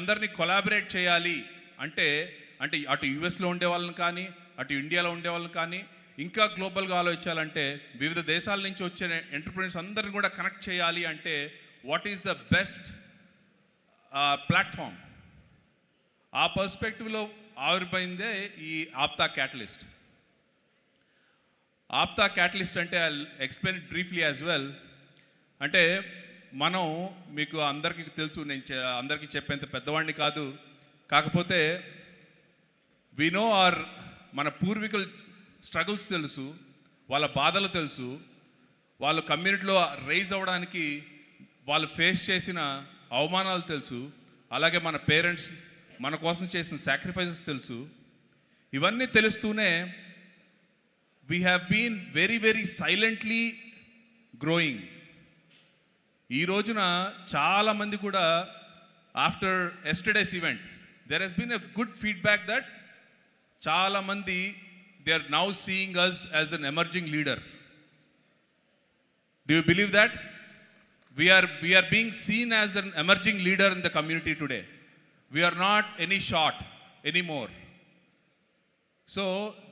వీళ్ళందరినీ కొలాబరేట్ చేయాలి అంటే అంటే అటు యుఎస్లో ఉండే వాళ్ళని కానీ అటు ఇండియాలో ఉండే వాళ్ళని కానీ ఇంకా గ్లోబల్గా ఆలోచించాలంటే వివిధ దేశాల నుంచి వచ్చే ఎంటర్ప్రెన్యూర్స్ అందరిని కూడా కనెక్ట్ చేయాలి అంటే what is the best platform? ఆ పర్స్పెక్టివ్లో ఆవిర్భవిందే ఈ ఆప్తా క్యాటలిస్ట్. ఆప్తా క్యాటలిస్ట్ అంటే I explain it briefly as well. అంటే మనం మీకు అందరికీ తెలుసు, నేను అందరికీ చెప్పేంత పెద్దవాడిని కాదు, కాకపోతే వి నో మన పూర్వీకుల స్ట్రగుల్స్ తెలుసు, వాళ్ళ బాధలు తెలుసు, వాళ్ళు కమ్యూనిటీలో రైజ్ అవ్వడానికి వాళ్ళు ఫేస్ చేసిన అవమానాలు తెలుసు, అలాగే మన పేరెంట్స్ మన కోసం చేసిన సాక్రిఫైసెస్ తెలుసు. ఇవన్నీ తెలుస్తూనే we have been very very silently growing. ఈ రోజున చాలామంది కూడా after yesterday's event there has been a good feedback that చాలామంది they are now seeing us as an emerging leader. Do you believe that? we are being seen as an emerging leader in the community today. We are not any short anymore. So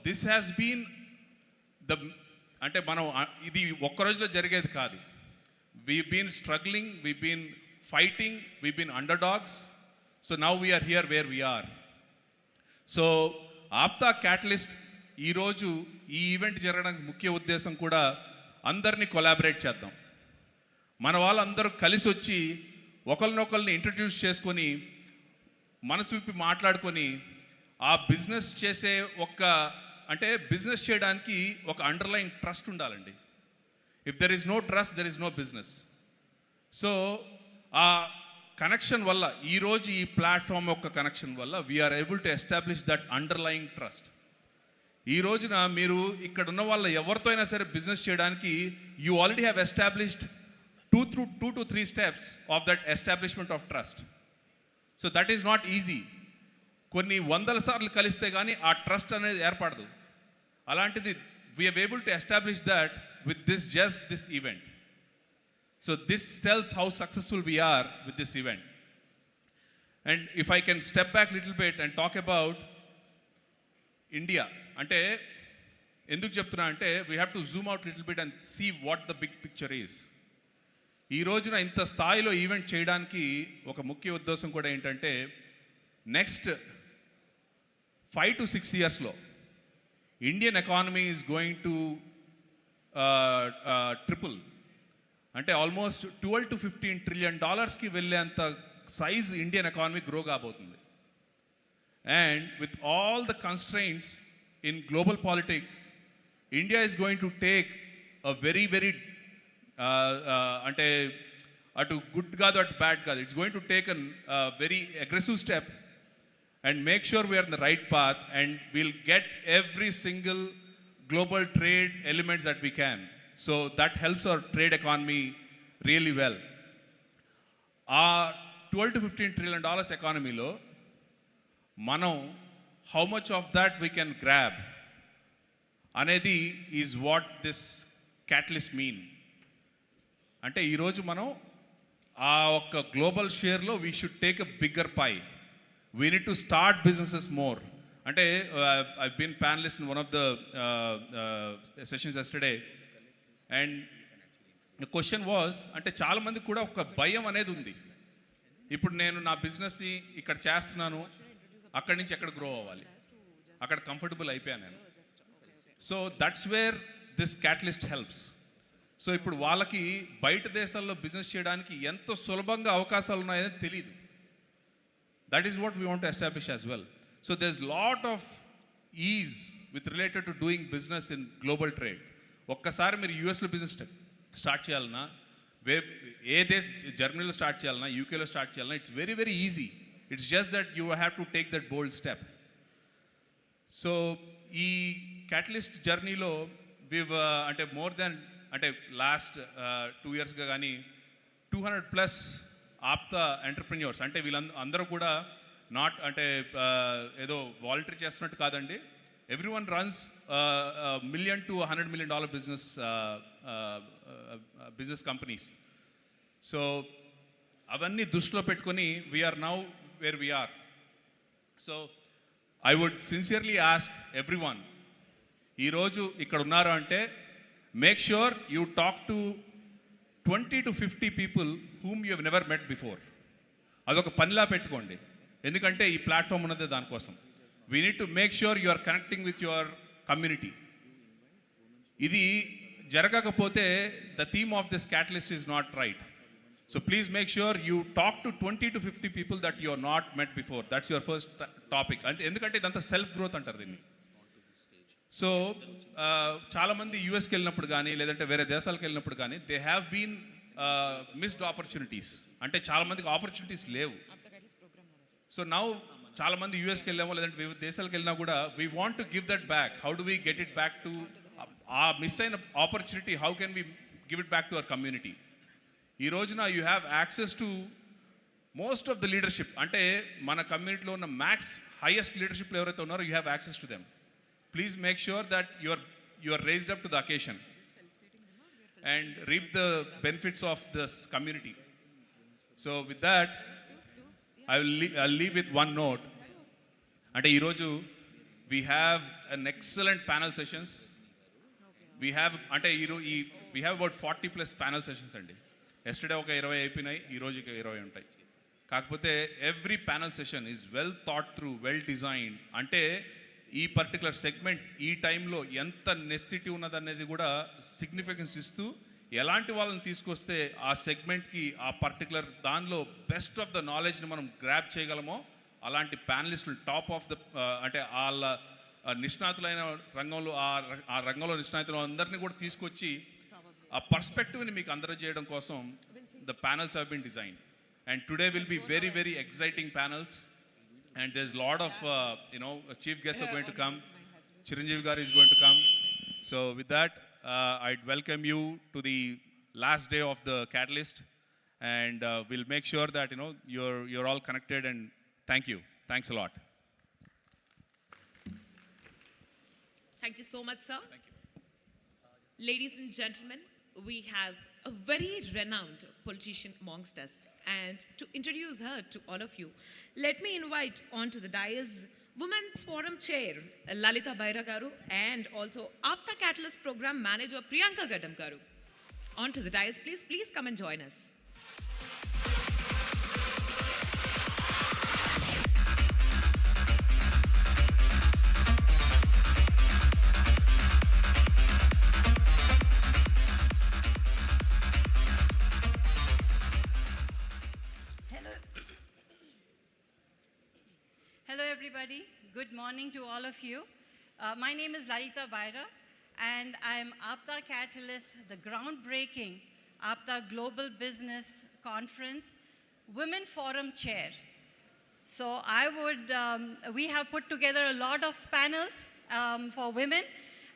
this has been the అంటే మనం ఇది ఒక్క రోజులో జరిగేది కాదు. We've been struggling, we've been fighting, we've been underdogs. So now we are here where we are. So APTA catalyst ఈరోజు ఈ event జరగడానికి ముఖ్య ఉద్దేశం కూడా అందరినీ కొలాబరేట్ చేద్దాం. మన వాళ్ళందరూ కలిసి వచ్చి ఒకరినొకరిని ఇంట్రడ్యూస్ చేసుకొని మనసు విప్పి మాట్లాడుకొని ఆ బిజినెస్ చేసే అంటే బిజినెస్ చేయడానికి ఒక అండర్లైన్ ట్రస్ట్ ఉండాలండి. If there is no trust there is no business. So ఆ కనెక్షన్ వల్ల ఈరోజు ఈ ప్లాట్ఫామ్ యొక్క కనెక్షన్ వల్ల we're able to establish that underlying trust. ఈ రోజున మీరు ఇక్కడ ఉన్న వాళ్ళ ఎవరితో అయినా సరే బిజినెస్ చేయడానికి you already have established two to three steps of that establishment of trust. So that is not easy. కొన్ని వందల సార్లు కలిస్తే కానీ ఆ ట్రస్ట్ అనేది ఏర్పడదు. అలాంటిది we are able to establish that with this event. So this tells how successful we are with this event. And if I can step back a little bit and talk about India, అంటే ఎందుకు చెప్తున్నా అంటే we have to zoom out a little bit and see what the big picture is. ఈ రోజున ఇంత స్థాయిలో event చేయడానికి ఒక ముఖ్య ఉద్దేశం కూడా ఏంటంటే నెక్స్ట్ 5 to 6 yearsలో Indian economy is going to triple. అంటే ఆల్మోస్ట్ $12 to 15 trillion వెళ్ళేంత సైజ్ ఇండియన్ ఎకానమీ గ్రో కాబోతుంది. And with all the constraints in global politics India is going to take a very very అంటే అటు good కాదు అటు bad కాదు, it's going to take an very aggressive step and make sure we're in the right path and will get every single global trade elements that we can. So that helps our trade economy really well. ఆ $12 to 15 trillion ఎకానమీలో మనం how much of that we can grab అనేది is what this catalyst mean. అంటే ఈరోజు మనం ఆ ఒక్క global షేర్లో we should take a bigger pie. We need to start businesses more. అంటే I been panelist in one of the sessions yesterday and the question was, అంటే చాలామందికి కూడా ఒక భయం అనేది ఉంది. ఇప్పుడు నేను నా బిజినెస్ని ఇక్కడ చేస్తున్నాను, అక్కడి నుంచి ఎక్కడ గ్రో అవ్వాలి, అక్కడ కంఫర్టబుల్ అయిపోయాను నేను. So that's where this catalyst helps. So ఇప్పుడు వాళ్ళకి బయట దేశాల్లో బిజినెస్ చేయడానికి ఎంతో సులభంగా అవకాశాలు ఉన్నాయని తెలియదు. That is what we want to establish as well. So there is lot of is with related to doing business in global trade. ఒక్కసారి మీరు యూఎస్లో బిజినెస్ స్టార్ట్ చేయాలన్నా, జర్మనీలో స్టార్ట్ చేయాలన్నా, యూకేలో స్టార్ట్ చేయాలన్నా, it's very very easy. It's just that you have to take that bold step. So ఈ catalyst జర్నీలో అంటే మోర్ దాన్ అంటే లాస్ట్ 2 yearsగా కానీ 200+ ఆప్తా ఎంటర్ప్రెన్యూర్స్, అంటే వీళ్ళందరూ కూడా నాట్ అంటే ఏదో వాలంటరీ చేస్తున్నట్టు కాదండి. Everyone runs $1 million to $100 million business companies. So అవన్నీ దృష్టిలో పెట్టుకొని we're now where we are. So I would sincerely ask everyone, ఈ రోజు ఇక్కడ ఉన్నారు అంటే make sure you talk to 20 to 50 people whom you have never met before. అదొక పనిలా పెట్టుకోండి, ఎందుకంటే ఈ ప్లాట్ఫామ్ ఉన్నదే దానికోసం. We need to make sure you are connecting with your community. ఇది జరగకపోతే the theme of this catalyst is not right. So please make sure you talk to 20 to 50 people that you are not met before. That's your first topic. అంటే ఎందుకంటే ఇదంతా self growth అంటారు దీన్ని. So చాలామంది యూఎస్కి వెళ్ళినప్పుడు కానీ లేదంటే వేరే దేశాలకు వెళ్ళినప్పుడు కానీ they have been missed opportunities. అంటే చాలామందికి ఆపర్చునిటీస్ లేవు. సో నౌ చాలామంది యూఎస్కి వెళ్ళామో లేదంటే వివిధ దేశాలకు వెళ్ళినా కూడా we want to give that back. How do we get it back to ఆ మిస్ అయిన opportunity, how can we give it back to our community? ఈ రోజున you have access to most of the leadership. అంటే మన కమ్యూనిటీలో ఉన్న max highest లీడర్షిప్లో ఎవరైతే ఉన్నారో you have access to them. Please make sure that you are raised up to the occasion and reap the benefits of this community. So with that, I'll leave with one note. Ante ee roju we have an excellent panel sessions. We have we have about 40 plus panel sessions andi. Yesterday oka 20 ayipinayi, ee roju 20 untayi. కాకపోతే every panel session is well thought through, well designed. అంటే ఈ particular segment ఈ టైంలో ఎంత necessity ఉన్నదనేది కూడా significance ఇస్తూ ఎలాంటి వాళ్ళని తీసుకొస్తే ఆ సెగ్మెంట్కి ఆ పర్టికులర్ దానిలో బెస్ట్ ఆఫ్ ద నాలెడ్జ్ని మనం గ్రాప్ చేయగలమో అలాంటి ప్యానలిస్టులు టాప్ ఆఫ్ ద అంటే వాళ్ళ నిష్ణాతులైన రంగంలో ఆ రంగంలో నిష్ణాతులు అందరినీ కూడా తీసుకొచ్చి ఆ పర్స్పెక్టివ్ని మీకు అందజేయడం కోసం the panels have been designed. And today will be very, very exciting panels. And there's a lot of, chief guests are going to come. Chiranjeev Garu is going to come. So with that, I'd welcome you to the last day of the Catalyst. And we'll make sure that, you're all connected. And thank you. Thanks a lot. Thank you so much, sir. Thank you. Ladies and gentlemen, we have a very renowned politician amongst us. And to introduce her to all of you, let me invite onto the dais Women's Forum Chair Lalita Baira Garu and also APTA Katalyst Program Manager Priyanka Gadam Garu. Onto the dais, please come and join us. Hello everybody, good morning to all of you. My name is Lalita Baira and I am APTA Katalyst, the groundbreaking APTA Global Business Conference Women Forum Chair. So we have put together a lot of panels for women,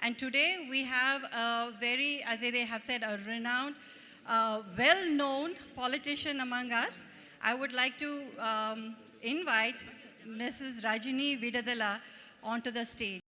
and today we have a very, as they have said, a renowned, well-known politician among us. I would like to invite Mrs. Rajini Vidadala onto the stage.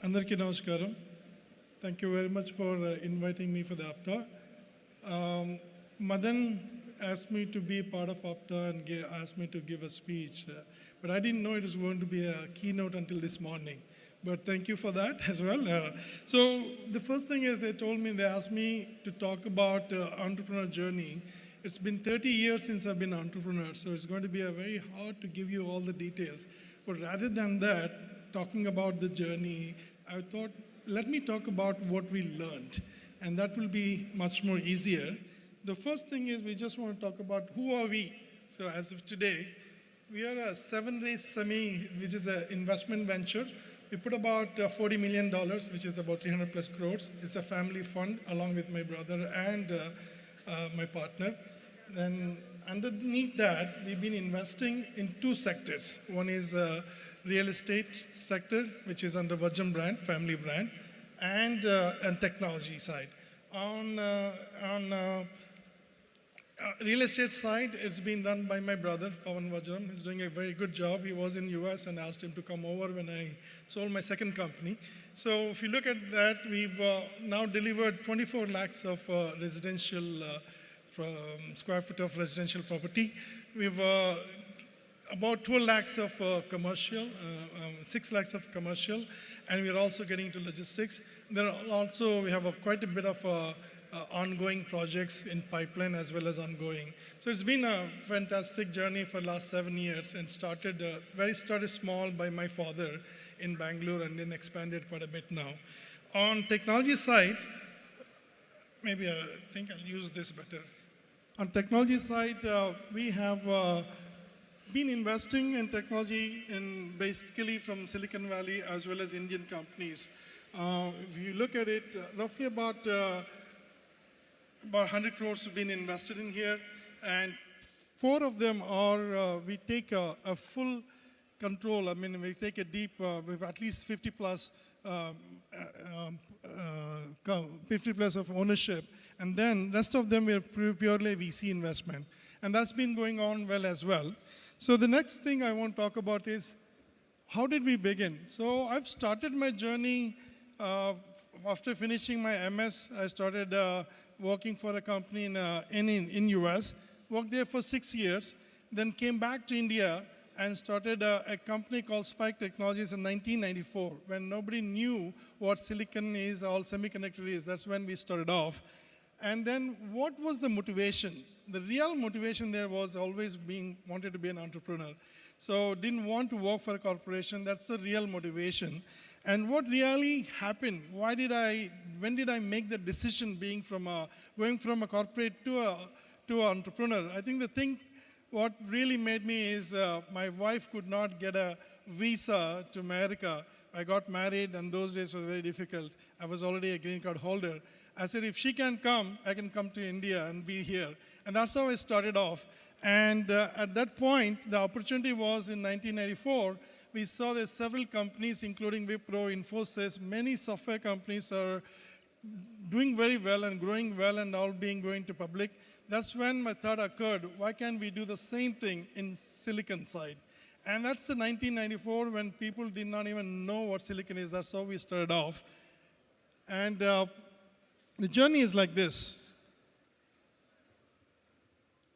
Andarki Namaskaram. Thank you very much for inviting me for the APTA. Madan asked me to be part of APTA and asked me to give a speech, but I didn't know it was going to be a keynote until this morning. But thank you for that as well. So the first thing is they asked me to talk about entrepreneur journey. It's been 30 years since I've been an entrepreneur, so it's going to be very hard to give you all the details. But rather than that, talking about the journey, I thought, let me talk about what we learned, and that will be much more easier. The first thing is we just want to talk about who are we. So as of today, we are a 7-raise semi, which is an investment venture. We put about $40 million, which is about 300 plus crores. It's a family fund along with my brother and my partner. Then underneath that, we've been investing in 2 sectors. One is real estate sector, which is under Vijayam brand, family brand, and technology side. On real estate side, it's been run by my brother, Pawan Vijayam. He's doing a very good job. He was in US and asked him to come over when I sold my second company. So if you look at that, we've now delivered 24 lakhs of residential square foot of residential property. We've about 12 lakhs of commercial, 6 lakhs of commercial, and we're also getting into logistics. There are also, we have quite a bit of ongoing projects in pipeline as well as ongoing. So it's been a fantastic journey for the last 7 years, and started small by my father in Bangalore and then expanded quite a bit now. On technology side, maybe I think I'll use this better. On technology side, we have been investing in technology in basically from Silicon Valley as well as Indian companies. If you look at it, roughly about 100 crores have been invested in here, and 4 of them are, we take a full control. I mean, we take a deep, with at least 50 plus of ownership, and then rest of them are purely VC investment. And that's been going on well as well. So the next thing I want to talk about is, how did we begin? So I've started my journey after finishing my MS. I started working for a company in US, worked there for 6 years, then came back to India and started a company called Spike Technologies in 1994, when nobody knew what silicon is or semiconductor is. That's when we started off. And then what was the motivation? The real motivation there was always wanted to be an entrepreneur. So didn't want to work for a corporation. That's the real motivation. And what really happened? When did I make the decision going from a corporate to an entrepreneur? I think the thing what really made me is my wife could not get a visa to America. I got married, and those days were very difficult. I was already a green card holder. I said, if she can come, I can come to India and be here. And that's how I started off. And at that point, the opportunity was in 1994. We saw that several companies, including Wipro, Infosys, many software companies are doing very well and growing well and all going to public. That's when my thought occurred, why can't we do the same thing in silicon side? And that's the 1994 when people did not even know what silicon is. That's how we started off. And the journey is like this.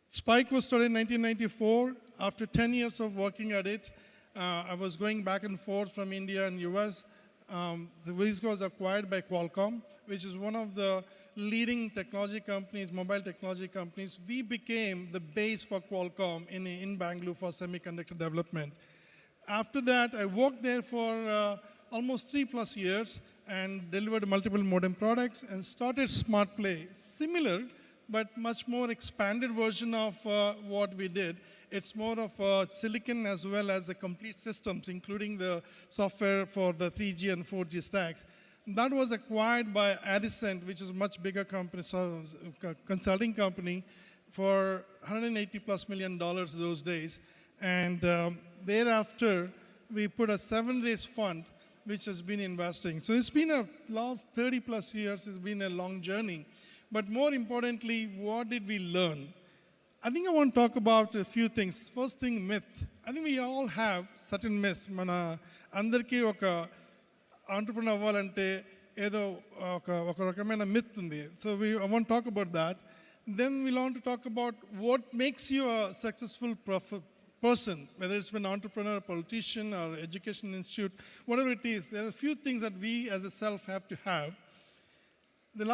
Spike was started in 1994. After 10 years of working at it, I was going back and forth from India and US. The Wizz was acquired by Qualcomm, which is one of the leading technology companies, mobile technology companies. We became the base for Qualcomm in Bangalore for semiconductor development. After that, I worked there for almost 3+ years and delivered multiple modem products and started Smart Play. Similar, but much more expanded version of what we did. It's more of silicon as well as the complete systems, including the software for the 3G and 4G stacks. That was acquired by Adicent, which is a much bigger company, consulting company, for $180+ million those days. And thereafter, we put a 7-raise fund, which has been investing. So it's been a last 30+ years, it's been a long journey. But more importantly, what did we learn? I think I want to talk about a few things. First thing, myth. I think we all have certain myths. Andarki oka entrepreneur అవ్వాలంటే ఏదో ఒక రకమైన myth ఉంది. So I want to talk about that. Then we'll want to talk about what makes you a successful person, whether it's been an entrepreneur, politician, or education institute, whatever it is. There are a few things that we as a self have to have. The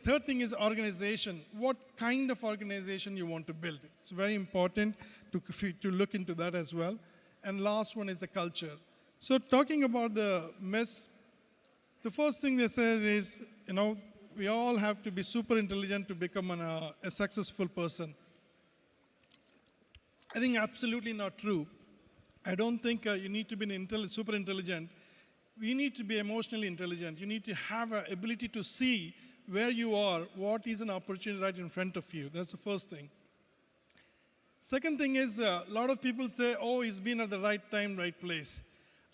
third thing is organization. What kind of organization you want to build? It's very important to look into that as well. And last one is the culture. So talking about the myths, the first thing they say is, we all have to be super intelligent to become a successful person. I think absolutely not true. I don't think you need to be super intelligent. You need to be emotionally intelligent. You need to have an ability to see where you are, what is an opportunity right in front of you. That's the first thing. Second thing is, a lot of people say, oh, he's been at the right time, right place.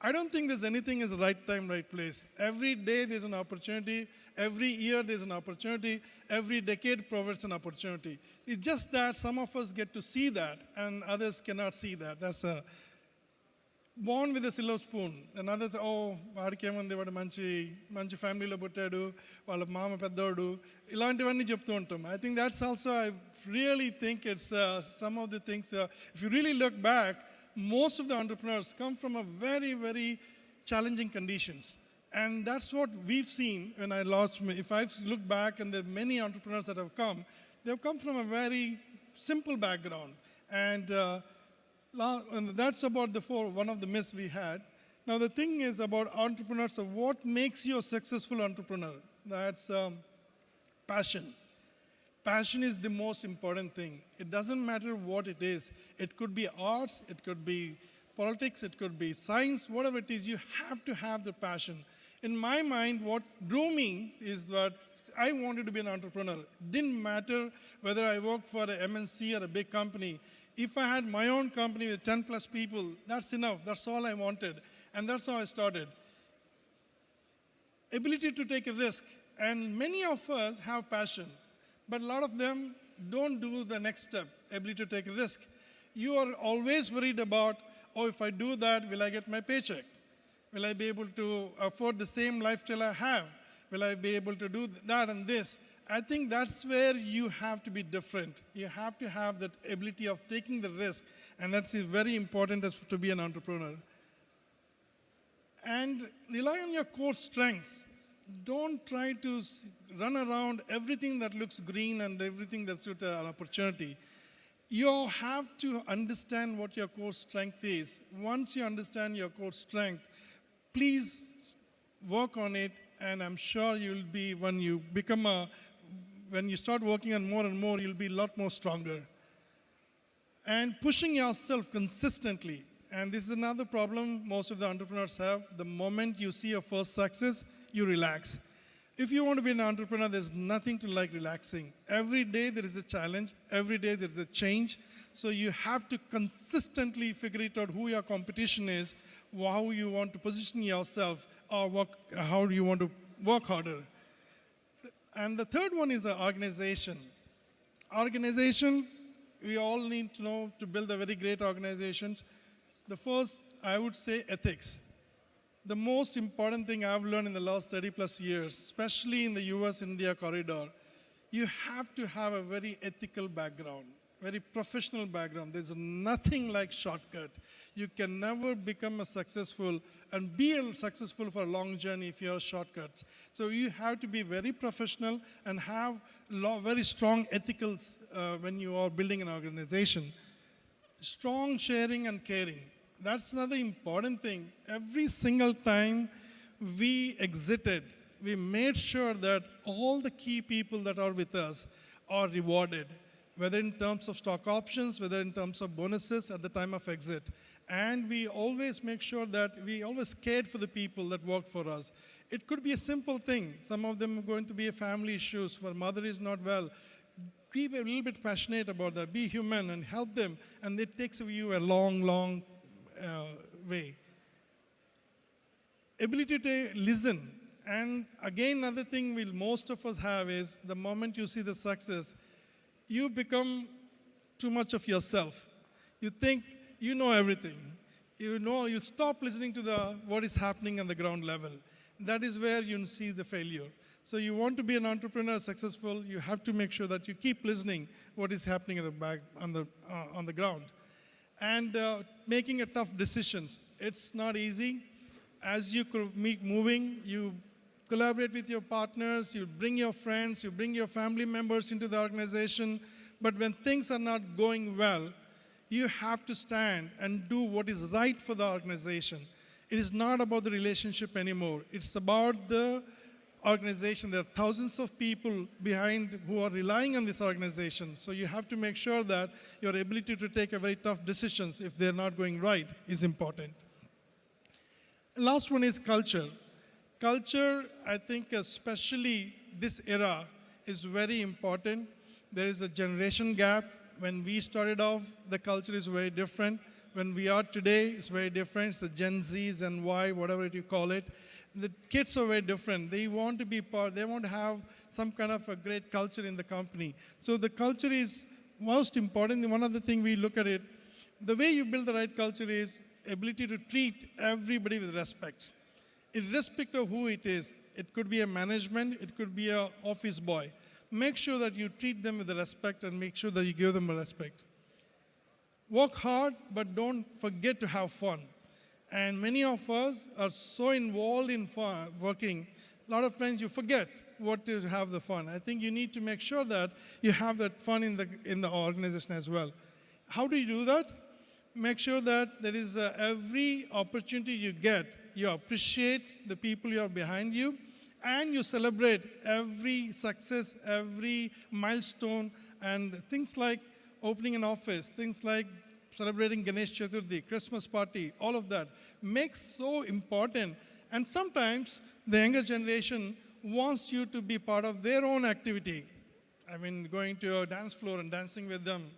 I don't think there's anything as right time, right place. Every day there's an opportunity. Every year there's an opportunity. Every decade provides an opportunity. It's just that some of us get to see that and others cannot see that. That's born with a silver spoon. And others, oh, వాడికి ఏముంది, వాడు మంచి ఫ్యామిలీలో పుట్టాడు, వాళ్ళ మామ పెద్దోడు, ఇలాంటివన్నీ చెప్తూ ఉంటాం. I think that's also, I really think it's some of the things, if you really look back, most of the entrepreneurs come from a very, very challenging conditions. And that's what we've seen when I launched. If I look back and there are many entrepreneurs that have come, they've come from a very simple background. And that's about one of the myths we had. Now the thing is about entrepreneurs, of what makes you a successful entrepreneur? That's passion. Passion is the most important thing. It doesn't matter what it is. It could be arts, it could be politics, it could be science, whatever it is, you have to have the passion. In my mind, what drew me is that I wanted to be an entrepreneur. Didn't matter whether I worked for an MNC or a big company. If I had my own company with 10 plus people, that's enough. That's all I wanted. And that's how I started. Ability to take a risk. And many of us have passion, but a lot of them don't do the next step, ability to take a risk. You are always worried about, oh, if I do that, will I get my paycheck? Will I be able to afford the same lifestyle I have? Will I be able to do that and this? I think that's where you have to be different. You have to have that ability of taking the risk, and that's very important to be an entrepreneur. And rely on your core strengths. Don't try to run around everything that looks green and everything that's an opportunity. You have to understand what your core strength is. Once you understand your core strength, please work on it, and I'm sure you'll be, when you start working on more and more, you'll be a lot more stronger. And pushing yourself consistently. And this is another problem most of the entrepreneurs have. The moment you see your first success, you relax. If you want to be an entrepreneur, there's nothing to like relaxing. Every day there is a challenge. Every day there is a change. So you have to consistently figure it out who your competition is, how you want to position yourself, or how you want to work harder. And the third one is the organization. Organization, we all need to know to build a very great organizations. The first, I would say, ethics. The most important thing I've learned in the last 30 plus years, especially in the US-India corridor, you have to have a very ethical background, very professional background. There's nothing like shortcut. You can never become a successful and be successful for a long journey if you're shortcuts. So you have to be very professional and have very strong ethicals when you are building an organization. Strong sharing and caring. That's another important thing. Every single time we exited, we made sure that all the key people that are with us are rewarded, whether in terms of stock options, whether in terms of bonuses at the time of exit. And we always make sure that we always cared for the people that work for us. It could be a simple thing. Some of them are going to be family issues where mother is not well. Be a little bit passionate about that. Be human and help them. And it takes you a long, long way. Ability to listen. And again, another thing most of us have is the moment you see the success, you become too much of yourself. You think you know everything. you stop listening to what is happening on the ground level. That is where you see the failure. So you want to be an entrepreneur successful, you have to make sure that you keep listening what is happening at the back on the ground. And making a tough decisions. It's not easy. As you keep moving, you collaborate with your partners, you bring your friends, you bring your family members into the organization. But when things are not going well, you have to stand and do what is right for the organization. It is not about the relationship anymore. It's about the organization. There are thousands of people behind who are relying on this organization. So you have to make sure that your ability to take a very tough decisions if they're not going right is important. Last one is culture. Culture, I think especially this era, is very important. There is a generation gap. When we started off, the culture is very different. When we are today, it's very different. It's the Gen Zs and Y, whatever you call it. The kids are very different. They want to be part, they want to have some kind of a great culture in the company. So the culture is most important. One of the things we look at it, the way you build the right culture is ability to treat everybody with respect. Irrespective of who it is, it could be a management, it could be an office boy. Make sure that you treat them with respect and make sure that you give them respect. Work hard, but don't forget to have fun. And many of us are so involved in working, a lot of times you forget what to have the fun. I think you need to make sure that you have that fun in the organization as well. How do you do that? Make sure that there is every opportunity you get, you appreciate the people you are behind you, and you celebrate every success, every milestone, and things like opening an office, things like celebrating Ganesh Chaturthi, Christmas party, all of that makes so important. And sometimes the younger generation wants you to be part of their own activity. I mean, going to a dance floor and dancing with them,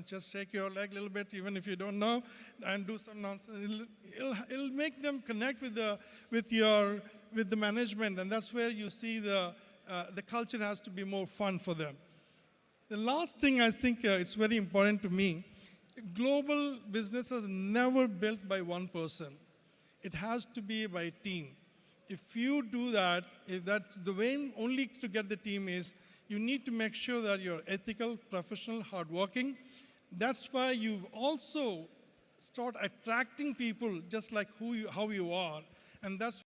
just shake your leg a little bit, even if you don't know, and do some nonsense. It'll make them connect with the management, and that's where you see the culture has to be more fun for them. The last thing I think it's very important to me, global business is never built by one person. It has to be by a team. If you do that, if that's the way only to get the team is, you need to make sure that you're ethical, professional, hardworking. That's why you also start attracting people just like how you are. And that's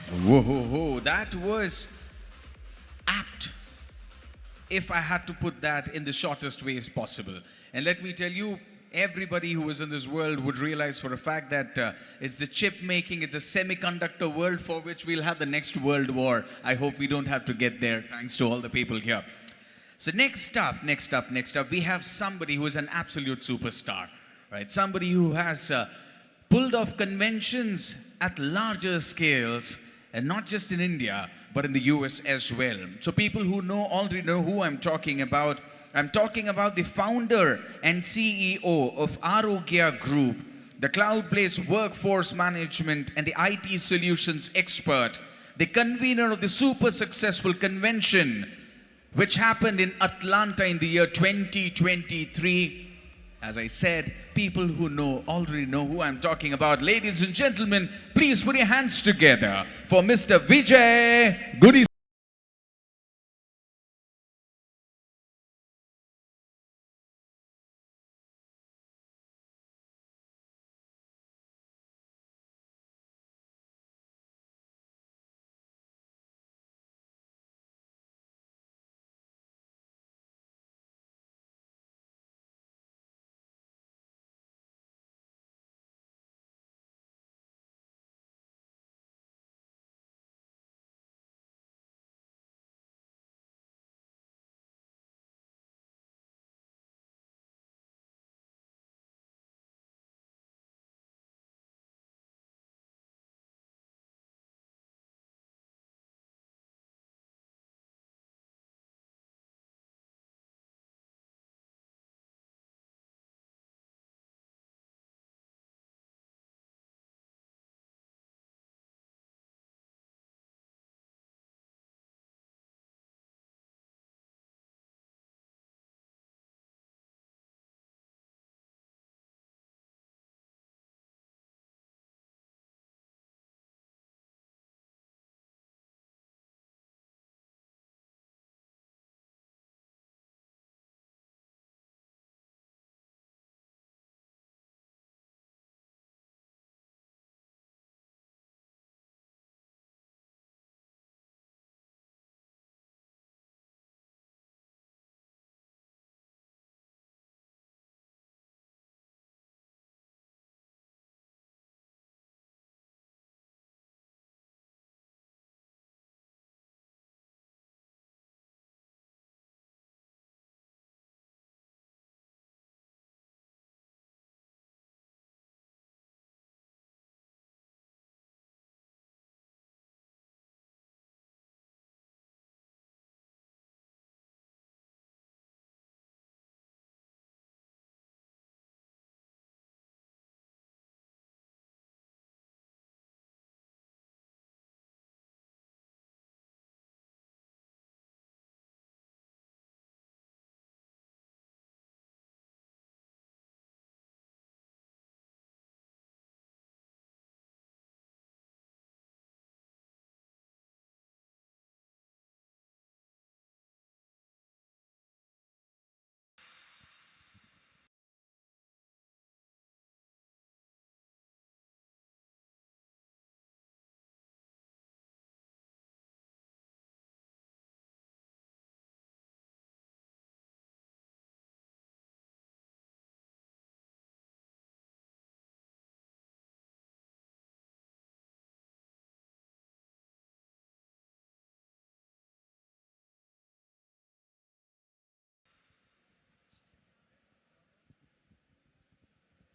Whoa, whoa, whoa, that was apt, if I had to put that in the shortest ways possible. And let me tell you, everybody who is in this world would realize for a fact that it's the chip making, it's a semiconductor world for which we'll have the next world war. I hope we don't have to get there, thanks to all the people here. So next up, we have somebody who is an absolute superstar, right? Somebody who has pulled off conventions at larger scales, and not just in India, but in the US as well. So people who already know who I'm talking about. I'm talking about the founder and CEO of Arogya Group, the cloud-based workforce management and the IT solutions expert, the convener of the super successful convention, which happened in Atlanta in the year 2023. As I said, people who already know who I'm talking about. Ladies and gentlemen, please put your hands together for Mr. Vijay. Good evening.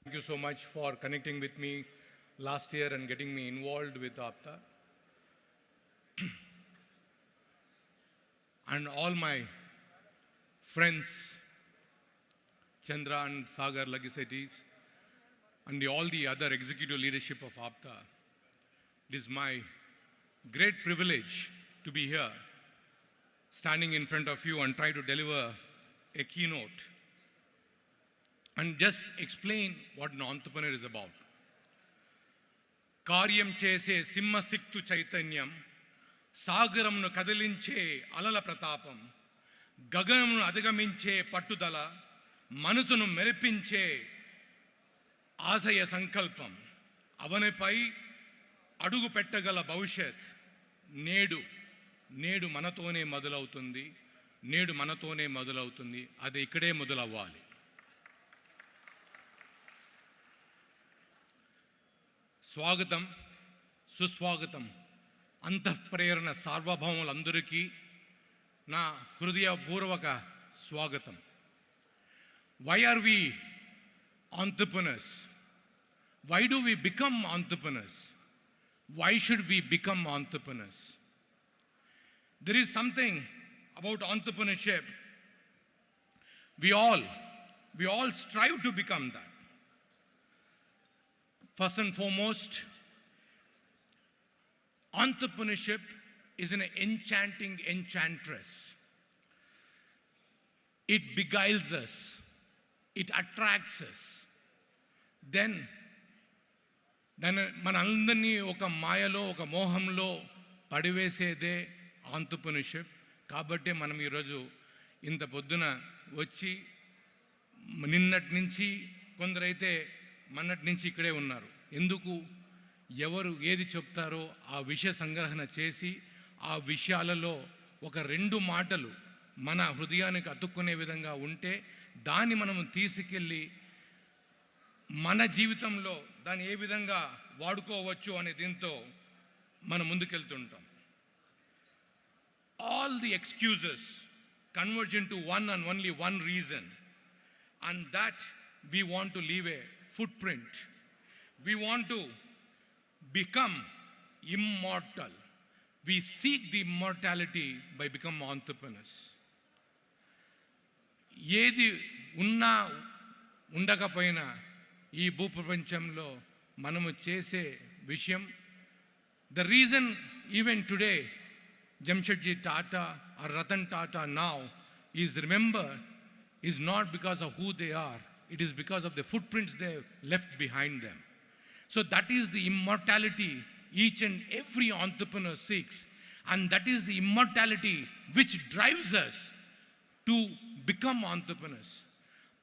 Thank you so much for connecting with me last year and getting me involved with APTA. And all my friends, Chandra and Sagar Legaceties, and all the other executive leadership of APTA. It is my great privilege to be here, standing in front of you and try to deliver a keynote and just explain what an entrepreneur is about. Karyam chese simha siktu chaitanyam, sagaramnu kadilinche alala pratapam, gaganamnu adhigaminche pattudala, manusunu meripinche ఆశయ సంకల్పం అవనిపై అడుగు పెట్టగల భవిష్యత్ నేడు మనతోనే మొదలవుతుంది, నేడు మనతోనే మొదలవుతుంది, అది ఇక్కడే మొదలవ్వాలి. స్వాగతం, సుస్వాగతం అంతఃప్రేరణ సార్వభౌములందరికీ నా హృదయపూర్వక స్వాగతం. Why are we entrepreneurs? Why do we become entrepreneurs? Why should we become entrepreneurs? There is something about entrepreneurship. We all strive to become that. First and foremost, entrepreneurship is an enchanting enchantress. It beguiles us. It attracts us. Then మనందరినీ ఒక మాయలో, ఒక మోహంలో పడివేసేదే entrepreneurship. కాబట్టి మనం ఈరోజు ఇంత పొద్దున వచ్చి నిన్నటి నుంచి కొందరైతే మొన్నటి నుంచి ఇక్కడే ఉన్నారు. ఎందుకు? ఎవరు ఏది చెప్తారో ఆ విషయ సంగ్రహణ చేసి ఆ విషయాలలో ఒక 2 మాటలు మన హృదయానికి అతుక్కునే విధంగా ఉంటే దాన్ని మనం తీసుకెళ్ళి మన జీవితంలో దాన్ని ఏ విధంగా వాడుకోవచ్చు అనే దీంతో మనం ముందుకెళ్తుంటాం. All the excuses converge into one and only one reason, and that we want to leave a footprint. We want to become immortal. We seek the immortality by becoming entrepreneurs. ఏది ఉన్నా ఉండకపోయినా ఈ భూప్రపంచంలో మనము చేసే విషయం, the reason even today Jamshedji Tata or Ratan Tata now is remembered is not because of who they are, it is because of the footprints they left behind them. So that is the immortality each and every entrepreneur seeks, and that is the immortality which drives us to become entrepreneurs.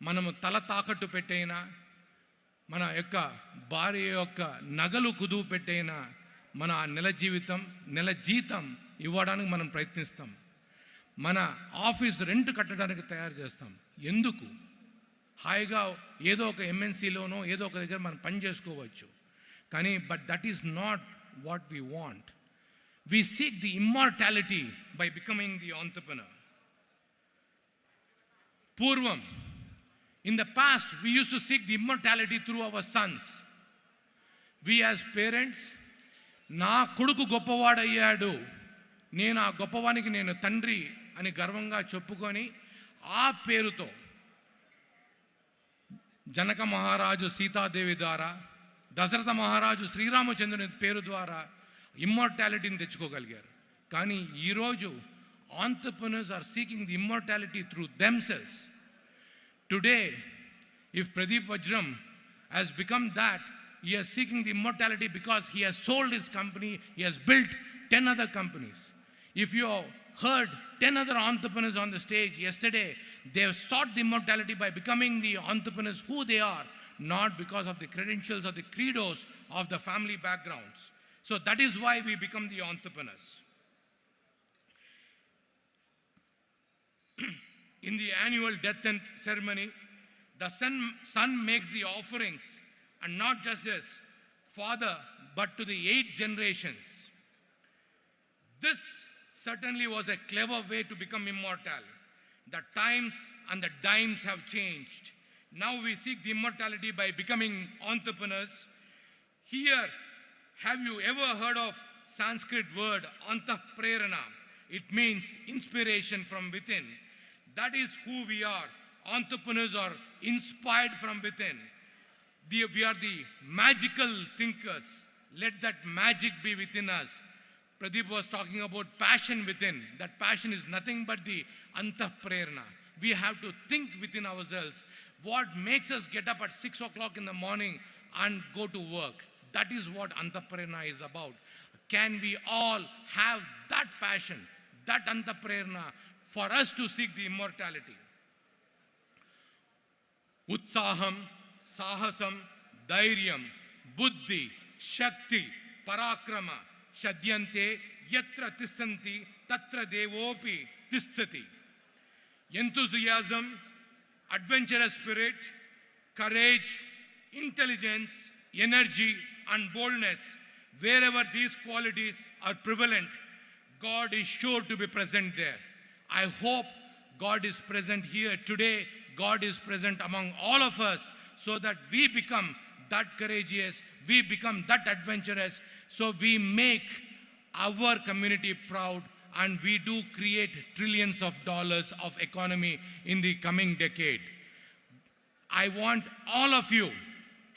మనము తల తాకట్టు పెట్టైనా, మన యొక్క భార్య యొక్క నగలు కుదువు పెట్టైనా, మన నెల జీతం ఇవ్వడానికి మనం ప్రయత్నిస్తాం. మన ఆఫీస్ రెంట్ కట్టడానికి తయారు చేస్తాం. ఎందుకు? హాయిగా ఏదో ఒక ఎంఎన్సీలోనో ఏదో ఒక దగ్గర మనం పని చేసుకోవచ్చు. కానీ but that is not what we want. We seek the immortality by becoming the entrepreneur. పూర్వం, in the past, we used to seek the immortality through our sons. We as parents, నా కొడుకు గొప్పవాడయ్యాడు, నేను ఆ గొప్పవానికి నేను తండ్రి అని గర్వంగా చెప్పుకొని ఆ పేరుతో జనక మహారాజు సీతాదేవి ద్వారా, దశరథ మహారాజు శ్రీరామచంద్రుని పేరు ద్వారా ఇమ్మోర్టాలిటీని తెచ్చుకోగలిగారు. కానీ ఈరోజు entrepreneurs are seeking the immortality through themselves. Today, if Pradeep Vajram has become that, he is seeking the immortality because he has sold his company, he has built 10 other companies. If you heard 10 other entrepreneurs on the stage yesterday, they have sought the immortality by becoming the entrepreneurs who they are, not because of the credentials or the credos of the family backgrounds. So that is why we become the entrepreneurs. In the annual death and ceremony, the son makes the offerings, and not just his father, but to the 8 generations. This certainly was a clever way to become immortal. The times and the dimes have changed. Now we seek the immortality by becoming entrepreneurs. Here, have you ever heard of Sanskrit word antah-prerana? It means inspiration from within. That is who we are. Entrepreneurs are inspired from within. We are the magical thinkers. Let that magic be within us. Pradeep was talking about passion within. That passion is nothing but the antah-prerana. We have to think within ourselves. What makes us get up at 6 o'clock in the morning and go to work? That is what antah-prerana is about. Can we all have that passion, that antah-prerana, for us to seek the immortality? Utsaham, sahasam, dhairyam, buddhi, shakti, parakrama, shadyante, yatra tistanti, tatra devopi tistati. Enthusiasm, adventurous spirit, courage, intelligence, energy, and boldness. Wherever these qualities are prevalent, God is sure to be present there. I hope God is present here today. God is present among all of us so that we become that courageous, we become that adventurous, so we make our community proud and we do create trillions of dollars of economy in the coming decade. I want all of you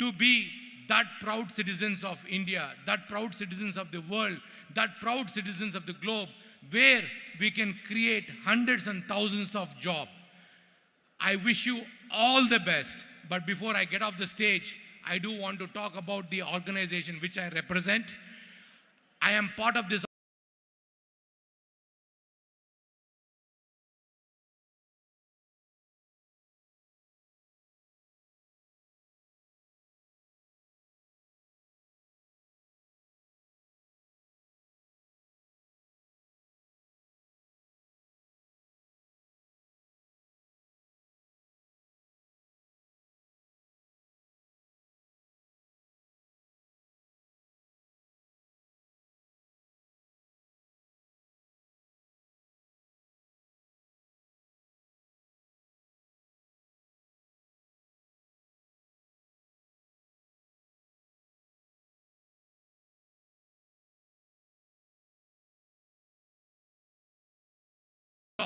to be that proud citizens of India, that proud citizens of the world, that proud citizens of the globe, where we can create hundreds and thousands of jobs. I wish you all the best, but before I get off the stage, I do want to talk about the organization which I represent. I am part of this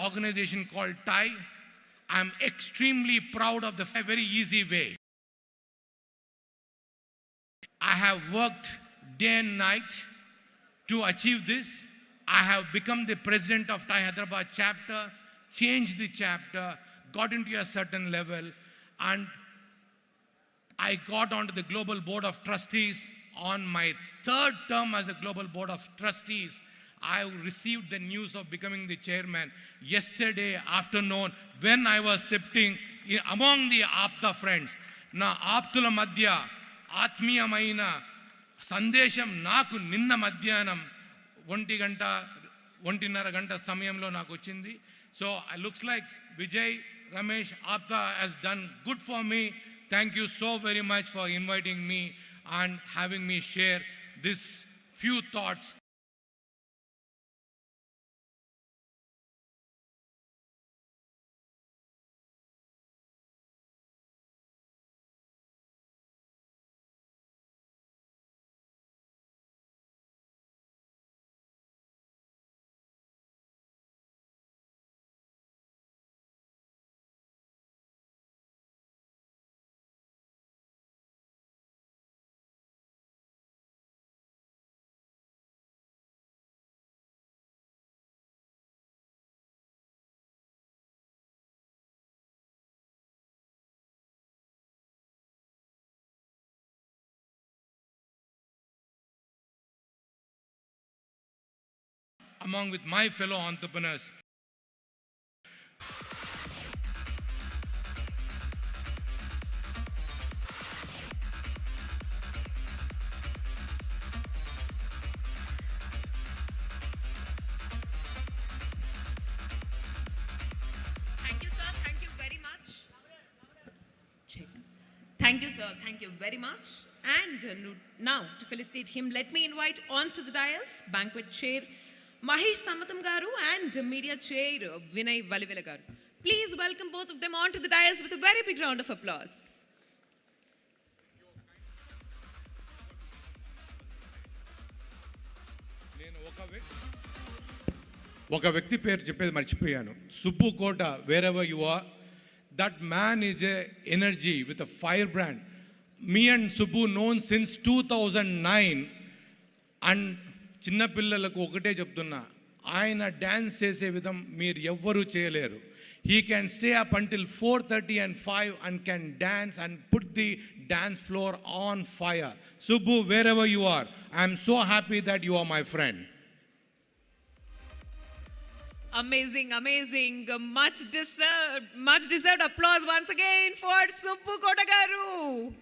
organization called TIE. I'm extremely proud of the very easy way. I have worked day and night to achieve this. I have become the president of TIE Hyderabad chapter, changed the chapter, got into a certain level, and I got onto the global board of trustees. On my third term as a global board of trustees, I received the news of becoming the chairman yesterday afternoon when I was sitting among the APTA friends. Na ఆప్తుల మధ్య ఆత్మీయమైన సందేశం నాకు నిన్న మధ్యాహ్నం 1:30 గంట సమయంలో నాకు వచ్చింది. So it looks like Vijay, Ramesh, APTA has done good for me. Thank you so very much for inviting me and having me share this few thoughts. Along with my fellow entrepreneurs. Thank you, sir. Thank you very much. Check. Thank you, sir. Thank you very much. And now, to felicitate him, let me invite onto the dais Banquet Chair Mahesh Samatam Garu and Media Chair Vinay Valivela Garu. Please welcome both of them onto the dais with a very big round of applause. ఒక వ్యక్తి పేరు చెప్పేది మర్చిపోయాను. సుబ్బు కోట, wherever you are, that man is a energy with a firebrand. Me and Subbu known since 2009 and చిన్నపిల్లలకు ఒకటే చెప్తున్నా, ఆయన dance చేసే విధం మీరు ఎవ్వరూ చేయలేరు. He can stay up until 4:30 and 5 and can dance and put the dance floor on fire. Subbu, wherever you are, I am so happy that you are my friend. Amazing, amazing. Much deserved applause once again for Subbu Kota Garu.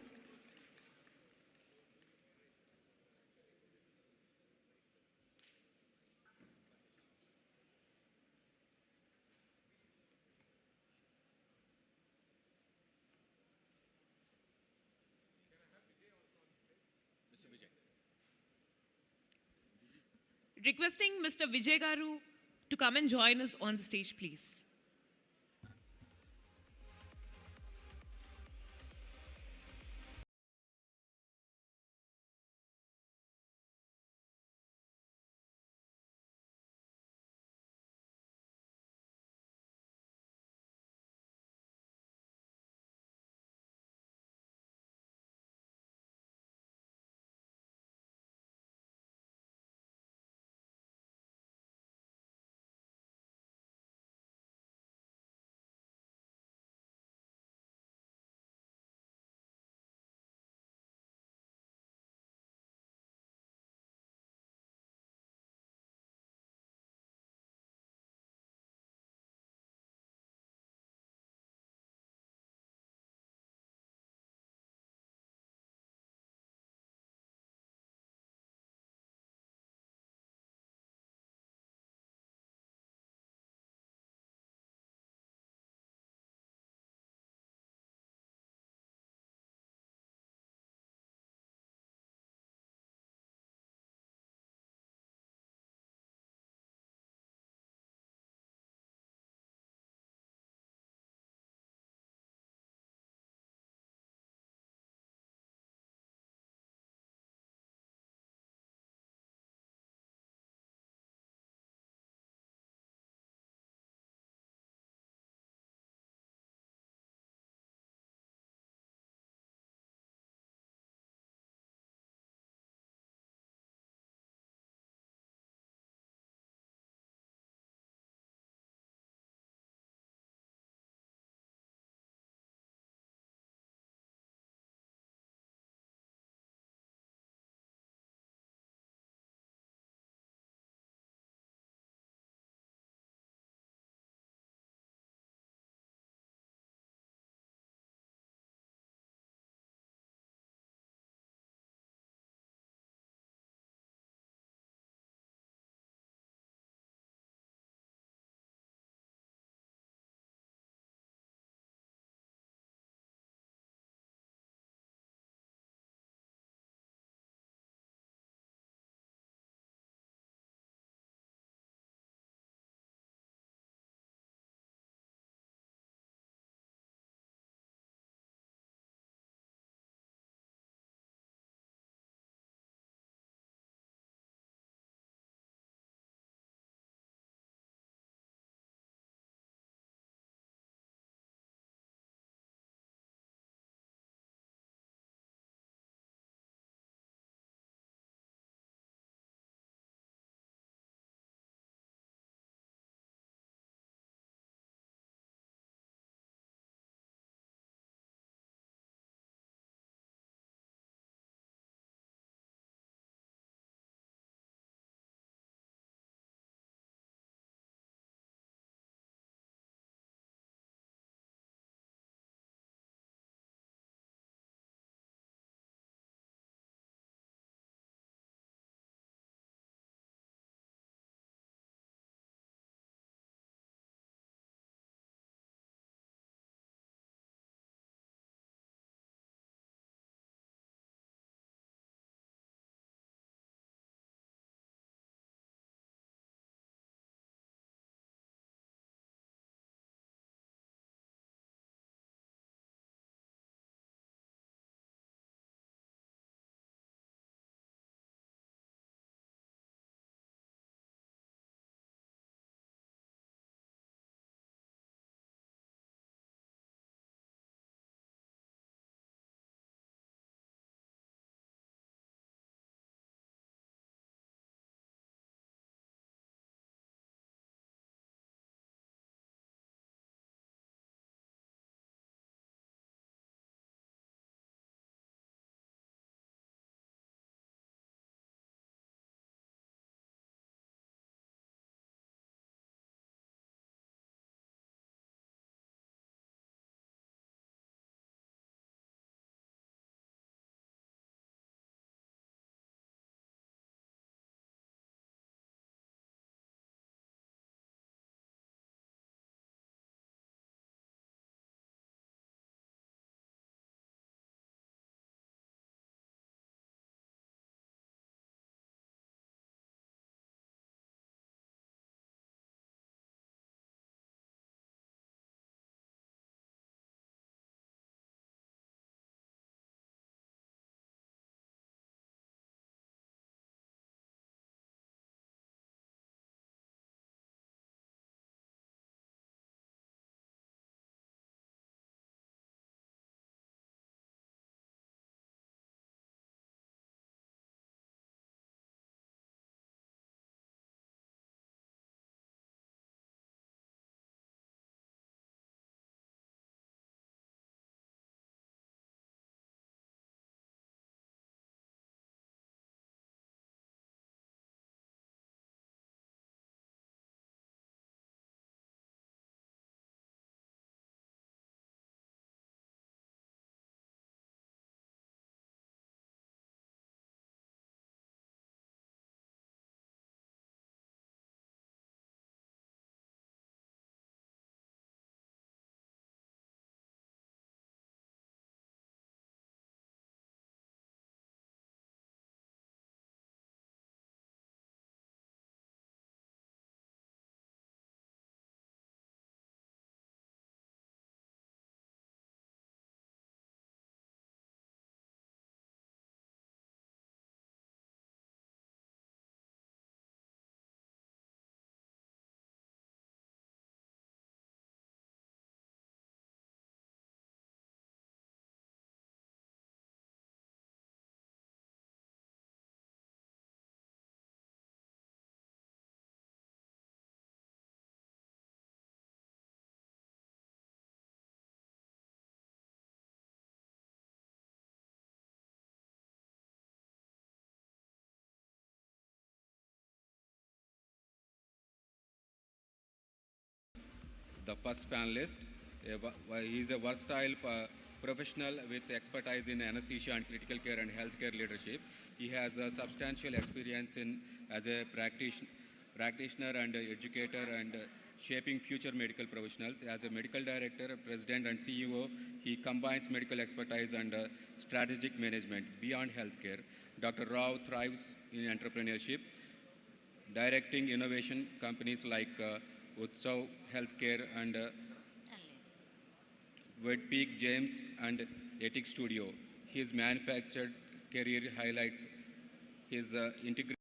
Requesting Mr. Vijay Garu to come and join us on the stage, please. the first panelist. He is a versatile professional with expertise in anesthesia and critical care and healthcare leadership. He has a substantial experience as a practitioner and educator and shaping future medical professionals. As a medical director, president, and CEO, he combines medical expertise and strategic management beyond healthcare. Dr. Rao thrives in entrepreneurship, directing innovation companies like Utsav Healthcare and Peak James and Ethic Studio. His manufactured career highlights his integration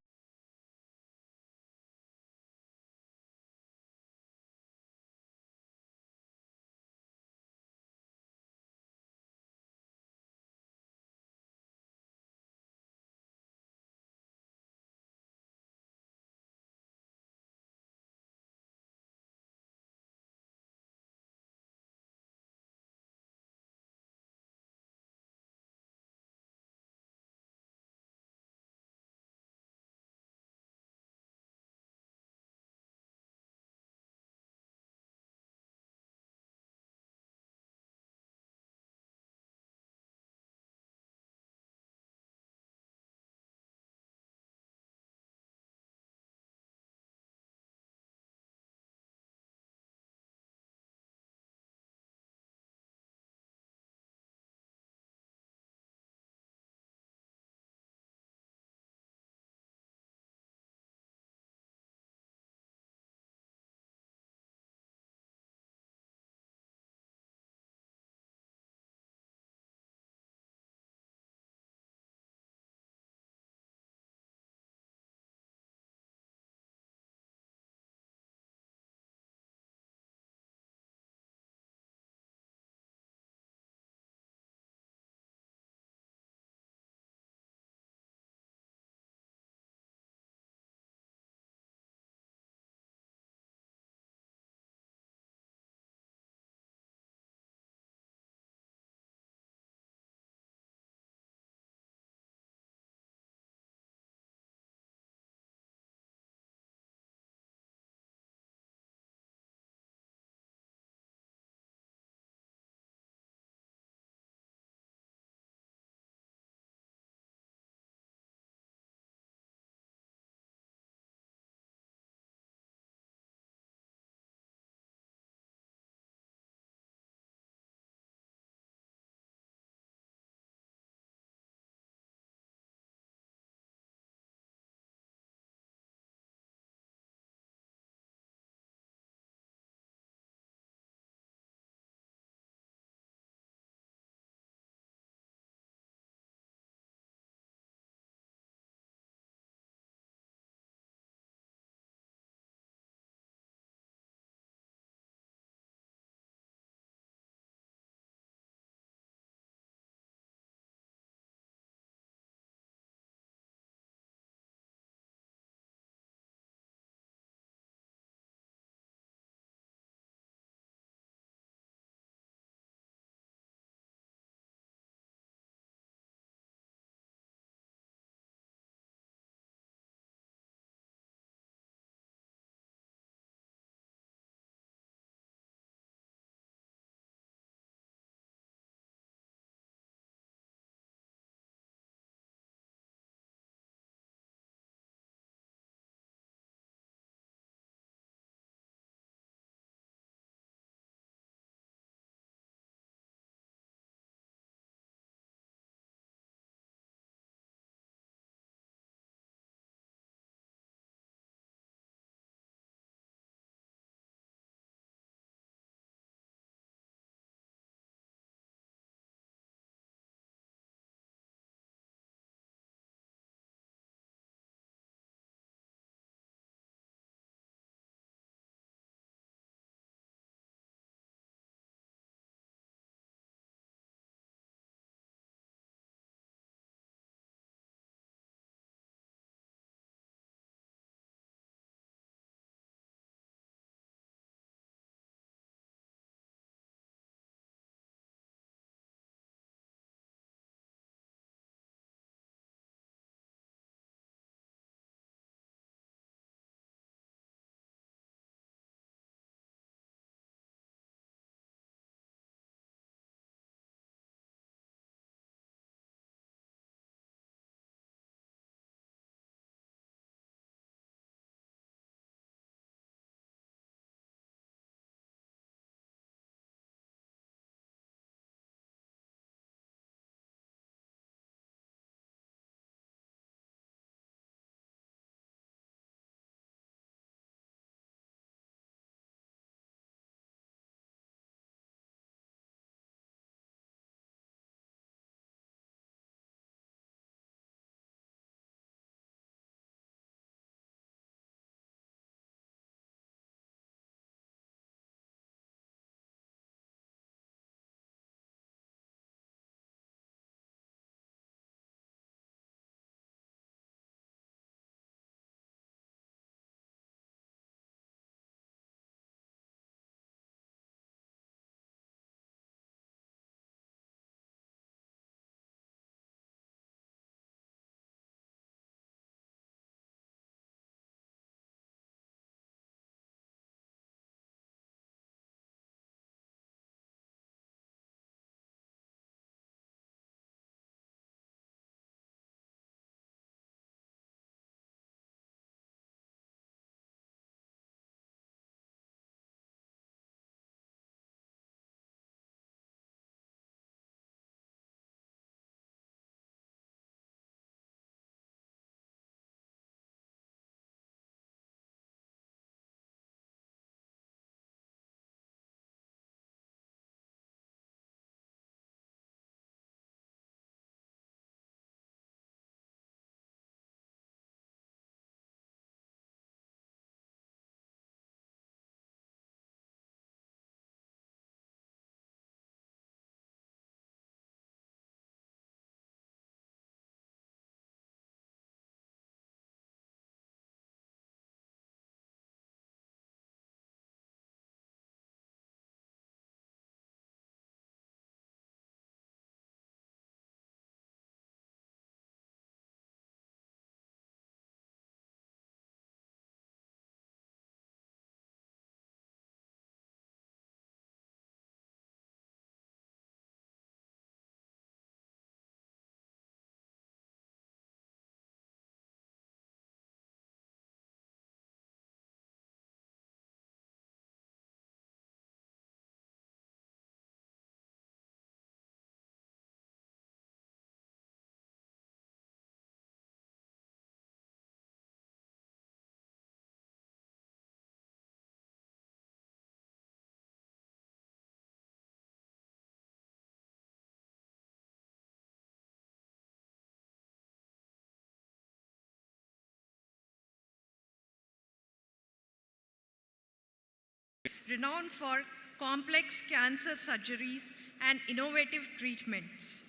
renowned for complex cancer surgeries and innovative treatments.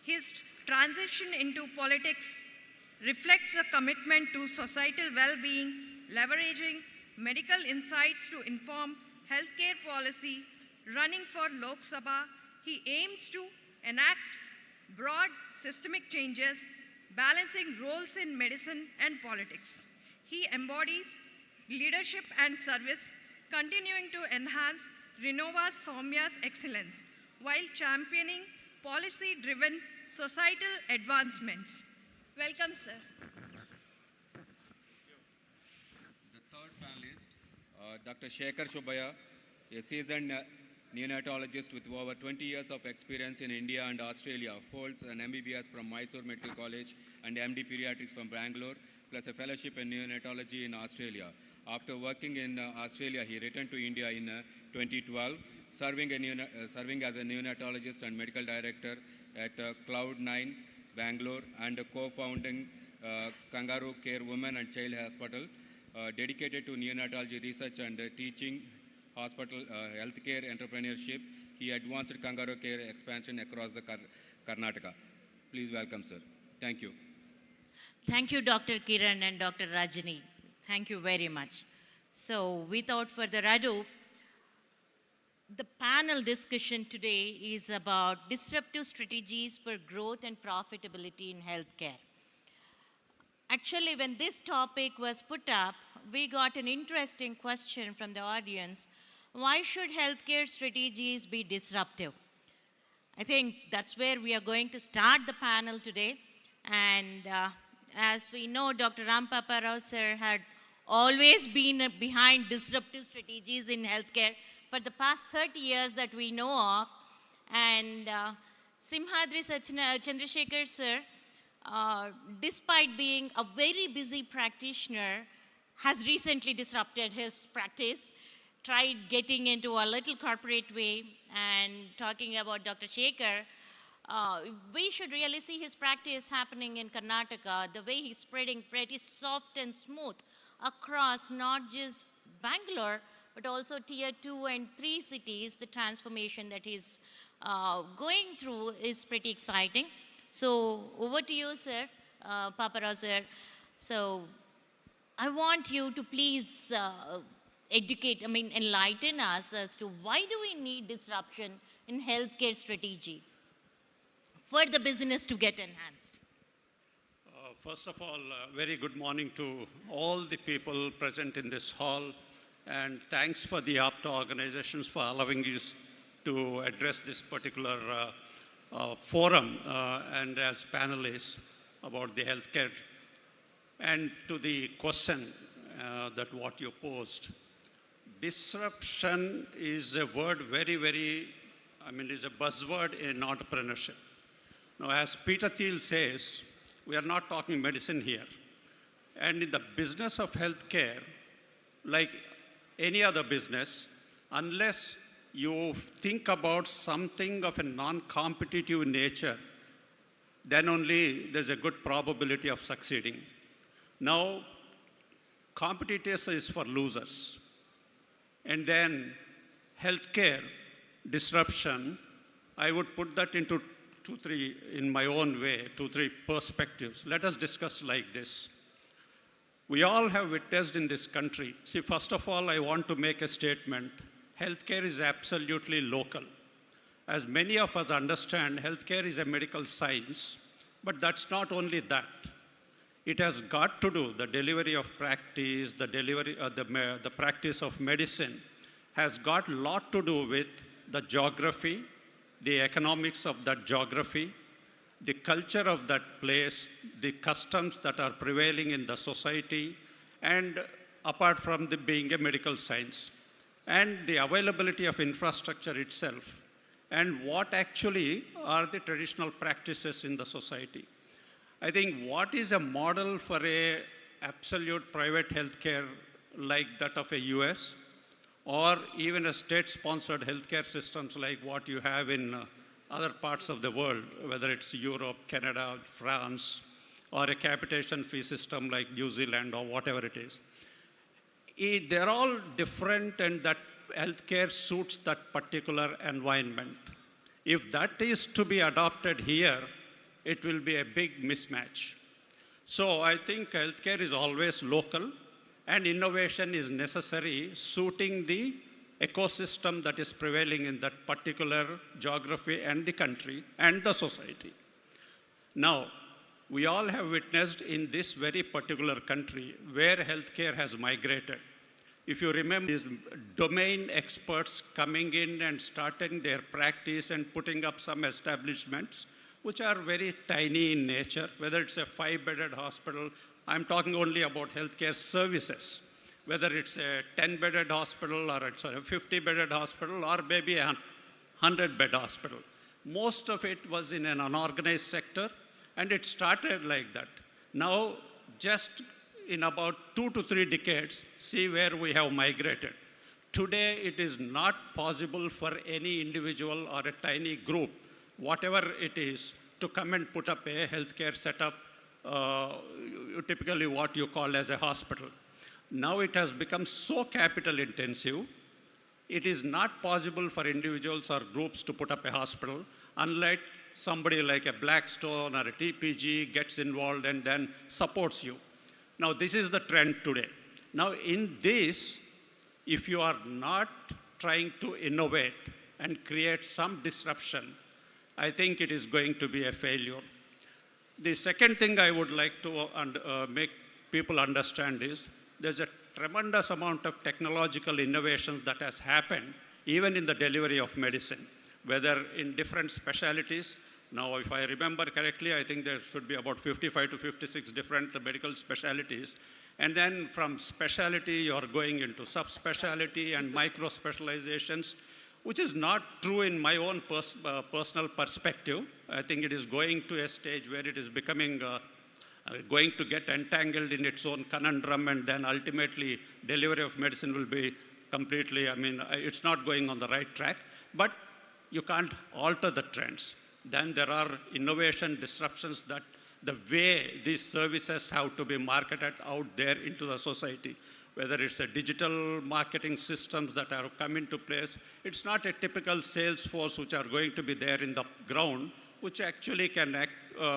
His transition into politics reflects a commitment to societal well-being, leveraging medical insights to inform healthcare policy. Running for Lok Sabha, he aims to enact broad systemic changes, balancing roles in medicine and politics. He embodies leadership and service, continuing to enhance Renova Soumya's excellence while championing policy-driven societal advancements. Welcome, sir. The third panelist, Dr. Shekhar Shubhaya, a seasoned neonatologist with over 20 years of experience in India and Australia, holds an MBBS from Mysore Medical College and MD Pediatrics from Bangalore, plus a fellowship in neonatology in Australia. After working in Australia, he returned to India in 2012, serving as a neonatologist and medical director at Cloud9, Bangalore, and co-founding Kangaroo Care Women and Child Hospital, dedicated to neonatology research and teaching hospital healthcare entrepreneurship. He advanced Kangaroo Care expansion across the Karnataka. Please welcome, sir. Thank you. Thank you, Dr. Kiran and Dr. Rajani. Thank you very much. So, without further ado, the panel discussion today is about disruptive strategies for growth and profitability in healthcare. Actually, when this topic was put up, we got an interesting question from the audience. Why should healthcare strategies be disruptive? I think that's where we are going to start the panel today. And as we know, Dr. Rampapa Rao sir had always been behind disruptive strategies in healthcare for the past 30 years that we know of. And Simhadri Chandrasekhar sir, despite being a very busy practitioner, has recently disrupted his practice, tried getting into a little corporate way. And talking about Dr. Shekhar, we should really see his practice happening in Karnataka, the way he's spreading pretty soft and smooth across not just Bangalore, but also tier 2 and 3 cities. The transformation that he's going through is pretty exciting. So over to you, sir, Papa Rao sir. So I want you to please enlighten us as to why do we need disruption in healthcare strategy for the business to get enhanced? First of all, very good morning to all the people present in this hall, and thanks for the APTA organizations for allowing us to address this particular forum and as panelists about the healthcare. And to the question that what you posed, disruption is a word is a buzzword in entrepreneurship. Now, as Peter Thiel says, we are not talking medicine here. And in the business of healthcare, like any other business, unless you think about something of a non-competitive nature, then only there's a good probability of succeeding. Now, competitors is for losers. And then healthcare disruption, I would put that into in my own way, 2-3 perspectives. Let us discuss like this. We all have witnessed in this country. See, first of all, I want to make a statement. Healthcare is absolutely local. As many of us understand, healthcare is a medical science, but that's not only that. It has got to do, the delivery of practice, the practice of medicine has got a lot to do with the geography, the economics of that geography, the culture of that place, the customs that are prevailing in the society, and apart from being a medical science, and the availability of infrastructure itself, and what actually are the traditional practices in the society. I think what is a model for a absolute private healthcare like that of a US, or even a state-sponsored healthcare systems like what you have in other parts of the world, whether it's Europe, Canada, France, or a capitation fee system like New Zealand or whatever it is. They're all different, and that healthcare suits that particular environment. If that is to be adopted here, it will be a big mismatch. So I think healthcare is always local and innovation is necessary, suiting the ecosystem that is prevailing in that particular geography and the country and the society. Now, we all have witnessed in this very particular country where healthcare has migrated. If you remember, these domain experts coming in and starting their practice and putting up some establishments, which are very tiny in nature, whether it's a 5-bedded hospital, I'm talking only about healthcare services, whether it's a 10-bedded hospital or it's a 50-bedded hospital or maybe a 100-bed hospital. Most of it was in an unorganized sector, and it started like that. Now, just in about 2 to 3 decades, see where we have migrated. Today, it is not possible for any individual or a tiny group, whatever it is, to come and put up a healthcare setup, typically what you call as a hospital. Now it has become so capital intensive, it is not possible for individuals or groups to put up a hospital, unlike somebody like a Blackstone or a TPG gets involved and then supports you. Now this is the trend today. Now in this, if you are not trying to innovate and create some disruption, I think it is going to be a failure. The second thing I would like to make people understand is there's a tremendous amount of technological innovations that has happened even in the delivery of medicine, whether in different specialties. Now, if I remember correctly, I think there should be about 55 to 56 different medical specialties. And then from specialty, you're going into subspecialty and micro-specializations, which is not true in my own personal perspective. I think it is going to a stage where it is becoming, going to get entangled in its own conundrum, and then ultimately delivery of medicine will be completely, it's not going on the right track, but you can't alter the trends. Then there are innovation disruptions that the way these services have to be marketed out there into the society, whether it's a digital marketing systems that have come into place. It's not a typical sales force which are going to be there in the ground, which actually can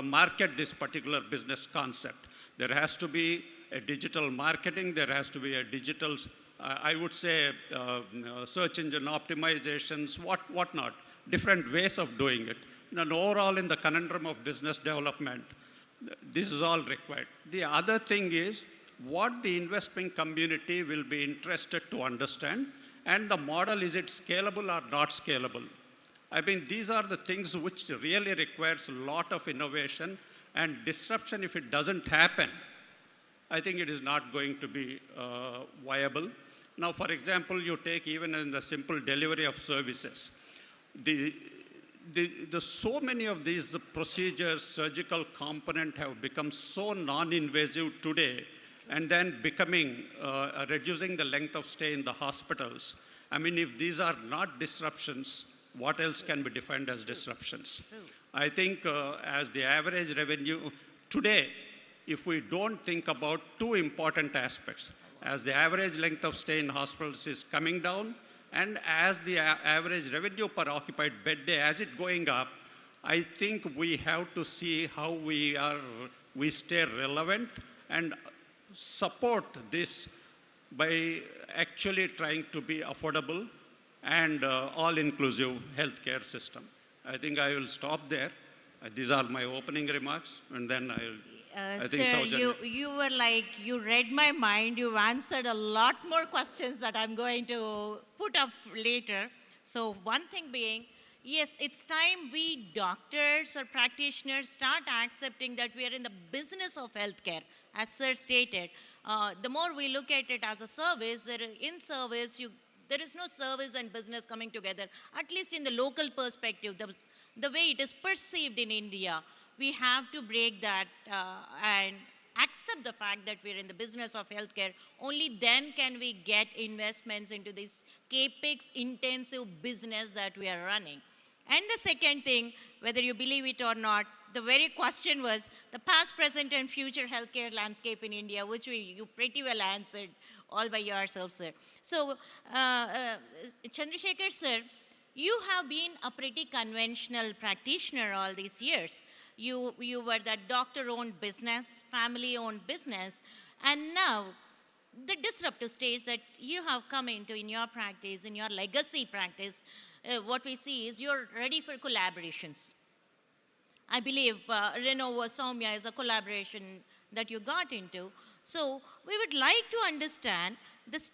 market this particular business concept. There has to be a digital marketing, there has to be a digital, I would say, search engine optimizations, whatnot, different ways of doing it. And overall, in the conundrum of business development, this is all required. The other thing is what the investment community will be interested to understand, and the model, is it scalable or not scalable? I mean, these are the things which really requires a lot of innovation and disruption. If it doesn't happen, I think it is not going to be viable. Now, for example, you take even in the simple delivery of services, so many of these procedures, surgical component have become so non-invasive today, and then becoming, reducing the length of stay in the hospitals. I mean, if these are not disruptions, what else can be defined as disruptions? I think as the average revenue today, if we don't think about 2 important aspects, as the average length of stay in hospitals is coming down, and as the average revenue per occupied bed day, as it going up, I think we have to see how we stay relevant and support this by actually trying to be affordable and all-inclusive healthcare system. I think I will stop there. These are my opening remarks, and then I think sir, you were like, you read my mind. You answered a lot more questions that I'm going to put up later. So one thing being, yes, it's time we doctors or practitioners start accepting that we are in the business of healthcare, as sir stated. The more we look at it as a service, there is no service and business coming together, at least in the local perspective, the way it is perceived in India. We have to break that and accept the fact that we're in the business of healthcare. Only then can we get investments into this capex intensive business that we are running. And the second thing, whether you believe it or not, the very question was the past, present, and future healthcare landscape in India, which you pretty well answered all by yourself, sir. So, Chandrasekhar, sir, you have been a pretty conventional practitioner all these years. You were that doctor-owned business, family-owned business, and now the disruptive stage that you have come into in your practice, in your legacy practice, what we see is you're ready for collaborations. I believe Renova Soumya is a collaboration that you got into. So we would like to understand, is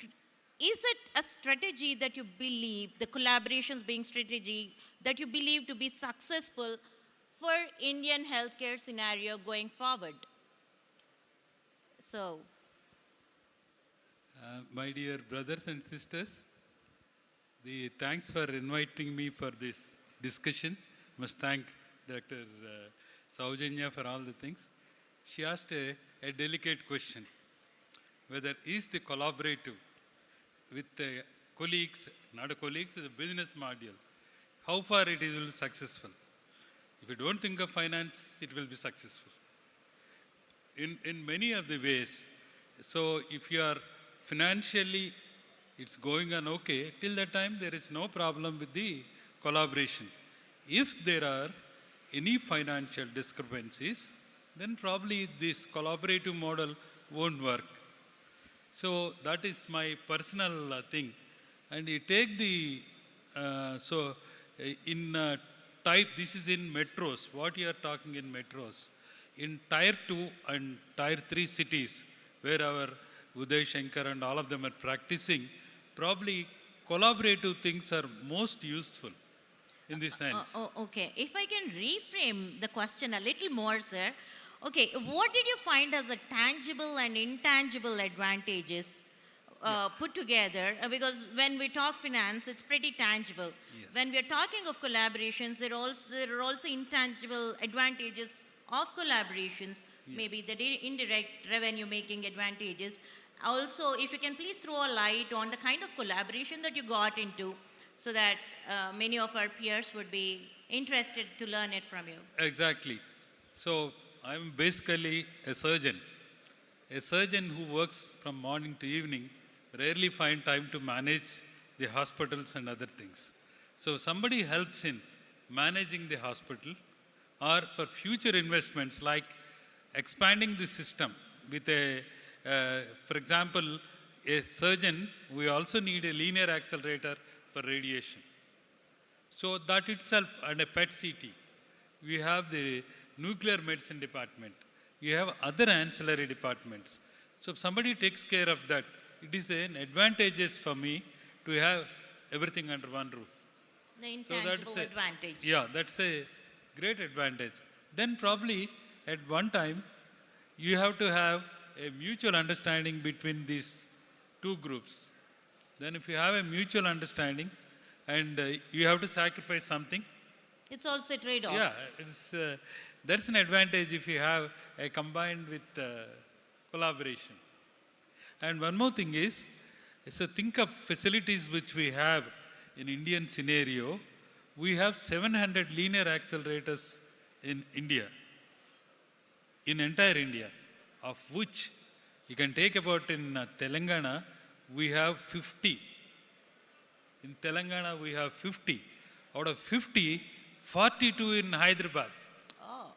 it a strategy that you believe, the collaborations being strategy, that you believe to be successful for Indian healthcare scenario going forward? So. My dear brothers and sisters, thanks for inviting me for this discussion. Must thank Dr. Saujanya for all the things. She asked a delicate question, whether is the collaborative with the colleagues, not a colleagues, is a business module, how far it will be successful. If you don't think of finance, it will be successful. In many of the ways, so if you are financially, it's going on okay, till that time there is no problem with the collaboration. If there are any financial discrepancies, then probably this collaborative model won't work. So that is my personal thing. And you take the, this is in metros, what you are talking in metros. In tier 2 and tier 3 cities, where our Uday Shankar and all of them are practicing, probably collaborative things are most useful in this sense. Okay. If I can reframe the question a little more, sir. Okay, what did you find as a tangible and intangible advantages put together? Because when we talk finance, it's pretty tangible. Yes. When we're talking of collaborations, there are also intangible advantages of collaborations, Yes. maybe the indirect revenue making advantages. Also, if you can please throw a light on the kind of collaboration that you got into, so that many of our peers would be interested to learn it from you. Exactly. So I'm basically a surgeon. A surgeon who works from morning to evening rarely find time to manage the hospitals and other things. So somebody helps in managing the hospital, or for future investments like expanding the system with for example, a surgeon, we also need a linear accelerator for radiation. So that itself, and a PET CT. We have the nuclear medicine department. You have other ancillary departments. So if somebody takes care of that, it is an advantageous for me to have everything under one roof. The intangible advantage. Yeah, that's a great advantage. Then probably at one time, you have to have a mutual understanding between these two groups. Then if you have a mutual understanding and you have to sacrifice something. It's also a trade-off. Yeah, that's an advantage if you have a combined with collaboration. And one more thing is, so think of facilities which we have in Indian scenario. We have 700 linear accelerators in India, in entire India, of which you can take about in Telangana, we have 50. In Telangana, we have 50. Out of 50, 42 in Hyderabad. Oh.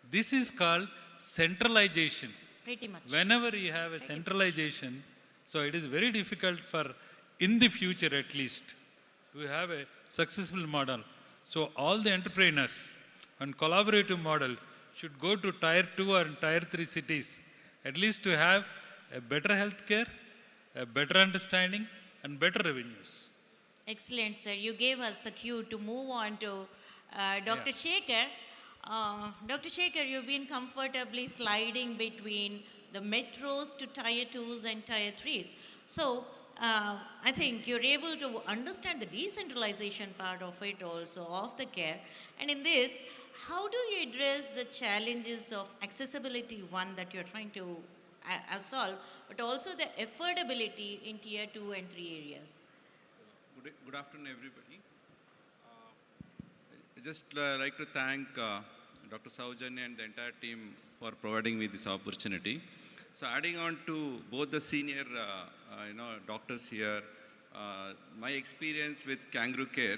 This is called centralization. Pretty much. Whenever you have a centralization, so it is very difficult for, in the future at least, to have a successful model. So all the entrepreneurs and collaborative models should go to tier 2 and tier 3 cities, at least to have a better healthcare, a better understanding, and better revenues. Excellent, sir. You gave us the cue to move on to Dr. Shekhar. Dr. Shekhar, you've been comfortably sliding between the metros to tier 2s and tier 3s. So I think you're able to understand the decentralization part of it also, of the care. And in this, how do you address the challenges of accessibility, one that you're trying to solve, but also the affordability in tier 2 and 3 areas? Good afternoon, everybody. just like to thank Dr. Saujanya and the entire team for providing me this opportunity. So adding on to both the senior doctors here, my experience with Kangaroo Care,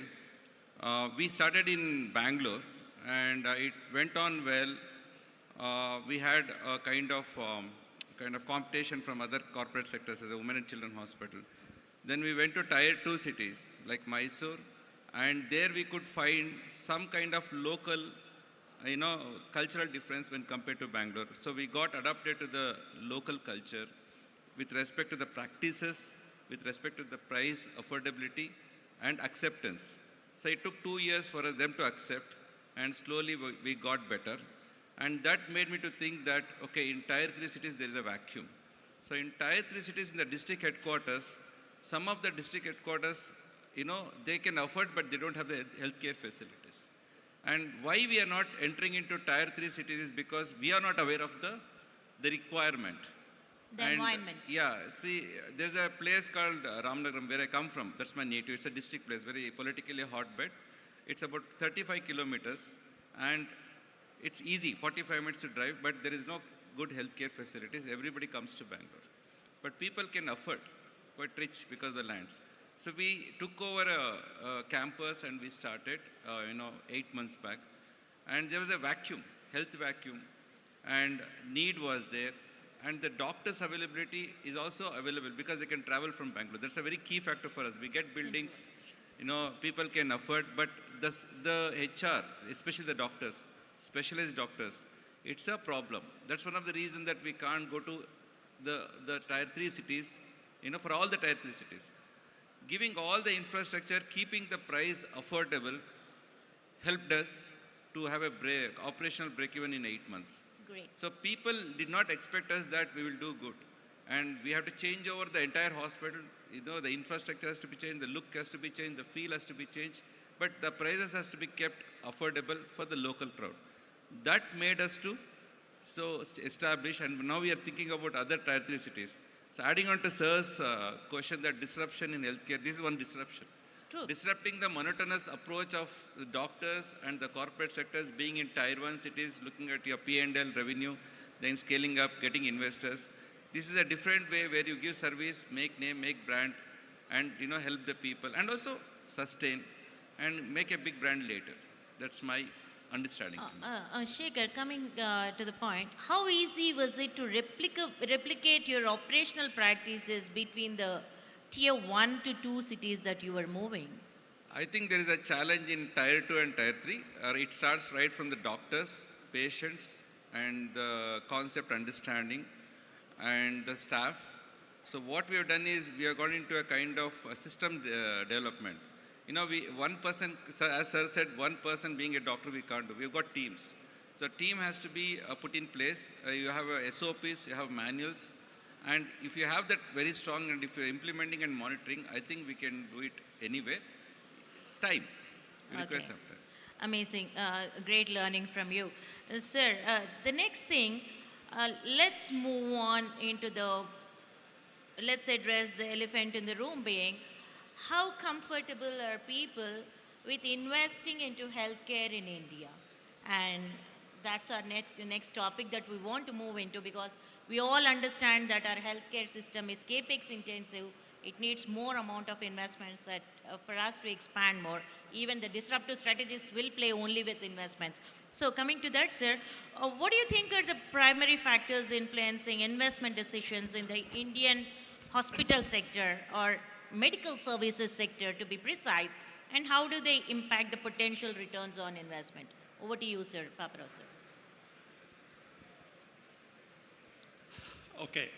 we started in Bangalore and it went on well. We had a kind of competition from other corporate sectors as a women and children hospital. Then we went to tier 2 cities like Mysore, and there we could find some kind of local, cultural difference when compared to Bangalore. So we got adapted to the local culture with respect to the practices, with respect to the price, affordability, and acceptance. So it took 2 years for them to accept, and slowly we got better. And that made me to think that, okay, in tier 3 cities, there is a vacuum. So in tier 3 cities, in the district headquarters, some of the district headquarters, they can afford, but they don't have the healthcare facilities. And why we are not entering into tier 3 cities is because we are not aware of the requirement. The environment. Yeah, see, there's a place called Ramnagaram where I come from. That's my native. It's a district place, very politically hotbed. It's about 35 kilometers, and it's easy, 45 minutes to drive, but there is no good healthcare facilities. Everybody comes to Bangalore. But people can afford, quite rich because of the lands. So we took over a campus and we started, 8 months back. And there was a vacuum, health vacuum, and need was there. And the doctors' availability is also available because they can travel from Bangalore. That's a very key factor for us. We get buildings, people can afford, but the HR, especially the doctors, specialized doctors, it's a problem. That's one of the reasons that we can't go to the tier 3 cities, for all the tier 3 cities. Giving all the infrastructure, keeping the price affordable, helped us to have a operational break-even in 8 months. Great. So people did not expect us that we will do good. And we have to change over the entire hospital. The infrastructure has to be changed, the look has to be changed, the feel has to be changed, but the prices has to be kept affordable for the local crowd. That made us to establish, and now we are thinking about other tier 3 cities. So adding on to Sir's question that disruption in healthcare, this is one disruption. True. Disrupting the monotonous approach of the doctors and the corporate sectors being in tier 1 cities, looking at your P&L revenue, then scaling up, getting investors. This is a different way where you give service, make name, make brand, and help the people, and also sustain and make a big brand later. That's my understanding. Shekhar, coming to the point, how easy was it to replicate your operational practices between the tier 1 to 2 cities that you were moving? I think there is a challenge in tier 2 and tier 3. It starts right from the doctors, patients, and the concept understanding, and the staff. So what we have done is we have gone into a kind of a system development. One person, as Sir said, one person being a doctor we can't do. We've got teams. So team has to be put in place. You have SOPs, you have manuals. And if you have that very strong, and if you're implementing and monitoring, I think we can do it anyway. Time. Request after. Amazing. Great learning from you. Sir, the next thing, let's move on into let's address the elephant in the room being, how comfortable are people with investing into healthcare in India? And that's our next topic that we want to move into, because we all understand that our healthcare system is capex intensive. It needs more amount of investments that for us to expand more. Even the disruptive strategies will play only with investments. So coming to that, sir, what do you think are the primary factors influencing investment decisions in the Indian hospital sector or medical services sector, to be precise, and how do they impact the potential returns on investment? Over to you, sir. Paparao, sir. Okay.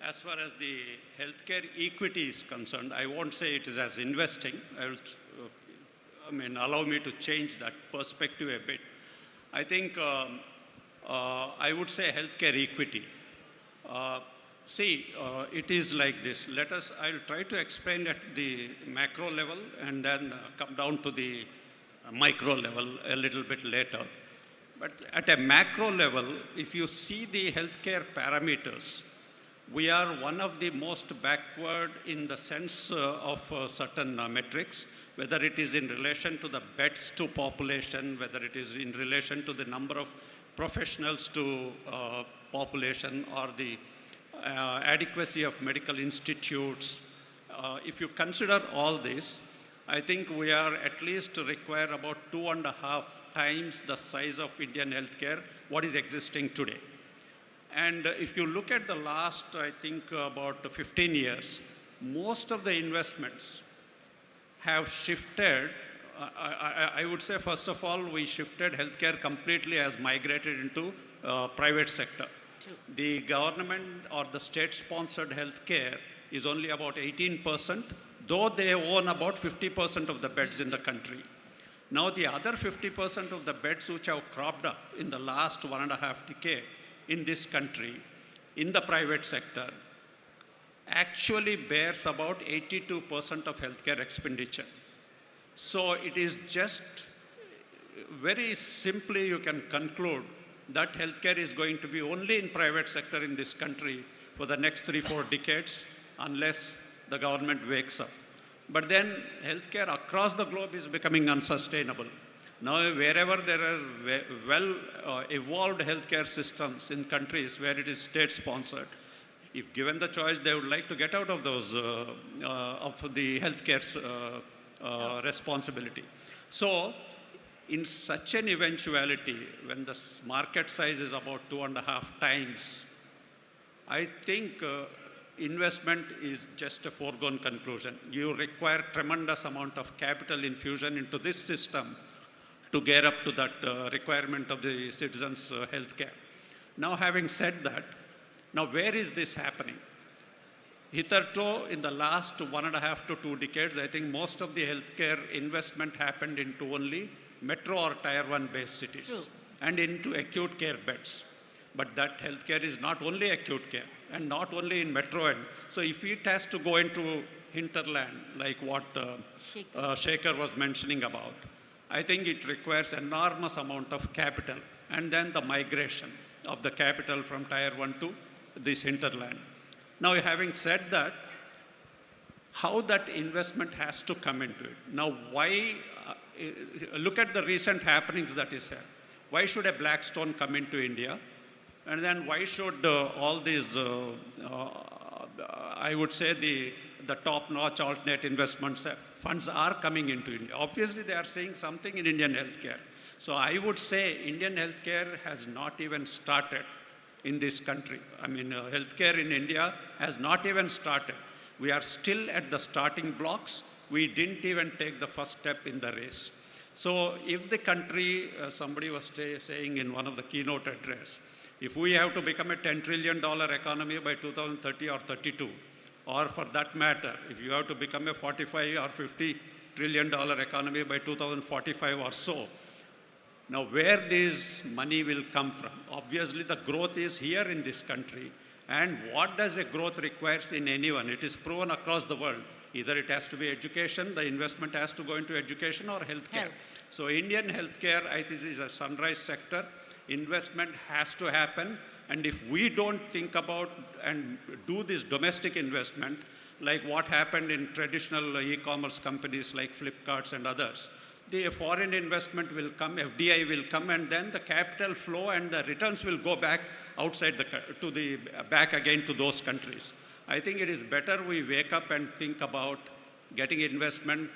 As far as the healthcare equity is concerned, I won't say it is as investing. Allow me to change that perspective a bit. I think I would say healthcare equity. It is like this. I'll try to explain at the macro level and then come down to the micro level a little bit later. But at a macro level, if you see the healthcare parameters, we are one of the most backward in the sense of certain metrics, whether it is in relation to the beds to population, whether it is in relation to the number of professionals to population, or the adequacy of medical institutes. If you consider all this, I think we are at least require about 2.5 times the size of Indian healthcare, what is existing today. And if you look at the last, I think, about 15 years, most of the investments have shifted. I would say, first of all, we shifted healthcare completely, as migrated into private sector. True. The government or the state-sponsored healthcare is only about 18%, though they own about 50% of the beds in the country. Now, the other 50% of the beds which have cropped up in the last 1.5 decade in this country, in the private sector, actually bears about 82% of healthcare expenditure. So it is just very simply you can conclude that healthcare is going to be only in private sector in this country for the next 3-4 decades unless the government wakes up. But then healthcare across the globe is becoming unsustainable. Now, wherever there are well-evolved healthcare systems in countries where it is state-sponsored, if given the choice, they would like to get out of those, of the healthcare responsibility. So, in such an eventuality, when the market size is about 2.5 times, I think investment is just a foregone conclusion. You require tremendous amount of capital infusion into this system to gear up to that requirement of the citizens' healthcare. Now, having said that, now where is this happening? Hitherto, in the last 1.5 to 2 decades, I think most of the healthcare investment happened into only metro or tier 1 based cities. True. And into acute care beds. But that healthcare is not only acute care and not only in metro end. So if it has to go into hinterland, like what Shekhar was mentioning about, I think it requires enormous amount of capital and then the migration of the capital from tier 1 to this hinterland. Now, having said that, how that investment has to come into it. Now, why, look at the recent happenings that is here. Why should a Blackstone come into India? And then why should all these, I would say the top-notch alternate investments funds are coming into India? Obviously, they are seeing something in Indian healthcare. So I would say Indian healthcare has not even started in this country. I mean, healthcare in India has not even started. We are still at the starting blocks. We didn't even take the first step in the race. So if the country, somebody was saying in one of the keynote address, if we have to become a $10 trillion economy by 2030 or 32, or for that matter, if you have to become a 45 or $50 trillion economy by 2045 or so, now where this money will come from? Obviously the growth is here in this country. And what does a growth requires in anyone? It is proven across the world. Either it has to be education, the investment has to go into education, or healthcare. So Indian healthcare, I think, is a sunrise sector. Investment has to happen. And if we don't think about and do this domestic investment, like what happened in traditional e-commerce companies like Flipkarts and others, the foreign investment will come, FDI will come, and then the capital flow and the returns will go back outside back again to those countries. I think it is better we wake up and think about getting investment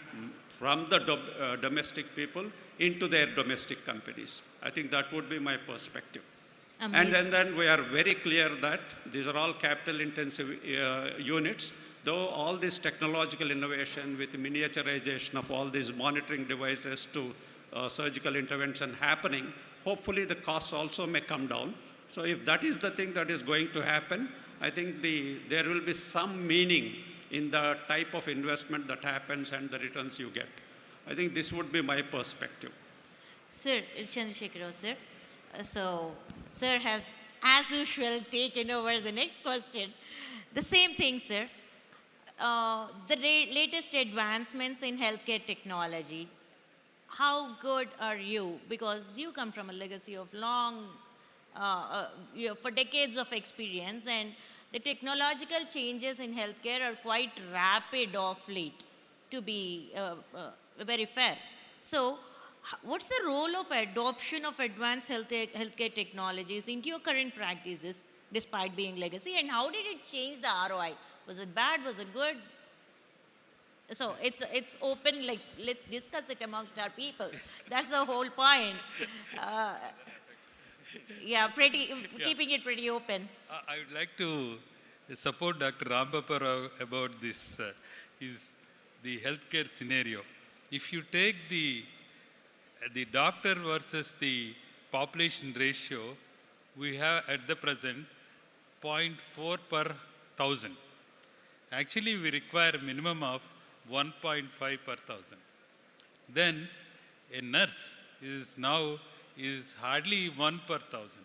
from the domestic people into their domestic companies. I think that would be my perspective. Amazing. And then we are very clear that these are all capital intensive units. Though all this technological innovation with miniaturization of all these monitoring devices to surgical intervention happening, hopefully the costs also may come down. So if that is the thing that is going to happen, I think there will be some meaning in the type of investment that happens and the returns you get. I think this would be my perspective. Sir, Chandrasekhar Rao, sir. So, sir has, as usual, taken over the next question. The same thing, sir. The latest advancements in healthcare technology, how good are you? Because you come from a legacy of long, for decades of experience, and The technological changes in healthcare are quite rapid of late, to be very fair. So, what's the role of adoption of advanced healthcare technologies into your current practices, despite being legacy, and how did it change the ROI? Was it bad? Was it good? So it's open, like, let's discuss it amongst our people. That's the whole point. Yeah, keeping it pretty open. I would like to support Dr. Rambapar about this, the healthcare scenario. If you take the doctor versus the population ratio, we have at the present 0.4 per thousand. Actually, we require a minimum of 1.5 per thousand. Then a nurse is hardly 1 per thousand.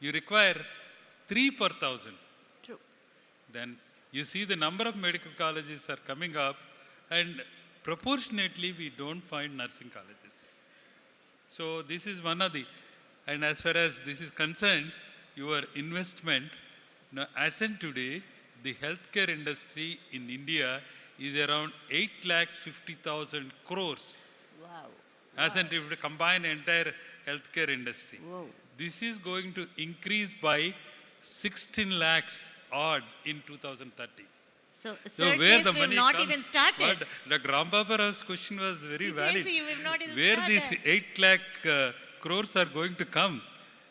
You require 3 per thousand. True. Then you see the number of medical colleges are coming up, and proportionately we don't find nursing colleges. So this is one of the, and as far as this is concerned, your investment, now as in today, the healthcare industry in India is around 8,50,000 crores. Wow. As in, if you combine entire healthcare industry. Whoa. This is going to increase by 16 lakhs odd in 2030. So So sir where says the we've money not comes, even started. but Dr. Rambapara's question was very He valid. says we've not even Where started. these 8 lakh crores are going to come?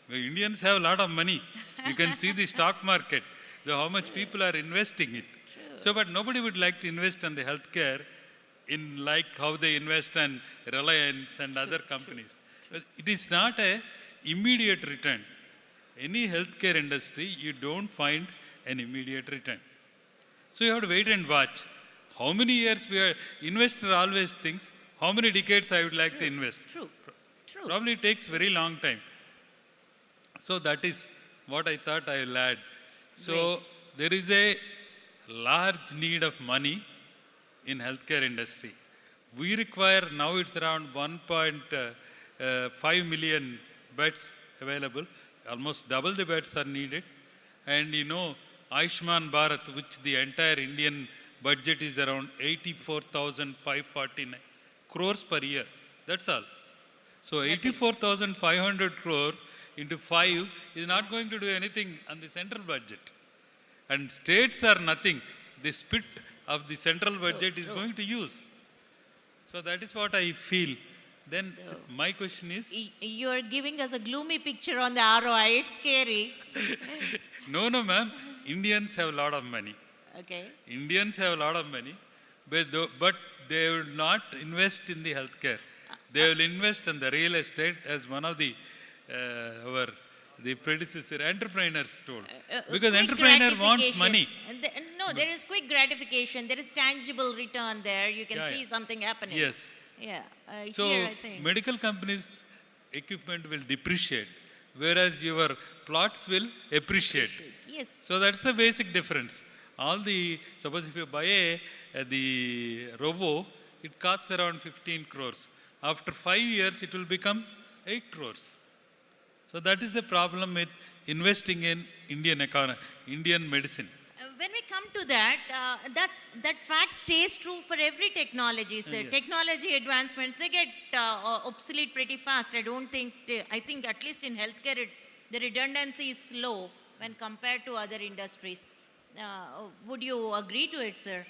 The Indians have a lot of money. You can see the stock market, how much people are investing it. So, but nobody would like to invest in the healthcare in like how they invest in Reliance and other companies. But it is not a immediate return. Any healthcare industry, you don't find an immediate return. So you have to wait and watch. How many years investor always thinks, how many decades I would like to invest. True. True. Probably takes very long time. So that is what I thought I will add. So there is a large need of money in healthcare industry. We require, now it's around 1.5 million beds available. Almost double the beds are needed. And you know, Ayushman Bharat, which the entire Indian budget is around 84,549 crores per year. That's all. So 84,500 crore into 5 is not going to do anything on the central budget. And states are nothing. The spit of the central budget is going to use. So that is what I feel. Then my question is... You're giving us a gloomy picture on the ROI. It's scary. No, ma'am. Indians have a lot of money. Okay. Indians have a lot of money, but they will not invest in the healthcare. They will invest in the real estate, as one of the the predecessor entrepreneurs told. Because entrepreneur wants money. No, there is quick gratification. There is tangible return there. You can see something happening. Yes. Yeah. So here, I think. medical companies' equipment will depreciate, whereas your plots will appreciate. Yes. So that's the basic difference. Suppose if you buy the robo, it costs around 15 crores. After 5 years, it will become 8 crores. So that is the problem with investing in Indian economy, Indian medicine. When we come to that, that fact stays true for every technology, sir. Yes. Technology advancements, they get obsolete pretty fast. I think at least in healthcare, the redundancy is slow when compared to other industries. Would you agree to it, sir?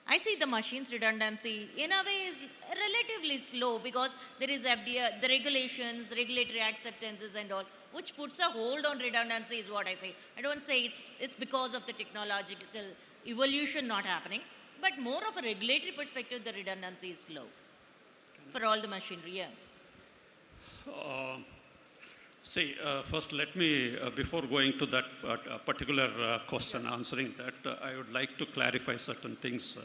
I see the machine's redundancy in a way is relatively slow because there is FDA, the regulations, regulatory acceptances and all, which puts a hold on redundancy is what I say. I don't say it's because of the technological evolution not happening, but more of a regulatory perspective, the redundancy is slow for all the machinery, yeah. First let me, before going to that particular question, answering that, I would like to clarify certain things.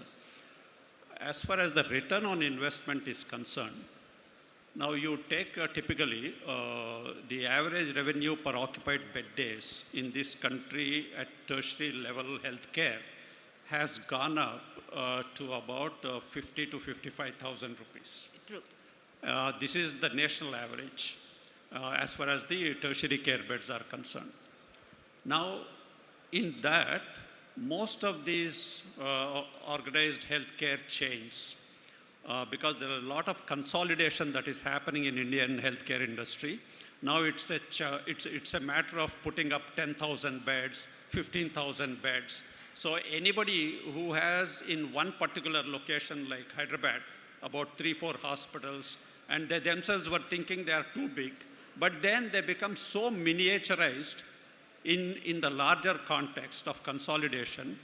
As far as the return on investment is concerned, now you take typically the average revenue per occupied bed days in this country at tertiary level healthcare has gone up to about 50 to 55,000 rupees. True. This is the national average. As far as the tertiary care beds are concerned. Now, in that, most of these organized healthcare chains, because there are a lot of consolidation that is happening in Indian healthcare industry. Now it's a matter of putting up 10,000 beds, 15,000 beds. So anybody who has in one particular location like Hyderabad, about 3-4 hospitals, and they themselves were thinking they are too big, but then they become so miniaturized in the larger context of consolidation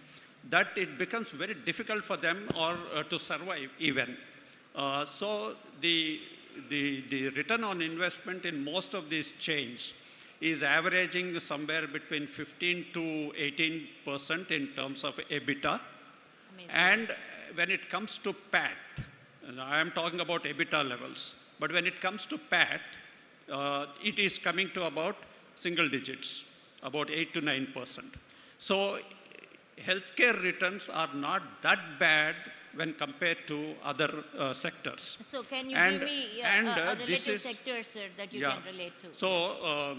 that it becomes very difficult for them or to survive even. So the return on investment in most of these chains is averaging somewhere between 15 to 18% in terms of EBITDA. Amazing. And when it comes to PAT, and I am talking about EBITDA levels, but when it comes to PAT, it is coming to about single digits, about 8 to 9%. So healthcare returns are not that bad when compared to other sectors. So can you give me a relative sector, sir, that you can relate to? So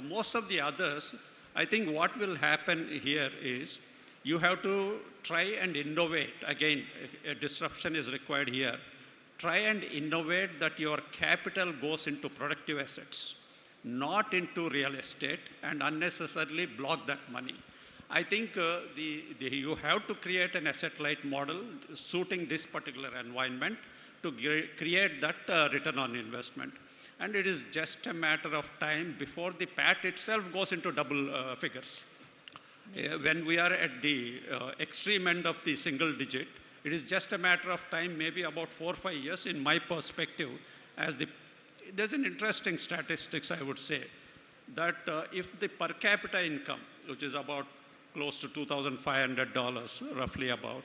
most of the others, I think what will happen here is you have to try and innovate. Again, a disruption is required here. Try and innovate that your capital goes into productive assets, not into real estate, and unnecessarily block that money. I think you have to create an asset-light model suiting this particular environment to create that return on investment. And it is just a matter of time before the PAT itself goes into double figures. When we are at the extreme end of the single digit, it is just a matter of time, maybe about 4 or 5 years, in my perspective. There's an interesting statistics, I would say, that if the per capita income, which is about close to $2,500, roughly about,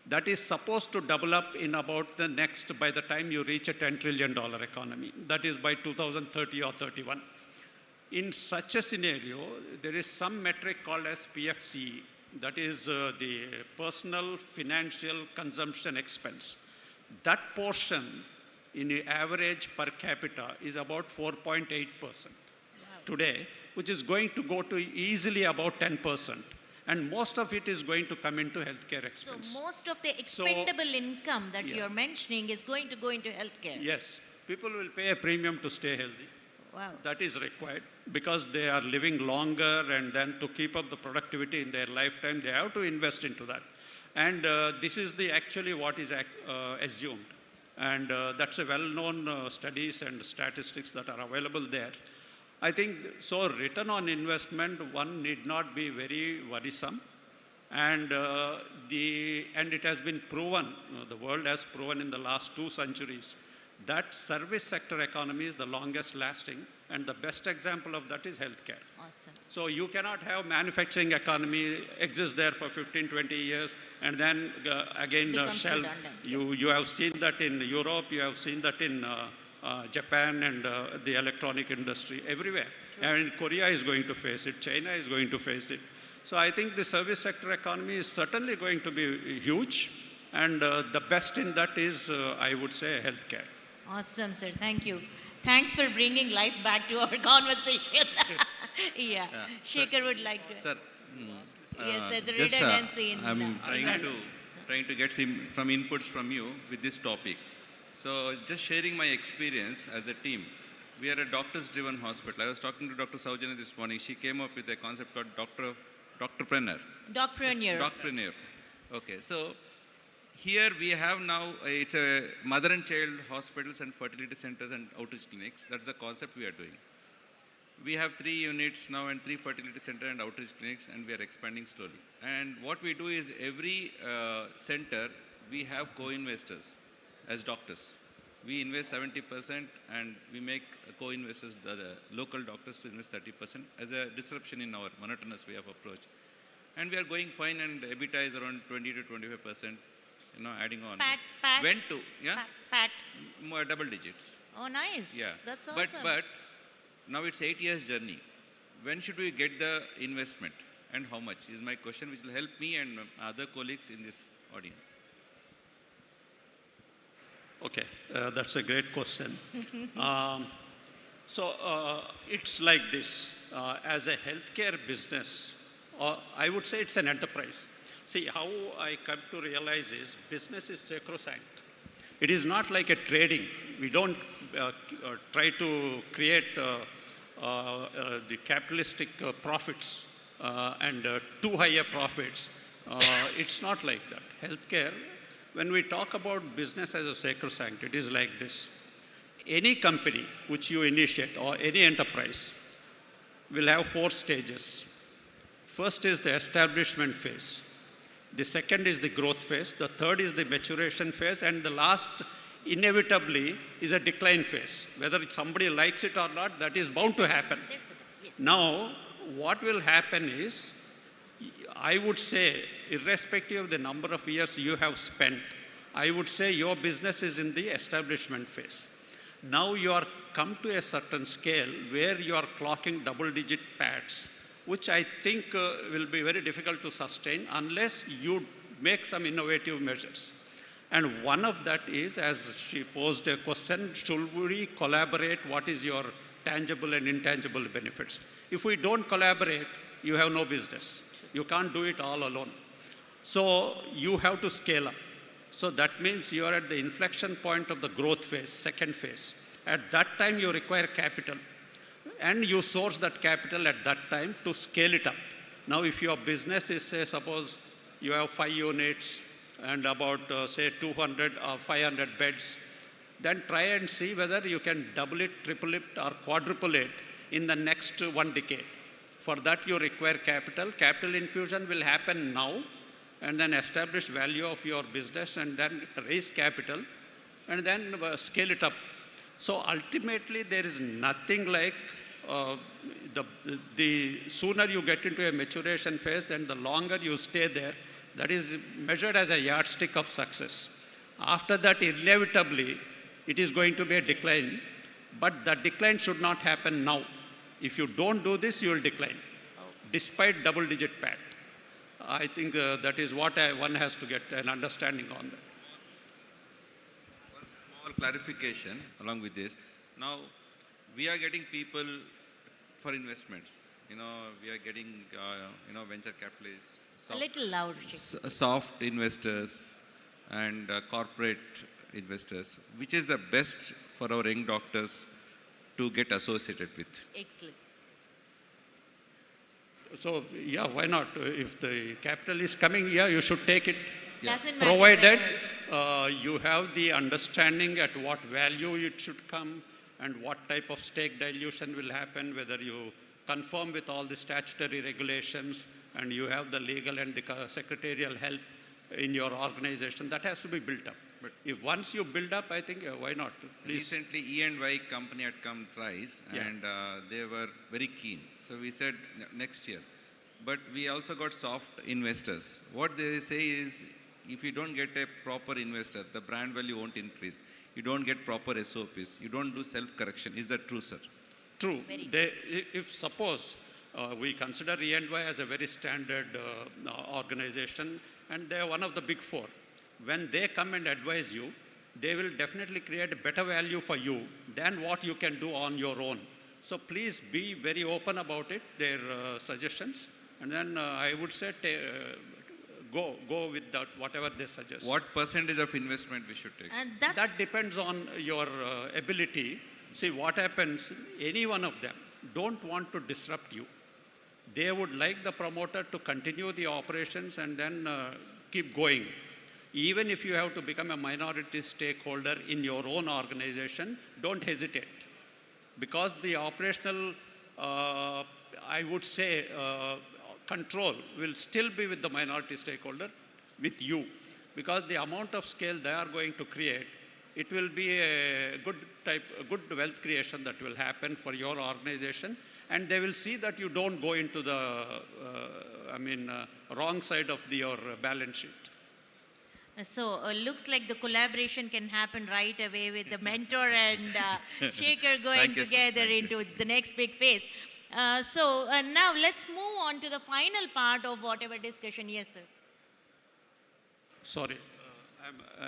that is supposed to double up in about by the time you reach a $10 trillion economy. That is by 2030 or 31. In such a scenario, there is some metric called as PFCE, that is the personal financial consumption expense. That portion in the average per capita is about 4.8% today, which is going to go to easily about 10%. And most of it is going to come into healthcare expense. So most of the expendable income that you're mentioning is going to go into healthcare. Yes. People will pay a premium to stay healthy. Wow. That is required because they are living longer, and then to keep up the productivity in their lifetime, they have to invest into that. And this is actually what is assumed. And that's a well-known studies and statistics that are available there. I think, so return on investment, one need not be very worrisome. And it has been proven, the world has proven in the last 2 centuries, that service sector economy is the longest lasting, and the best example of that is healthcare. Awesome. So you cannot have manufacturing economy exist there for 15, 20 years, and then again sell. You have seen that in Europe, you have seen that in Japan and the electronic industry, everywhere. And Korea is going to face it, China is going to face it. So I think the service sector economy is certainly going to be huge, and the best in that is, I would say, healthcare. Awesome, sir. Thank you. Thanks for bringing life back to our conversation. Yeah. Shekhar would like to. Sir, yes, there's a just, redundancy in I'm trying to get some inputs from you with this topic. So just sharing my experience as a team. We are a doctors-driven hospital. I was talking to Dr. Saujanya this morning. She came up with a concept called Doctorpreneur. Docpreneur. Okay, so here we have now, it's a mother and child hospitals and fertility centers and outreach clinics. That's the concept we are doing. We have 3 units now and 3 fertility center and outreach clinics, and we are expanding slowly. And what we do is every center, we have co-investors as doctors. We invest 70% and we make co-investors, the local doctors, to invest 30% as a disruption in our monotonous way of approach. And we are going fine, and EBITDA is around 20 to 25%, adding on. Pat. Went to, Pat. More double digits. Oh, nice. Yeah. That's awesome. But now it's 8 years journey. When should we get the investment and how much is my question, which will help me and other colleagues in this audience. Okay, that's a great question. So it's like this. As a healthcare business, I would say it's an enterprise. See, how I come to realize is business is sacrosanct. It is not like a trading. We don't try to create the capitalistic profits and too higher profits. It's not like that. Healthcare, when we talk about business as a sacrosanct, it is like this. Any company which you initiate or any enterprise will have 4 stages. First is the establishment phase. The second is the growth phase. The third is the maturation phase. And the last, inevitably, is a decline phase. Whether somebody likes it or not, that is bound to happen. Yes. Now, what will happen is, I would say, irrespective of the number of years you have spent, I would say your business is in the establishment phase. Now you are come to a certain scale where you are clocking double-digit pads, which I think will be very difficult to sustain unless you make some innovative measures. And one of that is, as she posed a question, should we collaborate? What is your tangible and intangible benefits? If we don't collaborate, you have no business. You can't do it all alone. So you have to scale up. So that means you are at the inflection point of the growth phase, second phase. At that time, you require capital. And you source that capital at that time to scale it up. Now, if your business is, say, suppose you have 5 units and about, say, 200 or 500 beds, then try and see whether you can double it, triple it, or quadruple it in the next 1 decade. For that, you require capital. Capital infusion will happen now, and then establish value of your business, and then raise capital, and then scale it up. So ultimately, there is nothing like the sooner you get into a maturation phase and the longer you stay there, that is measured as a yardstick of success. After that, inevitably, it is going to be a decline, but the decline should not happen now. If you don't do this, you will decline, despite double-digit PAT. I think that is what one has to get an understanding on that. One small clarification along with this. Now, we are getting people for investments. We are getting, venture capitalists. A little louder. Soft investors and corporate investors. Which is the best for our young doctors to get associated with? Excellent. So, yeah, why not? If the capital is coming here, you should take it. Yeah. Provided you have the understanding at what value it should come and what type of stake dilution will happen, whether you conform with all the statutory regulations and you have the legal and the secretarial help in your organization, that has to be built up. But if once you build up, I think, why not? Please. Recently, E&Y company had come twice, and they were very keen. So we said next year. But we also got soft investors. What they say is, if you don't get a proper investor, the brand value won't increase. You don't get proper SOPs. You don't do self-correction. Is that true, sir? True. If suppose we consider E&Y as a very standard organization, and they are one of the big 4. When they come and advise you, they will definitely create a better value for you than what you can do on your own. So please be very open about it, their suggestions, and then I would say go with that, whatever they suggest. What percentage of investment we should take? That depends on your ability. See, what happens, any one of them don't want to disrupt you. They would like the promoter to continue the operations and then keep going. Even if you have to become a minority stakeholder in your own organization, don't hesitate. Because the operational, I would say, control will still be with the minority stakeholder, with you. Because the amount of scale they are going to create, it will be a good wealth creation that will happen for your organization. And they will see that you don't go into the, wrong side of your balance sheet. So looks like the collaboration can happen right away with the mentor and Shaker going together into the next big phase. So now let's move on to the final part of whatever discussion. Yes, sir. Sorry,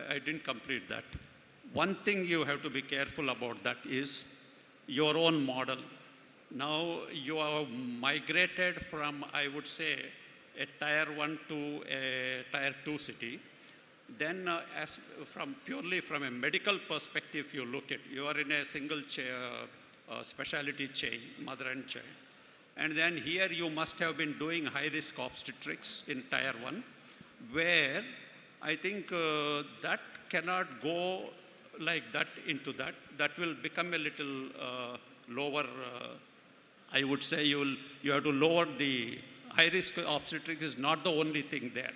I didn't complete that. One thing you have to be careful about that is your own model. Now you have migrated from, I would say, a tier 1 to a tier 2 city. Then as from purely from a medical perspective, you look at, you are in a single specialty chain, mother and child. And then here you must have been doing high-risk obstetrics in tier 1, where I think that cannot go like that into that. That will become a little lower. I would say you have to lower the high-risk obstetrics is not the only thing there.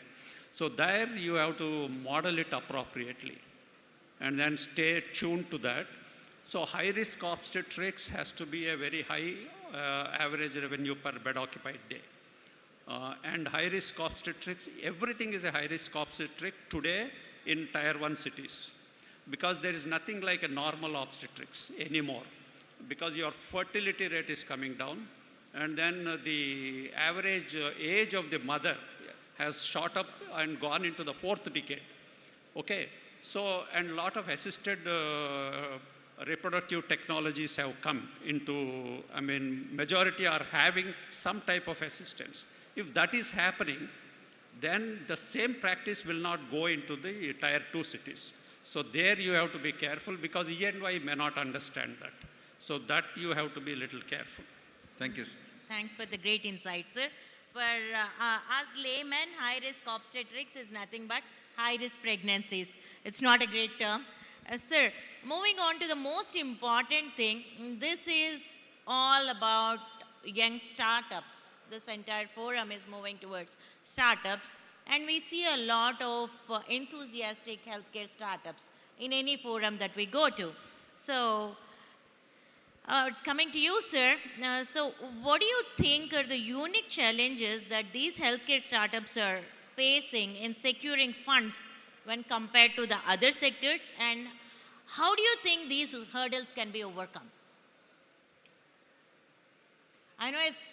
So there you have to model it appropriately and then stay tuned to that. So high-risk obstetrics has to be a very high average revenue per bed occupied day. And high-risk obstetrics, everything is a high-risk obstetric today in tier 1 cities, because there is nothing like a normal obstetrics anymore, because your fertility rate is coming down, and then the average age of the mother has shot up and gone into the 4th decade. Okay, so and a lot of assisted reproductive technologies have come into, I mean, majority are having some type of assistance. If that is happening, then the same practice will not go into the tier 2 cities. So there you have to be careful, because E&Y may not understand that. So that you have to be a little careful. Thank you, sir. Thanks for the great insight, sir. For us laymen, high-risk obstetrics is nothing but high-risk pregnancies. It's not a great term. Sir, moving on to the most important thing, this is all about young startups. This entire forum is moving towards startups, and we see a lot of enthusiastic healthcare startups in any forum that we go to. So, coming to you, sir, so what do you think are the unique challenges that these healthcare startups are facing in securing funds when compared to the other sectors, and how do you think these hurdles can be overcome? I know it's,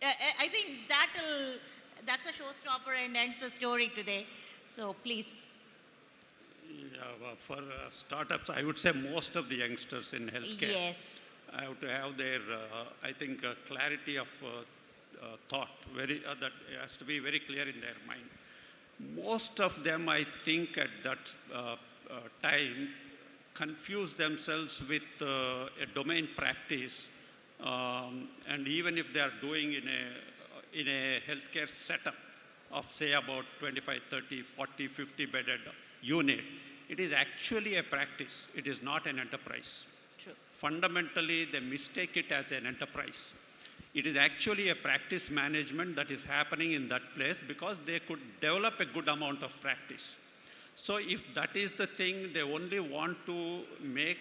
I think that's a showstopper and ends the story today. So please. Yeah, well, for startups, I would say most of the youngsters in healthcare. Yes. Have to have their, I think, clarity of thought. That has to be very clear in their mind. Most of them, I think, at that time, confuse themselves with a domain practice, and even if they are doing in a healthcare setup of, say, about 25, 30, 40, 50 bedded unit, it is actually a practice. It is not an enterprise. Fundamentally, they mistake it as an enterprise. It is actually a practice management that is happening in that place, because they could develop a good amount of practice. So if that is the thing, they only want to make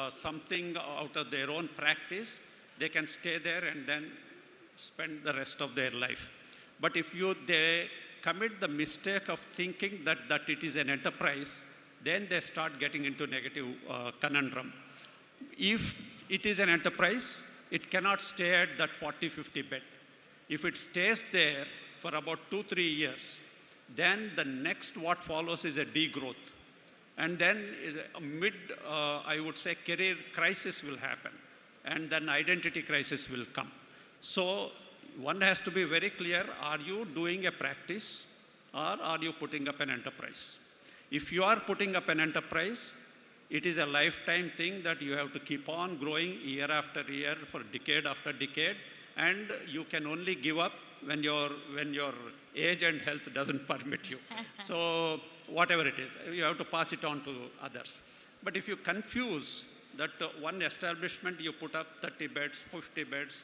something out of their own practice, they can stay there and then spend the rest of their life. But if they commit the mistake of thinking that it is an enterprise, then they start getting into negative conundrum. If it is an enterprise, it cannot stay at that 40, 50 bed. If it stays there for about 2-3 years, then the next what follows is a degrowth. And then I would say, career crisis will happen. And then identity crisis will come. So one has to be very clear, are you doing a practice or are you putting up an enterprise? If you are putting up an enterprise, it is a lifetime thing that you have to keep on growing year after year for decade after decade, and you can only give up when your age and health doesn't permit you. So whatever it is, you have to pass it on to others. But if you confuse that one establishment, you put up 30 beds, 50 beds,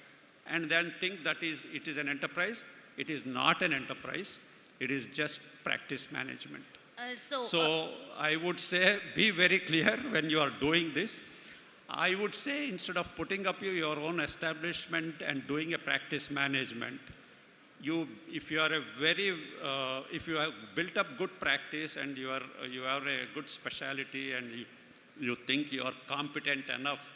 and then think that it is an enterprise, it is not an enterprise, it is just practice management. So I would say, be very clear when you are doing this. I would say, instead of putting up your own establishment and doing a practice management, if you have built up good practice and you have a good specialty and you think you are competent enough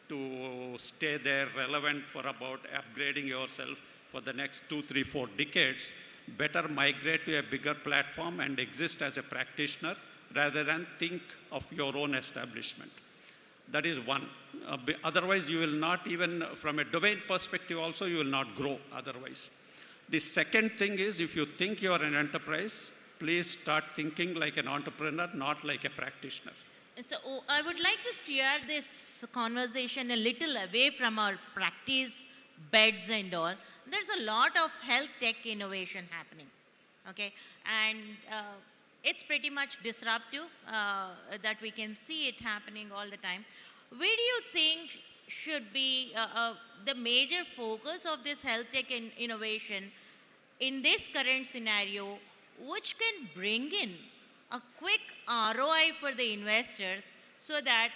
to stay there relevant for about upgrading yourself for the next 2, 3, 4 decades, better migrate to a bigger platform and exist as a practitioner rather than think of your own establishment. That is one. Otherwise, you will not even, from a domain perspective also, you will not grow otherwise. The second thing is, if you think you are an enterprise, please start thinking like an entrepreneur, not like a practitioner. So I would like to steer this conversation a little away from our practice beds and all. There's a lot of health tech innovation happening, okay? And it's pretty much disruptive that we can see it happening all the time. Where do you think should be the major focus of this health tech innovation in this current scenario, which can bring in a quick ROI for the investors, so that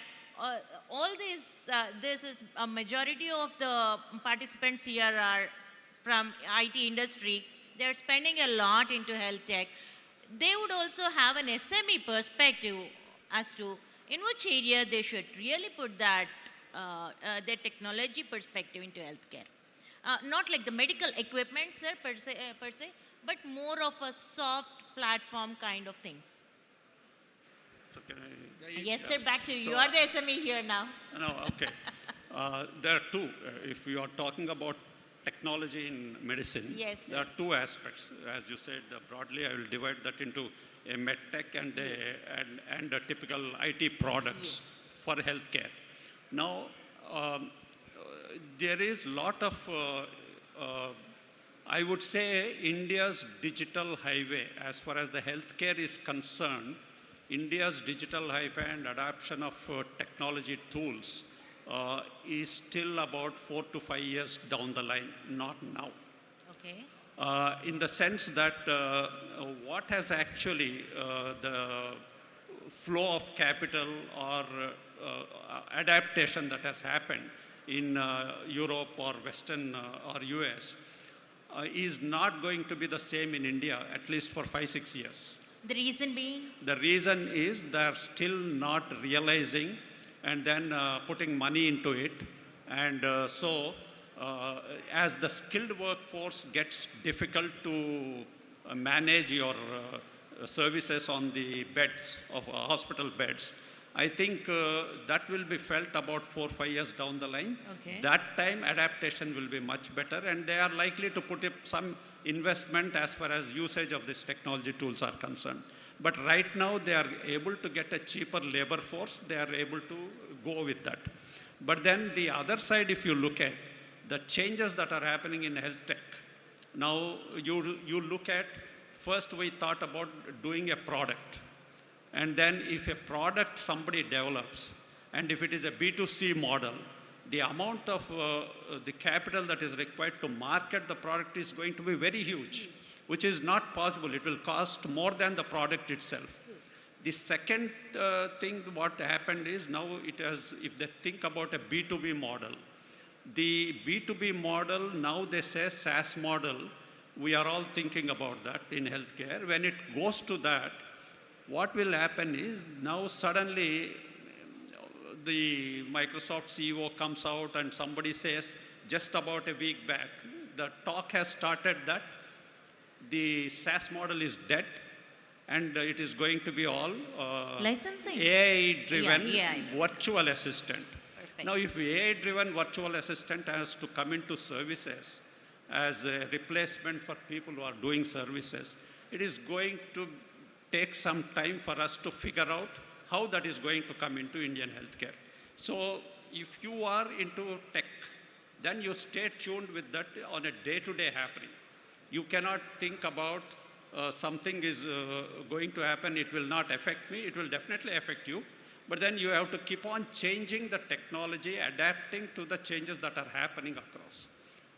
all this is a majority of the participants here are from IT industry. They're spending a lot into health tech. They would also have an SME perspective as to in which area they should really put that their technology perspective into healthcare. Not like the medical equipment, sir, per se, but more of a soft platform kind of things. So can I? Yes, sir, back to you. So, You are the SME here now. No, okay. There are two. If you are talking about technology in medicine, yes, there are two aspects. As you said, broadly, I will divide that into a med tech and, and a typical IT products for healthcare. Now, there is a lot of, I would say, India's digital highway, as far as the healthcare is concerned. India's digital highway and adoption of technology tools is still about 4 to 5 years down the line, not now. Okay. In the sense that what has actually the flow of capital or adaptation that has happened in Europe or Western or US is not going to be the same in India, at least for 5-6 years. The reason being? The reason is they're still not realizing and then putting money into it. And as the skilled workforce gets difficult to manage your services on the beds of hospital beds, I think that will be felt about 4 or 5 years down the line. Okay. That time adaptation will be much better, and they are likely to put up some investment as far as usage of these technology tools are concerned. But right now they are able to get a cheaper labor force, they are able to go with that. But then the other side, if you look at the changes that are happening in health tech, now you look at, first we thought about doing a product. And then if a product somebody develops, and if it is a B2C model, the amount of the capital that is required to market the product is going to be very huge, which is not possible. It will cost more than the product itself. The second thing what happened is now it has, if they think about a B2B model, the B2B model, now they say SaaS model, we are all thinking about that in healthcare. When it goes to that, what will happen is now suddenly the Microsoft CEO comes out and somebody says, just about a week back, the talk has started that the SaaS model is dead and it is going to be all licensing, AI-driven virtual assistant. Perfect. Now, if AI-driven virtual assistant has to come into services as a replacement for people who are doing services, it is going to take some time for us to figure out how that is going to come into Indian healthcare. So if you are into tech, then you stay tuned with that on a day-to-day happening. You cannot think about something is going to happen, it will not affect me, it will definitely affect you. But then you have to keep on changing the technology, adapting to the changes that are happening across.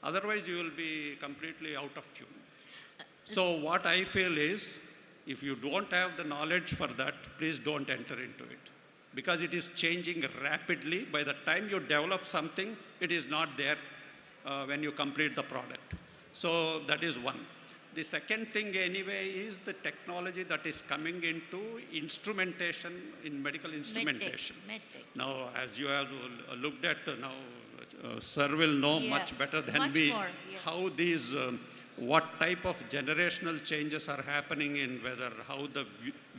Otherwise, you will be completely out of tune. So what I feel is, if you don't have the knowledge for that, please don't enter into it. Because it is changing rapidly. By the time you develop something, it is not there when you complete the product. So that is one. The second thing anyway is the technology that is coming into instrumentation, in medical instrumentation. Medtech. Now, as you have looked at now, sir will know much better than much me more, how these what type of generational changes are happening in whether how the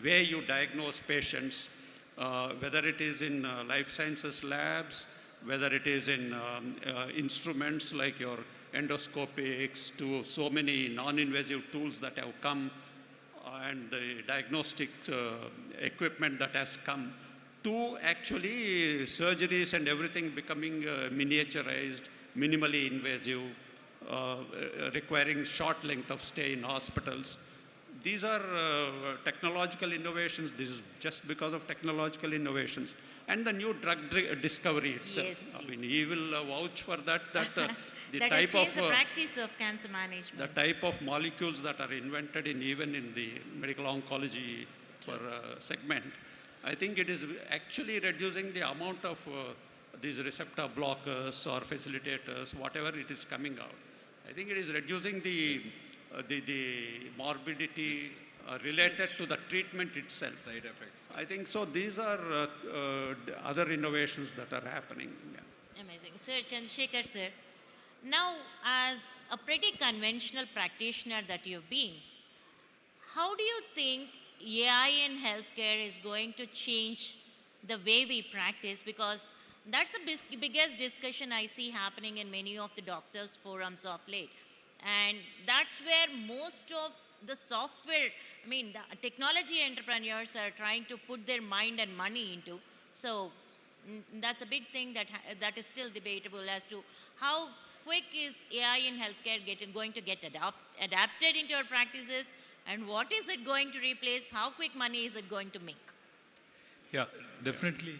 way you diagnose patients, whether it is in life sciences labs, whether it is in instruments like your endoscopics, to so many non-invasive tools that have come, and the diagnostic equipment that has come, to actually surgeries and everything becoming miniaturized, minimally invasive, requiring short length of stay in hospitals. These are technological innovations. This is just because of technological innovations. And the new drug discovery itself. Yes, I mean, he will vouch for that, the that type has changed of the practice of cancer management. the type of molecules that are invented in even in the medical oncology for segment. I think it is actually reducing the amount of these receptor blockers or facilitators, whatever it is coming out. I think it is reducing the morbidity related to the treatment itself. Side effects. I think so. These are other innovations that are happening. Yeah. Amazing. Sir, Chandrasekhar sir, now as a pretty conventional practitioner that you've been, how do you think AI in healthcare is going to change the way we practice? Because that's the biggest discussion I see happening in many of the doctors' forums of late. And that's where most of the software, I mean, the technology entrepreneurs are trying to put their mind and money into. So that's a big thing that is still debatable as to how quick is AI in healthcare going to get adapted into our practices, and what is it going to replace? How quick money is it going to make? Yeah, definitely.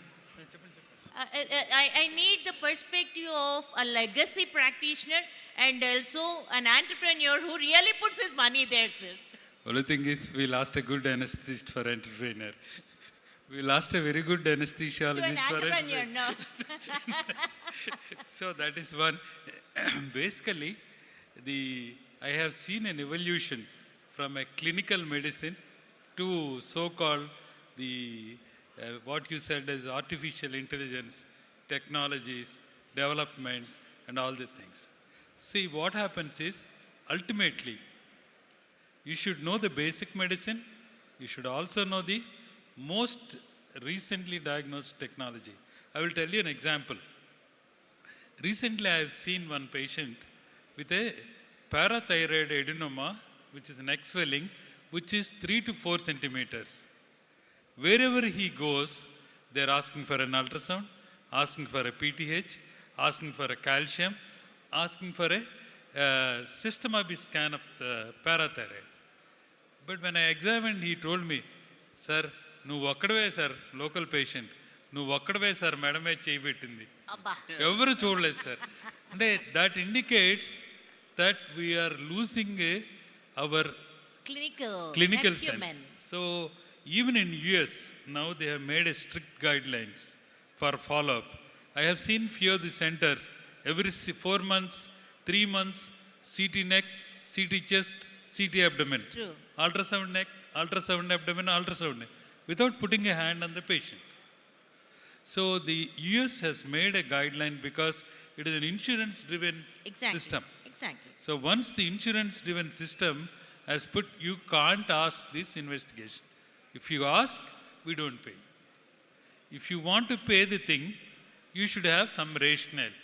I need the perspective of a legacy practitioner and also an entrepreneur who really puts his money there, sir. Only thing is, we lost a good anesthetist for entrepreneur. We lost a very good anesthesiologist for entrepreneur. No. So that is one. Basically, I have seen an evolution from a clinical medicine to so-called what you said as artificial intelligence, technologies, development, and all the things. See, what happens is, ultimately, you should know the basic medicine. You should also know the most recently diagnosed technology. I will tell you an example. Recently, I have seen one patient with a parathyroid adenoma, which is neck swelling, which is 3 to 4 centimeters. Wherever he goes, they're asking for an ultrasound, asking for a PTH, asking for a calcium, asking for a system of scan of the parathyroid. But when I examined, he told me, sir, నువ్వు ఒక్కడవే sir local patient, నువ్వు ఒక్కడవే sir మేడమే చేయబెట్టింది, ఎవరు చూడలేదు sir. అంటే that indicates that we are losing our clinical sense. So even in US, now they have made a strict guidelines for follow-up. I have seen few of the centers, every 4 months, 3 months, CT neck, CT chest, CT abdomen. True. Ultrasound neck, ultrasound abdomen, ultrasound neck, without putting a hand on the patient. So the US has made a guideline because it is an insurance-driven system. Exactly. So once the insurance-driven system has put, you can't ask this investigation. If you ask, we don't pay. If you want to pay the thing, you should have some rationale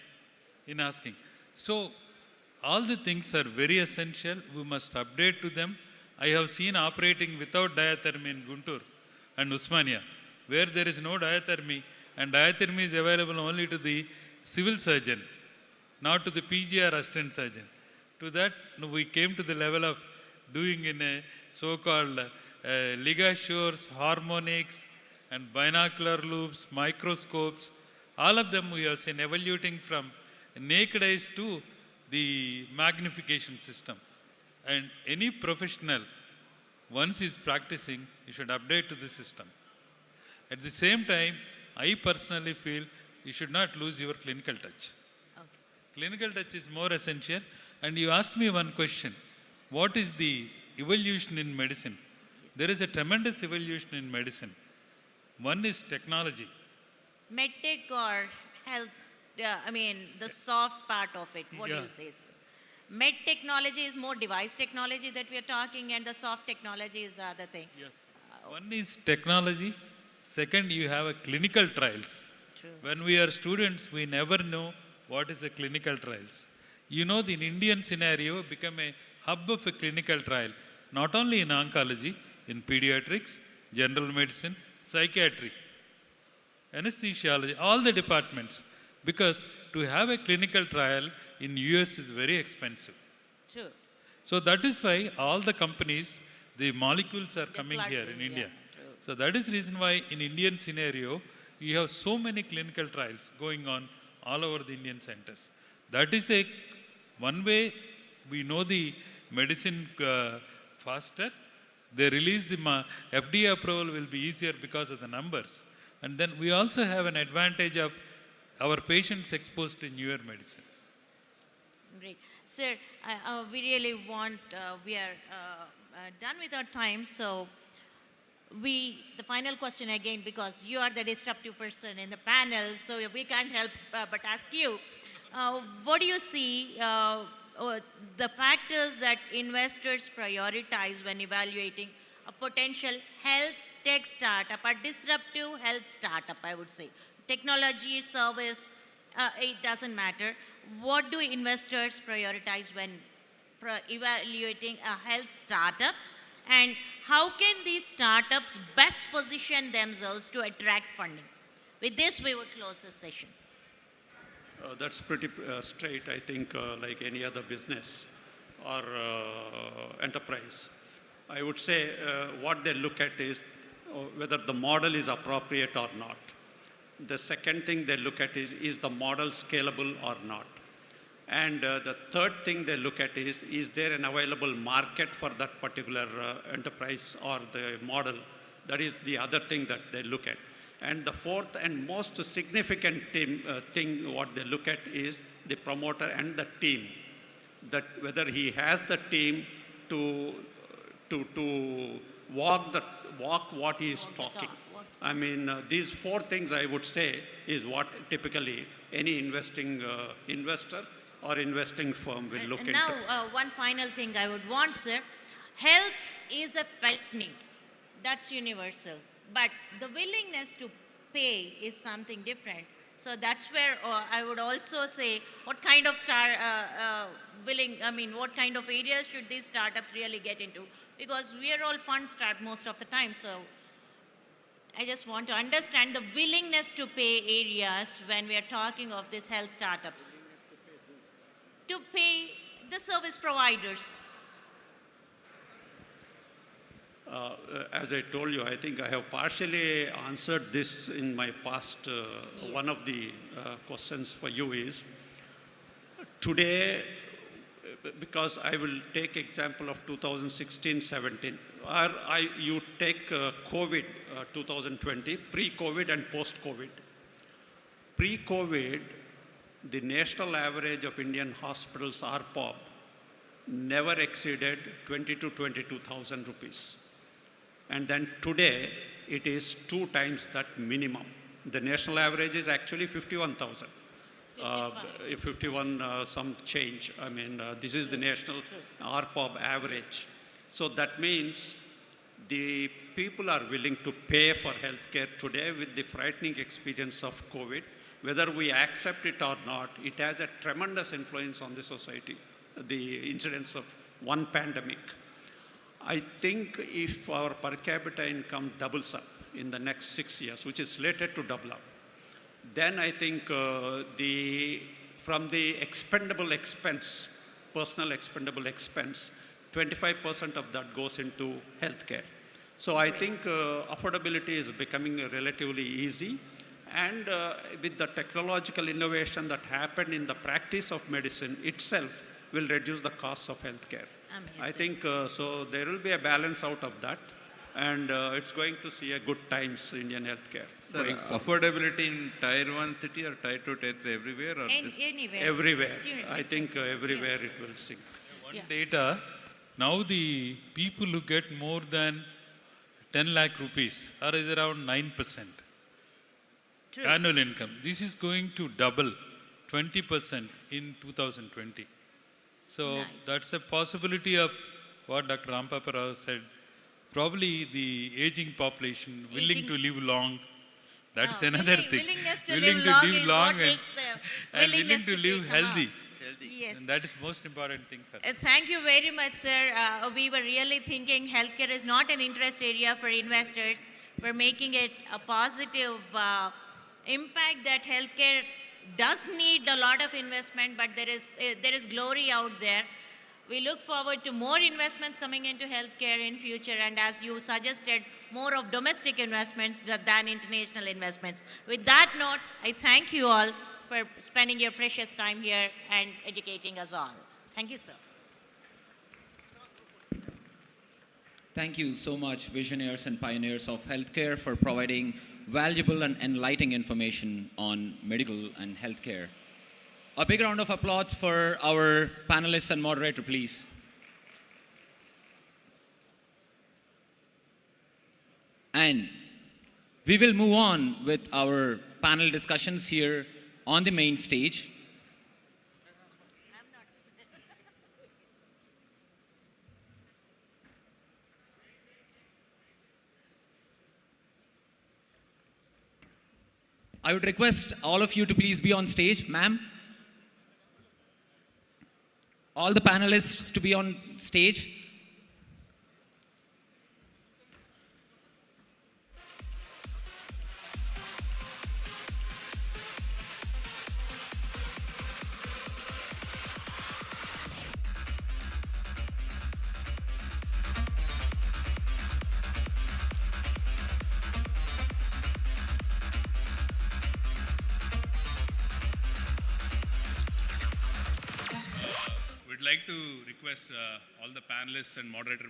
in asking. So all the things are very essential. We must update to them. I have seen operating without diathermy in Guntur and Usmania, where there is no diathermy, and diathermy is available only to the civil surgeon, not to the PGR assistant surgeon. To that, we came to the level of doing in a so-called ligatures, harmonics, and binocular loops, microscopes. All of them we have seen evoluting from naked eyes to the magnification system. And any professional, once he is practicing, you should update to the system. At the same time, I personally feel you should not lose your clinical touch. Okay. Clinical touch is more essential. And you asked me one question. What is the evolution in medicine? Yes. There is a tremendous evolution in medicine. One is technology. Medtech or health, the soft part of it. What do you say, sir? Med technology is more device technology that we are talking, and the soft technology is the other thing. Yes. One is technology, Second, you have a clinical trials. True. When we are students, we never know what is the clinical trials. You know, the Indian scenario become a hub of a clinical trial, not only in oncology, in pediatrics, general medicine, psychiatry, anesthesiology, all the departments. Because to have a clinical trial in US is very expensive. True. So that is why all the companies, the molecules are coming flood here to in India. India. True. So that is reason why in Indian scenario, you have so many clinical trials going on all over the Indian centers. That is a one way we know the medicine faster. They release the FDA approval will be easier because of the numbers. And then we also have an advantage of our patients exposed to newer medicine. Great. Sir, we really want, we are done with our time, so the final question again, because you are the disruptive person in the panel, so we can't help but ask you, what do you see the factors that investors prioritize when evaluating a potential health tech startup, a disruptive health startup, I would say? Technology, service, it doesn't matter. What do investors prioritize when evaluating a health startup? And how can these startups best position themselves to attract funding? With this, we would close the session. That's pretty straight, I think, like any other business or enterprise. I would say what they look at is whether the model is appropriate or not. The second thing they look at is the model scalable or not? And the third thing they look at is there an available market for that particular enterprise or the model? That is the other thing that they look at. And the fourth and most significant thing what they look at is the promoter and the team. That whether he has the team to walk what he is talking. I mean, these four things I would say is what typically any investing investor or investing firm will look into. Now, one final thing I would want, sir. Health is a felt need. That's universal. But the willingness to pay is something different. So that's where I would also say, what kind of what kind of areas should these startups really get into? Because we are all fund-starved most of the time. So I just want to understand the willingness to pay areas when we are talking of these health startups. To pay the service providers. As I told you, I think I have partially answered this in my past. Yes. One of the questions for you is, today, because I will take example of 2016-17, you take COVID 2020, pre-COVID and post-COVID. Pre-COVID, the national average of Indian hospitals, ARPOB, never exceeded 20 to 22,000 rupees. And then today, it is 2 times that minimum. The national average is actually 51,000. 51 some change. I mean, this is the national ARPOB average. So that means the people are willing to pay for healthcare today with the frightening experience of COVID. Whether we accept it or not, it has a tremendous influence on the society, the incidence of one pandemic. I think if our per capita income doubles up in the next 6 years, which is slated to double up, then I think from the expendable expense, personal expendable expense, 25% of that goes into healthcare. So I think affordability is becoming relatively easy. And with the technological innovation that happened in the practice of medicine itself will reduce the costs of healthcare. Amazing. I think so there will be a balance out of that. And it's going to see a good times in Indian healthcare. Sir, affordability in Tier 1 city or Tier 2, Tier 3, everywhere? Or just Anywhere. everywhere. I think everywhere it will sink. One data, now the people who get more than 10 lakh rupees are is around 9%. True. Annual income. This is going to double 20% in 2020. So Nice. that's a possibility of what Dr. Rampapa Rao said. probably the aging population, willing Aging- to live long. That's No, another thing. willingness to Willing live to long live is long what makes the and willingness willing to live come out. healthy. Yes. And that is most important thing for us. Thank you very much, sir. We were really thinking healthcare is not an interest area for investors. We're making it a positive impact that healthcare does need a lot of investment, but there is glory out there. We look forward to more investments coming into healthcare in future, and as you suggested, more of domestic investments than international investments. With that note, I thank you all for spending your precious time here and educating us all. Thank you, sir. Thank you so much, visionaries and pioneers of healthcare, for providing valuable and enlightening information on medical and healthcare. A big round of applause for our panelists and moderator, please. And we will move on with our panel discussions here on the main stage. I would request all of you to please be on stage, ma'am. All the panelists to be on stage. We'd like to request all the panelists and moderator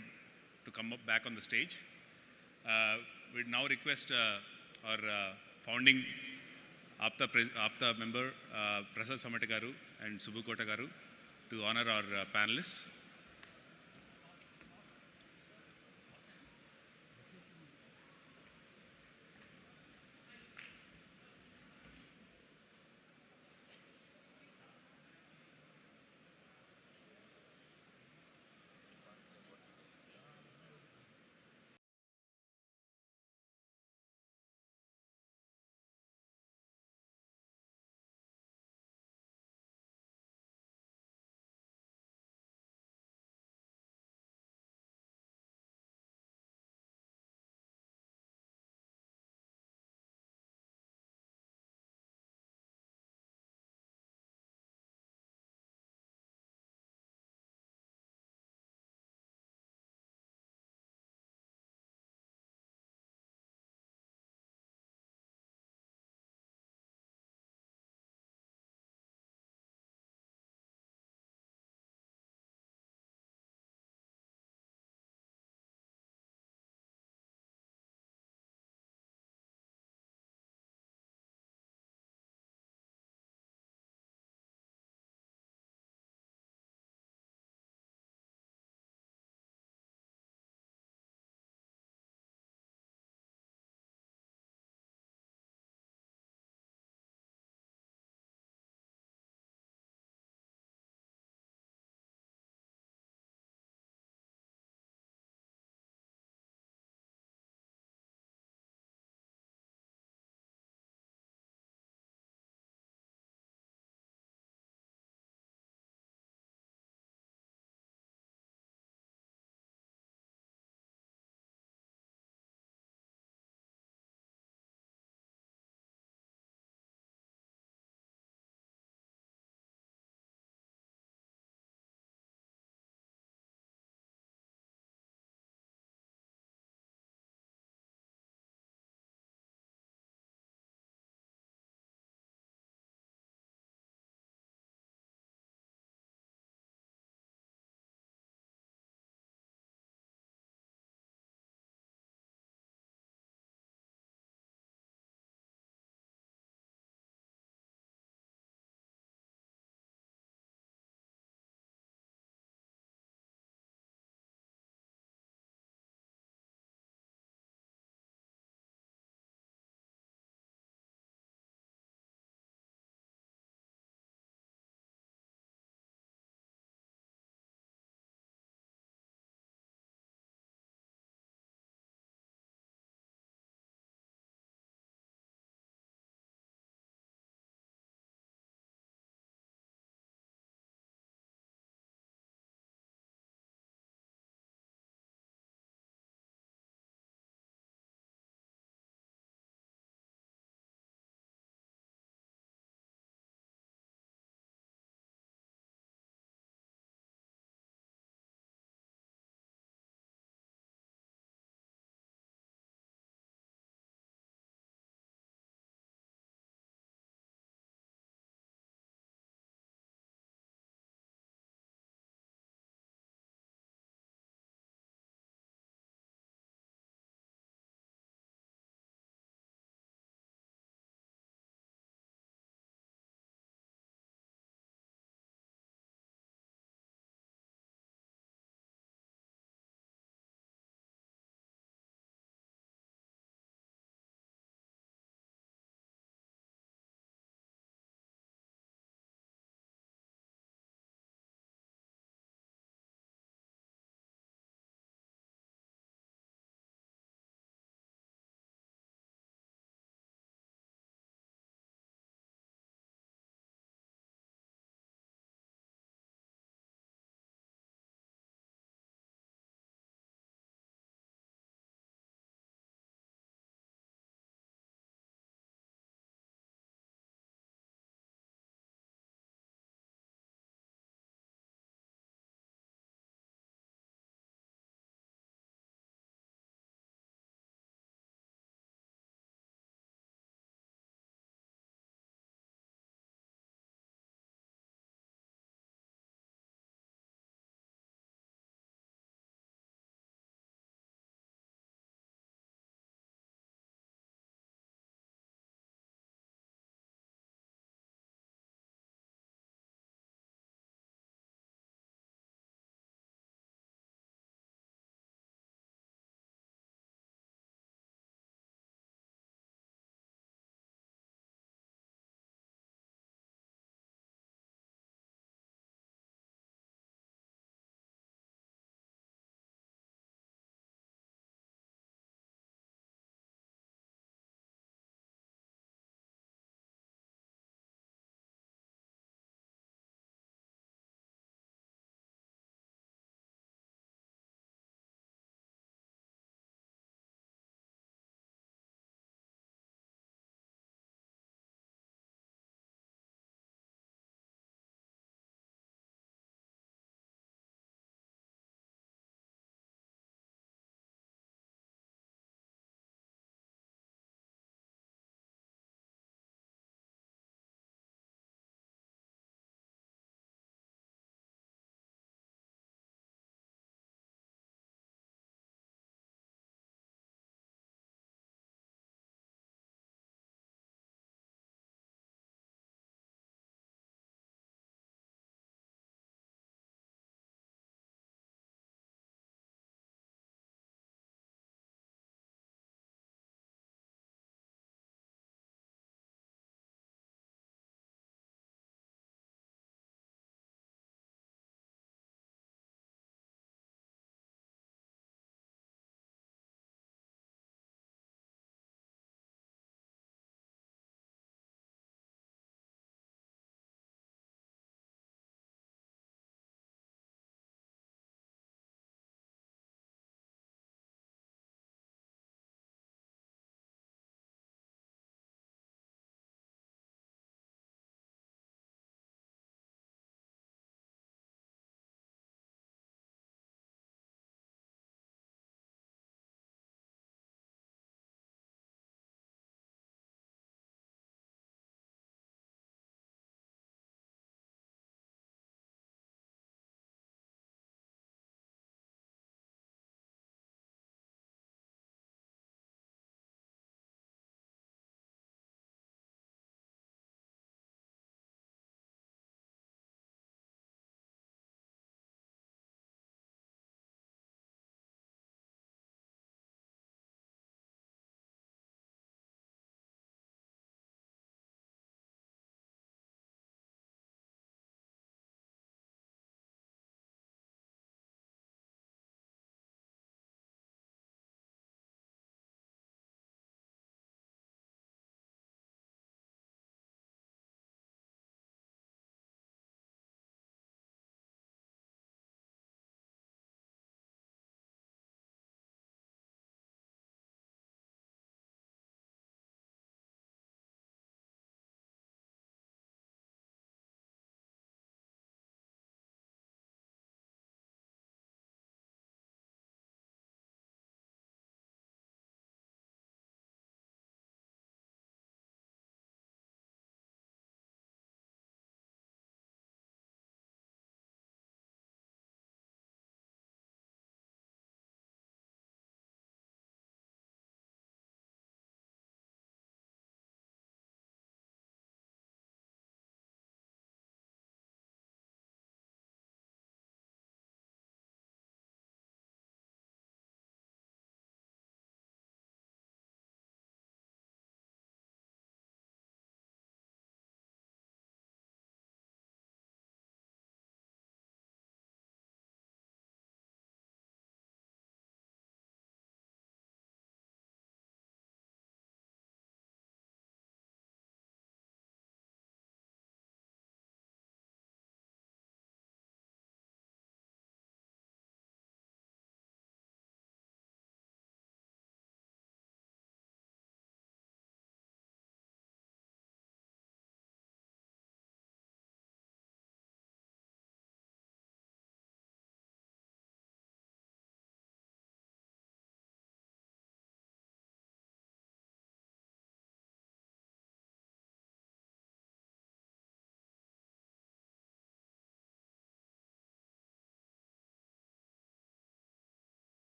to come up back on the stage. We'd now request our founding APTA member, Prasad Samata garu and Subbu Kota garu, to honor our panelists.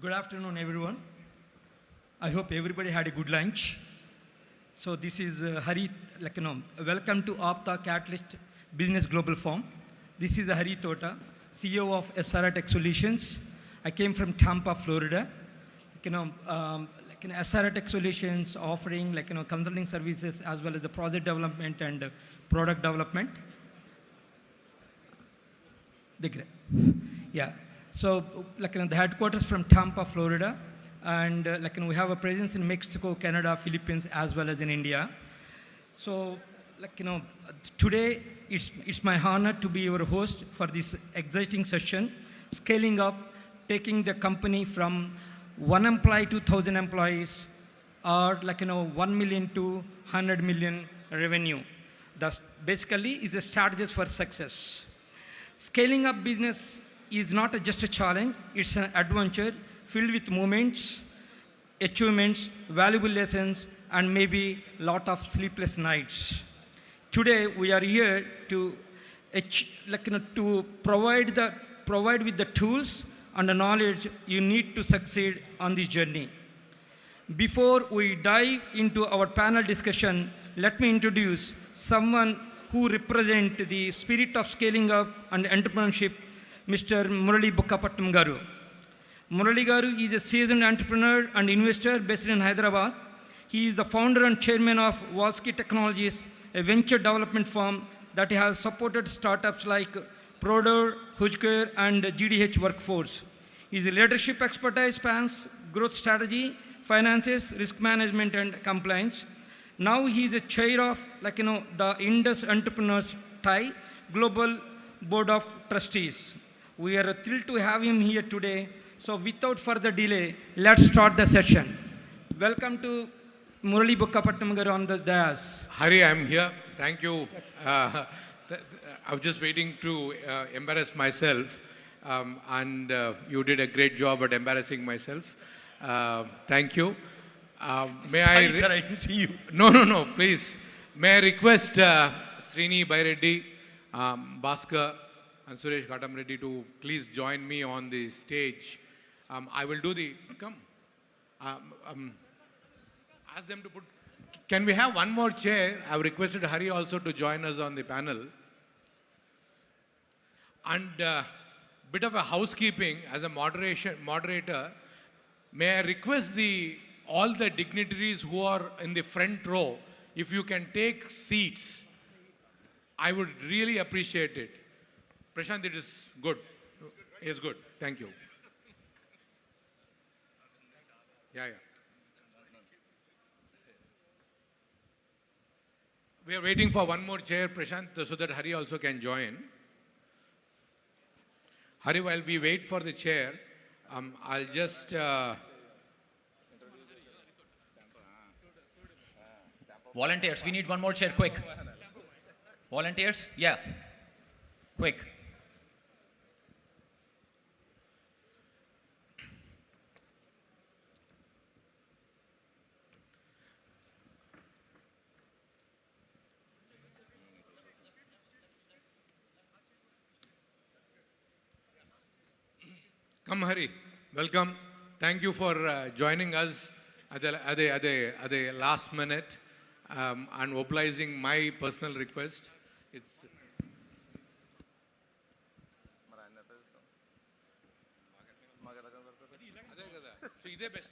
Good afternoon, everyone. I hope everybody had a good lunch. So this is Hari, welcome to APTA Katalyst Business Global Forum. This is Hari Tota, CEO of SRA Tech Solutions. I came from Tampa, Florida. SRA Tech Solutions offering consulting services as well as the project development and product development. Yeah. So the headquarters from Tampa, Florida, and we have a presence in Mexico, Canada, Philippines, as well as in India. So today it's my honor to be your host for this exciting session, scaling up, taking the company from 1 employee to 1,000 employees, or 1 million to 100 million revenue. That's basically is the strategies for success. Scaling up business is not just a challenge, it's an adventure filled with moments, achievements, valuable lessons, and maybe a lot of sleepless nights. Today we are here to provide with the tools and the knowledge you need to succeed on this journey. Before we dive into our panel discussion, let me introduce someone who represents the spirit of scaling up and entrepreneurship, Mr. Murali Bukkapatnam Garu. Murali Garu is a seasoned entrepreneur and investor based in Hyderabad. He is the founder and chairman of Walski Technologies, a venture development firm that has supported startups like Prodor, Hujker, and GDH Workforce. His leadership expertise spans growth strategy, finances, risk management, and compliance. Now he is a chair of the Indus Entrepreneurs Thai Global Board of Trustees. We are thrilled to have him here today. So without further delay, let's start the session. Welcome to Murali Bukkapatnam Garu on the dais. Hari, I'm here. Thank you. I was just waiting to embarrass myself, and you did a great job at embarrassing myself. Thank you. Sorry, sir, I didn't see you. No, please. May I request Srini Baireddy, Bhaskar, and Suresh Ghatam Reddy to please join me on the stage. I will do the, come. Ask them to put, can we have one more chair? I've requested Hari also to join us on the panel. And bit of a housekeeping as a moderator, may I request all the dignitaries who are in the front row, if you can take seats, I would really appreciate it. Prashant, it is good. It's good. Thank you. Yeah. We are waiting for one more chair, Prashant, so that Hari also can join. Hari, while we wait for the chair, I'll just... Volunteers, we need one more chair, quick. Volunteers? Yeah. Quick. Come, Hari. Welcome. Thank you for joining us at the last minute and obliging my personal request. It's so iде best.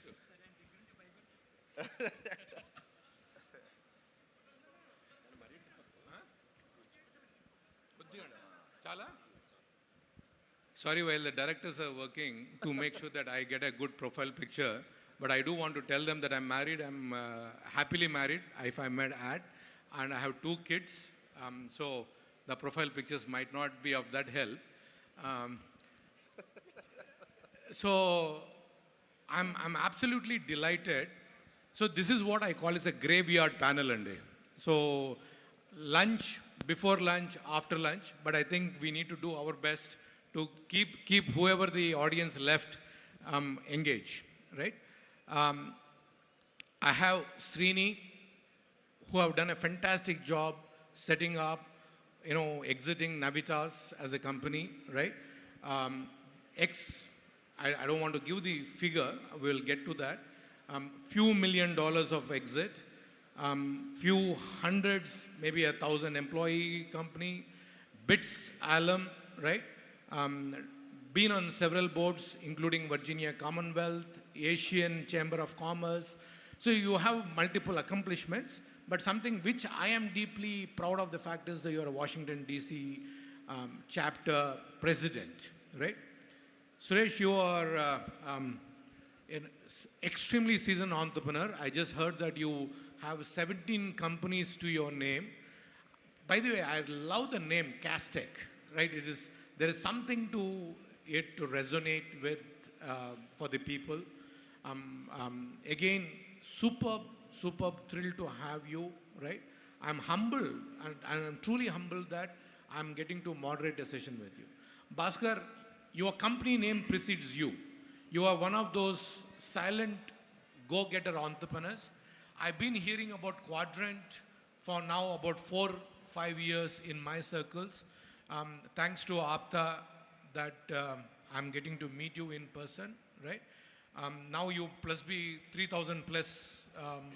Sorry, while the directors are working to make sure that I get a good profile picture, but I do want to tell them that I'm married. I'm happily married, if I may add, and I have 2 kids. So the profile pictures might not be of that help. So I'm absolutely delighted. So this is what I call as a graveyard panel and day. So lunch, before lunch, after lunch, but I think we need to do our best to keep whoever the audience left engaged, right? I have Srini, who have done a fantastic job setting up, exiting Navitas as a company, right? I don't want to give the figure, we'll get to that. Few $1 million of exit, few hundreds, maybe 1,000 employee company, BITS alum, right? Been on several boards, including Virginia Commonwealth, Asian Chamber of Commerce. So you have multiple accomplishments, but something which I am deeply proud of the fact is that you are a Washington, D.C. Chapter president, right? Suresh, you are an extremely seasoned entrepreneur. I just heard that you have 17 companies to your name. By the way, I love the name Castec, right? There is something to it to resonate with for the people. Again, superb thrilled to have you, right? I'm humbled, and I'm truly humbled that I'm getting to moderate a session with you. Bhaskar, your company name precedes you. You are one of those silent go-getter entrepreneurs. I've been hearing about Quadrant for now about 4-5 years in my circles. Thanks to APTA that I'm getting to meet you in person, right? Now you plus be 3,000 plus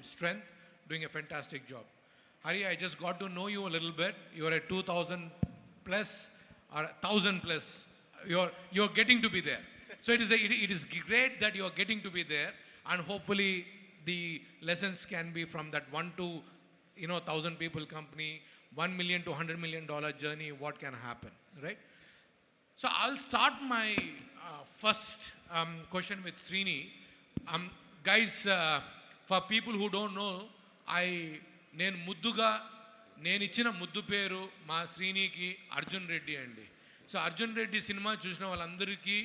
strength, doing a fantastic job. Hari, I just got to know you a little bit. You're at 2,000 plus or 1,000 plus. You're getting to be there. So it is great that you're getting to be there, and hopefully the lessons can be from that 1 to 1,000 people company, $1 million to $100 million journey, what can happen, right? So I'll start my first question with Srini. Guys, for people who don't know, నేను ఇచ్చిన ముద్దు పేరు మా శ్రీనికి అర్జున్ రెడ్డి అండి. So Arjun Reddy cinema చూసిన వాళ్ళందరికీ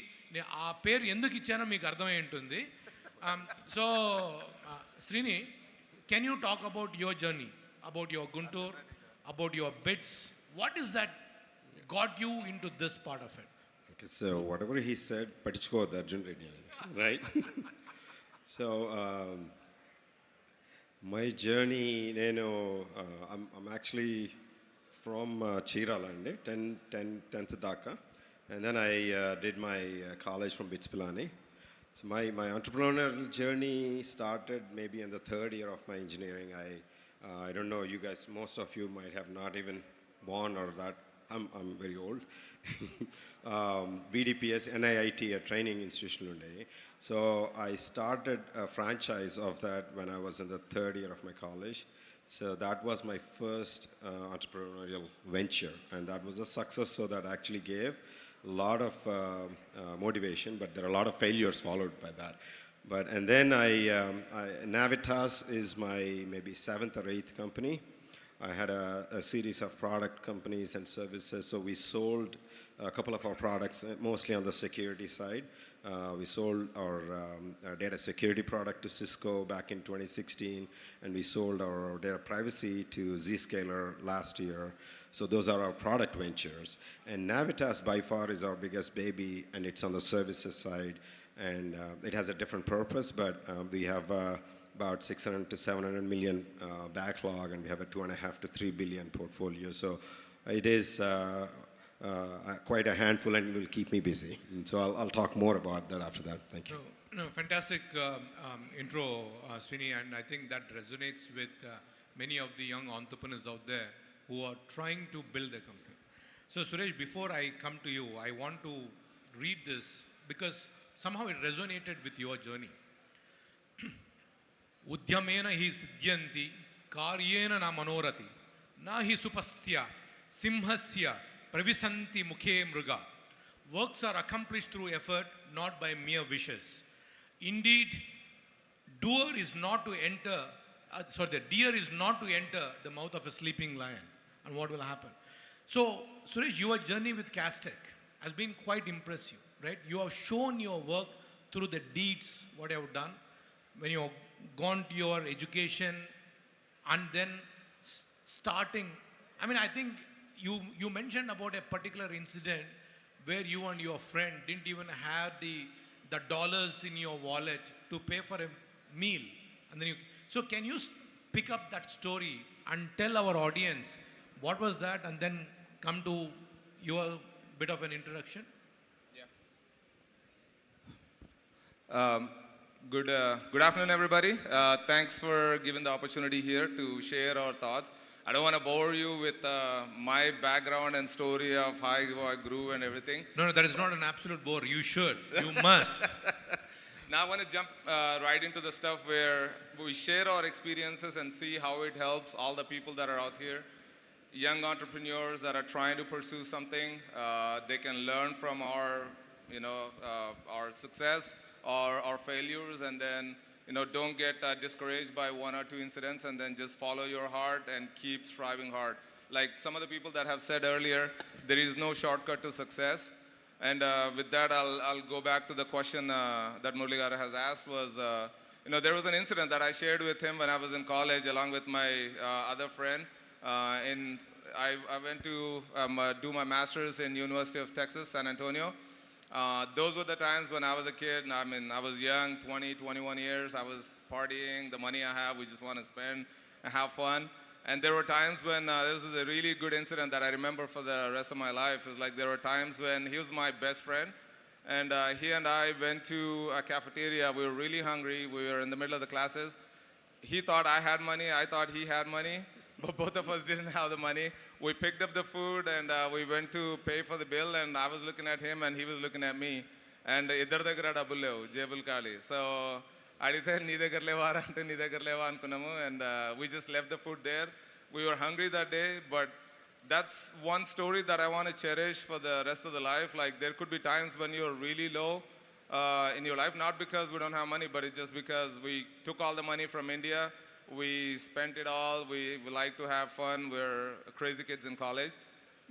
ఆ పేరు ఎందుకు ఇచ్చానో మీకు అర్థమై ఉంటుంది. So Srini, can you talk about your journey, about your Guntur, about your bits? What is that got you into this part of it? Okay, so whatever he said, Patichko Arjun Reddy, right? So my journey, I'm actually from Chiralande, 10th Dhaka, and then I did my college from BITS Pilani. So my entrepreneurial journey started maybe in the third year of my engineering. I don't know, you guys, most of you might have not even born or that. I'm very old. BDPS, NIIT, a training institution today. So I started a franchise of that when I was in the third year of my college. So that was my first entrepreneurial venture, and that was a success. So that actually gave a lot of motivation, but there are a lot of failures followed by that. And then Navitas is my maybe 7th or 8th company. I had a series of product companies and services. So we sold a couple of our products, mostly on the security side. We sold our data security product to Cisco back in 2016, and we sold our data privacy to Zscaler last year. So those are our product ventures. And Navitas by far is our biggest baby, and it's on the services side. And it has a different purpose, but we have about 600 to 700 million backlog, and we have a 2.5 to 3 billion portfolio. So it is quite a handful, and will keep me busy. And so I'll talk more about that after that. Thank you. No, fantastic intro, Srini, and I think that resonates with many of the young entrepreneurs out there who are trying to build their company. So Suresh, before I come to you, I want to read this because somehow it resonated with your journey. Udyamena hi siddhyanti karyena na manorati na hi supastya simhasya pravisanti mukhe mruga. Works are accomplished through effort, not by mere wishes. Indeed, the deer is not to enter the mouth of a sleeping lion. And what will happen? So, Suresh, your journey with Castec has been quite impressive, right? You have shown your work through the deeds, what you have done, when you have gone to your education, and then starting. I mean, I think you mentioned about a particular incident where you and your friend didn't even have the dollars in your wallet to pay for a meal. And then so can you pick up that story and tell our audience what was that, and then come to your bit of an introduction? Um, good afternoon, everybody. Thanks for giving the opportunity here to share our thoughts. I don't want to bore you with my background and story of how I grew and everything. No, that is not an absolute bore. You should. You must. Now I want to jump right into the stuff where we share our experiences and see how it helps all the people that are out here. Young entrepreneurs that are trying to pursue something, they can learn from our success or our failures, and then don't get discouraged by one or two incidents, and then just follow your heart and keep striving hard. Like some of the people that have said earlier, there is no shortcut to success. And with that, I'll go back to the question that Murligara has asked was, there was an incident that I shared with him when I was in college along with my other friend. I went to do my master's in University of Texas, San Antonio. Those were the times when I was a kid. I mean, I was young, 20, 21 years. I was partying. The money I have, we just want to spend and have fun. And there were times when, this is a really good incident that I remember for the rest of my life. It's like there were times when he was my best friend. And he and I went to a cafeteria. We were really hungry. We were in the middle of the classes. He thought I had money. I thought he had money. But both of us didn't have the money. We picked up the food and we went to pay for the bill, and I was looking at him and he was looking at me. And iddar daggara double levu, jebul kali. So adithe nee daggara leva ante nee daggara leva ankunamu, and we just left the food there. We were hungry that day, but that's one story that I want to cherish for the rest of the life. Like there could be times when you're really low in your life, not because we don't have money, but it's just because we took all the money from India. We spent it all. We like to have fun. We're crazy kids in college.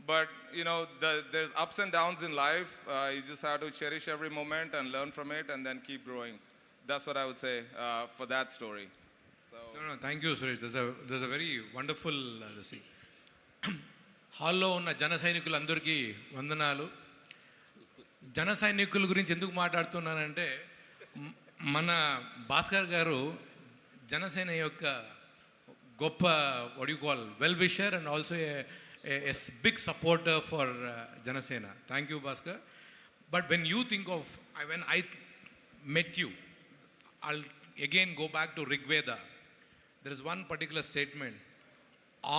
But, there's ups and downs in life. You just have to cherish every moment and learn from it and then keep growing. That's what I would say for that story. So. No, thank you, Suresh. There's a very wonderful thing. హాల్లో ఉన్న జన సైనికులందరికీ వందనాలు. జన సైనికుల గురించి ఎందుకు మాట్లాడుతున్నానంటే మన భాస్కర్ గారు జనసేన యొక్క గొప్ప what you call well wisher and also a big supporter for Janasena. Thank you, Bhaskar. But when you think of when I met you, I'll again go back to Rigveda. There is one particular statement,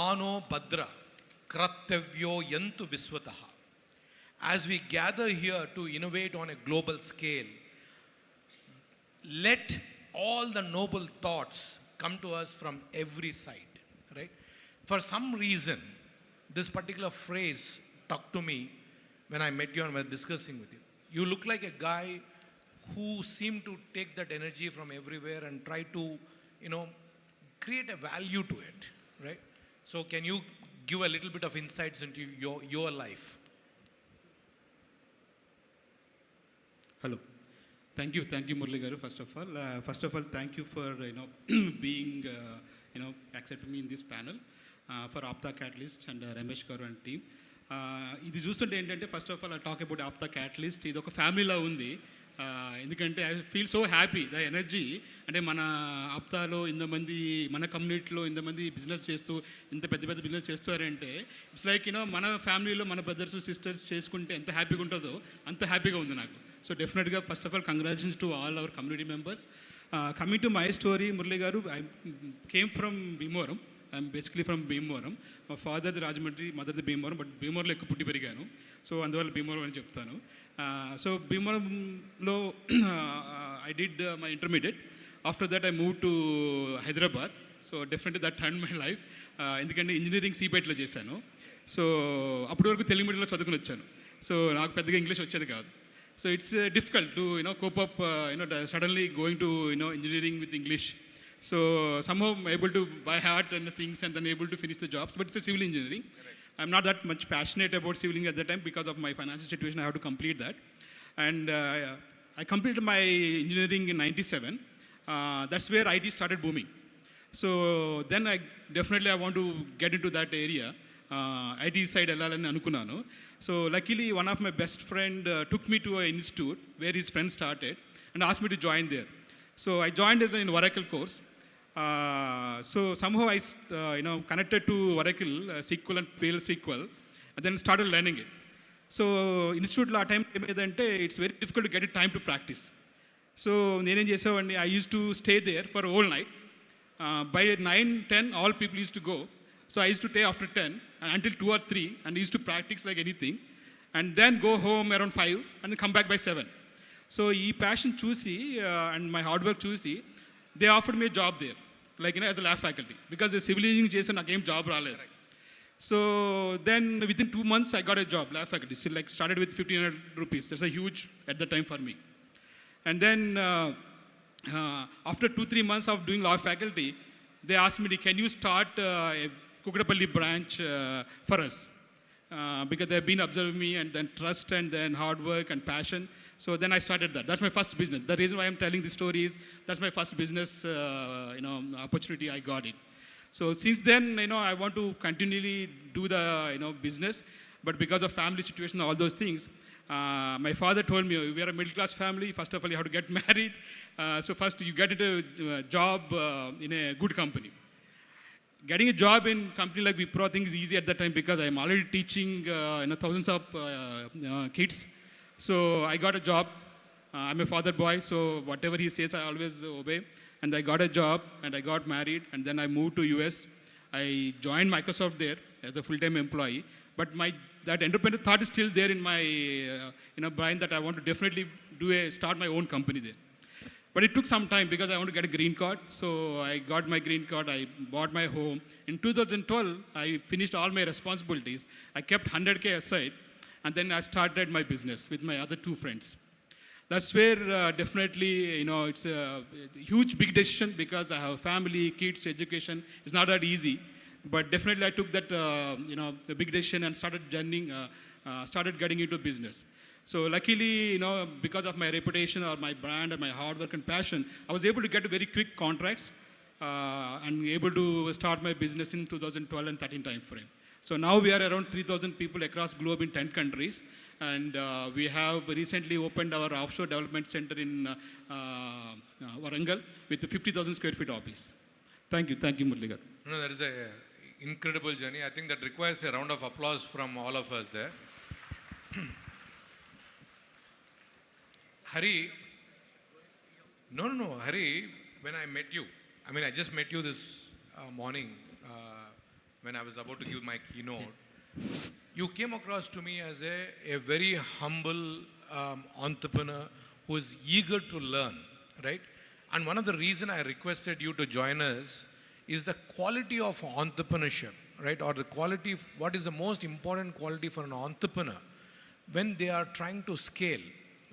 Ano Badra Kratavyo Yantu Viswataha. As we gather here to innovate on a global scale, let all the noble thoughts come to us from every side, right? For some reason, this particular phrase talked to me when I met you and was discussing with you. You look like a guy who seemed to take that energy from everywhere and try to, create a value to it, right? So can you give a little bit of insights into your life? Hello. Thank you, Murli Garu. First of all, thank you for being accepting me in this panel for APTA Katalyst and Ramesh Garu and team. ఇది చూస్తుంటే ఏంటంటే first of all I talk about APTA catalyst. ఇది ఒక ఫ్యామిలీలా ఉంది. ఎందుకంటే I feel so happy the energy. అంటే మన ఆప్తాలో ఇంతమంది, మన కమ్యూనిటీలో ఇంతమంది బిజినెస్ చేస్తూ ఇంత పెద్ద పెద్ద బిజినెస్ చేస్తారంటే ఇట్స్ లైక్ మన ఫ్యామిలీలో మన బ్రదర్స్ సిస్టర్స్ చేసుకుంటే ఎంత హ్యాపీగా ఉంటుందో అంత హ్యాపీగా ఉంది నాకు. సో డెఫినెట్గా first of all congratulations to all our community members. Coming to my story, Murali garu, I came from Bhimavaram. I'm basically from Bhimavaram. మా ఫాదర్ది రాజమండ్రి, మదర్ది భీమవరం. బట్ భీమవరంలో ఎక్కువ పుట్టి పెరిగాను. సో అందువల్ల భీమవరం అని చెప్తాను. సో భీమవరంలో I did my intermediate. After that I move to Hyderabad. So definitely that turn my life. ఎందుకంటే ఇంజనీరింగ్ సిపెట్లో చేశాను. సో అప్పటి వరకు తెలుగు మీడియంలో చదువుకుని వచ్చాను. సో నాకు పెద్దగా ఇంగ్లీష్ వచ్చేది కాదు. So it's difficult to cope up suddenly going to engineering with English. So somehow I'm able to by heart and things and then able to finish the jobs. But it's a civil engineering. I'm not that much passionate about civil engineering at that time because of my financial situation. I have to complete that, and I completed my engineering in '97. That's where IT started booming. So then I want to get into that area. IT side వెళ్ళాలని అనుకున్నాను. So luckily one of my best friend took me to an institute where his friend started and asked me to join there. So I joined as an Oracle course. So somehow I connected to Oracle SQL and PL SQL and then started learning it. So institute la time ఏమైందంటే it's very difficult to get time to practice. So నేనేం చేసేవాడిని, I use to stay there for whole night. By 9, 10, all people used to go. So I used to stay after 10 until 2 or 3 and used to practice like anything. And then go home around 5 and then come back by 7. So ee passion choosy and my hard work choosy, they offered me a job there, like as a lab faculty. Because the civil engineering chesi nakem job raaledu. So then within 2 months I got a job, lab faculty. So like started with 1,500 rupees. That's a huge at the time for me. And then after 2-3 months of doing law faculty, they asked me, can you start a Kukatapalli branch for us? Because they've been observing me and then trust and then hard work and passion. So then I started that. That's my first business. The reason why I'm telling this story is that's my first business, opportunity I got it. So since then, I want to continually do the, business. But because of family situation, all those things, my father told me, we are a middle class family. First of all, you have to get married. So first you get into a job in a good company. Getting a job in company like Wipro, I think is easy at that time because I'm already teaching thousands of kids. So I got a job. I'm a father boy, so whatever he says, I always obey. And I got a job and I got married and then I moved to US. I joined Microsoft there as a full-time employee. But that entrepreneur thought is still there in my brain that I want to definitely start my own company there. But it took some time because I want to get a green card. So I got my green card, I bought my home. In 2012, I finished all my responsibilities. I kept 100K aside and then I started my business with my other 2 friends. That's where definitely, it's a huge, big decision because I have a family, kids, education. It's not that easy. But definitely I took that, the big decision and started getting into business. So luckily, because of my reputation or my brand and my hard work and passion, I was able to get very quick contracts and able to start my business in 2012 and 13 time frame. So now we are around 3,000 people across globe in 10 countries. And we have recently opened our offshore development center in Warangal with a 50,000 square feet office. Thank you, Murli. No, that is a incredible journey. I think that requires a round of applause from all of us there. Hari, no, Hari, when I met you, I just met you this morning when I was about to give my keynote. You came across to me as a very humble entrepreneur who is eager to learn, right? And one of the reasons I requested you to join us is the quality of entrepreneurship, right? Or the quality, what is the most important quality for an entrepreneur when they are trying to scale,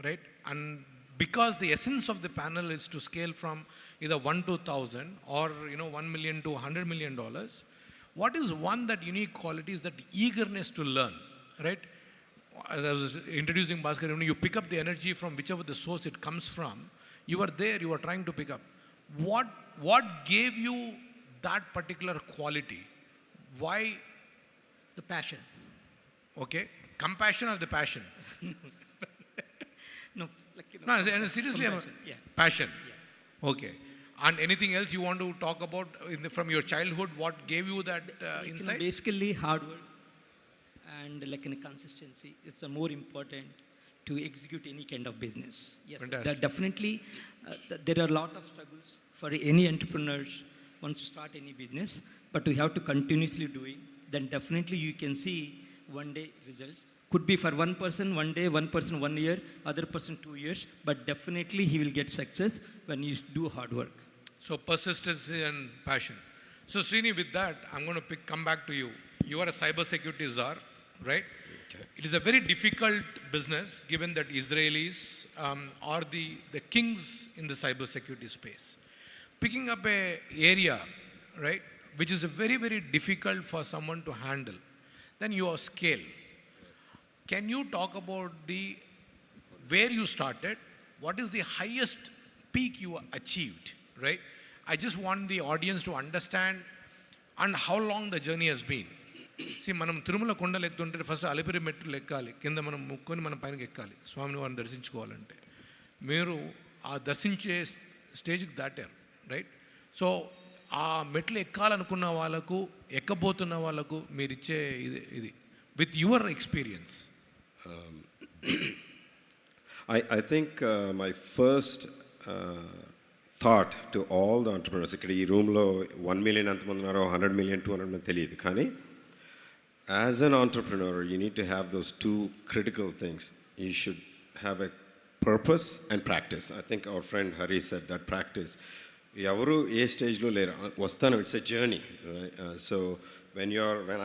right? And because the essence of the panel is to scale from either 1 to 1,000 or, $1 million to $100 million, what is one that unique quality is that eagerness to learn, right? As I was introducing Bhaskar, you pick up the energy from whichever the source it comes from. You are there, you are trying to pick up. What gave you that particular quality? Why? The passion. Okay. Compassion or the passion? No. No, seriously, passion. Yeah. Okay. And anything else you want to talk about from your childhood? What gave you that insight? Basically, hard work and consistency is the more important to execute any kind of business. Yes, definitely there are a lot of struggles for any entrepreneurs once you start any business, but we have to continuously do it. Then definitely you can see one day results. Could be for one person 1 day, one person 1 year, other person 2 years, but definitely he will get success when you do hard work. So persistence and passion. So Srini, with that, I'm going to come back to you. You are a cybersecurity czar, right? Okay. It is a very difficult business given that Israelis are the kings in the cybersecurity space. Picking up a area, right, which is very, very difficult for someone to handle, then your scale. Can you talk about where you started? What is the highest peak you achieved, right? I just want the audience to understand and how long the journey has been. See, మనం తిరుమల కొండలు ఎక్కుతుంటే first Alipiri మెట్లు ఎక్కాలి, కింద మనం ముక్కొని మనం పైనకి ఎక్కాలి స్వామిని వారిని దర్శించుకోవాలంటే. మీరు ఆ దర్శించే స్టేజ్కి దాటారు, రైట్? సో ఆ మెట్లు ఎక్కాలనుకున్న వాళ్ళకు, ఎక్కబోతున్న వాళ్ళకు మీరు ఇచ్చే ఇది with your experience. I think my first thought to all the entrepreneurs. ఇక్కడ ఈ రూమ్లో 1 million ఎంతమంది ఉన్నారో 100 million 200 million తెలియదు. కానీ as an entrepreneur, you need to have those two critical things. You should have a purpose and practice. I think our friend Hari said that practice. ఎవరు ఏ స్టేజ్లో లేరు, వస్తాను, it's a journey, right? So when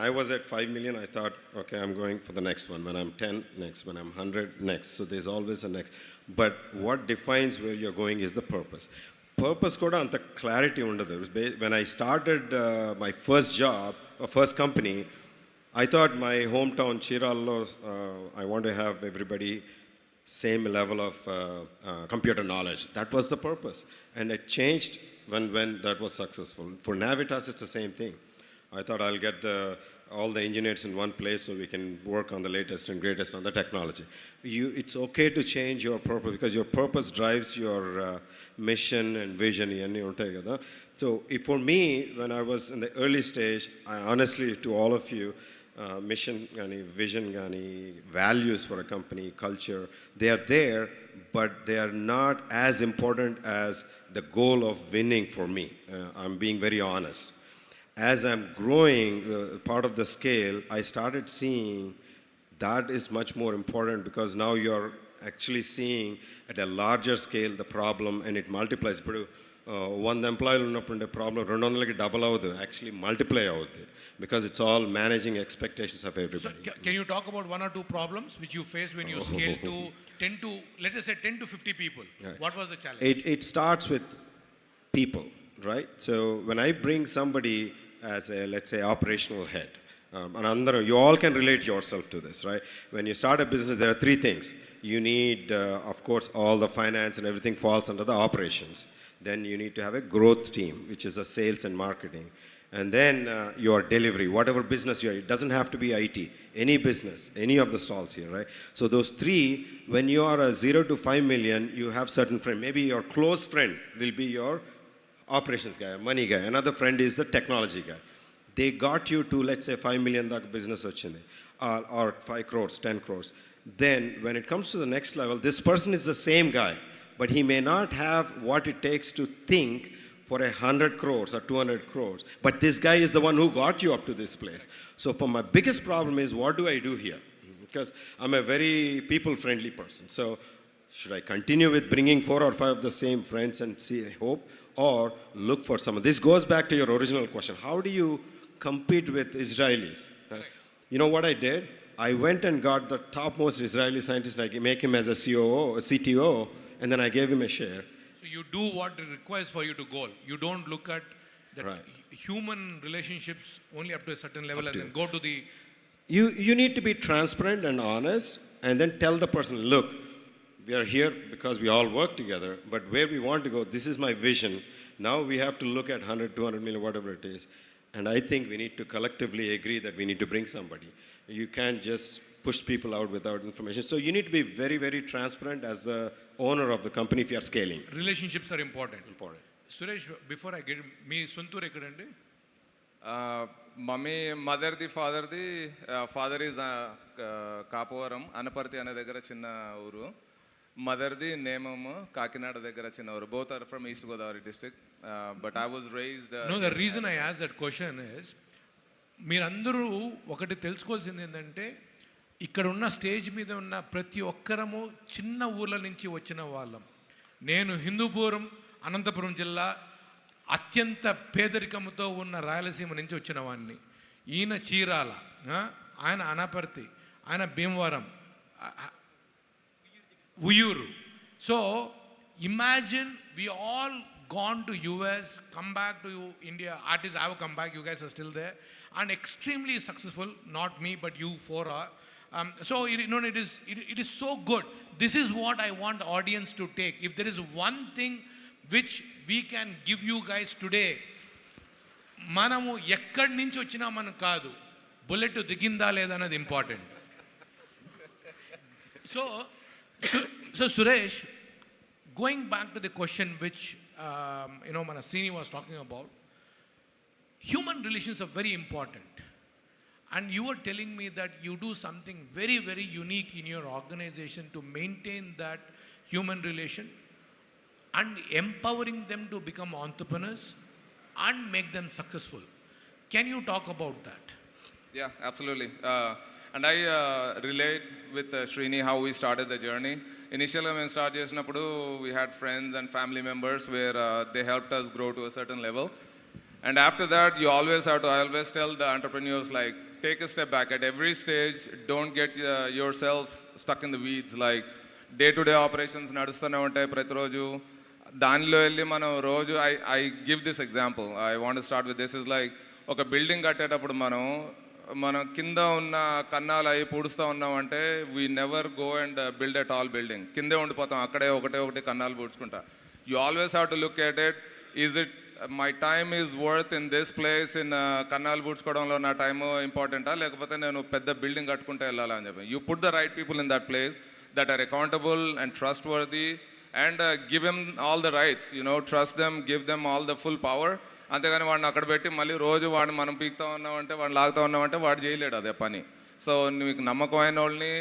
I was at 5 million, I thought, okay, I'm going for the next one. When I'm 10, next. When I'm 100, next. So there's always a next. But what defines where you're going is the purpose. Purpose kuda anta clarity undadu. When I started my first job, first company, I thought my hometown Chirallo, I want to have everybody same level of computer knowledge. That was the purpose. And it changed when that was successful. For Navitas, it's the same thing. I thought I'll get all the engineers in one place so we can work on the latest and greatest on the technology. It's okay to change your purpose because your purpose drives your mission and vision. So for me, when I was in the early stage, I honestly, to all of you, mission, vision, values for a company, culture, they are there, but they are not as important as the goal of winning for me. I'm being very honest. As I'm growing part of the scale, I started seeing that is much more important because now you're actually seeing at a larger scale the problem and it multiplies. But 1 employee unnappunde problem 200 double avudhu, actually multiply avudhu because it's all managing expectations of everybody. So, can you talk about 1 or 2 problems which you faced when you scaled to 10 to, let us say 10 to 50 people? Right. What was the challenge? It starts with people, right? So when I bring somebody as a, let's say, operational head, and you all can relate yourself to this, right? When you start a business, there are 3 things. You need, of course, all the finance and everything falls under the operations. Then you need to have a growth team, which is a sales and marketing. And then your delivery, whatever business you're in, it doesn't have to be IT, any business, any of the stalls here, right? So those 3, when you are a 0 to 5 million, you have certain friend. Maybe your close friend will be your operations guy, money guy. Another friend is the technology guy. They got you to, let's say, 5 million business ochindi, or 5 crores, 10 crores. Then when it comes to the next level, this person is the same guy, but he may not have what it takes to think for 100 crores or 200 crores. But this guy is the one who got you up to this place. So for my biggest problem is, what do I do here? Because I'm a very people-friendly person. So should I continue with bringing 4 or 5 of the same friends and see hope? Or look for someone? This goes back to your original question. How do you compete with Israelis? You know what I did? I went and got the topmost Israeli scientist, I make him as a COO, a CTO, and then I gave him a share. So you do what it requires for you to go. You don't look at the human relationships only up to a certain level and then go to the... You need to be transparent and honest and then tell the person, look, we are here because we all work together, but where we want to go, this is my vision. Now we have to look at 100, 200 million, whatever it is. And I think we need to collectively agree that we need to bring somebody. You can't just push people out without information. So you need to be very, very transparent as the owner of the company if you are scaling. Relationships are important. Suresh, before I get me, Suntur ekkadandi? Mummy, father is Kapavaram, Anaparthi ane daggara chinna uru. Motherdi Nemamu, Kakinada daggara chinna uru. Both are from East Godavari district. But I was raised... No, the reason I asked that question is, మీరందరూ ఒకటి తెలుసుకోవాల్సింది ఏంటంటే ఇక్కడ ఉన్న stage మీద ఉన్న ప్రతి ఒక్కరము చిన్న ఊర్ల నుంచి వచ్చిన వాళ్ళం. నేను హిందూపురం, అనంతపురం జిల్లా అత్యంత పేదరికంతో ఉన్న రాయలసీమ నుంచి వచ్చిన వాడిని. ఈయన చీరాల, ఆయన అనపర్తి, ఆయన Bhimavaram, Uyyuru. So imagine we all gone to US, come back to India, artists have come back, you guys are still there, and extremely successful, not me, but you 4 are. So, it is so good. This is what I want the audience to take. If there is one thing which we can give you guys today, manamu ekkadi nunchi vachinamanu kaadu, bullet diginda ledha anadi important. So Suresh, going back to the question which Mana Srini was talking about, human relations are very important. And you were telling me that you do something very, very unique in your organization to maintain that human relation. and empowering them to become entrepreneurs and make them successful. Can you talk about that? Yeah, absolutely. And I relate with Srini how we started the journey. Initially, when we started చేసినప్పుడు, we had friends and family members where they helped us grow to a certain level. And after that, you always have to, I always tell the entrepreneurs, like, take a step back at every stage. Don't get yourselves stuck in the weeds. Like, day-to-day operations నడుస్తూనే ఉంటాయి ప్రతిరోజు. దానిలో వెళ్ళి మనం రోజు I give this example. I want to start with this is like, ఒక building కట్టేటప్పుడు మనం కింద ఉన్న కన్నాలు అవి పూడుస్తూ ఉన్నామంటే we never go and build a tall building. కిందే ఉండిపోతాం, అక్కడే ఒకటి కన్నాలు పూడ్చుకుంటా. You always have to look at it. Is it my time is worth in this place, in కన్నాలు పూడ్చుకోవడంలో నా టైము ఇంపార్టెంటా, లేకపోతే నేను పెద్ద బిల్డింగ్ కట్టుకుంటే వెళ్ళాలా అని చెప్పి. You put the right people in that place that are accountable and trustworthy, and give them all the rights, trust them, give them all the full power. అంతేగాని వాడిని అక్కడ పెట్టి మళ్ళీ రోజు వాడిని మనం పీకుతా ఉన్నామంటే, వాడిని లాగుతూ ఉన్నామంటే వాడు చేయలేడు అదే పని. సో మీకు నమ్మకమైన వాళ్ళని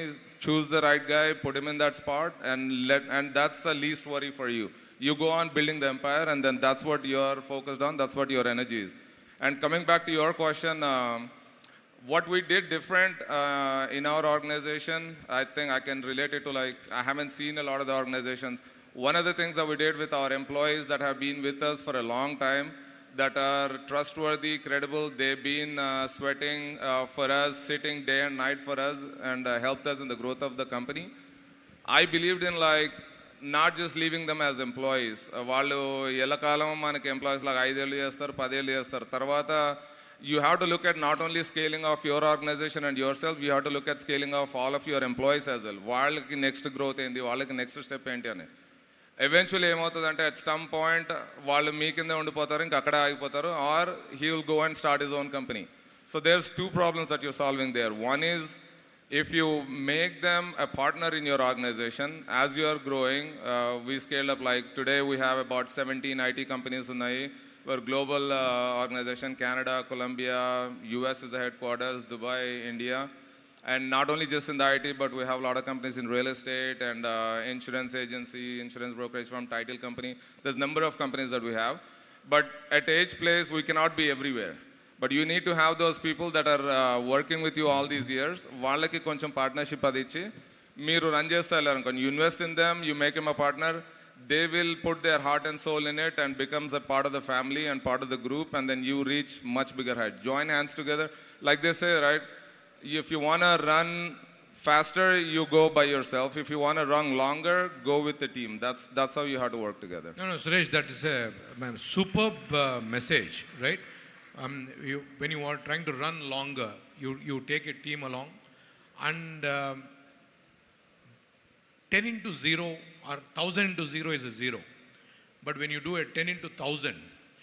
choose the right guy, put him in that spot, and that's the least worry for you. You go on building the empire, and then that's what you're focused on, that's what your energy is. And coming back to your question, what we did different in our organization, I think I can relate it to, like, I haven't seen a lot of the organizations. One of the things that we did with our employees that have been with us for a long time, that are trustworthy, credible, they've been sweating for us, sitting day and night for us, and helped us in the growth of the company. I believed in, like, not just leaving them as employees. వాళ్ళు ఎల్లకాలం మనకి employees లాగా 5 ఏళ్ళు చేస్తారు, 10 ఏళ్ళు చేస్తారు. తర్వాత you have to look at not only scaling of your organization and yourself, you have to look at scaling of all of your employees as well. వాళ్ళకి నెక్స్ట్ గ్రోత్ ఏంటి, వాళ్ళకి నెక్స్ట్ స్టెప్ ఏంటి అని. ఎవెన్చువల్లీ ఏమవుతుందంటే at some point వాళ్ళు మీ కింద ఉండిపోతారు, ఇంకా అక్కడే ఆగిపోతారు, or he will go and start his own company. So there's two problems that you're solving there. One is, if you make them a partner in your organization, as you are growing, we scaled up, like today we have about 17 IT companies ఉన్నాయి. We're a global organization. Canada, Colombia, US is the headquarters, Dubai, India. And not only just in the IT, but we have a lot of companies in real estate and insurance agency, insurance brokerage firm, title company. There's a number of companies that we have. But at each place, we cannot be everywhere. But you need to have those people that are working with you all these years. వాళ్ళకి కొంచెం partnership అది ఇచ్చి మీరు run చేస్తే వెళ్ళారనుకోండి, you invest in them, you make him a partner, they will put their heart and soul in it and becomes a part of the family and part of the group, and then you reach much bigger height. Join hands together. Like they say, right, if you want to run faster, you go by yourself. If you want to run longer, go with the team. That's how you have to work together. No, Suresh, that is a superb message, right? When you are trying to run longer, you take a team along, and 10 into 0 or 1000 into 0 is a 0. But when you do a 10 into 1000,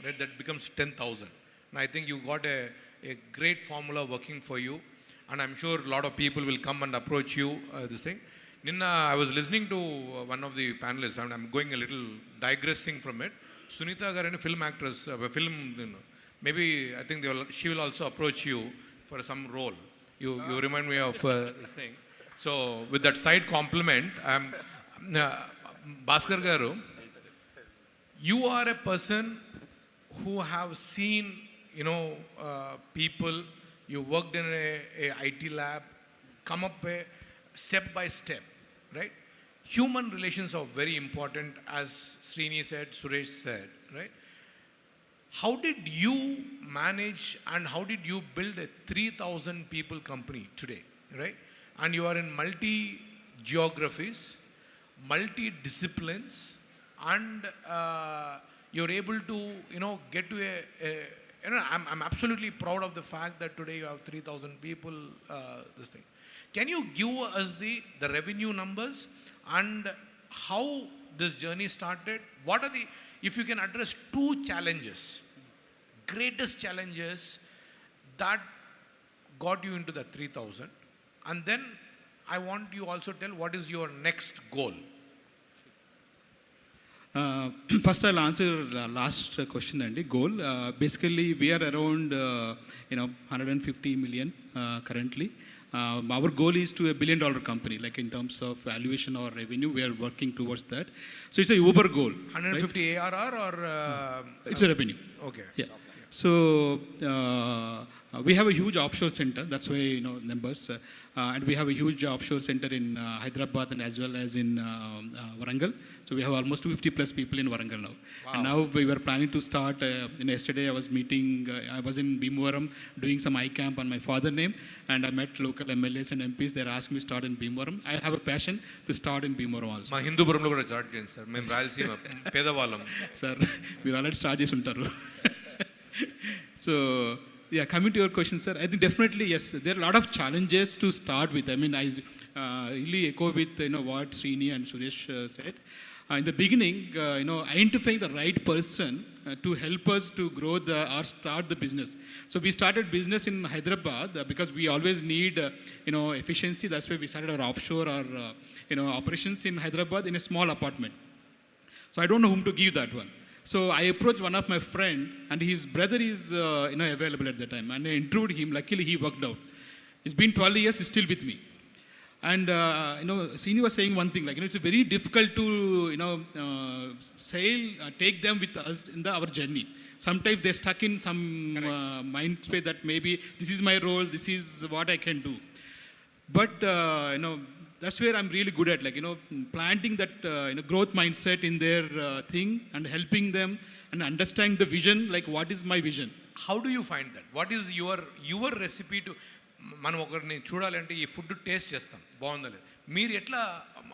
right, that becomes 10,000. And I think you got a great formula working for you. And I'm sure a lot of people will come and approach you, this thing. Ninna, I was listening to one of the panelists, and I'm going a little digressing from it. Sunita Garani, film actress, maybe I think she will also approach you for some role. You remind me of this thing. So with that side compliment, Bhaskar Garu, you are a person who have seen, people, you worked in a IT lab, come up step by step, right? Human relations are very important, as Srini said, Suresh said, right? How did you manage and how did you build a 3,000 people company today, right? And you are in multi-geographies, multi-disciplines, and you're able to, get to I'm absolutely proud of the fact that today you have 3,000 people, this thing. Can you give us the revenue numbers and how this journey started? What are if you can address two challenges, greatest challenges that got you into the 3,000, and then I want you also tell what is your next goal. First, I'll answer last question and goal. Basically, we are around 150 million currently. Our goal is to a $1 billion company, like in terms of valuation or revenue. We are working towards that. So it's a Uber goal. 150 right? ARR or? It's a revenue. Okay. Yeah. So we have a huge offshore center. That's why numbers, and we have a huge offshore center in Hyderabad and as well as in Warangal. So we have almost 250 plus people in Warangal now. Wow. And now we were planning to start. Yesterday I was meeting. I was in Bhimavaram doing some iCamp on my father's name, and I met local MLAs and MPs. They're asking me to start in Bhimavaram. I have a passion to start in Bhimavaram also. మా హిందూపురంలో కూడా start చేయండి sir, మేము Rayalaseema పేదవాళ్ళం. Sir, మీరు already start చేసి ఉంటారు. So, yeah, coming to your question, sir, I think definitely, yes, there are a lot of challenges to start with. I mean, I really echo with, what Srini and Suresh said. In the beginning, identifying the right person to help us to grow or start the business. So we started business in Hyderabad because we always need, efficiency. That's why we started our offshore or, operations in Hyderabad in a small apartment. So I don't know whom to give that one. So I approached one of my friend, and his brother is available at the time, and I interviewed him. Luckily, he worked out. It's been 12 years, he's still with me. And Srini was saying one thing, like it's very difficult to sail, take them with us in our journey. Sometimes they're stuck in some mind space that maybe this is my role, this is what I can do. But that's where I'm really good at, planting that growth mindset in their thing and helping them and understanding the vision, like what is my vision. How do you find that? What is your recipe to మనం ఒకరిని చూడాలంటే ఈ food taste చేస్తాం బాగుందా లేదు, మీరు ఎట్లా,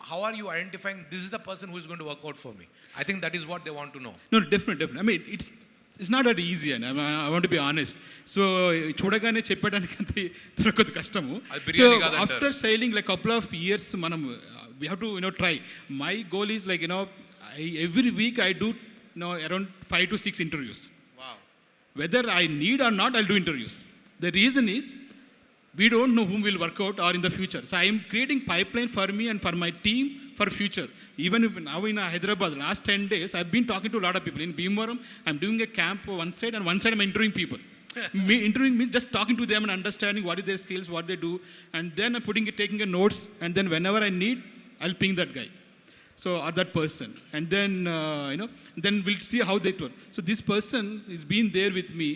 how are you identifying this is the person who is going to work out for me? I think that is what they want to know. No, definitely. I mean, it's not that easy, and I want to be honest. So చూడగానే చెప్పడానికి అంత దొరకదు కష్టము. So after sailing like couple of years మనం we have to try. My goal is like every week I do around 5 to 6 interviews. Wow. Whether I need or not, I'll do interviews. The reason is we don't know whom will work out or in the future. So I am creating pipeline for me and for my team for future. Even if now in Hyderabad, last 10 days, I've been talking to a lot of people. In Bhimavaram, I'm doing a camp one side, and one side I'm interviewing people. Interviewing means just talking to them and understanding what is their skills, what they do, and then I'm taking a notes, and then whenever I need, I'll ping that guy. So, or that person. And then, then we'll see how they work. So this person is been there with me.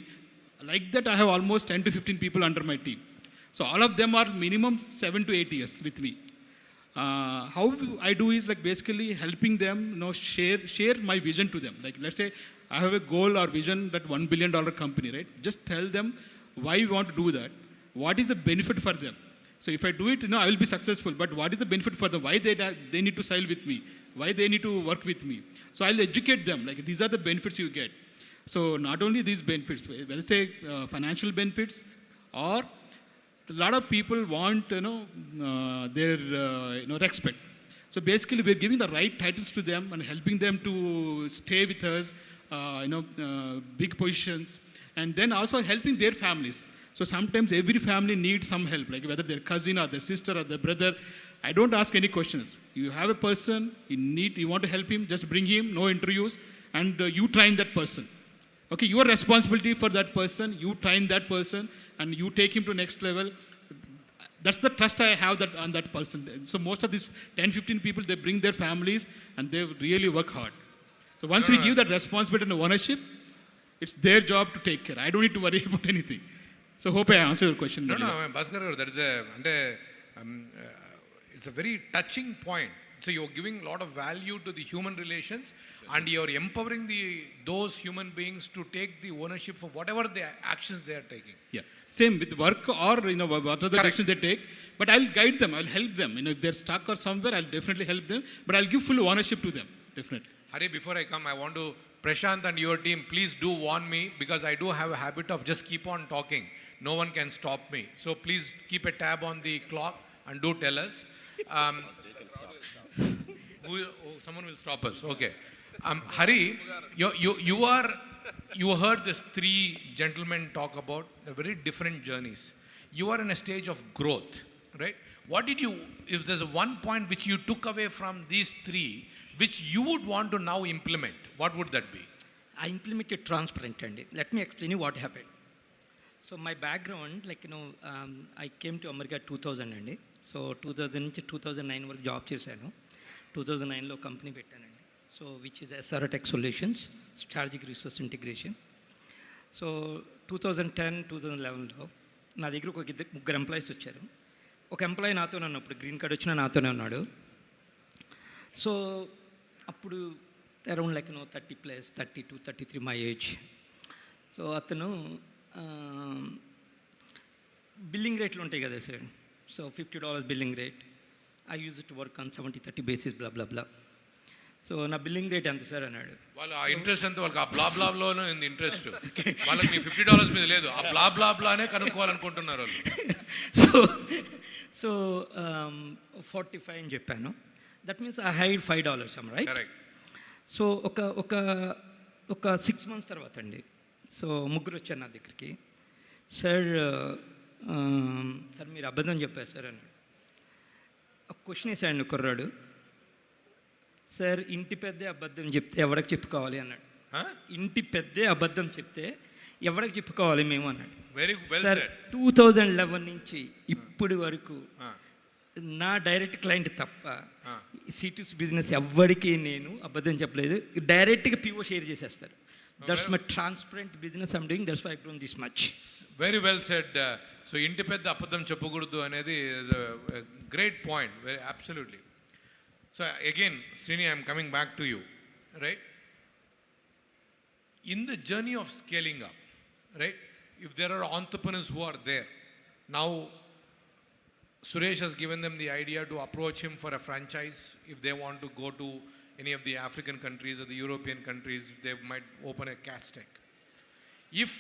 Like that, I have almost 10 to 15 people under my team. So all of them are minimum 7 to 8 years with me. How I do is like basically helping them, share my vision to them. Like let's say I have a goal or vision that $1 billion company, right? Just tell them why we want to do that. What is the benefit for them? So if I do it, I will be successful. But what is the benefit for them? Why they need to sail with me? Why they need to work with me? So I'll educate them. Like these are the benefits you get. So not only these benefits, let's say financial benefits, or a lot of people want their respect. So basically we're giving the right titles to them and helping them to stay with us, big positions, and then also helping their families. So sometimes every family needs some help, like whether their cousin or their sister or their brother. I don't ask any questions. You have a person, you want to help him, just bring him, no interviews, and you train that person. Okay, your responsibility for that person, you train that person, and you take him to next level. That's the trust I have on that person. So most of these 10-15 people, they bring their families and they really work hard. So once we give that responsibility and ownership, it's their job to take care. I don't need to worry about anything. So hope I answered your question. No, Bhaskar, that is it's a very touching point. So you're giving a lot of value to the human relations, and you're empowering those human beings to take the ownership for whatever the actions they are taking. Yeah. Same with work or what other actions they take. But I'll guide them. I'll help them. If they're stuck or somewhere, I'll definitely help them. But I'll give full ownership to them. Definitely. Hari, before I come, I want to, Prashant and your team, please do warn me, because I do have a habit of just keep on talking. No one can stop me. So please keep a tab on the clock and do tell us. Someone will stop us. Okay. Hari, you heard these 3 gentlemen talk about the very different journeys. You are in a stage of growth. right? What did you, if there's one point which you took away from these three, which you would want to now implement, what would that be? I implemented transparent, and let me explain you what happened. So my background, I came to America 2000 అండి. So 2000 నుంచి 2009 వరకు job చేశాను. 2009లో company పెట్టానండి. So which is SRA Tech Solutions, strategic resource integration. So 2010, 2011లో నా దగ్గర ముగ్గురు employees వచ్చారు. ఒక ఎంప్లాయీ నాతోనే ఉన్నప్పుడు గ్రీన్ కార్డ్ వచ్చినా నాతోనే ఉన్నాడు. సో అప్పుడు అరౌండ్ 30+, 32, 33 మై ఏజ్. సో అతను బిల్లింగ్ రేట్లు ఉంటాయి కదా sir. So $50 billing rate. I use to work on 70-30 basis blah blah blah. So నా బిల్లింగ్ రేట్ ఎంత సార్ అన్నాడు. వాళ్ళు ఆ ఇంట్రెస్ట్ ఎంత, వాళ్ళకి ఆ బ్లా బ్లా బ్లాలో ఉంది ఇంట్రెస్ట్. వాళ్ళకి మీ $50 మీద లేదు, ఆ బ్లా బ్లా బ్లానే కనుక్కోవాలనుకుంటున్నారు వాళ్ళు. సో 45 అని చెప్పాను. That means I hide $5, right? Correct. So ఒక 6 months తర్వాత అండి, సో ముగ్గురు వచ్చారు నా దగ్గరికి. సార్ మీరు అబద్ధం చెప్పారు సార్ అన్నాడు. ఒక క్వశ్చన్ వేసాడు కుర్రాడు. సార్ ఇంటి పెద్దే అబద్ధం చెప్తే ఎవరికి చెప్పుకోవాలి అన్నాడు. ఇంటి పెద్దే అబద్ధం చెప్తే ఎవరికి చెప్పుకోవాలి మేము అన్నాడు. సార్ 2011 నుంచి ఇప్పటి వరకు నా డైరెక్ట్ క్లయింట్ తప్ప C2C బిజినెస్ ఎవ్వడికి నేను అబద్ధం చెప్పలేదు. డైరెక్ట్గా PO షేర్ చేసేస్తారు. That's my transparent business I'm doing. That's why I grown this much. Very well said. So ఇంటి పెద్ద అబద్ధం చెప్పకూడదు అనేది great point. Very absolutely. So again Srini, I'm coming back to you, right? In the journey of scaling up, right? If there are entrepreneurs who are there, now Suresh has given them the idea to approach him for a franchise. If they want to go to any of the African countries or the European countries, they might open a Castec. If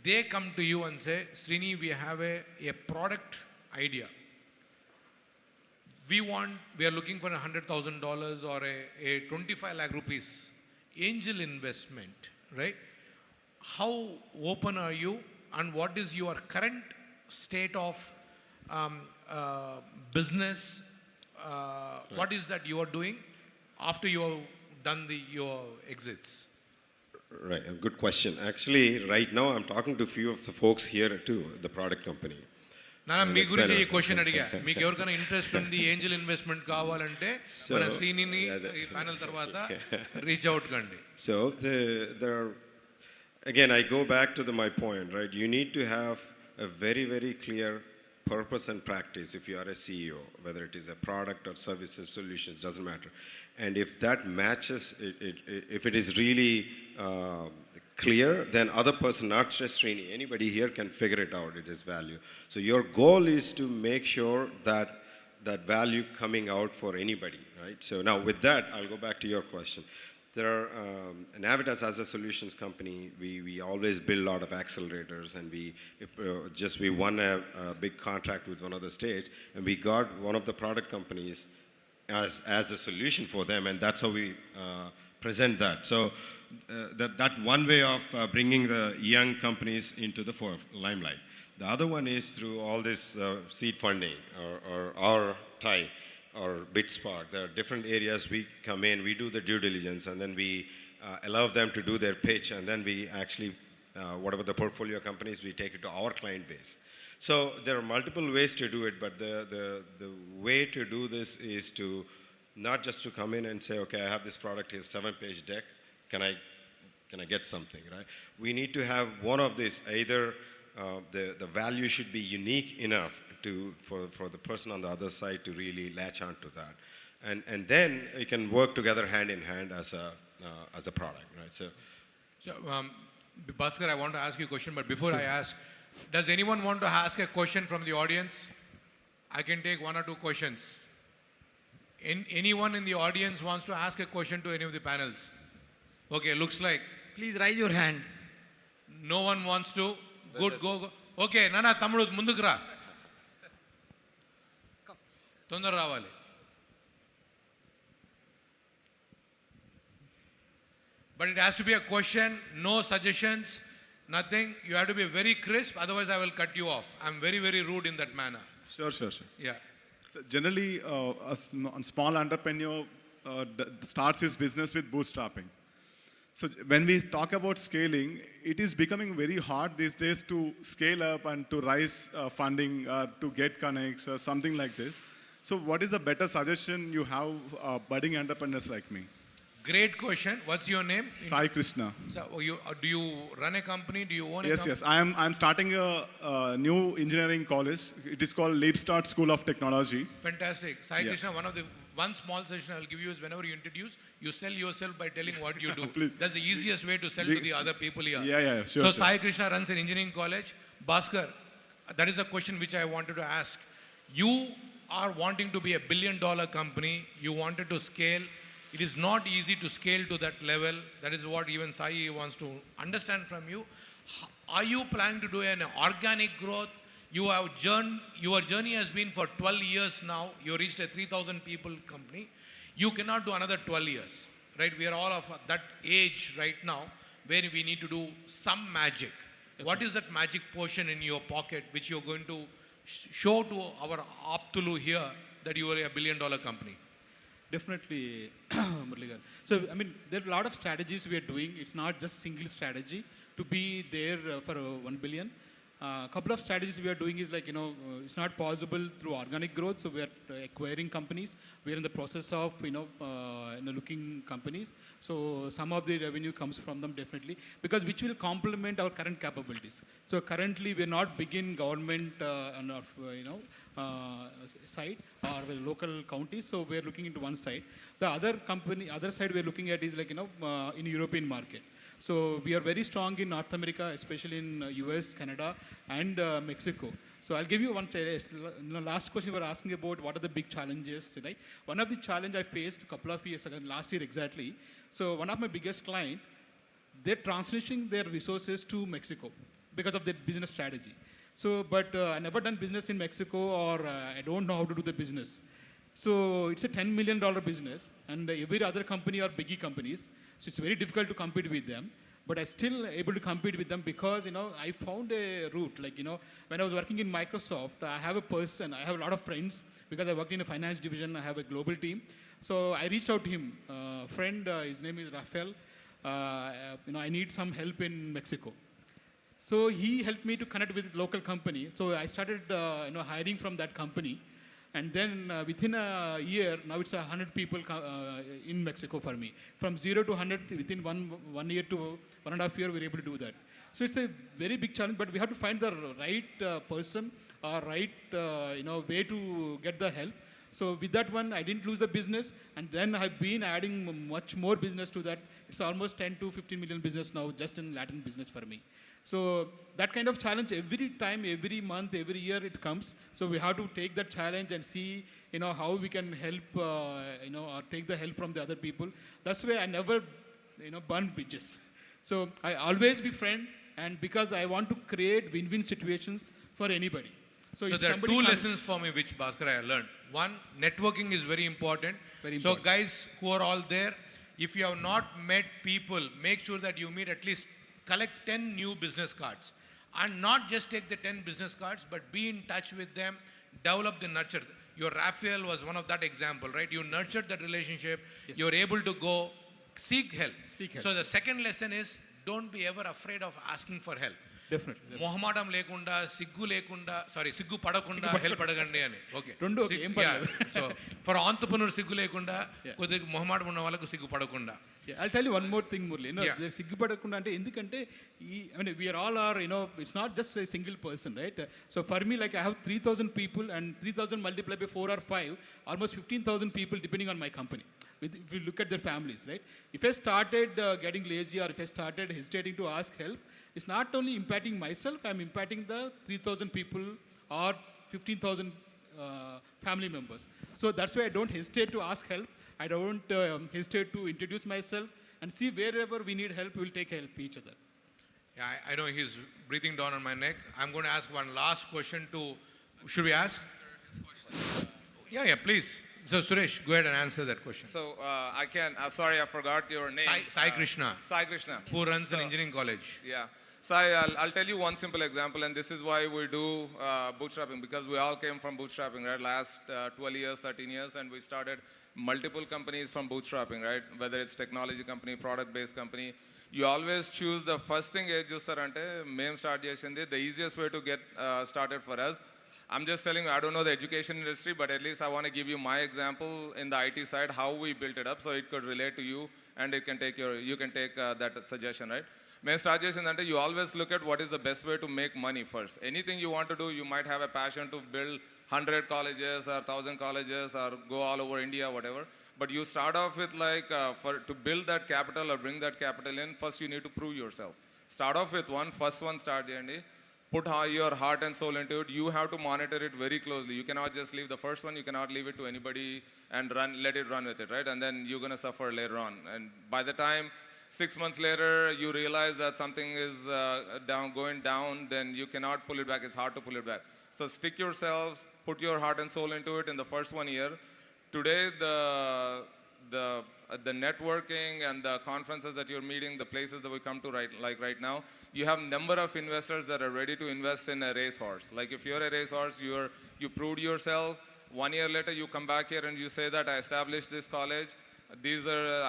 they come to you and say, Srini, we have a product idea. We are looking for $100,000 or a 25 lakh rupees angel investment, right? How open are you, and what is your current state of business? What is that you are doing after you have done your exits? Right, a good question. Actually, right now I'm talking to a few of the folks here too, the product company. మీ గురించి ఈ question అడిగా. మీకు ఎవరికైనా interest ఉంది Angel investment కావాలంటే మన శ్రీనిని ఈ panel తర్వాత రీచ్ అవుట్ కండి. So again I go back to my point, right? You need to have a very, very clear purpose and practice if you are a CEO, whether it is a product or services, solutions, doesn't matter. And if that matches, if it is really clear, then other person, not just Srini, anybody here can figure it out, it is value. So your goal is to make sure that that value coming out for anybody, right? So now with that, I'll go back to your question. There are, Navitas as a solutions company, we always build a lot of accelerators, and we won a big contract with one of the states, and we got one of the product companies as a solution for them, and that's how we present that. So that one way of bringing the young companies into the limelight. The other one is through all this seed funding or our tie or BitSpark. There are different areas we come in, we do the due diligence, and then we allow them to do their pitch, and then we actually, whatever the portfolio companies, we take it to our client base. So there are multiple ways to do it, but the way to do this is to not just to come in and say, okay, I have this product here, 7-page deck, can I get something, right? We need to have one of these, either the value should be unique enough for the person on the other side to really latch on to that, and then we can work together hand in hand as a product, right? So Bhaskar, I want to ask you a question, but before I ask, does anyone want to ask a question from the audience? I can take one or two questions. Anyone in the audience wants to ask a question to any of the panels? Okay, looks like. Please raise your hand. No one wants to. Good, go. Okay, Nana Tamru munduku ra. Tondar ravali. But it has to be a question, no suggestions. Nothing. You have to be very crisp, otherwise I will cut you off. I'm very, very rude in that manner. Sure. Yeah. So generally, a small entrepreneur starts his business with bootstrapping. So when we talk about scaling, it is becoming very hard these days to scale up and to raise funding, to get connects, or something like this. So what is the better suggestion you have budding entrepreneurs like me? Great question. What's your name? Sai Krishna. So do you run a company? Do you own a company? Yes. I'm starting a new engineering college. It is called Leap Start School of Technology. Fantastic. Sai Yeah. Krishna, one small session I'll give you is whenever you introduce, you sell yourself by telling what you do. Please. That's the easiest way to sell to the other people here. Yeah, sure. So Sai Krishna runs an engineering college. Bhaskar, that is a question which I wanted to ask. You are wanting to be a $1 billion company. You wanted to scale. It is not easy to scale to that level. That is what even Sai wants to understand from you. Are you planning to do an organic growth? Your journey has been for 12 years now. You reached a 3,000 people company. You cannot do another 12 years, right? We are all of that age right now where we need to do some magic. What is that magic potion in your pocket which you're going to show to our Aptulu here that you are a $1 billion company? Definitely, Murli garu. So, I mean, there are a lot of strategies we are doing. It's not just single strategy to be there for 1 billion. A couple of strategies we are doing is like, it's not possible through organic growth. So we are acquiring companies. We are in the process of, looking companies. So some of the revenue comes from them definitely, because which will complement our current capabilities. So currently we are not big in government on our, side or the local counties. So we are looking into one side. The other side we are looking at is like, in European market. So we are very strong in North America, especially in US, Canada, and Mexico. So I'll give you one last question you were asking about what are the big challenges, right? One of the challenge I faced a couple of years ago, last year exactly. So one of my biggest client, they're transitioning their resources to Mexico because of their business strategy. So, but I never done business in Mexico, or I don't know how to do the business. So it's a $10 million business, and every other company are biggie companies. So it's very difficult to compete with them. But I still able to compete with them because, I found a route. Like, when I was working in Microsoft, I have a lot of friends because I worked in a finance division. I have a global team. So I reached out to him, friend, his name is Rafael. I need some help in Mexico. So he helped me to connect with local company. So I started, hiring from that company. And then within a year, now it's 100 people in Mexico for me. From 0 to 100 within one year to 1.5 years, we're able to do that. So it's a very big challenge, but we have to find the right person or right way to get the help. So with that one, I didn't lose the business, and then I've been adding much more business to that. It's almost 10 to 15 million business now just in Latin business for me. So that kind of challenge every time, every month, every year it comes. So we have to take that challenge and see, how we can help, or take the help from the other people. That's why I never, burn bridges. So I always be friend, and because I want to create win-win situations for anybody. So there are two lessons for me which Bhaskar I learned. One, networking is very important. So guys who are all there, if you have not met people, make sure that you meet at least, collect 10 new business cards. And not just take the 10 business cards, but be in touch with them, develop the nurture. Your Raphael was one of that example, right? You nurtured that relationship. Yes. You're able to go seek help. So the second lesson is, don't be ever afraid of asking for help. Definitely. Mohamadam lekunda, siggu padakunda, help adagandi ani. Okay. So for entrepreneurs, siggu lekunda, kodhi Mohamadam unna vallaku siggu padakunda. Yeah, I'll tell you one more thing, Murli. There's siggu padakunda ante endukante we are all are, it's not just a single person, right? So for me, like I have 3,000 people, and 3,000 multiplied by 4 or 5, almost 15,000 people depending on my company. If you look at their families, right? If I started getting lazy, or if I started hesitating to ask help, it's not only impacting myself, I'm impacting the 3,000 people or 15,000 family members. So that's why I don't hesitate to ask help. I don't hesitate to introduce myself, and see wherever we need help, we'll take help each other. Yeah, I know he's breathing down on my neck. I'm going to ask one last question to, should we ask? Yeah, please. So Suresh, go ahead and answer that question. So sorry, I forgot your name. Sai Krishna. Sai Krishna. Who runs an engineering college. Yeah. So I'll tell you one simple example, and this is why we do bootstrapping, because we all came from bootstrapping, right? Last 12 years, 13 years, and we started multiple companies from bootstrapping, right? Whether it's technology company, product-based company, you always choose the first thing ఏది చూస్తారంటే మేము start చేసింది the easiest way to get started for us. I'm just telling you, I don't know the education industry, but at least I want to give you my example in the IT side, how we built it up, so it could relate to you, and it can take you can take that suggestion, right? మేము start చేసిందంటే you always look at what is the best way to make money first. Anything you want to do, you might have a passion to build 100 colleges or 1,000 colleges or go all over India, whatever. But you start off with like, to build that capital or bring that capital in, first you need to prove yourself. Start off with one, first one start cheyandi. Put your heart and soul into it. You have to monitor it very closely. You cannot just leave the first one, you cannot leave it to anybody and let it run with it, right? And then you're going to suffer later on. And by the time 6 months later, you realize that something is going down, then you cannot pull it back. It's hard to pull it back. So stick yourselves, put your heart and soul into it in the first 1 year. Today, the networking and the conferences that you're meeting, the places that we come to right now, you have number of investors that are ready to invest in a racehorse. Like if you're a racehorse, you proved yourself. 1 year later, you come back here and you say that I established this college.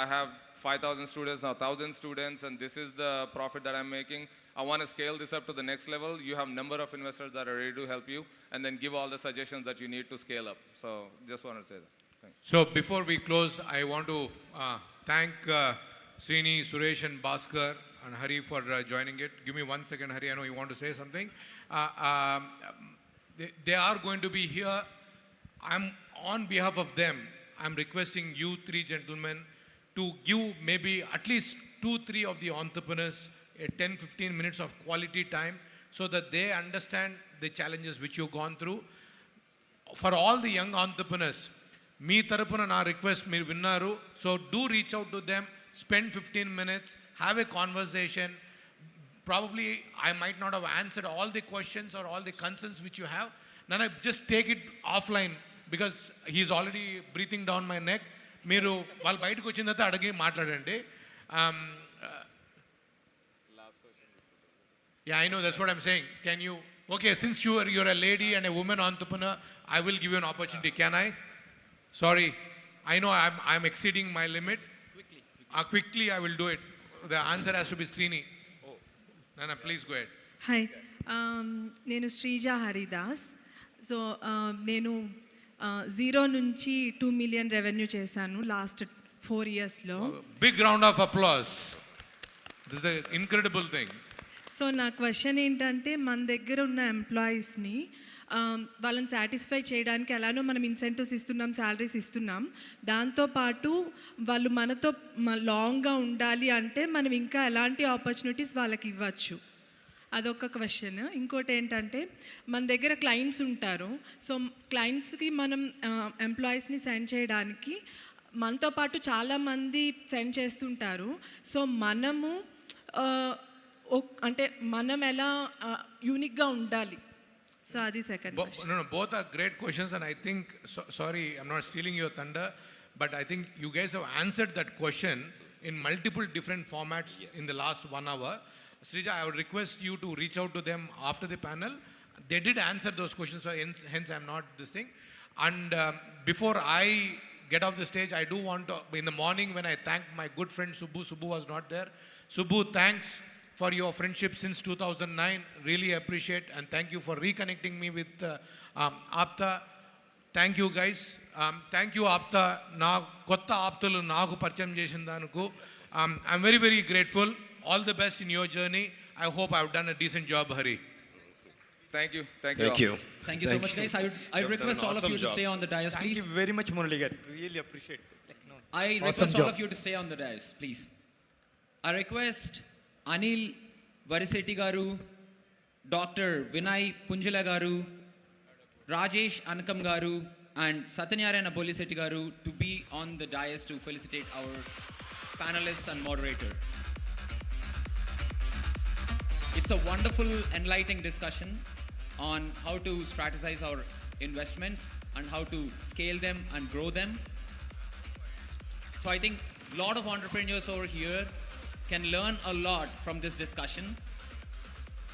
I have 5,000 students, now 1,000 students, and this is the profit that I'm making. I want to scale this up to the next level. You have number of investors that are ready to help you, and then give all the suggestions that you need to scale up. So just want to say that. Thanks. So before we close, I want to thank Srini, Suresh and Bhaskar and Hari for joining it. Give me 1 second, Hari. I know you want to say something. They are going to be here. I'm on behalf of them, I'm requesting you three gentlemen to give maybe at least 2-3 of the entrepreneurs 10-15 minutes of quality time so that they understand the challenges which you've gone through. For all the young entrepreneurs, మీ తరపున నా request మీరు విన్నారు. So do reach out to them, spend 15 minutes, have a conversation. Probably I might not have answered all the questions or all the concerns which you have. Nana, just take it offline because he's already breathing down my neck. మీరు వాళ్ళు బయటకు వచ్చిన తర్వాత అడిగి మాట్లాడండి. Yeah, I know, that's what I'm saying. Can you, okay, since you're a lady and a woman entrepreneur, I will give you an opportunity. Can I? Sorry, I know I'm exceeding my limit. Quickly I will do it. The answer has to be Srini. Oh. Nana, please go ahead. Hi, నేను Sreeja Haridas. So నేను 0 నుంచి 2 million revenue చేశాను last 4 yearsలో. Big round of applause. This is an incredible thing. So నా question ఏంటంటే, మన దగ్గర ఉన్న ఎంప్లాయీస్ని వాళ్ళని సాటిస్ఫై చేయడానికి ఎలానో మనం ఇన్సెంటివ్స్ ఇస్తున్నాం, శాలరీస్ ఇస్తున్నాం. దాంతోపాటు వాళ్ళు మనతో లాంగ్గా ఉండాలి అంటే మనం ఇంకా ఎలాంటి ఆపర్చునిటీస్ వాళ్ళకి ఇవ్వచ్చు, అదొక క్వశ్చన్. ఇంకోటి ఏంటంటే, మన దగ్గర క్లయింట్స్ ఉంటారు. సో క్లయింట్స్కి మనం ఎంప్లాయీస్ని సెండ్ చేయడానికి మనతో పాటు చాలామంది సెండ్ చేస్తుంటారు. సో మనము అంటే మనం ఎలా యూనిక్గా ఉండాలి. So adi second question. No, both are great questions, and I think, sorry, I'm not stealing your thunder, but I think you guys have answered that question in multiple different formats in the last 1 hour. Srija, I would request you to reach out to them after the panel. They did answer those questions, so hence I'm not this thing. And before I get off the stage, I do want to, in the morning when I thanked my good friend Subbu was not there. Subbu, thanks for your friendship since 2009, really appreciate, and thank you for reconnecting me with APTA. Thank you guys. Thank you APTA. Na kotta APTalu naaku parchayam chesindanuku. I'm very, very grateful. All the best in your journey. I hope I've done a decent job, Hari. Thank you. Thank you so much, guys. I request all of you to stay on the dais, please. Thank you very much, Murali garu. Really appreciate it. I request all of you to stay on the dais, please. I request Anil Varisetti garu, Dr. Vinay Punjala garu, Rajesh Anakam garu, and Satyanyarayana Bolisetti garu to be on the dais to felicitate our panelists and moderator. It's a wonderful, enlightening discussion on how to strategize our investments and how to scale them and grow them. So I think a lot of entrepreneurs over here can learn a lot from this discussion.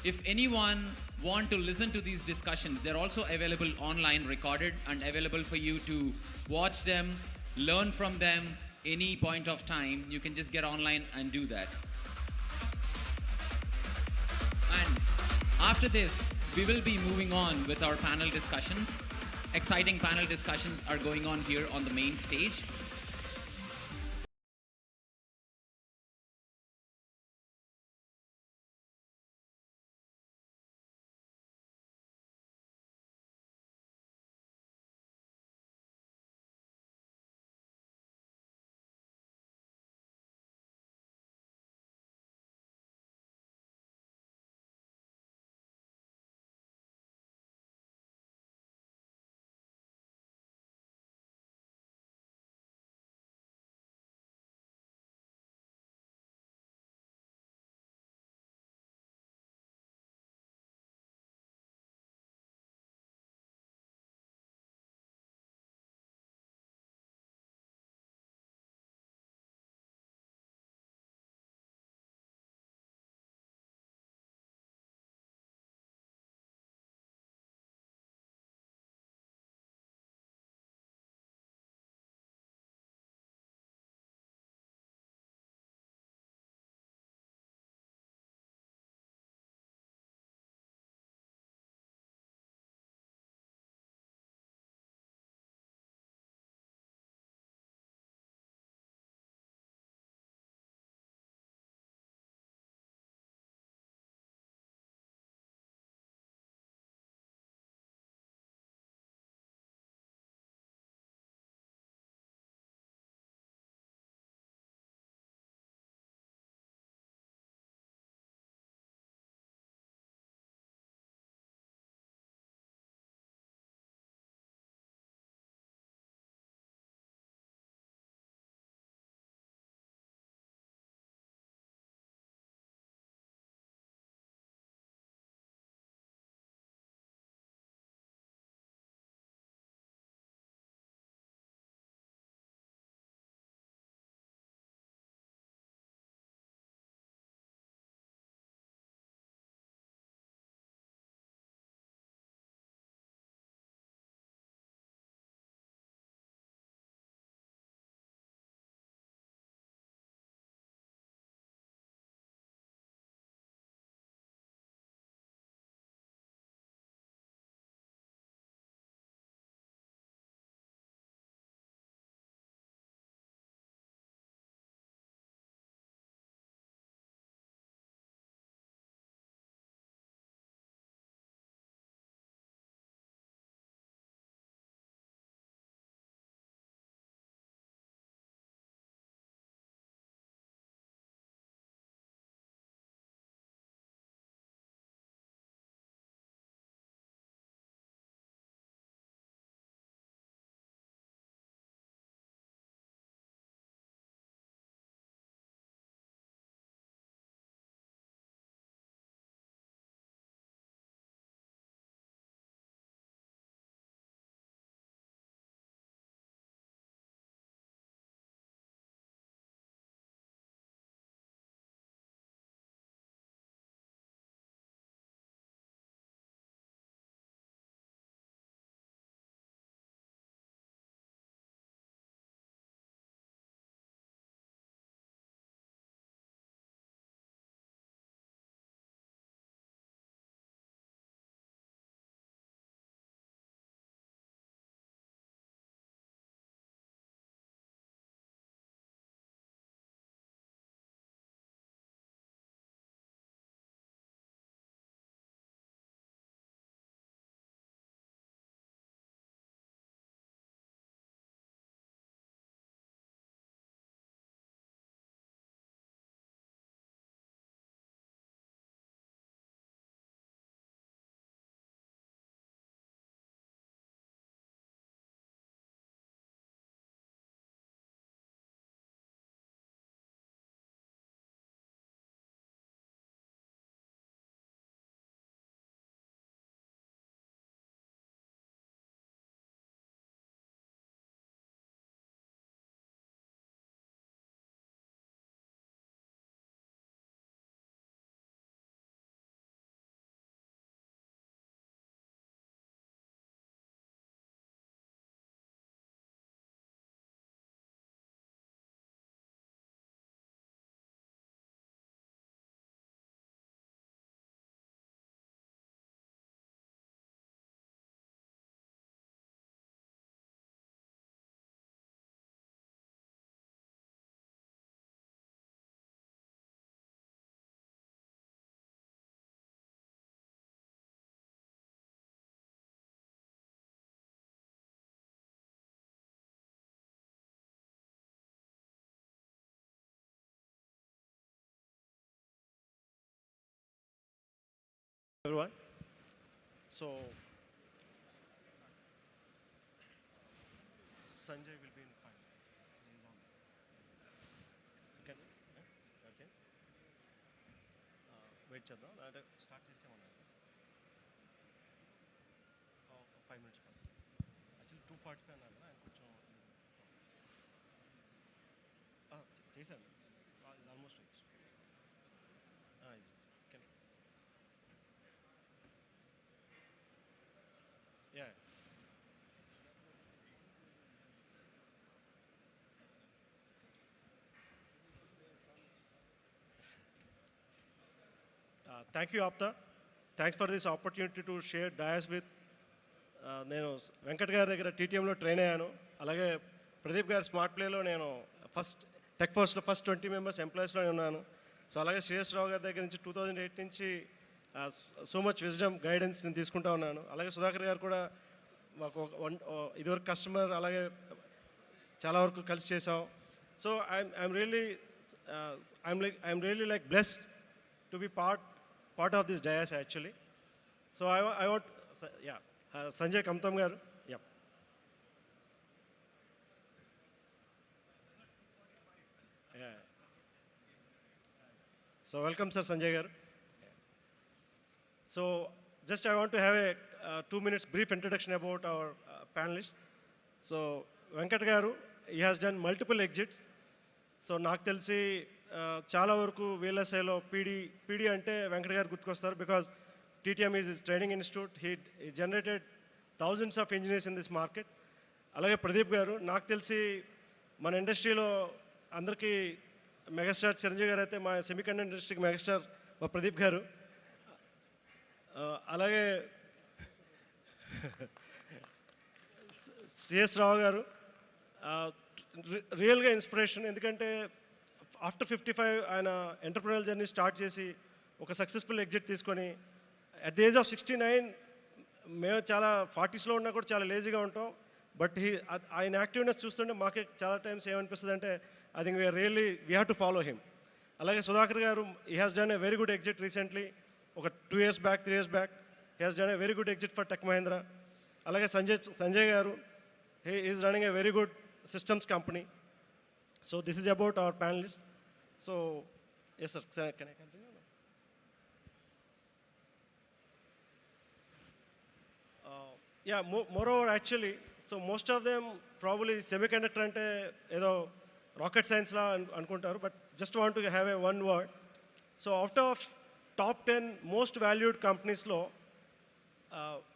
if anyone want to listen to these discussions, they're also available online, recorded, and available for you to watch them, learn from them any point of time. You can just get online and do that. And after this, we will be moving on with our panel discussions. Exciting panel discussions are going on here on the main stage. everyone. So, Sanjay will be in final. He's on. So can we? Okay. Wait చేద్దాం అంటే start చేసేమన్నా 5 minutes actually 2:45 అన్నారు కదా ఆయన కొంచెం చేశాను is almost reach can ya thank you APTA thanks for this opportunity to share dais with నేను వెంకట్ గారి దగ్గర టీటీఎంలో ట్రైన్ అయ్యాను అలాగే ప్రదీప్ గారి స్మార్ట్ ప్లేలో నేను టెక్ ఫోర్స్లో ఫస్ట్ 20 మెంబర్స్ ఎంప్లాయీస్లో ఉన్నాను సో అలాగే శ్రేయస్ రావు గారి దగ్గర నుంచి 2008 నుంచి సో మచ్ విజ్డమ్ గైడెన్స్ నేను తీసుకుంటా ఉన్నాను అలాగే సుధాకర్ గారు కూడా మాకు ఇదివరకు కస్టమర్ అలాగే చాలా వరకు కలిసి చేసాం so I'm really like blessed to be part of this dais actually. So I want, yeah, Sanjay Kamtam garu, yeah. Yeah. So welcome sir Sanjay garu. So just I want to have a 2 minutes brief introduction about our panelists. So Venkat garu, he has done multiple exits. So నాకు తెలిసి చాలా వరకు వీఎల్ఎస్ఐలో PD అంటే వెంకట గారు గుర్తుకొస్తారు because TTM is is training institute he generated thousands of engineers in this market అలాగే ప్రదీప్ గారు నాకు తెలిసి మన ఇండస్ట్రీలో అందరికీ మెగాస్టార్ చిరంజీవి గారు అయితే మా సెమీకండక్టర్ ఇండస్ట్రీకి మెగాస్టార్ మా ప్రదీప్ గారు అలాగే సిఎస్ రావు గారు రియల్గా ఇన్స్పిరేషన్ ఎందుకంటే ఆఫ్టర్ 55 ఆయన ఎంటర్ప్రెన్యూర్ జర్నీ స్టార్ట్ చేసి ఒక సక్సెస్ఫుల్ ఎగ్జిట్ తీసుకొని అట్ ది ఏజ్ ఆఫ్ 69 మేము చాలా 40స్లో ఉన్నా కూడా చాలా లేజీగా ఉంటాం బట్ ఆయన యాక్టివ్నెస్ చూస్తుంటే మాకే చాలా టైమ్స్ ఏమనిపిస్తుంది అంటే I think we're really we have to follow him అలాగే Sudhakar garu he has done a very good exit recently ఒక 2 years back 3 years back he has done a very good exit for Tech Mahindra అలాగే Sanjay garu he is running a very good systems company. So this is about our panelists. So yes sir, can I continue? Yeah, moreover actually, so most of them probably semiconductor ante edo rocket science la anukuntaru but just want to have a one word. So out of top 10 most valued companies lo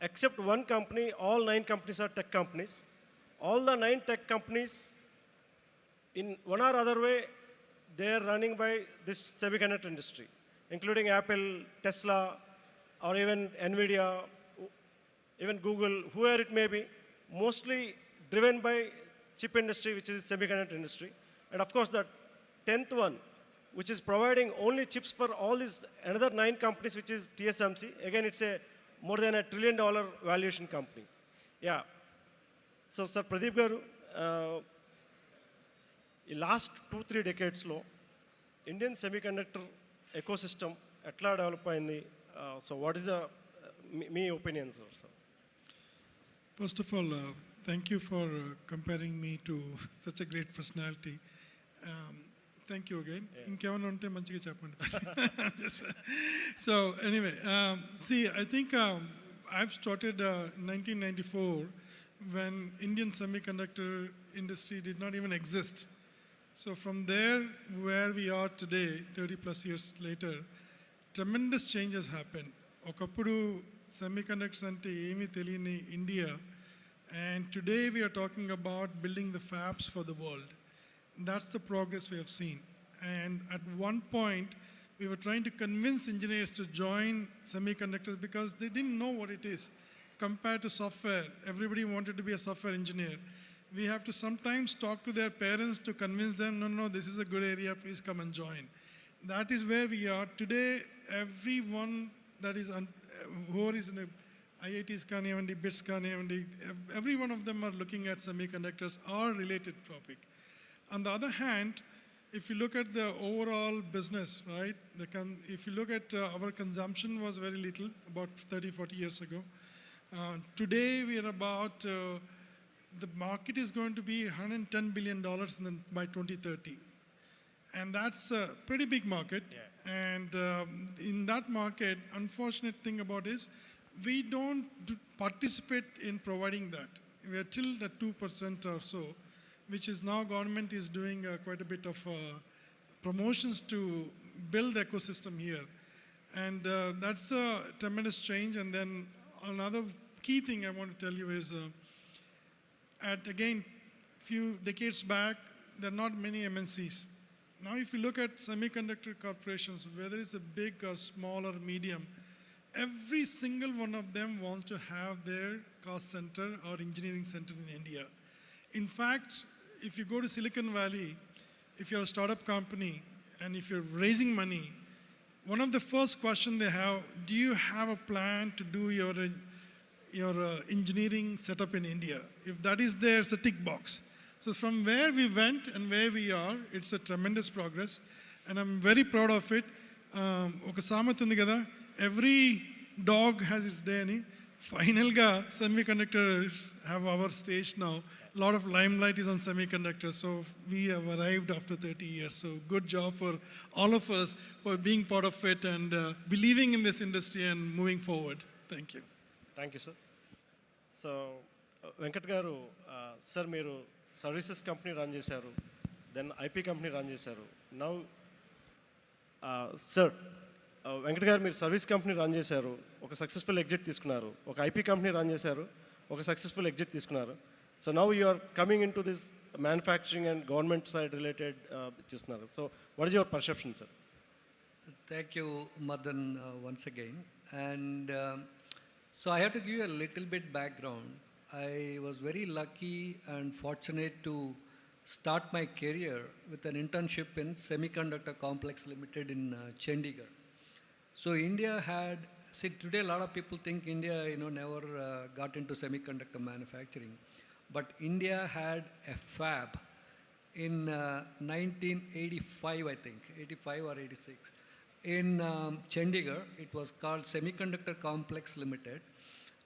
except one company, all 9 companies are tech companies. All the 9 tech companies, in one or other way, they are running by this semiconductor industry, including Apple, Tesla, or even Nvidia, even Google, whoever it may be, mostly driven by chip industry, which is semiconductor industry. And of course, the 10th one, which is providing only chips for all these another 9 companies, which is TSMC. Again, it's a more than $1 trillion valuation company. Yeah. So, Sir Pradeep garu, in last 2-3 decades-lo, Indian semiconductor ecosystem etla develop ayindi. So, what is the me opinion, sir? First of all, thank you for comparing me to such a great personality. Thank you again. Inkevanna unte manchiga cheppandi. So, anyway, see, I think I've started in 1994. When Indian semiconductor industry did not even exist. So from there, where we are today, 30 plus years later, tremendous changes happened. Okappudu semiconductors ante emi teliyani India, and today we are talking about building the fabs for the world. That's the progress we have seen. And at one point, we were trying to convince engineers to join semiconductors because they didn't know what it is. Compared to software, everybody wanted to be a software engineer. We have to sometimes talk to their parents to convince them, no, this is a good area, please come and join. That is where we are. Today, everyone that is, who is in IITs, BITS, every one of them are looking at semiconductors or related topic. On the other hand, if you look at the overall business, right, if you look at our consumption was very little about 30, 40 years ago. Today we are about, the market is going to be $110 billion by 2030. And that's a pretty big market. Yeah. And in that market, unfortunate thing about is, we don't participate in providing that. We are till the 2% or so, which is now government is doing quite a bit of promotions to build the ecosystem here. And that's a tremendous change. And then another key thing I want to tell you is, again, few decades back, there are not many MNCs. Now if you look at semiconductor corporations, whether it's a big or small or medium, every single one of them wants to have their cost center or engineering center in India. In fact, if you go to Silicon Valley, if you're a startup company and if you're raising money, one of the first questions they have, do you have a plan to do your engineering setup in India? If that is there, it's a tick box. So from where we went and where we are, it's a tremendous progress. And I'm very proud of it. Oka samat undi kada, every dog has its day ani. Final ga semiconductors have our stage now. A lot of limelight is on semiconductors. So we have arrived after 30 years. So good job for all of us for being part of it and believing in this industry and moving forward. Thank you. Thank you, sir. So, Venkat garu, sir, meeru services company run chesaru, then IP company run chesaru. Now, sir, Venkat గారు మీరు service company run చేశారు, ఒక successful exit తీసుకున్నారు, ఒక IP company run చేశారు, ఒక successful exit తీసుకున్నారు. So now you are coming in to this manufacturing and government side related చేస్తున్నారు. So what is your perception, sir? Thank you, Madan, once again. And so I have to give you a little bit background. I was very lucky and fortunate to start my career with an internship in Semiconductor Complex Limited in Chandigarh. So India had, see today a lot of people think India, never got into semiconductor manufacturing. But India had a fab in 1985, I think, 85 or 86. In Chandigarh, it was called Semiconductor Complex Limited.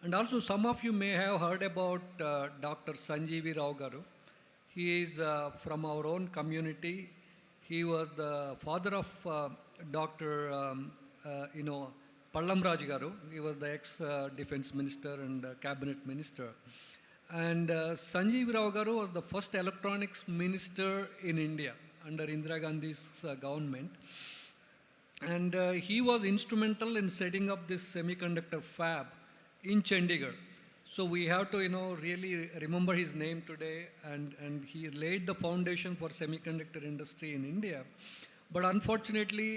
And also some of you may have heard about Dr. Sanjeevi Rao Garu. He is from our own community. He was the father of Dr. Pallam Raj Garu. He was the ex-defense minister and cabinet minister. And Sanjeev Rao Garu was the first electronics minister in India under Indira Gandhi's government. And he was instrumental in setting up this semiconductor fab in Chandigarh. So we have to, really remember his name today. And he laid the foundation for semiconductor industry in India. But unfortunately,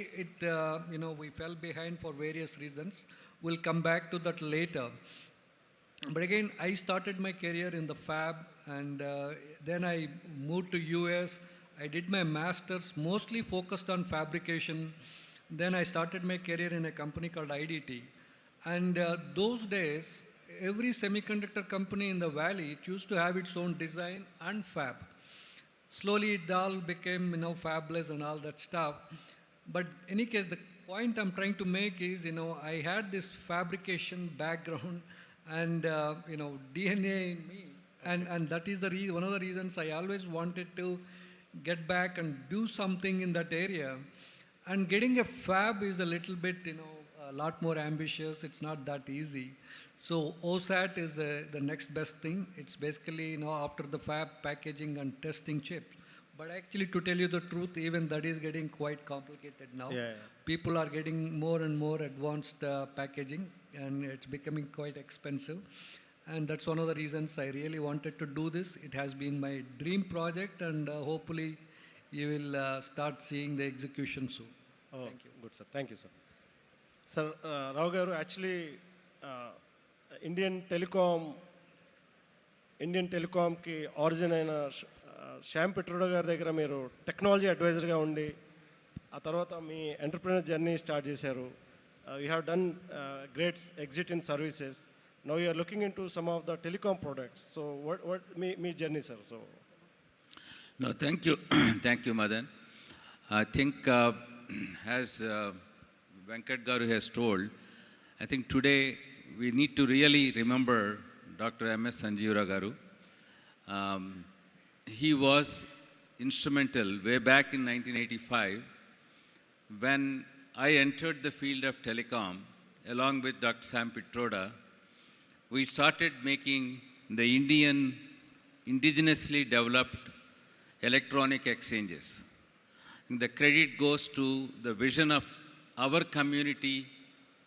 we fell behind for various reasons. We'll come back to that later. But again, I started my career in the fab, and then I moved to US. I did my master's, mostly focused on fabrication. Then I started my career in a company called IDT. And those days, every semiconductor company in the valley, it used to have its own design and fab. Slowly it all became, fabless and all that stuff. But in any case, the point I'm trying to make is, I had this fabrication background and, DNA in me. And that is one of the reasons I always wanted to get back and do something in that area. And getting a fab is a little bit, a lot more ambitious. It's not that easy. So OSAT is the next best thing. It's basically, after the fab, packaging and testing chips. But actually, to tell you the truth, even that is getting quite complicated now. Yeah. People are getting more and more advanced packaging, and it's becoming quite expensive. And that's one of the reasons I really wanted to do this. It has been my dream project, and hopefully you will start seeing the execution soon. Oh, thank you. Good, sir. Thank you, sir. Sir, Rao Garu, actually, Indian Telecom ki origin aina Shyam Petroda గారి దగ్గర మీరు technology అడ్వైజర్గా ఉండి ఆ తర్వాత మీ entrepreneur journey start చేశారు. You have done great exit in services. Now you are looking in to some of the telecom products. So what మీ journey, sir? So No, thank you. Thank you, Madan. I think, as Venkat Garu has told, I think today we need to really remember Dr. M.S. Sanjeevra Garu. He was instrumental way back in 1985 when I entered the field of telecom along with Dr. Sam Pitroda. We started making the Indian indigenously developed electronic exchanges. The credit goes to the vision of our community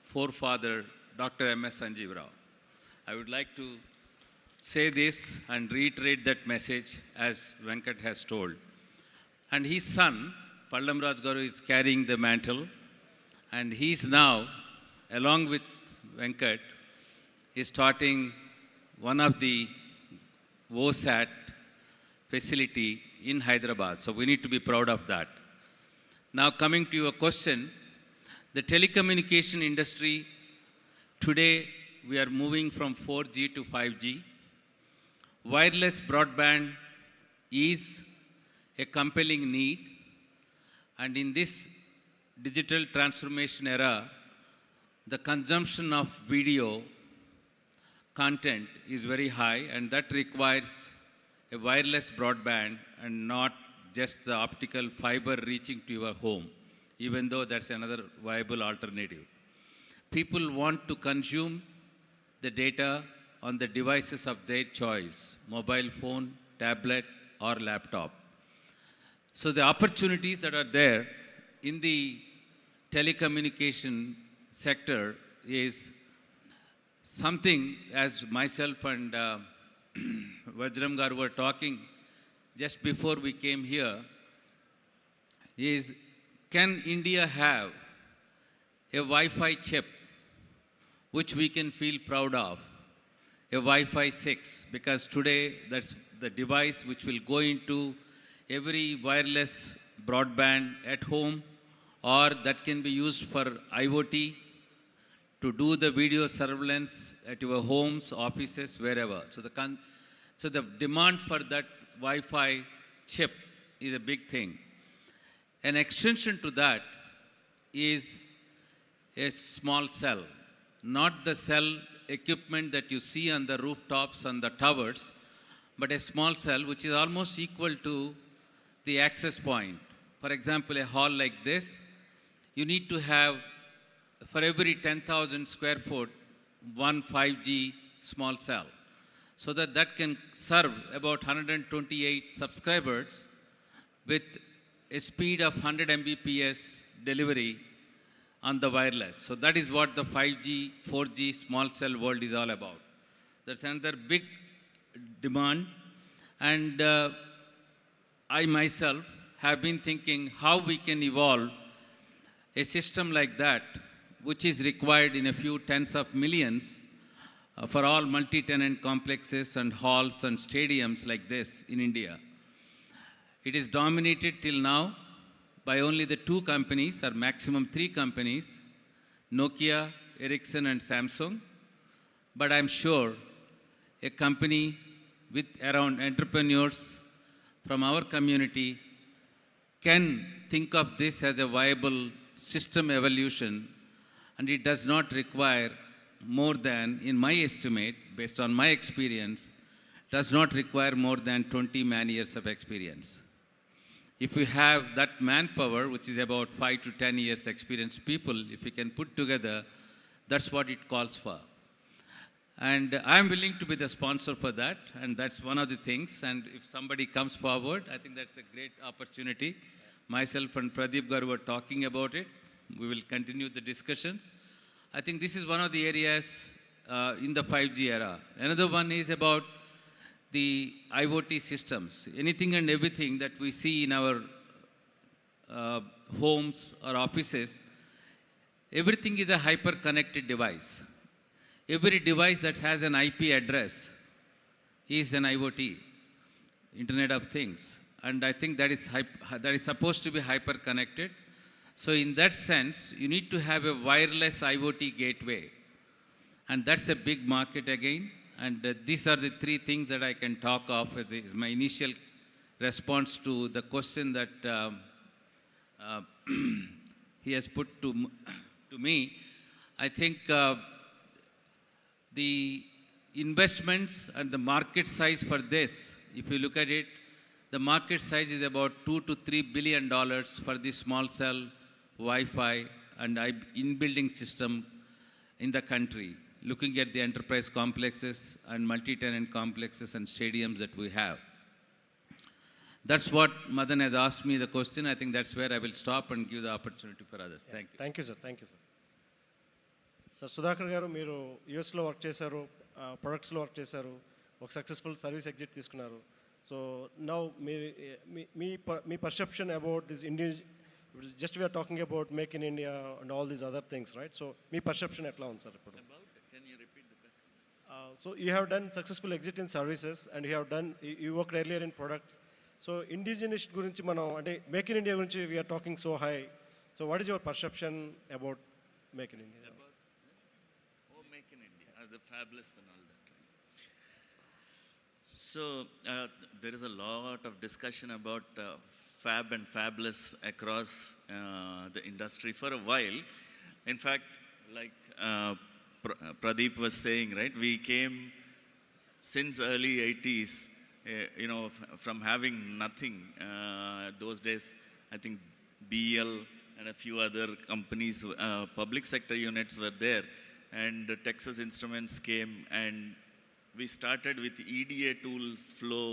forefather, Dr. M.S. Sanjeev Rao. I would like to say this and reiterate that message as Venkat has told. And his son, Pallamraj Garu, is carrying the mantle, and he's now, along with Venkat, is starting one of the WOSAT facility in Hyderabad. So we need to be proud of that. Now coming to your question, the telecommunication industry, today we are moving from 4G to 5G. Wireless broadband is a compelling need, and in this digital transformation era, the consumption of video content is very high, and that requires a wireless broadband and not just the optical fiber reaching to your home, even though that's another viable alternative. People want to consume the data on the devices of their choice, mobile phone, tablet, or laptop. So the opportunities that are there in the telecommunication sector is something, as myself and Vajram Garu were talking just before we came here, is can India have a Wi-Fi chip which we can feel proud of, a Wi-Fi 6, because today that's the device which will go into every wireless broadband at home, or that can be used for IoT to do the video surveillance at your homes, offices, wherever. So the demand for that Wi-Fi chip is a big thing. An extension to that is a small cell, not the cell equipment that you see on the rooftops and the towers, but a small cell which is almost equal to the access point. For example, a hall like this, you need to have, for every 10,000 square foot, one 5G small cell, so that that can serve about 128 subscribers with a speed of 100 Mbps delivery on the wireless. So that is what the 5G, 4G small cell world is all about. That's another big demand. And I myself have been thinking how we can evolve a system like that, which is required in a few tens of millions for all multi-tenant complexes and halls and stadiums like this in India. It is dominated till now by only the two companies, or maximum three companies, Nokia, Ericsson, and Samsung. But I'm sure a company with around entrepreneurs from our community can think of this as a viable system evolution, and it does not require more than, in my estimate, based on my experience, does not require more than 20 man-years of experience. If we have that manpower, which is about 5 to 10 years experienced people, if we can put together, that's what it calls for. And I'm willing to be the sponsor for that, and that's one of the things. And if somebody comes forward, I think that's a great opportunity. Myself and Pradeep Garu were talking about it. We will continue the discussions. I think this is one of the areas in the 5G era. Another one is about the IoT systems. Anything and everything that we see in our homes or offices, everything is a hyper-connected device. Every device that has an IP address is an IoT, Internet of Things. And I think that is supposed to be hyper-connected. So in that sense, you need to have a wireless IoT gateway. And that's a big market again. And these are the three things that I can talk of as my initial response to the question that uh, he has put to me. I think the investments and the market size for this, if you look at it, the market size is about $2 to $3 billion for the small cell, Wi-Fi, and in-building system in the country, looking at the enterprise complexes and multi-tenant complexes and stadiums that we have. That's what Madan has asked me the question. I think that's where I will stop and give the opportunity for others. Thank you. Thank you, sir. Thank you, sir. Sir Sudhakar garu, మీరు యూఎస్లో work చేశారు, ప్రొడక్ట్స్లో work చేశారు, ఒక successful service exit తీసుకున్నారు. So now మీ perception about this Indian, just we're talking about make in India and all these other things, right? So మీ perception ఎట్లా ఉంది సార్ ఇప్పుడు? So you have done successful exit in services and you work earlier in products. So indigenous గురించి మనం, అంటే make in India గురించి we are talking so high. So what is your perception about make in India? Make in India, the fabless and all that. Right? So there is a lot of discussion about fab and fabless across the industry for a while. In fact, like Pradeep was saying, right, we came since early 80s, from having nothing. Those days, I think BL and a few other companies, public sector units were there. And Texas Instruments came, and we started with EDA tools, flow,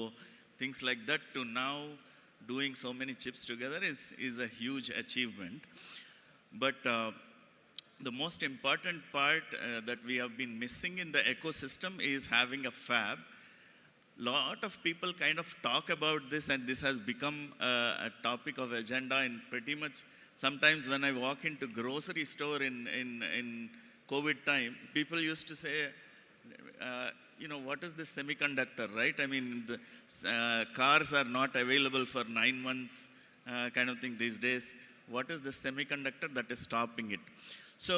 things like that, to now doing so many chips together is a huge achievement. But the most important part that we have been missing in the ecosystem is having a fab. Lot of people kind of talk about this, and this has become a topic of agenda in pretty much. Sometimes when I walk into grocery store in COVID time, people used to say, what is this semiconductor, right? I mean, the cars are not available for 9 months, kind of thing these days. What is the semiconductor that is stopping it? So,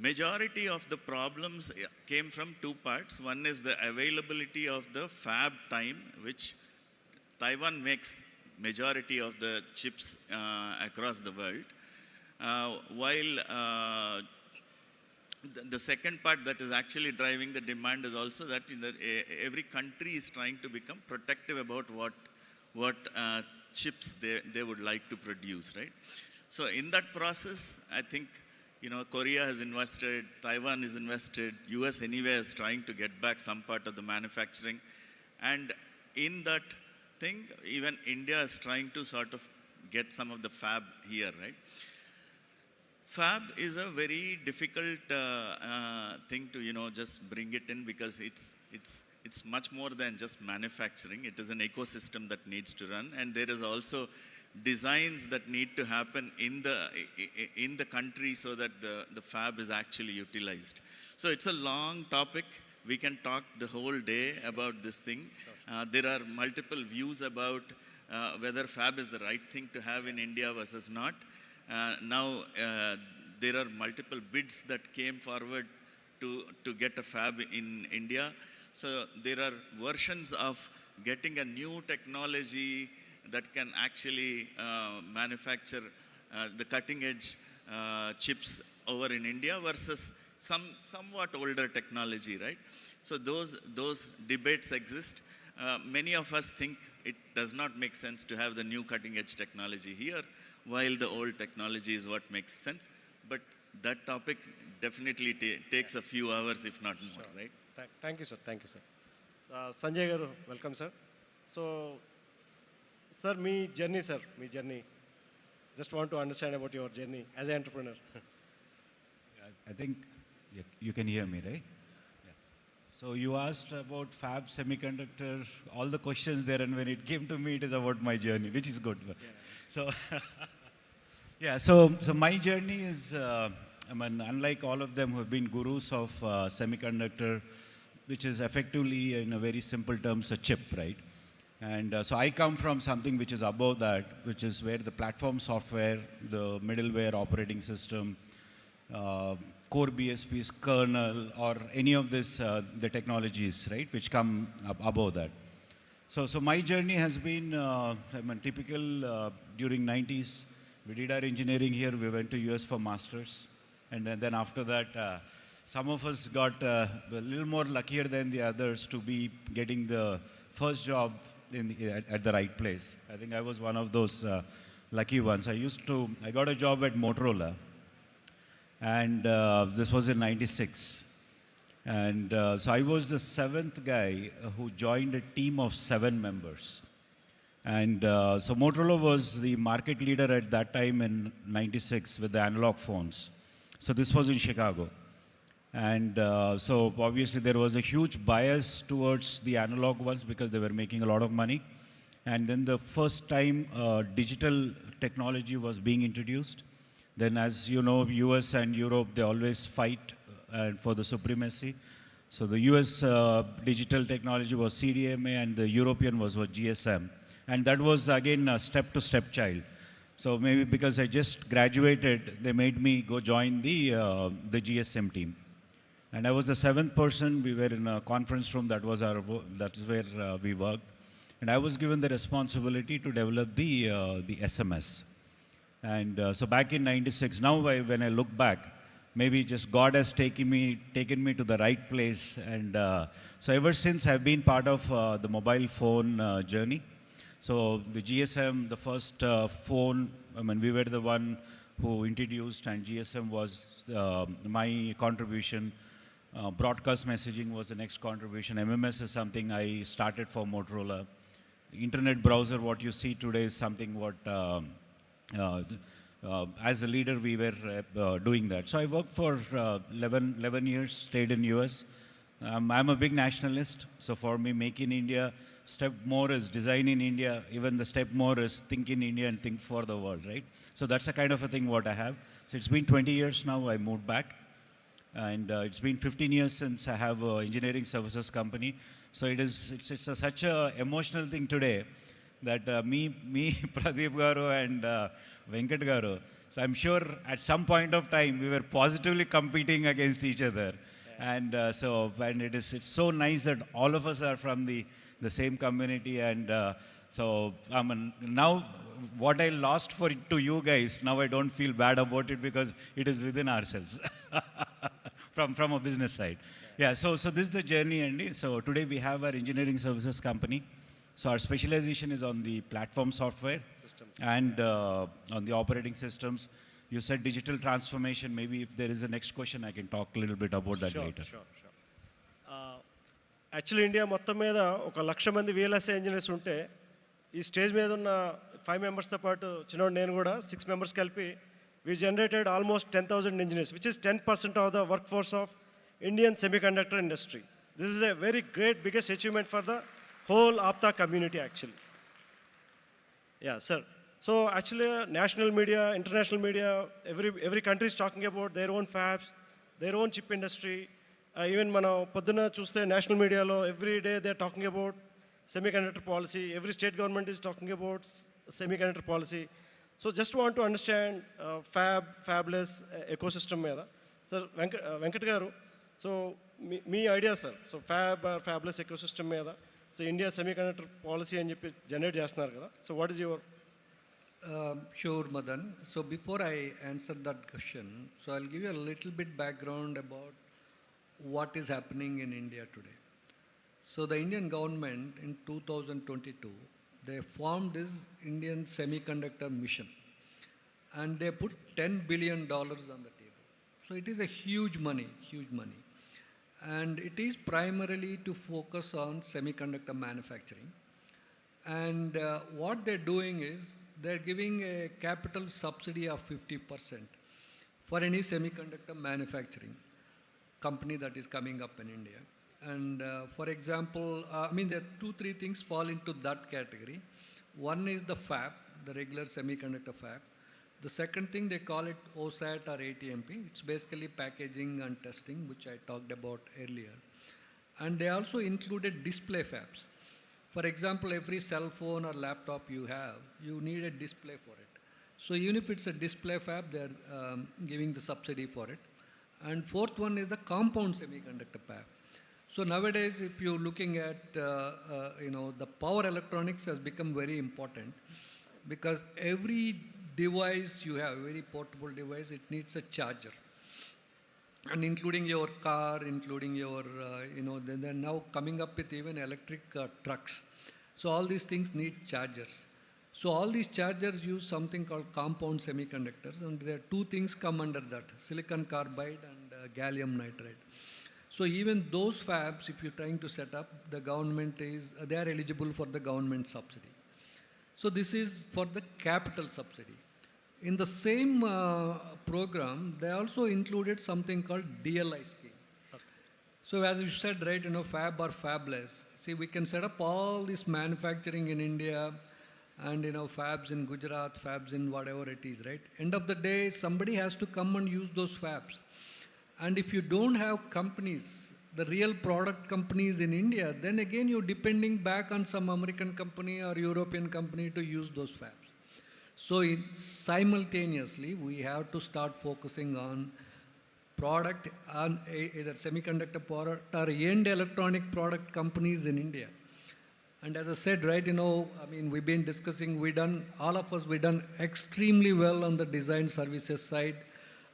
majority of the problems came from two parts. One is the availability of the fab time, which Taiwan makes majority of the chips across the world. While the second part that is actually driving the demand is also that every country is trying to become protective about what chips they would like to produce, right? So in that process, I think Korea has invested, Taiwan is invested, US anyway is trying to get back some part of the manufacturing, and in that thing, even India is trying to sort of get some of the fab here, right? Fab is a very difficult thing to just bring it in, because it's much more than just manufacturing. It is an ecosystem that needs to run, and there is also designs that need to happen in the country so that the fab is actually utilized. So it's a long topic. We can talk the whole day about this thing. There are multiple views about whether fab is the right thing to have in India versus not. Now there are multiple bids that came forward to get a fab in India. So there are versions of getting a new technology that can actually manufacture the cutting edge chips over in India versus somewhat older technology, right? So those debates exist. Many of us think it does not make sense to have the new cutting edge technology here, while the old technology is what makes sense. But that topic definitely takes a few hours, if not more, sure. Right? Thank you, sir. Thank you, sir. Sanjay garu, welcome, sir. So, sir, me journey. Just want to understand about your journey as an entrepreneur. I think you can hear me, right? Yeah. So you asked about fab, semiconductor, all the questions there, and when it came to me, it is about my journey, which is good. Yeah. So, so my journey is, unlike all of them who have been gurus of semiconductor, which is effectively, in a very simple terms, a chip, right? And so I come from something which is above that, which is where the platform software, the middleware operating system, core BSPs, kernel, or any of this, the technologies, right, which come above that. So my journey has been typical during 90s. We did our engineering here. We went to US for masters, and then after that, some of us got a little more luckier than the others to be getting the first job at the right place. I think I was one of those lucky ones. I got a job at Motorola, and this was in '96. And so I was the seventh guy who joined a team of 7 members. And so Motorola was the market leader at that time in '96 with the analog phones. So this was in Chicago. And so obviously there was a huge bias towards the analog ones because they were making a lot of money. And then the first time digital technology was being introduced. Then as you know, US and Europe, they always fight for the supremacy. So the US digital technology was CDMA and the European was GSM. And that was again a step-to-step child. So maybe because I just graduated, they made me go join the GSM team. And I was the 7th person. We were in a conference room. That is where we worked. And I was given the responsibility to develop the SMS. And so back in '96, now when I look back, maybe just God has taken me to the right place. And so ever since I've been part of the mobile phone journey. So the GSM, the first phone, I mean, we were the one who introduced, and GSM was my contribution. Broadcast messaging was the next contribution. MMS is something I started for Motorola. Internet browser, what you see today, is something what, as a leader, we were doing that. So I worked for 11 years, stayed in US. I'm a big nationalist. So for me, make in India, step more is design in India. Even the step more is think in India and think for the world, right? So that's the kind of a thing what I have. So it's been 20 years now, I moved back. And it's been 15 years since I have an engineering services company. So it's such an emotional thing today that me, Pradeep Garu and Venkat Garu, so I'm sure at some point of time we were positively competing against each other. Yeah. And it's so nice that all of us are from the same community. And so now what I lost to you guys, now I don't feel bad about it because it is within ourselves. From a business side. Yeah, so this is the journey, Andy. So today we have our engineering services company. So our specialization is on the platform software systems and on the operating systems. You said digital transformation. Maybe if there is a next question, I can talk a little bit about that later. Sure. Actually, India మొత్తం మీద 1,00,000 మంది VLSI engineers ఉంటే ఈ stage మీద ఉన్న 5 మెంబర్స్తో పాటు చిన్నోడు నేను కూడా 6 మెంబర్స్ కలిపి we generated almost 10,000 engineers, which is 10% of the workforce of Indian semiconductor industry. This is a very great, biggest achievement for the whole APTA community, actually. Yeah, sir. So actually, national media, international media, every country is talking about their own fabs, their own chip industry. Even మనం పొద్దున చూస్తే national media lo every day they are talking about semiconductor policy. Every state government is talking about semiconductor policy. So just want to understand fabless ecosystem మీద sir Venkat garu so మీ idea sir so fabless ecosystem మీద so India semiconductor policy అని చెప్పి generate చేస్తున్నారు కదా so what is your Sure, Madan. So before I answer that question, so I'll give you a little bit background about what is happening in India today. So the Indian government in 2022, they formed this Indian semiconductor mission and they put $10 billion on the table. So it is a huge money. And it is primarily to focus on semiconductor manufacturing. And what they're doing is they're giving a capital subsidy of 50% for any semiconductor manufacturing company that is coming up in India. And for example, there are 2-3 things fall into that category. One is the fab, the regular semiconductor fab. The second thing, they call it OSAT or ATMP. It's basically packaging and testing, which I talked about earlier. And they also included display fabs. For example, every cell phone or laptop you have, you need a display for it. So even if it's a display fab, they're giving the subsidy for it. And fourth one is the compound semiconductor fab. So nowadays, if you're looking at, the power electronics has become very important because every device you have, a very portable device, it needs a charger. And including your car, including your, they're now coming up with even electric trucks. So all these things need chargers. So all these chargers use something called compound semiconductors, and there are two things come under that, silicon carbide and gallium nitride. So even those fabs, if you're trying to set up, the government they are eligible for the government subsidy. So this is for the capital subsidy. In the same program, they also included something called DLI scheme. Okay. So as you said, right, fab or fabless. See, we can set up all this manufacturing in India and, fabs in Gujarat, fabs in whatever it is, right? End of the day, somebody has to come and use those fabs. And if you don't have companies, the real product companies in India, then again you're depending back on some American company or European company to use those fabs. So simultaneously, we have to start focusing on product, on either semiconductor product or end electronic product companies in India. And as I said, right, we've been discussing, all of us, we done extremely well on the design services side.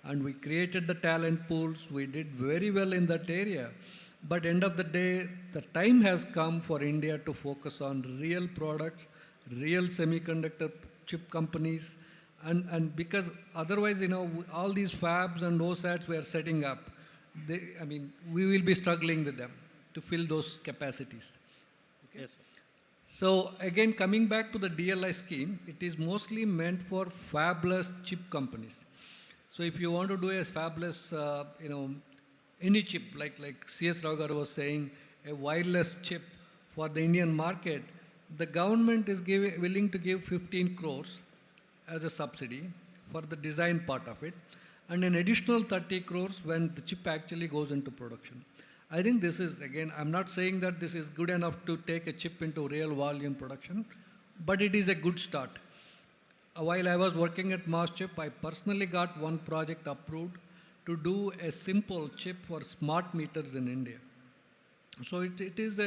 And we created the talent pools. We did very well in that area. But end of the day, the time has come for India to focus on real products, real semiconductor chip companies. And because otherwise, all these fabs and OSATs we are setting up, we will be struggling with them to fill those capacities. Okay? Yes. So again, coming back to the DLI scheme, it is mostly meant for fabless chip companies. So if you want to do a fabless, any chip, like C.S. Rao Garu was saying, a wireless chip for the Indian market, the government is willing to give 15 crores as a subsidy for the design part of it, and an additional 30 crores when the chip actually goes into production. I think this is, again, I'm not saying that this is good enough to take a chip into real volume production, but it is a good start. While I was working at Maschip, I personally got one project approved to do a simple chip for smart meters in India. So it is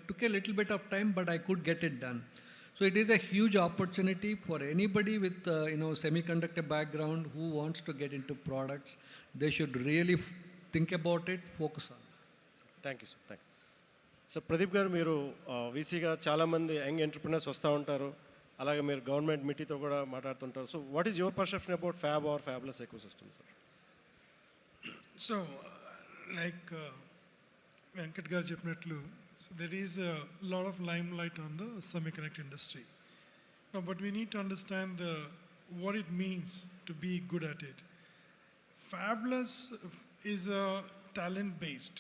took a little bit of time, but I could get it done. So it is a huge opportunity for anybody with semiconductor background who wants to get into products. They should really think about it, focus on it. Thank you, sir. Thank you. So Pradeep garu, మీరు VCగా చాలామంది young entrepreneurs వస్తూ ఉంటారు. అలాగే మీరు government మీటింగ్తో కూడా మాట్లాడుతుంటారు. So what is your perception about fab or fabless ecosystem, sir? So like Venkat garu చెప్పినట్లు, there is a lot of limelight on the semiconductor industry. Now, but we need to understand what it means to be good at it. Fabless is a talent-based,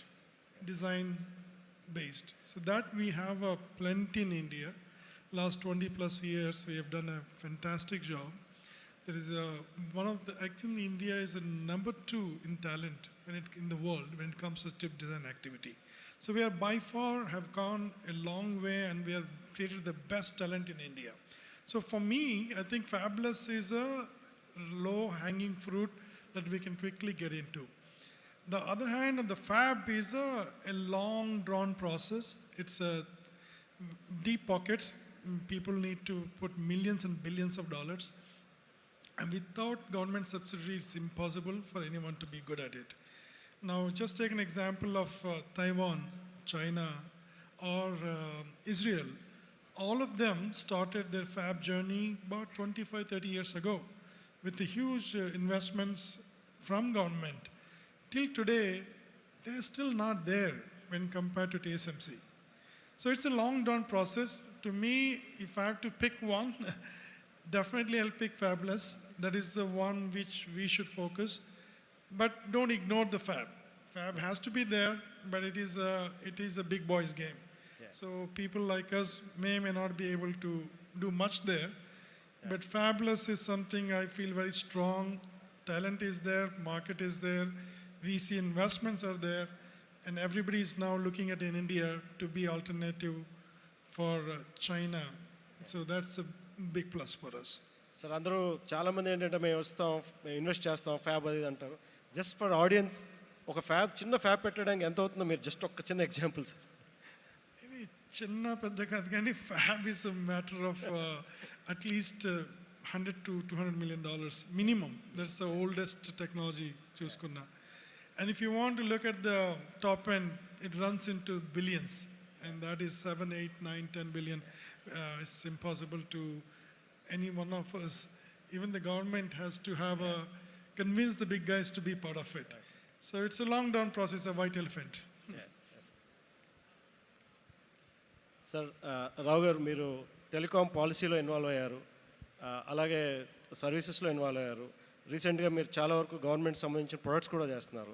design-based. So that we have a plenty in India. Last 20 plus years, we have done a fantastic job. There is actually India is a number 2 in talent in the world when it comes to chip design activity. So we are by far have gone a long way, and we have created the best talent in India. So for me, I think fabless is a low hanging fruit that we can quickly get into. The other hand, the fab is a long drawn process. It's a deep pockets. People need to put millions and billions of dollars. And without government subsidy, it's impossible for anyone to be good at it. Now, just take an example of Taiwan, China, or Israel. All of them started their fab journey about 25, 30 years ago with the huge investments from government. Till today, they're still not there when compared to TSMC. So it's a long drawn process. To me, if I have to pick one, definitely I'll pick fabless. That is the one which we should focus. But don't ignore the fab. Fab has to be there, but it is a big boys game. Yeah. So people like us may not be able to do much there. Yeah. But fabless is something I feel very strong. Talent is there, market is there, VC investments are there. And everybody is now looking at in India to be alternative for China. So that's a big plus for us. Sir, అందరూ చాలామంది ఏంటంటే మేము వస్తాం, మేము invest చేస్తాం fab అది అంటారు. Just for audience, ఒక చిన్న ఫ్యాబ్ పెట్టడానికి ఎంత అవుతుందో మీరు జస్ట్ ఒక చిన్న ఎగ్జాంపుల్ సార్. ఇది చిన్న పెద్ద కాదు కానీ fab is matter of at least $100 to $200 million minimum. That's the oldest technology chuskunna. And if you want to look at the top end, it runs into billions, and that is 7, 8, 9, 10 billion. It's impossible to any one of us. Even the government has to have convince the big guys to be part of it. So it's a long down process, a white elephant. Sir Rao garu మీరు telecom పాలసీలో involve అయ్యారు, అలాగే సర్వీసెస్లో involve అయ్యారు. రీసెంట్గా మీరు చాలా వరకు గవర్నమెంట్ సంబంధించిన ప్రొడక్ట్స్ కూడా చేస్తున్నారు.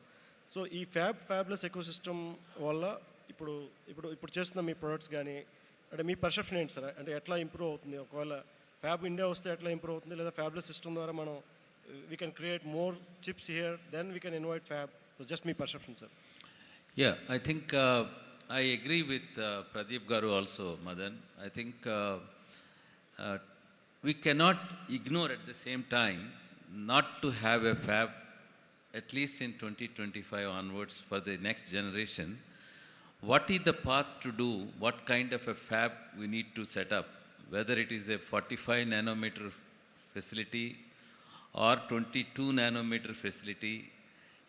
సో ఈ ఫ్యాబ్లెస్ ఎకోసిస్టమ్ వల్ల ఇప్పుడు చేస్తున్న మీ ప్రొడక్ట్స్ కానీ అంటే మీ పర్సెప్షన్ ఏంటి సార్? అంటే ఎట్లా ఇంప్రూవ్ అవుతుంది? ఒకవేళ ఫ్యాబ్ ఇండియా వస్తే ఎట్లా ఇంప్రూవ్ అవుతుంది, లేదా ఫ్యాబ్లెస్ సిస్టమ్ ద్వారా మనం we can create more chips here then we can invite fab. So just మీ perception sir. Yeah, I think I agree with Pradeep Garu also, Madan. I think we cannot ignore at the same time not to have a fab at least in 2025 onwards for the next generation. What is the path to do? What kind of a fab we need to set up? Whether it is a 45 nanometer facility or 22 nanometer facility.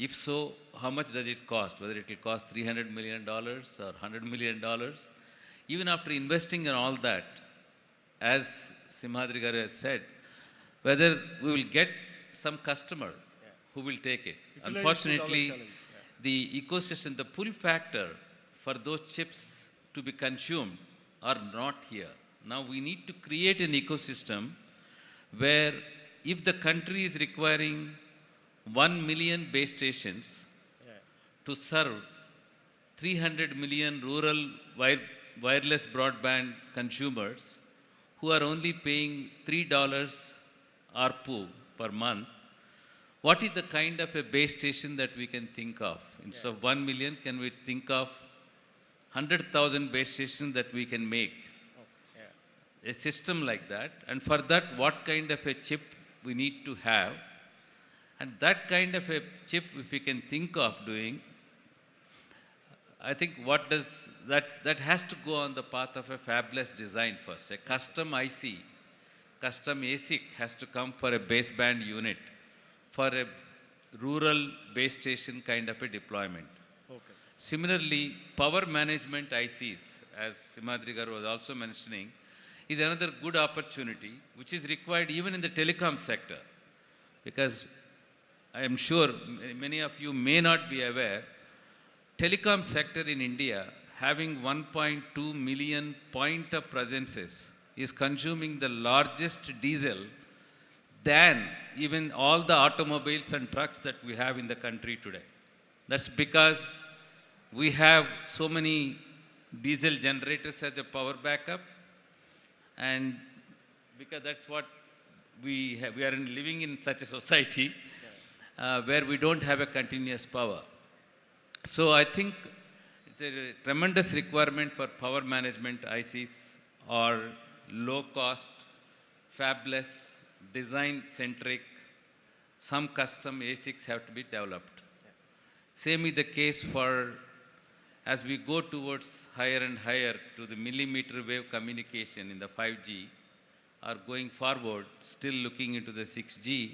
If so, how much does it cost? Whether it will cost $300 million or $100 million. Even after investing in all that, as Simhadri Garu has said, whether we will get some customer who will take it. Unfortunately, the ecosystem, the pull factor for those chips to be consumed are not here. Now we need to create an ecosystem where if the country is requiring 1 million base stations to serve 300 million rural wireless broadband consumers who are only paying $3 ARPU per month, what is the kind of a base station that we can think of? Instead of 1 million, can we think of 100,000 base stations that we can make? A system like that. And for that, what kind of a chip we need to have? And that kind of a chip, if we can think of doing, I think what does that has to go on the path of a fabless design first. A custom IC, custom ASIC has to come for a baseband unit, for a rural base station kind of a deployment. Okay, Similarly, power management ICs, as Simhadri Garu was also mentioning, is another good opportunity which is required even in the telecom sector. Because I am sure many of you may not be aware, telecom sector in India having 1.2 million point of presences is consuming the largest diesel than even all the automobiles and trucks that we have in the country today. That's because we have so many diesel generators as a power backup, and because that's what we have. We are living in such a society where we don't have a continuous power. So I think it's a tremendous requirement for power management ICs or low cost, fabless, design centric, some custom ASICs have to be developed. Same is the case for as we go towards higher and higher to the millimeter wave communication in the 5G or going forward, still looking into the 6G.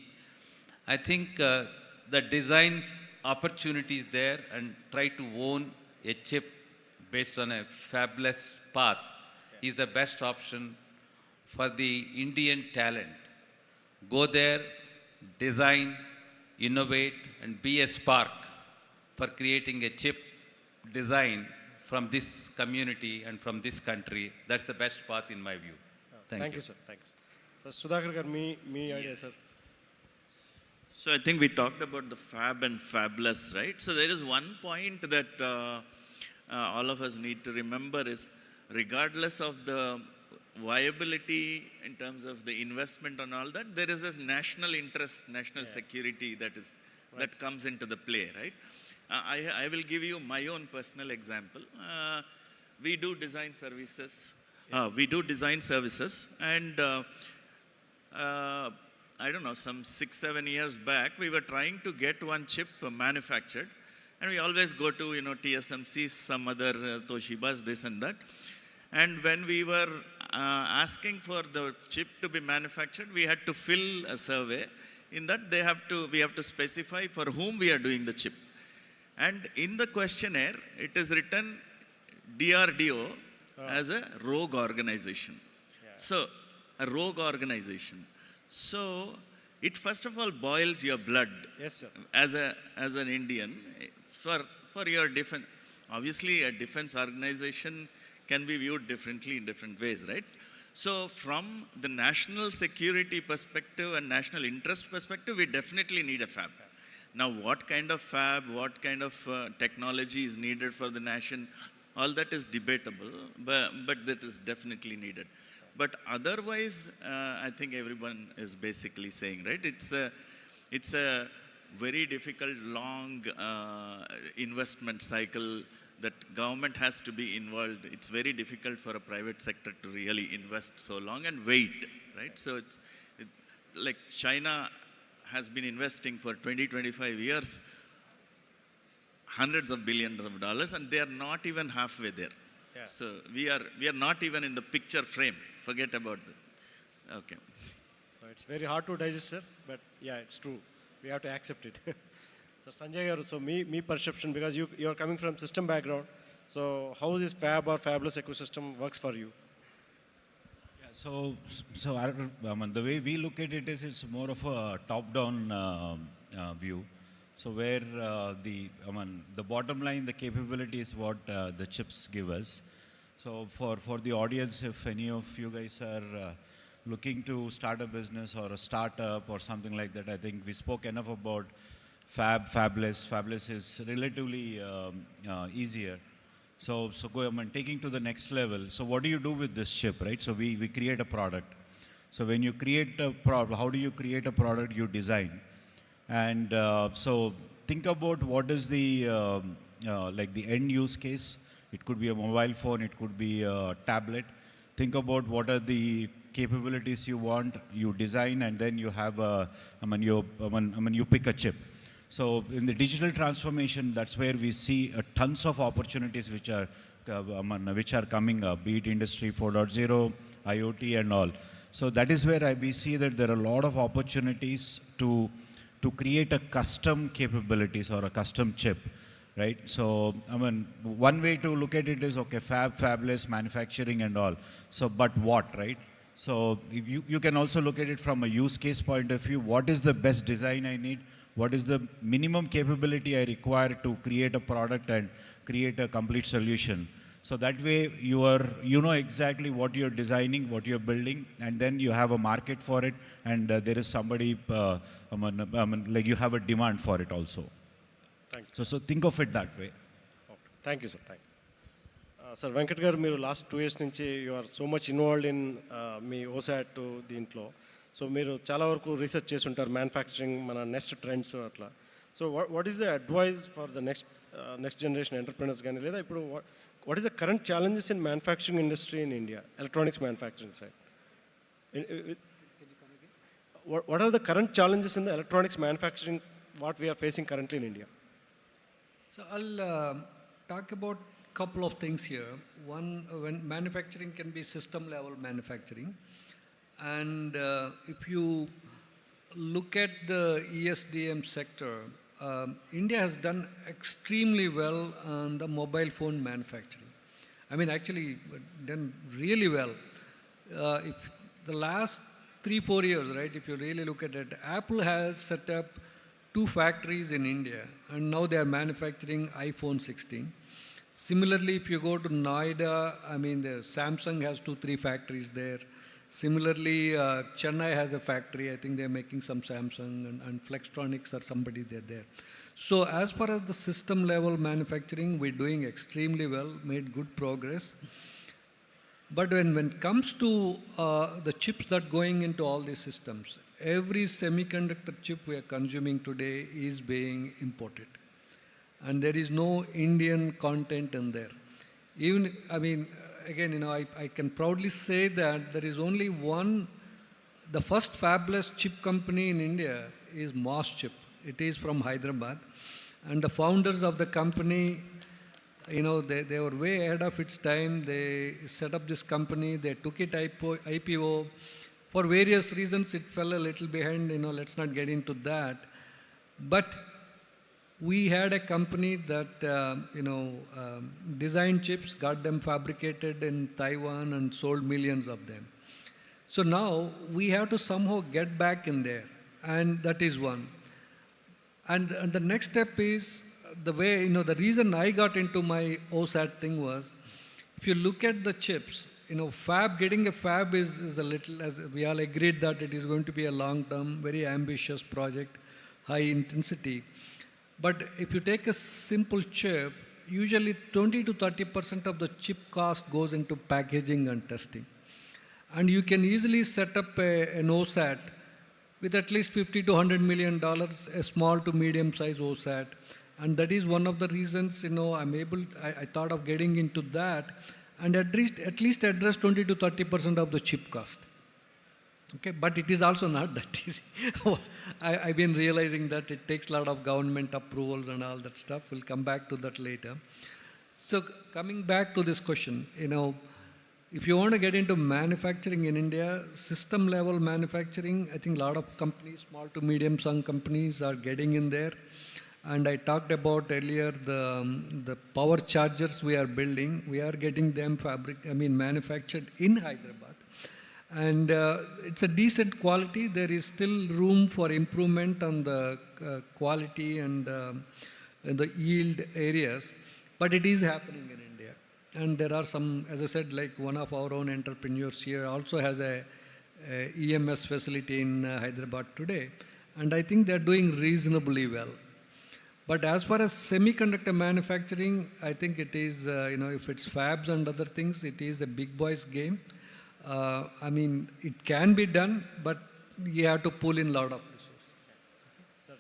I think the design opportunity is there, and try to own a chip based on a fabless path is the best option for the Indian talent. Go there, design, innovate, and be a spark for creating a chip design from this community and from this country. That's the best path in my view. Thank you. Sir. Thanks. So Sudhakar garu, me idea, sir. So I think we talked about the fab and fabless, right? So there is one point that all of us need to remember is, regardless of the viability in terms of the investment and all that, there is this national interest, national security that comes into the play, right? I will give you my own personal example. We do design services. And I don't know, some 6-7 years back, we were trying to get one chip manufactured, and we always go to TSMC, some other Toshibas, this and that. And when we were asking for the chip to be manufactured, we had to fill a survey. In that, we have to specify for whom we are doing the chip. And in the questionnaire, it is written DRDO as a rogue organization. So, a rogue organization. So, it first of all boils your blood. Yes, sir. As an Indian, for your defense. Obviously, a defense organization can be viewed differently in different ways, right? So, from the national security perspective and national interest perspective, we definitely need a fab. Now, what kind of fab, what kind of technology is needed for the nation, all that is debatable, but that is definitely needed. But otherwise, I think everyone is basically saying, right? It's a very difficult, long investment cycle that government has to be involved. It's very difficult for a private sector to really invest so long and wait, right? So like China has been investing for 20-25 years, hundreds of billions of dollars, and they are not even halfway there. Yeah. So we are not even in the picture frame. Forget about that. Okay. So it's very hard to digest, sir, but yeah, it's true. We have to accept it. So Sanjay garu, so me perception, because you are coming from system background, so how this fab or fabless ecosystem works for you? Yeah, so the way we look at it is it's more of a top-down view. So where the bottom line, the capability is what the chips give us. So for the audience, if any of you guys are looking to start a business or a startup or something like that, I think we spoke enough about fabless. Fabless is relatively easier. So taking to the next level. So what do you do with this chip, right? So we create a product. So when you create a product, how do you create a product? You design. And so think about what is the like the end use case. It could be a mobile phone, it could be a tablet. Think about what are the capabilities you want, you design, and then you have you pick a chip. So in the digital transformation, that's where we see tons of opportunities which are coming up, be it Industry 4.0, IoT and all. So that is where we see that there are a lot of opportunities to create a custom capabilities or a custom chip, right? So, one way to look at it is, okay, fabless, manufacturing and all. So, but what, right? So, you can also look at it from a use case point of view. What is the best design I need? What is the minimum capability I require to create a product and create a complete solution? So that way you know exactly what you're designing, what you're building, and then you have a market for it, and there is somebody, like you have a demand for it also. Thank you. So think of it that way. Okay. Thank you, sir. Thank you. Sir, Venkat garu, మీరు last 2 years నుంచి you are so much involved in మీ OSAT దీంట్లో. సో మీరు చాలా వరకు research చేసి ఉంటారు, మ్యానుఫ్యాక్చరింగ్, మన నెక్స్ట్ ట్రెండ్స్ అట్లా. So what is the advice for the next generation entrepreneurs కానీ, లేదా ఇప్పుడు what is the current challenges in manufacturing industry in India, electronics manufacturing side? Can you come again? What are the current challenges in the electronics manufacturing, what we are facing currently in India? So I'll talk about a couple of things here. One, when manufacturing can be system level manufacturing. And if you look at the ESDM sector, India has done extremely well on the mobile phone manufacturing. I mean, actually done really well. If the last 3-4 years, right, if you really look at it, Apple has set up 2 factories in India, and now they are manufacturing iPhone 16. Similarly, if you go to Noida, I mean, Samsung has 2-3 factories there. Similarly, Chennai has a factory. I think they're making some Samsung and Flextronics or somebody there. So as far as the system level manufacturing, we're doing extremely well, made good progress. But when it comes to the chips that going into all these systems, every semiconductor chip we are consuming today is being imported. And there is no Indian content in there. Even, I mean, again, you know, I can proudly say that there is only the first fabless chip company in India is MOS Chip. It is from Hyderabad. And the founders of the company they were way ahead of its time. They set up this company, they took it IPO. For various reasons, it fell a little behind, let's not get into that. But we had a company that, designed chips, got them fabricated in Taiwan and sold millions of them. So now we have to somehow get back in there, and that is one. And the next step is the way, the reason I got into my OSAT thing was, if you look at the chips, getting a fab is a little, as we all agreed that it is going to be a long-term, very ambitious project, high intensity. But if you take a simple chip, usually 20 to 30% of the chip cost goes into packaging and testing. And you can easily set up an OSAT with at least $50 to $100 million, a small to medium size OSAT. And that is one of the reasons, I thought of getting into that and at least address 20 to 30% of the chip cost. Okay, but it is also not that easy. I've been realizing that it takes a lot of government approvals and all that stuff. We'll come back to that later. So coming back to this question, if you want to get into manufacturing in India, system level manufacturing, I think a lot of companies, small to medium sized companies are getting in there. And I talked about earlier the power chargers we are building. We are getting them manufactured in Hyderabad. And it's a decent quality. There is still room for improvement on the quality and the yield areas, but it is happening in India. And there are some, as I said, like one of our own entrepreneurs here also has a EMS facility in Hyderabad today, and I think they're doing reasonably well. But as far as semiconductor manufacturing, I think it is, if it's fabs and other things, it is a big boys game. It can be done, but you have to pull in a lot of resources. Sir,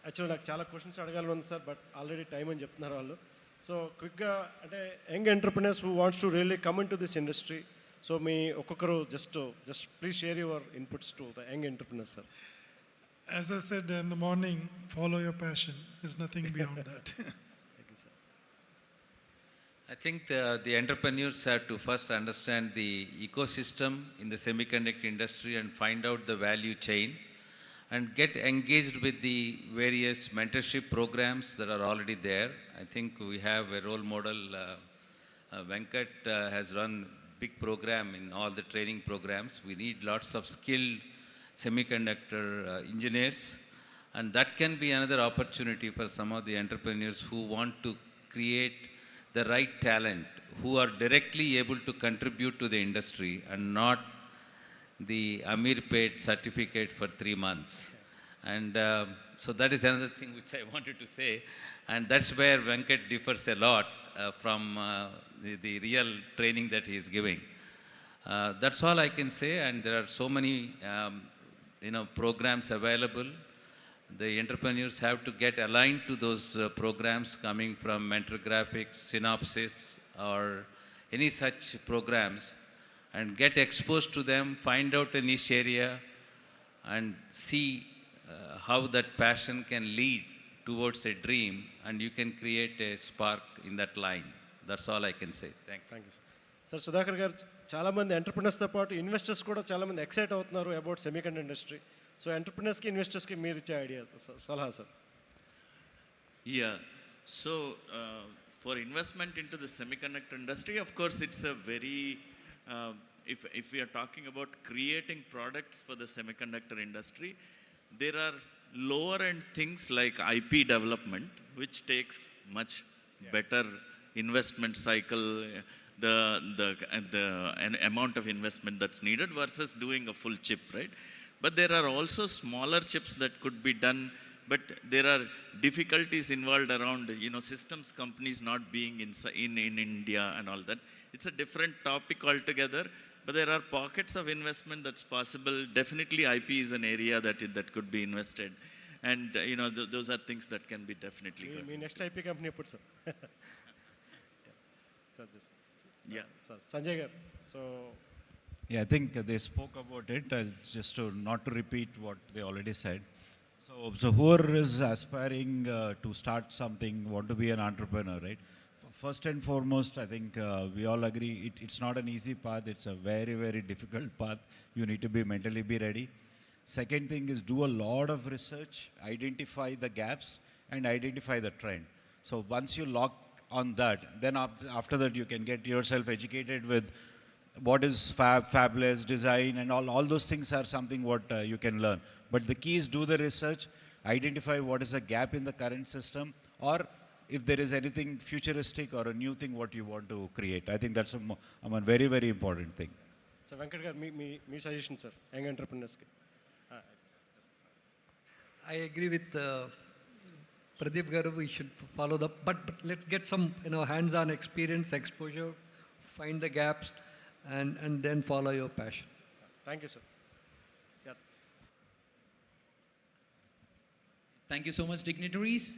actually, నాకు చాలా questions అడగాలని ఉంది sir, but already time అని చెప్తున్నారు వాళ్ళు. So క్విక్గా అంటే young entrepreneurs who wants to really come in to this industry, so మీ ఒక్కొక్కరు just please share your inputs to the young entrepreneurs sir. As I said in the morning, follow your passion. There's nothing beyond that. Thank you, sir. I think the entrepreneurs have to first understand the ecosystem in the semiconductor industry and find out the value chain and get engaged with the various mentorship programs that are already there. I think we have a role model. Venkat has run big program in all the training programs. We need lots of skilled semiconductor engineers, and that can be another opportunity for some of the entrepreneurs who want to create the right talent, who are directly able to contribute to the industry and not the Amir paid certificate for 3 months. And so that is another thing which I wanted to say, and that's where Venkat differs a lot from the real training that he is giving. That's all I can say, and there are so many programs available. The entrepreneurs have to get aligned to those programs coming from Mentor Graphics, Synopsys, or any such programs, and get exposed to them, find out a niche area, and see how that passion can lead towards a dream, and you can create a spark in that line. That's all I can say. Thank you. Sir Sudhakar గారు, చాలామంది ఎంటర్ప్రినర్స్తో పాటు investors కూడా చాలామంది excite అవుతున్నారు about semiconductor industry. So ఎంటర్ప్రినర్స్కి ఇన్వెస్టర్స్కి మీరు ఇచ్చే idea సలహా sir. Yeah, so for investment into the semiconductor industry, of course, it's a very, if we are talking about creating products for the semiconductor industry, there are lower end things like IP development, which takes much better investment cycle, an amount of investment that's needed versus doing a full chip, right? But there are also smaller chips that could be done, but there are difficulties involved around, systems companies not being in India and all that. It's a different topic altogether, but there are pockets of investment that's possible. Definitely IP is an area that could be invested, and those are things that can be definitely good. Me next IP company ఎప్పుడు sir? Sir Sanjay గారు, so Yeah, I think they spoke about it. Just not to repeat what they already said. So whoever is aspiring to start something, want to be an entrepreneur, right? first and foremost, I think we all agree it's not an easy path. It's a very, very difficult path. You need to be mentally be ready. Second thing is do a lot of research, identify the gaps, and identify the trend. So once you lock on that, then after that you can get yourself educated with what is fabulous, design, and all those things are something what you can learn. But the key is do the research, identify what is a gap in the current system, or if there is anything futuristic or a new thing what you want to create. I think that's a very, very important thing. So Venkat garu, me suggestion, sir, young entrepreneurs. I agree with Pradeep Garu, we should follow but let's get some hands-on experience, exposure, find the gaps, and then follow your passion. Thank you, sir. Yeah. Thank you so much, dignitaries.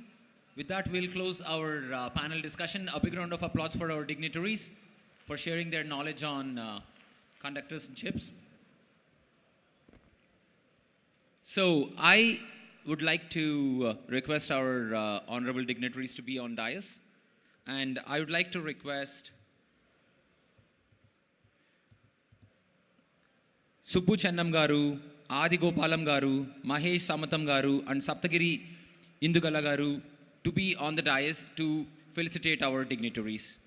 With that, we'll close our panel discussion. A big round of applause for our dignitaries for sharing their knowledge on conductors and chips. So I would like to request our honorable dignitaries to be on dais. And I would like to request Subbu Chennam Garu, Adi Gopalam Garu, Mahesh Samatam Garu, and Saptagiri Indugala Garu to be on the dais to felicitate our dignitaries.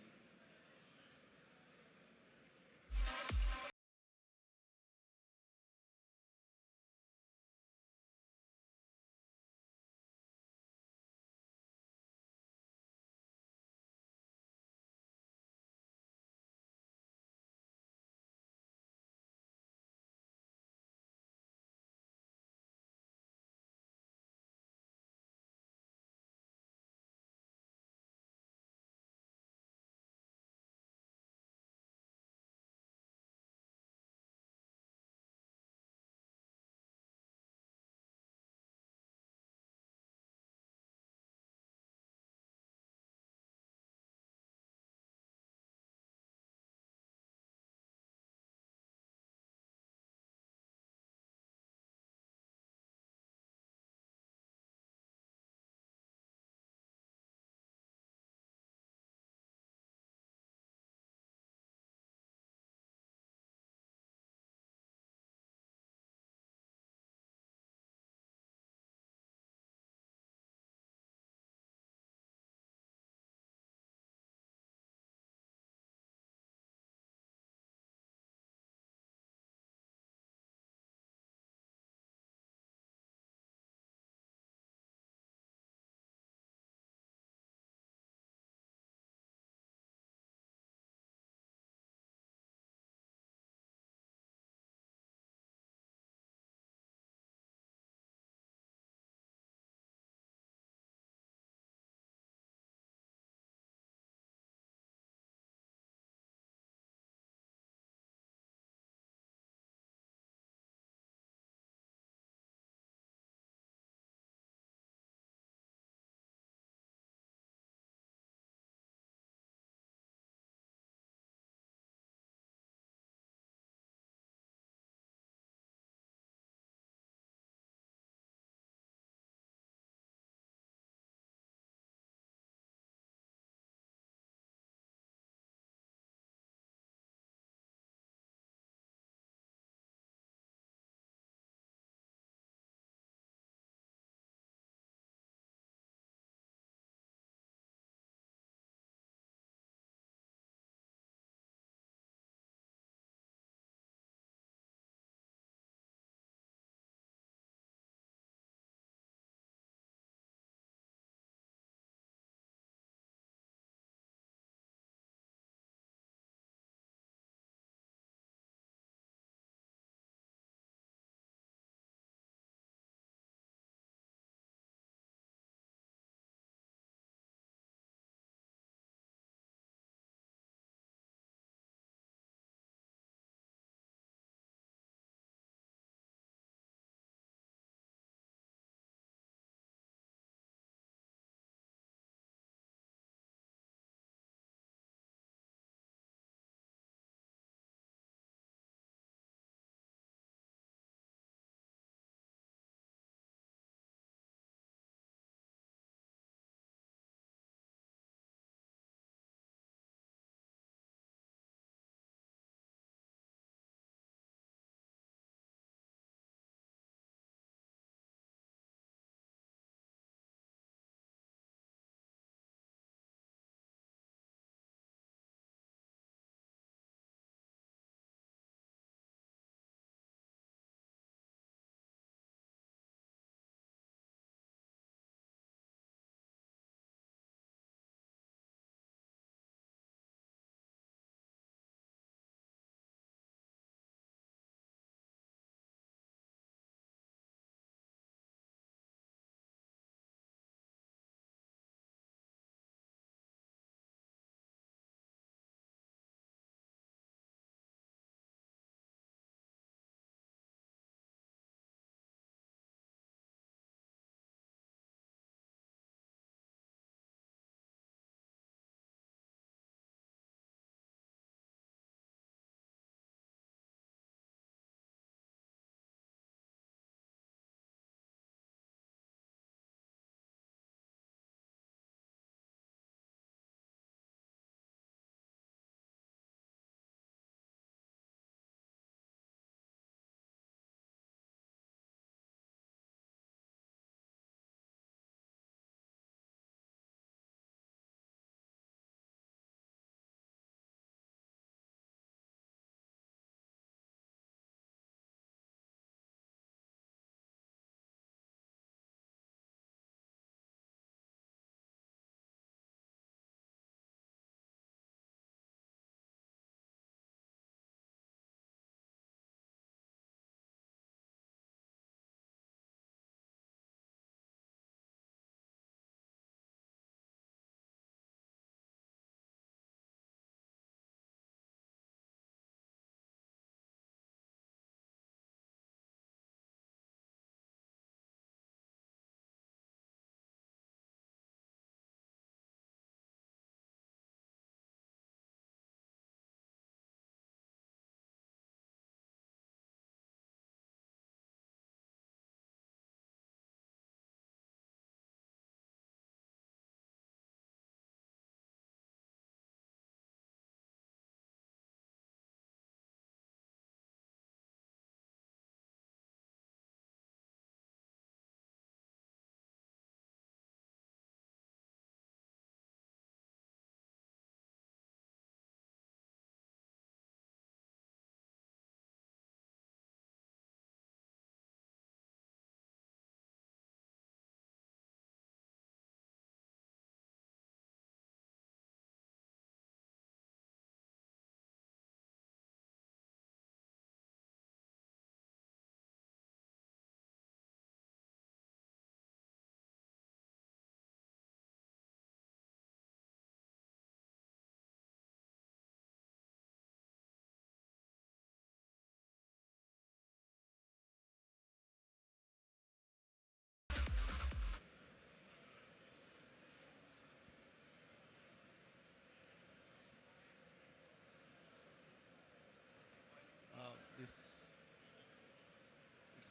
It's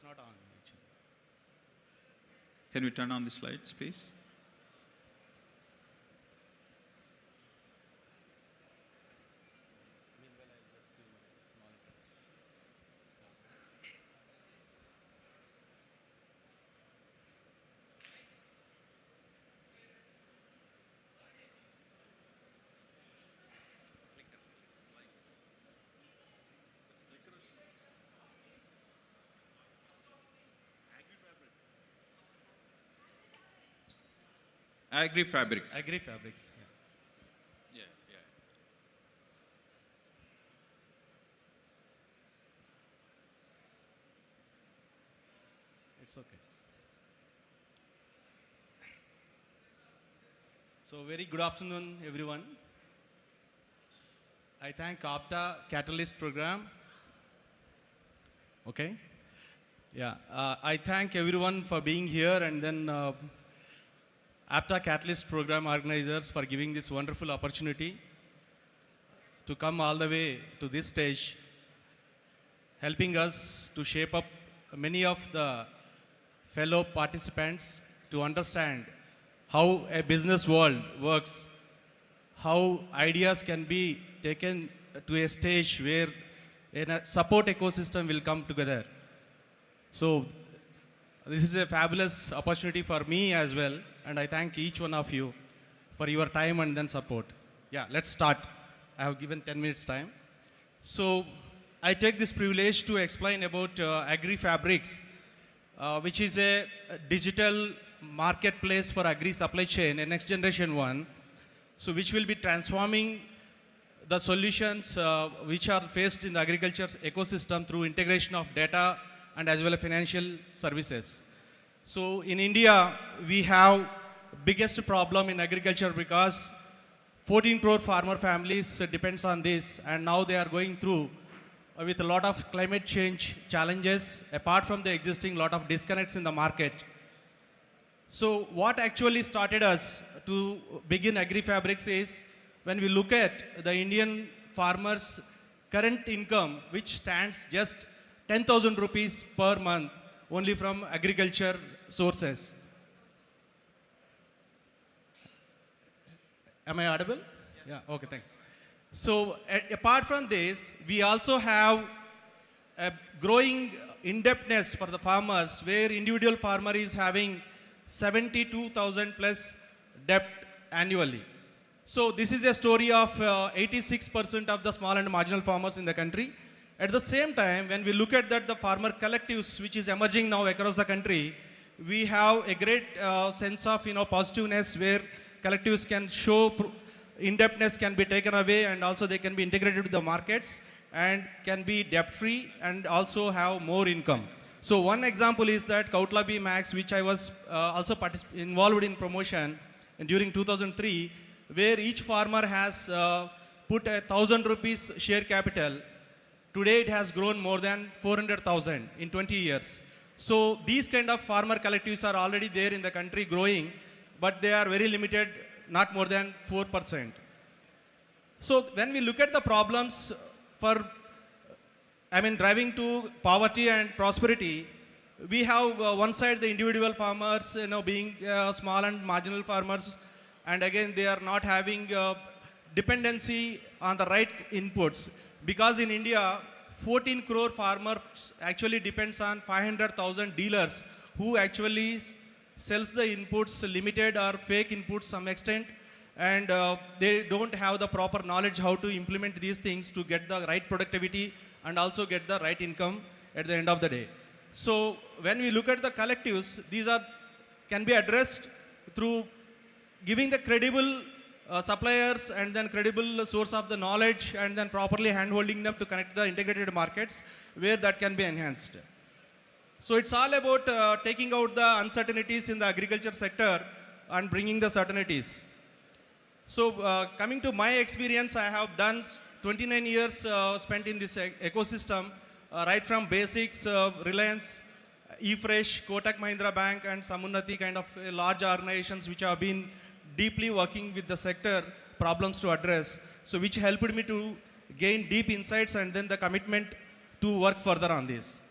not on. Actually. Can we turn on the slides, please? Agri-fabric. Agri-fabrics. Yeah, yeah. It's okay. So very good afternoon, everyone. I thank APTA Katalyst program. Okay. Yeah, I thank everyone for being here, and then APTA Katalyst program organizers for giving this wonderful opportunity to come all the way to this stage, helping us to shape up many of the fellow participants to understand how a business world works, how ideas can be taken to a stage where a support ecosystem will come together. So this is a fabulous opportunity for me as well, and I thank each one of you for your time and then support. Yeah, let's start. I have given 10 minutes time. So I take this privilege to explain about Agri-Fabrics, which is a digital marketplace for agri supply chain, a next generation one, so which will be transforming the solutions which are faced in the agriculture ecosystem through integration of data and as well as financial services. So in India, we have biggest problem in agriculture because 14 crore farmer families depends on this, and now they are going through with a lot of climate change challenges, apart from the existing lot of disconnects in the market. So what actually started us to begin Agri-Fabrics is when we look at the Indian farmers' current income, which stands just 10,000 rupees per month only from agriculture sources. Am I audible? Yeah, okay, thanks. So apart from this, we also have a growing indebtedness for the farmers, where individual farmer is having 72,000 plus debt annually. So this is a story of 86% of the small and marginal farmers in the country. At the same time, when we look at that, the farmer collectives, which is emerging now across the country, we have a great sense of positiveness, where collectives can show indebtedness can be taken away, and also they can be integrated with the markets and can be debt free and also have more income. So one example is that Kautlabi Max, which I was also involved in promotion during 2003, where each farmer has put 1,000 rupees share capital. Today it has grown more than 400,000 in 20 years. So these kind of farmer collectives are already there in the country growing, but they are very limited, not more than 4%. So when we look at the problems for, driving to poverty and prosperity, we have one side the individual farmers, being small and marginal farmers, and again they are not having dependency on the right inputs. Because in India, 14 crore farmers actually depends on 500,000 dealers who actually sells the inputs, limited or fake inputs some extent, and they don't have the proper knowledge how to implement these things to get the right productivity and also get the right income at the end of the day. So when we look at the collectives, these can be addressed through giving the credible suppliers and then credible source of the knowledge, and then properly hand-holding them to connect the integrated markets where that can be enhanced. So it's all about taking out the uncertainties in the agriculture sector and bringing the certainties. So coming to my experience, I have done 29 years spent in this ecosystem, right from basics, Reliance, eFresh, Kotak Mahindra Bank, and Samunnati, kind of large organizations which have been deeply working with the sector problems to address, so which helped me to gain deep insights and then the commitment to work further on this.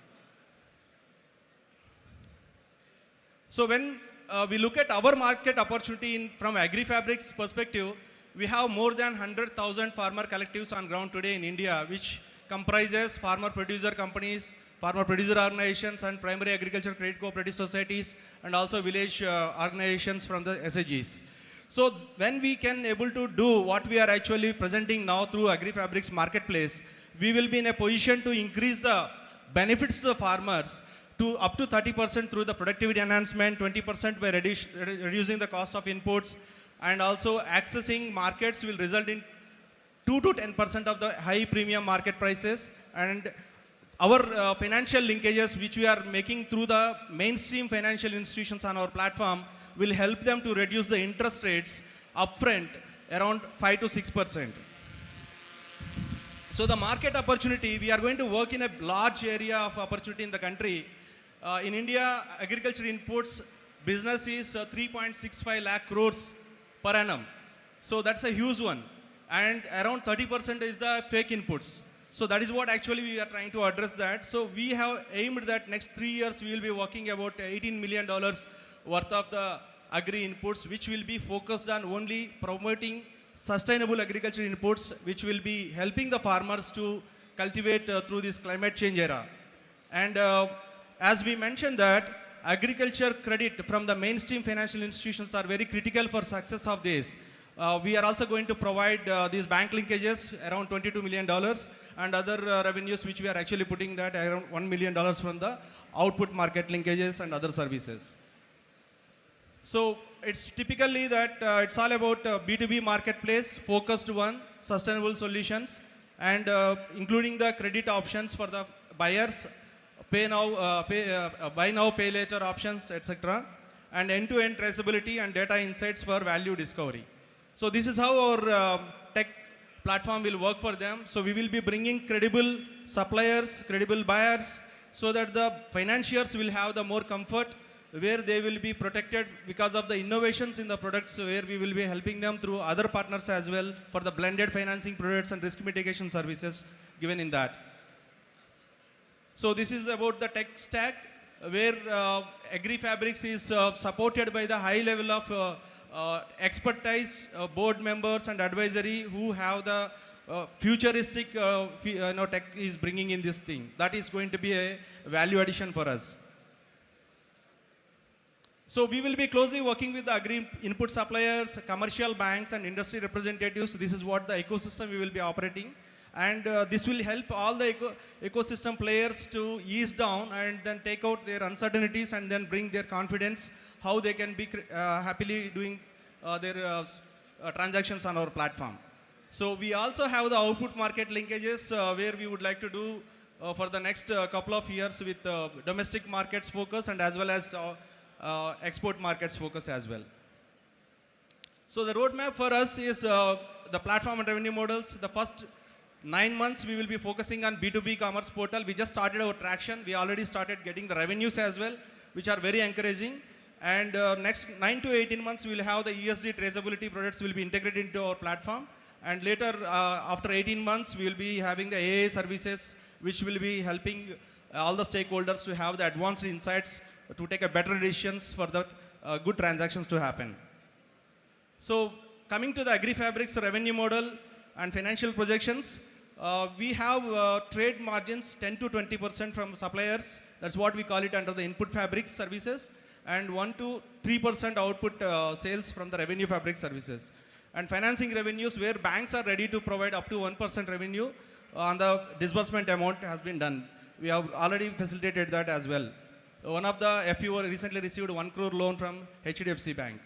So when we look at our market opportunity from agri-fabrics perspective, we have more than 100,000 farmer collectives on ground today in India, which comprises farmer producer companies, farmer producer organizations, and primary agriculture credit cooperative societies, and also village organizations from the SAGs. So when we can able to do what we are actually presenting now through agri-fabrics marketplace, we will be in a position to increase the benefits to the farmers to up to 30% through the productivity enhancement, 20% by reducing the cost of inputs, and also accessing markets will result in 2 to 10% of the high premium market prices. And our financial linkages, which we are making through the mainstream financial institutions on our platform, will help them to reduce the interest rates upfront around 5 to 6%. So the market opportunity, we are going to work in a large area of opportunity in the country. In India, agriculture inputs business is 3.65 lakh crores per annum. So that's a huge one. And around 30% is the fake inputs. So that is what actually we are trying to address that. So we have aimed that next 3 years we will be working about $18 million worth of the agri inputs, which will be focused on only promoting sustainable agriculture inputs, which will be helping the farmers to cultivate through this climate change era. And as we mentioned that agriculture credit from the mainstream financial institutions are very critical for success of this. We are also going to provide these bank linkages around $22 million and other revenues which we are actually putting that around $1 million from the output market linkages and other services. So it's typically that it's all about B2B marketplace, focused one, sustainable solutions, and including the credit options for the buyers, buy now, pay later options, etc. And end-to-end traceability and data insights for value discovery. So this is how our tech platform will work for them. So we will be bringing credible suppliers, credible buyers, so that the financiers will have the more comfort, where they will be protected because of the innovations in the products, where we will be helping them through other partners as well for the blended financing products and risk mitigation services given in that. So this is about the tech stack, where agri-fabrics is supported by the high level of expertise, board members and advisory who have the futuristic tech is bringing in this thing. That is going to be a value addition for us. So we will be closely working with the agri input suppliers, commercial banks and industry representatives. This is what the ecosystem we will be operating. And this will help all the ecosystem players to ease down and then take out their uncertainties and then bring their confidence how they can be happily doing their transactions on our platform. So we also have the output market linkages where we would like to do for the next couple of years with domestic markets focus and as well as export markets focus as well. So the roadmap for us is the platform and revenue models. The first 9 months we will be focusing on B2B commerce portal. We just started our traction. We already started getting the revenues as well, which are very encouraging. And next 9 to 18 months we will have the ESG traceability products will be integrated into our platform. And later after 18 months we will be having the AA services, which will be helping all the stakeholders to have the advanced insights to take a better decisions for the good transactions to happen. So coming to the agri-fabrics revenue model and financial projections, we have trade margins 10 to 20% from suppliers. That's what we call it under the input fabric services, and 1 to 3% output sales from the revenue fabric services. And financing revenues, where banks are ready to provide up to 1% revenue on the disbursement amount has been done. We have already facilitated that as well. One of the FPO recently received 1 crore loan from HDFC Bank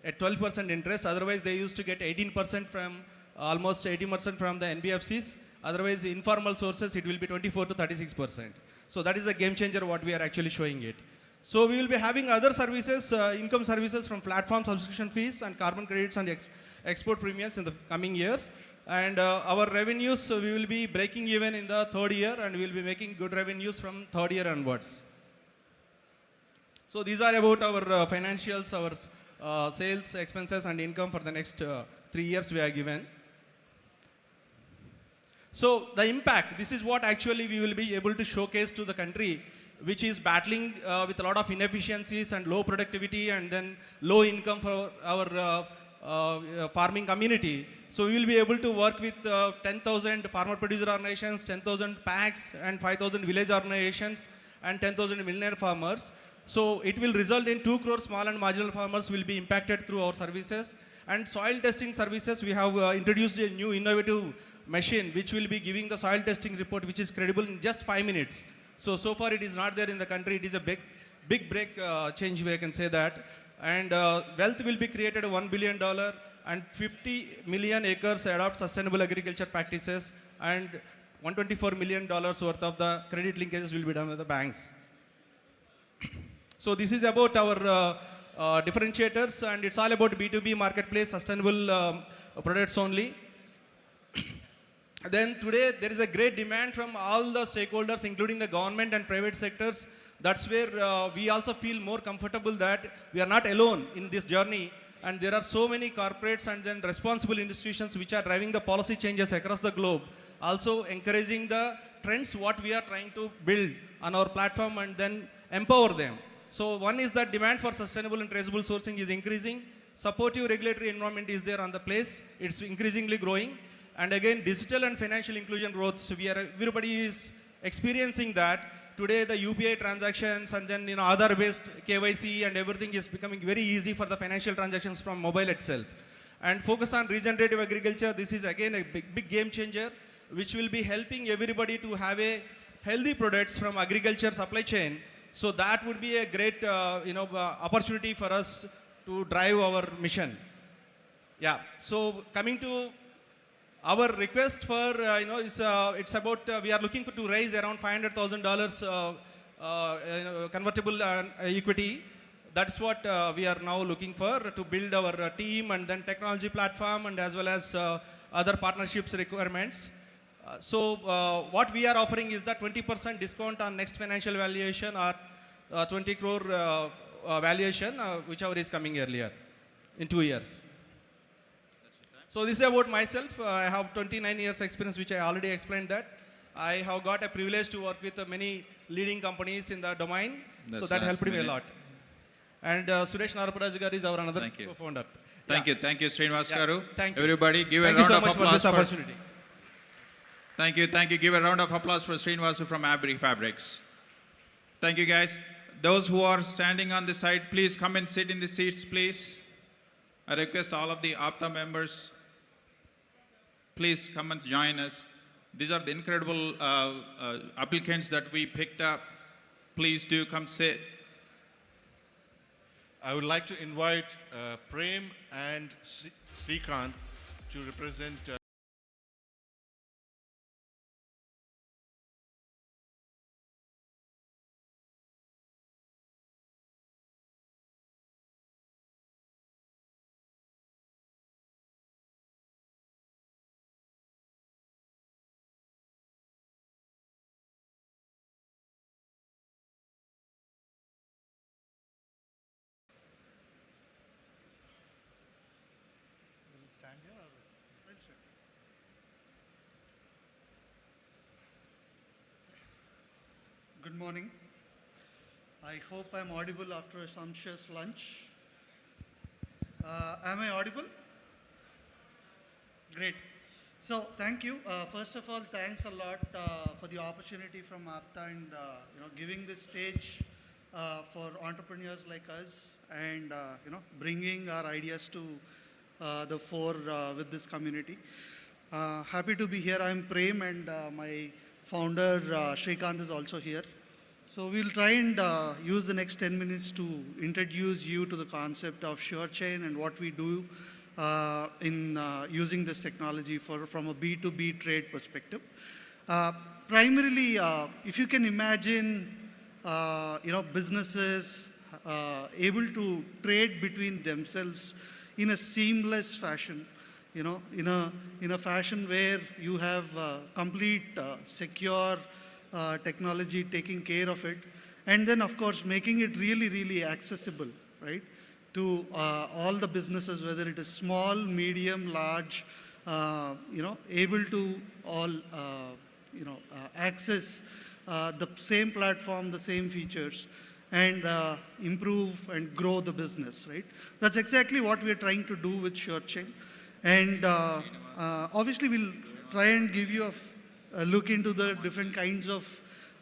at 12% interest. Otherwise, they used to get 18% from almost 80% from the NBFCs. Otherwise, informal sources, it will be 24 to 36%. So that is the game changer what we are actually showing it. So we will be having other services, income services from platform subscription fees and carbon credits and export premiums in the coming years. And our revenues, we will be breaking even in the 3rd year, and we will be making good revenues from 3rd year onwards. So these are about our financials, our sales, expenses and income for the next 3 years we are given. So the impact, this is what actually we will be able to showcase to the country, which is battling with a lot of inefficiencies and low productivity and then low income for our farming community. So we will be able to work with 10,000 farmer producer organizations, 10,000 packs and 5,000 village organizations and 10,000 millionaire farmers. So it will result in 2 crore small and marginal farmers will be impacted through our services. And soil testing services, we have introduced a new innovative machine which will be giving the soil testing report which is credible in just 5 minutes. So far it is not there in the country. It is a big break change, we can say that. And wealth will be created $1 billion and 50 million acres adopt sustainable agriculture practices and $124 million worth of the credit linkages will be done with the banks. So this is about our differentiators, and it's all about B2B marketplace, sustainable products only. Then today there is a great demand from all the stakeholders, including the government and private sectors. That's where we also feel more comfortable that we are not alone in this journey, and there are so many corporates and then responsible institutions which are driving the policy changes across the globe, also encouraging the trends what we are trying to build on our platform and then empower them. So one is that demand for sustainable and traceable sourcing is increasing. Supportive regulatory environment is there on the place. It's increasingly growing. And again, digital and financial inclusion growth. So everybody is experiencing that. Today the UPI transactions and then Aadhaar-based KYC and everything is becoming very easy for the financial transactions from mobile itself. And focus on regenerative agriculture. This is again a big game changer, which will be helping everybody to have a healthy products from agriculture supply chain. So that would be a great opportunity for us to drive our mission. Yeah. So coming to our request for it's about we are looking to raise around $500,000 convertible equity. That's what we are now looking for to build our team and then technology platform and as well as other partnerships requirements. What we are offering is that 20% discount on next financial valuation or 20 crore valuation, whichever is coming earlier in 2 years. So this is about myself. I have 29 years experience, which I already explained that. I have got a privilege to work with many leading companies in the domain. So that helped me a lot. And Suresh Naraparaj garu is our another co-founder. Thank you, Srinivas garu. Thank you. Everybody give a round of applause for this opportunity. Thank you. Give a round of applause for Srinivasu from Abri Fabrics. Thank you, guys. Those who are standing on the side, please come and sit in the seats, please. I request all of the APTA members, please come and join us. These are the incredible applicants that we picked up. Please do come sit. I would like to invite Prem and Srikanth to represent Good morning. I hope I'm audible after a sumptuous lunch. Am I audible? Great. So thank you. First of all, thanks a lot for the opportunity from APTA and giving this stage for entrepreneurs like us and bringing our ideas to the fore with this community. Happy to be here. I'm Prem and my founder Srikanth is also here. So we'll try and use the next 10 minutes to introduce you to the concept of SureChain and what we do in using this technology from a B2B trade perspective. Primarily, if you can imagine, businesses able to trade between themselves in a seamless fashion, in a fashion where you have complete secure technology taking care of it, and then of course making it really, really accessible, right, to all the businesses, whether it is small, medium, large, able to all, access the same platform, the same features, and improve and grow the business, right? That's exactly what we are trying to do with SureChain. And obviously, we'll try and give you a look into the different kinds of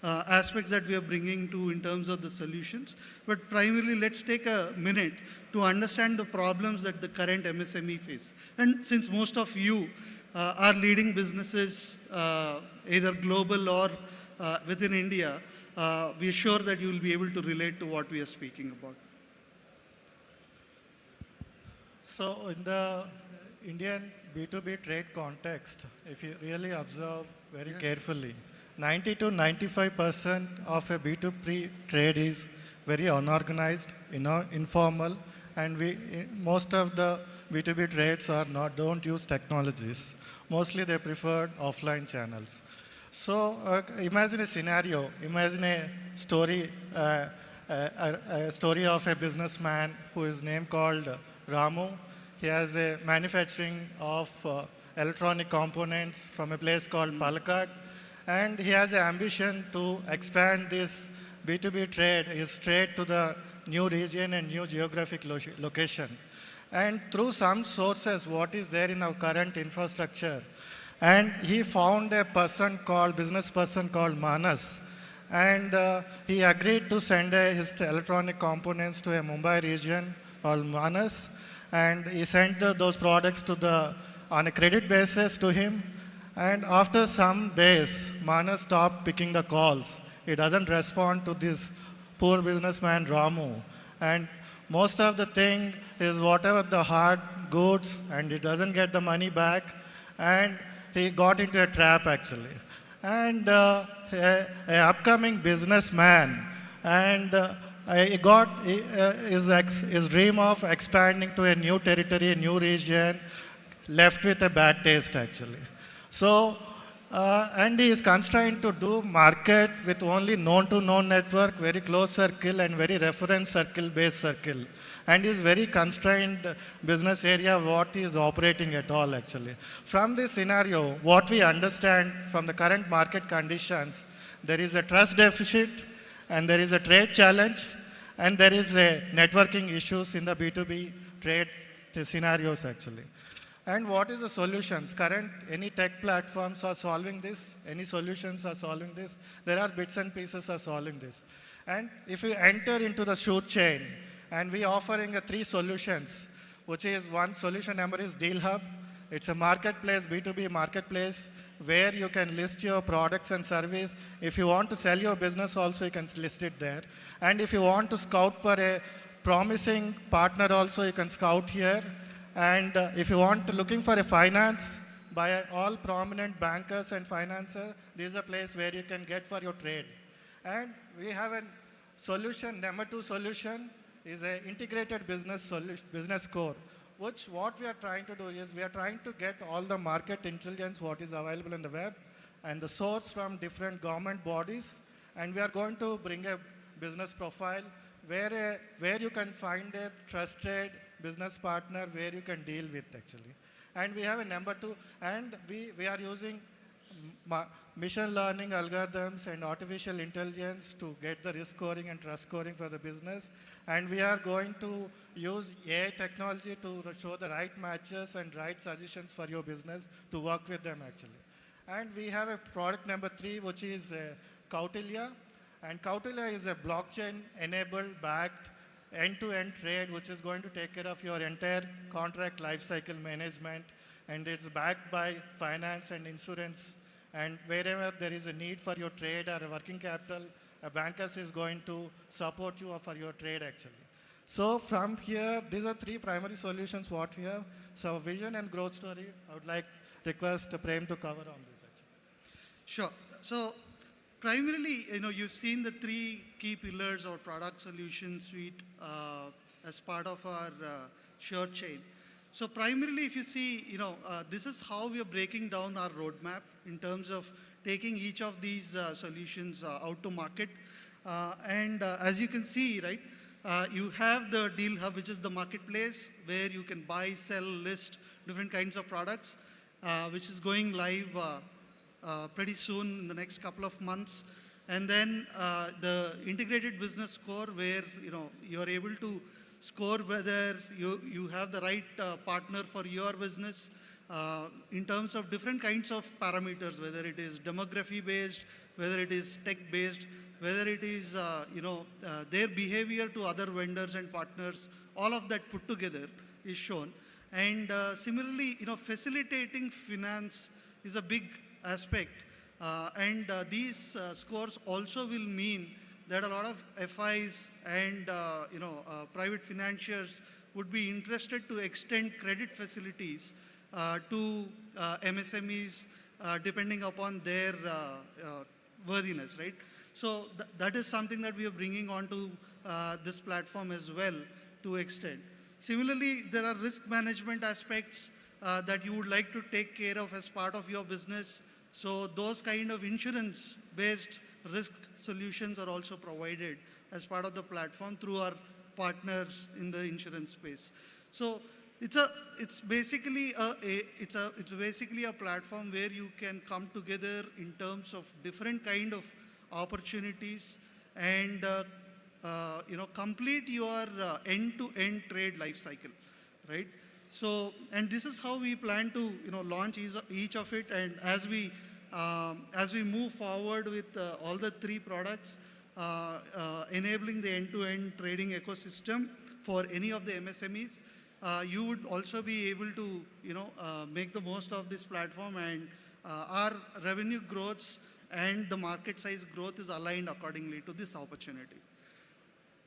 aspects that we are bringing to in terms of the solutions. But primarily, let's take a minute to understand the problems that the current MSME face. And since most of you are leading businesses, either global or within India, we are sure that you will be able to relate to what we are speaking about. So in the Indian B2B trade context, if you really observe very carefully, 90 to 95% of a B2B trade is very unorganized, informal, and most of the B2B trades don't use technologies. Mostly they prefer offline channels. So imagine a scenario, imagine a story of a businessman who is named called Ramu. He has a manufacturing of electronic components from a place called Palakkad, and he has an ambition to expand this B2B trade, his trade to the new region and new geographic location. And through some sources, what is there in our current infrastructure, and he found a business person called Manas, and he agreed to send his electronic components to a Mumbai region called Manas, and he sent those products on a credit basis to him. And after some days, Manas stopped picking the calls. He doesn't respond to this poor businessman Ramu, and most of the thing is whatever the hard goods, and he doesn't get the money back, and he got into a trap actually. And an upcoming businessman, and he got his dream of expanding to a new territory, a new region, left with a bad taste actually. So, and he is constrained to do market with only known to known network, very close circle and very reference circle based circle. And is very constrained business area what he is operating at all actually. From this scenario, what we understand from the current market conditions, there is a trust deficit, and there is a trade challenge, and there is a networking issues in the B2B trade scenarios actually. And what is the solutions? Any tech platforms are solving this? Any solutions are solving this? There are bits and pieces are solving this. And if you enter into the SureChain, and we offering 3 solutions, which is one solution number is Deal Hub. It's a marketplace, B2B marketplace, where you can list your products and service. If you want to sell your business also, you can list it there. And if you want to scout for a promising partner also, you can scout here. And if you want to looking for a finance by all prominent bankers and financiers, this is a place where you can get for your trade. And we have a solution, number 2 solution is an integrated business core, which what we are trying to do is we are trying to get all the market intelligence what is available in the web and the source from different government bodies, and we are going to bring a business profile where you can find a trusted business partner where you can deal with actually. And we have a number 2, and we are using machine learning algorithms and artificial intelligence to get the risk scoring and trust scoring for the business. And we are going to use AI technology to show the right matches and right suggestions for your business to work with them actually. And we have a product number 3, which is Kautilya. And Kautilya is a blockchain-enabled, backed, end-to-end trade, which is going to take care of your entire contract lifecycle management. And it's backed by finance and insurance. And wherever there is a need for your trade or a working capital, a banker is going to support you for your trade actually. So from here, these are 3 primary solutions what we have. So vision and growth story, I would like request Prem to cover on this actually. Sure. So primarily, you've seen the 3 key pillars or product solution suite as part of our SureChain. So primarily, if you see, this is how we are breaking down our roadmap in terms of taking each of these solutions out to market. And as you can see, right, you have the Deal Hub, which is the marketplace where you can buy, sell, list different kinds of products. which is going live pretty soon in the next couple of months. And then the integrated business score, where you are able to score whether you have the right partner for your business in terms of different kinds of parameters, whether it is demography based, whether it is tech based, whether it is their behavior to other vendors and partners. All of that put together is shown. And similarly, facilitating finance is a big aspect. And these scores also will mean that a lot of FIs and private financiers would be interested to extend credit facilities to MSMEs depending upon their worthiness, right? So that is something that we are bringing onto this platform as well to extend. Similarly, there are risk management aspects that you would like to take care of as part of your business. So those kind of insurance-based risk solutions are also provided as part of the platform through our partners in the insurance space. So it's basically a platform where you can come together in terms of different kind of opportunities and complete your end-to-end trade life cycle, right? So, and this is how we plan to launch each of it. And as we move forward with all the three products, enabling the end-to-end trading ecosystem for any of the MSMEs, you would also be able to make the most of this platform, and our revenue growths and the market size growth is aligned accordingly to this opportunity.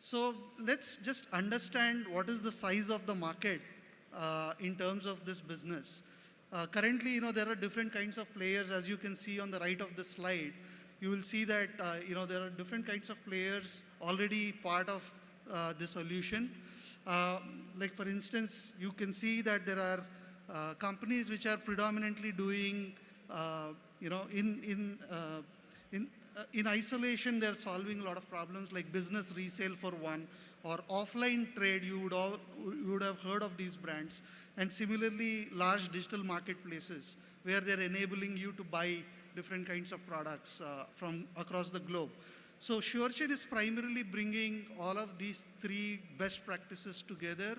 So let's just understand what is the size of the market in terms of this business. Currently, there are different kinds of players. As you can see on the right of the slide, you will see that there are different kinds of players already part of the solution. Like for instance, you can see that there are companies which are predominantly doing, in isolation, they're solving a lot of problems like business resale for one, or offline trade. You would have heard of these brands. And similarly, large digital marketplaces where they're enabling you to buy different kinds of products from across the globe. So SureChain is primarily bringing all of these three best practices together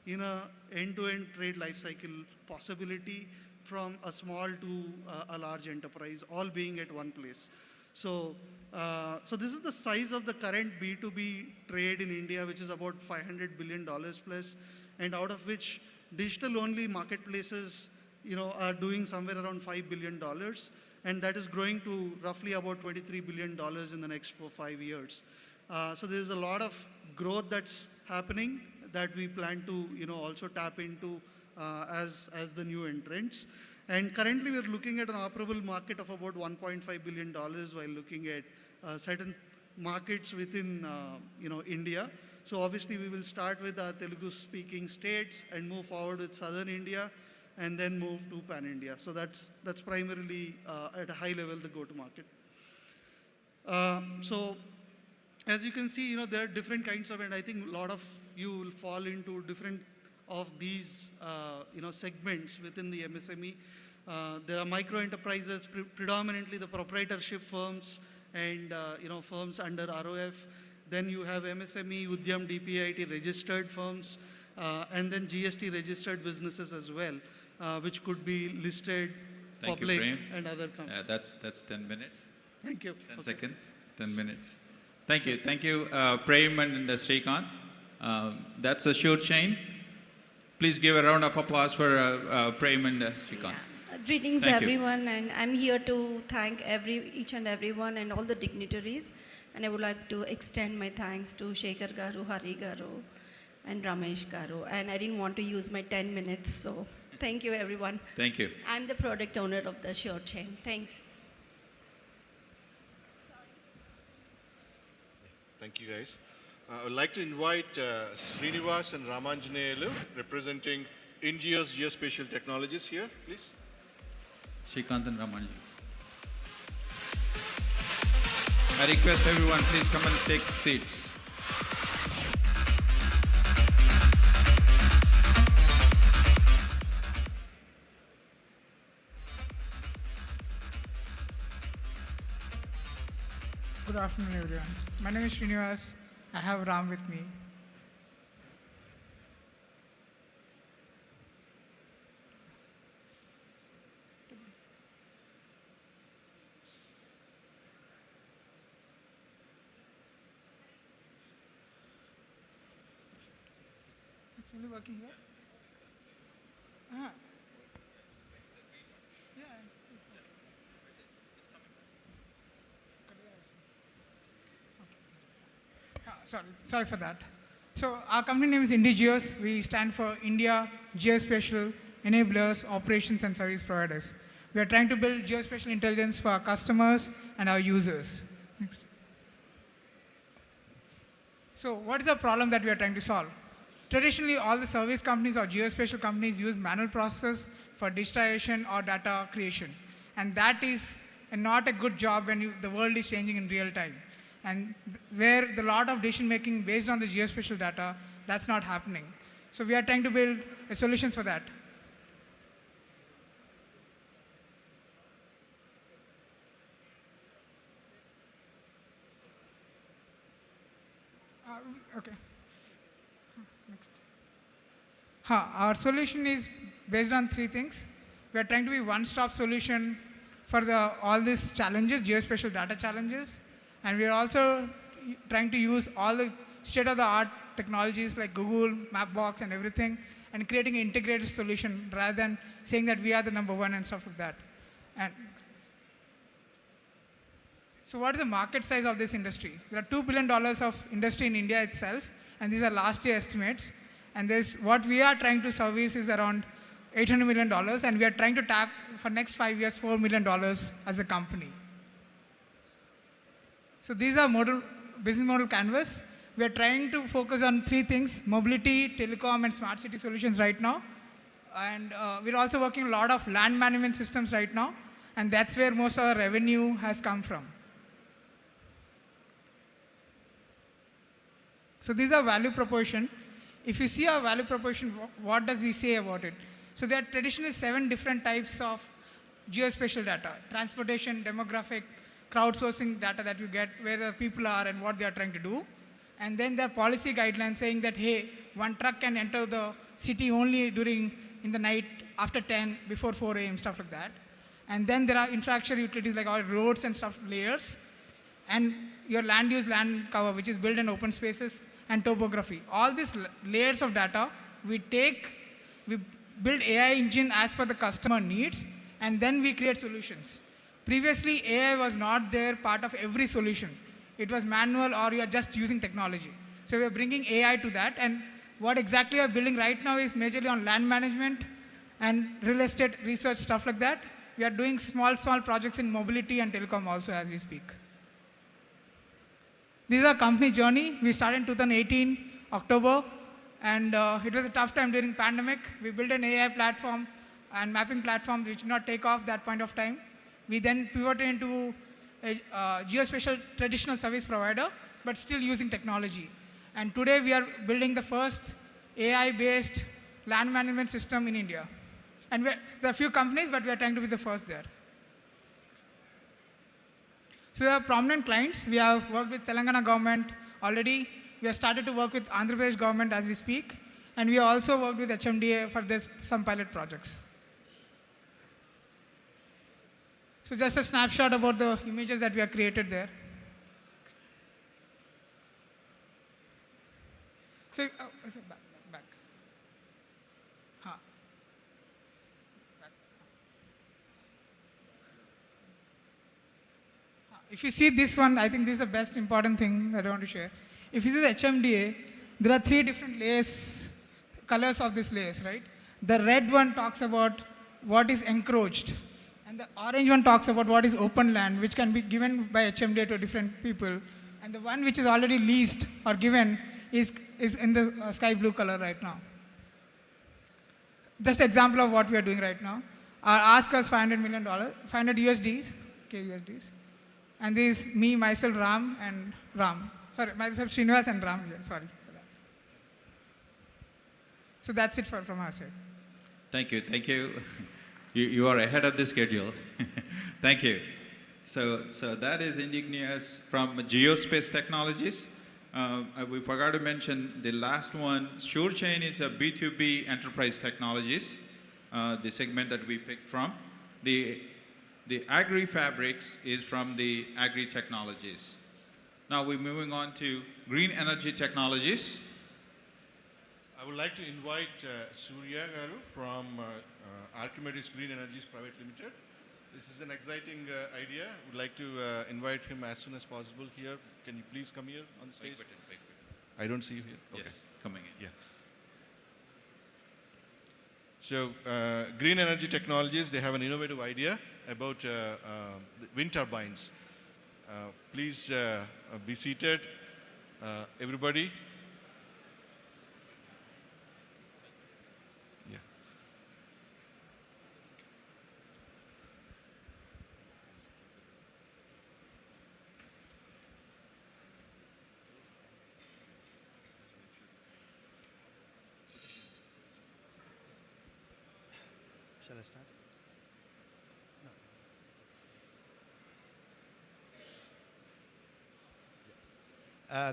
in a end-to-end trade lifecycle possibility, from a small to a large enterprise, all being at one place. So, so this is the size of the current B2B trade in India, which is about $500 billion plus, and out of which digital-only marketplaces, are doing somewhere around $5 billion, and that is growing to roughly about $23 billion in the next 4-5 years. So there is a lot of growth that's happening that we plan to, also tap into as the new entrants. And currently we're looking at an operable market of about $1.5 billion while looking at certain markets within, India. So obviously we will start with Telugu-speaking states and move forward with Southern India, and then move to Pan-India. So that's primarily at a high level the go-to-market. So as you can see, there are different kinds of, and I think a lot of you will fall into different of these, segments within the MSME. There are micro enterprises, predominantly the proprietorship firms and, firms under ROF. Then you have MSME, Udyam, DPIT registered firms, and then GST registered businesses as well, which could be listed, Thank public, you, and other companies. That's 10 minutes. Thank you. 10 seconds, 10 minutes. Thank you, Prem and Srikanth. That's a SureChain. Please give a round of applause for Prem and Srikanth. Greetings Thank you. everyone, and I'm here to thank each and everyone and all the dignitaries. And I would like to extend my thanks to Shekhar Garu, Hari Garu, and Ramesh Garu. And I didn't want to use my 10 minutes, so thank you everyone. Thank you. I'm the product owner of the SureChain. Thanks. Thank you, guys. I would like to invite Srinivas and Ramanjaneyulu, representing InGeo's Geospatial Technologies here, please. Srikanth and Raman. I request everyone, please come and take seats. Good afternoon, everyone. My name is Srinivas. I have Ram with me. It's only working here? Ah. Yeah. Sorry for that. So our company name is IndiGeos. We stand for India Geospatial Enablers, Operations and Service Providers. We are trying to build geospatial intelligence for our customers and our users. Next. So what is the problem that we are trying to solve? Traditionally, all the service companies or geospatial companies use manual processes for digitization or data creation. And that is not a good job when the world is changing in real time. And where the lot of decision making based on the geospatial data, that's not happening. So we are trying to build a solution for that. Okay. Next. Our solution is based on three things. We are trying to be one-stop solution for all these challenges, geospatial data challenges. And we are also trying to use all the state-of-the-art technologies like Google, Mapbox, and everything, and creating an integrated solution rather than saying that we are the number one and stuff like that. And so what is the market size of this industry? There are $2 billion of industry in India itself, and these are last year estimates. And what we are trying to service is around $800 million, and we are trying to tap for next 5 years $4 million as a company. So these are business model canvas. We are trying to focus on three things: mobility, telecom, and smart city solutions right now. And we're also working a lot of land management systems right now, and that's where most of our revenue has come from. So these are value proposition. If you see our value proposition, what does we say about it? So there are traditionally 7 different types of geospatial data: transportation, demographic, crowdsourcing data that you get, where the people are and what they are trying to do. And then there are policy guidelines saying that, hey, one truck can enter the city only in the night after 10, before 4 a.m., stuff like that. And then there are infrastructure utilities like our roads and stuff layers. And your land use, land cover, which is built in open spaces, and topography. All these layers of data, we build AI engine as per the customer needs, and then we create solutions. Previously, AI was not there part of every solution. It was manual, or you are just using technology. So we are bringing AI to that, and what exactly we are building right now is majorly on land management and real estate research, stuff like that. We are doing small projects in mobility and telecom also as we speak. This is our company journey. We started in 2018, October, and it was a tough time during pandemic. We built an AI platform and mapping platform which did not take off that point of time. We then pivoted into a geospatial traditional service provider, but still using technology. And today we are building the first AI-based land management system in India. And there are a few companies, but we are trying to be the first there. So there are prominent clients. We have worked with Telangana government already. We have started to work with Andhra Pradesh government as we speak. And we have also worked with HMDA for some pilot projects. So just a snapshot about the images that we have created there. So, back. If you see this one, I think this is the best important thing that I want to share. If you see the HMDA, there are 3 different layers, colors of these layers, right? The red one talks about what is encroached. And the orange one talks about what is open land, which can be given by HMDA to different people. And the one which is already leased or given is in the sky blue color right now. Just an example of what we are doing right now. Our ask was $500 million, 500 USDs, okay, USDs. And this is me, myself, Ram, and Ram. Sorry, myself, Srinivas, and Ram. Yeah, sorry for that. So that's it from our side. Thank you. You are ahead of the schedule. Thank you. So that is Ingenious from Geospace Technologies. We forgot to mention the last one. SureChain is a B2B enterprise technologies, the segment that we picked from. The Agri Fabrics is from the Agri Technologies. Now we're moving on to Green Energy Technologies. I would like to invite Surya Garu from Archimedes Green Energies Private Limited. This is an exciting idea. I would like to invite him as soon as possible here. Can you please come here on the stage? I don't see you here. Okay. Yes, coming in. Yeah. So, Green Energy Technologies, they have an innovative idea about the wind turbines. Please be seated, everybody. Yeah. Shall I start?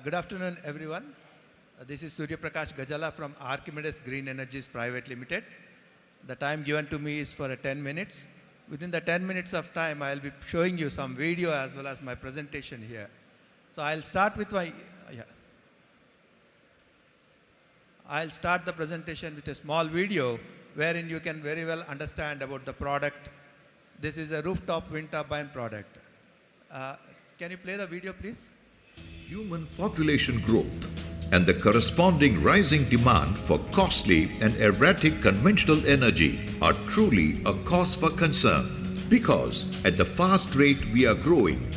Good afternoon, everyone. This is Surya Prakash Gajala from Archimedes Green Energies Private Limited. The time given to me is for 10 minutes. Within the 10 minutes of time, I'll be showing you some video as well as my presentation here. So I'll start with my, I'll start the presentation with a small video wherein you can very well understand about the product. This is a rooftop wind turbine product. Can you play the video, please? Human population growth and the corresponding rising demand for costly and erratic conventional energy are truly a cause for concern, because at the fast rate we are growing,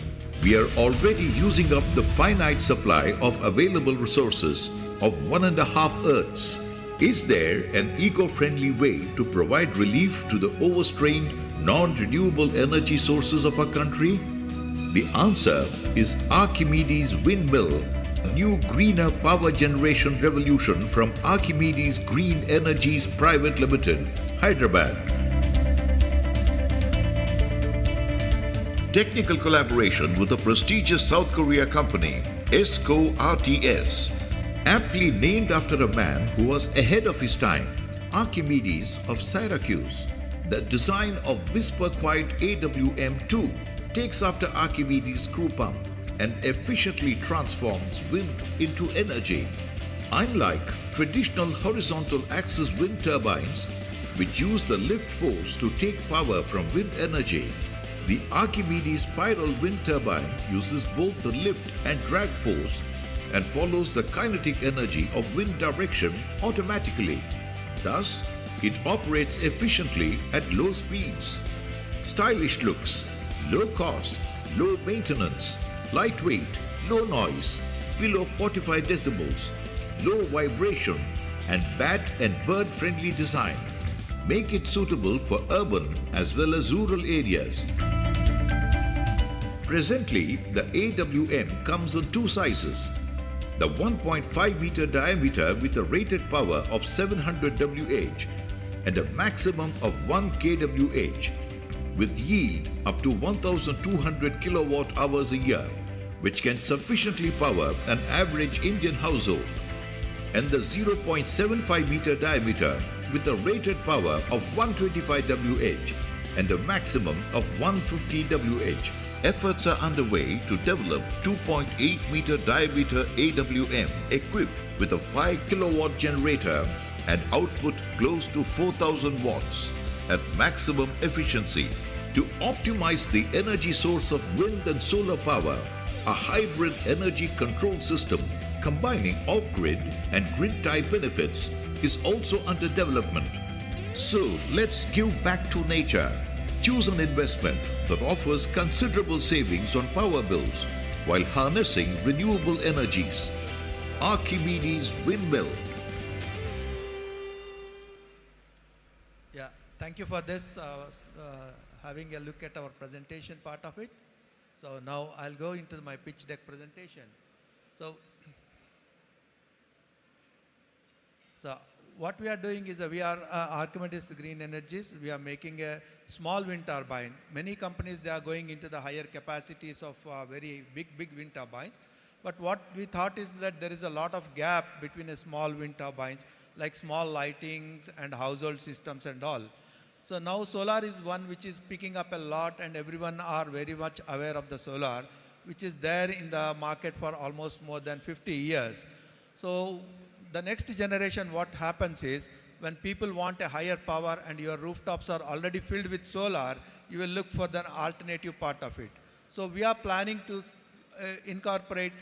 we are already using up the finite supply of available resources of 1.5 Earths. Is there an eco-friendly way to provide relief to the overstrained non-renewable energy sources of our country? The answer is Archimedes Windmill, a new greener power generation revolution from Archimedes Green Energies Private Limited, Hyderabad. Technical collaboration with the prestigious South Korea company, ESCO RTS, aptly named after a man who was ahead of his time, Archimedes of Syracuse. The design of Whisper Quiet AWM-2 takes after Archimedes' screw pump and efficiently transforms wind into energy. Unlike traditional horizontal axis wind turbines, which use the lift force to take power from wind energy, the Archimedes spiral wind turbine uses both the lift and drag force and follows the kinetic energy of wind direction automatically. Thus, it operates efficiently at low speeds. Stylish looks, low cost, low maintenance, lightweight, low noise, below 45 decibels, low vibration, and bat and bird friendly design make it suitable for urban as well as rural areas. Presently, the AWM comes in two sizes. The 1.5 meter diameter with a rated power of 700 Wh and a maximum of 1 kWh, with yield up to 1,200 kilowatt hours a year, which can sufficiently power an average Indian household. And the 0.75 meter diameter with a rated power of 125 Wh and a maximum of 150 Wh. Efforts are underway to develop 2.8 meter diameter AWM equipped with a 5 kilowatt generator and output close to 4,000 watts at maximum efficiency. To optimize the energy source of wind and solar power, a hybrid energy control system combining off-grid and grid-type benefits is also under development. So let's give back to nature. Choose an investment that offers considerable savings on power bills while harnessing renewable energies. Archimedes Windmill. Yeah, thank you for this, having a look at our presentation part of it. So now I'll go into my pitch deck presentation. So what we are doing is we are Archimedes Green Energies. We are making a small wind turbine. Many companies, they are going into the higher capacities of very big wind turbines. But what we thought is that there is a lot of gap between a small wind turbines, like small lightings and household systems and all. So now solar is one which is picking up a lot, and everyone are very much aware of the solar, which is there in the market for almost more than 50 years. So the next generation, what happens is, when people want a higher power and your rooftops are already filled with solar, you will look for the alternative part of it. So we are planning to incorporate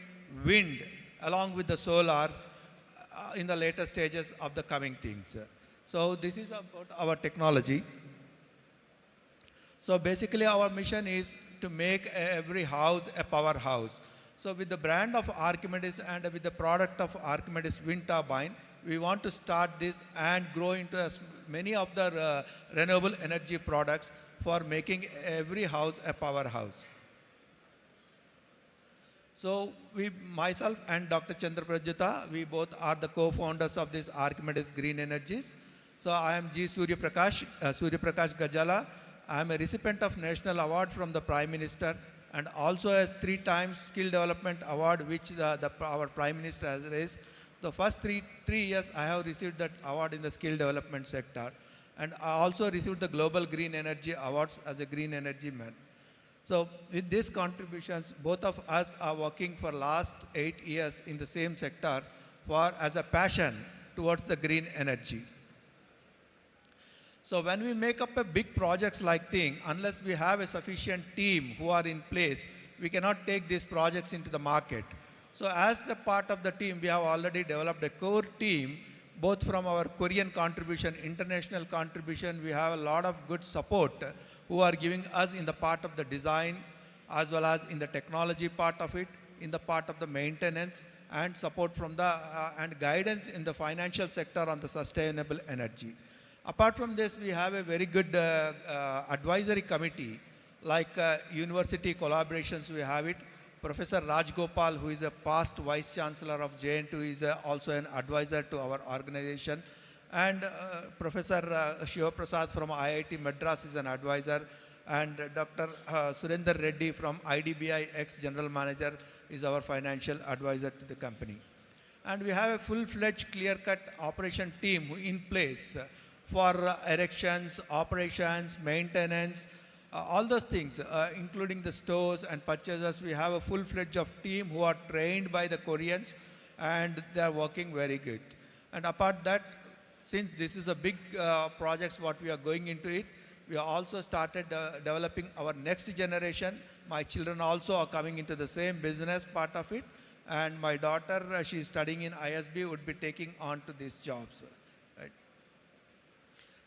wind along with the solar in the later stages of the coming things. So this is about our technology. So basically our mission is to make every house a powerhouse. So with the brand of Archimedes and with the product of Archimedes wind turbine, we want to start this and grow into as many of the renewable energy products for making every house a powerhouse. So myself and Dr. Chandra Prajuta, we both are the co-founders of this Archimedes Green Energies. So I am G. Surya Prakash Gajala. I am a recipient of National Award from the Prime Minister, and also a 3 times Skill Development Award, which our Prime Minister has raised. The first three years I have received that award in the skill development sector. And I also received the Global Green Energy Awards as a green energy man. So with these contributions, both of us are working for last 8 years in the same sector as a passion towards the green energy. So when we make up a big projects like thing, unless we have a sufficient team who are in place, we cannot take these projects into the market. So as a part of the team, we have already developed a core team, both from our Korean contribution, international contribution. We have a lot of good support who are giving us in the part of the design, as well as in the technology part of it, in the part of the maintenance, and support from the and guidance in the financial sector on the sustainable energy. Apart from this, we have a very good advisory committee, like university collaborations. We have it. Professor Raj Gopal, who is a past Vice Chancellor of JN2, is also an advisor to our organization. And Professor Shiva Prasad from IIT Madras is an advisor. And Dr. Surinder Reddy from IDBI, ex-General Manager, is our financial advisor to the company. And we have a full-fledged, clear-cut operation team in place for erections, operations, maintenance, all those things, including the stores and purchases. We have a full-fledged team who are trained by the Koreans, and they are working very good. And apart that, since this is a big project what we are going into it, we also started developing our next generation. My children also are coming into the same business part of it, and my daughter, she is studying in ISB, would be taking on to these jobs. Right?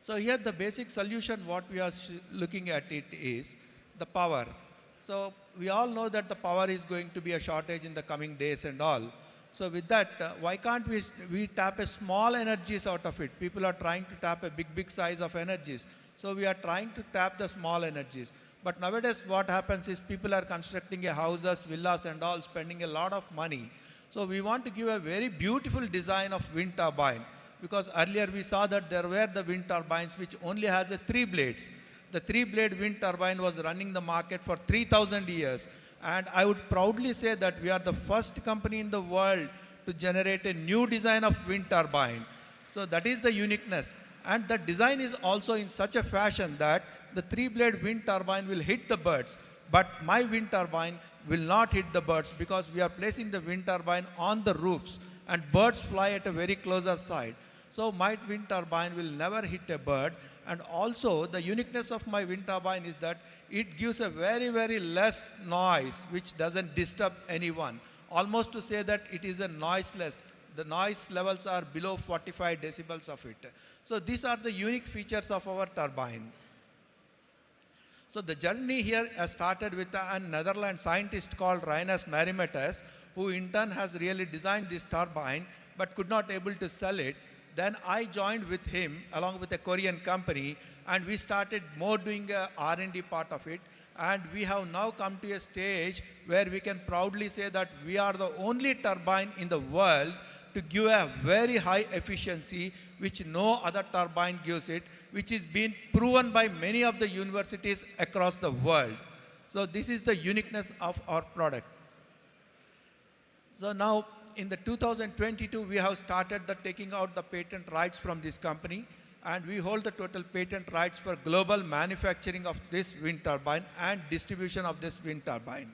So here the basic solution what we are looking at it is the power. So we all know that the power is going to be a shortage in the coming days and all. So with that, why can't we tap a small energies out of it? People are trying to tap a big size of energies. So we are trying to tap the small energies. But nowadays what happens is people are constructing houses, villas and all, spending a lot of money. So we want to give a very beautiful design of wind turbine. Because earlier we saw that there were the wind turbines which only has 3 blades. The 3-blade wind turbine was running the market for 3,000 years. And I would proudly say that we are the first company in the world to generate a new design of wind turbine. So that is the uniqueness. And the design is also in such a fashion that the 3-blade wind turbine will hit the birds. But my wind turbine will not hit the birds, because we are placing the wind turbine on the roofs and birds fly at a very closer side. So my wind turbine will never hit a bird. And also the uniqueness of my wind turbine is that it gives a very less noise which doesn't disturb anyone. Almost to say that it is a noiseless. The noise levels are below 45 decibels of it. So these are the unique features of our turbine. So the journey here has started with a Netherlands scientist called Rinus Marimetas, who in turn has really designed this turbine but could not able to sell it. Then I joined with him along with a Korean company, and we started more doing R&D part of it. And we have now come to a stage where we can proudly say that we are the only turbine in the world to give a very high efficiency which no other turbine gives it, which is being proven by many of the universities across the world. So this is the uniqueness of our product. So now in the 2022, we have started taking out the patent rights from this company, and we hold the total patent rights for global manufacturing of this wind turbine and distribution of this wind turbine.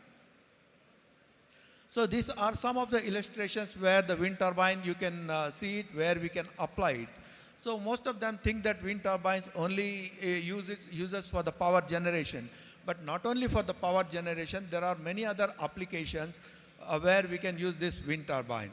So these are some of the illustrations where the wind turbine, you can see it, where we can apply it. So most of them think that wind turbines only uses for the power generation. But not only for the power generation, there are many other applications where we can use this wind turbine.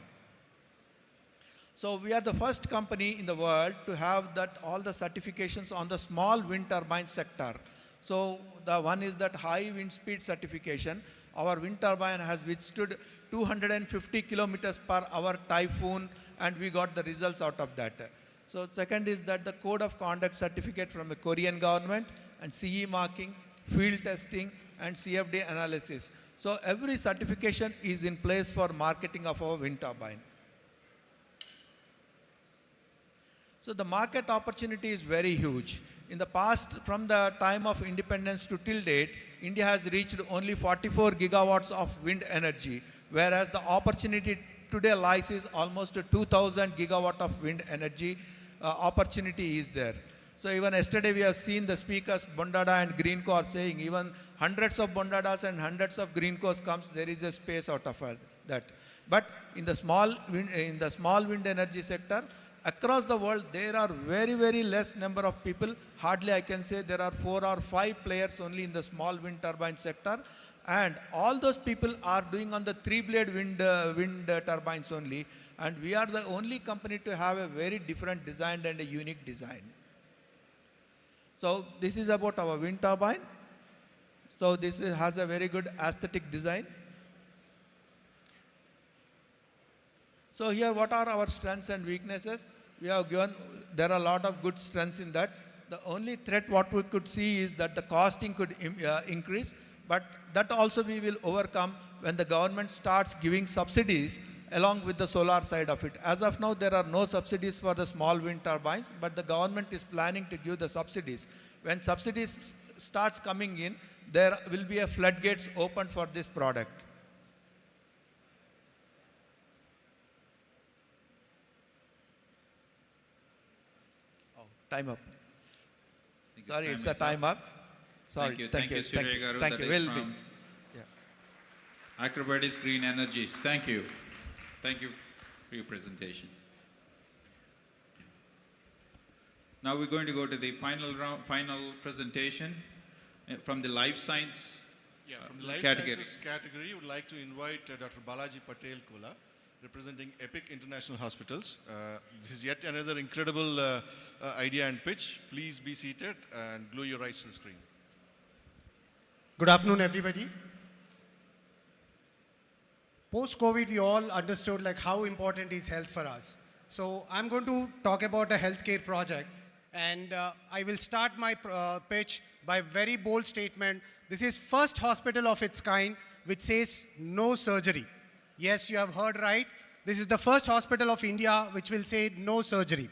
So we are the first company in the world to have all the certifications on the small wind turbine sector. So the one is that high wind speed certification. Our wind turbine has withstood 250 kilometers per hour typhoon, and we got the results out of that. So second is that the code of conduct certificate from the Korean government, and CE marking, field testing, and CFD analysis. So every certification is in place for marketing of our wind turbine. So the market opportunity is very huge. In the past, from the time of independence to till date, India has reached only 44 gigawatts of wind energy, whereas the opportunity today lies is almost 2,000 gigawatt of wind energy opportunity is there. So even yesterday we have seen the speakers, Bondada and Greenco are saying even hundreds of Bondadas and hundreds of Greencos comes, there is a space out of that. But in the small wind energy sector, across the world, there are very, very less number of people. Hardly I can say there are 4 or 5 players only in the small wind turbine sector. And all those people are doing on the 3-blade wind turbines only. And we are the only company to have a very different design and a unique design. So this is about our wind turbine. So this has a very good aesthetic design. So here, what are our strengths and weaknesses? We have given, there are a lot of good strengths in that. The only threat what we could see is that the costing could increase, but that also we will overcome when the government starts giving subsidies along with the solar side of it. As of now, there are no subsidies for the small wind turbines, but the government is planning to give the subsidies. When subsidies starts coming in, there will be a floodgates open for this product. Time up. Sorry, it's a time up. Sorry, thank you, Surya Garu. Thank you. Will be. Acrobatics Green Energies. Thank you. Thank you for your presentation. Now we're going to go to the final presentation from the life science from the life category. sciences category, would like to invite Dr. Balaji Patel Kola, representing Epic International Hospitals. This is yet another incredible idea and pitch. Please be seated and glue your eyes to the screen. Good afternoon, everybody. Post-COVID, we all understood like how important is health for us. So I'm going to talk about a healthcare project, and I will start my pitch by a very bold statement. This is first hospital of its kind which says no surgery. Yes, you have heard right. This is the first hospital of India which will say no surgery.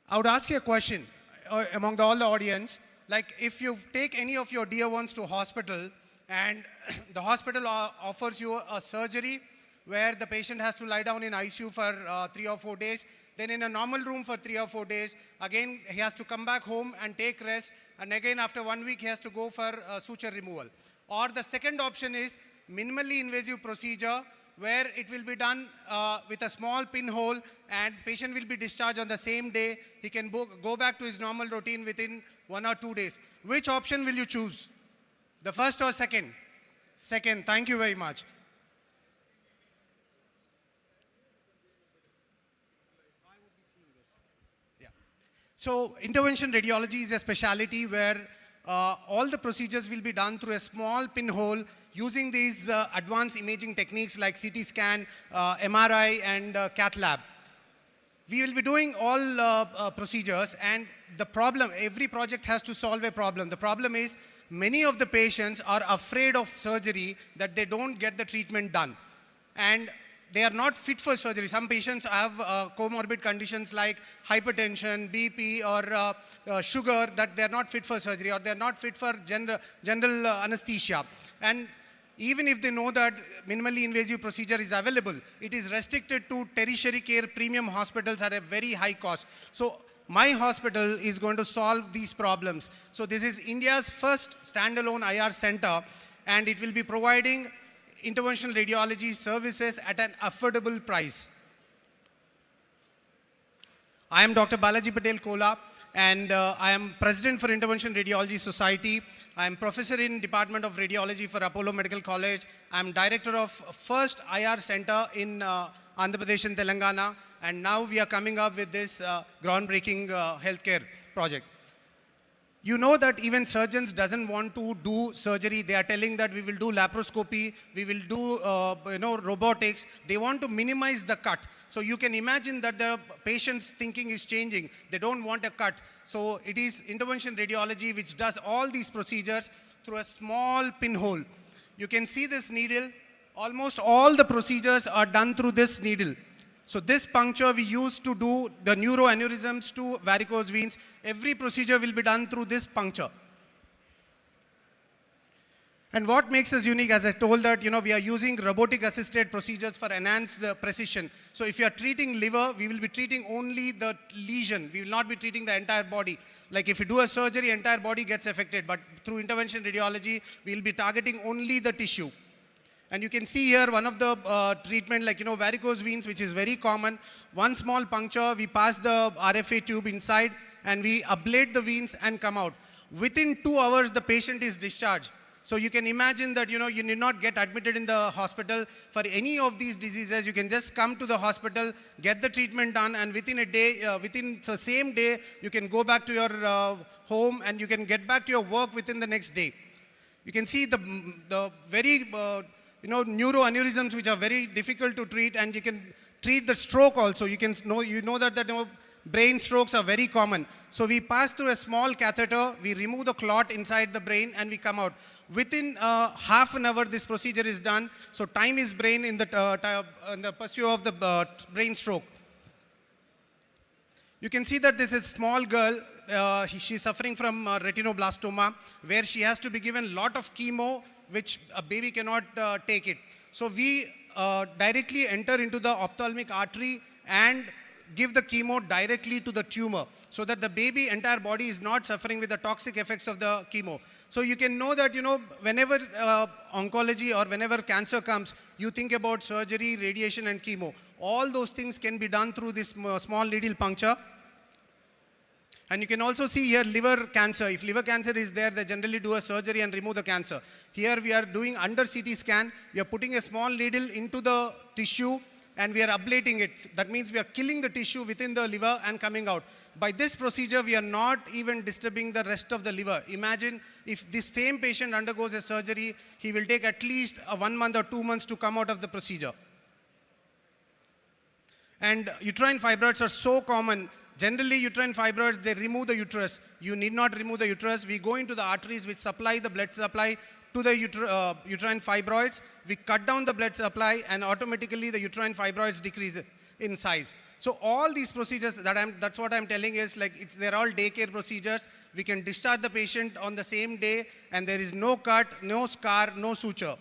I would ask you a question among all the audience. Like if you take any of your dear ones to hospital and the hospital offers you a surgery where the patient has to lie down in ICU for 3 or 4 days, then in a normal room for 3 or 4 days, again he has to come back home and take rest, and again after 1 week he has to go for suture removal. Or the second option is minimally invasive procedure where it will be done with a small pinhole and patient will be discharged on the same day. He can go back to his normal routine within 1 or 2 days. Which option will you choose? The first or second? Second, thank you very much. Yeah. So intervention radiology is a specialty where all the procedures will be done through a small pinhole using these advanced imaging techniques like CT scan, MRI, and cath lab. We will be doing all procedures, and the problem, every project has to solve a problem. The problem is many of the patients are afraid of surgery that they don't get the treatment done. And they are not fit for surgery. Some patients have comorbid conditions like hypertension, BP, or sugar, that they are not fit for surgery, or they are not fit for general anesthesia. And even if they know that minimally invasive procedure is available, it is restricted to tertiary care premium hospitals at a very high cost. So my hospital is going to solve these problems. So this is India's first standalone IR center, and it will be providing interventional radiology services at an affordable price. I am Dr. Balaji Patel Kola, and I am President for Intervention Radiology Society. I am Professor in Department of Radiology for Apollo Medical College. I am Director of first IR Center in Andhra Pradesh and Telangana, and now we are coming up with this groundbreaking healthcare project. You know that even surgeons doesn't want to do surgery. They are telling that we will do laparoscopy, we will do robotics. They want to minimize the cut. So you can imagine that the patient's thinking is changing. They don't want a cut. So it is intervention radiology which does all these procedures through a small pinhole. You can see this needle. Almost all the procedures are done through this needle. So this puncture we use to do the neuroaneurysms to varicose veins. Every procedure will be done through this puncture. And what makes us unique, as I told that, we are using robotic assisted procedures for enhanced precision. So if you are treating liver, we will be treating only the lesion. We will not be treating the entire body. Like if you do a surgery, entire body gets affected. But through intervention radiology, we will be targeting only the tissue. And you can see here one of the treatment like, varicose veins, which is very common. One small puncture, we pass the RFA tube inside and we ablate the veins and come out. Within 2 hours, the patient is discharged. So you can imagine that, you need not get admitted in the hospital for any of these diseases. You can just come to the hospital, get the treatment done, and within a day, within the same day, you can go back to your home and you can get back to your work within the next day. You can see the very, neuroaneurysms which are very difficult to treat, and you can treat the stroke also. You know that brain strokes are very common. So we pass through a small catheter, we remove the clot inside the brain, and we come out. Within half an hour, this procedure is done. So time is brain in the pursuit of the brain stroke. You can see that this is a small girl. She's suffering from retinoblastoma, where she has to be given a lot of chemo, which a baby cannot take it. So we directly enter into the ophthalmic artery and give the chemo directly to the tumor, so that the baby entire body is not suffering with the toxic effects of the chemo. So you can know that, whenever oncology or whenever cancer comes, you think about surgery, radiation and chemo. All those things can be done through this small needle puncture. And you can also see here liver cancer. If liver cancer is there, they generally do a surgery and remove the cancer. Here we are doing under CT scan. We are putting a small needle into the tissue and we are ablating it. That means we are killing the tissue within the liver and coming out. By this procedure, we are not even disturbing the rest of the liver. Imagine if this same patient undergoes a surgery, he will take at least 1 month or 2 months to come out of the procedure. And uterine fibroids are so common. Generally, uterine fibroids, they remove the uterus. You need not remove the uterus. We go into the arteries which supply the blood supply to the uterine fibroids. We cut down the blood supply and automatically the uterine fibroids decrease in size. So all these procedures, that's what I'm telling is they're all daycare procedures. We can discharge the patient on the same day and there is no cut, no scar, no suture.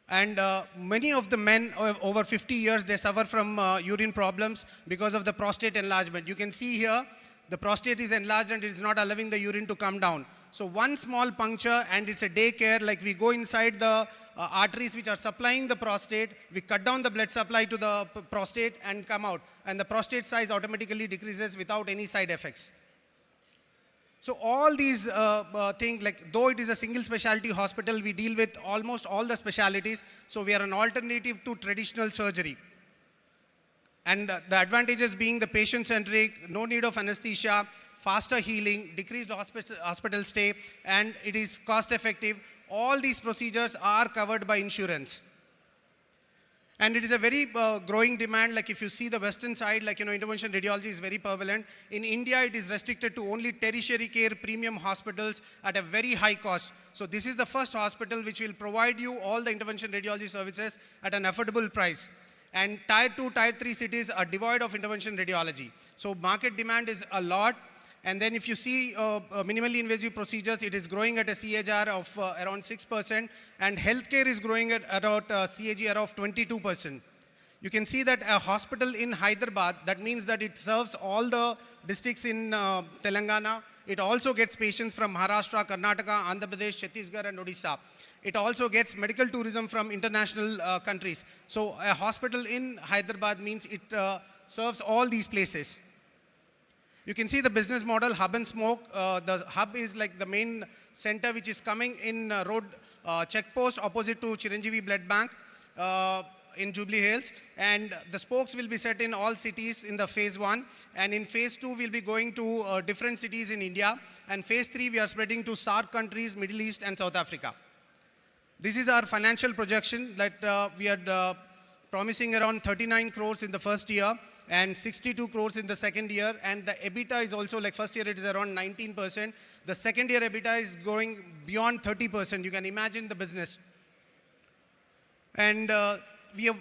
And many of the men over 50 years, they suffer from urine problems because of the prostate enlargement. You can see here, the prostate is enlarged and it is not allowing the urine to come down. So one small puncture and it's a daycare, like we go inside the arteries which are supplying the prostate, we cut down the blood supply to the prostate and come out. And the prostate size automatically decreases without any side effects. So all these things, though it is a single specialty hospital, we deal with almost all the specialties. So we are an alternative to traditional surgery. And the advantages being the patient-centric, no need of anesthesia, faster healing, decreased hospital stay, and it is cost-effective. All these procedures are covered by insurance. And it is a very growing demand. Like if you see the western side, like, intervention radiology is very prevalent. In India, it is restricted to only tertiary care premium hospitals at a very high cost. So this is the first hospital which will provide you all the intervention radiology services at an affordable price. And tier 2, tier 3 cities are devoid of intervention radiology. So market demand is a lot. And then if you see minimally invasive procedures, it is growing at a CAGR of around 6%, and healthcare is growing at about CAGR of 22%. You can see that a hospital in Hyderabad, that means that it serves all the districts in Telangana. It also gets patients from Maharashtra, Karnataka, Andhra Pradesh, Chhattisgarh, and Odisha. It also gets medical tourism from international countries. So a hospital in Hyderabad means it serves all these places. You can see the business model, hub and spoke. The hub is like the main center which is coming in road checkpost opposite to Chiranjeevi Blood Bank in Jubilee Hills. And the spokes will be set in all cities in the phase 1. And in phase 2, we'll be going to different cities in India. And phase 3, we are spreading to SAARC countries, Middle East, and South Africa. This is our financial projection that we are promising around 39 crores in the first year and 62 crores in the second year. And the EBITDA is also, like first year it is around 19%. The second year EBITDA is going beyond 30%. You can imagine the business. And we have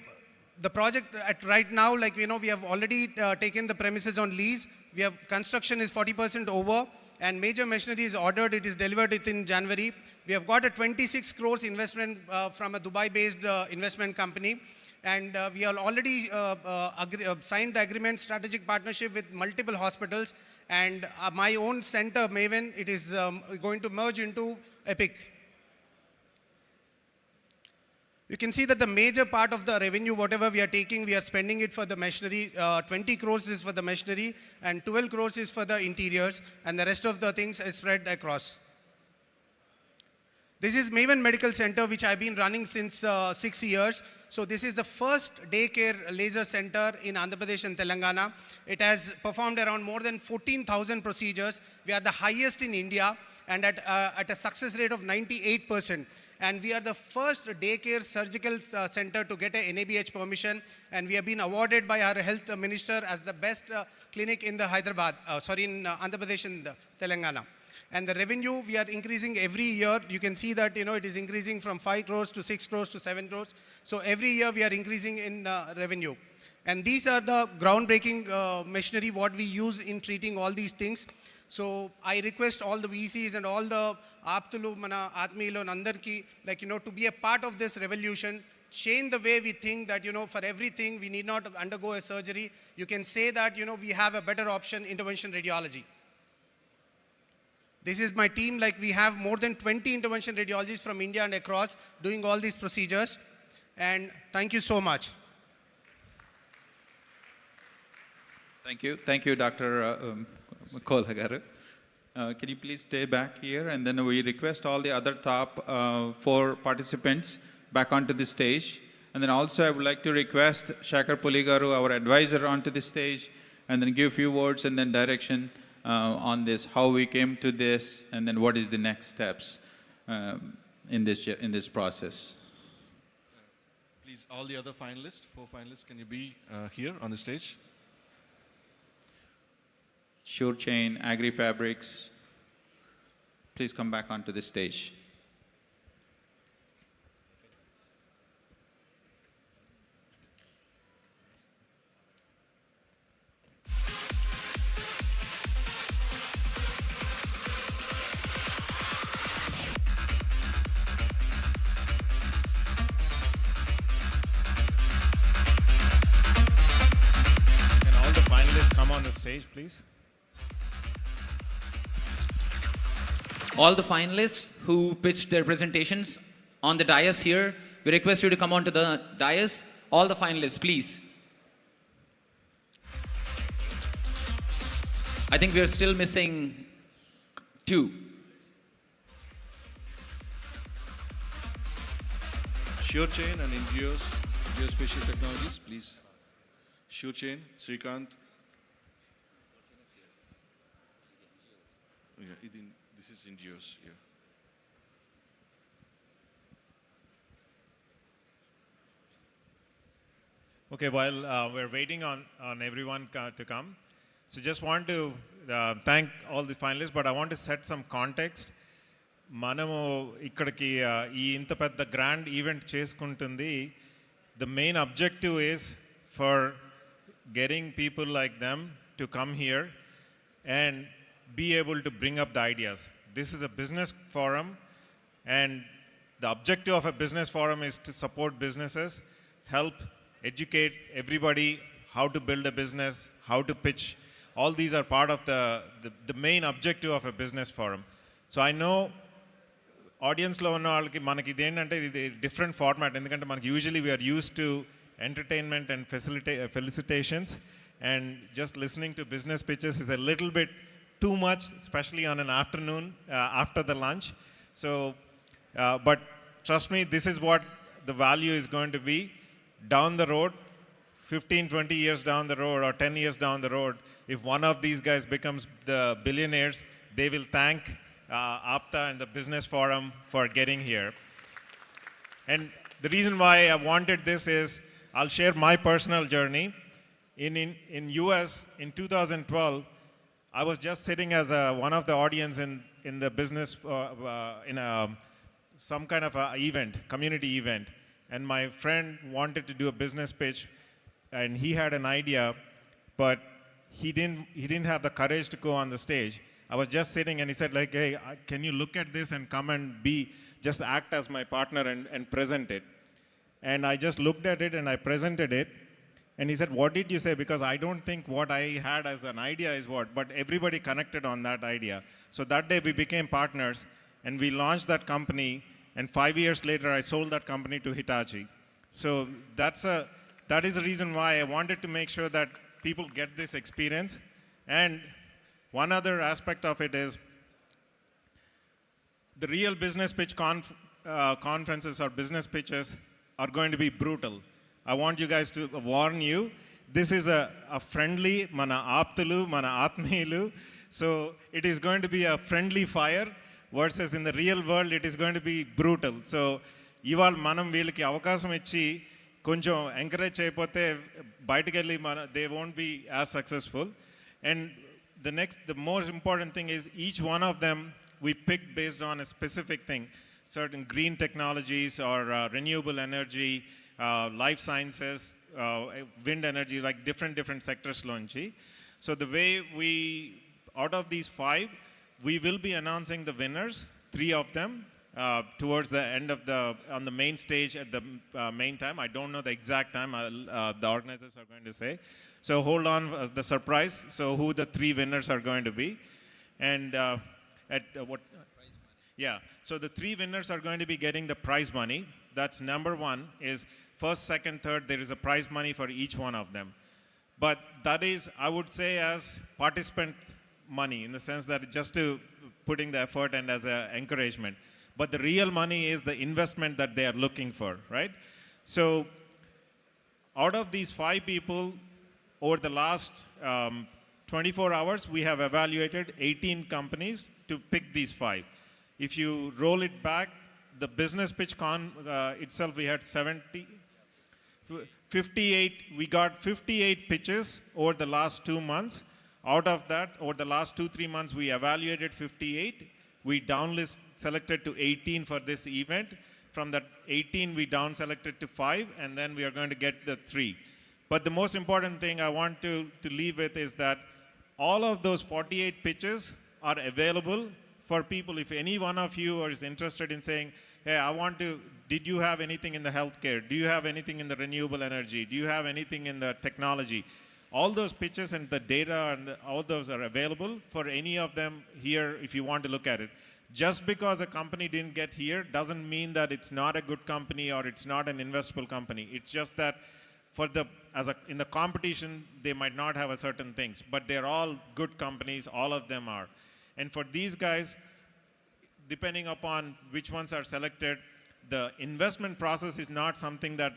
the project at right now, like, we have already taken the premises on lease. We have construction is 40% over, and major machinery is ordered. It is delivered within January. We have got a 26 crores investment from a Dubai-based investment company. And we have already signed the agreement, strategic partnership with multiple hospitals. And my own center, Maven, it is going to merge into Epic. You can see that the major part of the revenue, whatever we are taking, we are spending it for the machinery. 20 crores is for the machinery, and 12 crores is for the interiors, and the rest of the things is spread across. This is Maven Medical Center, which I've been running since 6 years. So this is the first daycare laser center in Andhra Pradesh and Telangana. It has performed around more than 14,000 procedures. We are the highest in India, and at a success rate of 98%. And we are the first daycare surgical center to get a NABH permission. And we have been awarded by our health minister as the best clinic in the in Andhra Pradesh and Telangana. And the revenue, we are increasing every year. You can see that, it is increasing from 5 crores to 6 crores to 7 crores. So every year we are increasing in revenue. And these are the groundbreaking machinery what we use in treating all these things. So I request all the VCs and all the Aptulu, Mana, Atmeelu, and Andarki, to be a part of this revolution, change the way we think that, for everything we need not undergo a surgery. You can say that, we have a better option, intervention radiology. This is my team, we have more than 20 intervention radiologists from India and across doing all these procedures. And thank you so much. Thank you, Dr. Kolagaru. Can you please stay back here? And then we request all the other top 4 participants back onto the stage. And then also I would like to request Shankar Puligaru, our advisor, onto the stage, and then give a few words and then direction on this, how we came to this, and then what is the next steps in this process. Please, all the other finalists, 4 finalists, can you be here on the stage? Sure Chain, Agri Fabrics, please come back onto the stage. Can all the finalists come on the stage, please? All the finalists who pitched their presentations on the dais here, we request you to come onto the dais. All the finalists, please. I think we are still missing 2. Sure Chain and Geospatial Technologies, please. Sure Chain, Srikanth. Yeah, this is NGOs, yeah. Okay, while we're waiting on everyone to come, so just want to thank all the finalists, but I want to set some context. మనము ఇక్కడికి ఈ ఇంత పెద్ద grand event చేసుకుంటుంది. The main objective is for getting people like them to come here and be able to bring up the ideas. This is a business forum, and the objective of a business forum is to support businesses, help educate everybody how to build a business, how to pitch. All these are part of the main objective of a business forum. So I know ఆడియన్స్లో ఉన్న వాళ్ళకి మనకి ఇదేంటంటే ఇది different format, ఎందుకంటే మనకి usually we're use to entertainment and felicitations, and just listening to business pitches is a little bit too much, specially on an afternoon after the lunch. So but trust me, this is what the value is going to be down the road, 15-20 years down the road or 10 years down the road. If one of these guys becomes the billionaires, they will thank APTA and the Business Forum for getting here. And the reason why I wanted this is, I'll share my personal journey. In US in 2012, I was just sitting as one of the audience in the business in some kind of a event, community event, and my friend wanted to do a business pitch, and he had an idea, but he didn't have the courage to go on the stage. I was just sitting, and he said, like, hey, can you look at this and come and just act as my partner and present it? And I just looked at it and I presented it. And he said, what did you say? Because I don't think what I had as an idea is what, but everybody connected on that idea. So that day we became partners and we launched that company. And 5 years later, I sold that company to Hitachi. So that is the reason why I wanted to make sure that people get this experience. And one other aspect of it is the real business pitch conferences or business pitches are going to be brutal. I want you guys to warn you. This is a friendly, mana aptalu, mana atmeilu. So it is going to be a friendly fire versus in the real world it is going to be brutal. So ival manam veeliki avakasam ichi koncham encourage cheyapote bayatiki they won't be as successful. And the most important thing is each one of them we picked based on a specific thing, certain green technologies or renewable energy, life sciences, wind energy, like different sectors lonchi. So the way out of these 5, we will be announcing the winners, 3 of them, towards the end of on the main stage at the main time. I don't know the exact time, the organizers are going to say. So hold on the surprise. So who the 3 winners are going to be. And yeah, so the 3 winners are going to be getting the prize money. That's number 1 is first, second, third, there is a prize money for each one of them. But that is, I would say, as participant money, in the sense that just to putting the effort and as an encouragement. But the real money is the investment that they are looking for, right? So out of these 5 people, over the last 24 hours, we have evaluated 18 companies to pick these 5. If you roll it back, the business pitch itself, we had 58. We got 58 pitches over the last 2 months. Out of that, over the last 2-3 months, we evaluated 58. We selected to 18 for this event. From that 18, we down selected to 5, and then we are going to get the 3. But the most important thing I want to leave with is that all of those 48 pitches are available for people. If any one of you is interested in saying, hey, did you have anything in the healthcare? Do you have anything in the renewable energy? Do you have anything in the technology? All those pitches and the data and all those are available for any of them here if you want to look at it. Just because a company didn't get here doesn't mean that it's not a good company or it's not an investable company. It's just that in the competition, they might not have a certain things, but they're all good companies, all of them are. And for these guys, depending upon which ones are selected, the investment process is not something that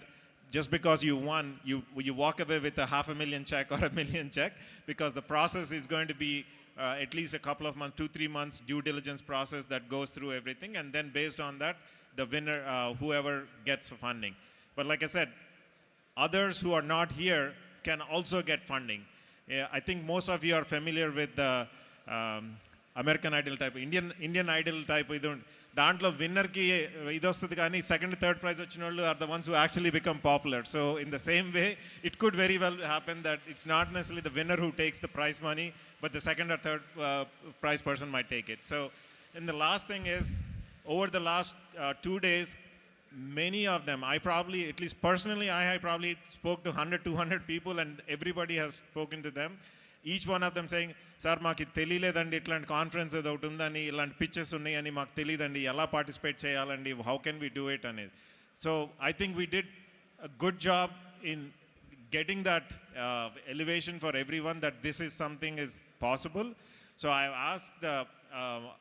just because you won, you walk away with a $500,000 check or $1 million check, because the process is going to be at least a couple of months, 2-3 months due diligence process that goes through everything, and then based on that, the winner, whoever gets funding. But like I said, others who are not here can also get funding. Yeah, I think most of you are familiar with the American Idol type, Indian Idol type. దాంట్లో విన్నర్కి ఇది వస్తుంది కానీ second third prize వచ్చిన వాళ్ళు are the ones who actually become popular. So in the same way it could very well happen that it's not necessary the winner who takes the prize money, but the second or third prize person might take it. So, and the last thing is, over the last 2 days, many of them, I probably, at least personally, I probably spoke to 100, 200 people, and everybody has spoken to them. Each one of them saying, sir మాకు ఇది తెలియలేదండి, ఇట్లాంటి conference ఏదో ఒకటి ఉందని, ఇలాంటి pictures ఉన్నాయని మాకు తెలియదండి, ఎలా పార్టిసిపేట్ చేయాలండి, how can we do it అనేది. So I think we did a good job in getting that elevation for everyone that this is something is possible. So I asked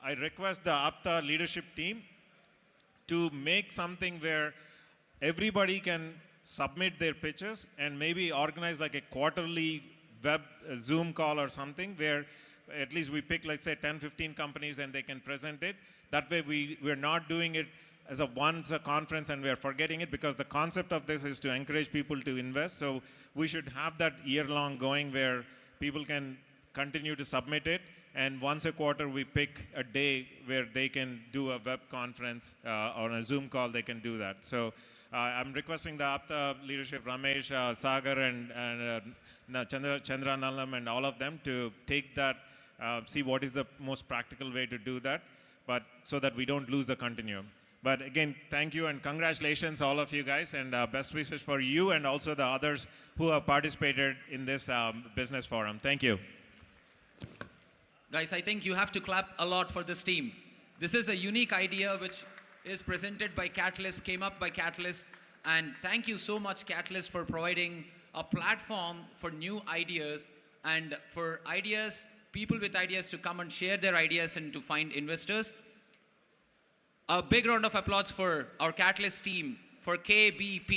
I request the APTA leadership team to make something where everybody can submit their pitches and maybe organize like a quarterly web Zoom call or something where at least we pick, let's say 10-15 companies and they can present it. That way we're not doing it as a conference and we're forgetting it, because the concept of this is to encourage people to invest. So we should have that year-long going where people can continue to submit it, and once a quarter we pick a day where they can do a web conference or a Zoom call, they can do that. So I'm requesting the APTA leadership, Ramesh, Sagar and Chandra Nalam and all of them to take that, see what is the most practical way to do that, but so that we don't lose the continuum. But again, thank you and congratulations all of you guys, and best wishes for you and also the others who have participated in this business forum. Thank you. Guys, I think you have to clap a lot for this team. This is a unique idea which is presented by Katalyst, came up by Katalyst, and thank you so much Katalyst for providing a platform for new ideas and for people with ideas to come and share their ideas and to find investors. A big round of applause for our Katalyst team, for KBP.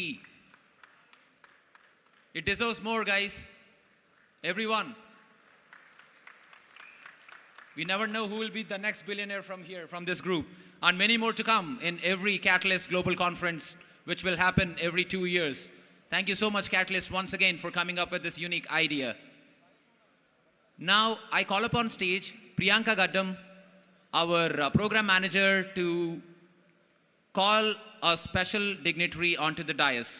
It deserves more, guys. Everyone. We never know who will be the next billionaire from here, from this group. And many more to come in every Katalyst Global Conference, which will happen every 2 years. Thank you so much, Katalyst, once again for coming up with this unique idea. Now, I call upon stage Priyanka Gaddam, our program manager, to call a special dignitary onto the dais.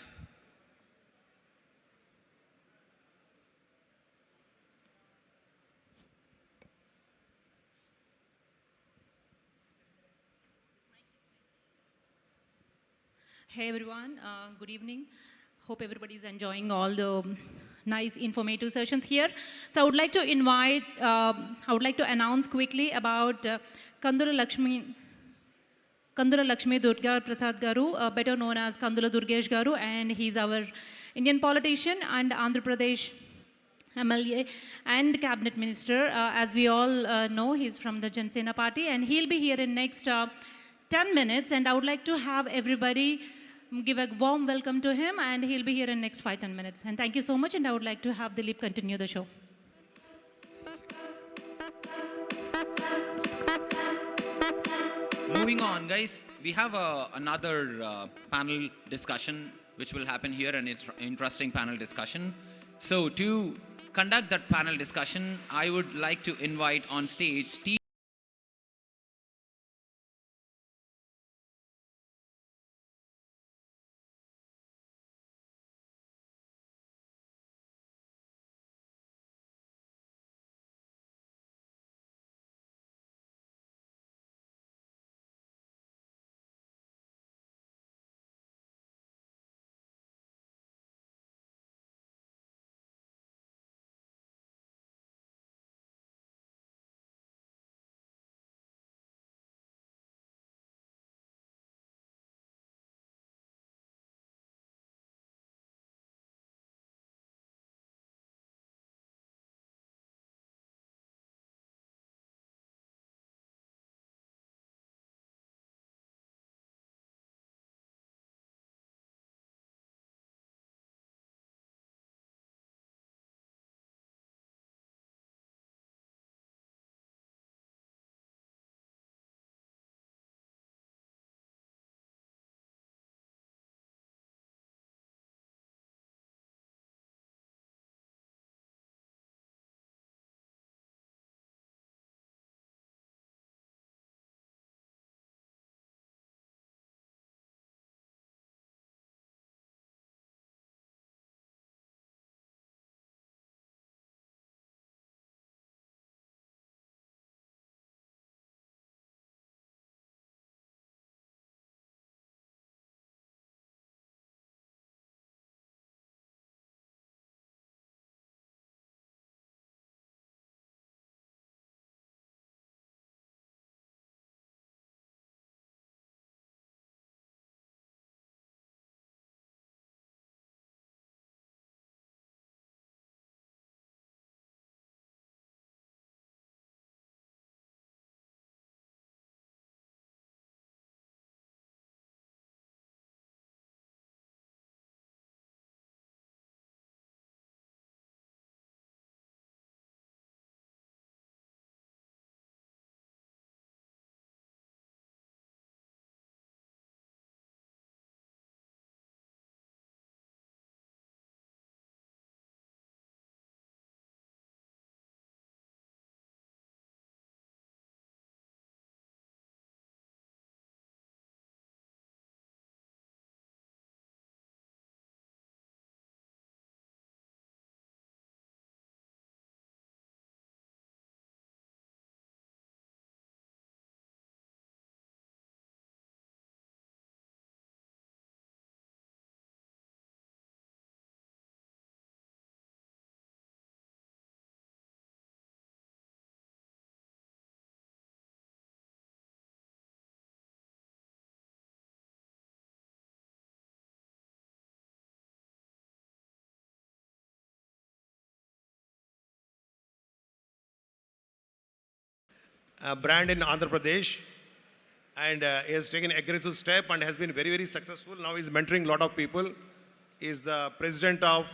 Hey everyone, good evening. Hope everybody is enjoying all the nice informative sessions here. So I would like to announce quickly about Kandula Lakshmi Durga Prasad Garu, better known as Kandula Durgesh Garu, and he's our Indian politician and Andhra Pradesh MLA and cabinet minister. As we all know, he's from the Jan Sena party, and he'll be here in next 10 minutes, and I would like to have everybody give a warm welcome to him, and he'll be here in next 5-10 minutes. And thank you so much, and I would like to have Dilip continue the show. Moving on, guys, we have another panel discussion which will happen here, and it's an interesting panel discussion. So to conduct that panel discussion, I would like to invite on stage brand in Andhra Pradesh, and he has taken aggressive step and has been very, very successful. Now he's mentoring a lot of people. He is the president of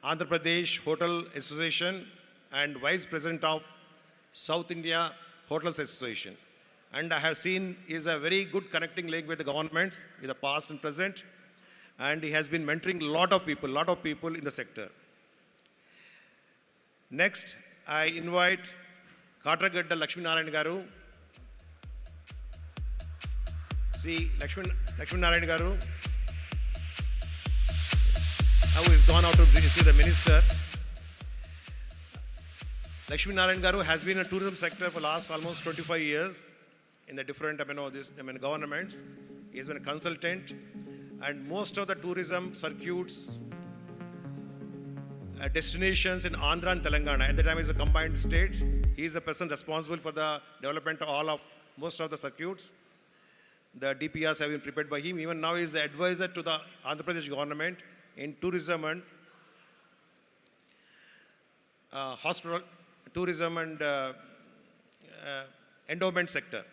Andhra Pradesh Hotel Association and vice president of South India Hotels Association. And I have seen he is a very good connecting link with the governments in the past and present. And he has been mentoring a lot of people in the sector. Next, I invite Katragadda Lakshmi Narayan Garu. Sri Lakshmi Narayan Garu, who has gone out to see the minister. Lakshmi Narayan Garu has been in the tourism sector for the last almost 25 years in the different governments. He has been a consultant, and most of the tourism circuits, destinations in Andhra and Telangana. At the time, it's a combined state. He is the person responsible for the development of most of the circuits. The DPRs have been prepared by him. Even now, he is the advisor to the Andhra Pradesh government in tourism and hospital, tourism and endowment sector.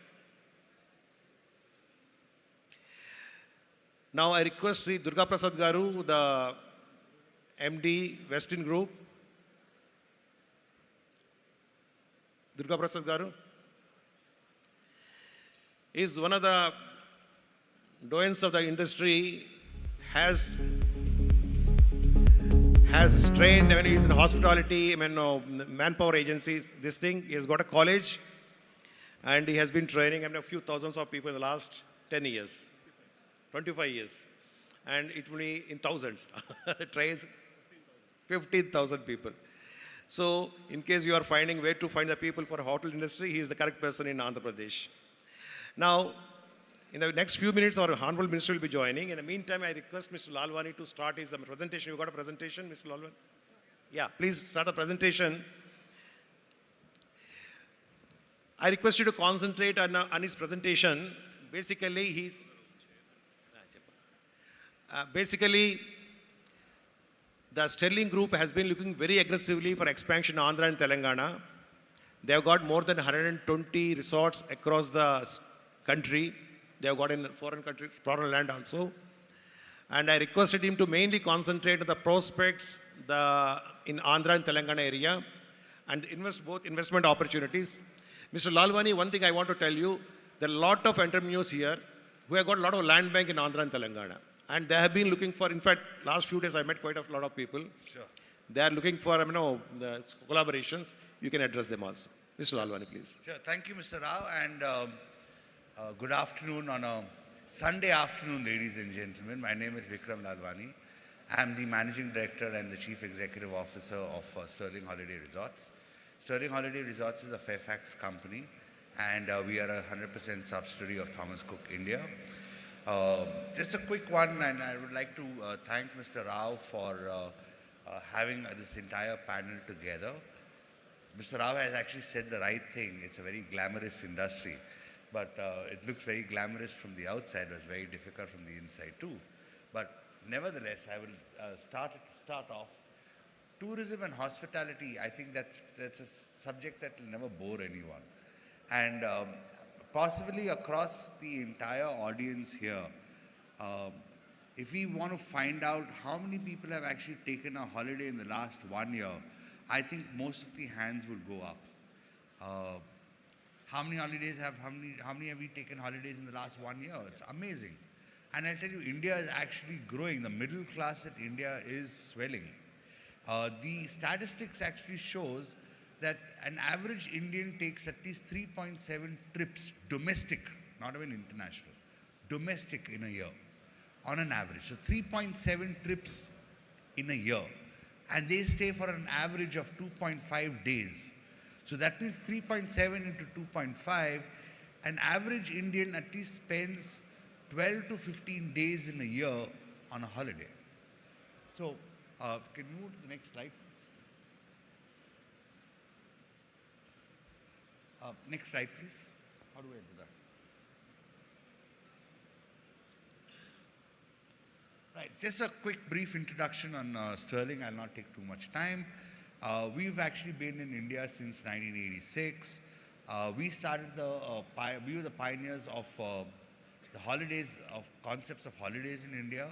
Now, I request Sri Durga Prasad Garu, the MD, Western Group. Durga Prasad Garu is one of the doyens of the industry, has trained when he's in hospitality, manpower agencies, this thing. He has got a college and he has been training a few thousands of people in the last 10 years, 25 years. And it will be in thousands. Trains 15,000 people. So in case you are finding where to find the people for hotel industry, he is the correct person in Andhra Pradesh. Now, in the next few minutes, our Honorable Minister will be joining. In the meantime, I request Mr. Lalwani to start his presentation. You got a presentation, Mr. Lalwani? Yeah, please start the presentation. I request you to concentrate on his presentation. Basically, the Sterling Group has been looking very aggressively for expansion in Andhra and Telangana. They have got more than 120 resorts across the country. They have got in foreign countries, foreign land also. And I requested him to mainly concentrate on the prospects in Andhra and Telangana area and both investment opportunities. Mr. Lalwani, one thing I want to tell you, there are a lot of entrepreneurs here who have got a lot of land bank in Andhra and Telangana. And they have been looking for, in fact, last few days I met quite a lot of people. Sure. They are looking for, the collaborations. You can address them also. Mr. Lalwani, please. Sure. Thank you, Mr. Rao. And good afternoon on a Sunday afternoon, ladies and gentlemen. My name is Vikram Lalwani. I am the Managing Director and the Chief Executive Officer of Sterling Holiday Resorts. Sterling Holiday Resorts is a Fairfax company, and we are a 100% subsidiary of Thomas Cook India. Just a quick one, and I would like to thank Mr. Rao for having this entire panel together. Mr. Rao has actually said the right thing. It's a very glamorous industry, but it looks very glamorous from the outside. It was very difficult from the inside too. But nevertheless, I will start off. Tourism and hospitality, I think that's a subject that will never bore anyone. And possibly across the entire audience here, if we want to find out how many people have actually taken a holiday in the last 1 year, I think most of the hands will go up. How many have we taken holidays in the last 1 year? It's amazing. And I'll tell you, India is actually growing. The middle class in India is swelling. The statistics actually shows that an average Indian takes at least 3.7 trips domestic, not even international, domestic in a year, on an average. So 3.7 trips in a year. And they stay for an average of 2.5 days. So that means 3.7 into 2.5, an average Indian at least spends 12 to 15 days in a year on a holiday. So, can you move to the next slide, please? Next slide, please. How do I do that? Right, just a quick brief introduction on Sterling. I'll not take too much time. We've actually been in India since 1986. we were the pioneers of the holidays, of concepts of holidays in India.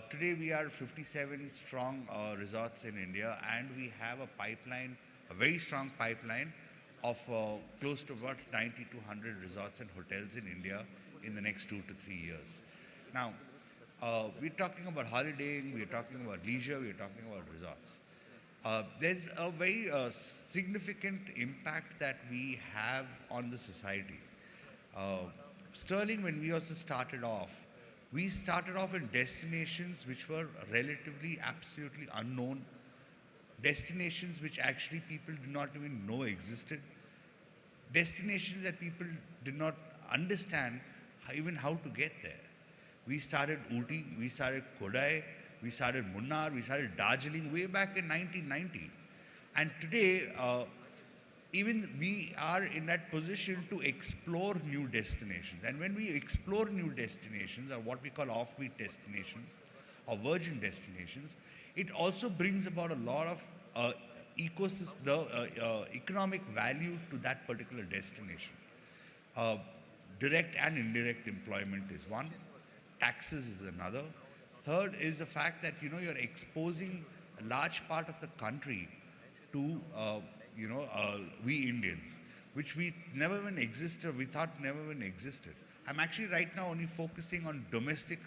Today we are 57 strong resorts in India, and we have a pipeline, a very strong pipeline of close to about 90 to 100 resorts and hotels in India in the next 2 to 3 years. Now, we're talking about holidaying, we're talking about leisure, we're talking about resorts. There's a very significant impact that we have on the society. Sterling, when we also started off, we started off in destinations which were relatively absolutely unknown, destinations which actually people did not even know existed, destinations that people did not understand even how to get there. We started Ooty, we started Kodai, we started Munnar, we started Darjeeling way back in 1990. And today, even we are in that position to explore new destinations. And when we explore new destinations, or what we call offbeat destinations, or virgin destinations, it also brings about a lot of economic value to that particular destination. Direct and indirect employment is one, taxes is another. Third is the fact that you're exposing a large part of the country to we Indians, which we never even existed, we thought never even existed. I'm actually right now only focusing on domestic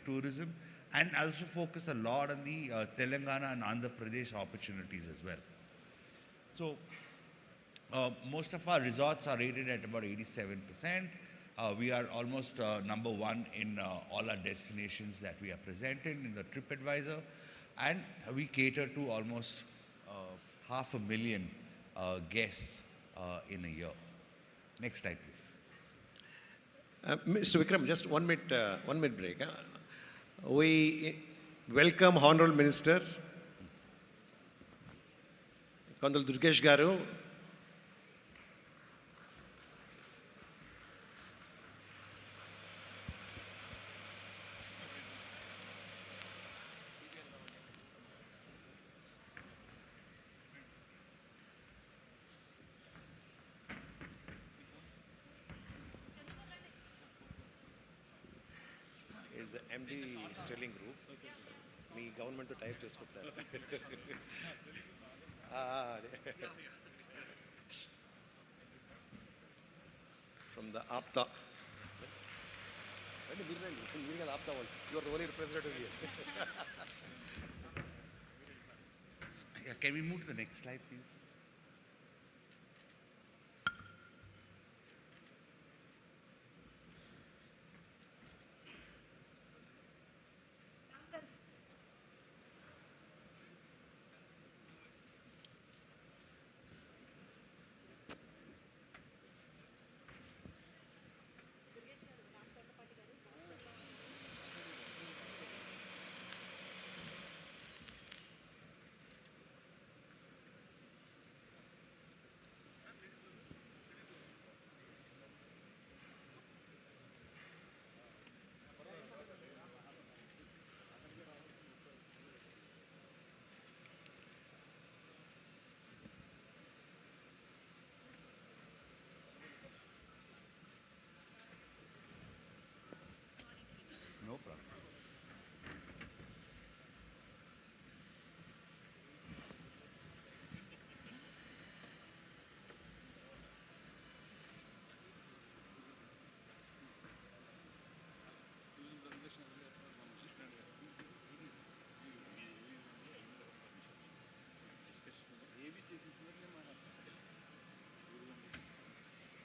tourism, and also focus a lot on the Telangana and Andhra Pradesh opportunities as well. So most of our resorts are rated at about 87%. We are almost number one in all our destinations that we are present in the TripAdvisor, and we cater to almost 500,000 guests in a year. Next slide, please. Mr. Vikram, just 1 minute break. We welcome Honorable Minister Kandula Durgesh Garu. Is MD Sterling Group. Me government to type చేసుకుంటారు. From the APTA. You are the only representative here. Yeah, can we move to the next slide, please? No problem.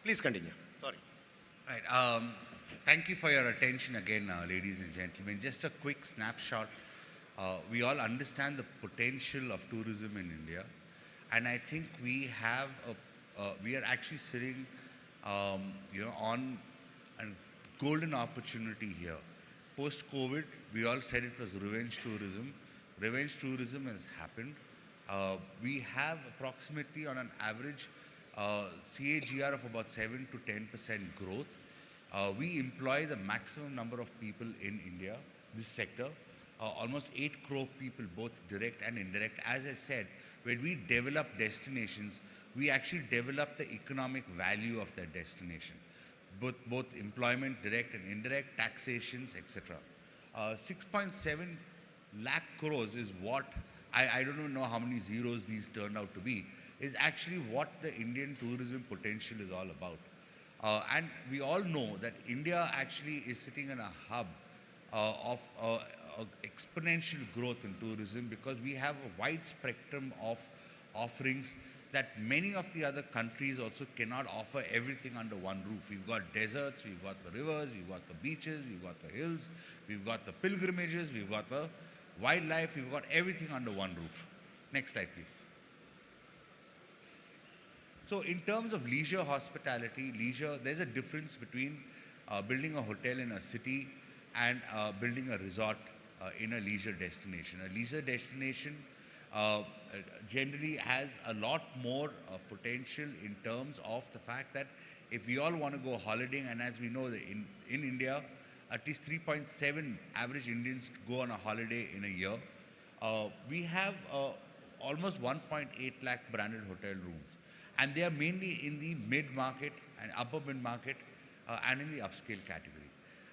Please continue. Sorry. Right. Thank you for your attention again, ladies and gentlemen. Just a quick snapshot. We all understand the potential of tourism in India, and I think we are actually sitting, on a golden opportunity here. Post-COVID, we all said it was revenge tourism. Revenge tourism has happened. We have approximately, on an average, CAGR of about 7 to 10% growth. We employ the maximum number of people in India, this sector, almost 8 crore people, both direct and indirect. As I said, when we develop destinations, we actually develop the economic value of that destination, both employment, direct and indirect, taxations, etc. 6.7 lakh crores is what, I don't even know how many zeros these turned out to be, is actually what the Indian tourism potential is all about. And we all know that India actually is sitting in a hub of exponential growth in tourism, because we have a wide spectrum of offerings that many of the other countries also cannot offer everything under one roof. We've got deserts, we've got the rivers, we've got the beaches, we've got the hills, we've got the pilgrimages, we've got the wildlife, we've got everything under one roof. Next slide, please. So in terms of leisure hospitality, there's a difference between building a hotel in a city and building a resort in a leisure destination. A leisure destination generally has a lot more potential in terms of the fact that if we all want to go holidaying, and as we know that in India, at least 3.7 average Indians go on a holiday in a year. We have almost 1.8 lakh branded hotel rooms, and they are mainly in the mid-market and upper mid-market and in the upscale category.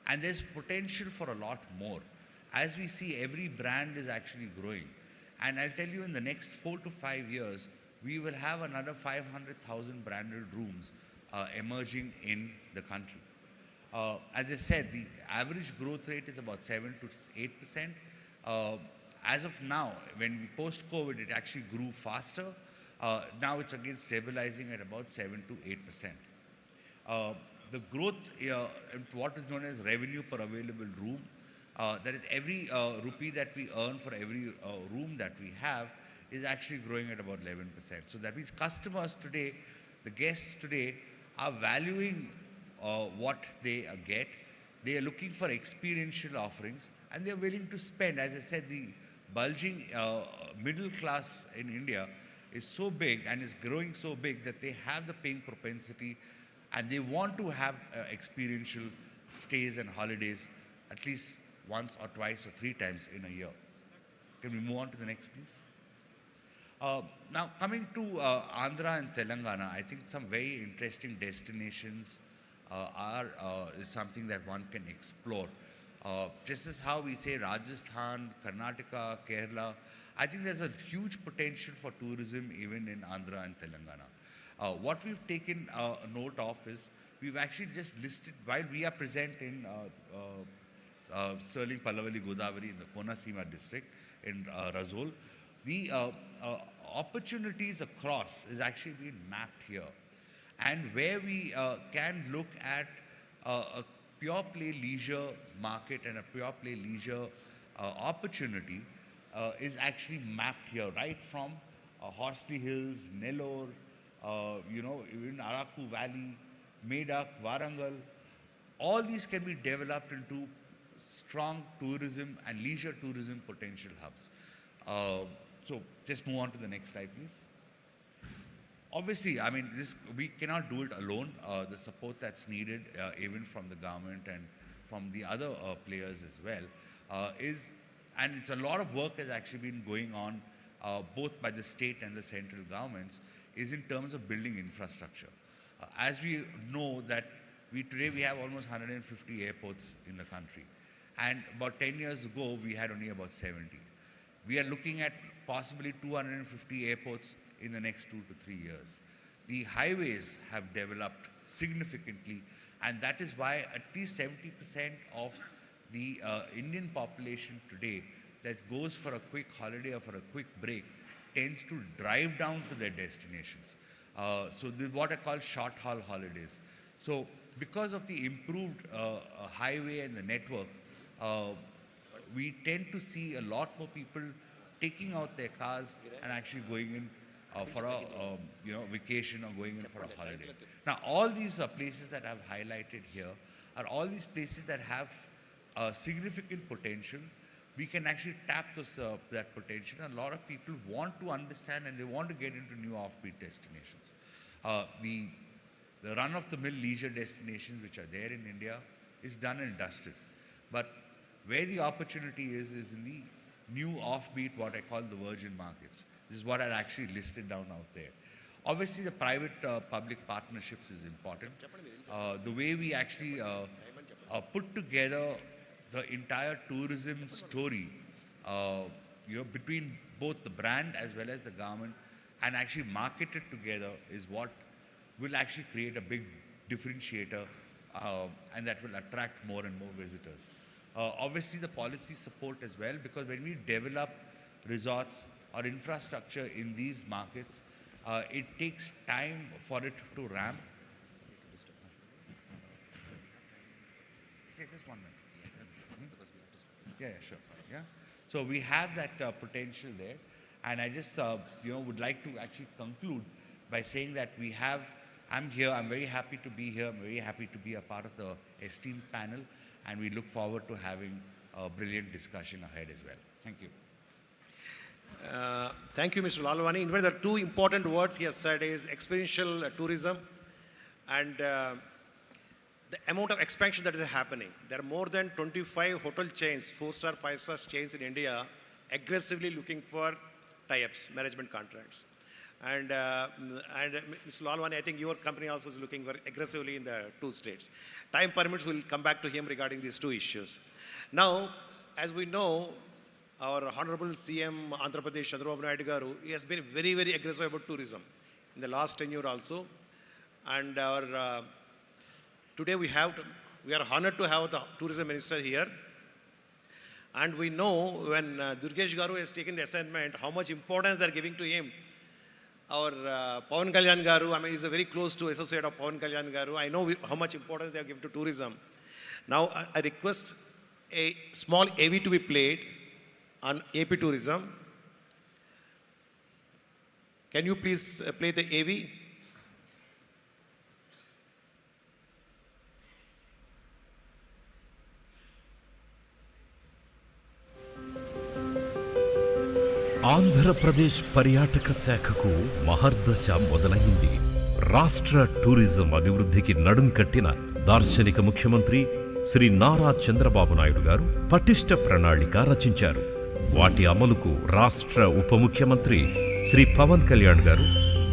And there's potential for a lot more. As we see, every brand is actually growing. And I'll tell you, in the next 4 to 5 years, we will have another 500,000 branded rooms emerging in the country. As I said, the average growth rate is about 7 to 8%. As of now, when we post-COVID, it actually grew faster. Now it's again stabilizing at about 7 to 8%. The growth, what is known as revenue per available room, that is every rupee that we earn for every room that we have, is actually growing at about 11%. So that means customers today, the guests today, are valuing what they get. They are looking for experiential offerings, and they are willing to spend. As I said, the bulging middle class in India is so big and is growing so big that they have the paying propensity, and they want to have experiential stays and holidays at least once or twice or 3 times in a year. Can we move on to the next, please? Now, coming to Andhra and Telangana, I think some very interesting destinations is something that one can explore. Just as how we say Rajasthan, Karnataka, Kerala, I think there's a huge potential for tourism even in Andhra and Telangana. What we've taken note of is, we've actually just listed, while we are present in Sterling, Pallavali, Godavari in the Konaseema district in Razol, the opportunities across is actually being mapped here. And where we can look at a pure play leisure market and a pure play leisure opportunity is actually mapped here, right from Horsley Hills, Nellore, even Araku Valley, Medak, Warangal. All these can be developed into strong tourism and leisure tourism potential hubs. So just move on to the next slide, please. Obviously, I mean, we cannot do it alone. The support that's needed, even from the government and from the other players as well, and it's a lot of work has actually been going on, both by the state and the central governments, is in terms of building infrastructure. As we know that today we have almost 150 airports in the country, and about 10 years ago we had only about 70. We are looking at possibly 250 airports in the next 2 to 3 years. The highways have developed significantly, and that is why at least 70% of the Indian population today that goes for a quick holiday or for a quick break tends to drive down to their destinations. So this is what I call short haul holidays. So because of the improved highway and the network, we tend to see a lot more people taking out their cars and actually going in for a vacation or going in for a holiday. Now, all these places that I've highlighted here are all these places that have significant potential. We can actually tap that potential, and a lot of people want to understand and they want to get into new offbeat destinations. The run-of-the-mill leisure destinations which are there in India is done and dusted. But where the opportunity is in the new offbeat, what I call the virgin markets. This is what I actually listed down out there. obviously, the private-public partnerships is important. The way we actually put together the entire tourism story, between both the brand as well as the government, and actually market it together is what will actually create a big differentiator, and that will attract more and more visitors. Obviously, the policy support as well, because when we develop resorts or infrastructure in these markets, it takes time for it to ramp. Okay, just 1 minute. Yeah, sure. Yeah. So we have that potential there, and I just would like to actually conclude by saying that I'm here. I'm very happy to be here. I'm very happy to be a part of the esteemed panel, and we look forward to having a brilliant discussion ahead as well. Thank you. Thank you, Mr. Lalwani. In fact, the two important words he has said is experiential tourism and the amount of expansion that is happening. There are more than 25 hotel chains, 4-star, 5-star chains in India, aggressively looking for tie-ups, management contracts. And Mr. Lalwani, I think your company also is looking very aggressively in the 2 states. Time permits, we'll come back to him regarding these 2 issues. Now, as we know, our Honorable CM Andhra Pradesh, Chandrababu Naidu Garu, he has been very, very aggressive about tourism in the last tenure also. And our today we are honored to have the tourism minister here. And we know when Durgesh Garu has taken the assignment, how much importance they are giving to him. Our Pawankalyan Garu, I mean, he's a very close to associate of Pawankalyan Garu. I know how much importance they have given to tourism. Now, I request a small AV to be played on AP tourism. Can you please play the AV? Andhra Pradesh పర్యాటక శాఖకు మహర్దశ మొదలైంది. రాష్ట్ర tourism అభివృద్ధికి నడుం కట్టిన దార్శనిక ముఖ్యమంత్రి శ్రీ నారా చంద్రబాబు నాయుడు గారు పటిష్ట ప్రణాళిక రచించారు. వాటి అమలుకు రాష్ట్ర ఉప ముఖ్యమంత్రి శ్రీ పవన్ కళ్యాణ్ గారు,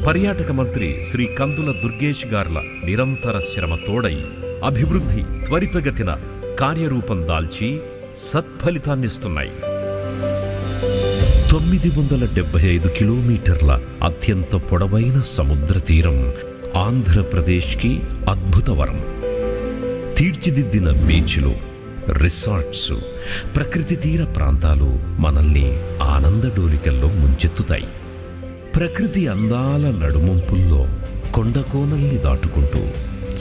పర్యాటక మంత్రి శ్రీ కందుల దుర్గేష్ గార్ల నిరంతర శ్రమ తోడై అభివృద్ధి త్వరితగతిన కార్యరూపం దాల్చి సత్ఫలితాన్నిస్తున్నాయి. 975 కిలోమీటర్ల అత్యంత పొడవైన సముద్ర తీరం ఆంధ్రప్రదేశ్కి అద్భుత వరం. తీర్చిదిద్దిన బీచ్లు, రిసార్ట్స్, ప్రకృతి తీర ప్రాంతాలు మనల్ని ఆనందడోలికల్లో ముంచెత్తుతాయి. ప్రకృతి అందాల నడుమొంపుల్లో కొండకోనల్ని దాటుకుంటూ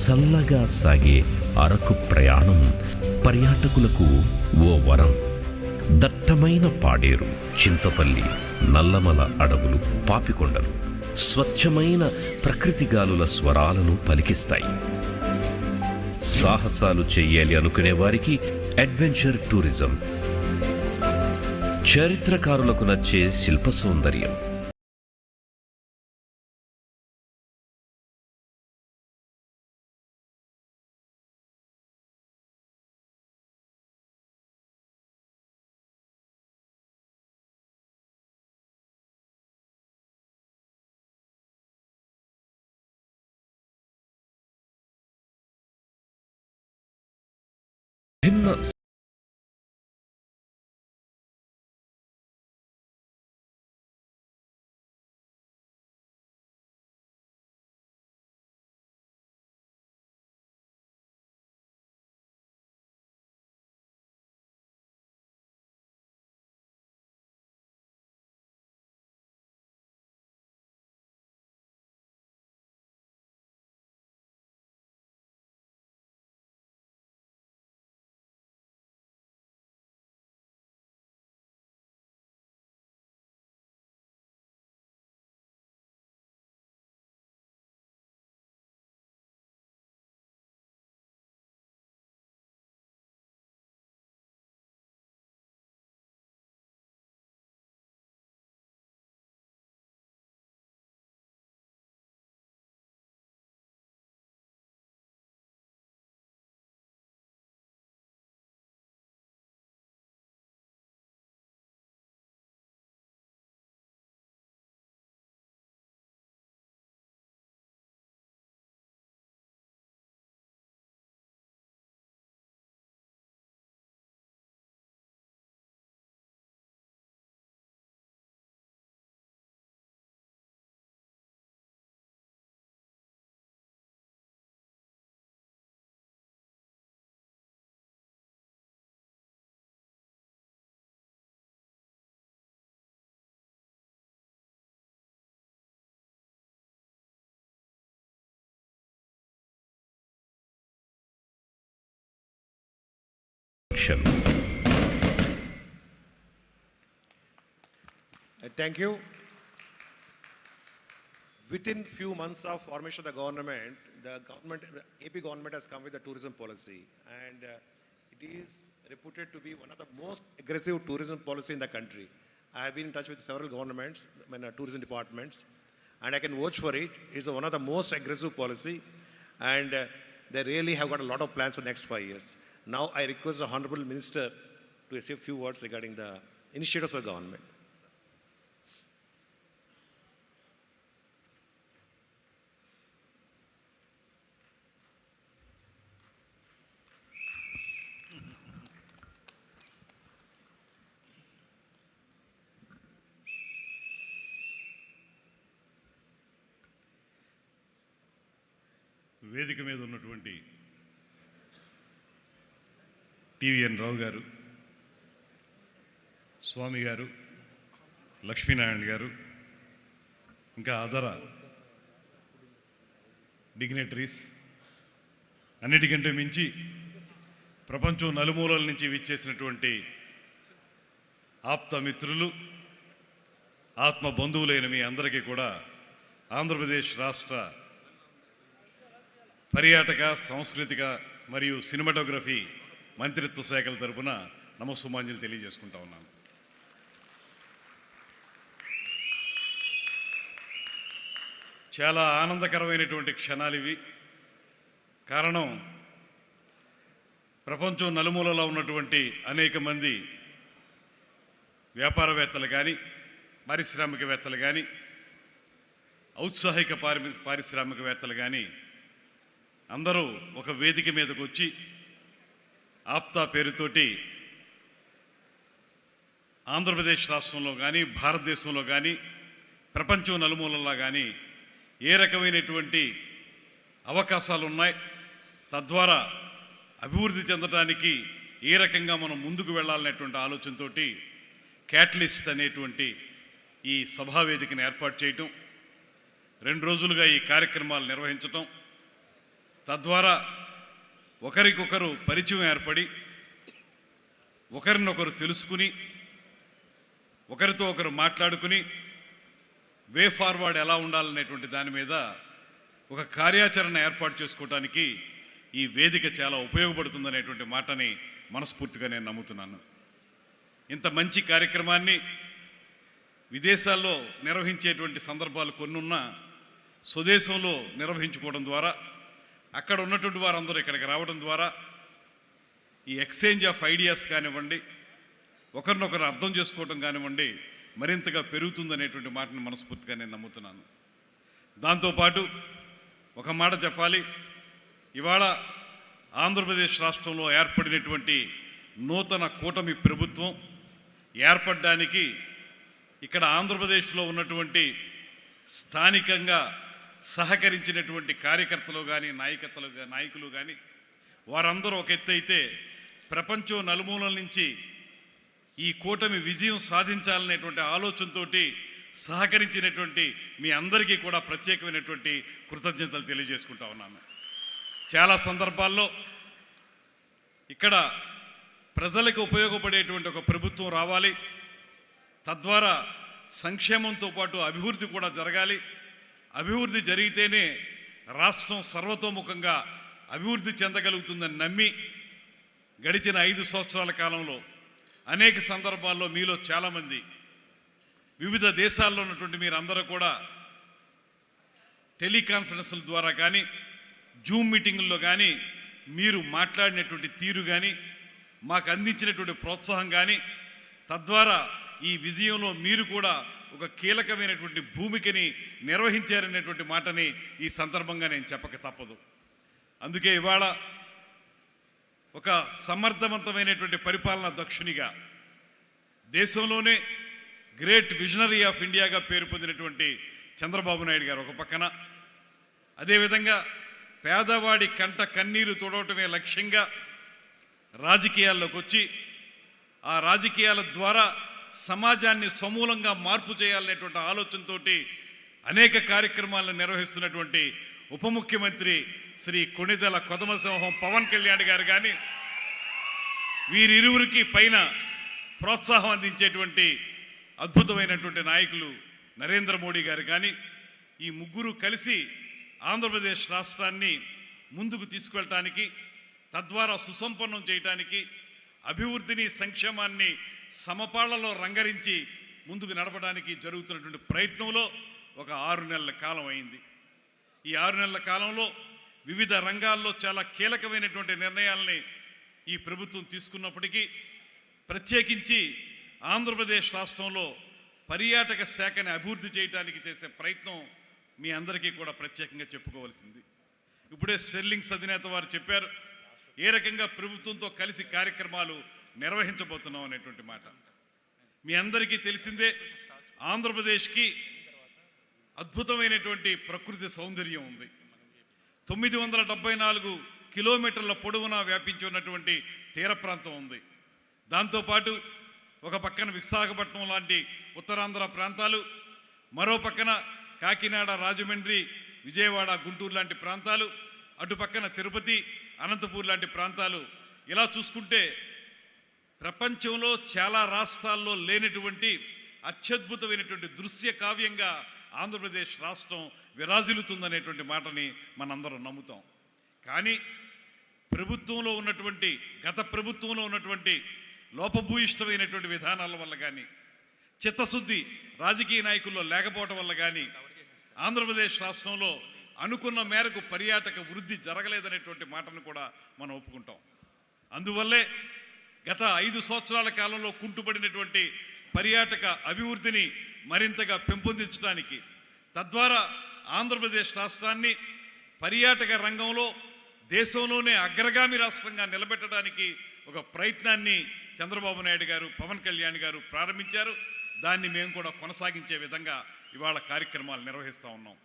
చల్లగా సాగే అరకు ప్రయాణం పర్యాటకులకు ఓ వరం. దట్టమైన పాడేరు, చింతపల్లి, నల్లమల అడవులు, పాపికొండలు స్వచ్ఛమైన ప్రకృతి గాలుల స్వరాలను పలికిస్తాయి. సాహసాలు చెయ్యాలి అనుకునే వారికి అడ్వెంచర్ టూరిజం, చరిత్రకారులకు నచ్చే శిల్ప సౌందర్యం, భిన్న Thank you. Within few months of formation of the government, AP government has come with a tourism policy, and it is reputed to be one of the most aggressive tourism policy in the country. I have been in touch with several governments, tourism departments, and I can vouch for it. It's one of the most aggressive policy, and they really have got a lot of plans for next 5 years. Now I request the Honorable Minister to say a few words regarding the initiatives of the government. వేదిక మీద ఉన్నటువంటి TVN రావు గారు, స్వామి గారు, లక్ష్మీనారాయణ గారు, ఇంకా అదర dignitaries, అన్నిటికంటే మించి ప్రపంచం నలుమూలల నుంచి విచ్చేసినటువంటి ఆప్త మిత్రులు, ఆత్మ బంధువులైన మీ అందరికీ కూడా ఆంధ్రప్రదేశ్ రాష్ట్ర పర్యాటక, సాంస్కృతిక మరియు సినిమాటోగ్రఫీ మంత్రిత్వ శాఖల తరపున నమస్సుమాంజలి తెలియజేసుకుంటా ఉన్నాను. చాలా ఆనందకరమైనటువంటి క్షణాలు ఇవి. కారణం, ప్రపంచం నలుమూలలో ఉన్నటువంటి అనేక మంది వ్యాపారవేత్తలు కానీ, పారిశ్రామికవేత్తలు కానీ, ఔత్సాహిక పారిశ్రామికవేత్తలు కానీ అందరూ ఒక వేదిక మీదకు వచ్చి ఆప్తా పేరుతోటి ఆంధ్రప్రదేశ్ రాష్ట్రంలో కానీ, భారతదేశంలో కానీ, ప్రపంచం నలుమూలలా కానీ ఏ రకమైనటువంటి అవకాశాలు ఉన్నాయి, తద్వారా అభివృద్ధి చెందడానికి ఏ రకంగా మనం ముందుకు వెళ్ళాలనేటువంటి ఆలోచనతో క్యాటలిస్ట్ అనేటువంటి ఈ సభావేదికను ఏర్పాటు చేయటం, 2 రోజులుగా ఈ కార్యక్రమాలు నిర్వహించటం, తద్వారా ఒకరికొకరు పరిచయం ఏర్పడి ఒకరినొకరు తెలుసుకుని ఒకరితో ఒకరు మాట్లాడుకుని వే ఫార్వర్డ్ ఎలా ఉండాలనేటువంటి దాని మీద ఒక కార్యాచరణ ఏర్పాటు చేసుకోవడానికి ఈ వేదిక చాలా ఉపయోగపడుతుందనేటువంటి మాటని మనస్ఫూర్తిగా నేను నమ్ముతున్నాను. ఇంత మంచి కార్యక్రమాన్ని విదేశాల్లో నిర్వహించేటువంటి సందర్భాలు కొన్నున్నా స్వదేశంలో నిర్వహించుకోవడం ద్వారా, అక్కడ ఉన్నటువంటి వారందరూ ఇక్కడికి రావడం ద్వారా ఈ ఎక్స్చేంజ్ ఆఫ్ ఐడియాస్ కానివ్వండి, ఒకరినొకరు అర్థం చేసుకోవడం కానివ్వండి మరింతగా పెరుగుతుందనేటువంటి మాటను మనస్ఫూర్తిగా నేను నమ్ముతున్నాను. దాంతోపాటు ఒక మాట చెప్పాలి, ఇవాళ ఆంధ్రప్రదేశ్ రాష్ట్రంలో ఏర్పడినటువంటి నూతన కూటమి ప్రభుత్వం ఏర్పడడానికి ఇక్కడ ఆంధ్రప్రదేశ్లో ఉన్నటువంటి స్థానికంగా సహకరించినటువంటి కార్యకర్తలు కానీ, నాయకులు కానీ వారందరూ ఒక ఎత్తు అయితే, ప్రపంచం నలుమూలల నుంచి ఈ కూటమి విజయం సాధించాలనేటువంటి ఆలోచనతో సహకరించినటువంటి మీ అందరికీ కూడా ప్రత్యేకమైనటువంటి కృతజ్ఞతలు తెలియజేసుకుంటా ఉన్నాను. చాలా సందర్భాల్లో ఇక్కడ ప్రజలకు ఉపయోగపడేటువంటి ఒక ప్రభుత్వం రావాలి, తద్వారా సంక్షేమంతో పాటు అభివృద్ధి కూడా జరగాలి. అభివృద్ధి జరిగితేనే రాష్ట్రం సర్వతోముఖంగా అభివృద్ధి చెందగలుగుతుందని నమ్మి గడిచిన 5 సంవత్సరాల కాలంలో అనేక సందర్భాల్లో మీలో చాలామంది వివిధ దేశాల్లో ఉన్నటువంటి మీరందరూ కూడా టెలికాన్ఫరెన్స్ల ద్వారా కానీ, జూమ్ మీటింగుల్లో కానీ మీరు మాట్లాడినటువంటి తీరు కానీ, మాకు అందించినటువంటి ప్రోత్సాహం కానీ, తద్వారా ఈ విజయంలో మీరు కూడా ఒక కీలకమైనటువంటి భూమికని నిర్వహించారనేటువంటి మాటని ఈ సందర్భంగా నేను చెప్పక తప్పదు. అందుకే ఇవాళ ఒక సమర్థవంతమైనటువంటి పరిపాలనా దక్షునిగా, దేశంలోనే గ్రేట్ విజనరీ ఆఫ్ ఇండియాగా పేరు పొందినటువంటి చంద్రబాబు నాయుడు గారు ఒక పక్కన, అదేవిధంగా పేదవాడి కంట కన్నీరు తొడవటమే లక్ష్యంగా రాజకీయాల్లోకి వచ్చి ఆ రాజకీయాల ద్వారా సమాజాన్ని సమూలంగా మార్పు చేయాలనేటువంటి ఆలోచనతో అనేక కార్యక్రమాలను నిర్వహిస్తున్నటువంటి ఉప ముఖ్యమంత్రి శ్రీ కొణిదెల కొదమసింహం పవన్ కళ్యాణ్ గారు కానీ, వీరిరువురికి పైన ప్రోత్సాహం అందించేటువంటి అద్భుతమైనటువంటి నాయకులు నరేంద్ర మోడీ గారు కానీ ఈ ముగ్గురు కలిసి ఆంధ్రప్రదేశ్ రాష్ట్రాన్ని ముందుకు తీసుకెళ్ళటానికి తద్వారా సుసంపన్నం చేయటానికి అభివృద్ధిని సంక్షేమాన్ని సమపాళ్లలో రంగరించి ముందుకు నడపడానికి జరుగుతున్నటువంటి ప్రయత్నంలో ఒక 6 నెలల కాలం అయింది. ఈ 6 నెలల కాలంలో వివిధ రంగాల్లో చాలా కీలకమైనటువంటి నిర్ణయాల్ని ఈ ప్రభుత్వం తీసుకున్నప్పటికీ ప్రత్యేకించి ఆంధ్రప్రదేశ్ రాష్ట్రంలో పర్యాటక శాఖని అభివృద్ధి చేయడానికి చేసే ప్రయత్నం మీ అందరికీ కూడా ప్రత్యేకంగా చెప్పుకోవాల్సింది. ఇప్పుడే స్టెర్లింగ్స్ అధినేత వారు చెప్పారు ఏ రకంగా ప్రభుత్వంతో కలిసి కార్యక్రమాలు నిర్వహించబోతున్నాం అనేటువంటి మాట. మీ అందరికీ తెలిసిందే, ఆంధ్రప్రదేశ్కి అద్భుతమైనటువంటి ప్రకృతి సౌందర్యం ఉంది. 974 కిలోమీటర్ల పొడవునా వ్యాపించి ఉన్నటువంటి తీర ప్రాంతం ఉంది. దాంతోపాటు ఒక పక్కన విశాఖపట్నం లాంటి ఉత్తరాంధ్ర ప్రాంతాలు, మరో పక్కన కాకినాడ, రాజమండ్రి, విజయవాడ, గుంటూరు లాంటి ప్రాంతాలు, అటు పక్కన తిరుపతి, అనంతపూర్ లాంటి ప్రాంతాలు. ఇలా చూసుకుంటే ప్రపంచంలో చాలా రాష్ట్రాల్లో లేనటువంటి అత్యద్భుతమైనటువంటి దృశ్య కావ్యంగా ఆంధ్రప్రదేశ్ రాష్ట్రం విరాజిల్లుతుందనేటువంటి మాటని మనందరం నమ్ముతాం. కానీ ప్రభుత్వంలో ఉన్నటువంటి గత ప్రభుత్వంలో ఉన్నటువంటి లోపభూయిష్టమైనటువంటి విధానాల వల్ల కానీ, చిత్తశుద్ధి రాజకీయ నాయకుల్లో లేకపోవటం వల్ల కానీ ఆంధ్రప్రదేశ్ రాష్ట్రంలో అనుకున్న మేరకు పర్యాటక వృద్ధి జరగలేదనేటువంటి మాటను కూడా మనం ఒప్పుకుంటాం. అందువల్లే గత 5 సంవత్సరాల కాలంలో కుంటుపడినటువంటి పర్యాటక అభివృద్ధిని మరింతగా పెంపొందించడానికి, తద్వారా ఆంధ్రప్రదేశ్ రాష్ట్రాన్ని పర్యాటక రంగంలో దేశంలోనే అగ్రగామి రాష్ట్రంగా నిలబెట్టడానికి ఒక ప్రయత్నాన్ని చంద్రబాబు నాయుడు గారు, పవన్ కళ్యాణ్ గారు ప్రారంభించారు. దాన్ని మేము కూడా కొనసాగించే విధంగా ఇవాళ కార్యక్రమాలు నిర్వహిస్తూ ఉన్నాం.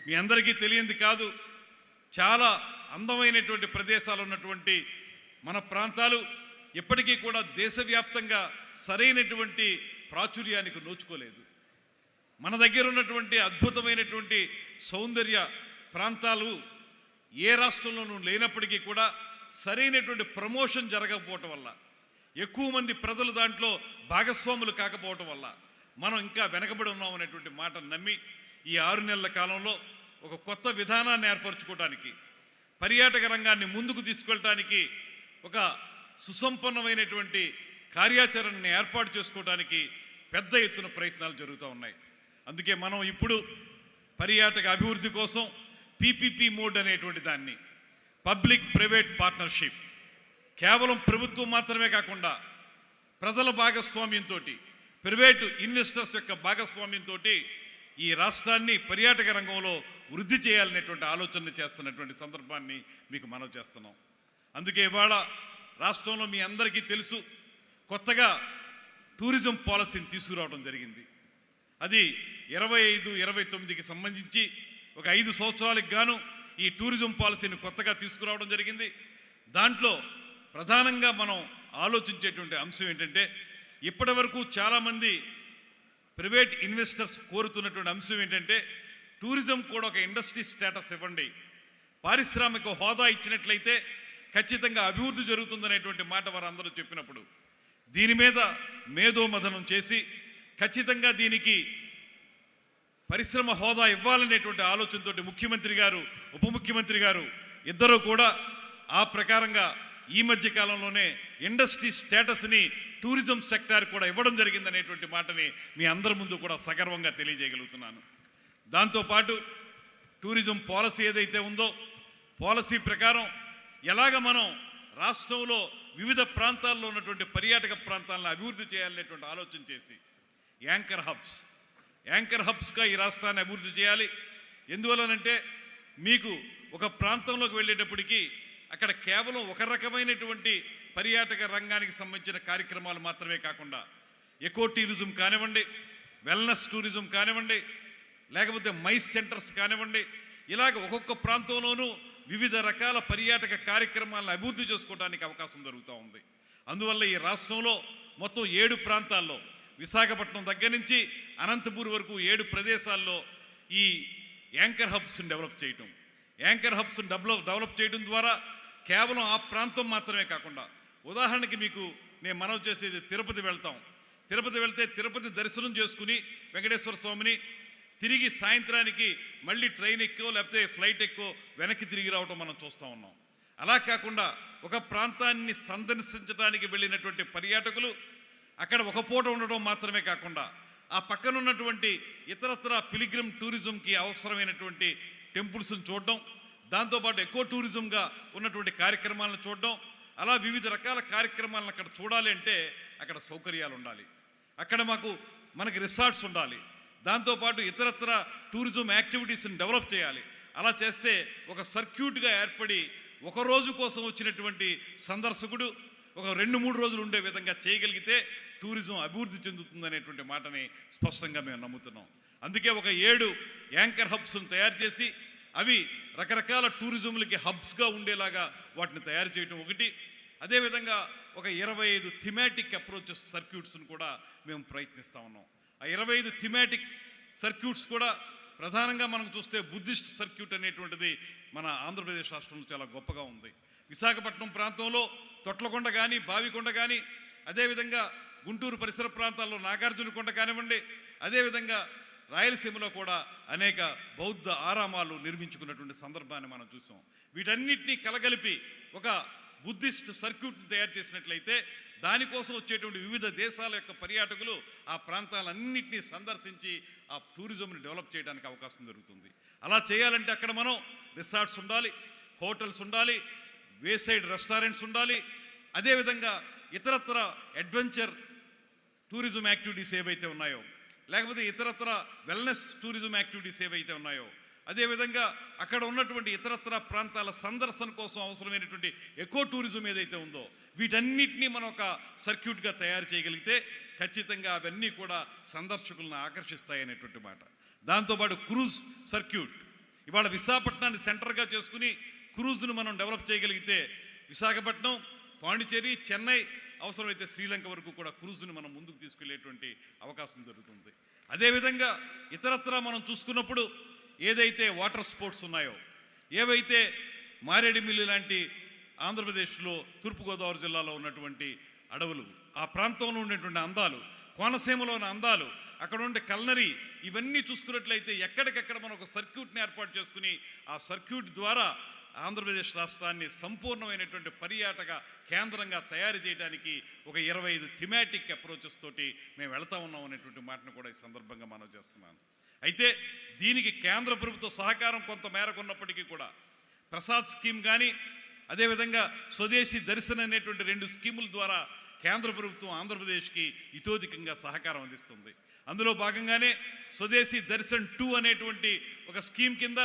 మీ అందరికీ తెలియంది కాదు, చాలా అందమైనటువంటి ప్రదేశాలు ఉన్నటువంటి మన ప్రాంతాలు ఇప్పటికీ కూడా దేశవ్యాప్తంగా సరైనటువంటి ప్రాచుర్యానికి నోచుకోలేదు. మన దగ్గర ఉన్నటువంటి అద్భుతమైనటువంటి సౌందర్య ప్రాంతాలు ఏ రాష్ట్రంలోనూ లేనప్పటికీ కూడా సరైనటువంటి ప్రమోషన్ జరగకపోవటం వల్ల, ఎక్కువ మంది ప్రజలు దాంట్లో భాగస్వాములు కాకపోవటం వల్ల మనం ఇంకా వెనకబడి ఉన్నాం అనేటువంటి మాట నమ్మి ఈ 6 నెలల కాలంలో ఒక కొత్త విధానాన్ని ఏర్పరచుకోవడానికి, పర్యాటక రంగాన్ని ముందుకు తీసుకెళ్ళటానికి ఒక సుసంపన్నమైనటువంటి కార్యాచరణని ఏర్పాటు చేసుకోవడానికి పెద్ద ఎత్తున ప్రయత్నాలు జరుగుతూ ఉన్నాయి. అందుకే మనం ఇప్పుడు పర్యాటక అభివృద్ధి కోసం పీపీపీ మోడ్ అనేటువంటి దాన్ని, పబ్లిక్ ప్రైవేట్ పార్ట్నర్షిప్, కేవలం ప్రభుత్వం మాత్రమే కాకుండా ప్రజల భాగస్వామ్యంతో, ప్రైవేటు ఇన్వెస్టర్స్ యొక్క భాగస్వామ్యంతో ఈ రాష్ట్రాన్ని పర్యాటక రంగంలో వృద్ధి చేయాలనేటువంటి ఆలోచన చేస్తున్నటువంటి సందర్భాన్ని మీకు మనవి చేస్తున్నాం. అందుకే ఇవాళ రాష్ట్రంలో మీ అందరికీ తెలుసు, కొత్తగా టూరిజం పాలసీని తీసుకురావడం జరిగింది. అది 25-29కి సంబంధించి ఒక 5 సంవత్సరాలకు గాను ఈ టూరిజం పాలసీని కొత్తగా తీసుకురావడం జరిగింది. దాంట్లో ప్రధానంగా మనం ఆలోచించేటువంటి అంశం ఏంటంటే, ఇప్పటి వరకు చాలామంది ప్రైవేట్ ఇన్వెస్టర్స్ కోరుతున్నటువంటి అంశం ఏంటంటే, టూరిజం కూడా ఒక ఇండస్ట్రీ స్టేటస్ ఇవ్వండి, పారిశ్రామిక హోదా ఇచ్చినట్లయితే ఖచ్చితంగా అభివృద్ధి జరుగుతుందనేటువంటి మాట వారందరూ చెప్పినప్పుడు దీని మీద మేధోమథనం చేసి ఖచ్చితంగా దీనికి పరిశ్రమ హోదా ఇవ్వాలనేటువంటి ఆలోచనతోటి ముఖ్యమంత్రి గారు, ఉప ముఖ్యమంత్రి గారు ఇద్దరూ కూడా ఆ ప్రకారంగా ఈ మధ్య కాలంలోనే ఇండస్ట్రీ స్టేటస్ని టూరిజం సెక్టార్ కూడా ఇవ్వడం జరిగిందనేటువంటి మాటని మీ అందరి ముందు కూడా సగర్వంగా తెలియజేయగలుగుతున్నాను. దాంతోపాటు టూరిజం పాలసీ ఏదైతే ఉందో, పాలసీ ప్రకారం ఎలాగ మనం రాష్ట్రంలో వివిధ ప్రాంతాల్లో ఉన్నటువంటి పర్యాటక ప్రాంతాలను అభివృద్ధి చేయాలనేటువంటి ఆలోచన చేసి యాంకర్ హబ్స్గా ఈ రాష్ట్రాన్ని అభివృద్ధి చేయాలి. ఎందువలనంటే మీకు ఒక ప్రాంతంలోకి వెళ్ళేటప్పటికీ అక్కడ కేవలం ఒక రకమైనటువంటి పర్యాటక రంగానికి సంబంధించిన కార్యక్రమాలు మాత్రమే కాకుండా ఎకో టూరిజం కానివ్వండి, వెల్నెస్ టూరిజం కానివ్వండి, లేకపోతే మైస్ సెంటర్స్ కానివ్వండి, ఇలాగ ఒక్కొక్క ప్రాంతంలోనూ వివిధ రకాల పర్యాటక కార్యక్రమాలను అభివృద్ధి చేసుకోవడానికి అవకాశం జరుగుతూ ఉంది. అందువల్ల ఈ రాష్ట్రంలో మొత్తం 7 ప్రాంతాల్లో, విశాఖపట్నం దగ్గర నుంచి అనంతపూర్ వరకు 7 ప్రదేశాల్లో ఈ యాంకర్ హబ్స్ని డెవలప్ చేయటం ద్వారా కేవలం ఆ ప్రాంతం మాత్రమే కాకుండా ఉదాహరణకి మీకు నేను మనవి చేసేది, తిరుపతి వెళ్తాం. తిరుపతి వెళ్తే తిరుపతి దర్శనం చేసుకుని వెంకటేశ్వర స్వామిని తిరిగి సాయంత్రానికి మళ్ళీ ట్రైన్ ఎక్కో లేకపోతే ఫ్లైట్ ఎక్కో వెనక్కి తిరిగి రావటం మనం చూస్తూ ఉన్నాం. అలా కాకుండా ఒక ప్రాంతాన్ని సందర్శించడానికి వెళ్ళినటువంటి పర్యాటకులు అక్కడ ఒక పూట ఉండడం మాత్రమే కాకుండా ఆ పక్కన ఉన్నటువంటి ఇతరత్ర పిలిగ్రిమ్ టూరిజంకి అవసరమైనటువంటి టెంపుల్స్ని చూడడం, దాంతోపాటు ఎకో టూరిజంగా ఉన్నటువంటి కార్యక్రమాలను చూడడం, అలా వివిధ రకాల కార్యక్రమాలను అక్కడ చూడాలి అంటే అక్కడ సౌకర్యాలు ఉండాలి, అక్కడ మనకి రిసార్ట్స్ ఉండాలి, దాంతోపాటు ఇతరత్ర టూరిజం యాక్టివిటీస్ని డెవలప్ చేయాలి. అలా చేస్తే ఒక సర్క్యూట్గా ఏర్పడి ఒక రోజు కోసం వచ్చినటువంటి సందర్శకుడు ఒక 2-3 రోజులు ఉండే విధంగా చేయగలిగితే టూరిజం అభివృద్ధి చెందుతుందనేటువంటి మాటని స్పష్టంగా మేము నమ్ముతున్నాం. అందుకే ఒక 7 యాంకర్ హబ్స్ను తయారు చేసి అవి రకరకాల టూరిజంలకి హబ్స్గా ఉండేలాగా వాటిని తయారు చేయటం ఒకటి. అదేవిధంగా ఒక 25 థిమాటిక్ అప్రోచెస్ సర్క్యూట్స్ను కూడా మేము ప్రయత్నిస్తూ ఉన్నాం. ఆ 25 థిమాటిక్ సర్క్యూట్స్ కూడా ప్రధానంగా మనం చూస్తే బుద్ధిస్ట్ సర్క్యూట్ అనేటువంటిది మన ఆంధ్రప్రదేశ్ రాష్ట్రంలో చాలా గొప్పగా ఉంది. విశాఖపట్నం ప్రాంతంలో తొట్లకొండ కానీ, బావికొండ కానీ, అదేవిధంగా గుంటూరు పరిసర ప్రాంతాల్లో నాగార్జున కొండ కానివ్వండి, అదేవిధంగా రాయలసీమలో కూడా అనేక బౌద్ధ ఆరామాలు నిర్మించుకున్నటువంటి సందర్భాన్ని మనం చూసాం. వీటన్నిటినీ కలగలిపి ఒక బుద్ధిస్ట్ సర్క్యూట్ని తయారు చేసినట్లయితే దానికోసం వచ్చేటువంటి వివిధ దేశాల యొక్క పర్యాటకులు ఆ ప్రాంతాలన్నింటినీ సందర్శించి ఆ టూరిజంని డెవలప్ చేయడానికి అవకాశం దొరుకుతుంది. అలా చేయాలంటే అక్కడ మనం రిసార్ట్స్ ఉండాలి, హోటల్స్ ఉండాలి, వేసైడ్ రెస్టారెంట్స్ ఉండాలి, అదేవిధంగా ఇతరత్ర అడ్వెంచర్ టూరిజం యాక్టివిటీస్ ఏవైతే ఉన్నాయో, లేకపోతే ఇతరత్ర వెల్నెస్ టూరిజం యాక్టివిటీస్ ఏవైతే ఉన్నాయో, అదేవిధంగా అక్కడ ఉన్నటువంటి ఇతరత్ర ప్రాంతాల సందర్శన కోసం అవసరమైనటువంటి ఎకో టూరిజం ఏదైతే ఉందో వీటన్నిటినీ మనం ఒక సర్క్యూట్గా తయారు చేయగలిగితే ఖచ్చితంగా అవన్నీ కూడా సందర్శకులను ఆకర్షిస్తాయి అనేటువంటి మాట. దాంతోపాటు క్రూజ్ సర్క్యూట్, ఇవాళ విశాఖపట్నాన్ని సెంటర్గా చేసుకుని క్రూజ్ను మనం డెవలప్ చేయగలిగితే విశాఖపట్నం, పాండిచేరి, చెన్నై, అవసరమైతే శ్రీలంక వరకు కూడా క్రూజ్ని మనం ముందుకు తీసుకెళ్లేటువంటి అవకాశం జరుగుతుంది. అదేవిధంగా ఇతరత్ర మనం చూసుకున్నప్పుడు ఏదైతే వాటర్ స్పోర్ట్స్ ఉన్నాయో, ఏవైతే మారేడుమిల్లి లాంటి ఆంధ్రప్రదేశ్లో తూర్పుగోదావరి జిల్లాలో ఉన్నటువంటి అడవులు, ఆ ప్రాంతంలో ఉండేటువంటి అందాలు, కోనసీమలో ఉన్న అందాలు, అక్కడ ఉండే కల్నరీ, ఇవన్నీ చూసుకున్నట్లయితే ఎక్కడికక్కడ మనం ఒక సర్క్యూట్ని ఏర్పాటు చేసుకుని ఆ సర్క్యూట్ ద్వారా ఆంధ్రప్రదేశ్ రాష్ట్రాన్ని సంపూర్ణమైనటువంటి పర్యాటక కేంద్రంగా తయారు చేయడానికి ఒక 25 థిమాటిక్ అప్రోచెస్ తోటి మేము వెళ్తా ఉన్నాం అనేటువంటి మాటను కూడా ఈ సందర్భంగా మనం చేస్తున్నాను. అయితే దీనికి కేంద్ర ప్రభుత్వ సహకారం కొంత మేరకు ఉన్నప్పటికీ కూడా ప్రసాద్ స్కీమ్ కానీ, అదేవిధంగా స్వదేశీ దర్శన్ అనేటువంటి 2 స్కీముల ద్వారా కేంద్ర ప్రభుత్వం ఆంధ్రప్రదేశ్కి ఇతోధికంగా సహకారం అందిస్తుంది. అందులో భాగంగానే స్వదేశీ దర్శన్ 2 అనేటువంటి ఒక స్కీమ్ కింద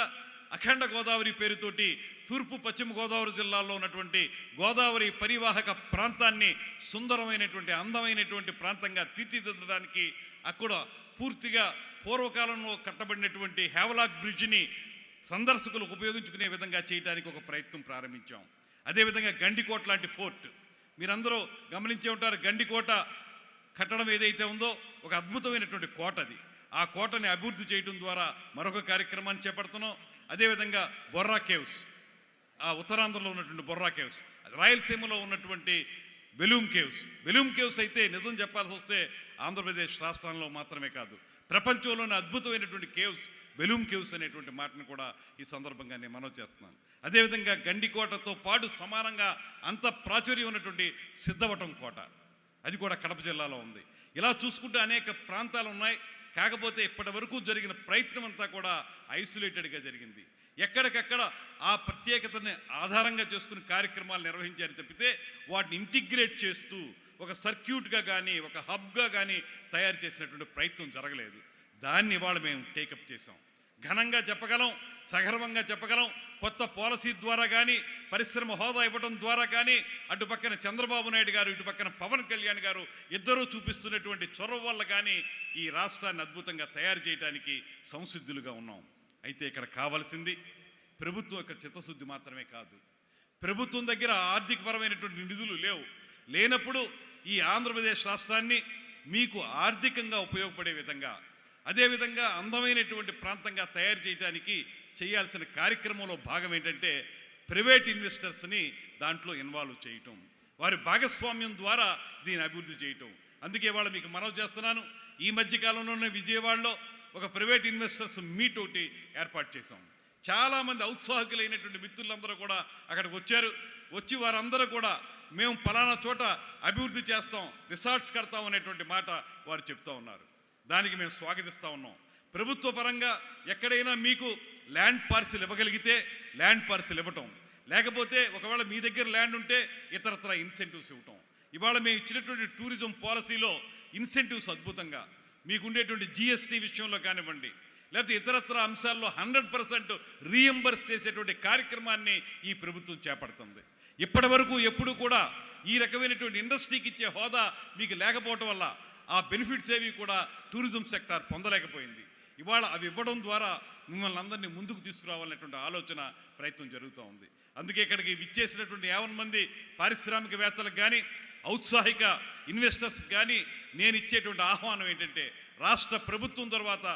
అఖండ గోదావరి పేరుతోటి తూర్పు పశ్చిమ గోదావరి జిల్లాల్లో ఉన్నటువంటి గోదావరి పరివాహక ప్రాంతాన్ని సుందరమైనటువంటి అందమైనటువంటి ప్రాంతంగా తీర్చిదిద్దడానికి అక్కడ పూర్తిగా పూర్వకాలంలో కట్టబడినటువంటి హేవలాక్ బ్రిడ్జిని సందర్శకులకు ఉపయోగించుకునే విధంగా చేయడానికి ఒక ప్రయత్నం ప్రారంభించాం. అదేవిధంగా గండికోట లాంటి ఫోర్ట్ మీరందరూ గమనించే ఉంటారు. గండికోట కట్టడం ఏదైతే ఉందో ఒక అద్భుతమైనటువంటి కోట అది. ఆ కోటని అభివృద్ధి చేయడం ద్వారా మరొక కార్యక్రమాన్ని చేపడుతున్నాం. అదేవిధంగా బొర్రా కేవ్స్, ఆ ఉత్తరాంధ్రలో ఉన్నటువంటి బొర్రా కేవ్స్, రాయలసీమలో ఉన్నటువంటి బెలూమ్ కేవ్స్ అయితే నిజం చెప్పాల్సి వస్తే ఆంధ్రప్రదేశ్ రాష్ట్రంలో మాత్రమే కాదు, ప్రపంచంలోని అద్భుతమైనటువంటి కేవ్స్ బెలూమ్ కేవ్స్ అనేటువంటి మాటను కూడా ఈ సందర్భంగా నేను మనవి చేస్తున్నాను. అదేవిధంగా గండికోటతో పాటు సమానంగా అంత ప్రాచుర్యం ఉన్నటువంటి సిద్ధవటం కోట, అది కూడా కడప జిల్లాలో ఉంది. ఇలా చూసుకుంటే అనేక ప్రాంతాలు ఉన్నాయి. కాకపోతే ఇప్పటి వరకు జరిగిన ప్రయత్నం అంతా కూడా ఐసోలేటెడ్గా జరిగింది. ఎక్కడికక్కడ ఆ ప్రత్యేకతని ఆధారంగా చేసుకుని కార్యక్రమాలు నిర్వహించారు తప్పితే వాటిని ఇంటిగ్రేట్ చేస్తూ ఒక సర్క్యూట్గా కానీ ఒక హబ్గా కానీ తయారు చేసినటువంటి ప్రయత్నం జరగలేదు. దాన్ని ఇవాళ మేము టేకప్ చేసాం. ఘనంగా చెప్పగలం, సగర్వంగా చెప్పగలం. కొత్త పాలసీ ద్వారా కానీ, పరిశ్రమ హోదా ఇవ్వడం ద్వారా కానీ, అటుపక్కన చంద్రబాబు నాయుడు గారు, ఇటుపక్కన పవన్ కళ్యాణ్ గారు ఇద్దరూ చూపిస్తున్నటువంటి చొరవ వల్ల కానీ ఈ రాష్ట్రాన్ని అద్భుతంగా తయారు చేయడానికి సంసిద్ధులుగా ఉన్నాం. అయితే ఇక్కడ కావాల్సింది ప్రభుత్వం యొక్క చిత్తశుద్ధి మాత్రమే కాదు. ప్రభుత్వం దగ్గర ఆర్థికపరమైనటువంటి నిధులు లేనప్పుడు ఈ ఆంధ్రప్రదేశ్ రాష్ట్రాన్ని మీకు ఆర్థికంగా ఉపయోగపడే విధంగా, అదేవిధంగా అందమైనటువంటి ప్రాంతంగా తయారు చేయడానికి చేయాల్సిన కార్యక్రమంలో భాగం ఏంటంటే ప్రైవేట్ ఇన్వెస్టర్స్ని దాంట్లో ఇన్వాల్వ్ చేయటం. వారి భాగస్వామ్యం ద్వారా దీన్ని అభివృద్ధి చేయటం. అందుకే వాళ్ళ మీకు మనవి చేస్తున్నాను, ఈ మధ్యకాలంలోనే విజయవాడలో ఒక ప్రైవేట్ ఇన్వెస్టర్స్ మీట్ ఒకటి ఏర్పాటు చేశాం. చాలామంది ఔత్సాహికులైనటువంటి మిత్రులందరూ కూడా అక్కడికి వచ్చారు. వచ్చి వారందరూ కూడా మేము పలానా చోట అభివృద్ధి చేస్తాం, రిసార్ట్స్ కడతాం అనేటువంటి మాట వారు చెప్తా ఉన్నారు. దానికి మేము స్వాగతిస్తూ ఉన్నాం. ప్రభుత్వ పరంగా ఎక్కడైనా మీకు ల్యాండ్ పార్సిల్ ఇవ్వగలిగితే ల్యాండ్ పార్సిల్ ఇవ్వటం, లేకపోతే ఒకవేళ మీ దగ్గర ల్యాండ్ ఉంటే ఇతరత్ర ఇన్సెంటివ్స్ ఇవ్వటం. ఇవాళ మేము ఇచ్చినటువంటి టూరిజం పాలసీలో ఇన్సెంటివ్స్ అద్భుతంగా మీకు ఉండేటువంటి జిఎస్టీ విషయంలో కానివ్వండి, లేకపోతే ఇతరత్ర అంశాల్లో 100% రీఎంబర్స్ చేసేటువంటి కార్యక్రమాన్ని ఈ ప్రభుత్వం చేపడుతుంది. ఇప్పటి వరకు ఎప్పుడు కూడా ఈ రకమైనటువంటి ఇండస్ట్రీకి ఇచ్చే హోదా మీకు లేకపోవటం వల్ల ఆ బెనిఫిట్స్ ఏవి కూడా టూరిజం సెక్టార్ పొందలేకపోయింది. ఇవాళ అవి ఇవ్వడం ద్వారా మిమ్మల్ని అందరినీ ముందుకు తీసుకురావాలనేటువంటి ఆలోచన ప్రయత్నం జరుగుతూ ఉంది. అందుకే ఇక్కడికి విచ్చేసినటువంటి 50 మంది పారిశ్రామికవేత్తలకు కానీ ఔత్సాహిక ఇన్వెస్టర్స్కి కానీ నేను ఇచ్చేటువంటి ఆహ్వానం ఏంటంటే, రాష్ట్ర ప్రభుత్వం తర్వాత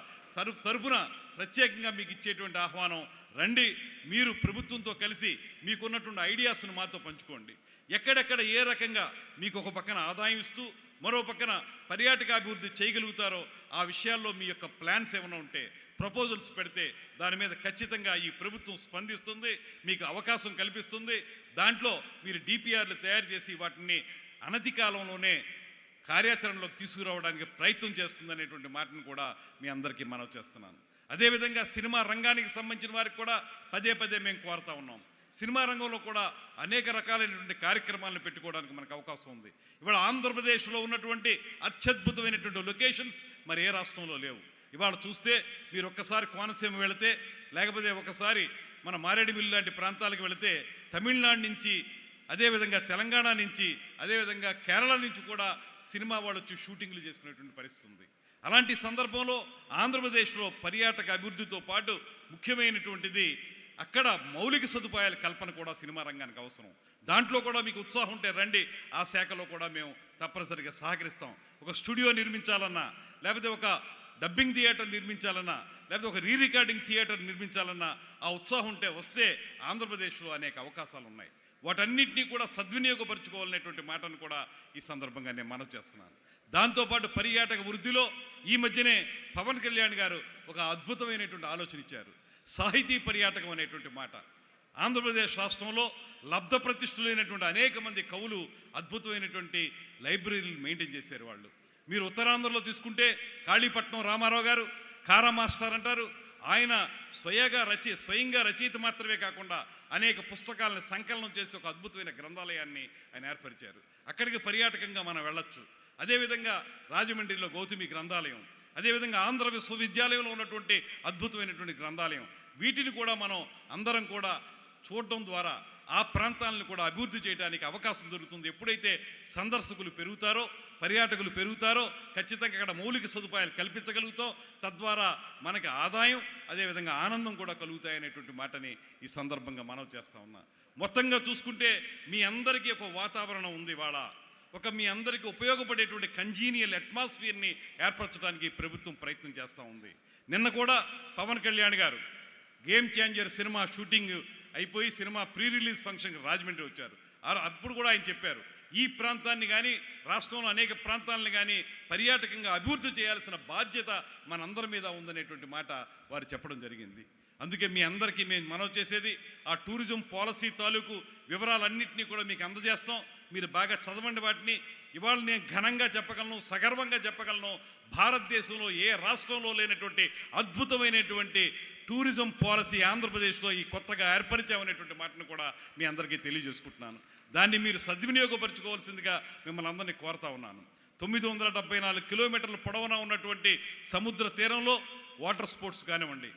తరపున ప్రత్యేకంగా మీకు ఇచ్చేటువంటి ఆహ్వానం, రండి మీరు ప్రభుత్వంతో కలిసి మీకున్నటువంటి ఐడియాస్ను మాతో పంచుకోండి. ఎక్కడెక్కడ ఏ రకంగా మీకు ఒక పక్కన ఆదాయం ఇస్తూ మరో పక్కన పర్యాటకాభివృద్ధి చేయగలుగుతారో ఆ విషయాల్లో మీ యొక్క ప్లాన్స్ ఏమైనా ఉంటే ప్రపోజల్స్ పెడితే దాని మీద ఖచ్చితంగా ఈ ప్రభుత్వం స్పందిస్తుంది, మీకు అవకాశం కల్పిస్తుంది. దాంట్లో మీరు డిపిఆర్లు తయారు చేసి వాటిని అనతి కాలంలోనే కార్యాచరణలోకి తీసుకురావడానికి ప్రయత్నం చేస్తుందనేటువంటి మాటను కూడా మీ అందరికీ మనవి చేస్తున్నాను. అదేవిధంగా సినిమా రంగానికి సంబంధించిన వారికి కూడా పదే పదే మేము కోరుతా ఉన్నాం. సినిమా రంగంలో కూడా అనేక రకాలైనటువంటి కార్యక్రమాలను పెట్టుకోవడానికి మనకు అవకాశం ఉంది. ఇవాళ ఆంధ్రప్రదేశ్లో ఉన్నటువంటి అత్యద్భుతమైనటువంటి లొకేషన్స్ మరి ఏ రాష్ట్రంలో లేవు. ఇవాళ చూస్తే మీరు ఒక్కసారి కోనసీమ వెళితే, లేకపోతే ఒకసారి మన మారేడుమిల్లి లాంటి ప్రాంతాలకు వెళితే తమిళనాడు నుంచి, అదేవిధంగా తెలంగాణ నుంచి, అదేవిధంగా కేరళ నుంచి కూడా సినిమా వాళ్ళు వచ్చి షూటింగ్లు చేసుకునేటువంటి పరిస్థితి ఉంది. అలాంటి సందర్భంలో ఆంధ్రప్రదేశ్లో పర్యాటక అభివృద్ధితో పాటు ముఖ్యమైనటువంటిది అక్కడ మౌలిక సదుపాయాల కల్పన కూడా సినిమా రంగానికి అవసరం. దాంట్లో కూడా మీకు ఉత్సాహం ఉంటే రండి, ఆ శాఖలో కూడా మేము తప్పనిసరిగా సహకరిస్తాం. ఒక స్టూడియో నిర్మించాలన్నా, లేకపోతే ఒక డబ్బింగ్ థియేటర్ నిర్మించాలన్నా, లేకపోతే ఒక రికార్డింగ్ థియేటర్ నిర్మించాలన్నా ఆ ఉత్సాహం ఉంటే వస్తే ఆంధ్రప్రదేశ్లో అనేక అవకాశాలు ఉన్నాయి. వాటన్నిటినీ కూడా సద్వినియోగపరచుకోవాలనేటువంటి మాటను కూడా ఈ సందర్భంగా నేను మనవి చేస్తున్నాను. దాంతోపాటు పర్యాటక వృద్ధిలో ఈ మధ్యనే పవన్ కళ్యాణ్ గారు ఒక అద్భుతమైనటువంటి ఆలోచన ఇచ్చారు, సాహితీ పర్యాటకం అనేటువంటి మాట. ఆంధ్రప్రదేశ్ రాష్ట్రంలో లబ్ధ ప్రతిష్ఠులైనటువంటి అనేక మంది కవులు అద్భుతమైనటువంటి లైబ్రరీలు మెయింటైన్ చేశారు వాళ్ళు. మీరు ఉత్తరాంధ్రలో తీసుకుంటే కాళీపట్నం రామారావు గారు కారా మాస్టర్ అంటారు. ఆయన స్వయంగా రచయిత మాత్రమే కాకుండా అనేక పుస్తకాలను సంకలనం చేసి ఒక అద్భుతమైన గ్రంథాలయాన్ని ఆయన ఏర్పరిచారు. అక్కడికి పర్యాటకంగా మనం వెళ్ళొచ్చు. అదేవిధంగా రాజమండ్రిలో గౌతమి గ్రంథాలయం, అదేవిధంగా ఆంధ్ర విశ్వవిద్యాలయంలో ఉన్నటువంటి అద్భుతమైనటువంటి గ్రంథాలయం, వీటిని కూడా మనం అందరం కూడా చూడడం ద్వారా ఆ ప్రాంతాలను కూడా అభివృద్ధి చేయడానికి అవకాశం దొరుకుతుంది. ఎప్పుడైతే సందర్శకులు పెరుగుతారో, పర్యాటకులు పెరుగుతారో ఖచ్చితంగా అక్కడ మౌలిక సదుపాయాలు కల్పించగలుగుతాం. తద్వారా మనకి ఆదాయం, అదేవిధంగా ఆనందం కూడా కలుగుతాయనేటువంటి మాటని ఈ సందర్భంగా మనవి చేస్తూ ఉన్నా. మొత్తంగా చూసుకుంటే మీ అందరికీ ఒక వాతావరణం ఉంది. ఇవాళ మీ అందరికీ ఉపయోగపడేటువంటి కంజీనియల్ అట్మాస్ఫియర్ని ఏర్పరచడానికి ప్రభుత్వం ప్రయత్నం చేస్తూ ఉంది. నిన్న కూడా పవన్ కళ్యాణ్ గారు గేమ్ చేంజర్ సినిమా షూటింగ్ అయిపోయి సినిమా ప్రీ రిలీజ్ ఫంక్షన్కి రాజమండ్రి వచ్చారు. అప్పుడు కూడా ఆయన చెప్పారు, ఈ ప్రాంతాన్ని కానీ రాష్ట్రంలో అనేక ప్రాంతాలను కానీ పర్యాటకంగా అభివృద్ధి చేయాల్సిన బాధ్యత మనందరి మీద ఉందనేటువంటి మాట వారు చెప్పడం జరిగింది. అందుకే మీ అందరికీ మేము మనవి చేసేది, ఆ టూరిజం పాలసీ తాలూకు వివరాలన్నింటినీ కూడా మీకు అందజేస్తాం. మీరు బాగా చదవండి వాటిని. ఇవాళ నేను ఘనంగా చెప్పగలను, సగర్వంగా చెప్పగలను, భారతదేశంలో ఏ రాష్ట్రంలో లేనటువంటి అద్భుతమైనటువంటి టూరిజం పాలసీ ఆంధ్రప్రదేశ్లో ఈ కొత్తగా ఏర్పరిచామనేటువంటి మాటను కూడా మీ అందరికీ తెలియజేసుకుంటున్నాను. దాన్ని మీరు సద్వినియోగపరచుకోవాల్సిందిగా మిమ్మల్ని అందరినీ కోరుతా ఉన్నాను. 974 కిలోమీటర్ల పొడవునా ఉన్నటువంటి సముద్ర తీరంలో వాటర్ స్పోర్ట్స్ కానివ్వండి,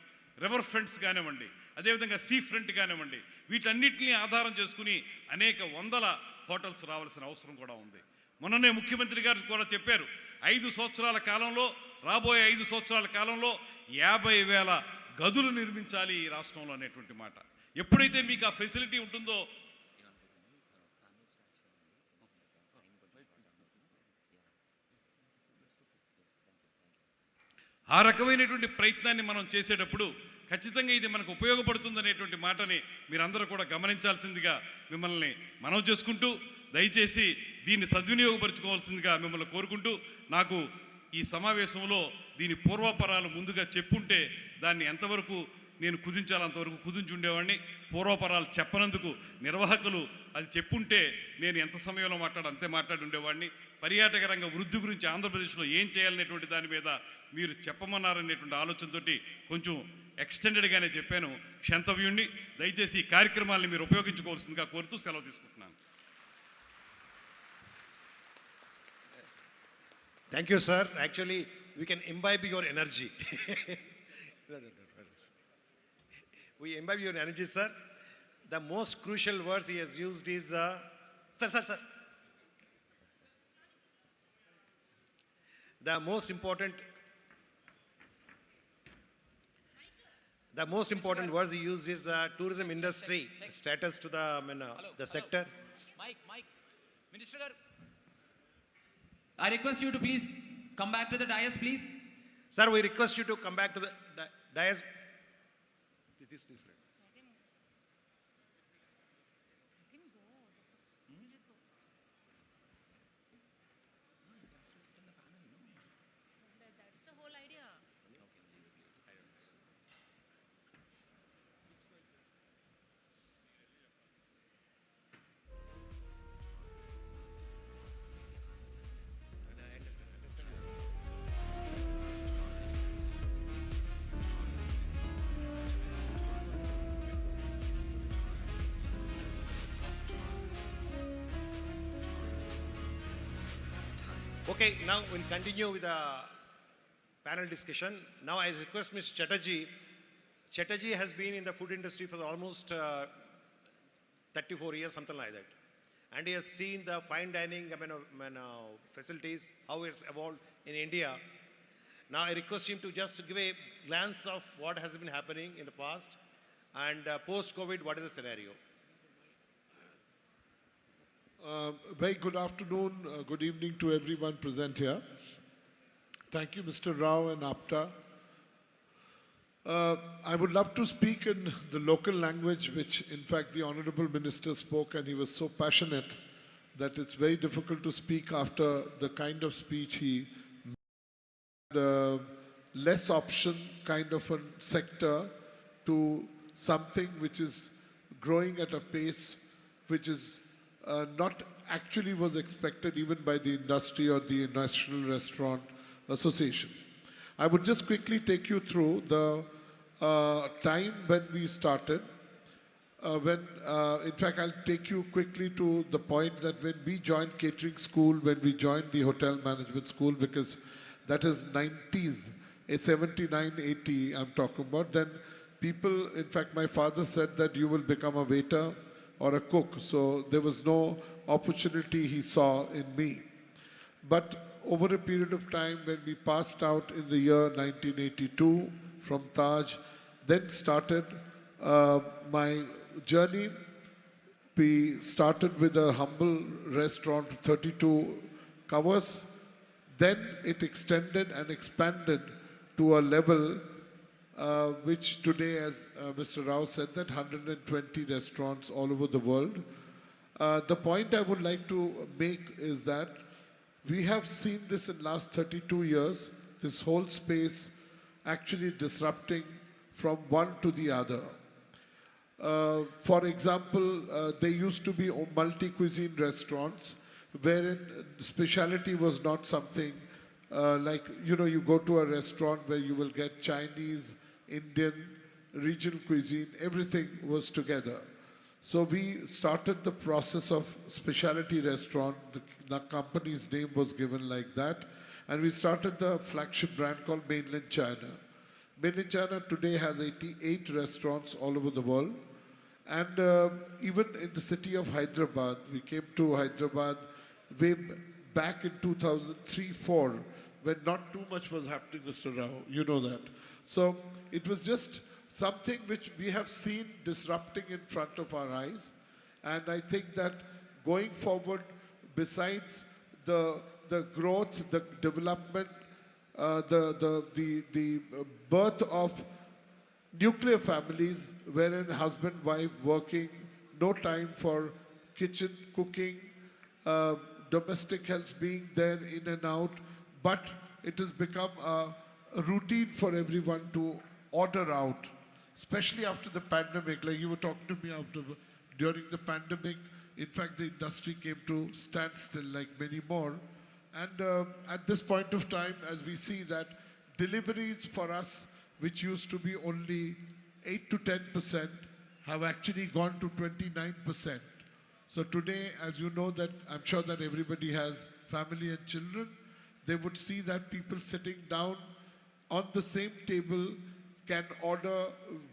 రివర్ ఫ్రంట్స్ కానివ్వండి, అదేవిధంగా సీ ఫ్రంట్ కానివ్వండి, వీటన్నిటిని ఆధారం చేసుకుని అనేక వందల హోటల్స్ రావాల్సిన అవసరం కూడా ఉంది. మొన్ననే ముఖ్యమంత్రి గారు కూడా చెప్పారు, 5 సంవత్సరాల కాలంలో, రాబోయే 5 సంవత్సరాల కాలంలో 50,000 గదులు నిర్మించాలి ఈ రాష్ట్రంలో అనేటువంటి మాట. ఎప్పుడైతే మీకు ఆ ఫెసిలిటీ ఉంటుందో ఆ రకమైనటువంటి ప్రయత్నాన్ని మనం చేసేటప్పుడు ఖచ్చితంగా ఇది మనకు ఉపయోగపడుతుందనేటువంటి మాటని మీరందరూ కూడా గమనించాల్సిందిగా మిమ్మల్ని మనవి చేసుకుంటూ, దయచేసి దీన్ని సద్వినియోగపరచుకోవాల్సిందిగా మిమ్మల్ని కోరుకుంటూ, నాకు ఈ సమావేశంలో దీని పూర్వపరాలు ముందుగా చెప్పుంటే దాన్ని ఎంతవరకు నేను కుదించాలంతవరకు కుదించి ఉండేవాడిని. పూర్వపరాలు చెప్పనందుకు నిర్వాహకులు అది చెప్పుంటే నేను ఎంత సమయంలో అంతే మాట్లాడి ఉండేవాడిని. పర్యాటక రంగ వృద్ధి గురించి ఆంధ్రప్రదేశ్లో ఏం చేయాలనేటువంటి దాని మీద మీరు చెప్పమన్నారనేటువంటి ఆలోచనతోటి కొంచెం ఎక్స్టెండెడ్గానే చెప్పాను. క్షంతవ్యుణ్ణి. దయచేసి ఈ కార్యక్రమాలను మీరు ఉపయోగించుకోవాల్సిందిగా కోరుతూ సెలవు తీసుకుంటున్నాను. Thank you, sir. Actually, we can imbibe your energy. We imbibe your energy, sir. The most crucial words he has used is sir. The most important words he used is the tourism industry status to the sector. Mike, Minister Garu. I request you to please come back to the dais, please. Sir, we request you to come back to the dais. This. Okay, now we'll continue with the panel discussion. Now I request Mr. Chatterjee. Chatterjee has been in the food industry for almost 34 years, something like that. And he has seen the fine dining facilities, how it's evolved in India. Now I request him to just give a glance of what has been happening in the past and post-COVID, what is the scenario? Very good afternoon, good evening to everyone present here. Thank you, Mr. Rao and APTA. I would love to speak in the local language, which in fact the Honorable Minister spoke, and he was so passionate that it's very difficult to speak after the kind of speech he made. Less option kind of a sector to something which is growing at a pace which is not actually was expected even by the industry or the National Restaurant Association. I would just quickly take you through the time when we started. In fact, I'll take you quickly to the point that when we joined catering school, when we joined the hotel management school, because that is 90s, 79, 80 I'm talking about, then people, in fact, my father said that you will become a waiter or a cook. So there was no opportunity he saw in me. But over a period of time, when we passed out in the year 1982 from Taj, then started my journey. We started with a humble restaurant, 32 covers. Then it extended and expanded to a level which today, as Mr. Rao said, that 120 restaurants all over the world. The point I would like to make is that we have seen this in last 32 years, this whole space actually disrupting from one to the other. For example, there used to be multi-cuisine restaurants wherein speciality was not something like, you go to a restaurant where you will get Chinese, Indian, regional cuisine, everything was together. So we started the process of specialty restaurant. The company's name was given like that. And we started the flagship brand called Mainland China. Mainland China today has 88 restaurants all over the world. And even in the city of Hyderabad, we came to Hyderabad way back in 2003-04, when not too much was happening, Mr. Rao. You know that. So it was just something which we have seen disrupting in front of our eyes. And I think that going forward, besides the growth, the development, the birth of nuclear families, wherein husband, wife working, no time for kitchen, cooking, domestic health being there in and out, but it has become a routine for everyone to order out, especially after the pandemic. Like you were talking to me during the pandemic, in fact, the industry came to standstill like many more. And at this point of time, as we see that deliveries for us, which used to be only 8 to 10%, have actually gone to 29%. So today, as you know, that I'm sure that everybody has family and children, they would see that people sitting down on the same table can order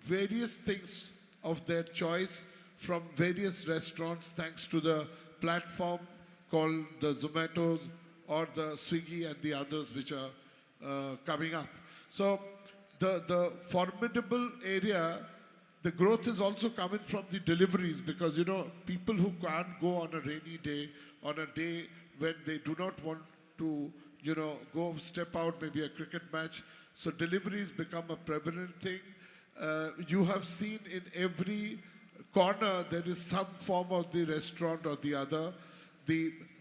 various things of their choice from various restaurants thanks to the platform called the Zomatos or the Swiggy and the others which are coming up. So the formidable area, the growth is also coming from the deliveries because, you know, people who can't go on a rainy day, on a day when they do not want to, you know, go step out, maybe a cricket match. So deliveries become a prevalent thing. You have seen in every corner there is some form of the restaurant or the other.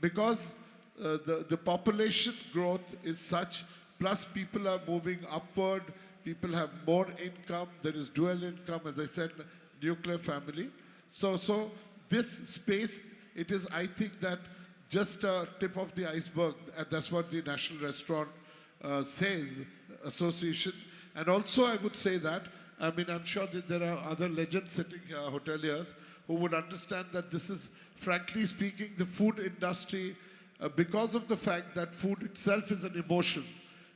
Because the population growth is such, plus people are moving upward, people have more income, there is dual income, as I said, nuclear family. So this space, it is, I think, that just a tip of the iceberg, and that's what the National Restaurant says, Association. And also I would say that, I mean, I'm sure that there are other legends sitting here, hoteliers, who would understand that this is, frankly speaking, the food industry, because of the fact that food itself is an emotion.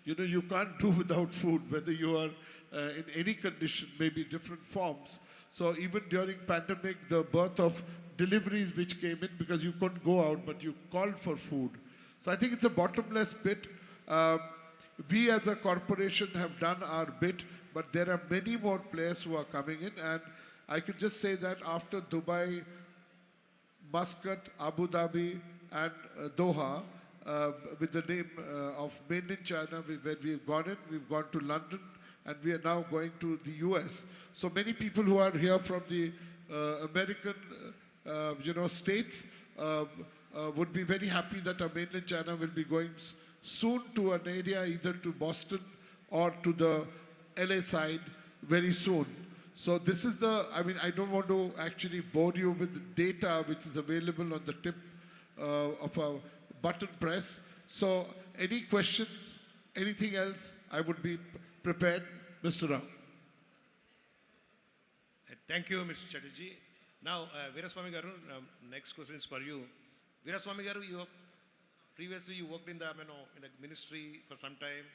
You know, you can't do without food, whether you are in any condition, maybe different forms. So even during pandemic, the birth of deliveries which came in because you couldn't go out, but you called for food. So I think it's a bottomless pit. We as a corporation have done our bit, but there are many more players who are coming in. And I could just say that after Dubai, Muscat, Abu Dhabi, and Doha, with the name of Made in China, where we've gone to London, and we are now going to the US. So many people who are here from the American, states would be very happy that our Made in China will be going soon to an area either to Boston or to the LA side very soon. So this is I don't want to actually bore you with the data which is available on the tip of a button press. So any questions, anything else, I would be prepared. Mr. Rao. Thank you, Mr. Chatterjee. Now, Veeraswamy Garu, next question is for you. Veeraswamy Garu, previously you worked in the ministry for some time.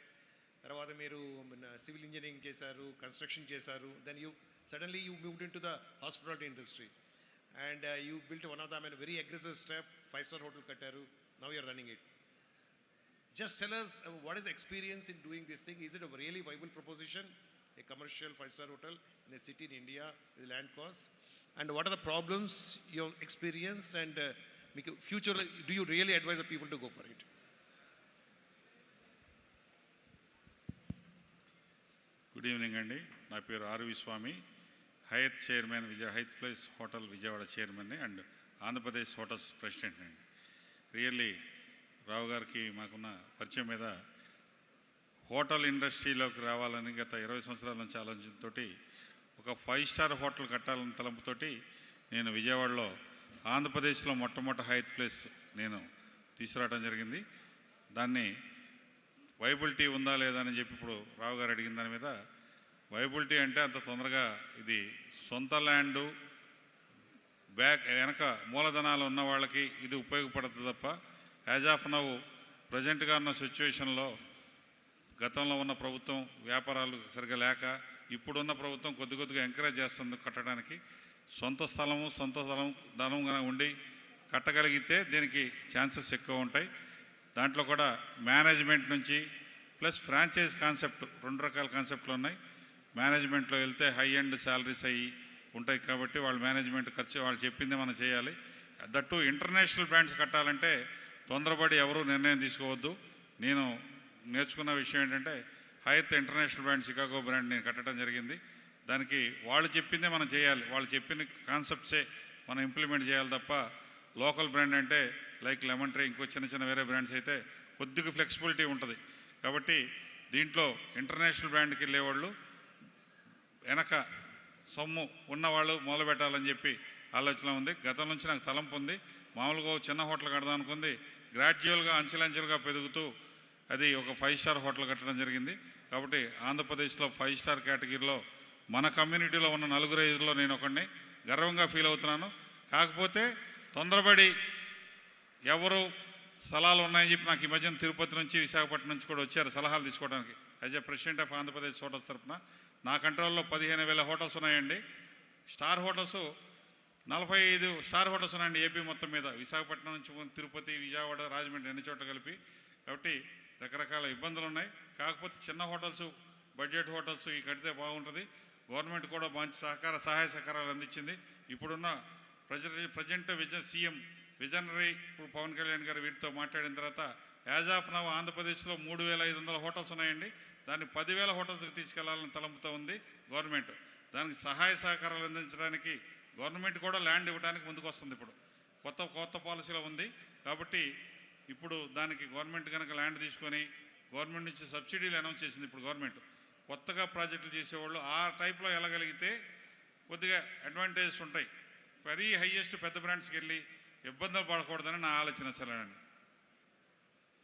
Tarvata meeru civil engineering chesaru, construction chesaru. Then suddenly you moved into the hospitality industry. And you built one of them a very aggressive step, 5-star hotel kattaru. Now you're running it. Just tell us what is the experience in doing this thing? Is it a really viable proposition? A commercial 5-star hotel in a city in India with land cost? And what are the problems you experienced? And future, do you really advise the people to go for it? Good evening, Andy. My name is R.V. Swami, Hyatt Chairman, Hyatt Place Hotel Vijayawada Chairman and Andhra Pradesh Hotels President. Really, Rao Garki Makuna పరిచయం మీద hotel ఇండస్ట్రీలోకి రావాలని గత 20 సంవత్సరాల నుంచి ఆలోచనతోటి ఒక 5-స్టార్ hotel కట్టాలని తలంపుతోటి నేను విజయవాడలో ఆంధ్రప్రదేశ్లో మొట్టమొదటి హైత్ ప్లేస్ నేను తీసుకురావడం జరిగింది. దాన్ని వైబిలిటీ ఉందా లేదా అని చెప్పి ఇప్పుడు రావు గారు అడిగిన దాని మీద వైబిలిటీ అంటే అంత తొందరగా ఇది సొంత ల్యాండు వెనక మూలధనాలు ఉన్న వాళ్ళకి ఇది ఉపయోగపడుతుంది తప్ప యాజ్ ఆఫ్ నౌ ప్రజెంట్గా ఉన్న సిచ్యువేషన్లో గతంలో ఉన్న ప్రభుత్వం వ్యాపారాలు సరిగ్గా లేక ఇప్పుడున్న ప్రభుత్వం కొద్దిగా ఎంకరేజ్ చేస్తుంది కట్టడానికి. సొంత ధనం ఉండి కట్టగలిగితే దీనికి ఛాన్సెస్ ఎక్కువ ఉంటాయి. దాంట్లో కూడా మేనేజ్మెంట్ నుంచి ప్లస్ ఫ్రాంచైజ్ కాన్సెప్ట్ 2 రకాల కాన్సెప్ట్లు ఉన్నాయి. మేనేజ్మెంట్లో వెళ్తే హై ఎండ్ శాలరీస్ అయ్యి ఉంటాయి కాబట్టి వాళ్ళు మేనేజ్మెంట్ ఖర్చు వాళ్ళు చెప్పిందే మనం చేయాలి. దట్టు ఇంటర్నేషనల్ బ్రాండ్స్ కట్టాలంటే తొందరపడి ఎవరూ నిర్ణయం తీసుకోవద్దు. నేను నేర్చుకున్న విషయం ఏంటంటే Hayath international brand Chicago brand నేను కట్టడం జరిగింది. దానికి వాళ్ళు చెప్పిందే మనం చేయాలి. వాళ్ళు చెప్పిన కాన్సెప్ట్సే మనం ఇంప్లిమెంట్ చేయాలి తప్ప లోకల్ బ్రాండ్ అంటే లైక్ లెమన్ ట్రీ, ఇంకో చిన్న చిన్న వేరే బ్రాండ్స్ అయితే కొద్దిగా ఫ్లెక్సిబిలిటీ ఉంటుంది. కాబట్టి దీంట్లో ఇంటర్నేషనల్ బ్రాండ్కి వెళ్ళేవాళ్ళు వెనక సొమ్ము ఉన్నవాళ్ళు మొదలు పెట్టాలని చెప్పి ఆలోచన ఉంది. గతం నుంచి నాకు తలంపు ఉంది. మామూలుగా చిన్న హోటల్ కడదాం అనుకుంది, గ్రాడ్యువల్గా అంచెలంచెలుగా పెరుగుతూ అది ఒక 5 స్టార్ హోటల్ కట్టడం జరిగింది. కాబట్టి ఆంధ్రప్రదేశ్లో 5 స్టార్ కేటగిరీలో మన కమ్యూనిటీలో ఉన్న 4-5లో నేను ఒకడిని గర్వంగా ఫీల్ అవుతున్నాను. కాకపోతే తొందరపడి ఎవరు స్థలాలు ఉన్నాయని చెప్పి నాకు ఈ మధ్యన తిరుపతి నుంచి విశాఖపట్నం నుంచి కూడా వచ్చారు సలహాలు తీసుకోవడానికి. As a president of Andhra Pradesh hotels తరఫున నా కంట్రోల్లో 15,000 హోటల్స్ ఉన్నాయండి. స్టార్ హోటల్స్ 45 స్టార్ హోటల్స్ ఉన్నాయండి ఏపీ మొత్తం మీద, విశాఖపట్నం నుంచి తిరుపతి, విజయవాడ, రాజమండ్రి అన్ని చోట్ల కలిపి. కాబట్టి రకరకాల ఇబ్బందులు ఉన్నాయి. కాకపోతే చిన్న హోటల్స్, బడ్జెట్ హోటల్స్ ఈ కడితే బాగుంటుంది. గవర్నమెంట్ కూడా మంచి సహాయ సహకారాలు అందించింది. ఇప్పుడున్న ప్రజెంట్ సీఎం విజనరీ ఇప్పుడు పవన్ కళ్యాణ్ గారు వీరితో మాట్లాడిన తర్వాత యాజ్ ఆఫ్ నవ్ ఆంధ్రప్రదేశ్లో 3,500 హోటల్స్ ఉన్నాయండి. దాన్ని 10,000 హోటల్స్కి తీసుకెళ్లాలని తలంపుతో ఉంది గవర్నమెంట్. దానికి సహాయ సహకారాలు అందించడానికి గవర్నమెంట్ కూడా ల్యాండ్ ఇవ్వడానికి ముందుకు వస్తుంది. ఇప్పుడు కొత్త పాలసీలో ఉంది. కాబట్టి ఇప్పుడు దానికి గవర్నమెంట్ కనుక ల్యాండ్ తీసుకొని గవర్నమెంట్ నుంచి సబ్సిడీలు అనౌన్స్ చేసింది. ఇప్పుడు గవర్నమెంట్ కొత్తగా ప్రాజెక్టులు చేసేవాళ్ళు ఆ టైప్లో వెళ్ళగలిగితే కొద్దిగా అడ్వాంటేజెస్ ఉంటాయి. మరీ హైయెస్ట్ పెద్ద బ్రాండ్స్కి వెళ్ళి ఇబ్బందులు పడకూడదని నా ఆలోచన. సరేనండి,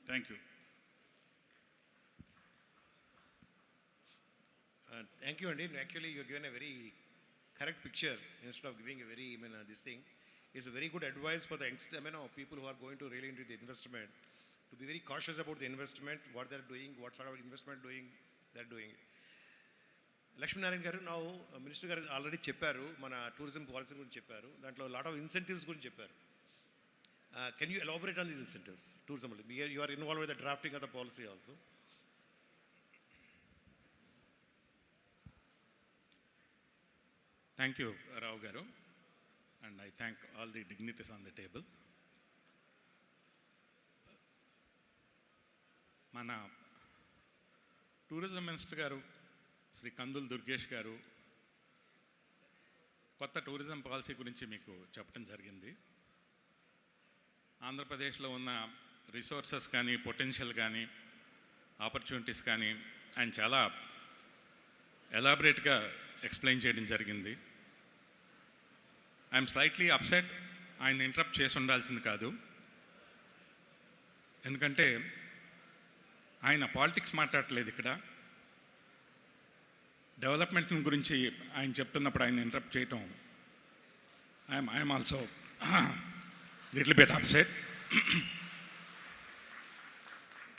thank you. Thank you, Andy. Actually, you're given a very correct picture instead of giving a very, this thing. It's a very good advice for the people who are going to really into the investment, to be very cautious about the investment, what they're doing, what sort of investment they're doing. Lakshmi Narayan garu, now Minister garu already chepparu, mana tourism policy gurinchi chepparu. Dantlo lot of incentives gurinchi chepparu. Can you elaborate on these incentives? Tourism, you are involved with the drafting of the policy also. Thank you, Rao Garu, and I thank all the dignitaries on the table. Mana Tourism Minister Garu, Sri Kandul Durgesh Garu, కొత్త tourism policy గురించి మీకు చెప్పడం జరిగింది. ఆంధ్రప్రదేశ్లో ఉన్న resources కానీ, potential కానీ, opportunities కానీ ఆయన చాలా ఎలాబరేట్గా ఎక్స్ప్లెయిన్ చేయడం జరిగింది. ఐఎమ్ స్లైట్లీ అప్సెట్, ఆయన ఇంటరప్ట్ చేసి ఉండాల్సింది కాదు. ఎందుకంటే ఆయన పాలిటిక్స్ మాట్లాడట్లేదు ఇక్కడ. డెవలప్మెంట్ గురించి ఆయన చెప్తున్నప్పుడు ఆయన ఇంటరప్ట్ చేయటం I'm also little bit upset.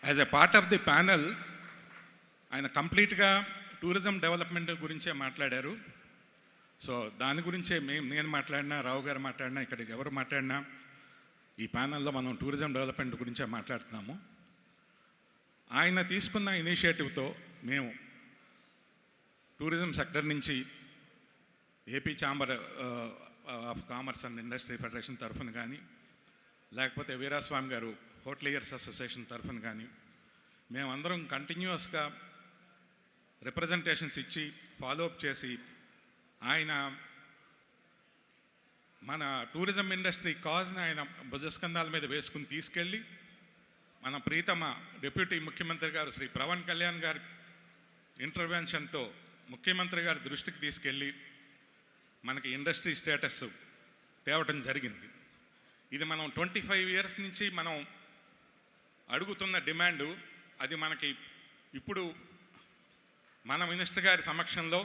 As a part of the panel ఆయన కంప్లీట్గా టూరిజం డెవలప్మెంట్ గురించే మాట్లాడారు. సో దాని గురించే నేను మాట్లాడినా, రావు గారు మాట్లాడినా, ఇక్కడికి ఎవరు మాట్లాడినా ఈ ప్యానల్లో మనం టూరిజం డెవలప్మెంట్ గురించే మాట్లాడుతున్నాము. ఆయన తీసుకున్న ఇనిషియేటివ్తో మేము టూరిజం సెక్టర్ నుంచి AP chamber of commerce and industry federation తరఫున కానీ, లేకపోతే వీరాస్వామి గారు హోటలియర్స్ అసోసియేషన్ తరఫున కానీ మేమందరం కంటిన్యూస్గా రిప్రజెంటేషన్స్ ఇచ్చి ఫాలోఅప్ చేసి ఆయన మన టూరిజం ఇండస్ట్రీ కాజ్ని ఆయన భుజస్కంధాల మీద వేసుకుని తీసుకెళ్ళి మన ప్రీతమ డిప్యూటీ ముఖ్యమంత్రి గారు శ్రీ పవన్ కళ్యాణ్ గారి ఇంటర్వెన్షన్తో ముఖ్యమంత్రి గారి దృష్టికి తీసుకెళ్ళి మనకి ఇండస్ట్రీ స్టేటస్ తేవటం జరిగింది. ఇది మనం 25 years నుంచి మనం అడుగుతున్న డిమాండు. అది మనకి ఇప్పుడు మన మినిస్టర్ గారి సమక్షంలో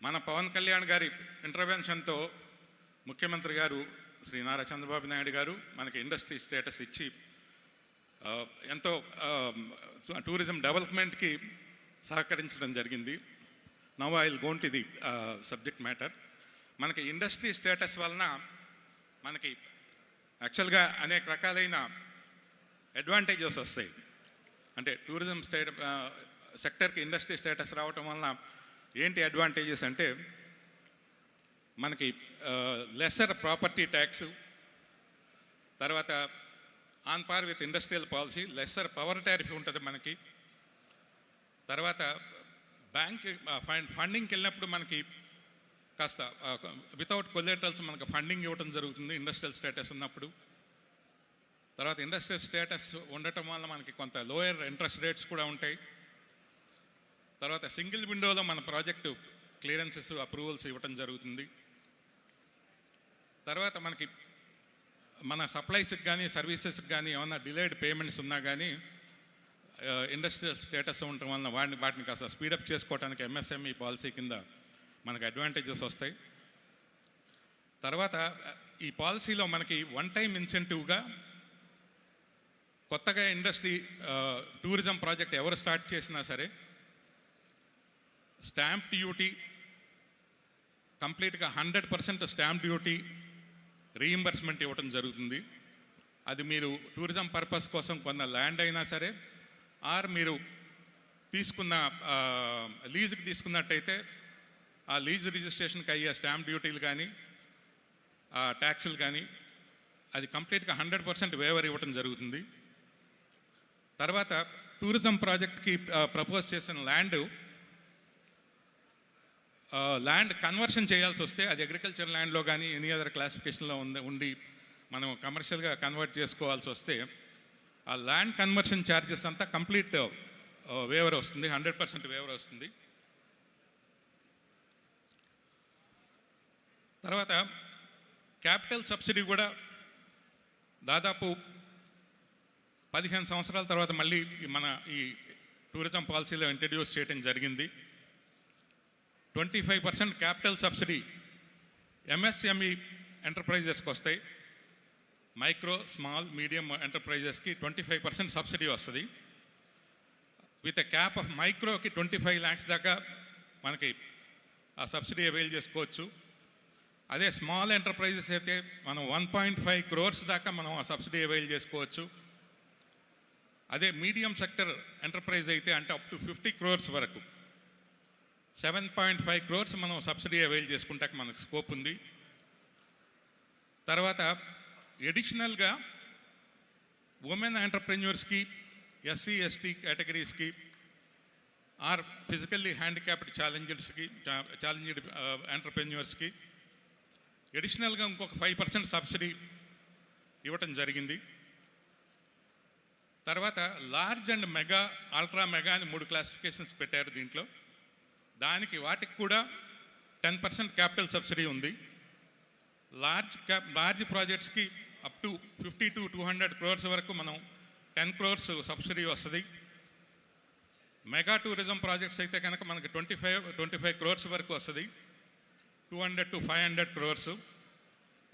మన పవన్ కళ్యాణ్ గారి ఇంటర్వెన్షన్తో ముఖ్యమంత్రి గారు శ్రీ నారా చంద్రబాబు నాయుడు గారు మనకి ఇండస్ట్రీ స్టేటస్ ఇచ్చి ఎంతో టూరిజం డెవలప్మెంట్కి సహకరించడం జరిగింది. Now I will go to the subject matter. మనకి ఇండస్ట్రీ స్టేటస్ వలన మనకి యాక్చువల్గా అనేక రకాలైన అడ్వాంటేజెస్ వస్తాయి. అంటే టూరిజం సెక్టర్కి ఇండస్ట్రీ స్టేటస్ రావటం వలన ఏంటి అడ్వాంటేజెస్ అంటే మనకి లెసర్ ప్రాపర్టీ ట్యాక్స్, తర్వాత on par with industrial policy lesser power tariff ఉంటుంది మనకి. తర్వాత బ్యాంక్ ఫండింగ్కి వెళ్ళినప్పుడు మనకి కాస్త వితౌట్ కొలేటరల్స్ మనకు ఫండింగ్ ఇవ్వడం జరుగుతుంది ఇండస్ట్రియల్ స్టేటస్ ఉన్నప్పుడు. తర్వాత ఇండస్ట్రియల్ స్టేటస్ ఉండటం వల్ల మనకి కొంత లోయర్ ఇంట్రెస్ట్ రేట్స్ కూడా ఉంటాయి. తర్వాత సింగిల్ విండోలో మన ప్రాజెక్టు క్లియరెన్సెస్ అప్రూవల్స్ ఇవ్వటం జరుగుతుంది. తర్వాత మనకి మన సప్లైస్కి కానీ సర్వీసెస్కి కానీ ఏమన్నా డిలేడ్ పేమెంట్స్ ఉన్నా కానీ ఇండస్ట్రియల్ స్టేటస్ ఉండటం వలన వాటిని కాస్త స్పీడప్ చేసుకోవడానికి ఎంఎస్ఎంఈ పాలసీ కింద మనకు అడ్వాంటేజెస్ వస్తాయి. తర్వాత ఈ పాలసీలో మనకి వన్ టైం ఇన్సెంటివ్గా కొత్తగా ఇండస్ట్రీ టూరిజం ప్రాజెక్ట్ ఎవరు స్టార్ట్ చేసినా సరే స్టాంప్ డ్యూటీ కంప్లీట్గా 100% స్టాంప్ డ్యూటీ రీయింబర్స్మెంట్ ఇవ్వటం జరుగుతుంది. అది మీరు టూరిజం పర్పస్ కోసం కొన్న ల్యాండ్ అయినా సరే ఆర్ మీరు తీసుకున్న లీజుకి తీసుకున్నట్టయితే ఆ లీజ్ రిజిస్ట్రేషన్కి అయ్యే స్టాంప్ డ్యూటీలు కానీ ట్యాక్సులు కానీ అది కంప్లీట్గా 100% వేవర్ ఇవ్వటం జరుగుతుంది. తర్వాత టూరిజం ప్రాజెక్ట్కి ప్రపోజ్ చేసిన ల్యాండ్ కన్వర్షన్ చేయాల్సి వస్తే అది అగ్రికల్చర్ ల్యాండ్లో కానీ ఎనీ అదర్ క్లాసిఫికేషన్లో ఉండి మనం కమర్షియల్గా కన్వర్ట్ చేసుకోవాల్సి వస్తే ఆ ల్యాండ్ కన్వర్షన్ ఛార్జెస్ అంతా కంప్లీట్ వేవర్ వస్తుంది, 100% వేవర్ వస్తుంది. తర్వాత క్యాపిటల్ సబ్సిడీ కూడా దాదాపు 15 సంవత్సరాల తర్వాత మళ్ళీ మన ఈ టూరిజం పాలసీలో ఇంట్రడ్యూస్ చేయడం జరిగింది. 25% క్యాపిటల్ సబ్సిడీ ఎంఎస్ఎంఈ ఎంటర్ప్రైజెస్కి వస్తాయి. మైక్రో స్మాల్ మీడియం ఎంటర్ప్రైజెస్కి 25% సబ్సిడీ వస్తుంది. విత్ ఎ క్యాప్ ఆఫ్ మైక్రోకి 25 lakhs దాకా మనకి ఆ సబ్సిడీ అవైల్ చేసుకోవచ్చు. అదే స్మాల్ ఎంటర్ప్రైజెస్ అయితే మనం 1.5 crores దాకా మనం ఆ సబ్సిడీ అవైల్ చేసుకోవచ్చు. అదే మీడియం సెక్టర్ ఎంటర్ప్రైజ్ అయితే అంటే అప్ టు 50 crores వరకు 7.5 crores మనం సబ్సిడీ అవైల్ చేసుకుంటే మనకు స్కోప్ ఉంది. తర్వాత ఎడిషనల్గా ఉమెన్ ఎంటర్ప్రెన్యూర్స్కి, ఎస్సీ ఎస్టీ కేటగిరీస్కి ఆర్ ఫిజికల్లీ హ్యాండిక్యాప్డ్ ఛాలెంజ్డ్ ఎంటర్ప్రెన్యూర్స్కి ఎడిషనల్గా ఇంకొక 5% సబ్సిడీ ఇవ్వటం జరిగింది. తర్వాత large and mega, ultra mega అని 3 క్లాసిఫికేషన్స్ పెట్టారు దీంట్లో. వాటికి కూడా 10% క్యాపిటల్ సబ్సిడీ ఉంది. లార్జ్ ప్రాజెక్ట్స్కి అప్ టు 50 to 200 crores వరకు మనం 10 crores సబ్సిడీ వస్తుంది. మెగా టూరిజం ప్రాజెక్ట్స్ అయితే కనుక మనకి 25 crores వరకు వస్తుంది, 200 to 500 crores.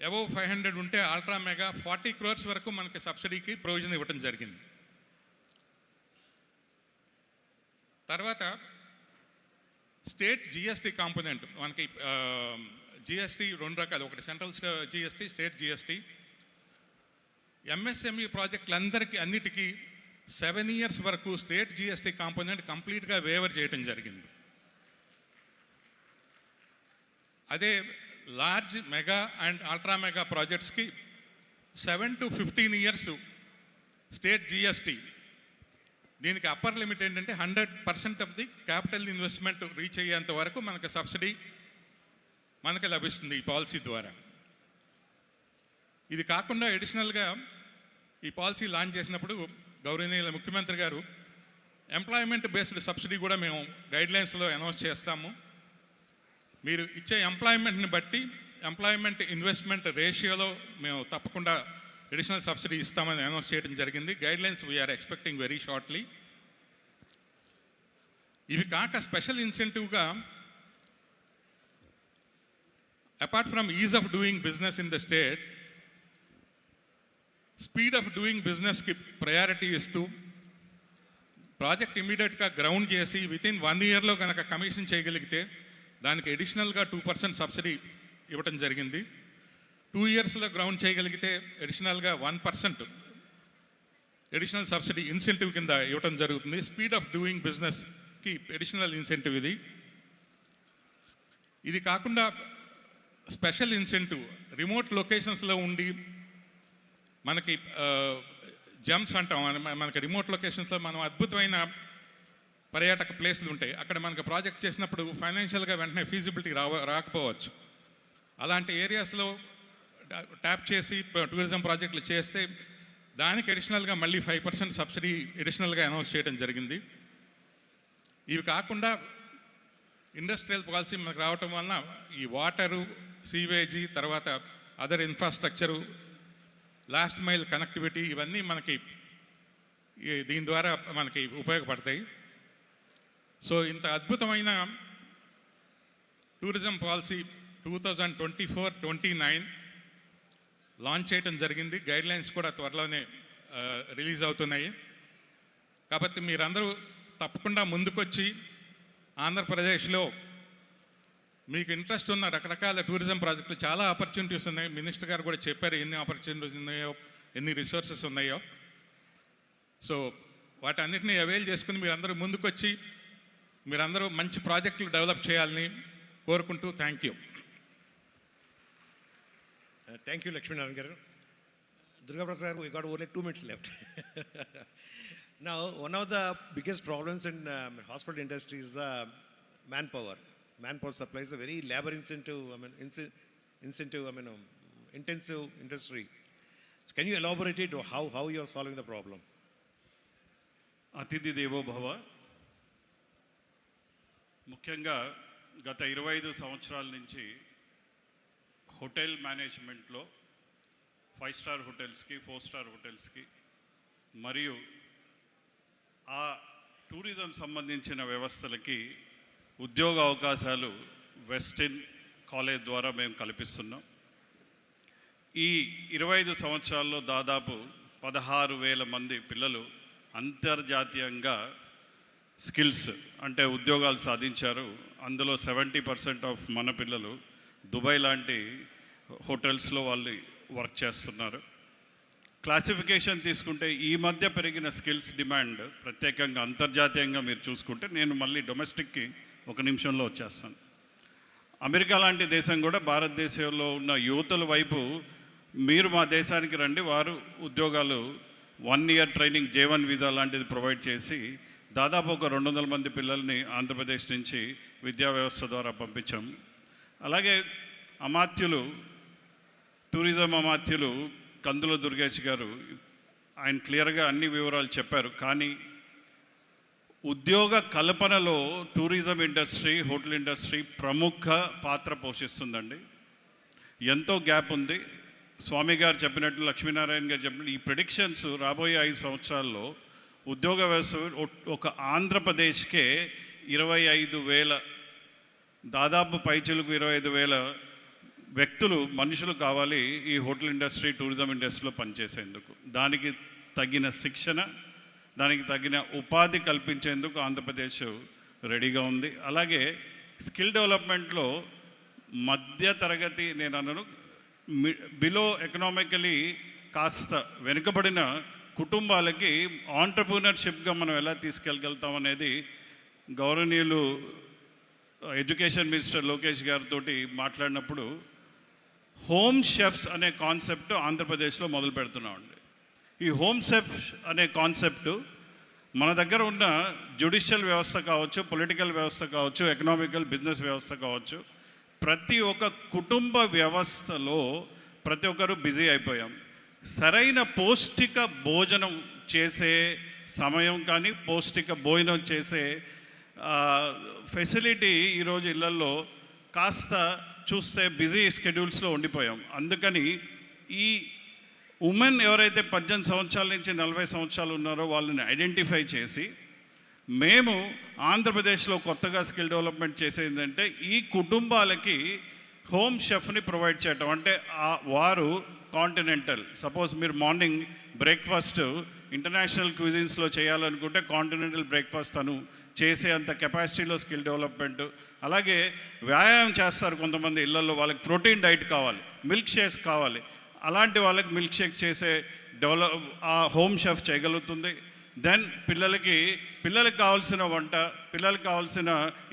అబవ్ 500 ఉంటే అల్ట్రా మెగా 40 crores వరకు మనకి సబ్సిడీకి ప్రొవిజన్ ఇవ్వటం జరిగింది. తర్వాత స్టేట్ జిఎస్టీ కాంపోనెంట్ మనకి జిఎస్టీ 2 రకాలు, ఒకటి central GST, state GST. MSME ప్రాజెక్టులందరికీ అన్నిటికీ 7 years వరకు స్టేట్ జిఎస్టీ కాంపోనెంట్ కంప్లీట్గా వేవర్ చేయడం జరిగింది. అదే large mega and ultra mega ప్రాజెక్ట్స్కి 7 to 15 years స్టేట్ జిఎస్టీ. దీనికి అప్పర్ లిమిట్ ఏంటంటే 100% of the capital investment reach అయ్యేంత వరకు మనకు సబ్సిడీ మనకు లభిస్తుంది ఈ పాలసీ ద్వారా. ఇది కాకుండా అడిషనల్గా ఈ పాలసీ లాంచ్ చేసినప్పుడు గౌరవనీయుల ముఖ్యమంత్రి గారు ఎంప్లాయ్మెంట్ బేస్డ్ సబ్సిడీ కూడా మేము గైడ్లైన్స్లో అనౌన్స్ చేస్తాము. మీరు ఇచ్చే ఎంప్లాయ్మెంట్ని బట్టి ఎంప్లాయ్మెంట్ ఇన్వెస్ట్మెంట్ రేషియోలో మేము తప్పకుండా అడిషనల్ సబ్సిడీ ఇస్తామని అనౌన్స్ చేయడం జరిగింది. Guidelines we're expecting very shortly. ఇవి కాక స్పెషల్ ఇన్సెంటివ్గా apart from ease of doing business in the state, speed of doing బిజినెస్కి ప్రయారిటీ ఇస్తూ ప్రాజెక్ట్ ఇమీడియట్గా గ్రౌండ్ చేసి వితిన్ 1 yearలో కనుక కమిషన్ చేయగలిగితే దానికి అడిషనల్గా 2% సబ్సిడీ ఇవ్వటం జరిగింది. 2 yearsలో గ్రౌండ్ చేయగలిగితే అడిషనల్గా 1% అడిషనల్ సబ్సిడీ ఇన్సెంటివ్ కింద ఇవ్వటం జరుగుతుంది. స్పీడ్ ఆఫ్ డూయింగ్ బిజినెస్కి అడిషనల్ ఇన్సెంటివ్ ఇది. ఇది కాకుండా స్పెషల్ ఇన్సెంటివ్ రిమోట్ లొకేషన్స్లో ఉండి మనకి జమ్స్ అంటాం, మనకి రిమోట్ లొకేషన్స్లో మనం అద్భుతమైన పర్యాటక ప్లేస్లు ఉంటాయి. అక్కడ మనకు ప్రాజెక్ట్ చేసినప్పుడు ఫైనాన్షియల్గా వెంటనే ఫీజిబిలిటీ రాకపోవచ్చు. అలాంటి ఏరియాస్లో ట్యాప్ చేసి టూరిజం ప్రాజెక్టులు చేస్తే దానికి అడిషనల్గా మళ్ళీ 5% సబ్సిడీ అడిషనల్గా అనౌన్స్ చేయడం జరిగింది. ఇవి కాకుండా ఇండస్ట్రియల్ పాలసీ మనకు రావటం వలన ఈ వాటరు, సీవేజీ, తర్వాత other infrastructure, last mile connectivity, ఇవన్నీ మనకి దీని ద్వారా మనకి ఉపయోగపడతాయి. సో ఇంత అద్భుతమైన టూరిజం పాలసీ 2024-29 లాంచ్ చేయడం జరిగింది. గైడ్లైన్స్ కూడా త్వరలోనే రిలీజ్ అవుతున్నాయి. కాబట్టి మీరందరూ తప్పకుండా ముందుకొచ్చి ఆంధ్రప్రదేశ్లో మీకు ఇంట్రెస్ట్ ఉన్న రకరకాల టూరిజం ప్రాజెక్టులు, చాలా ఆపర్చునిటీస్ ఉన్నాయి. మినిస్టర్ గారు కూడా చెప్పారు ఎన్ని ఆపర్చునిటీస్ ఉన్నాయో, ఎన్ని రిసోర్సెస్ ఉన్నాయో. సో వాటన్నిటిని అవైల్ చేసుకుని మీరందరూ ముందుకొచ్చి మీరందరూ మంచి ప్రాజెక్టులు డెవలప్ చేయాలని కోరుకుంటూ thank you. Thank you, Lakshminarayan garu. Durga Prasad, we got only 2 minutes left. Now, one of the biggest problems in hospital industry is manpower. Manpower supply is a very labor-intensive, intensive industry. So can you elaborate it, or how you are solving the problem? అతిథి దేవో భవ. ముఖ్యంగా గత 25 సంవత్సరాల నుంచి hotel మేనేజ్మెంట్లో 5 star హోటల్స్కి, 4 star హోటల్స్కి మరియు ఆ టూరిజం సంబంధించిన వ్యవస్థలకి ఉద్యోగ అవకాశాలు వెస్టిన్ కాలేజ్ ద్వారా మేము కల్పిస్తున్నాం. ఈ 25 సంవత్సరాల్లో దాదాపు 16,000 మంది పిల్లలు అంతర్జాతీయంగా స్కిల్స్ అంటే ఉద్యోగాలు సాధించారు. అందులో 70% ఆఫ్ మన పిల్లలు దుబాయ్ లాంటి హోటల్స్లో వాళ్ళు వర్క్ చేస్తున్నారు. క్లాసిఫికేషన్ తీసుకుంటే ఈ మధ్య పెరిగిన స్కిల్స్ డిమాండ్ ప్రత్యేకంగా అంతర్జాతీయంగా మీరు చూసుకుంటే, నేను మళ్ళీ డొమెస్టిక్కి 1 నిమిషంలో వచ్చేస్తాను. అమెరికా లాంటి దేశం కూడా భారతదేశంలో ఉన్న యువతుల వైపు మీరు మా దేశానికి రండి, వారు ఉద్యోగాలు 1 ఇయర్ ట్రైనింగ్ J1 వీసా లాంటిది ప్రొవైడ్ చేసి దాదాపు ఒక 200 మంది పిల్లల్ని ఆంధ్రప్రదేశ్ నుంచి విద్యా వ్యవస్థ ద్వారా పంపించాం. అలాగే అమాత్యులు, టూరిజం అమాత్యులు కందుల దుర్గేష్ గారు, ఆయన క్లియర్గా అన్ని వివరాలు చెప్పారు. కానీ ఉద్యోగ కల్పనలో టూరిజం ఇండస్ట్రీ, హోటల్ ఇండస్ట్రీ ప్రముఖ పాత్ర పోషిస్తుందండి. ఎంతో గ్యాప్ ఉంది. స్వామి గారు చెప్పినట్లు, లక్ష్మీనారాయణ గారు చెప్పినట్టు ఈ ప్రెడిక్షన్స్ రాబోయే 5 సంవత్సరాల్లో ఉద్యోగ వ్యవస్థ ఒక ఆంధ్రప్రదేశ్కే 25,000 దాదాపు పైచిలుకు 25,000 వ్యక్తులు, మనుషులు కావాలి ఈ హోటల్ ఇండస్ట్రీ, టూరిజం ఇండస్ట్రీలో పనిచేసేందుకు. దానికి తగిన శిక్షణ, దానికి తగిన ఉపాధి కల్పించేందుకు ఆంధ్రప్రదేశ్ రెడీగా ఉంది. అలాగే స్కిల్ డెవలప్మెంట్లో మధ్య తరగతి, నేను అన్నాను బిలో ఎకనామికలీ కాస్త వెనుకబడిన కుటుంబాలకి ఆంటర్ప్రినర్షిప్గా మనం ఎలా తీసుకెళ్ళగలుగుతాం అనేది గౌరవనీయులు ఎడ్యుకేషన్ మినిస్టర్ లోకేష్ గారితో మాట్లాడినప్పుడు హోమ్ షెఫ్స్ అనే కాన్సెప్ట్ ఆంధ్రప్రదేశ్లో మొదలు పెడుతున్నామండి. ఈ హోమ్ షెఫ్ అనే కాన్సెప్ట్ మన దగ్గర ఉన్న జ్యుడిషియల్ వ్యవస్థ కావచ్చు, పొలిటికల్ వ్యవస్థ కావచ్చు, ఎకనామికల్ బిజినెస్ వ్యవస్థ కావచ్చు, ప్రతి ఒక్క కుటుంబ వ్యవస్థలో ప్రతి ఒక్కరు బిజీ అయిపోయాం. సరైన పౌష్టిక భోజనం చేసే సమయం కానీ, పౌష్టిక భోజనం చేసే ఫెసిలిటీ ఈరోజు ఇళ్లలో కాస్త చూస్తే బిజీ షెడ్యూల్స్లో ఉండిపోయాం. అందుకని ఈ ఉమెన్ ఎవరైతే 18 సంవత్సరాల నుంచి 40 సంవత్సరాలు ఉన్నారో వాళ్ళని ఐడెంటిఫై చేసి మేము ఆంధ్రప్రదేశ్లో కొత్తగా స్కిల్ డెవలప్మెంట్ చేసేది ఏంటంటే ఈ కుటుంబాలకి హోమ్ షెఫ్ని ప్రొవైడ్ చేయటం. అంటే వారు కాంటినెంటల్, సపోజ్ మీరు మార్నింగ్ బ్రేక్ఫాస్ట్ ఇంటర్నేషనల్ క్యూజిన్స్లో చేయాలనుకుంటే కాంటినెంటల్ బ్రేక్ఫాస్ట్ తను చేసే అంత కెపాసిటీలో స్కిల్ డెవలప్మెంట్. అలాగే వ్యాయామం చేస్తారు కొంతమంది ఇళ్లలో, వాళ్ళకి ప్రోటీన్ డైట్ కావాలి, మిల్క్ షేక్స్ కావాలి, అలాంటి వాళ్ళకి మిల్క్ షేక్ చేసే ఆ హోమ్ షెఫ్ చేయగలుగుతుంది. దెన్ పిల్లలకి కావాల్సిన వంట, పిల్లలకి కావాల్సిన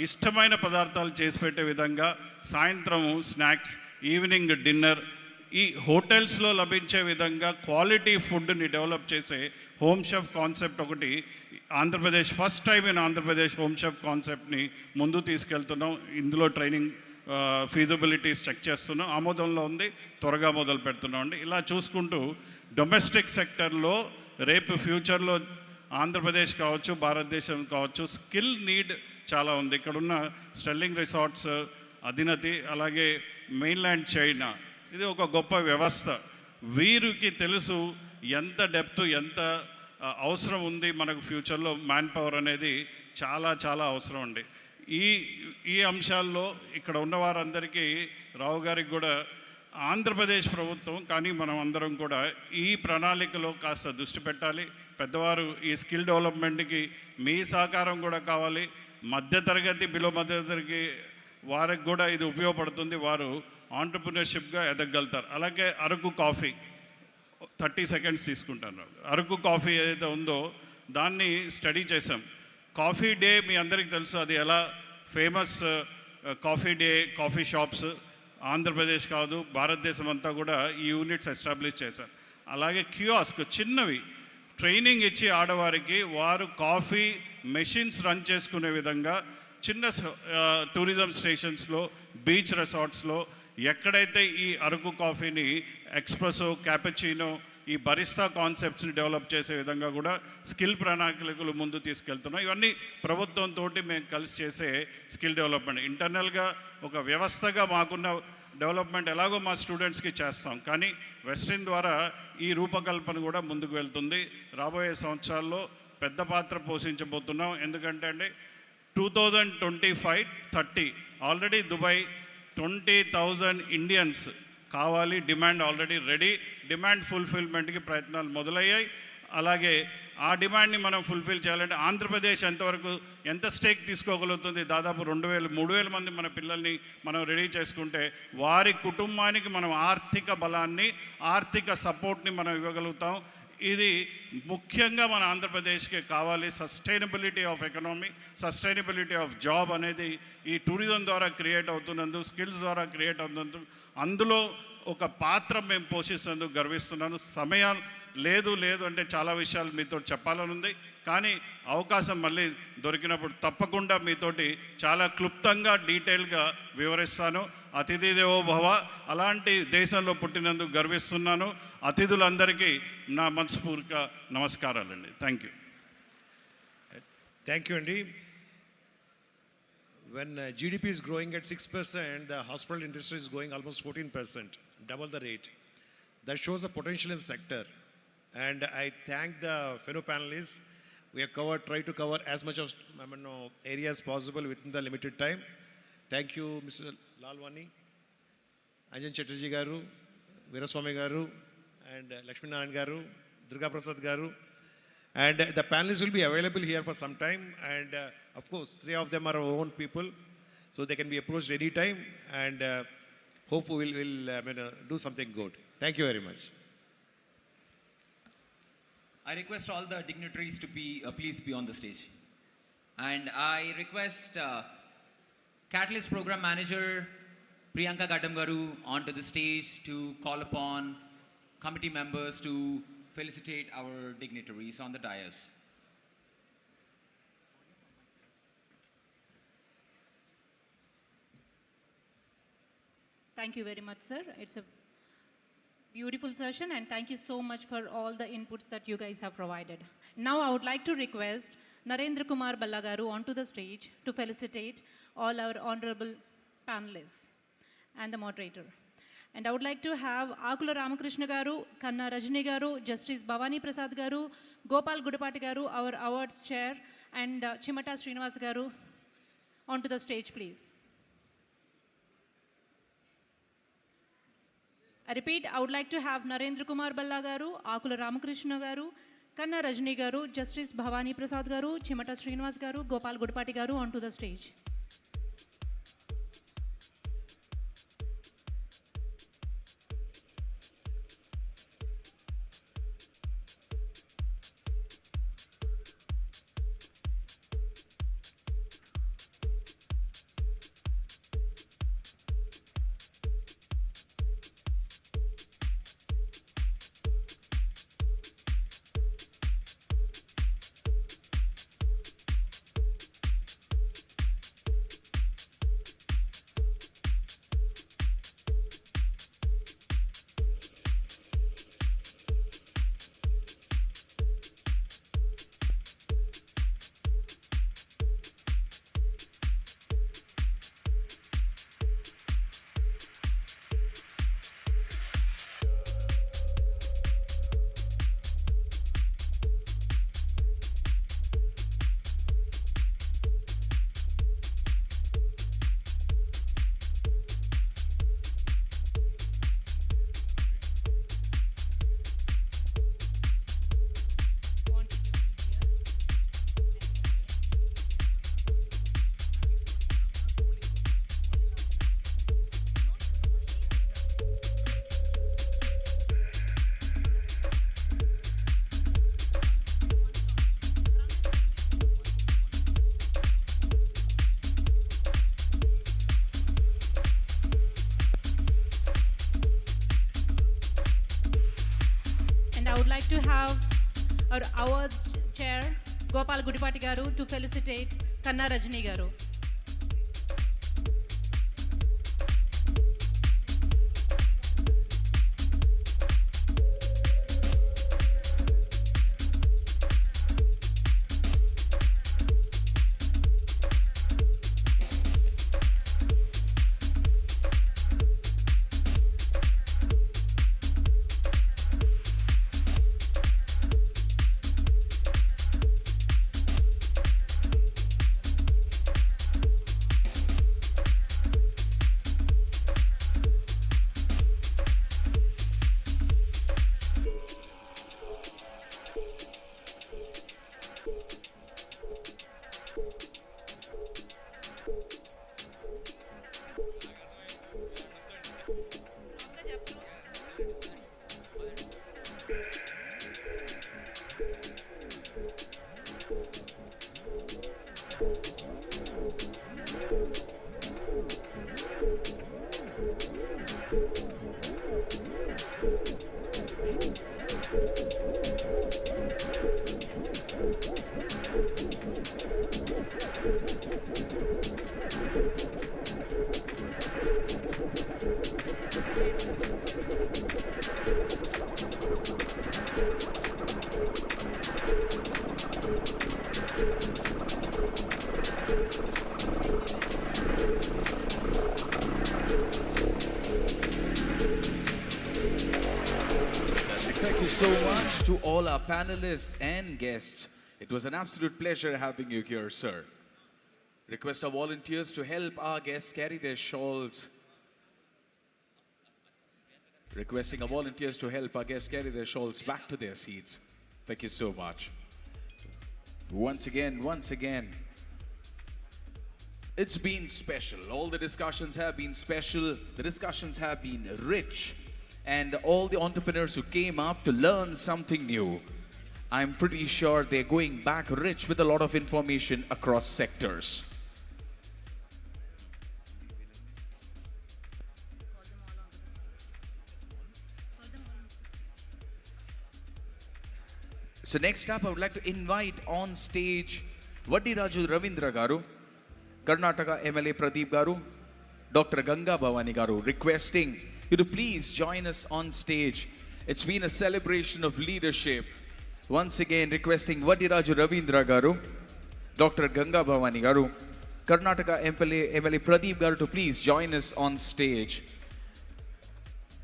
ఇష్టమైన పదార్థాలు చేసి పెట్టే విధంగా సాయంత్రం స్నాక్స్, ఈవినింగ్ డిన్నర్ ఈ హోటల్స్లో లభించే విధంగా క్వాలిటీ ఫుడ్ని డెవలప్ చేసే హోమ్ షెఫ్ కాన్సెప్ట్ ఒకటి Andhra Pradesh first time in Andhra Pradesh home chef కాన్సెప్ట్ని ముందు తీసుకెళ్తున్నాం. ఇందులో ట్రైనింగ్ ఫీజిబిలిటీస్ చెక్ చేస్తున్నాం, ఆమోదంలో ఉంది, త్వరగా మొదలు పెడుతున్నాం అండి. ఇలా చూసుకుంటూ డొమెస్టిక్ సెక్టర్లో రేపు ఫ్యూచర్లో ఆంధ్రప్రదేశ్ కావచ్చు, భారతదేశం కావచ్చు, స్కిల్ నీడ్ చాలా ఉంది. ఇక్కడున్న స్టెర్లింగ్ రిసార్ట్స్, అధినతి, అలాగే మెయిన్ల్యాండ్ చైనా, ఇది ఒక గొప్ప వ్యవస్థ. వీరికి తెలుసు ఎంత డెప్త్, ఎంత అవసరం ఉంది మనకు ఫ్యూచర్లో మ్యాన్ పవర్ అనేది చాలా చాలా అవసరం అండి. ఈ అంశాల్లో ఇక్కడ ఉన్న వారందరికీ, రావు గారికి కూడా ఆంధ్రప్రదేశ్ ప్రభుత్వం కానీ మనం అందరం కూడా ఈ ప్రణాళికలో కాస్త దృష్టి పెట్టాలి. పెద్దవారు ఈ స్కిల్ డెవలప్మెంట్కి మీ సహకారం కూడా కావాలి. మధ్యతరగతి, బిలో మధ్యతరగతి వారికి కూడా ఇది ఉపయోగపడుతుంది. వారు ఆంటర్ప్రినర్షిప్గా ఎదగలుగుతారు. అలాగే అరకు కాఫీ 30 సెకండ్స్ తీసుకుంటాను. అరకు కాఫీ ఏదైతే ఉందో దాన్ని స్టడీ చేసాం. కాఫీ డే మీ అందరికీ తెలుసు, అది ఎలా famous. Coffee day, coffee shops Andhra Pradesh కాదు భారతదేశం అంతా కూడా ఈ యూనిట్స్ ఎస్టాబ్లిష్ చేశారు. అలాగే కియాస్క్ చిన్నవి ట్రైనింగ్ ఇచ్చి ఆడవారికి వారు కాఫీ మెషిన్స్ రన్ చేసుకునే విధంగా చిన్న టూరిజం స్టేషన్స్లో, బీచ్ రిసార్ట్స్లో ఎక్కడైతే ఈ అరకు కాఫీని ఎక్స్ప్రెసో, క్యాపచినో, ఈ బరిస్తా కాన్సెప్ట్స్ని డెవలప్ చేసే విధంగా కూడా స్కిల్ ప్రణాళికలు ముందు తీసుకెళ్తున్నాం. ఇవన్నీ ప్రభుత్వంతో మేము కలిసి చేసే స్కిల్ డెవలప్మెంట్. ఇంటర్నల్గా ఒక వ్యవస్థగా మాకున్న డెవలప్మెంట్ ఎలాగో మా స్టూడెంట్స్కి చేస్తాం, కానీ వెస్టిన్ ద్వారా ఈ రూపకల్పన కూడా ముందుకు వెళ్తుంది. రాబోయే సంవత్సరాల్లో పెద్ద పాత్ర పోషించబోతున్నాం. ఎందుకంటే అండి 2025-30 ఆల్రెడీ దుబాయ్ 20,000 ఇండియన్స్ కావాలి. Demand already ready. డిమాండ్ ఫుల్ఫిల్మెంట్కి ప్రయత్నాలు మొదలయ్యాయి. అలాగే ఆ డిమాండ్ని మనం ఫుల్ఫిల్ చేయాలంటే ఆంధ్రప్రదేశ్ ఎంతవరకు ఎంత స్టేక్ తీసుకోగలుగుతుంది? దాదాపు 2,000-3,000 మంది మన పిల్లల్ని మనం రెడీ చేసుకుంటే వారి కుటుంబానికి మనం ఆర్థిక బలాన్ని, ఆర్థిక సపోర్ట్ని మనం ఇవ్వగలుగుతాం. ఇది ముఖ్యంగా మన ఆంధ్రప్రదేశ్కి కావాలి. Sustainability of economy, sustainability of job అనేది ఈ టూరిజం ద్వారా క్రియేట్ అవుతున్నందుకు, స్కిల్స్ ద్వారా క్రియేట్ అవుతున్నందుకు, అందులో ఒక పాత్ర మేము పోషిస్తున్నందుకు గర్విస్తున్నాను. సమయం లేదు అంటే చాలా విషయాలు మీతో చెప్పాలని ఉంది, కానీ అవకాశం మళ్ళీ దొరికినప్పుడు తప్పకుండా మీతోటి చాలా క్లుప్తంగా, డీటెయిల్గా వివరిస్తాను. అతిథి దేవో భవ, అలాంటి దేశంలో పుట్టినందుకు గర్విస్తున్నాను. అతిథులందరికీ నా మనస్ఫూర్తిగా నమస్కారాలండి. Thank you. Thank you, Andy. When GDP is growing at 6%, the hospital industry is growing almost 14%, double the rate. That shows the potential in the sector. And I thank the fellow panelists. We have tried to cover as much of area as possible within the limited time. Thank you, Mr. Lalwani, Anjan Chatterjee Garu, Veeraswamy Garu, and Lakshmi Narayan Garu, Durga Prasad Garu. And the panelists will be available here for some time. And of course, 3 of them are our own people, so they can be approached anytime. And hopefully we'll do something good. Thank you very much. I request all the dignitaries to please be on the stage. And I request Catalyst Program Manager Priyanka Gaddam Garu onto the stage to call upon committee members to felicitate our dignitaries on the dais. Thank you very much, sir. It's a beautiful session, and thank you so much for all the inputs that you guys have provided. Now I would like to request Narendra Kumar Ballagaru onto the stage to felicitate all our honorable panelists and the moderator. And I would like to have Akula Ramakrishna Garu, Kanna Rajni Garu, Justice Bhavani Prasad Garu, Gopal Gudapati Garu, our awards chair, and Chimata Srinivas Garu onto the stage, please. I repeat, I would like to have Narendra Kumar Balla Garu, Akula Ramakrishna Garu, Kanna Rajni Garu, Justice Bhavani Prasad Garu, Chimata Srinivas Garu, Gopal Gudapati Garu onto the stage. like to have our awards chair, Gopal Gudipati Garu, to felicitate Kanna Rajni Garu. Thank you so much to all our panelists and guests. It was an absolute pleasure having you here, sir. Request our volunteers to help our guests carry their shawls. Requesting our volunteers to help our guests carry their shawls back to their seats. Thank you so much. Once again, it's been special. All the discussions have been special. The discussions have been rich. And all the entrepreneurs who came up to learn something new, I'm pretty sure they're going back rich with a lot of information across sectors. So next up, I would like to invite on stage Vaddiraju Ravindra Garu, Karnataka MLA Pradeep Garu, Dr. Ganga Bhavani Garu, requesting you to please join us on stage. It's been a celebration of leadership. Once again, requesting Vaddiraju Ravindra Garu, Dr. Ganga Bhavani Garu, Karnataka MLA Pradeep Garu to please join us on stage.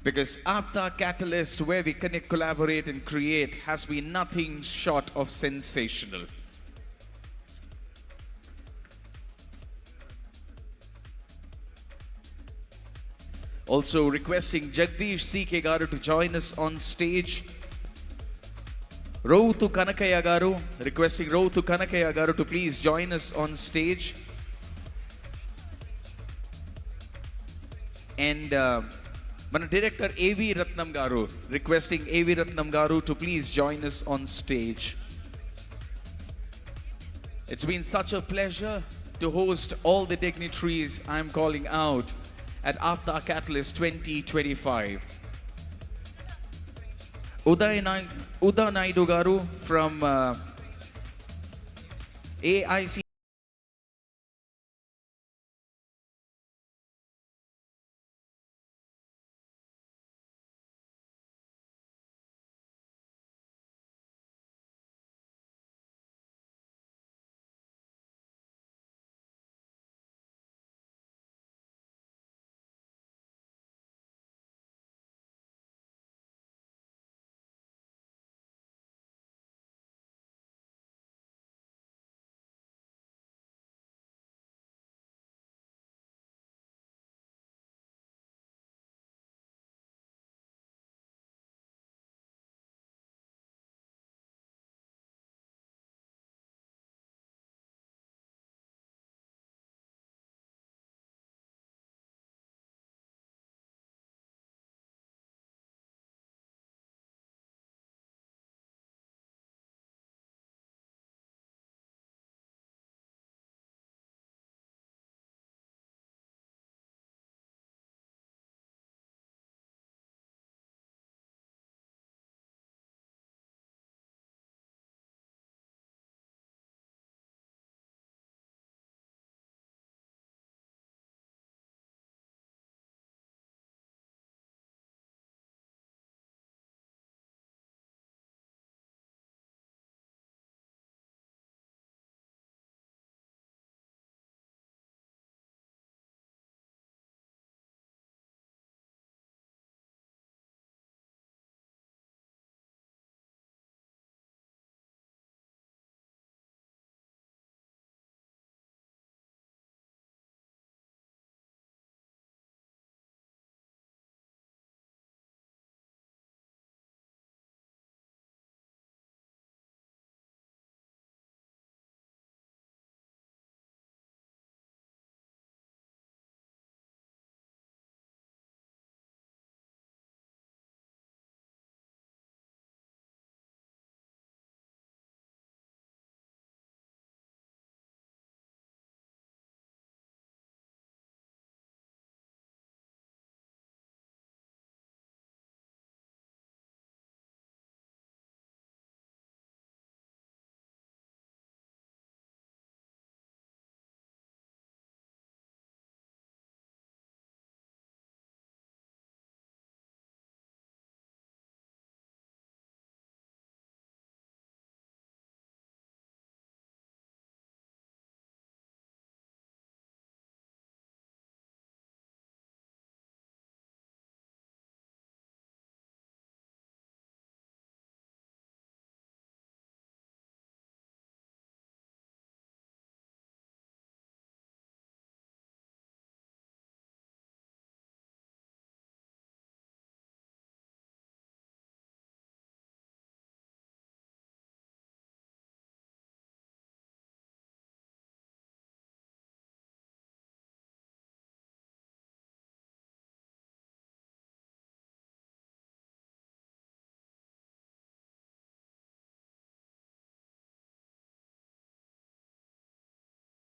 Because APTA Katalyst, where we connect, collaborate and create, has been nothing short of sensational. Also requesting Jagdish C.K. Garu to join us on stage. Routu Kanakaya Garu, requesting Routu Kanakaya Garu to please join us on stage. And Mana Director A.V. Ratnam Garu, requesting A.V. Ratnam Garu to please join us on stage. It's been such a pleasure to host all the dignitaries I'm calling out at APTA Katalyst 2025. Uday Naidu Garu from AIC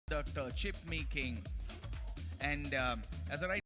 Dr. chip making, and as a right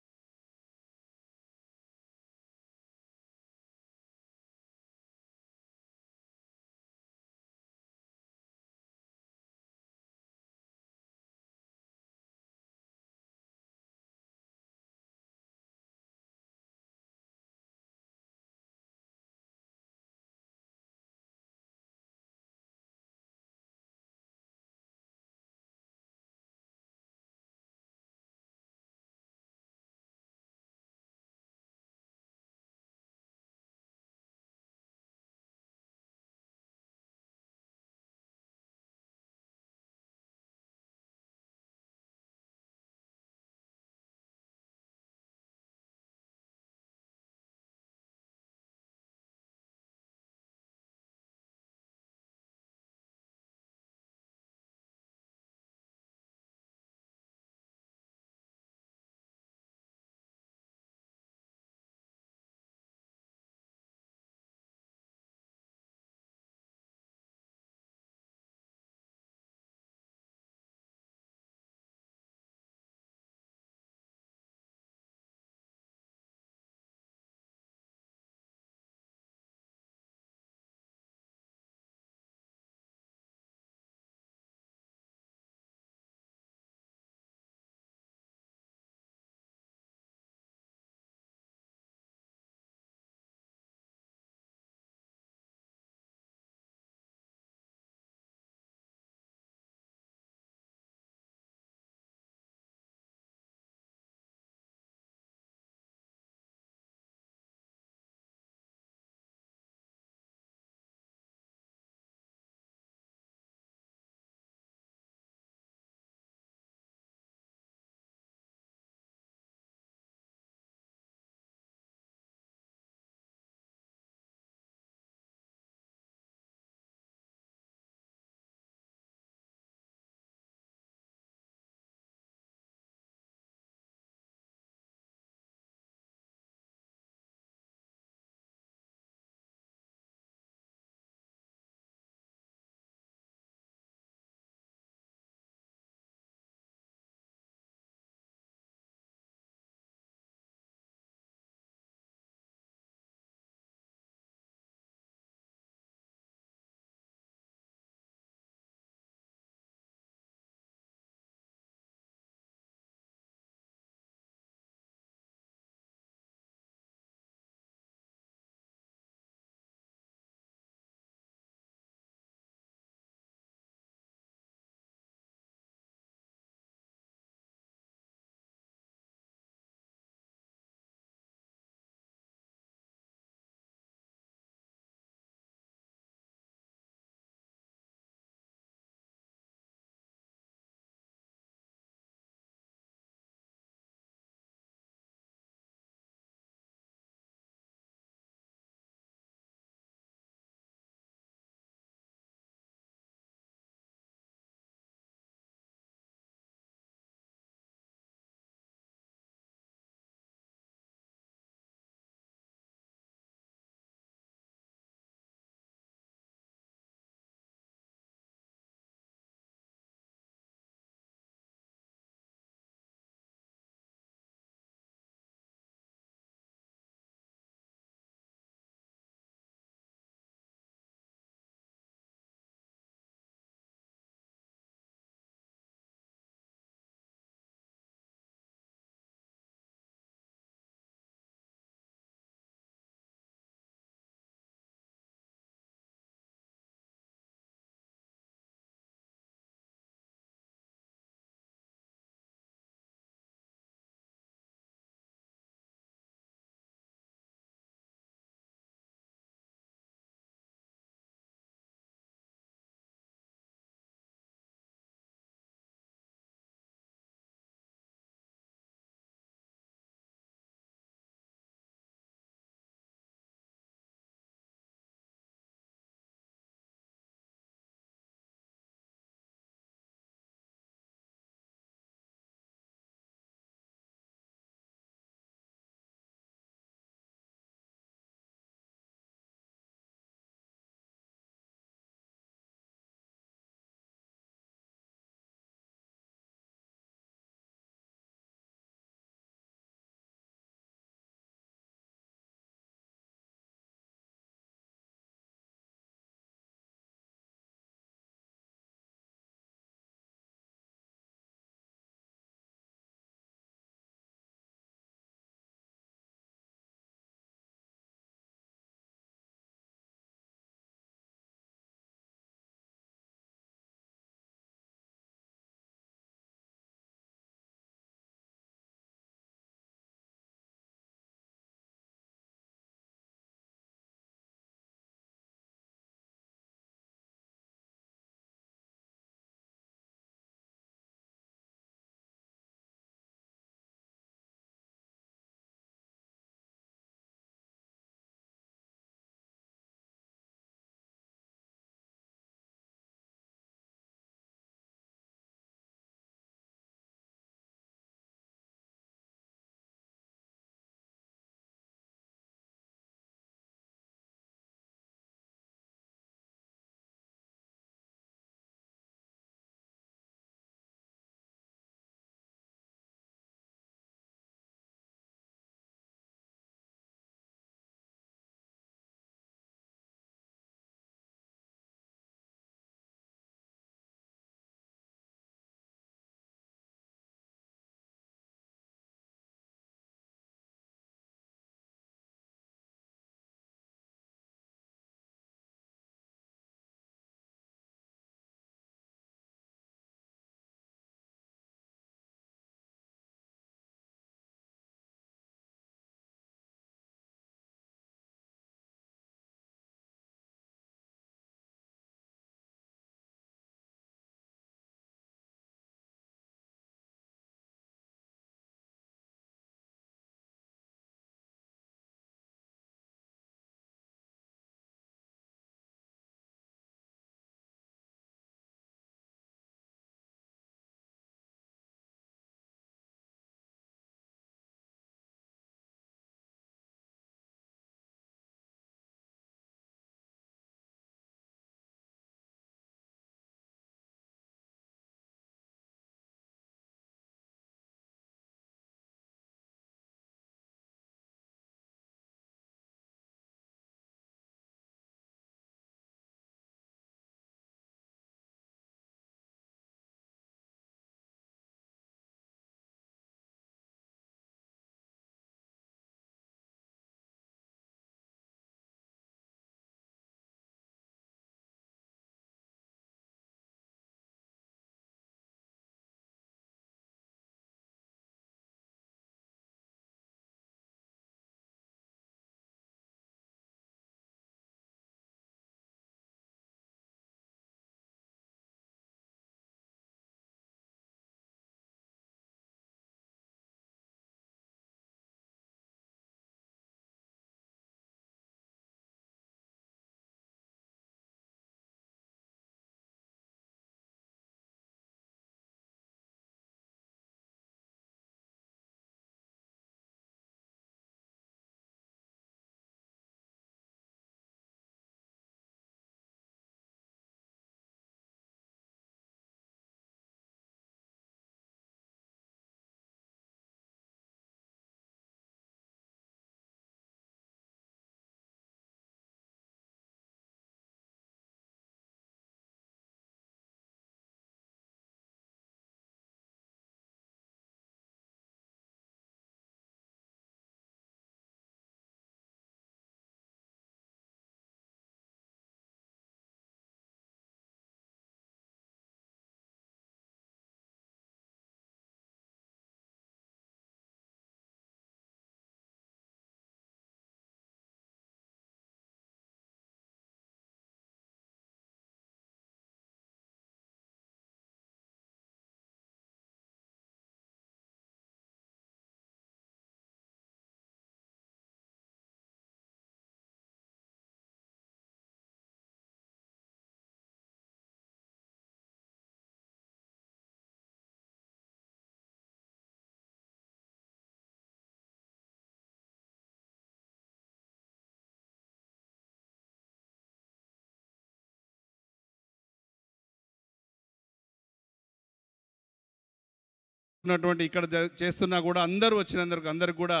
ఉన్నటువంటి ఇక్కడ చేస్తున్నా కూడా అందరూ వచ్చినందుకు అందరికి కూడా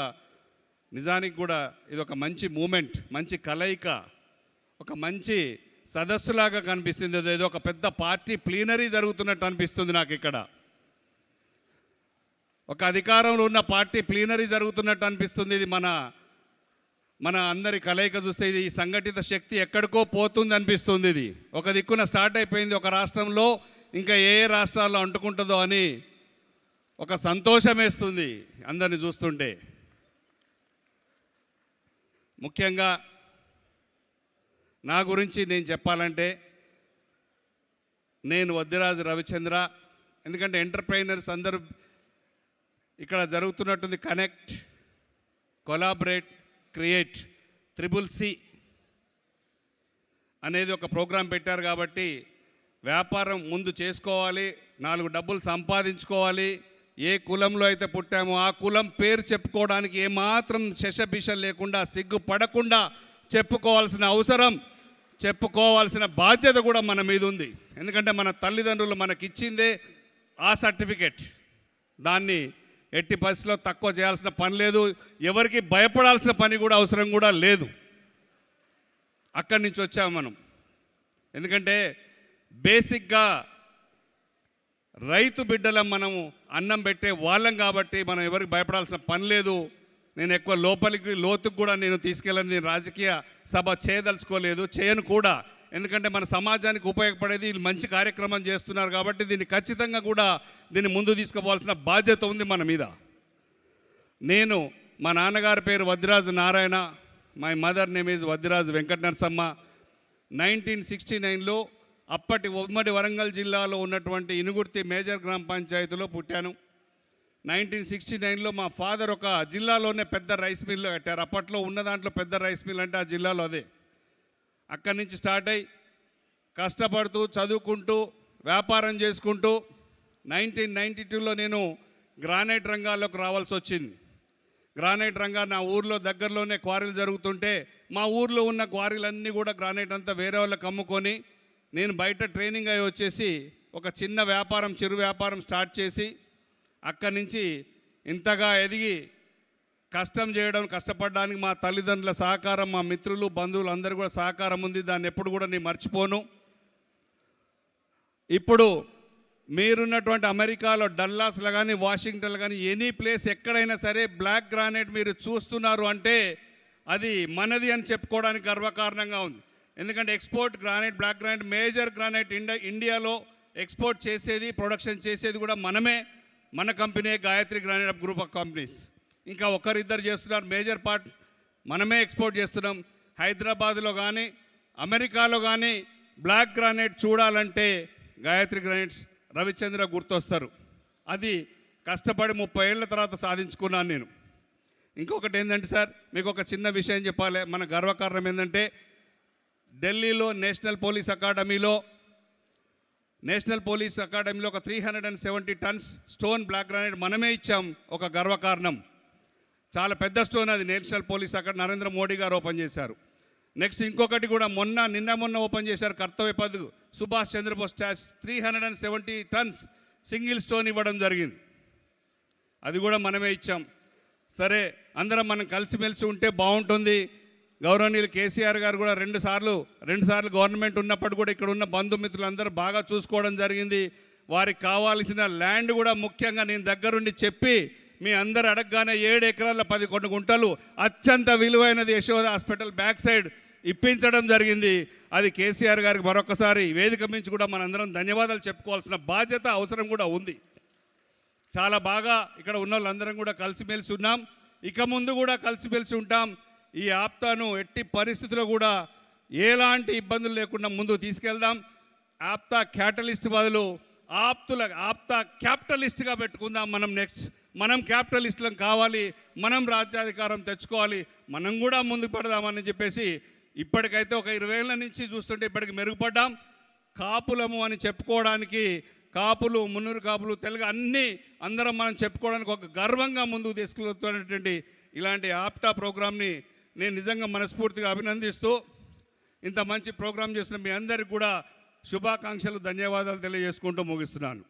నిజానికి కూడా ఇది ఒక మంచి మూమెంట్, మంచి కలయిక, ఒక మంచి సదస్సులాగా కనిపిస్తుంది. ఏదో ఒక పెద్ద పార్టీ ప్లీనరీ జరుగుతున్నట్టు అనిపిస్తుంది నాకు. ఇక్కడ ఒక అధికారంలో ఉన్న పార్టీ ప్లీనరీ జరుగుతున్నట్టు అనిపిస్తుంది. ఇది మన అందరి కలయిక చూస్తే ఇది ఈ సంఘటిత శక్తి ఎక్కడికో పోతుంది అనిపిస్తుంది. ఇది ఒక దిక్కున స్టార్ట్ అయిపోయింది ఒక రాష్ట్రంలో, ఇంకా ఏ రాష్ట్రాల్లో అంటుకుంటుందో అని ఒక సంతోషం వేస్తుంది అందరిని చూస్తుంటే. ముఖ్యంగా నా గురించి నేను చెప్పాలంటే నేను వద్దిరాజు రవిచంద్ర. ఎందుకంటే ఎంటర్ప్రైనర్స్ అందరూ ఇక్కడ జరుగుతున్నట్టుంది కనెక్ట్, కొలాబరేట్, క్రియేట్, CCC అనేది ఒక ప్రోగ్రాం పెట్టారు. కాబట్టి వ్యాపారం ముందు చేసుకోవాలి, 4 డబ్బులు సంపాదించుకోవాలి. ఏ కులంలో అయితే పుట్టామో ఆ కులం పేరు చెప్పుకోవడానికి ఏమాత్రం శశభిషం లేకుండా, సిగ్గుపడకుండా చెప్పుకోవాల్సిన అవసరం, చెప్పుకోవాల్సిన బాధ్యత కూడా మన మీద ఉంది. ఎందుకంటే మన తల్లిదండ్రులు మనకిచ్చిందే ఆ సర్టిఫికెట్. దాన్ని ఎట్టి పరిస్థితిలో తక్కువ చేయాల్సిన పని లేదు, ఎవరికి భయపడాల్సిన పని కూడా అవసరం కూడా లేదు. అక్కడి నుంచి వచ్చాము మనం. ఎందుకంటే బేసిక్గా రైతు బిడ్డలం, మనము అన్నం పెట్టే వాళ్ళం కాబట్టి మనం ఎవరికి భయపడాల్సిన పని లేదు. నేను ఎక్కువ లోతుకు కూడా నేను తీసుకెళ్ళని, నేను రాజకీయ సభ చేయదలుచుకోలేదు, చేయను కూడా. ఎందుకంటే మన సమాజానికి ఉపయోగపడేది మంచి కార్యక్రమం చేస్తున్నారు కాబట్టి దీన్ని ఖచ్చితంగా కూడా దీన్ని ముందు తీసుకుపోవాల్సిన బాధ్యత ఉంది మన మీద. మా నాన్నగారి పేరు Vaddiraju Narayana, my mother name is Vaddiraju Venkata Narasamma. 1969లో అప్పటి ఉమ్మడి వరంగల్ జిల్లాలో ఉన్నటువంటి ఇనుగుర్తి మేజర్ గ్రామ పంచాయతీలో పుట్టాను. 1969లో మా ఫాదర్ ఒక జిల్లాలోనే పెద్ద రైస్ మిల్లు కట్టారు. అప్పట్లో ఉన్న దాంట్లో పెద్ద రైస్ మిల్ అంటే ఆ జిల్లాలో అదే. అక్కడి నుంచి స్టార్ట్ అయ్యి కష్టపడుతూ చదువుకుంటూ వ్యాపారం చేసుకుంటూ 1992లో నేను గ్రానైట్ రంగాల్లోకి రావాల్సి వచ్చింది. గ్రానైట్ రంగా నా ఊర్లో దగ్గరలోనే క్వారీలు జరుగుతుంటే మా ఊర్లో ఉన్న క్వారీలన్నీ కూడా గ్రానైట్ అంతా వేరే వాళ్ళకి అమ్ముకొని నేను బయట ట్రైనింగ్ అయ్యి వచ్చేసి ఒక చిన్న వ్యాపారం, చిరు వ్యాపారం స్టార్ట్ చేసి అక్కడి నుంచి ఇంతగా ఎదిగి కష్టం చేయడం, కష్టపడడానికి మా తల్లిదండ్రుల సహకారం, మా మిత్రులు, బంధువులు అందరూ కూడా సహకారం ఉంది. దాన్ని ఎప్పుడు కూడా నేను మర్చిపోను. ఇప్పుడు మీరున్నటువంటి అమెరికాలో డల్లాస్లో కానీ వాషింగ్టన్లో కానీ ఎనీ ప్లేస్ ఎక్కడైనా సరే బ్లాక్ గ్రానైట్ మీరు చూస్తున్నారు అంటే అది మనది అని చెప్పుకోవడానికి గర్వకారణంగా ఉంది. ఎందుకంటే export granite, black granite, major granite ఇండియాలో ఎక్స్పోర్ట్ చేసేది, ప్రొడక్షన్ చేసేది కూడా మనమే. మన company Gayatri granite group of companies. ఇంకా ఒకరిద్దరు చేస్తున్నారు, మేజర్ పార్ట్ మనమే ఎక్స్పోర్ట్ చేస్తున్నాం. హైదరాబాద్లో కానీ అమెరికాలో కానీ బ్లాక్ గ్రానైట్ చూడాలంటే గాయత్రి గ్రానైట్స్ రవిచంద్ర గుర్తొస్తారు. అది కష్టపడి 30 ఏళ్ల తర్వాత సాధించుకున్నాను నేను. ఇంకొకటి ఏంటంటే సార్, మీకు ఒక చిన్న విషయం చెప్పాలి. మన గర్వకారణం ఏంటంటే ఢిల్లీలో నేషనల్ పోలీస్ అకాడమీలో ఒక 370 టన్స్ స్టోన్ బ్లాక్ గ్రానైట్ మనమే ఇచ్చాం. ఒక గర్వకారణం. చాలా పెద్ద స్టోన్ అది. National police academy Narendra Modi గారు ఓపెన్ చేశారు. నెక్స్ట్ ఇంకొకటి కూడా నిన్న ఓపెన్ చేశారు, కర్తవ్య పథ్ సుభాష్ చంద్రబోస్ స్టాచ్యూ 370 టన్స్ సింగిల్ స్టోన్ ఇవ్వడం జరిగింది. అది కూడా మనమే ఇచ్చాం. సరే, అందరం మనం కలిసిమెలిసి ఉంటే బాగుంటుంది. గౌరవనీయులు కేసీఆర్ గారు కూడా రెండు సార్లు గవర్నమెంట్ ఉన్నప్పుడు కూడా ఇక్కడ ఉన్న బంధుమిత్రులందరూ బాగా చూసుకోవడం జరిగింది. వారికి కావాల్సిన ల్యాండ్ కూడా ముఖ్యంగా నేను దగ్గరుండి చెప్పి మీ అందరు అడగగానే 7 ఎకరాల 11 గుంటలు అత్యంత విలువైనది యశోద హాస్పిటల్ బ్యాక్ సైడ్ ఇప్పించడం జరిగింది. అది కేసీఆర్ గారికి మరొకసారి వేదిక మించి కూడా మనందరం ధన్యవాదాలు చెప్పుకోవాల్సిన బాధ్యత, అవసరం కూడా ఉంది. చాలా బాగా ఇక్కడ ఉన్న వాళ్ళందరం కూడా కలిసిమెలిసి ఉన్నాం. ఇక ముందు కూడా కలిసిమెలిసి ఉంటాం. ఈ ఆప్తాను ఎట్టి పరిస్థితుల్లో కూడా ఎలాంటి ఇబ్బందులు లేకుండా ముందుకు తీసుకెళ్దాం. ఆప్తా క్యాటలిస్ట్ బదులు ఆప్తా క్యాపిటలిస్ట్గా పెట్టుకుందాం. మనం క్యాపిటలిస్టులం కావాలి, మనం రాజ్యాధికారం తెచ్చుకోవాలి, మనం కూడా ముందుకు పడదామని చెప్పేసి ఇప్పటికైతే ఒక 20 ఏళ్ళ నుంచి చూస్తుంటే ఇప్పటికి మెరుగుపడ్డాం. కాపులము అని చెప్పుకోవడానికి, కాపులు, మున్నూరు కాపులు, తెలుగు అందరం మనం చెప్పుకోవడానికి ఒక గర్వంగా ముందుకు తీసుకెళ్తున్నటువంటి ఇలాంటి ఆప్టా ప్రోగ్రామ్ని నేను నిజంగా మనస్ఫూర్తిగా అభినందిస్తూ ఇంత మంచి ప్రోగ్రాం చేసిన మీ అందరికీ కూడా శుభాకాంక్షలు, ధన్యవాదాలు తెలియజేసుకుంటూ ముగిస్తున్నాను.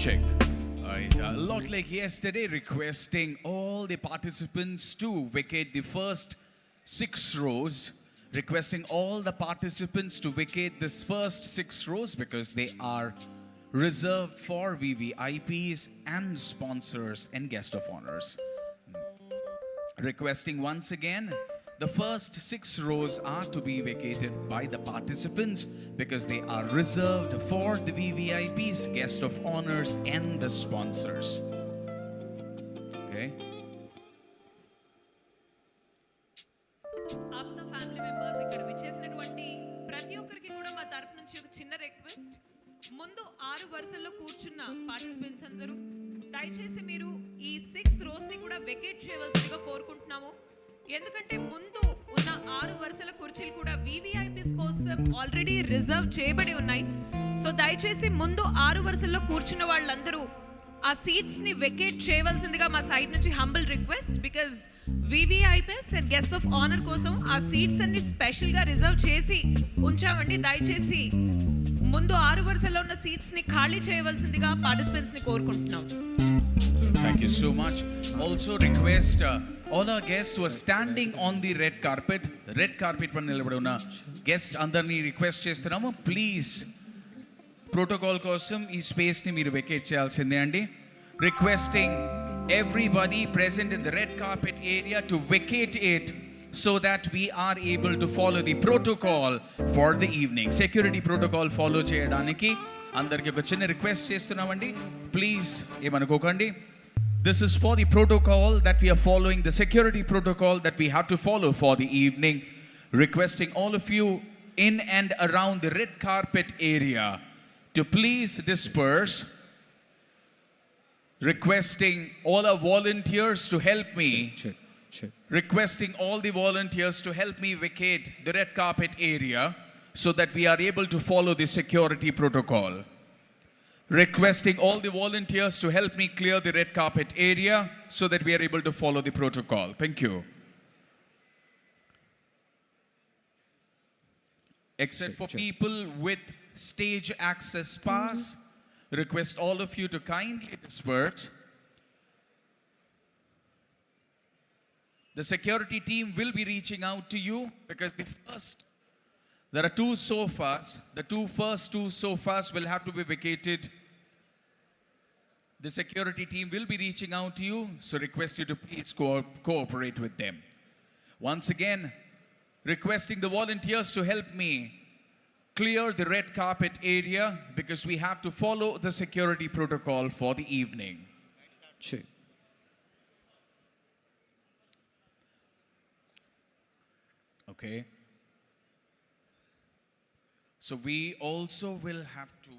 check. Alright, a lot like yesterday, requesting all the participants to vacate the first 6 rows. Requesting all the participants to vacate this first 6 rows because they are reserved for VVIPs and sponsors and guest of honors. Requesting once again, the first 6 rows are to be vacated by the participants because they are reserved for the VVIPs, guest of honors, and the sponsors. Okay. APTA family members ఇక్కడ విచ్చేసినటువంటి ప్రతి ఒక్కరికి కూడా మా తరపు నుంచి ఒక చిన్న రిక్వెస్ట్. ముందు 6 వరుసల్లో కూర్చున్న పార్టిసిపెంట్స్ అందరూ దయచేసి మీరు ఈ 6 రోస్ ని కూడా వెకేట్ చేయవలసిందిగా కోరుకుంటున్నాము. ఎందుకంటే ముందు ఉన్న 6 వరుసల కుర్చీలు కూడా VVIPs కోసం ఆల్రెడీ రిజర్వ్ చేయబడి ఉన్నాయి. సో దయచేసి ముందు 6 వరుసల్లో కూర్చున్న వాళ్ళందరూ ఆ సీట్స్ ని వెకేట్ చేయవలసిందిగా మా సైడ్ నుంచి humble request. Because VVIPs and guest of honour కోసం ఆ సీట్స్ అన్ని స్పెషల్ గా రిజర్వ్ చేసి ఉంచామండి. దయచేసి ముందు 6 వరుసల్లో ఉన్న సీట్స్ ని ఖాళీ చేయవలసిందిగా పార్టిసిపెంట్స్ ని కోరుకుంటున్నాం. Thank you so much. Also request all our guests who are standing on the red carpet. Red carpet పైన నిలబడి ఉన్న guests అందరినీ రిక్వెస్ట్ చేస్తున్నాము. ప్లీజ్ ప్రోటోకాల్ కోసం ఈ స్పేస్ ని మీరు వెకేట్ చేయాల్సిందే అండి. Requesting everybody present in the red carpet area to vacate it so that we are able to follow the protocol for the evening. Security protocol follow చేయడానికి అందరికీ ఒక చిన్న రిక్వెస్ట్ చేస్తున్నామండి. ప్లీజ్ ఏమనుకోకండి. This is for the protocol that we are following, the security protocol that we have to follow for the evening. Requesting all of you in and around the red carpet area to please disperse. Requesting all our volunteers to help me. Requesting all the volunteers to help me vacate the red carpet area so that we are able to follow the security protocol. Requesting all the volunteers to help me clear the red carpet area so that we are able to follow the protocol. Thank you. Except for people with stage access pass, request all of you to kindly disperse. The security team will be reaching out to you because there are 2 sofas. The first two sofas will have to be vacated. The security team will be reaching out to you, so request you to please cooperate with them. Once again, requesting the volunteers to help me clear the red carpet area because we have to follow the security protocol for the evening. Okay. So we also will have to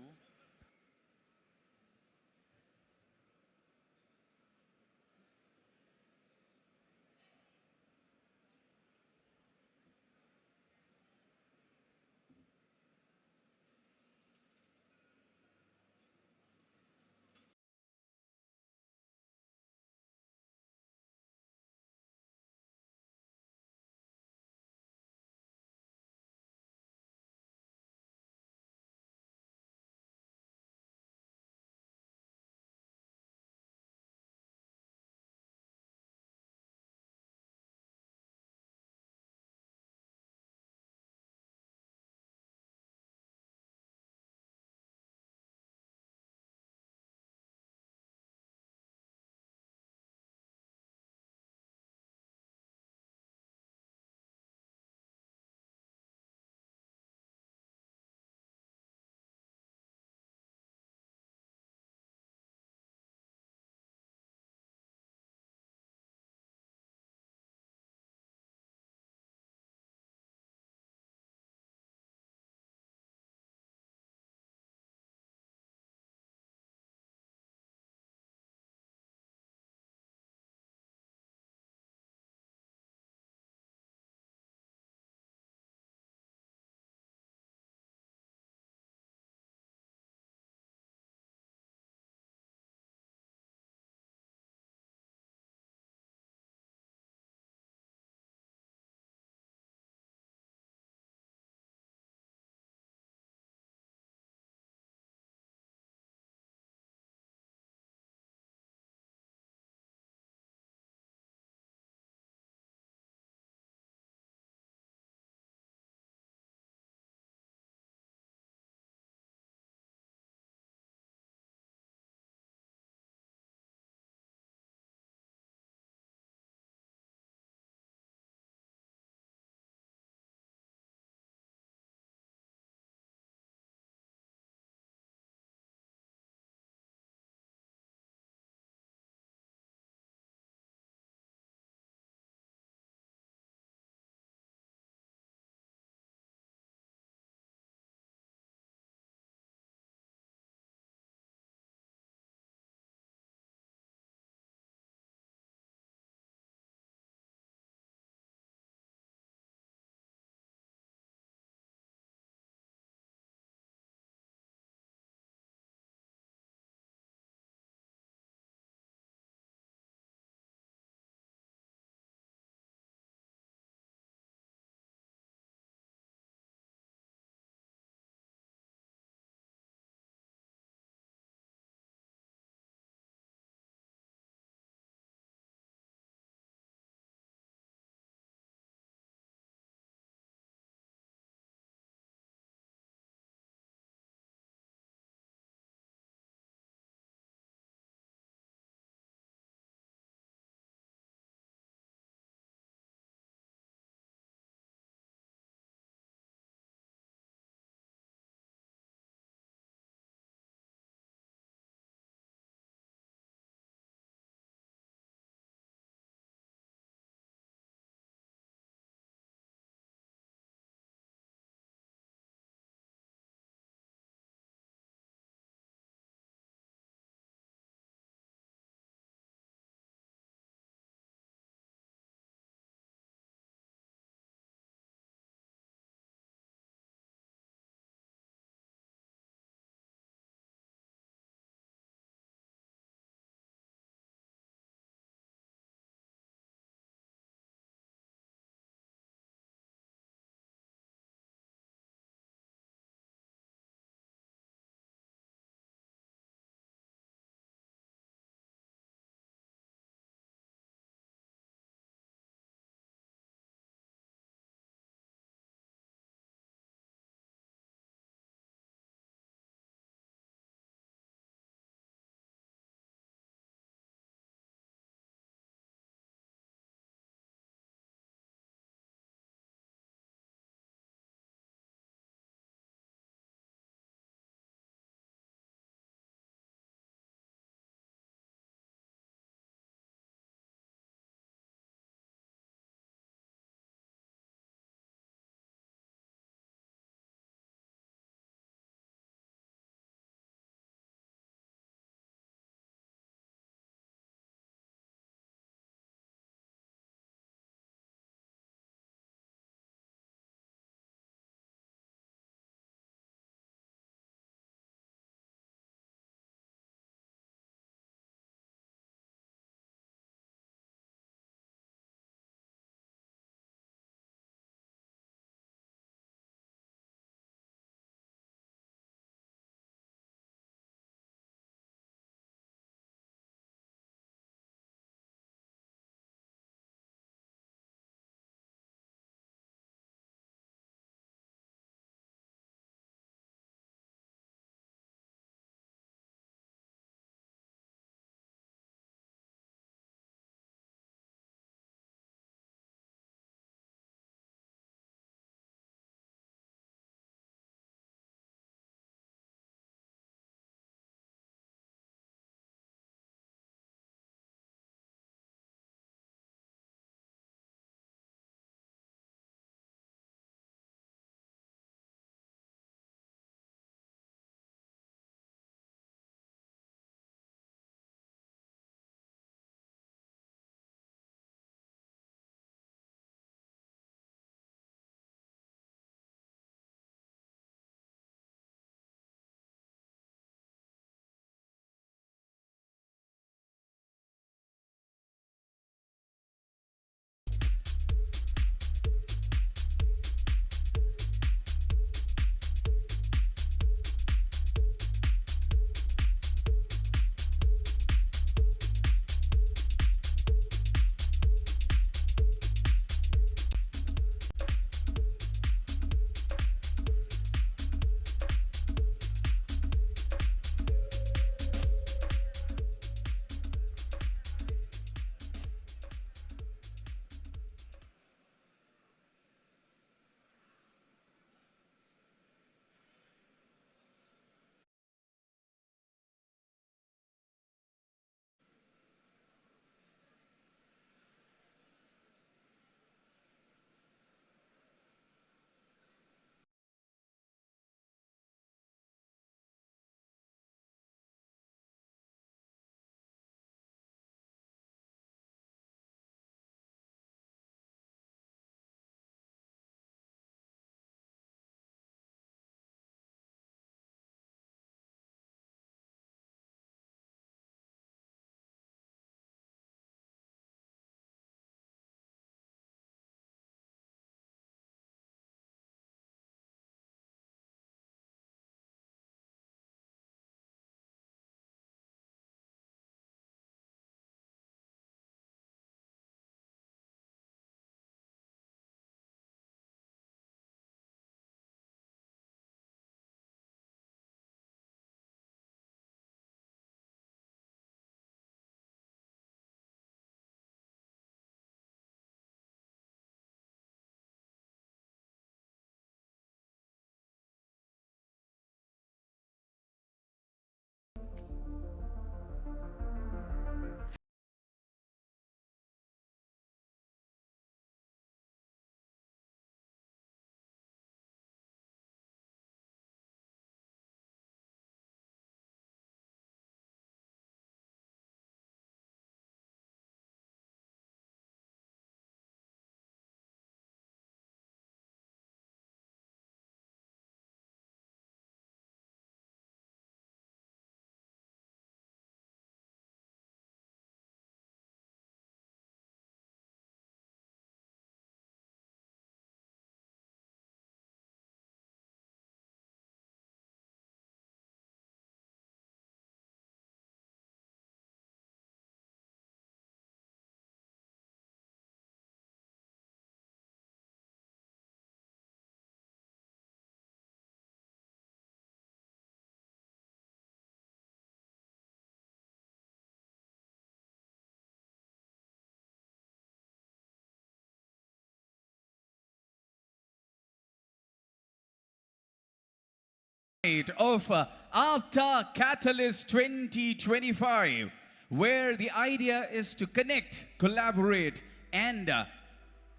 of APTA Katalyst 2025, where the idea is to connect, collaborate, and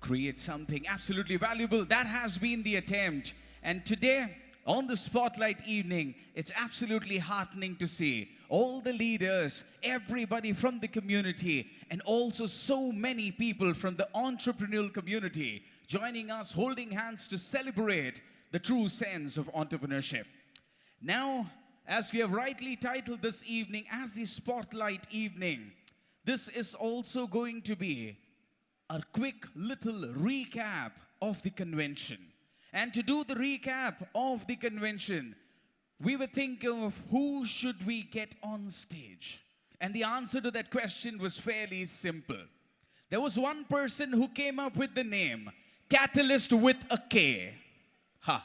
create something absolutely valuable. That has been the attempt. And today, on the Spotlight evening, it's absolutely heartening to see all the leaders, everybody from the community, and also so many people from the entrepreneurial community joining us, holding hands to celebrate the true sense of entrepreneurship. Now, as we have rightly titled this evening as the Spotlight evening, this is also going to be a quick little recap of the convention. And to do the recap of the convention, we were thinking of who should we get on stage. And the answer to that question was fairly simple. There was one person who came up with the name Katalyst with a K. Ha.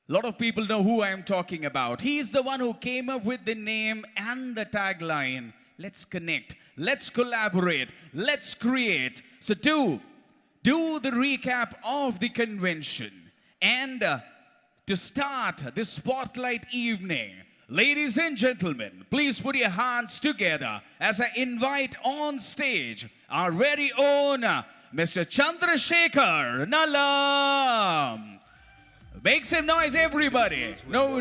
A lot of people know who I am talking about. He's the one who came up with the name and the tagline. Let's connect, let's collaborate, let's create. So do the recap of the convention. And to start this Spotlight evening, ladies and gentlemen, please put your hands together as I invite on stage our very own Mr. Chandrasekhar Nallam. Make some noise, everybody. No.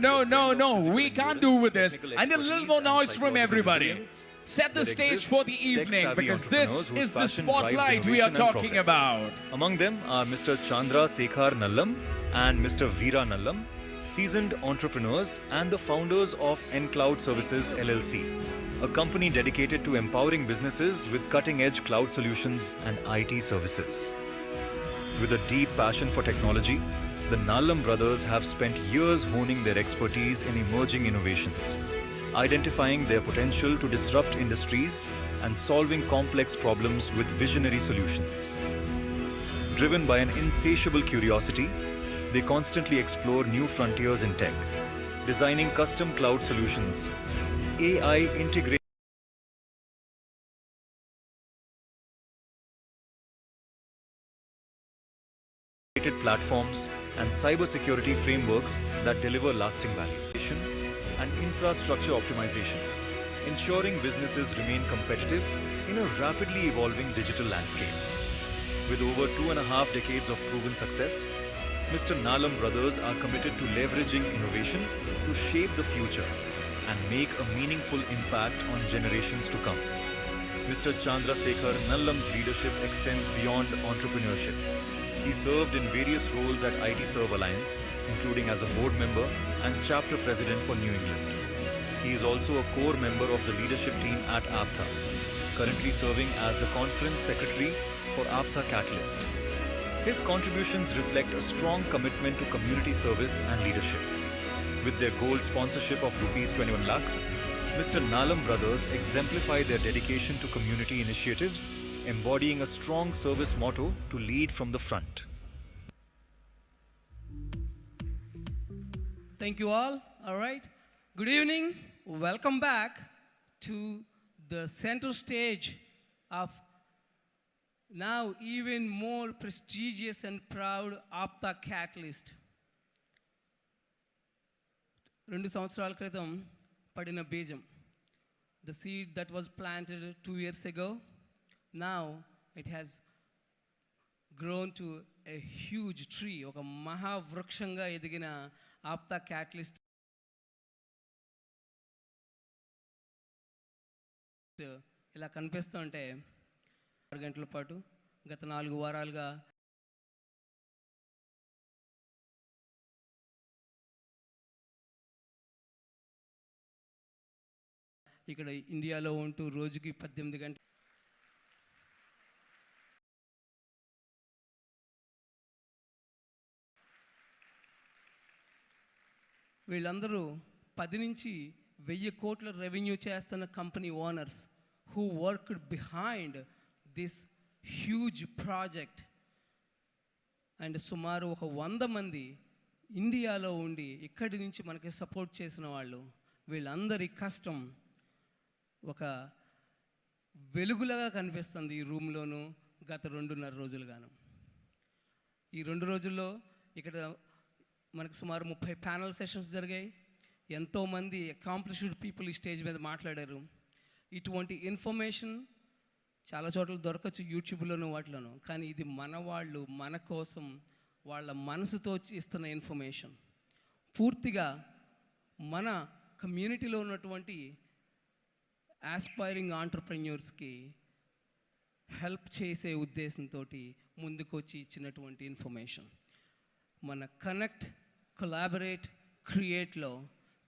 We can't do with this. I need a little more noise from everybody. Set the stage for the evening, because this is the spotlight we are talking about. Among them are Mr. Chandrasekhar Nallam and Mr. Veera Nallam, seasoned entrepreneurs and the founders of nCloud Services LLC, a company dedicated to empowering businesses with cutting-edge cloud solutions and IT services. With a deep passion for technology, the Nallam brothers have spent years honing their expertise in emerging innovations, identifying their potential to disrupt industries and solving complex problems with visionary solutions. Driven by an insatiable curiosity, they constantly explore new frontiers in tech, designing custom cloud solutions, AI integrated platforms and cybersecurity frameworks that deliver lasting value, and infrastructure optimization, ensuring businesses remain competitive in a rapidly evolving digital landscape. With over 2.5 decades of proven success, Mr. Nallam brothers are committed to leveraging innovation to shape the future and make a meaningful impact on generations to come. Mr. Chandrasekhar Nallam's leadership extends beyond entrepreneurship. He served in various roles at IT Serve Alliance, including as a board member and chapter president for New England. He is also a core member of the leadership team at APTA, currently serving as the conference secretary for APTA Katalyst. His contributions reflect a strong commitment to community service and leadership. With their gold sponsorship of Rs 21 lakhs, Mr. Nallam brothers exemplify their dedication to community initiatives, embodying a strong service motto to lead from the front. Thank you all. All right. Good evening. Welcome back to the center stage of now even more prestigious and proud APTA Katalyst. 2 సంవత్సరాల క్రితం పడిన బీజం, the seed that was planted 2 years ago, now it has grown to a huge tree, ఒక మహావృక్షంగా ఎదిగిన APTA Katalyst ఇలా కనిపిస్తుంటే 6 గంటల పాటు గత 4 వారాలుగా ఇక్కడ ఇండియాలో ఉంటూ రోజుకి 18 గంటలు వీళ్ళందరూ 10 నుంచి 1000 కోట్ల రెవెన్యూ చేస్తున్న company owners who worked behind this huge project. And సుమారు ఒక 100 మంది ఇండియాలో ఉండి ఇక్కడి నుంచి మనకి సపోర్ట్ చేసిన వాళ్ళు, వీళ్ళందరి కష్టం ఒక వెలుగులాగా కనిపిస్తుంది ఈ రూమ్లోనూ గత 2.5 రోజులుగాను. ఈ 2 రోజుల్లో ఇక్కడ మనకు సుమారు 30 ప్యానల్ సెషన్స్ జరిగాయి. ఎంతోమంది అకాంప్లిష్డ్ పీపుల్ ఈ స్టేజ్ మీద మాట్లాడారు. ఇటువంటి ఇన్ఫర్మేషన్ చాలా చోట్ల దొరకచ్చు, యూట్యూబ్లోను వాటిలోను. కానీ ఇది మన వాళ్ళు మన కోసం వాళ్ళ మనసుతో ఇస్తున్న ఇన్ఫర్మేషన్. పూర్తిగా మన కమ్యూనిటీలో ఉన్నటువంటి ఆస్పైరింగ్ ఆంటర్ప్రెన్యూర్స్కి హెల్ప్ చేసే ఉద్దేశంతో ముందుకు వచ్చి ఇచ్చినటువంటి ఇన్ఫర్మేషన్. మన కనెక్ట్, కొలాబరేట్, క్రియేట్లో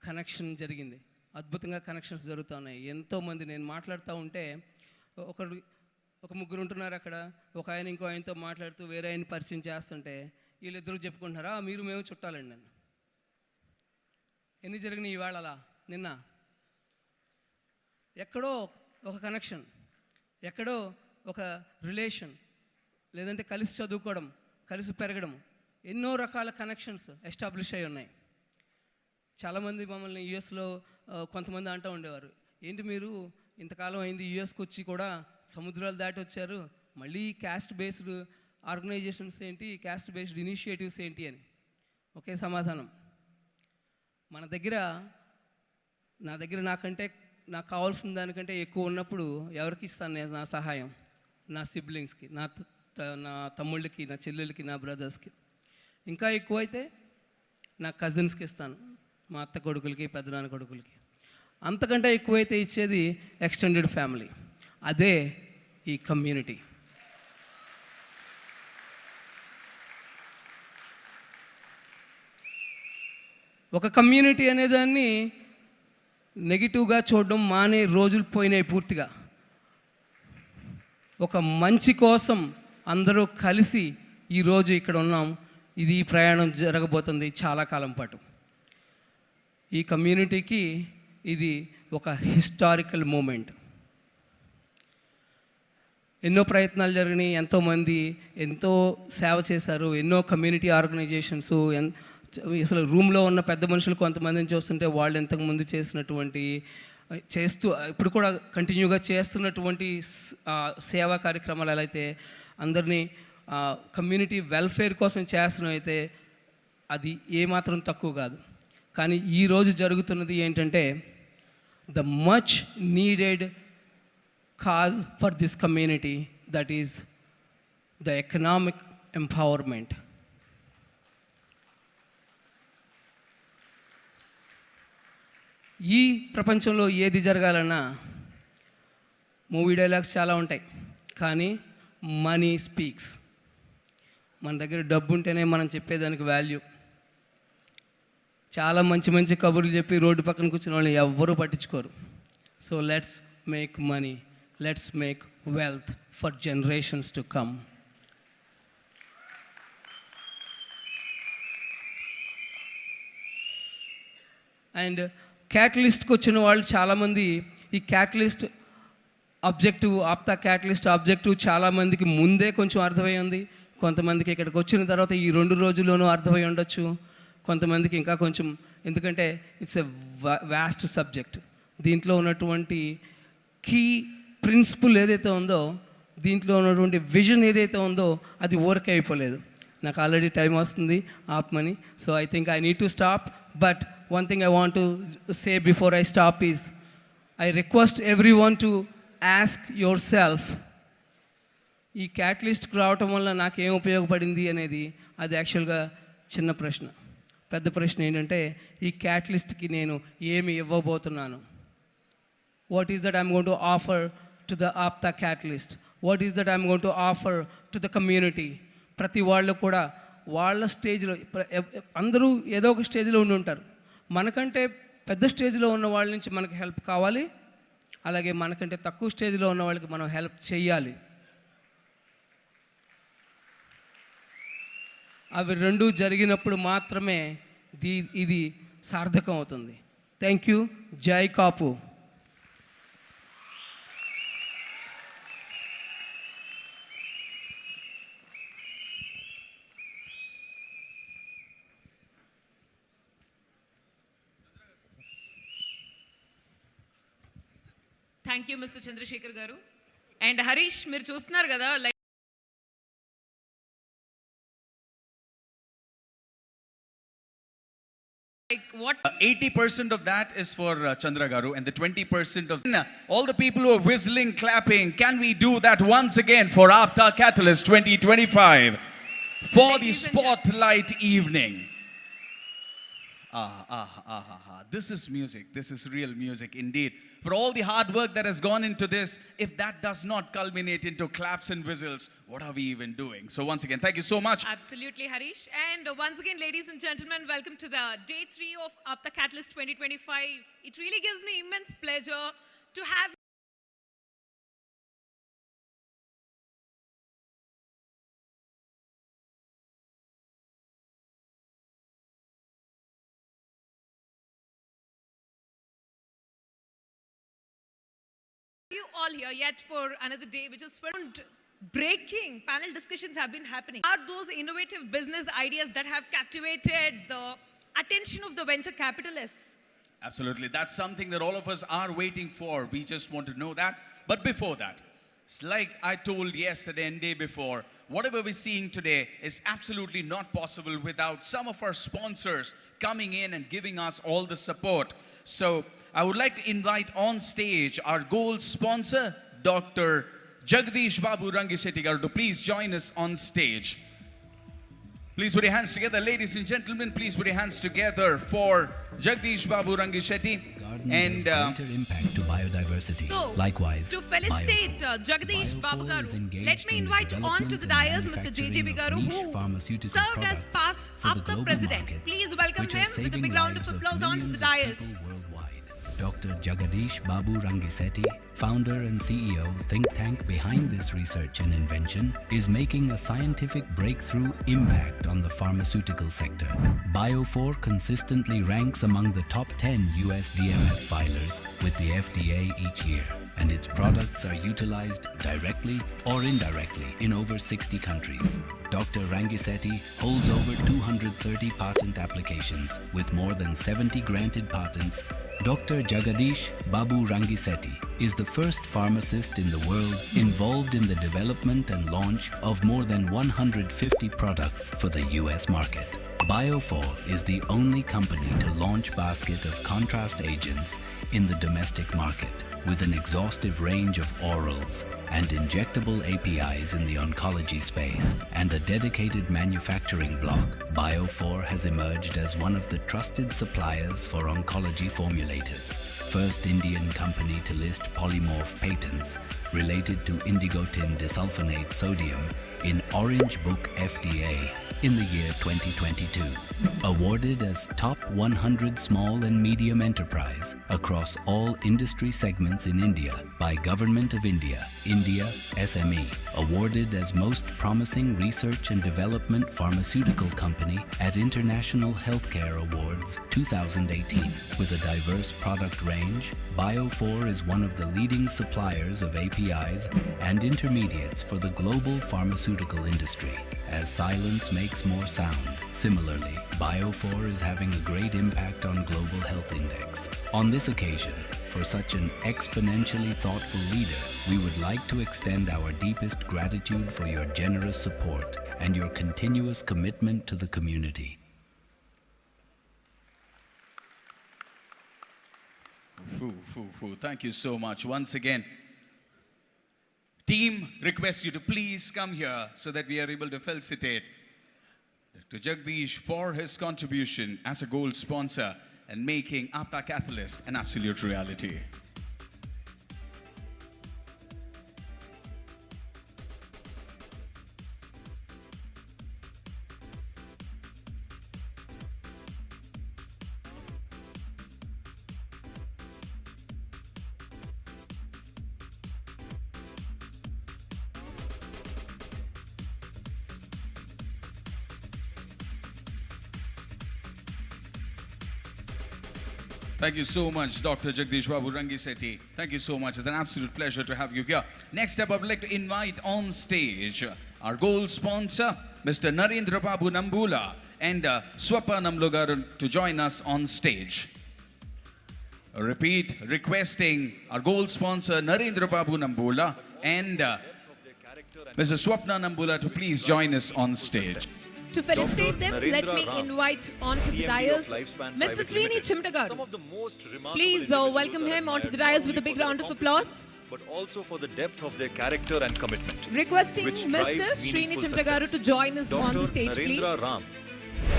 కనెక్షన్ జరిగింది. అద్భుతంగా కనెక్షన్స్ జరుగుతున్నాయి. ఎంతోమంది నేను మాట్లాడుతూ ఉంటే ఒక ముగ్గురు ఉంటున్నారు అక్కడ, ఒక ఆయన ఇంకో ఆయనతో మాట్లాడుతూ వేరే ఆయన పరిచయం చేస్తుంటే వీళ్ళిద్దరూ చెప్పుకుంటున్నారా మీరు మేము చుట్టాలండి. నన్ను ఎన్ని జరిగినాయి ఇవాళ అలా. నిన్న ఎక్కడో ఒక కనెక్షన్, ఎక్కడో ఒక రిలేషన్, లేదంటే కలిసి చదువుకోవడం, కలిసి పెరగడం, ఎన్నో రకాల కనెక్షన్స్ ఎస్టాబ్లిష్ అయి ఉన్నాయి. చాలామంది మమ్మల్ని యూఎస్లో కొంతమంది అంటూ ఉండేవారు, ఏంటి మీరు ఇంతకాలం అయింది యూఎస్కి వచ్చి కూడా సముద్రాలు దాటి వచ్చారు, మళ్ళీ క్యాస్ట్ బేస్డ్ ఆర్గనైజేషన్స్ ఏంటి, క్యాస్ట్ బేస్డ్ ఇనిషియేటివ్స్ ఏంటి అని. ఒకే సమాధానం, నా దగ్గర నాకు కావాల్సిన దానికంటే ఎక్కువ ఉన్నప్పుడు ఎవరికి ఇస్తాను నేను నా సహాయం? నా సిబ్లింగ్స్కి, నా తమ్ముళ్ళకి, నా చెల్లెళ్ళకి, నా బ్రదర్స్కి. ఇంకా ఎక్కువైతే నా కజిన్స్కి ఇస్తాను, మా అత్త కొడుకులకి, పెద్దనాన్న కొడుకులకి. అంతకంటే ఎక్కువైతే ఇచ్చేది ఎక్స్టెండెడ్ ఫ్యామిలీ. అదే ఈ కమ్యూనిటీ. ఒక కమ్యూనిటీ అనేదాన్ని నెగిటివ్గా చూడడం మానే రోజులు పోయినాయి పూర్తిగా. ఒక మంచి కోసం అందరూ కలిసి ఈరోజు ఇక్కడ ఉన్నాం. ఇది ఈ ప్రయాణం జరగబోతుంది చాలా కాలం పాటు. ఈ కమ్యూనిటీకి ఇది ఒక హిస్టారికల్ మూమెంట్. ఎన్నో ప్రయత్నాలు జరిగినాయి, ఎంతోమంది ఎంతో సేవ చేశారు, ఎన్నో కమ్యూనిటీ ఆర్గనైజేషన్స్. అసలు రూమ్లో ఉన్న పెద్ద మనుషులు కొంతమందిని చూస్తుంటే వాళ్ళు ఇంతకుముందు ఇప్పుడు కూడా కంటిన్యూగా చేస్తున్నటువంటి సేవా కార్యక్రమాలు ఎలా అయితే అందరినీ కమ్యూనిటీ వెల్ఫేర్ కోసం చేస్తున్నాం అయితే అది ఏమాత్రం తక్కువ కాదు. కానీ ఈరోజు జరుగుతున్నది ఏంటంటే the much needed cause for this community, that is the economic empowerment. ఈ ప్రపంచంలో ఏది జరగాలన్నా మూవీ డైలాగ్స్ చాలా ఉంటాయి, కానీ మనీ స్పీక్స్. మన దగ్గర డబ్బు ఉంటేనే మనం చెప్పేదానికి వాల్యూ. చాలా మంచి మంచి కబుర్లు చెప్పి రోడ్డు పక్కన కూర్చున్న వాళ్ళని ఎవ్వరూ పట్టించుకోరు. So let's make money, let's make wealth for generations to come. And క్యాటలిస్ట్కి వచ్చిన వాళ్ళు చాలామంది ఈ catalyst objective, APTA catalyst objective చాలామందికి ముందే కొంచెం అర్థమై ఉంది. కొంతమందికి ఇక్కడికి వచ్చిన తర్వాత ఈ 2 రోజుల్లోనూ అర్థమై ఉండొచ్చు. కొంతమందికి ఇంకా కొంచెం, ఎందుకంటే ఇట్స్ ఎ వాస్ట్ సబ్జెక్ట్. దీంట్లో ఉన్నటువంటి కీ ప్రిన్సిపల్ ఏదైతే ఉందో, దీంట్లో ఉన్నటువంటి విజన్ ఏదైతే ఉందో అది వర్క్ అయిపోలేదు. నాకు ఆల్రెడీ టైం వస్తుంది ఆపమని. So I think I need to stop. But one thing I want to say before I stop is I request everyone to ask yourself, ఈ క్యాటలిస్ట్కి రావటం వల్ల నాకేం ఉపయోగపడింది అనేది అది యాక్చువల్గా చిన్న ప్రశ్న. పెద్ద ప్రశ్న ఏంటంటే ఈ క్యాటలిస్ట్కి నేను ఏమి ఇవ్వబోతున్నాను? What is that I'm going to offer to the APTA catalyst? What is that I'm going to offer to the community? ప్రతి వాళ్ళు కూడా వాళ్ళ స్టేజ్లో, అందరూ ఏదో ఒక స్టేజ్లో ఉండి ఉంటారు. మనకంటే పెద్ద స్టేజ్లో ఉన్న వాళ్ళ నుంచి మనకు హెల్ప్ కావాలి, అలాగే మనకంటే తక్కువ స్టేజ్లో ఉన్న వాళ్ళకి మనం హెల్ప్ చేయాలి. అవి రెండూ జరిగినప్పుడు మాత్రమే ఇది సార్థకం అవుతుంది. Thank you. జై కాపు. థ్యాంక్ యూ మిస్టర్ చంద్రశేఖర్ గారు. అండ్ హరీష్, మీరు చూస్తున్నారు కదా what 80% of that is for Chandra Garu, and the 20% of all the people who are whistling, clapping. Can we do that once again for APTA Katalyst 2025 for the spotlight evening? This is music. This is real music indeed. For all the hard work that has gone into this, if that does not culminate into claps and whistles, what are we even doing? So once again, thank you so much. Absolutely, Harish. And once again, ladies and gentlemen, welcome to the day 3 of APTA Katalyst 2025. It really gives me immense pleasure to have you all here yet for another day, which is breaking panel discussions have been happening. Are those innovative business ideas that have captivated the attention of the venture capitalists? Absolutely. That's something that all of us are waiting for. We just want to know that. But before that, like I told yesterday and day before, whatever we're seeing today is absolutely not possible without some of our sponsors coming in and giving us all the support. So I would like to invite on stage our gold sponsor, Dr. Jagdish Babu Rangishetty Garu, to please join us on stage. Please put your hands together, ladies and gentlemen. Please put your hands together for Jagdish Babu Rangishetty. And greater impact to biodiversity. So, Likewise, to felicitate Jagdish Babu Garu, let me invite on to the dais Mr. JJB Garu, who served as past APTA president. Please welcome him with a big round of applause onto the dais. Dr. Jagdish Babu Rangishetty, founder and CEO think tank behind this research and invention, is making a scientific breakthrough impact on the pharmaceutical sector. Bio4 consistently ranks among the top 10 US DMF filers with the FDA each year, and its products are utilized directly or indirectly in over 60 countries. Dr. Rangishetty holds over 230 patent applications with more than 70 granted patents. Dr. Jagdish Babu Rangishetty is the first pharmacist in the world involved in the development and launch of more than 150 products for the US market. Bio4 is the only company to launch basket of contrast agents in the domestic market, with an exhaustive range of orals and injectable APIs in the oncology space and a dedicated manufacturing block. Bio4 has emerged as one of the trusted suppliers for oncology formulators. First Indian company to list polymorph patents related to indigotin disulfonate sodium in Orange Book FDA in the year 2022. Awarded as Top 100 Small and Medium Enterprise across all industry segments in India by Government of India, India SME. Awarded as Most Promising Research and Development Pharmaceutical Company at International Healthcare Awards 2018. With a diverse product range, Bio4 is one of the leading suppliers of APIs and intermediates for the global pharmaceutical industry. As silence makes more sound, similarly, Bio4 is having a great impact on Global Health Index. On this occasion, for such an exponentially thoughtful leader, we would like to extend our deepest gratitude for your generous support and your continuous commitment to the community. Thank you so much. Once again, team requests you to please come here so that we are able to felicitate Dr. Jagdish for his contribution as a gold sponsor and making APTA Katalyst an absolute reality. Thank you so much, Dr. Jagdish Babu Rangishetty. Thank you so much. It's an absolute pleasure to have you here. Next up, I would like to invite on stage our gold sponsor, Mr. Narendra Babu Nambula, and Swapa Namlugaru to join us on stage. A repeat, requesting our gold sponsor, Narendra Babu Nambula, and Mr. Swapna Nambula to please join us on stage. To felicitate them, let Narendra me Ram, invite onto the CMD dais of Lifespan Mr. Private Srini Limited. Chimtagaru. Some of the most remarkable Please individuals welcome are him onto admired the not dais with only a big for their round of applause. accomplishments, but also for the depth of their character and commitment, Requesting which Mr. drives Srini meaningful Chimtagaru success. to join us on the Dr. stage, Narendra please. Ram,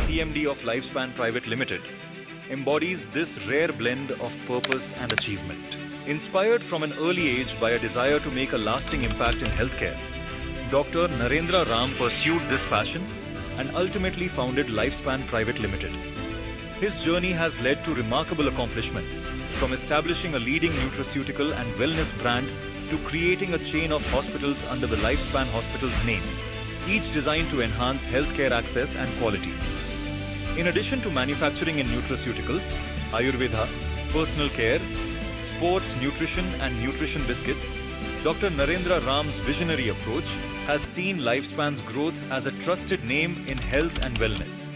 CMD of Lifespan Private Limited, embodies this rare blend of purpose and achievement. Inspired from an early age by a desire to make a lasting impact in healthcare, Dr. Narendra Ram pursued this passion and ultimately founded Lifespan Private Limited. His journey has led to remarkable accomplishments, from establishing a leading nutraceutical and wellness brand to creating a chain of hospitals under the Lifespan Hospitals name, each designed to enhance healthcare access and quality. In addition to manufacturing in nutraceuticals, Ayurveda, personal care, sports, nutrition and nutrition biscuits, Dr. Narendra Ram's visionary approach has seen Lifespan's growth as a trusted name in health and wellness.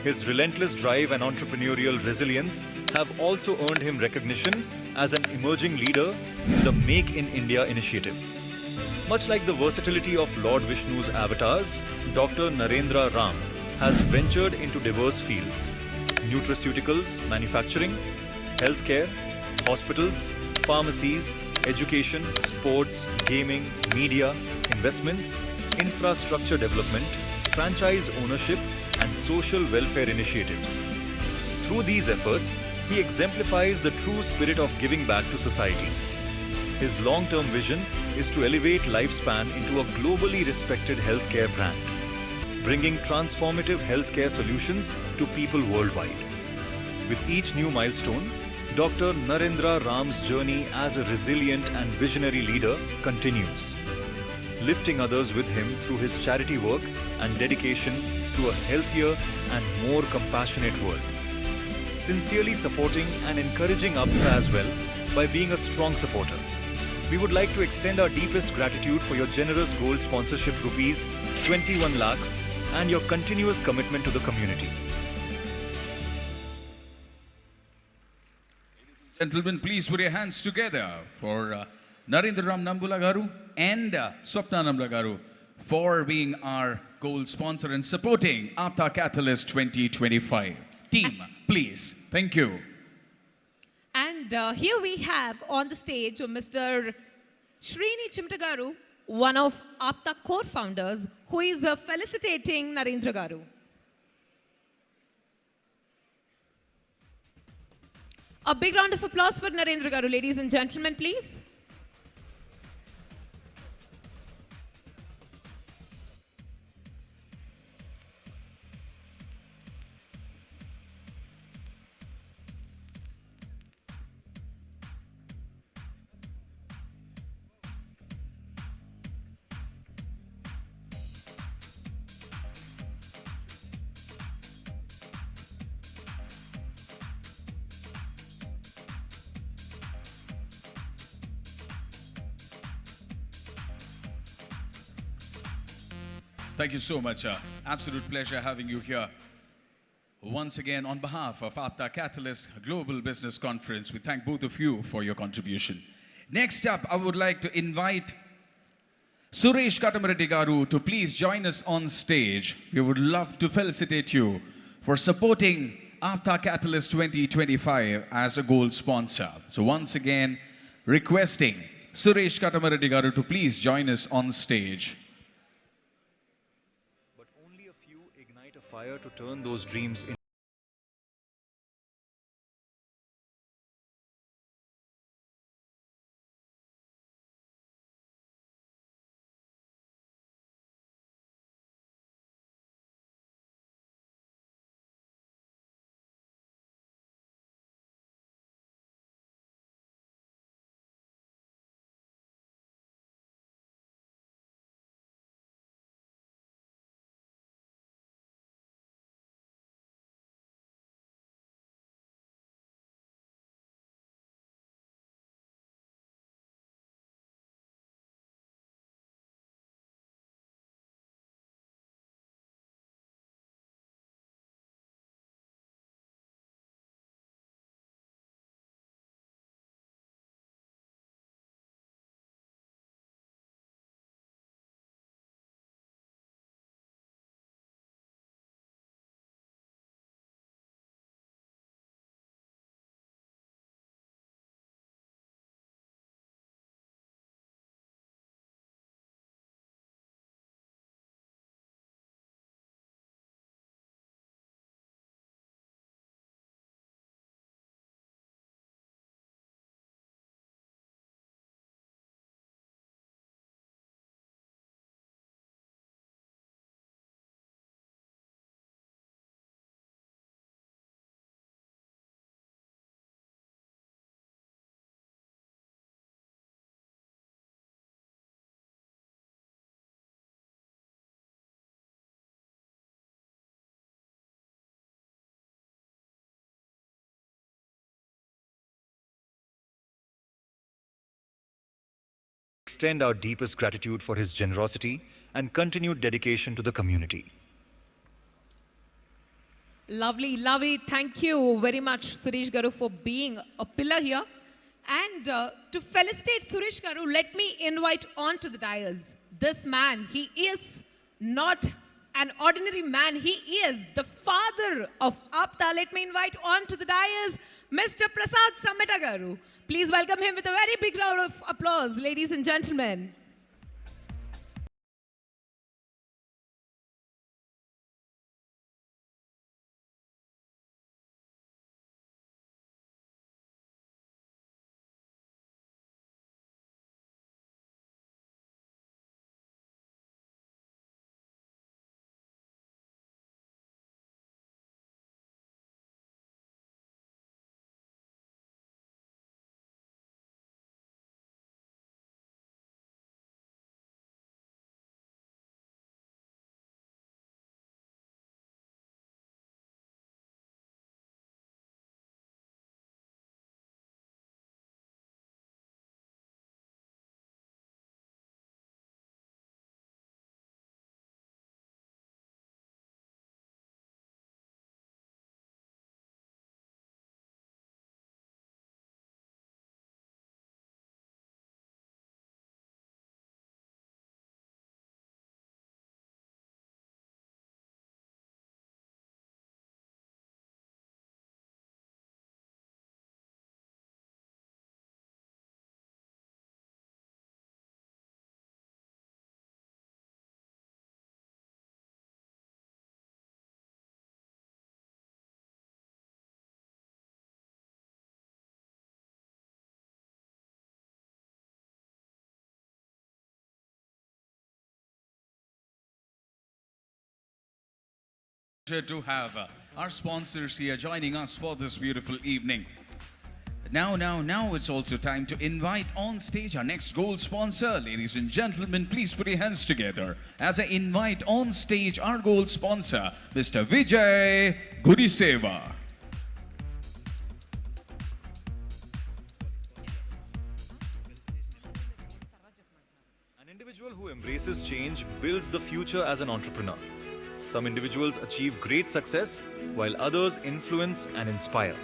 His relentless drive and entrepreneurial resilience have also earned him recognition as an emerging leader in the Make in India initiative. Much like the versatility of Lord Vishnu's avatars, Dr. Narendra Ram has ventured into diverse fields: nutraceuticals, manufacturing, healthcare, hospitals, pharmacies, education, sports, gaming, media, investments, infrastructure development, franchise ownership, and social welfare initiatives. Through these efforts, he exemplifies the true spirit of giving back to society. His long-term vision is to elevate Lifespan into a globally respected healthcare brand, bringing transformative healthcare solutions to people worldwide. With each new milestone, Dr. Narendra Ram's journey as a resilient and visionary leader continues, lifting others with him through his charity work and dedication to a healthier and more compassionate world. Sincerely supporting and encouraging APTA as well by being a strong supporter. We would like to extend our deepest gratitude for your generous gold sponsorship rupees 21 lakhs and your continuous commitment to the community. Gentlemen, please put your hands together for Narendra Ram Nambula Garu and Swapna Nambula Garu for being our gold sponsor and supporting APTA Katalyst 2025. Team, please. Thank you. And here we have on the stage Mr. Srini Chimtagaru, one of APTA core founders, who is felicitating Narendra Garu. A big round of applause for Narendra Garu, ladies and gentlemen, please. Thank you so much. Absolute pleasure having you here. Once again, on behalf of APTA Katalyst Global Business Conference, we thank both of you for your contribution. Next up, I would like to invite Suresh Katamaredi Garu to please join us on stage. We would love to felicitate you for supporting APTA Katalyst 2025 as a gold sponsor. So once again, requesting Suresh Katamaredi Garu to please join us on stage. Only a few ignite a fire to turn those dreams into extend our deepest gratitude for his generosity and continued dedication to the community. Lovely, lovely. Thank you very much, Suresh Garu, for being a pillar here. And to felicitate Suresh Garu, let me invite on to the dais. This man, he is not an ordinary man. He is the father of APTA. Let me invite on to the dais Mr. Prasad Sameta Garu. Please welcome him with a very big round of applause, ladies and gentlemen. To have our sponsors here joining us for this beautiful evening. Now it's also time to invite on stage our next gold sponsor. Ladies and gentlemen, please put your hands together as I invite on stage our gold sponsor, Mr. Vijay Gudiseva. An individual who embraces change builds the future as an entrepreneur. Some individuals achieve great success, while others influence and inspire.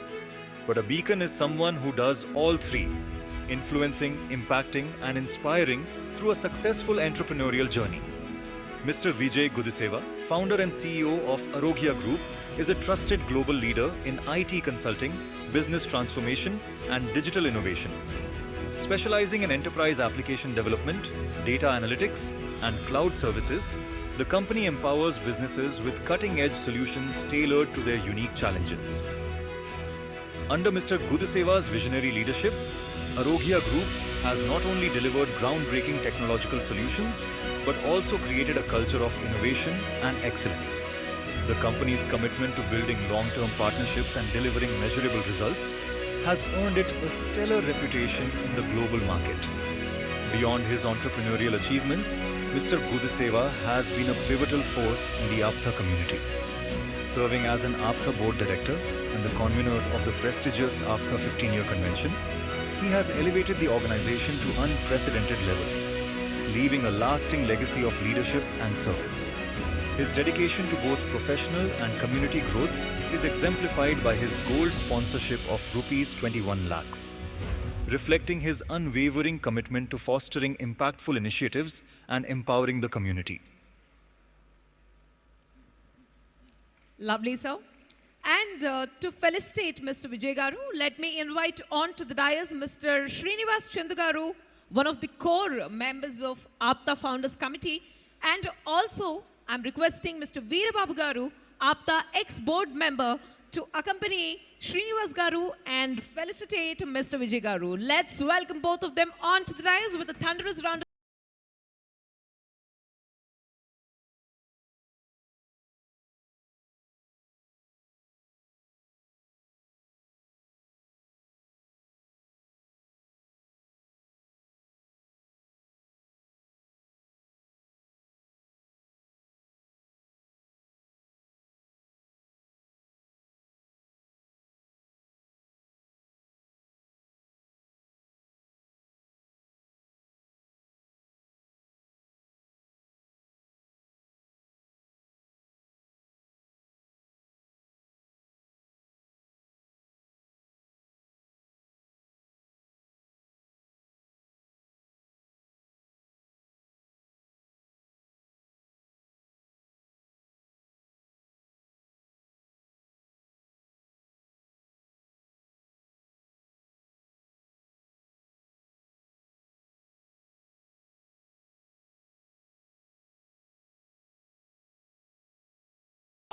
But a beacon is someone who does all three, influencing, impacting, and inspiring through a successful entrepreneurial journey. Mr. Vijay Gudiseva, founder and CEO of Arogya Group, is a trusted global leader in IT consulting, business transformation, and digital innovation. Specializing in enterprise application development, data analytics, and cloud services, the company empowers businesses with cutting-edge solutions tailored to their unique challenges. Under Mr. Gudiseva's visionary leadership, Arogya Group has not only delivered groundbreaking technological solutions, but also created a culture of innovation and excellence. The company's commitment to building long-term partnerships and delivering measurable results has earned it a stellar reputation in the global market. Beyond his entrepreneurial achievements, Mr. Gudiseva has been a pivotal force in the APTA community. Serving as an APTA board director and the convener of the prestigious APTA 15-year convention, he has elevated the organization to unprecedented levels, leaving a lasting legacy of leadership and service. His dedication to both professional and community growth is exemplified by his gold sponsorship of Rs 21 lakhs, reflecting his unwavering commitment to fostering impactful initiatives and empowering the community. Lovely, sir. And to felicitate Mr. Vijay Garu, let me invite on to the dais Mr. Srinivas Chandu Garu, one of the core members of APTA Founders Committee. And also, I'm requesting Mr. Veerababu Garu, APTA ex-board member, to accompany Srinivas Garu and felicitate Mr. Vijay Garu. Let's welcome both of them on to the dais with a thunderous round of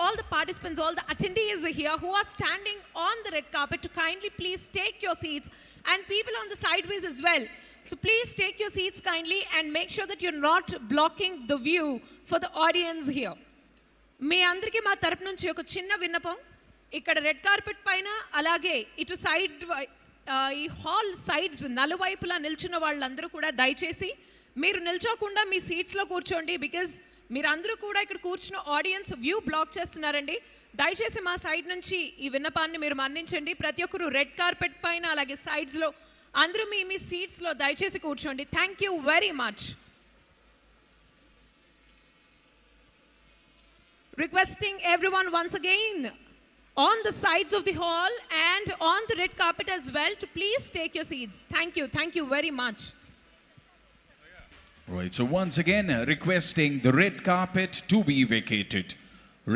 all the participants, all the attendees here who are standing on the red carpet to kindly please take your seats, and people on the sideways as well. So please take your seats kindly and make sure that you're not blocking the view for the audience here. మీ అందరికీ మా తరపు నుంచి ఒక చిన్న విన్నపం, ఇక్కడ red carpet పైన అలాగే ఇటు సైడ్ ఈ హాల్ సైడ్స్ నలువైపులా నిల్చున్న వాళ్ళందరూ కూడా దయచేసి మీరు నిల్చోకుండా మీ సీట్స్లో కూర్చోండి. బికాజ్ మీరందరూ కూడా ఇక్కడ కూర్చున్న ఆడియన్స్ వ్యూ బ్లాక్ చేస్తున్నారండి. దయచేసి మా సైడ్ నుంచి ఈ విన్నపాన్ని మీరు మన్నించండి. ప్రతి ఒక్కరు రెడ్ కార్పెట్ పైన అలాగే సైడ్స్లో అందరూ మీ మీ సీట్స్లో దయచేసి కూర్చోండి. Thank you very much. Requesting everyone once again on the sides of the hall and on the red carpet as well to please take your seats. Thank you very much. Right, so once again, requesting the red carpet to be vacated.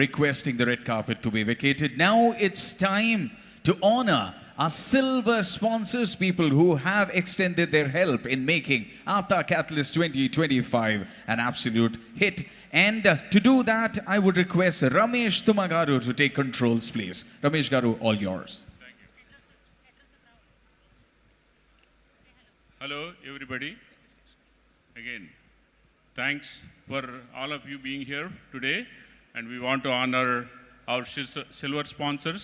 Requesting the red carpet to be vacated. Now it's time to honor our silver sponsors, people who have extended their help in making APTA Katalyst 2025 an absolute hit. And to do that, I would request Ramesh Tumagaru to take controls, please. Ramesh Garu, all yours. Thank you. Hello, everybody. Again, thanks for all of you being here today. And we want to honor our silver sponsors.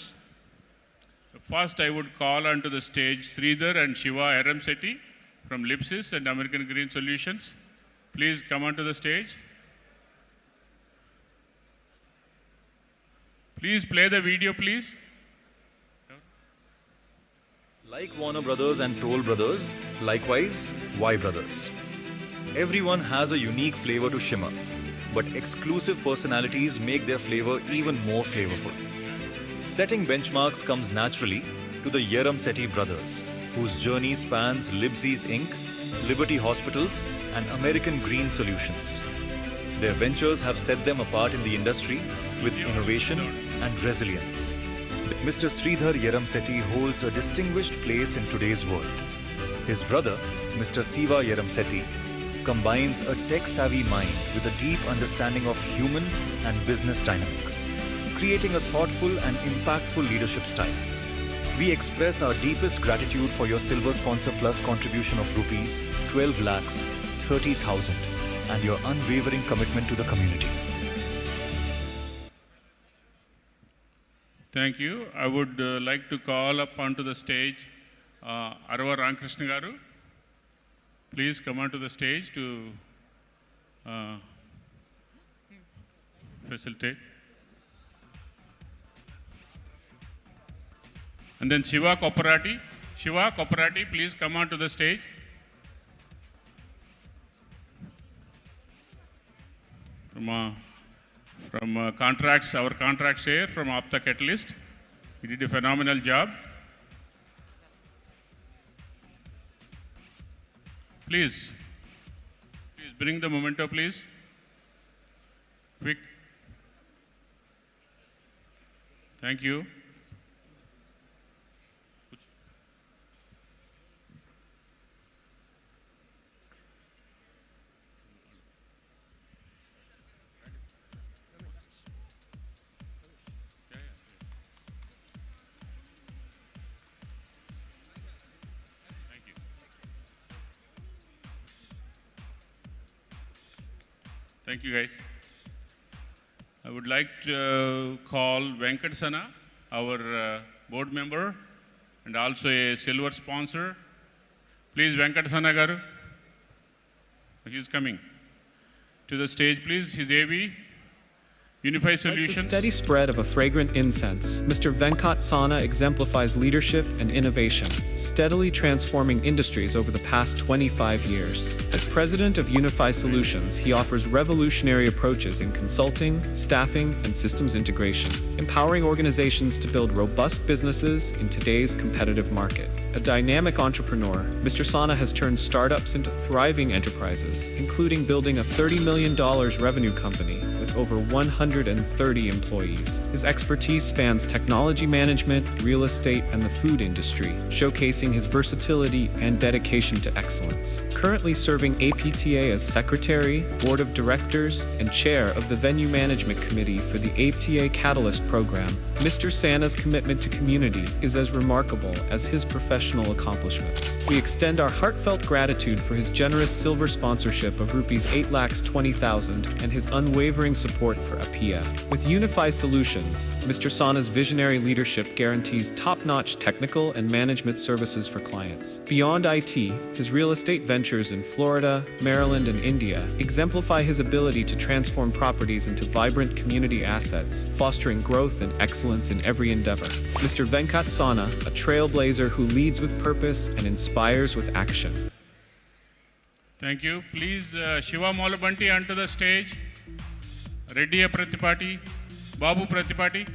First, I would call onto the stage Sridhar and Shiva Eramseti from Lipsis and American Green Solutions. Please come onto the stage. Please play the video, please. Like Warner Brothers and Toll Brothers, likewise, Y Brothers. Everyone has a unique flavor to shimmer, but exclusive personalities make their flavor even more flavorful. Setting benchmarks comes naturally to the Yeramseti brothers, whose journey spans Libsy's Inc., Liberty Hospitals, and American Green Solutions. Their ventures have set them apart in the industry with innovation and resilience. Mr. Sridhar Yeramseti holds a distinguished place in today's world. His brother, Mr. Siva Yeramseti, combines a tech-savvy mind with a deep understanding of human and business dynamics, creating a thoughtful and impactful leadership style. We express our deepest gratitude for your Silver Sponsor Plus contribution of rupees 12,30,000 and your unwavering commitment to the community. Thank you. I would like to call up onto the stage Arava Ramkrishna Garu. Please come onto the stage to facilitate. And then Shiva Koparati. Shiva Koparati, please come onto the stage. From contracts, our contract share from APTA Katalyst. He did a phenomenal job. Please bring the memento, please. Quick. Thank you. Thank you, guys. I would like to call Venkat Sana, our board member and also a silver sponsor. Please, Venkat Sana Garu. He is coming to the stage, please. His AV, Unify Solutions. Like the steady spread of a fragrant incense, Mr. Venkat Sana exemplifies leadership and innovation, steadily transforming industries over the past 25 years. As president of Unify Solutions, he offers revolutionary approaches in consulting, staffing, and systems integration, empowering organizations to build robust businesses in today's competitive market. A dynamic entrepreneur, Mr. Sana has turned startups into thriving enterprises, including building a $30 million revenue company with with over 130 employees. His expertise spans technology management, real estate, and the food industry, showcasing his versatility and dedication to excellence. Currently serving APTA as Secretary, Board of Directors, and Chair of the Venue Management Committee for the APTA Katalyst program, Mr. Sana's commitment to community is as remarkable as his professional accomplishments. We extend our heartfelt gratitude for his generous silver sponsorship of rupees 8,20,000 and his unwavering support for APTA. With Unify Solutions, Mr. Sana's visionary leadership guarantees top-notch technical and management services for clients. Beyond IT, his real estate ventures in Florida, Maryland, and India exemplify his ability to transform properties into vibrant community assets, fostering growth and excellence in every endeavor. Mr. Venkat Sana, a trailblazer who leads with purpose and inspires with action. Thank you. Please, Shiva Molabanti onto the stage. Reddy Pratipati, Babu Pratipati.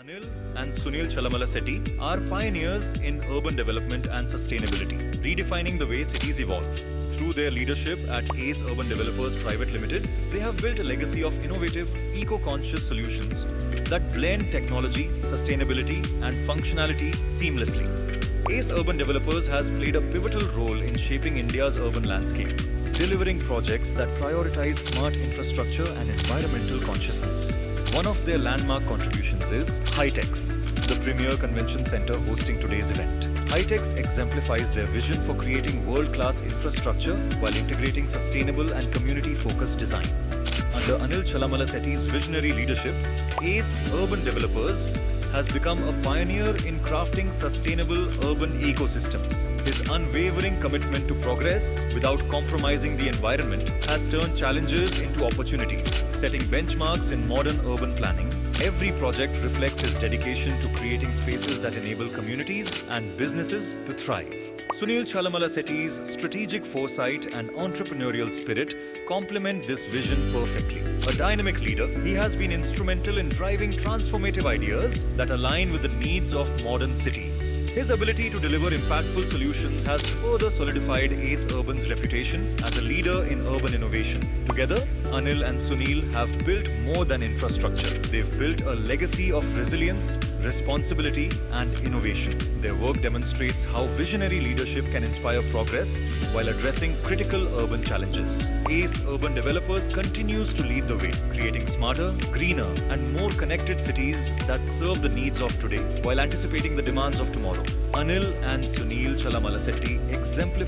Anil and Sunil Chalamala Setti are pioneers in urban development and sustainability, redefining the way cities evolve. Through their leadership at ACE Urban Developers Private Limited, they have built a legacy of innovative, eco-conscious solutions that blend technology, sustainability, and functionality seamlessly. ACE Urban Developers has played a pivotal role in shaping India's urban landscape, delivering projects that prioritize smart infrastructure and environmental consciousness. One of their landmark contributions is HITEX, the premier convention center hosting today's event. HITEX exemplifies their vision for creating world-class infrastructure while integrating sustainable and community-focused design. Under Anil Chalamala Setti's visionary leadership, ACE Urban Developers has become a pioneer in crafting sustainable urban ecosystems. His unwavering commitment to progress without compromising the environment has turned challenges into opportunities, setting benchmarks in modern urban planning. Every project reflects his dedication to creating spaces that enable communities and businesses to thrive. Sunil Chalamala Setti's strategic foresight and entrepreneurial spirit complement this vision perfectly. A dynamic leader, he has been instrumental in driving transformative ideas that align with the needs of modern cities. His ability to deliver impactful solutions has further solidified ACE Urban's reputation as a leader in urban innovation. Together, Anil and Sunil have built more than infrastructure. They've built a legacy of resilience, responsibility, and innovation. Their work demonstrates how visionary leadership can inspire progress while addressing critical urban challenges. ACE Urban Developers continues to lead the way, creating smarter, greener, and more connected cities that serve the needs of today while anticipating the demands of tomorrow. Anil and Sunil Chalamala Setti exemplify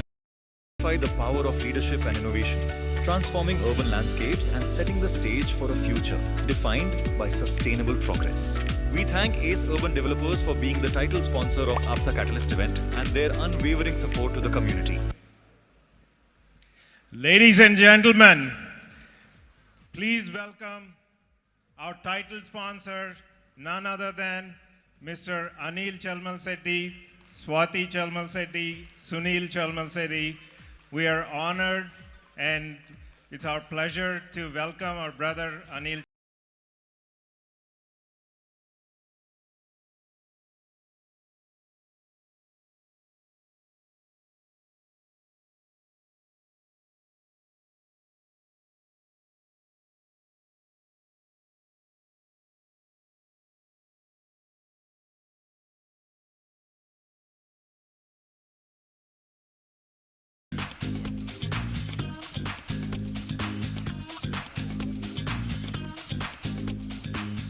the power of leadership and innovation, transforming urban landscapes and setting the stage for a future defined by sustainable progress. We thank ACE Urban Developers for being the title sponsor of APTA Katalyst event and their unwavering support to the community. Ladies and gentlemen, please welcome our title sponsor, none other than Mr. Anil Chalmal Setti, Swati Chalmal Setti, Sunil Chalmal Setti. We are honored and it's our pleasure to welcome our brother Anil.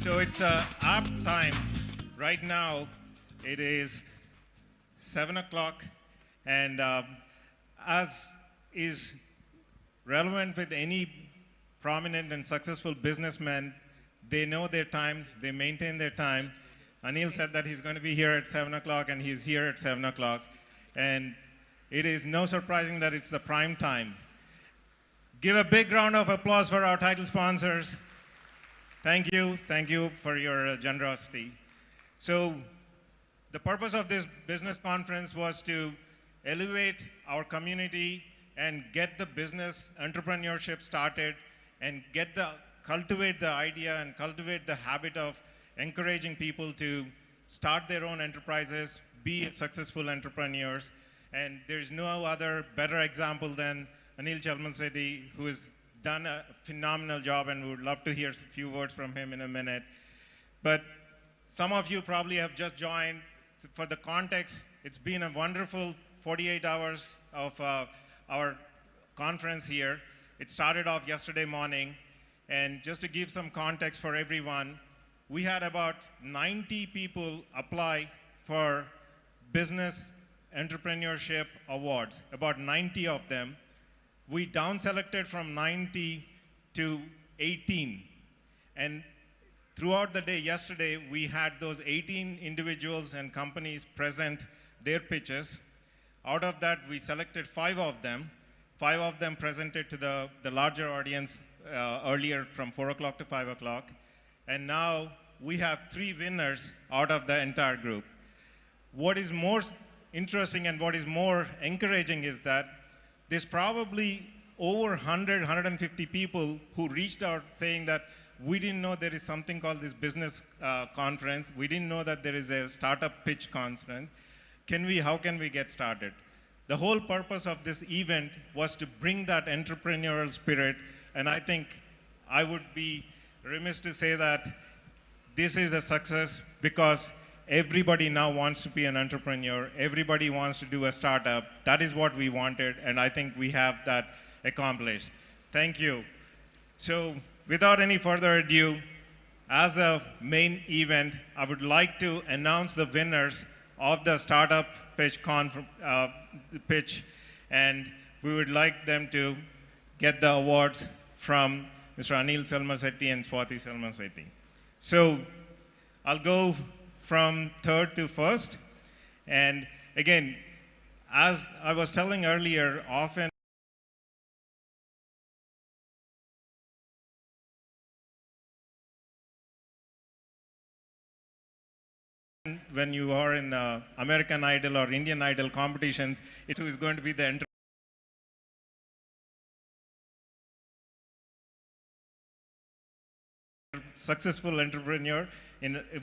So it's apt time. Right now, it is 7 o'clock, and as is relevant with any prominent and successful businessman, they know their time, they maintain their time. Anil said that he's going to be here at 7 o'clock, and he's here at 7 o'clock. And it is no surprising that it's the prime time. Give a big round of applause for our title sponsors. Thank you for your generosity. So the purpose of this business conference was to elevate our community and get the business entrepreneurship started and cultivate the idea and cultivate the habit of encouraging people to start their own enterprises, be successful entrepreneurs. And there's no other better example than Anil Chalmal Setti, who has done a phenomenal job, and we would love to hear a few words from him in a minute. But some of you probably have just joined. For the context, it's been a wonderful 48 hours of our conference here. It started off yesterday morning, and just to give some context for everyone, we had about 90 people apply for business entrepreneurship awards, about 90 of them. We down-selected from 90 to 18. And throughout the day yesterday, we had those 18 individuals and companies present their pitches. Out of that, we selected 5 of them. 5 of them presented to the larger audience earlier from 4 o'clock to 5 o'clock. And now we have 3 winners out of the entire group. What is more interesting and what is more encouraging is that there's probably over 100, 150 people who reached out saying that we didn't know there is something called this business conference. We didn't know that there is a startup pitch conference. How can we get started? The whole purpose of this event was to bring that entrepreneurial spirit, and I think I would be remiss to say that this is a success because everybody now wants to be an entrepreneur. Everybody wants to do a startup. That is what we wanted, and I think we have that accomplished. Thank you. So without any further ado, as a main event, I would like to announce the winners of the startup pitch, and we would like them to get the awards from Mr. Anil Selmasetti and Swati Selmasetti. So I'll go from third to first. And again, as I was telling earlier, often when you are in American Idol or Indian Idol competitions, it is going to be the successful entrepreneur.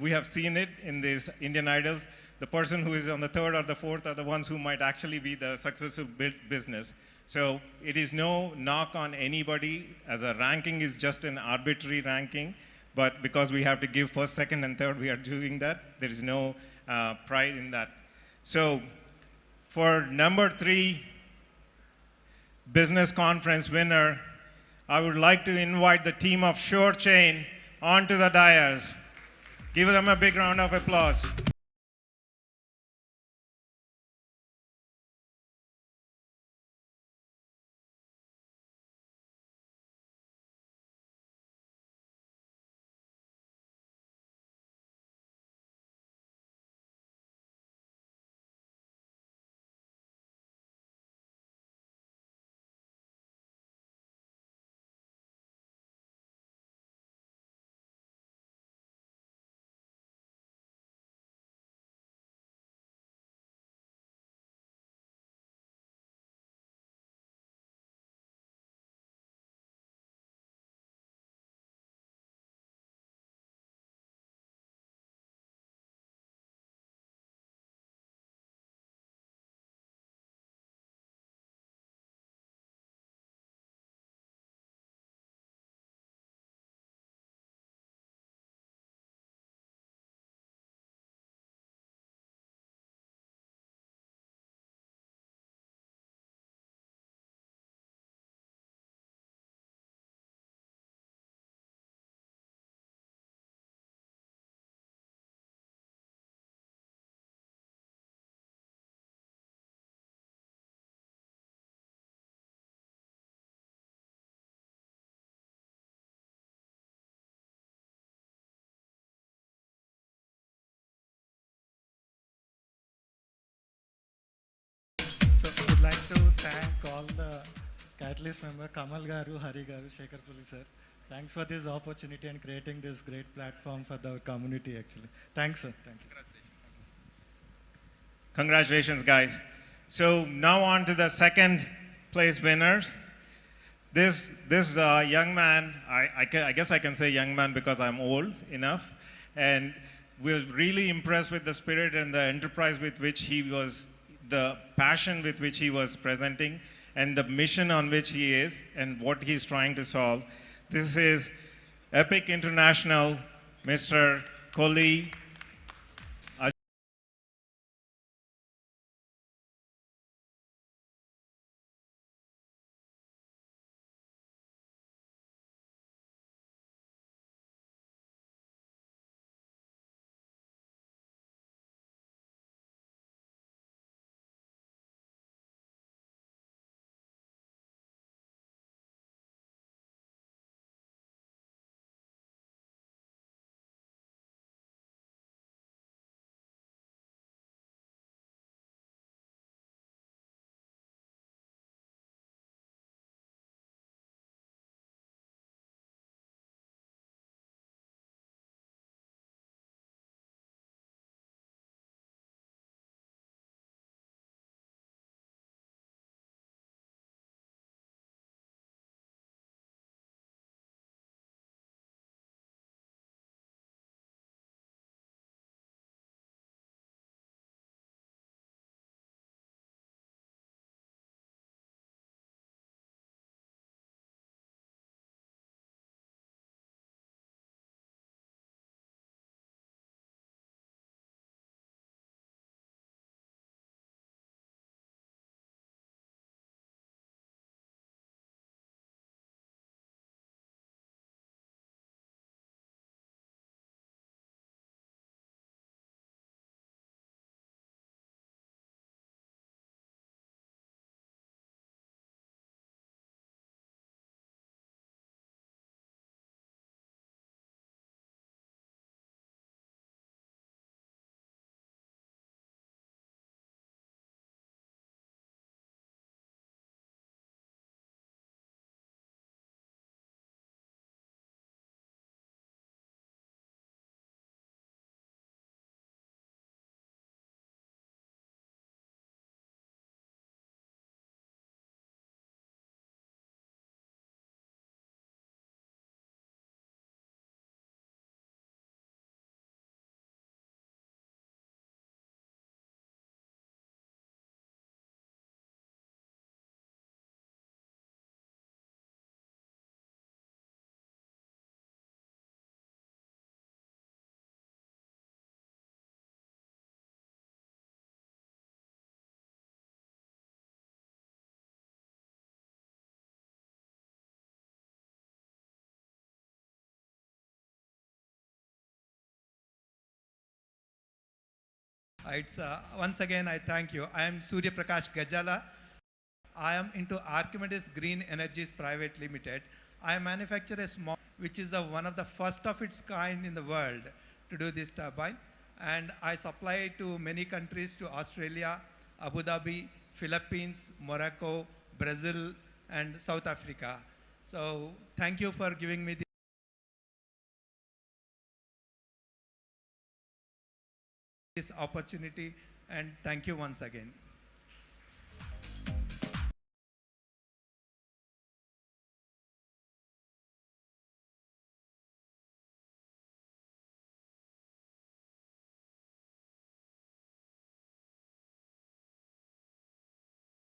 We have seen it in these Indian Idols. The person who is on the third or the fourth are the ones who might actually be the successful business. So it is no knock on anybody. The ranking is just an arbitrary ranking. But because we have to give first, second, and third, we are doing that. There is no pride in that. So for number 3 business conference winner, I would like to invite the team of Sure Chain onto the dais. Give them a big round of applause. So I would like to thank all the Catalyst member, Kamal Garu, Hari Garu, Shekhar Puli sir. Thanks for this opportunity and creating this great platform for the community actually. Thanks sir. Thank you. Congratulations, guys. So now on to the second place winners. This young man, I guess I can say young man because I'm old enough, and we were really impressed with the spirit and the enterprise with which he was, the passion with which he was presenting, and the mission on which he is, and what he's trying to solve. This is Epic International, Mr. Kohli. Once again, I thank you. I am Surya Prakash Gajala. I am into Archimedes Green Energies Private Limited. I manufacture a small, which is one of the first of its kind in the world to do this turbine. And I supply to many countries, to Australia, Abu Dhabi, Philippines, Morocco, Brazil, and South Africa. So thank you for giving me this opportunity, and thank you once again.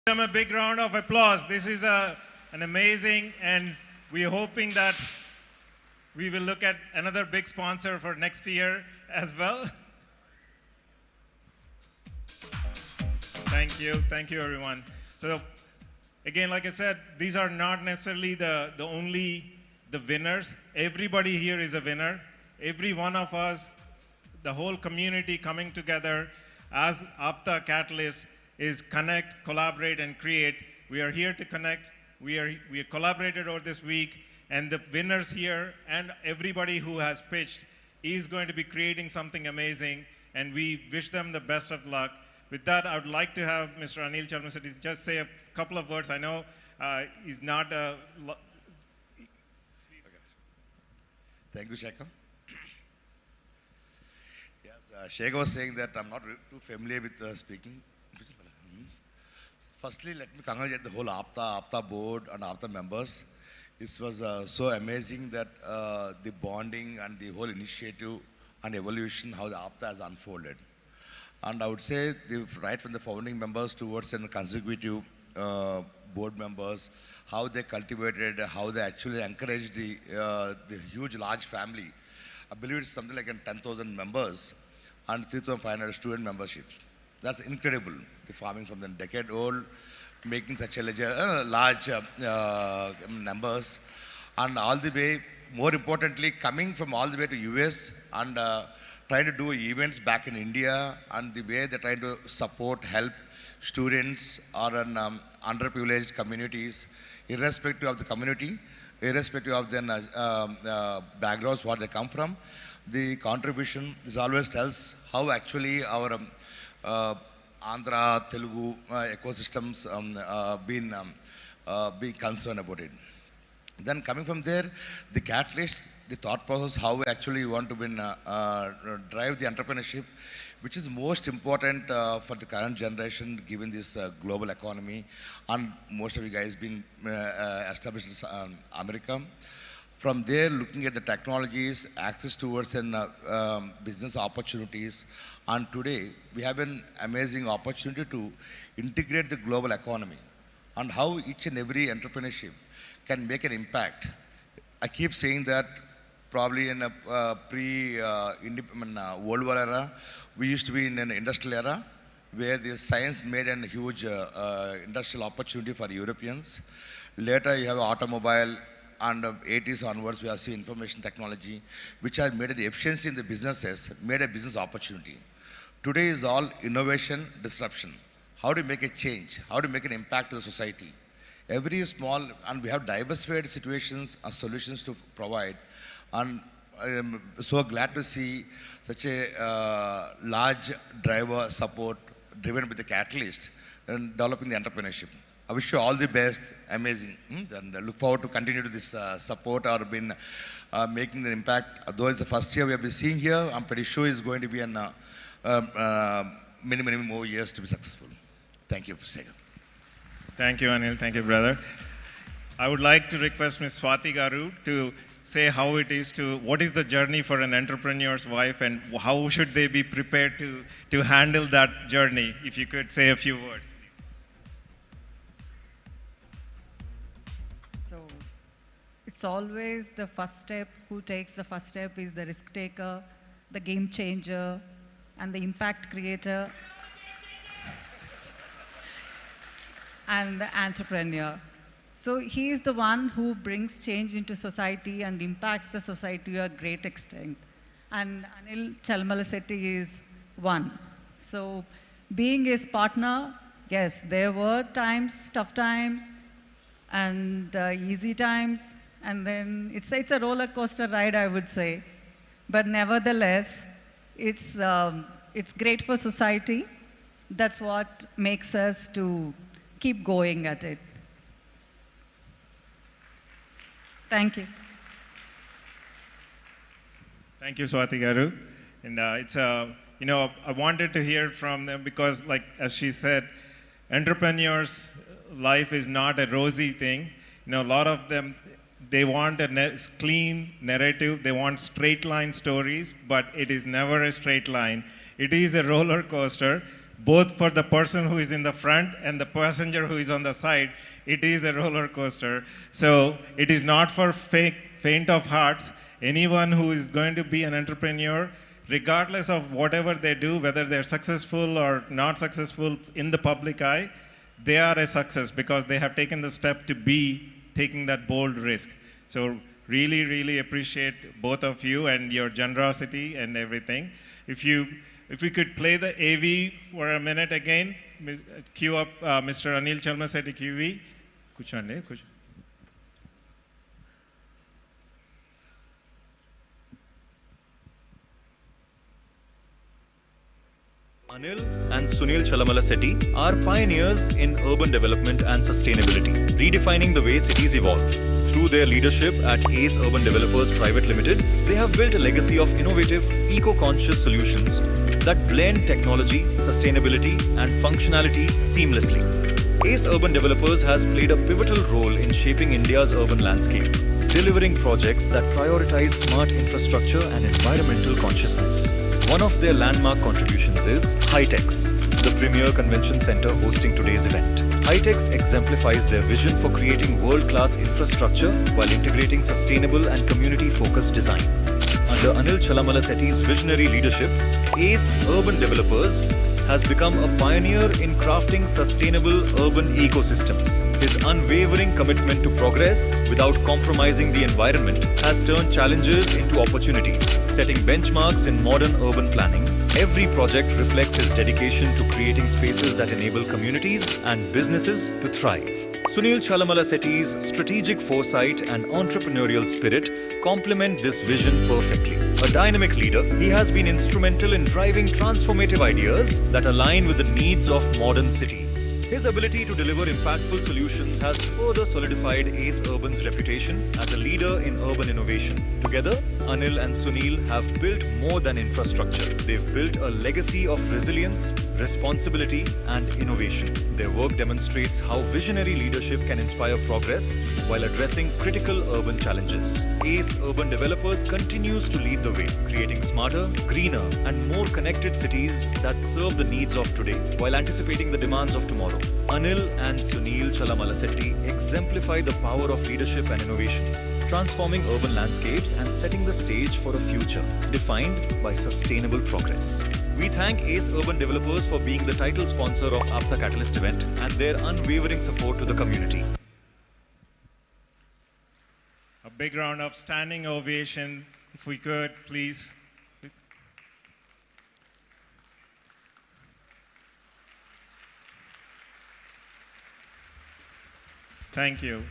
Give them a big round of applause. This is an amazing, and we're hoping that we will look at another big sponsor for next year as well. Thank you everyone. So again, like I said, these are not necessarily the winners. Everybody here is a winner. Every one of us, the whole community coming together as APTA Katalyst is connect, collaborate, and create. We are here to connect. We collaborated over this week, and the winners here and everybody who has pitched is going to be creating something amazing, and we wish them the best of luck. With that, I would like to have Mr. Anil Chalmasetti just say a couple of words. I know he's not a... Thank you, Shekhar. Yes, Shekhar was saying that I'm not too familiar with speaking. Firstly, let me congratulate the whole APTA board and APTA members. This was so amazing that the bonding and the whole initiative and evolution, how the APTA has unfolded. And I would say, right from the founding members towards the consecutive board members, how they cultivated, how they actually encouraged the huge, large family. I believe it's something like 10,000 members and 3,500 student memberships. That's incredible. The farming from the decade old, making such a large numbers, and all the way, more importantly, coming from all the way to US and trying to do events back in India, and the way they're trying to support, help students or underprivileged communities, irrespective of the community, irrespective of their backgrounds, what they come from. The contribution is always tells how actually our Andhra, Telugu ecosystems be concerned about it. Then coming from there, the catalyst, the thought process, how we actually want to drive the entrepreneurship, which is most important for the current generation given this global economy, and most of you guys being established in America. From there, looking at the technologies, access towards business opportunities, and today we have an amazing opportunity to integrate the global economy and how each and every entrepreneurship can make an impact. I keep saying that probably in a World War era, we used to be in an industrial era where the science made a huge industrial opportunity for Europeans. Later, you have automobile, and 80s onwards, we have seen information technology, which has made the efficiency in the businesses, made a business opportunity. Today is all innovation, disruption. How to make a change, how to make an impact to the society. Every small, and we have diversified situations and solutions to provide. And I am so glad to see such a large driver support driven with the catalyst and developing the entrepreneurship. I wish you all the best, amazing, and I look forward to continue to this support or making the impact. Though it's the first year we have been seeing here, I'm pretty sure it's going to be many more years to be successful. Thank you, Shekhar. Thank you, Anil. Thank you, brother. I would like to request Ms. Swati Garu to say how it is what is the journey for an entrepreneur's wife, and how should they be prepared to handle that journey? If you could say a few words. So it's always the first step. Who takes the first step is the risk taker, the game changer, and the impact creator, and the entrepreneur. So he is the one who brings change into society and impacts the society to a great extent. And Anil Chalmasetti is one. So being his partner, yes, there were times, tough times, and easy times, and then it's a roller coaster ride, I would say. But nevertheless, it's great for society. That's what makes us to keep going at it. Thank you. Thank you, Swati Garu. And I wanted to hear from them because, like as she said, entrepreneurs' life is not a rosy thing. A lot of them, they want a clean narrative. They want straight line stories, but it is never a straight line. It is a roller coaster, both for the person who is in the front and the passenger who is on the side. It is a roller coaster. So it is not for faint of hearts. Anyone who is going to be an entrepreneur, regardless of whatever they do, whether they're successful or not successful in the public eye, they are a success because they have taken the step to be taking that bold risk. So really, really appreciate both of you and your generosity and everything. If we could play the AV for a minute again, cue up Mr. Anil Chalmasetti QV. Kuchande, kuch. Anil and Sunil Chalamala are pioneers in urban development and sustainability, redefining the way cities evolve. Through their leadership at ACE Urban Developers Private Limited, they have built a legacy of innovative, eco-conscious solutions that blend technology, sustainability, and functionality seamlessly. ACE Urban Developers has played a pivotal role in shaping India's urban landscape, delivering projects that prioritize smart infrastructure and environmental consciousness. One of their landmark contributions is HITEX, the premier convention center hosting today's event. HITEX exemplifies their vision for creating world-class infrastructure while integrating sustainable and community-focused design. Under Anil Chalamala-Setty's visionary leadership, ACE Urban Developers has become a pioneer in crafting sustainable urban ecosystems. His unwavering commitment to progress without compromising the environment has turned challenges into opportunities, setting benchmarks in modern urban planning. Every project reflects his dedication to creating spaces that enable communities and businesses to thrive. Sunil Chalamala-Setty's strategic foresight and entrepreneurial spirit complement this vision perfectly. A dynamic leader, he has been instrumental in driving transformative ideas that align with the needs of modern cities. His ability to deliver impactful solutions has further solidified ACE Urban's reputation as a leader in urban innovation. Together, Anil and Sunil have built more than infrastructure. They've built a legacy of resilience, responsibility, and innovation. Their work demonstrates how visionary leadership can inspire progress while addressing critical urban challenges. ACE Urban Developers continues to lead the way, creating smarter, greener, and more connected cities that serve the needs of today while anticipating the demands of tomorrow. Anil and Sunil Chalamala-Setty exemplify the power of leadership and innovation, transforming urban landscapes and setting the stage for a future defined by sustainable progress. We thank ACE Urban Developers for being the title sponsor of APTA Katalyst event and their unwavering support to the community. A big round of standing ovation, if we could, please. Thank you.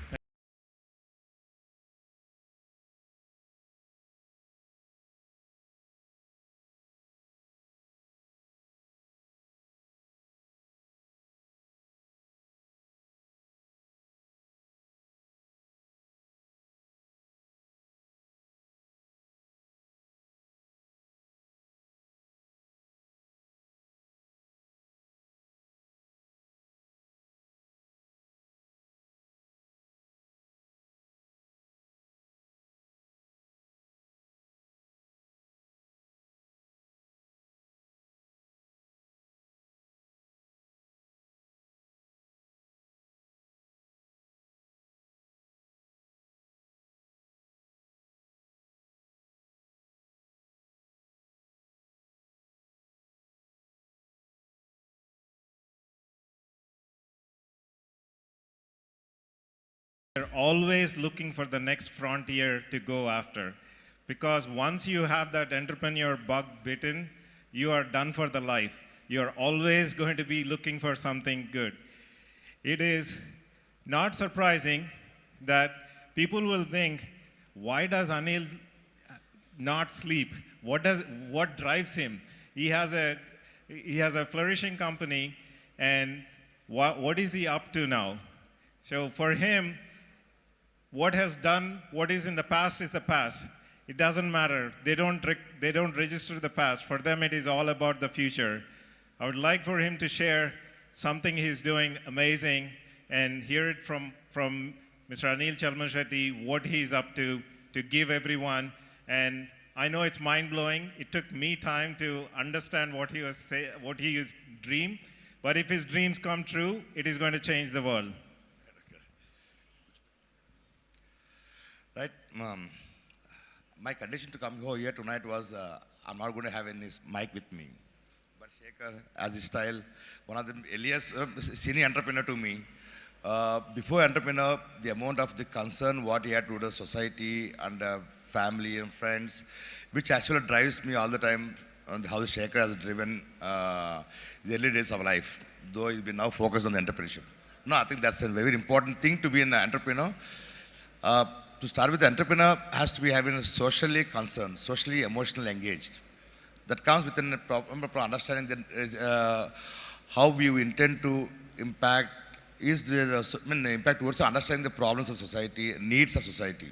You're always looking for the next frontier to go after, because once you have that entrepreneur bug bitten, you are done for the life. you're always going to be looking for something good. It is not surprising that people will think, why does Anil not sleep? What drives him? He has a flourishing company, and what is he up to now? So for him, what is in the past is the past. It doesn't matter. They don't register the past. For them, it is all about the future. I would like for him to share something he's doing amazing and hear it from Mr. Anil Chalmashetty, what he's up to give everyone. And I know it's mind-blowing. It took me time to understand what his dream. But if his dreams come true, it is going to change the world. Right. My condition to come here tonight was I'm not going to have any mic with me. But Shekhar, as his style, one of the earliest senior entrepreneur to me. Before entrepreneur, the amount of the concern what he had to the society and family and friends, which actually drives me all the time on how Shekhar has driven the early days of life, though he's been now focused on the entrepreneurship. No, I think that's a very important thing to be an entrepreneur. To start with, the entrepreneur has to be having socially concerned, socially emotionally engaged. That comes within a proper understanding that how we intend to impact impact towards understanding the problems of society, needs of society.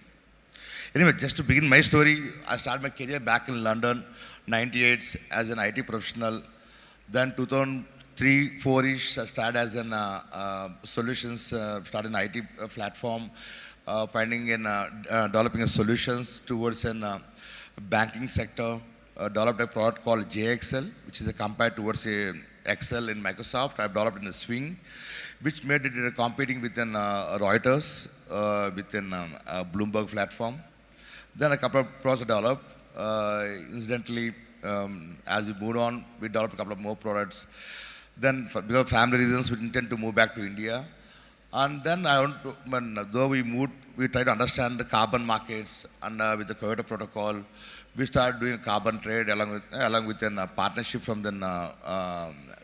Anyway, just to begin my story, I started my career back in London, 98 as an IT professional. Then 2003-4ish, I started as an started an IT platform, developing solutions towards a banking sector. Developed a product called JXL, which is a compared towards Excel in Microsoft. I've developed in the Swing, which made it competing within Reuters, within a Bloomberg platform. Then a couple of products developed. Incidentally, as we moved on, we developed a couple of more products. Then, because of family reasons, we intend to move back to India. And then, though we moved, we tried to understand the carbon markets, and with the Kyoto Protocol, we started doing carbon trade along with a partnership from the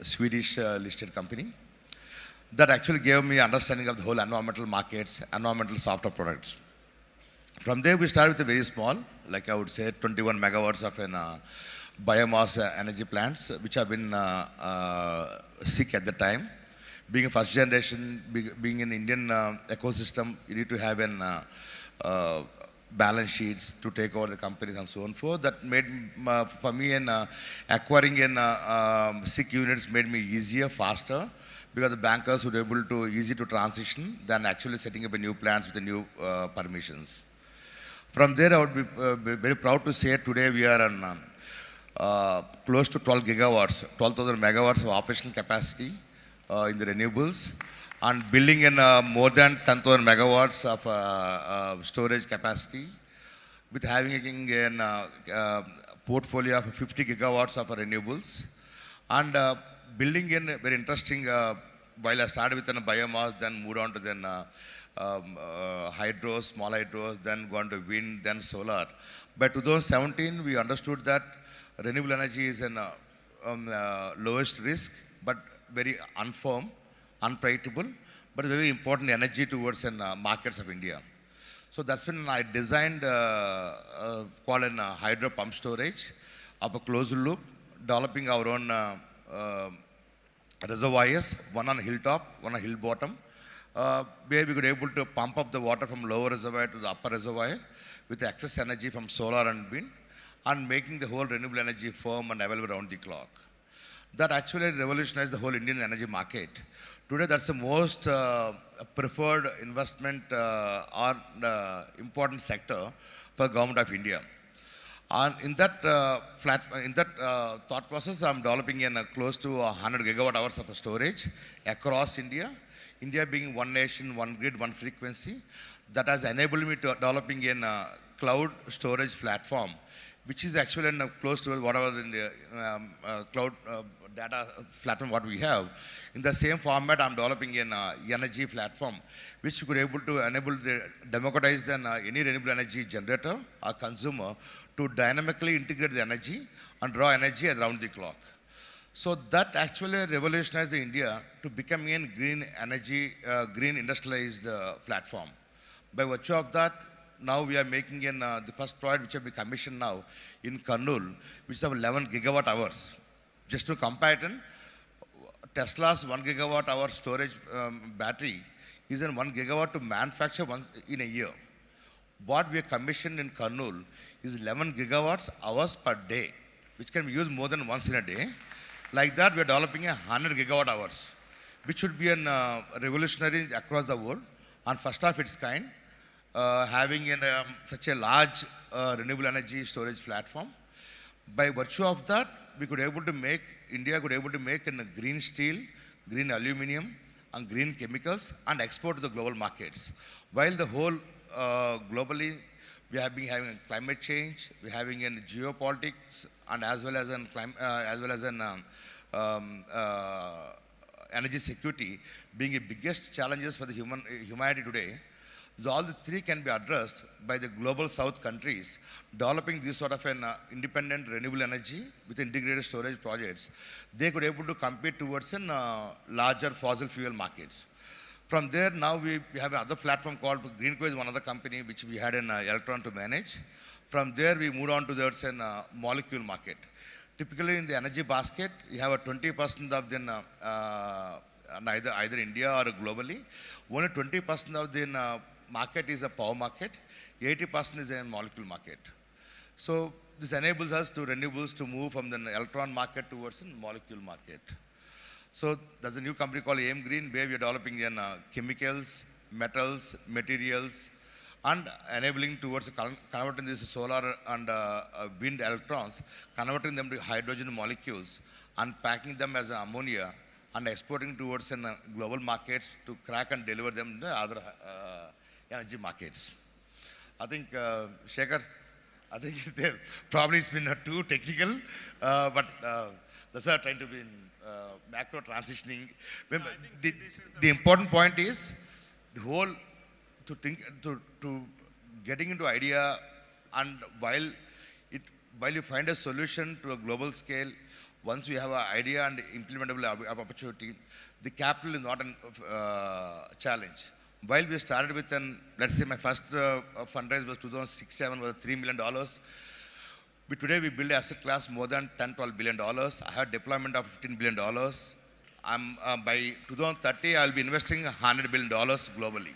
Swedish listed company. That actually gave me understanding of the whole environmental markets, environmental software products. From there, we started with a very small, like I would say, 21 megawatts of an biomass energy plants, which have been sick at the time. Being a first generation, being an Indian ecosystem, you need to have an balance sheets to take over the companies and so on and forth. That made, for me, acquiring sick units made me easier, faster, because the bankers were able to easy to transition than actually setting up a new plants with the new permissions. From there, I would be very proud to say today we are on close to 12 gigawatts, 12,000 megawatts of operational capacity in the renewables, and building in more than 10,000 megawatts of storage capacity, with having a portfolio of 50 gigawatts of renewables, and building in very interesting, while I started with a biomass, then moved on to then hydro, small hydros, then gone to wind, then solar. By 2017, we understood that renewable energy is an lowest risk, but very unfirm, unpredictable, but very important energy towards markets of India. So that's when I designed called a hydro pump storage of a closed loop, developing our own reservoirs, one on hilltop, one on hill bottom, where we could able to pump up the water from lower reservoir to the upper reservoir with excess energy from solar and wind, and making the whole renewable energy firm and available around the clock. That actually revolutionized the whole Indian energy market. Today, that's the most preferred investment or important sector for the government of India. And in that thought process, I'm developing close to 100 gigawatt hours of storage across India. India being one nation, one grid, one frequency, that has enabled me to developing a cloud storage platform, which is actually close to whatever in the cloud data platform what we have. In the same format, I'm developing an energy platform, which could able to enable democratize any renewable energy generator or consumer to dynamically integrate the energy and draw energy around the clock. So that actually revolutionized India to become a green energy, green industrialized platform. By virtue of that, now we are making the first project which will be commissioned now in Kurnool, which is of 11 gigawatt hours. Just to compare it, Tesla's 1 gigawatt hour storage battery is in 1 gigawatt to manufacture once in a year. What we have commissioned in Kurnool is 11 gigawatts hours per day, which can be used more than once in a day. Like that, we are developing 100 gigawatt hours, which should be a revolutionary across the world, and first of its kind, having such a large renewable energy storage platform. By virtue of that, we could able to make, India could able to make green steel, green aluminum, and green chemicals, and export to the global markets. While the whole globally, we have been having climate change, we're having in geopolitics, and as well as energy security being the biggest challenges for the humanity today. So all the three can be addressed by the global south countries developing this sort of an independent renewable energy with integrated storage projects. They could able to compete towards larger fossil fuel markets. From there, now we have another platform called Greenco is one other company which we had an electron to manage. From there, we moved on to the molecule market. Typically, in the energy basket, you have a 20% of the either India or globally. Only 20% of the market is a power market. 80% is a molecule market. So this enables us to renewables to move from the electron market towards the molecule market. So there's a new company called AM Green where we are developing chemicals, metals, materials, and enabling towards converting this solar and wind electrons, converting them to hydrogen molecules and packing them as ammonia and exporting towards global markets to crack and deliver them to other energy markets. I think, Shekhar, I think probably it's been too technical, but that's why I'm trying to be in macro transitioning. Remember, the important point is the whole to getting into idea, and while you find a solution to a global scale, once we have an idea and implementable opportunity, the capital is not a challenge. While we started with let's say my first fundraise was 2006-07 was $3 million. But today we build asset class more than $10-12 billion. I have deployment of $15 billion. By 2030, I'll be investing $100 billion globally.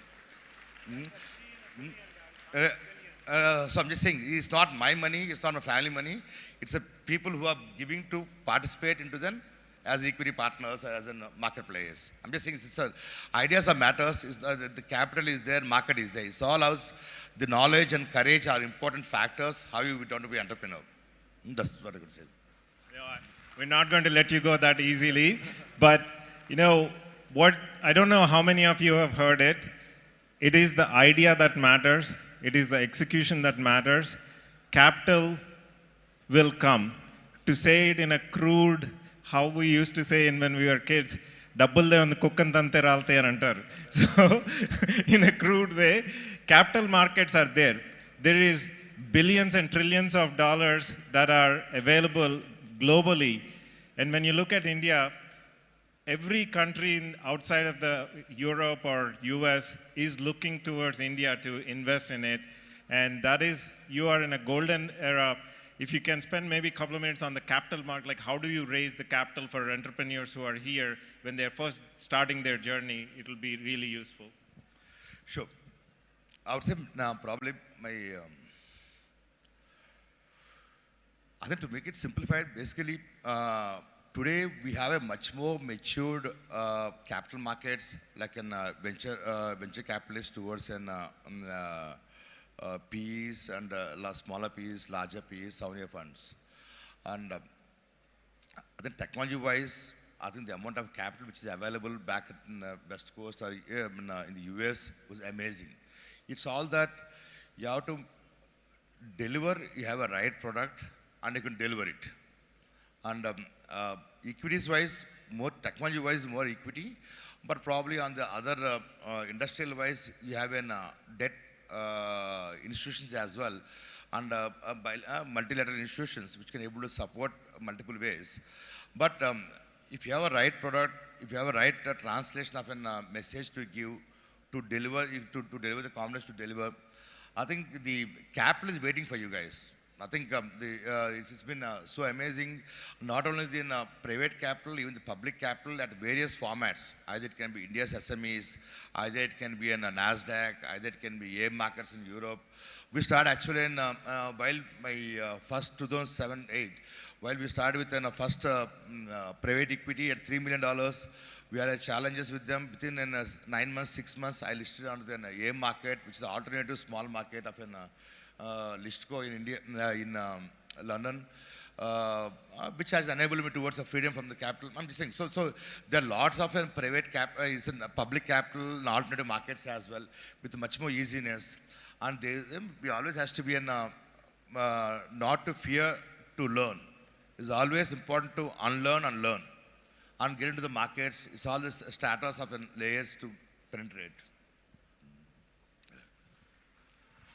So I'm just saying, it's not my money, it's not my family money. It's a people who are giving to participate into them as equity partners, as in market players. I'm just saying, ideas are matters. The capital is there, market is there. It's all us. The knowledge and courage are important factors. How you want to be entrepreneur. That's what I could say. We're not going to let you go that easily, but what? I don't know how many of you have heard it. It is the idea that matters. It is the execution that matters. Capital will come. To say it in a crude, how we used to say when we were kids, "Dabbulle on the kukkantante ralte" antar. So, in a crude way, capital markets are there. There is billions and trillions of dollars that are available globally. And when you look at India, every country outside of the Europe or US is looking towards India to invest in it. And that is, you are in a golden era. If you can spend maybe a couple of minutes on the capital market, like how do you raise the capital for entrepreneurs who are here when they're first starting their journey, it will be really useful. Sure. I would say now probably I think to make it simplified, basically, today we have a much more matured capital markets, like in venture capitalists towards PEs and smaller PEs, larger PEs, sovereign funds. And I think technology-wise, I think the amount of capital which is available back in the West Coast or in the US was amazing. It's all that you have to deliver, you have a right product, and you can deliver it. And equities-wise, more technology-wise, more equity, but probably on the other industrial-wise, you have debt institutions as well. and multilateral institutions which can able to support multiple ways. But if you have a right product, if you have a right translation of a message to give, to deliver, to deliver the confidence to deliver, I think the capital is waiting for you guys. I think it's been so amazing, not only the private capital, even the public capital at various formats. Either it can be India's SMEs, either it can be in NASDAQ, either it can be AIM markets in Europe. We started actually in, while my first 2007-8, while we started with first private equity at $3 million, we had challenges with them. Within 9 months, 6 months, I listed onto the AIM market, which is an alternative small market of an Listco in India, in London, which has enabled me towards the freedom from the capital. I'm just saying, so there are lots of private public capital and alternative markets as well, with much more easiness. And we always has to be not to fear to learn. It's always important to unlearn and learn, and get into the markets. It's all this status of layers to penetrate.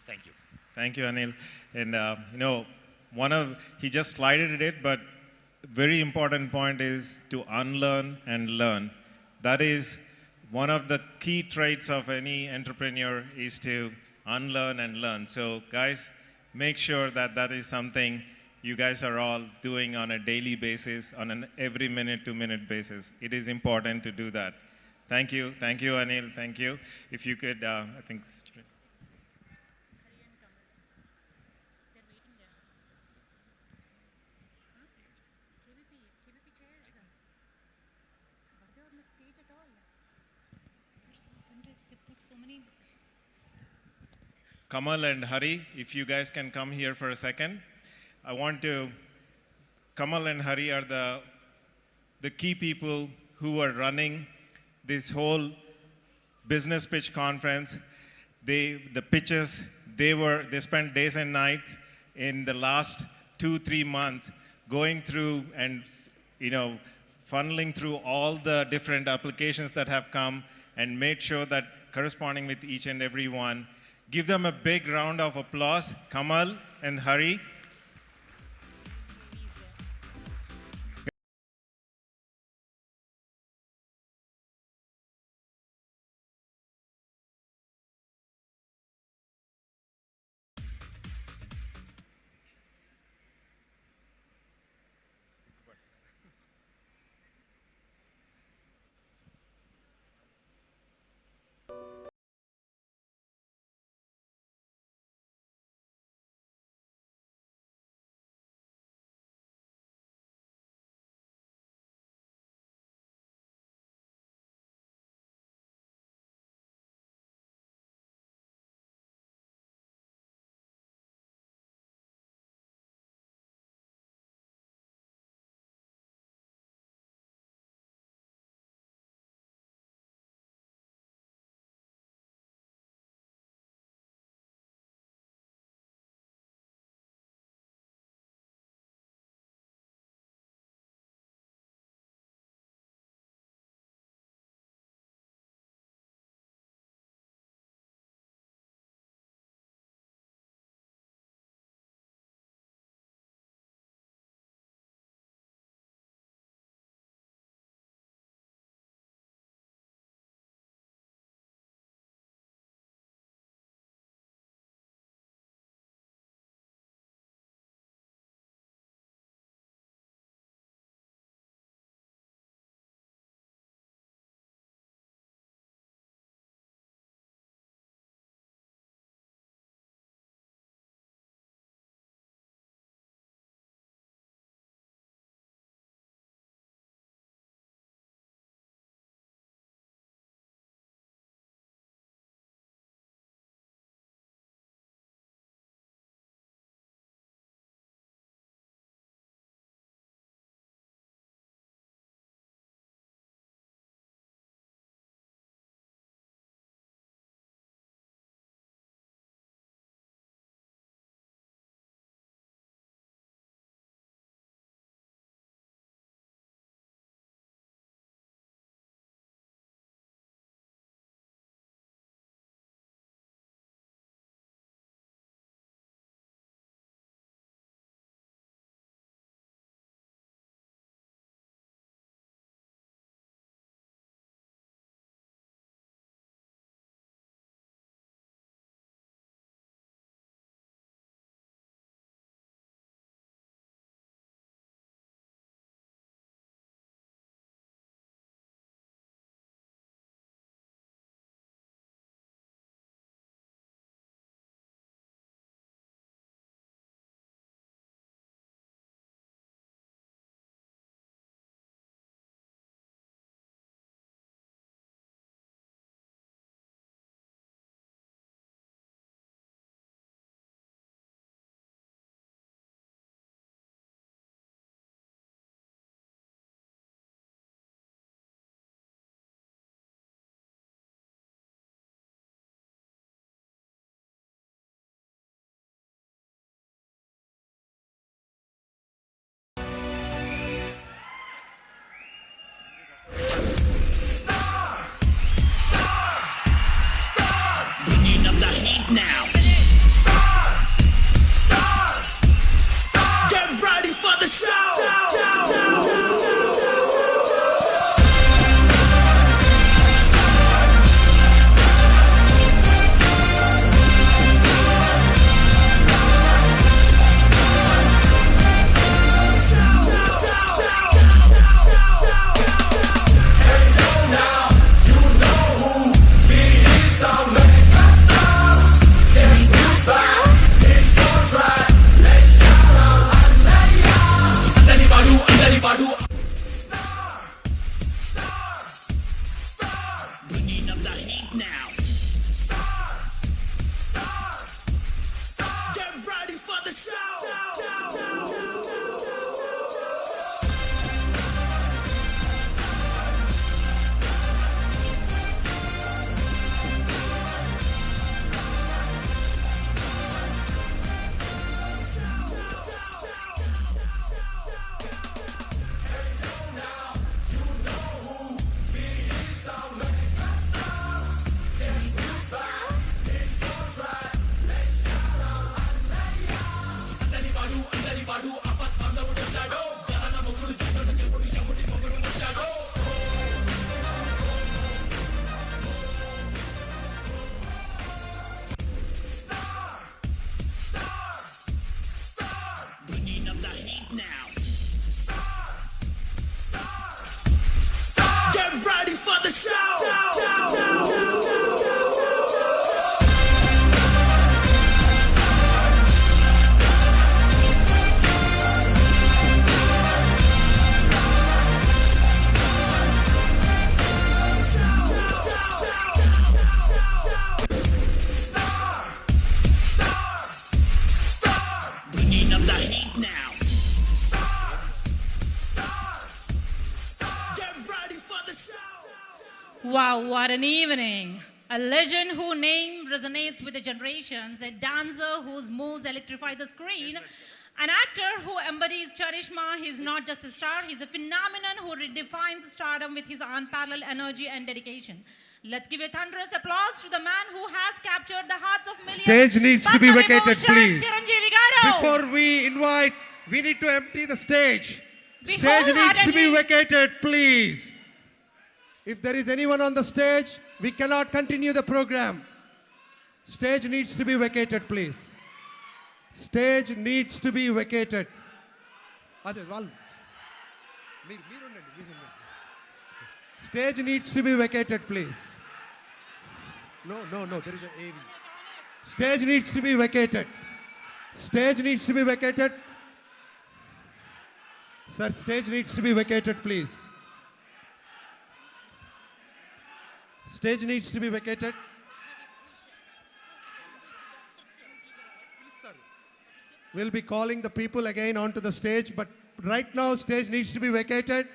Thank you. Thank you, Anil. And he just slided it, but very important point is to unlearn and learn. That is one of the key traits of any entrepreneur, is to unlearn and learn. So guys, make sure that that is something you guys are all doing on a daily basis, on an every minute to minute basis. It is important to do that. Thank you, Anil, thank you. If you could, I think. Kamal and Hari, if you guys can come here for a second. Kamal and Hari are the key people who are running this whole business pitch conference. The pitches, they spent days and nights in the last 2-3 months going through and funneling through all the different applications that have come, and made sure that corresponding with each and every one. Give them a big round of applause, Kamal and Hari. Wow, what an evening. A legend whose name resonates with the generations, a dancer whose moves electrify the screen, an actor who embodies charisma. He's not just a star, he's a phenomenon who redefines stardom with his unparalleled energy and dedication. Let's give a thunderous applause to the man who has captured the hearts of millions. Stage needs to be vacated, please. Chiranjeevi Garu. Before we invite, we need to empty the stage. Stage needs to be vacated, please. If there is anyone on the stage, we cannot continue the program. Stage needs to be vacated, please. Stage needs to be vacated. Stage needs to be vacated, please. No, there is an AV. Stage needs to be vacated. Stage needs to be vacated. Sir, stage needs to be vacated, please. Stage needs to be vacated. We'll be calling the people again onto the stage, but right now stage needs to be vacated.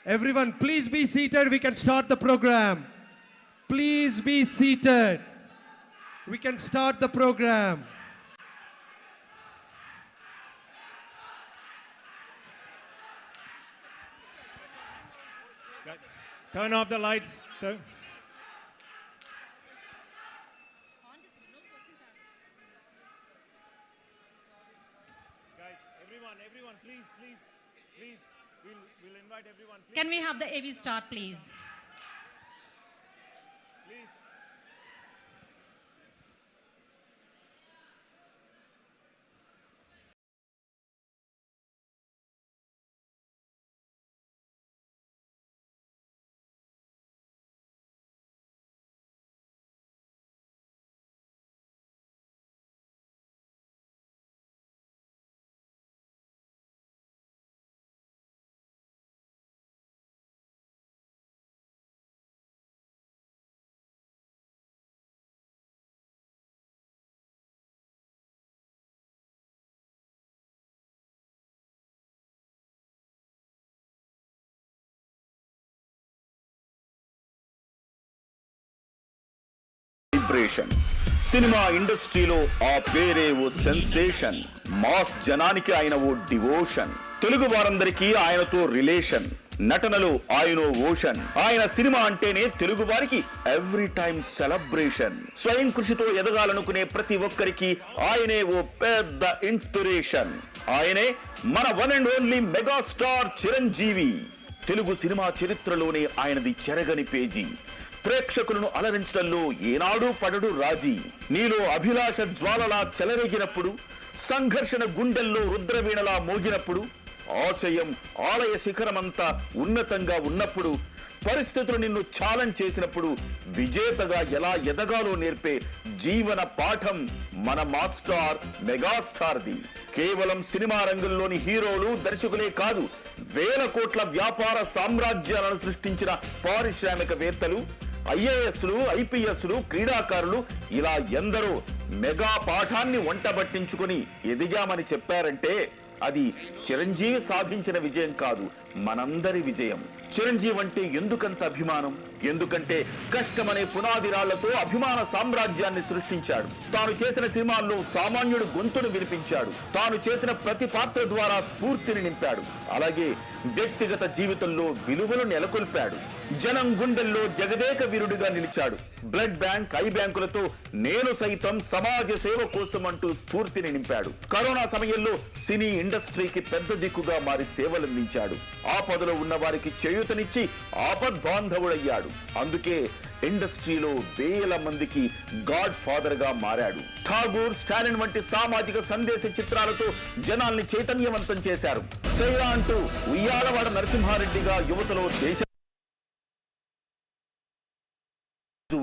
Everyone, please be seated. We can start the program. Please be seated. We can start the program. Turn off the lights. Guys, everyone, please. We'll invite everyone. Please. Can we have the AV start, please? Please. Cinema ఇండస్ట్రీలో ఆ పేరే ఓ sensation. Mass జనానికి ఆయన ఓ devotion. Telugu వారందరికీ ఆయనతో relation. నటనలో ఆయనో ocean. ఆయన cinema అంటేనే తెలుగు వారికి ఎవ్రీ టైం సెలబ్రేషన్. స్వయం కృషితో ఎదగాలనుకునే ప్రతి ఒక్కరికి ఆయనే ఓ పెద్ద ఇన్స్పిరేషన్. ఆయనే మన one and only megastar Chiranjeevi. Telugu cinema చరిత్రలోనే ఆయనది చెరగని పేజీ. ప్రేక్షకులను అలరించడంలో ఏనాడు పడడు రాజీ. నీలో అభిలాష జ్వాలలా చెలరేగినప్పుడు, సంఘర్షణ గుండెల్లో రుద్రవీణలా మోగినప్పుడు, ఆశయం ఆలయ శిఖరమంతా ఉన్నతంగా ఉన్నప్పుడు, పరిస్థితులు నిన్ను ఛాలెంజ్ చేసినప్పుడు విజేతగా ఎలా ఎదగాలో నేర్పే జీవన పాఠం మన మాస్టార్ మెగాస్టార్ది. కేవలం సినిమా రంగంలోని హీరోలు, దర్శకులే కాదు, వేల కోట్ల వ్యాపార సామ్రాజ్యాలను సృష్టించిన పారిశ్రామికవేత్తలు, ఐఏఎస్లు, ఐపీఎస్లు, క్రీడాకారులు ఇలా ఎందరో మెగా పాఠాన్ని వంటబట్టించుకుని ఎదిగామని చెప్పారంటే అది చిరంజీవి సాధించిన విజయం కాదు, మనందరి విజయం. చిరంజీవి అంటే ఎందుకంత అభిమానం? ఎందుకంటే కష్టమనే పునాది రాళ్లతో అభిమాన సామ్రాజ్యాన్ని సృష్టించాడు. తాను చేసిన సినిమాల్లో సామాన్యుడు గొంతును వినిపించాడు. తాను చేసిన ప్రతి పాత్ర ద్వారా స్ఫూర్తిని నింపాడు. అలాగే వ్యక్తిగత జీవితంలో విలువలు నెలకొల్పాడు. జనం గుండెల్లో జగదేక వీరుడిగా నిలిచాడు. బ్లడ్ బ్యాంక్, ఐ బ్యాంకులతో నేను సైతం సమాజ సేవ కోసం అంటూ స్ఫూర్తిని నింపాడు. కరోనా సమయంలో సినీ ఇండస్ట్రీకి పెద్ద దిక్కుగా మారి సేవలందించాడు. ఆపదలో ఉన్న వారికి చేయూతనిచ్చి ఆపద్ బాంధవుడయ్యాడు. అందుకే ఇండస్ట్రీలో వేల మందికి గాడ్ ఫాదర్ గా మారాడు. ఠాగూర్, స్టాలిన్ వంటి సామాజిక సందేశ చిత్రాలతో జనాల్ని చైతన్యవంతం చేశారు. సైరా అంటూ ఉయ్యాలవాడ నరసింహారెడ్డిగా యువతలో దేశ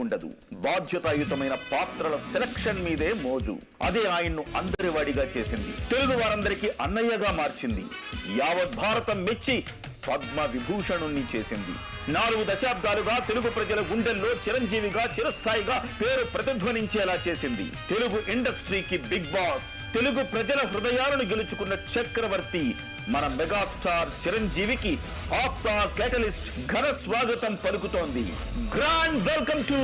ఉండదు. బాధ్యతాయుతమైన పాత్రల సెలక్షన్ మీదే మోజు. అదే ఆయన్ను అందరివాడిగా చేసింది. తెలుగు వారందరికీ అన్నయ్యగా మార్చింది. యావత్ భారతం మెచ్చి పద్మ విభూషణుణ్ణి చేసింది. 4 దశాబ్దాలుగా తెలుగు ప్రజల గుండెల్లో చిరంజీవిగా చిరస్థాయిగా పేరు ప్రతిధ్వనించేలా చేసింది. తెలుగు ఇండస్ట్రీకి బిగ్ బాస్, తెలుగు ప్రజల హృదయాలను గెలుచుకున్న చక్రవర్తి మన మెగాస్టార్ చిరంజీవికి ఆప్తా కేటలిస్ట్ ఘన స్వాగతం పలుకుతోంది. Grand welcome to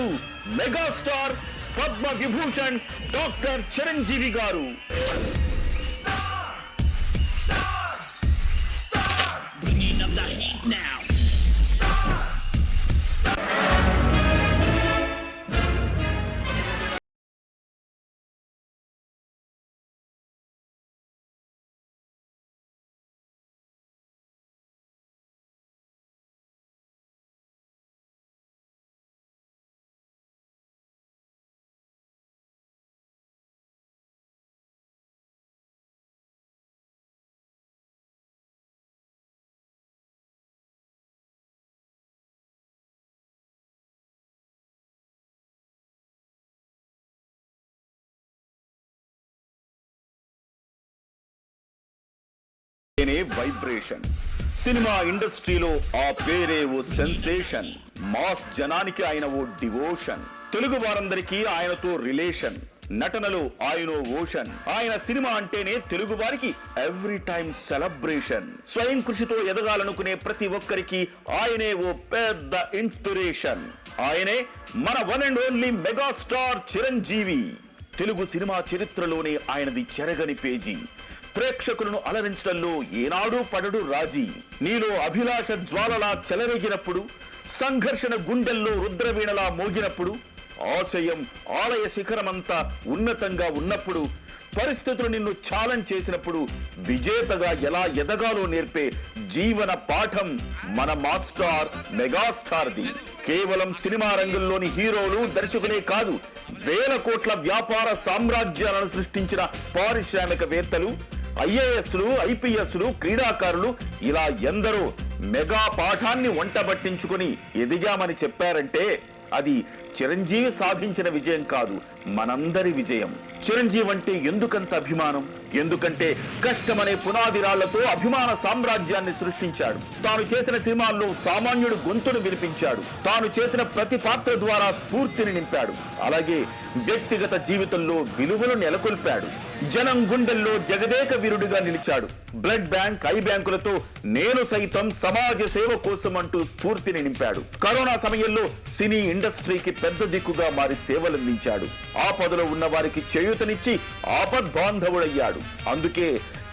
megastar Padma Vibhushan doctor Chiranjeevi garu. Vibration cinema ఇండస్ట్రీలో ఆ పేరే ఓ సెన్సేషన్. మాస్ జనానికి ఆయన ఓ డివోషన్. తెలుగు వారందరికీ ఆయనతో రిలేషన్. నటనలో ఆయన ఓషన్. ఆయన సినిమా అంటేనే తెలుగు వారికి ఎవ్రీ టైం సెలబ్రేషన్. స్వయం కృషితో ఎదగాలనుకునే ప్రతి ఒక్కరికి ఆయనే ఓ పెద్ద ఇన్స్పిరేషన్. ఆయనే మన one and only megastar Chiranjeevi. Telugu cinema చరిత్రలోనే ఆయనది చెరగని పేజీ. ప్రేక్షకులను అలరించడంలో ఏనాడు పడడు రాజీ. నీలో అభిలాష జ్వాలలా చెలరేగినప్పుడు, సంఘర్షణ గుండెల్లో రుద్రవీణలా మోగినప్పుడు, ఆశయం ఆలయ శిఖరమంతా ఉన్నతంగా ఉన్నప్పుడు, పరిస్థితులు నిన్ను ఛాలెంజ్ చేసినప్పుడు విజేతగా ఎలా ఎదగాలో నేర్పే జీవన పాఠం మన మాస్టార్ మెగాస్టార్ది. కేవలం సినిమా రంగంలోని హీరోలు దర్శకులే కాదు, వేల కోట్ల వ్యాపార సామ్రాజ్యాలను సృష్టించిన పారిశ్రామికవేత్తలు, ఐఏఎస్లు, ఐపీఎస్లు, క్రీడాకారులు ఇలా ఎందరో మెగా పాఠాన్ని వంటబట్టించుకుని ఎదిగామని చెప్పారంటే అది చిరంజీవి సాధించిన విజయం కాదు, మనందరి విజయం. చిరంజీవి అంటే ఎందుకంత అభిమానం? ఎందుకంటే కష్టమనే పునాది రాళ్లతో అభిమాన సామ్రాజ్యాన్ని సృష్టించాడు. తాను చేసిన సినిమాల్లో సామాన్యుడు గొంతును వినిపించాడు. తాను చేసిన ప్రతి పాత్ర ద్వారా స్ఫూర్తిని నింపాడు. అలాగే వ్యక్తిగత జీవితంలో విలువలు నెలకొల్పాడు. జనం గుండెల్లో జగదేక వీరుడిగా నిలిచాడు. బ్లడ్ బ్యాంక్, ఐ బ్యాంకులతో నేను సైతం సమాజ సేవ కోసం అంటూ స్ఫూర్తిని నింపాడు. కరోనా సమయంలో సినీ ఇండస్ట్రీకి పెద్ద దిక్కుగా మారి సేవలందించాడు. ఆపదలో ఉన్న వారికి చేయూతనిచ్చి ఆపద్ బాంధవుడయ్యాడు. అందుకే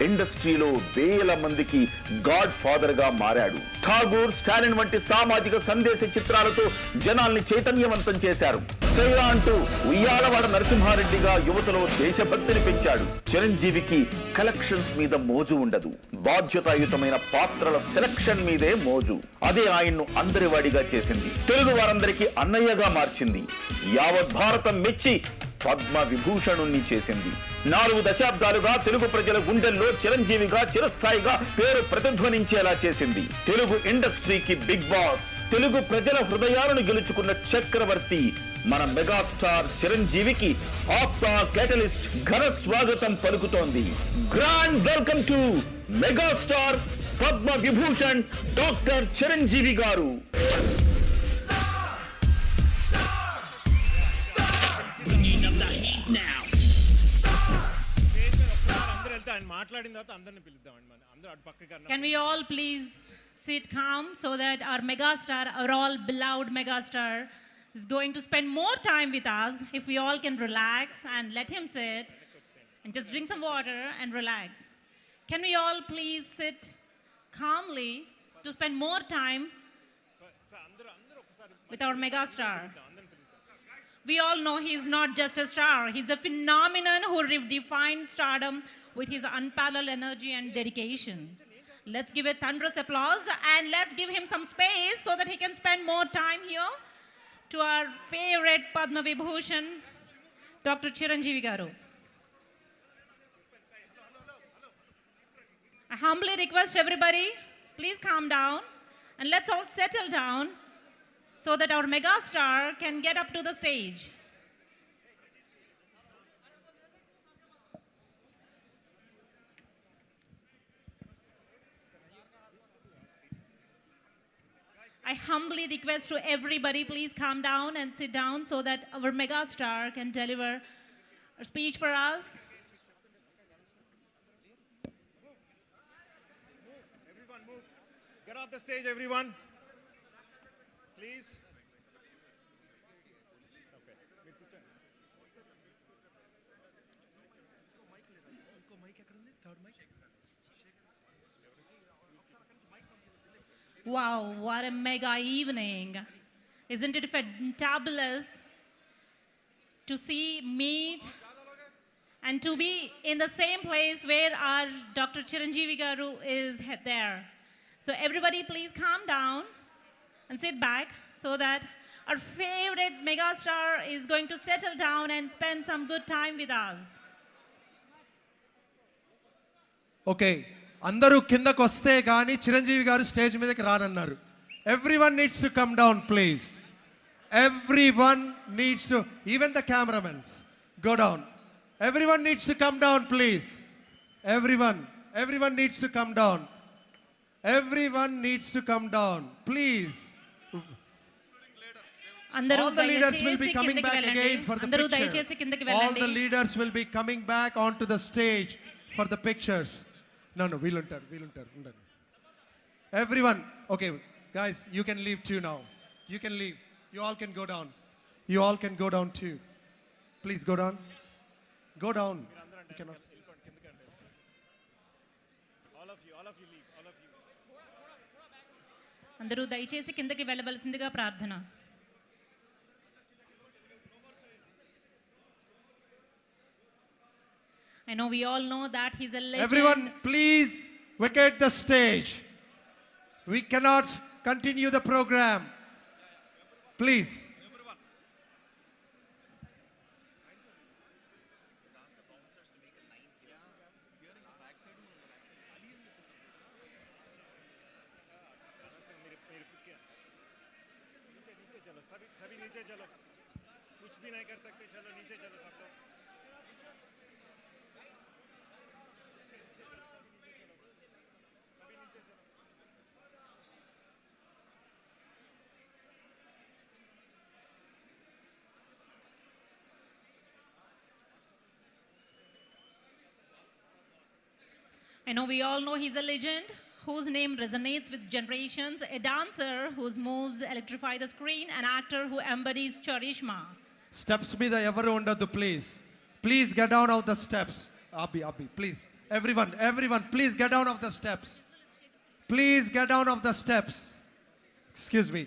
ఇండస్ట్రీలో వేల మందికి గాడ్ ఫాదర్ గా మారాడు. ఠాగూర్, స్టాలిన్ వంటి సామాజిక సందేశ చిత్రాలతో జనాల్ని చైతన్యవంతం చేశారు. సైరా అంటూ ఉయ్యాలవాడ నరసింహారెడ్డిగా యువతలో దేశభక్తిని పెంచాడు. చిరంజీవికి కలెక్షన్స్ మీద మోజు ఉండదు, బాధ్యతాయుతమైన పాత్రల సెలక్షన్ మీదే మోజు. అదే ఆయన్ను అందరివాడిగా చేసింది, తెలుగు వారందరికీ అన్నయ్యగా మార్చింది. యావత్ భారతం మెచ్చి పద్మ విభూషణుణ్ణి చేసింది. 4 దశాబ్దాలుగా తెలుగు ప్రజల గుండెల్లో చిరంజీవిగా చిరస్థాయిగా పేరు ప్రతిధ్వనించేలా చేసింది. తెలుగు ఇండస్ట్రీకి బిగ్ బాస్, తెలుగు ప్రజల హృదయాలను గెలుచుకున్న చక్రవర్తి మన మెగాస్టార్ చిరంజీవికి ఆప్తా కేటలిస్ట్ ఘన స్వాగతం పలుకుతోంది. Grand welcome to megastar Padma Vibhushan doctor Chiranjeevi గారు. Can we all please sit calm so that our megastar, our all beloved megastar, is going to spend more time with us. If we all can relax and let him sit and just drink some water and relax. Can we all please sit calmly to spend more time with our megastar? We all know he is not just a star. He's a phenomenon who redefined stardom with his unparalleled energy and dedication. Let's give a thunderous applause and let's give him some space so that he can spend more time here to our favorite Padma Vibhushan, Dr. Chiranjeevi Garu. I humbly request everybody, please calm down and let's all settle down so that our megastar can get up to the stage. I humbly request to everybody, please calm down and sit down so that our megastar can deliver a speech for us. Everyone move. Get off the stage, everyone. Please. Wow, what a mega evening. Isn't it fantabulous to see, meet, and to be in the same place where our Dr. Chiranjeevi Garu is there. So everybody please calm down and sit back so that our favorite megastar is going to settle down and spend some good time with us. Okay. అందరూ కిందకు వస్తే కానీ చిరంజీవి గారు stage మీదకి రానన్నారు. Everyone needs to come down, please. Everyone needs to, even the cameramen, go down. Everyone needs to come down, please. Everyone needs to come down. Everyone needs to come down, please. All the leaders will be coming back again for the picture. All the leaders will be coming back onto the stage for the pictures. No, we'll enter. Everyone, okay, guys, you can leave too now. You can leave. You all can go down. You all can go down too. Please go down. Go down. You cannot. All of you leave. All of you. అందరూ దయచేసి కిందకి వెళ్ళవలసిందిగా ప్రార్థన. I know we all know that he's a legend. Everyone, please vacate the stage. We cannot continue the program. Please. सभी नीचे चलो. कुछ भी नहीं कर सकते. चलो नीचे चलो सब लोग. I know we all know he's a legend whose name resonates with generations, a dancer whose moves electrify the screen, an actor who embodies charisma. Steps మీద ఎవరు ఉండొద్దు, please. Please get down of the steps. Abhi, please. Everyone, please get down of the steps. Please get down of the steps. Excuse me.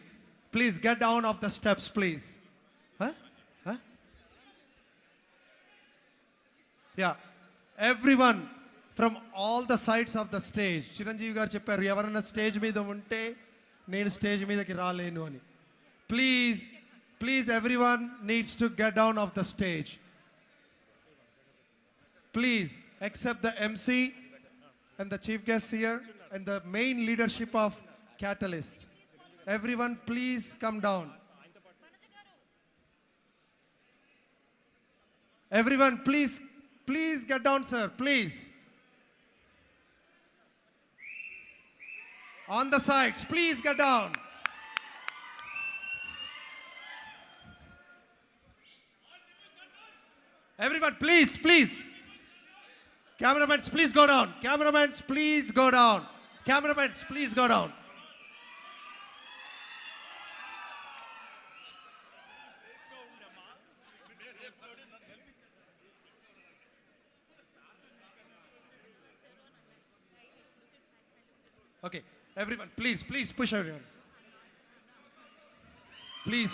Please get down of the steps, please. Huh? Yeah. Everyone from all the sides of the stage. Chiranjeevi గారు చెప్పారు ఎవరైనా stage మీద ఉంటే నేను stage మీదకి రాలేను అని. Please everyone needs to get down off the stage. Please accept the MC and the chief guests here and the main leadership of Katalyst. Everyone please come down. Everyone please get down, sir, please. On the sides, please get down. Everyone, please. Cameramen, please go down. Cameramen, please go down. Cameramen, please go down. Okay, everyone, please push everyone. Please.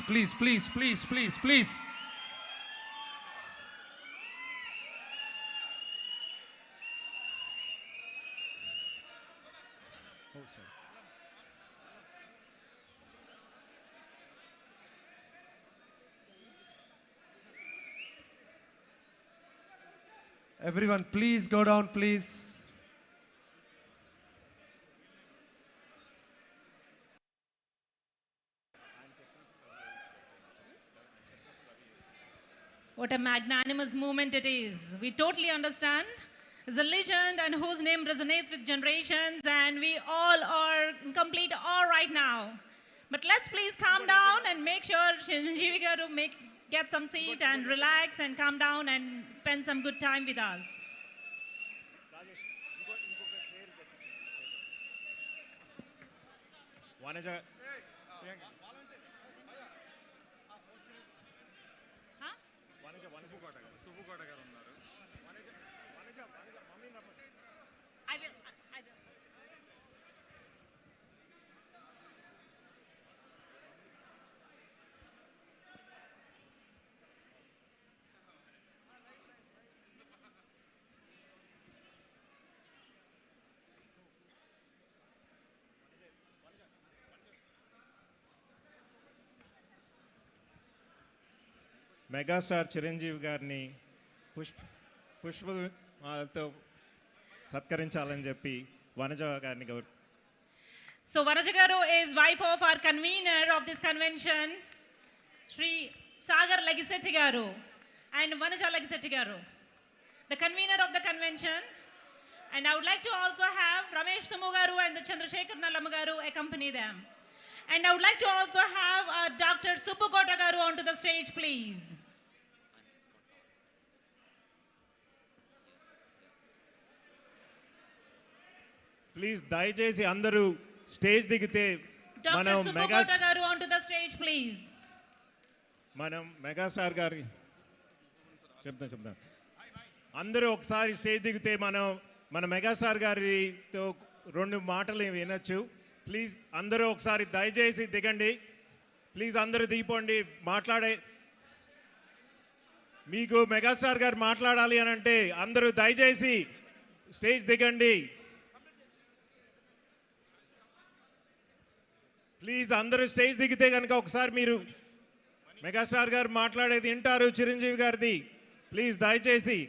Oh, sorry. Everyone, please go down, please. What a magnanimous movement it is. We totally understand. He's a legend and whose name resonates with generations, and we all are in complete awe right now. But let's please calm down and make sure Chiranjeevi garu get some seat and relax and calm down and spend some good time with us. Vanaja. I will. Megastar Chiranjeevi గారిని పుష్పమాలతో సత్కరించాలని చెప్పి వనజ గారిని So Vanaja garu is wife of our convener of this convention, Sri Sagar Lagisetti garu and Vanaja Lagisetti garu, the convener of the convention. And I would like to also have Ramesh Tumu garu and the Chandrasekhar Nallam garu accompany them. And I would like to also have Dr. Subbu Kota garu onto the stage, please. Please దయచేసి అందరూ stage దిగితే Dr. Subbu Kota garu onto the stage, please. మనం megastar గారి చెప్తాం అందరూ ఒకసారి stage దిగితే మన మెగాస్టార్ గారితో 2 మాటలు వినొచ్చు. ప్లీజ్ అందరూ ఒకసారి దయచేసి దిగండి. ప్లీజ్ అందరూ దిగిపోండి. మీకు మెగాస్టార్ గారు మాట్లాడాలి అని అంటే అందరూ దయచేసి స్టేజ్ దిగండి. ప్లీజ్ అందరూ స్టేజ్ దిగితే కనుక ఒకసారి మీరు మెగాస్టార్ గారు మాట్లాడేది వింటారు చిరంజీవి గారిది. ప్లీజ్ దయచేసి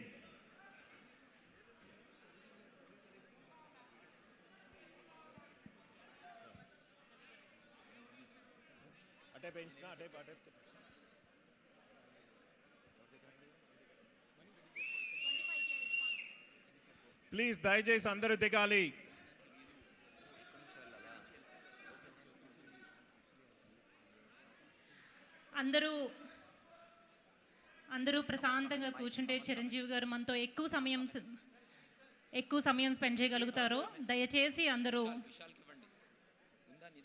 ప్లీజ్ దయచేసి అందరూ దిగాలి. అందరూ ప్రశాంతంగా కూర్చుంటే చిరంజీవి గారు మనతో ఎక్కువ సమయం స్పెండ్ చేయగలుగుతారు. దయచేసి అందరూ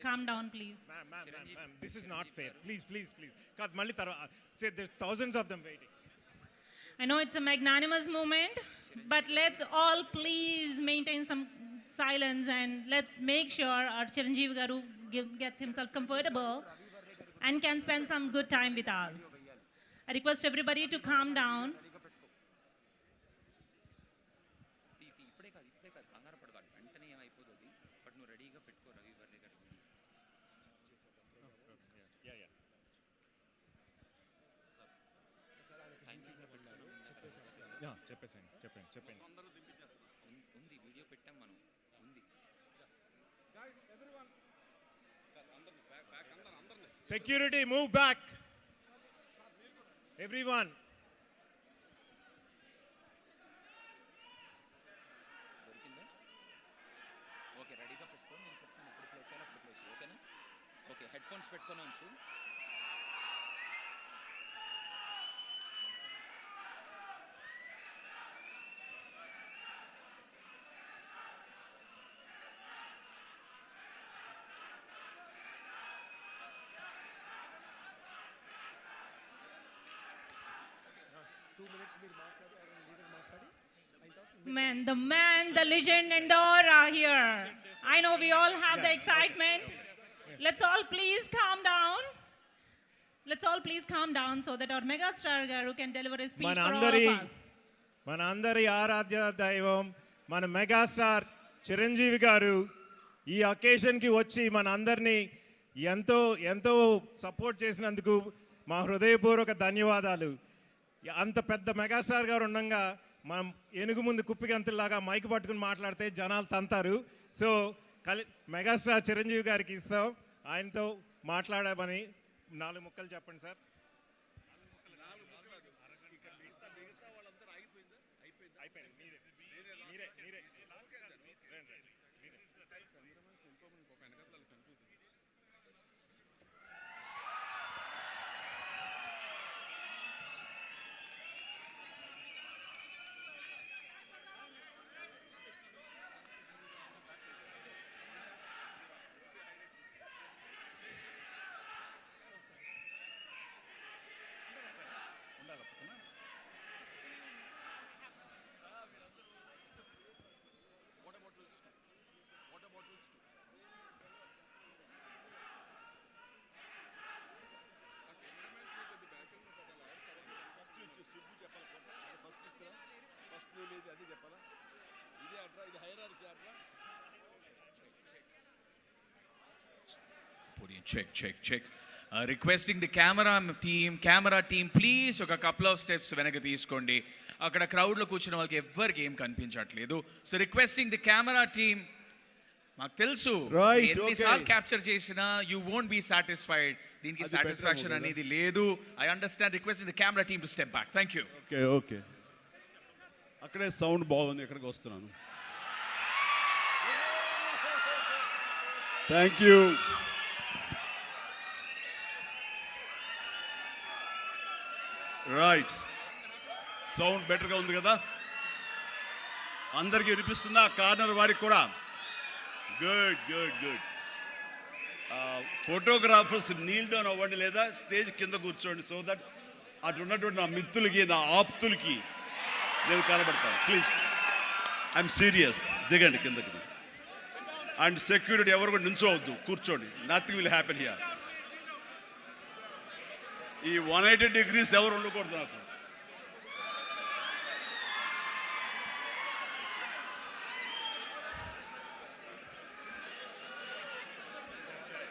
calm down, please. Ma'am, this is not fair. Please. కాదు మళ్ళీ తర్వాత say there's thousands of them waiting. I know it's a magnanimous moment, but let's all please maintain some silence and let's make sure our Chiranjeevi garu gets himself comfortable and can spend some good time with us. I request everybody to calm down. చెప్పండి. Security, move back. Everyone. Okay, ready ga pettuko nenu cheptanu appudu place ayina appudu place okay na okay headphones pettukoni unchu. The man, the legend and the aura here. I know we all have the excitement. Let's all please calm down. So that our megastar garu can deliver a speech for all of us. మనందరి ఆరాధ్య దైవం మన megastar Chiranjeevi గారు ఈ అకేషన్కి వచ్చి మన అందరినీ ఎంతో support చేసినందుకు మా హృదయపూర్వక ధన్యవాదాలు. అంత పెద్ద మెగాస్టార్ గారు ఉండగా మనం ఏనుగు ముందు కుప్పిగంతుల్లాగా మైక్ పట్టుకుని మాట్లాడితే జనాలు తంతారు. సో మెగాస్టార్ చిరంజీవి గారికి ఇస్తాం. ఆయనతో మాట్లాడమని 4 ముక్కలు చెప్పండి sir. Check. Requesting the camera team please ఒక కపుల్ ఆఫ్ స్టెప్స్ వెనక్కి తీసుకోండి. అక్కడ క్రౌడ్లో కూర్చున్న వాళ్ళకి ఎవ్వరికి ఏం కనిపించట్లేదు. So requesting the camera team. మాకు తెలుసు ఎన్నిసార్లు క్యాప్చర్ చేసినా యూ వోంట్ బీ సాటిస్ఫైడ్. దీనికి సాటిస్ఫాక్షన్ అనేది లేదు. I understand. Requesting the camera team to step back. Thank you. Okay అక్కడే సౌండ్ బాగుంది, ఎక్కడికి వస్తున్నాను. Thank you. రైట్, సౌండ్ బెటర్గా ఉంది కదా, అందరికీ వినిపిస్తుందా? కార్నర్ వారికి కూడా గుడ్. ఫోటోగ్రాఫర్స్ నీల్ డౌన్ అవ్వండి లేదా స్టేజ్ కింద కూర్చోండి, సో దట్ అటు ఉన్నటువంటి నా మిత్రులకి నా ఆప్తులకి నేను కనబడతాను. Please, I'm serious. దిగండి కిందకి. అండ్ సెక్యూరిటీ ఎవరు కూడా నించోవద్దు, కూర్చోండి. Nothing will happen here. ఈ 180 degrees ఎవరు ఉండకూడదు నాకు.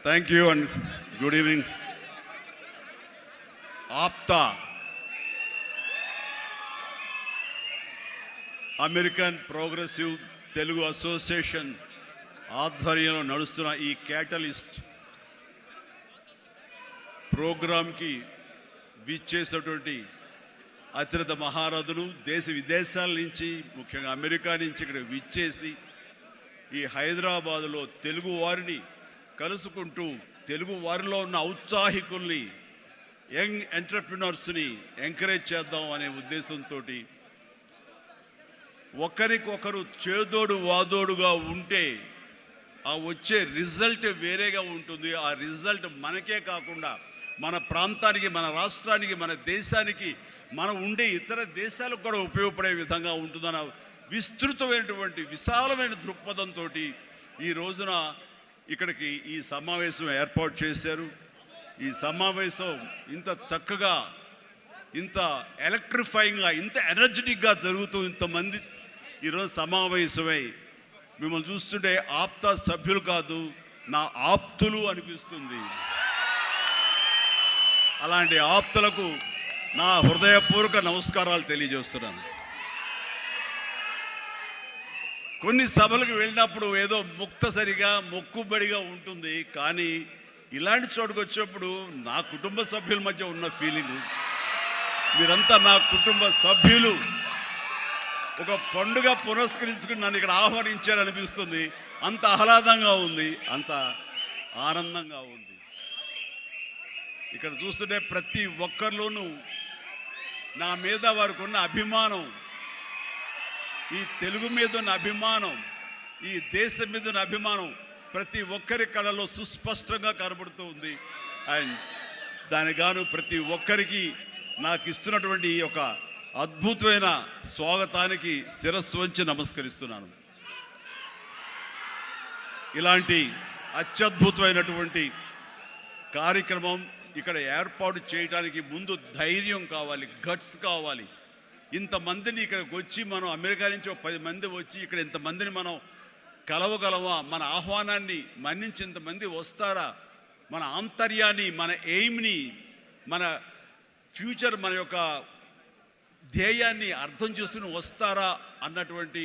Thank you and good evening. APTA American progressive Telugu association ఆధ్వర్యంలో నడుస్తున్న ఈ క్యాటలిస్ట్ ప్రోగ్రాంకి విచ్చేసినటువంటి అత్యంత మహారథులు దేశ విదేశాల నుంచి, ముఖ్యంగా అమెరికా నుంచి ఇక్కడ విచ్చేసి ఈ హైదరాబాదులో తెలుగు వారిని కలుసుకుంటూ తెలుగు వారిలో ఉన్న ఔత్సాహికుల్ని, యంగ్ ఎంటర్ప్రినర్స్ని ఎంకరేజ్ చేద్దాం అనే ఉద్దేశంతో ఒకరికొకరు చేదోడు వాదోడుగా ఉంటే ఆ వచ్చే రిజల్ట్ వేరేగా ఉంటుంది. ఆ రిజల్ట్ మనకే కాకుండా మన ప్రాంతానికి, మన రాష్ట్రానికి, మన దేశానికి, మనం ఉండే ఇతర దేశాలకు కూడా ఉపయోగపడే విధంగా ఉంటుందన్న విస్తృతమైనటువంటి విశాలమైన దృక్పథంతో ఈ రోజున ఇక్కడికి ఈ సమావేశం ఏర్పాటు చేశారు. ఈ సమావేశం ఇంత చక్కగా, ఇంత ఎలక్ట్రిఫైయింగ్గా, ఇంత ఎనర్జెటిక్గా జరుగుతూ ఇంతమంది ఈరోజు సమావేశమై మిమ్మల్ని చూస్తుంటే ఆప్తా సభ్యులు కాదు, నా ఆప్తులు అనిపిస్తుంది. అలాంటి ఆప్తులకు నా హృదయపూర్వక నమస్కారాలు తెలియజేస్తున్నాను. కొన్ని సభలకు వెళ్ళినప్పుడు ఏదో ముక్తసరిగా మొక్కుబడిగా ఉంటుంది, కానీ ఇలాంటి చోటుకు వచ్చినప్పుడు నా కుటుంబ సభ్యుల మధ్య ఉన్న ఫీలింగు, మీరంతా నా కుటుంబ సభ్యులు, ఒక పండుగ పురస్కరించుకుని నన్ను ఇక్కడ ఆహ్వానించారనిపిస్తుంది. అంత ఆహ్లాదంగా ఉంది, అంత ఆనందంగా ఉంది. ఇక్కడ చూస్తుంటే ప్రతి ఒక్కరిలోనూ నా మీద వారికి ఉన్న అభిమానం, ఈ తెలుగు మీద ఉన్న అభిమానం, ఈ దేశం మీద ఉన్న అభిమానం ప్రతి ఒక్కరి కళలో సుస్పష్టంగా కనబడుతూ ఉంది. అండ్ దానిగాను ప్రతి ఒక్కరికి నాకు ఇస్తున్నటువంటి ఈ యొక్క అద్భుతమైన స్వాగతానికి శిరస్సు వంచి నమస్కరిస్తున్నాను. ఇలాంటి అత్యద్భుతమైనటువంటి కార్యక్రమం ఇక్కడ ఏర్పాటు చేయడానికి ముందు ధైర్యం కావాలి, గట్స్ కావాలి. ఇంతమందిని ఇక్కడికి వచ్చి మనం అమెరికా నుంచి 10 మంది వచ్చి ఇక్కడ ఇంతమందిని మనం కలవగలమా? మన ఆహ్వానాన్ని మన్నించి ఇంతమంది వస్తారా? మన ఆంతర్యాన్ని, మన ఎయిమ్ని, మన ఫ్యూచర్, మన యొక్క ధ్యేయాన్ని అర్థం చేసుకుని వస్తారా అన్నటువంటి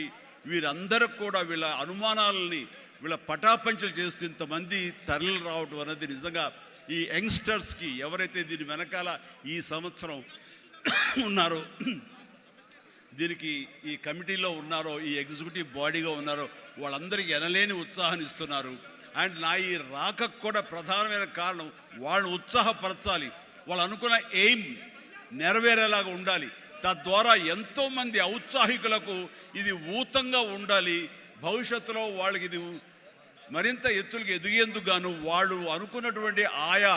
వీరందరికి కూడా వీళ్ళ అనుమానాలని, వీళ్ళ పటాపంచలు చేస్తూ ఇంతమంది తరలి రావటం అనేది నిజంగా ఈ యంగ్స్టర్స్కి, ఎవరైతే దీని వెనకాల ఈ సంవత్సరం ఉన్నారో, దీనికి ఈ కమిటీలో ఉన్నారో, ఈ ఎగ్జిక్యూటివ్ బాడీగా ఉన్నారో, వాళ్ళందరికీ ఎనలేని ఉత్సాహాన్ని ఇస్తున్నారు. అండ్ నా ఈ రాకకు కూడా ప్రధానమైన కారణం వాళ్ళని ఉత్సాహపరచాలి, వాళ్ళు అనుకున్న ఎయిమ్ నెరవేరేలాగా ఉండాలి. తద్వారా ఎంతోమంది ఔత్సాహికులకు ఇది ఊతంగా ఉండాలి. భవిష్యత్తులో వాళ్ళకి ఇది మరింత ఎత్తులకు ఎదిగేందుకు గాను వాళ్ళు అనుకున్నటువంటి ఆయా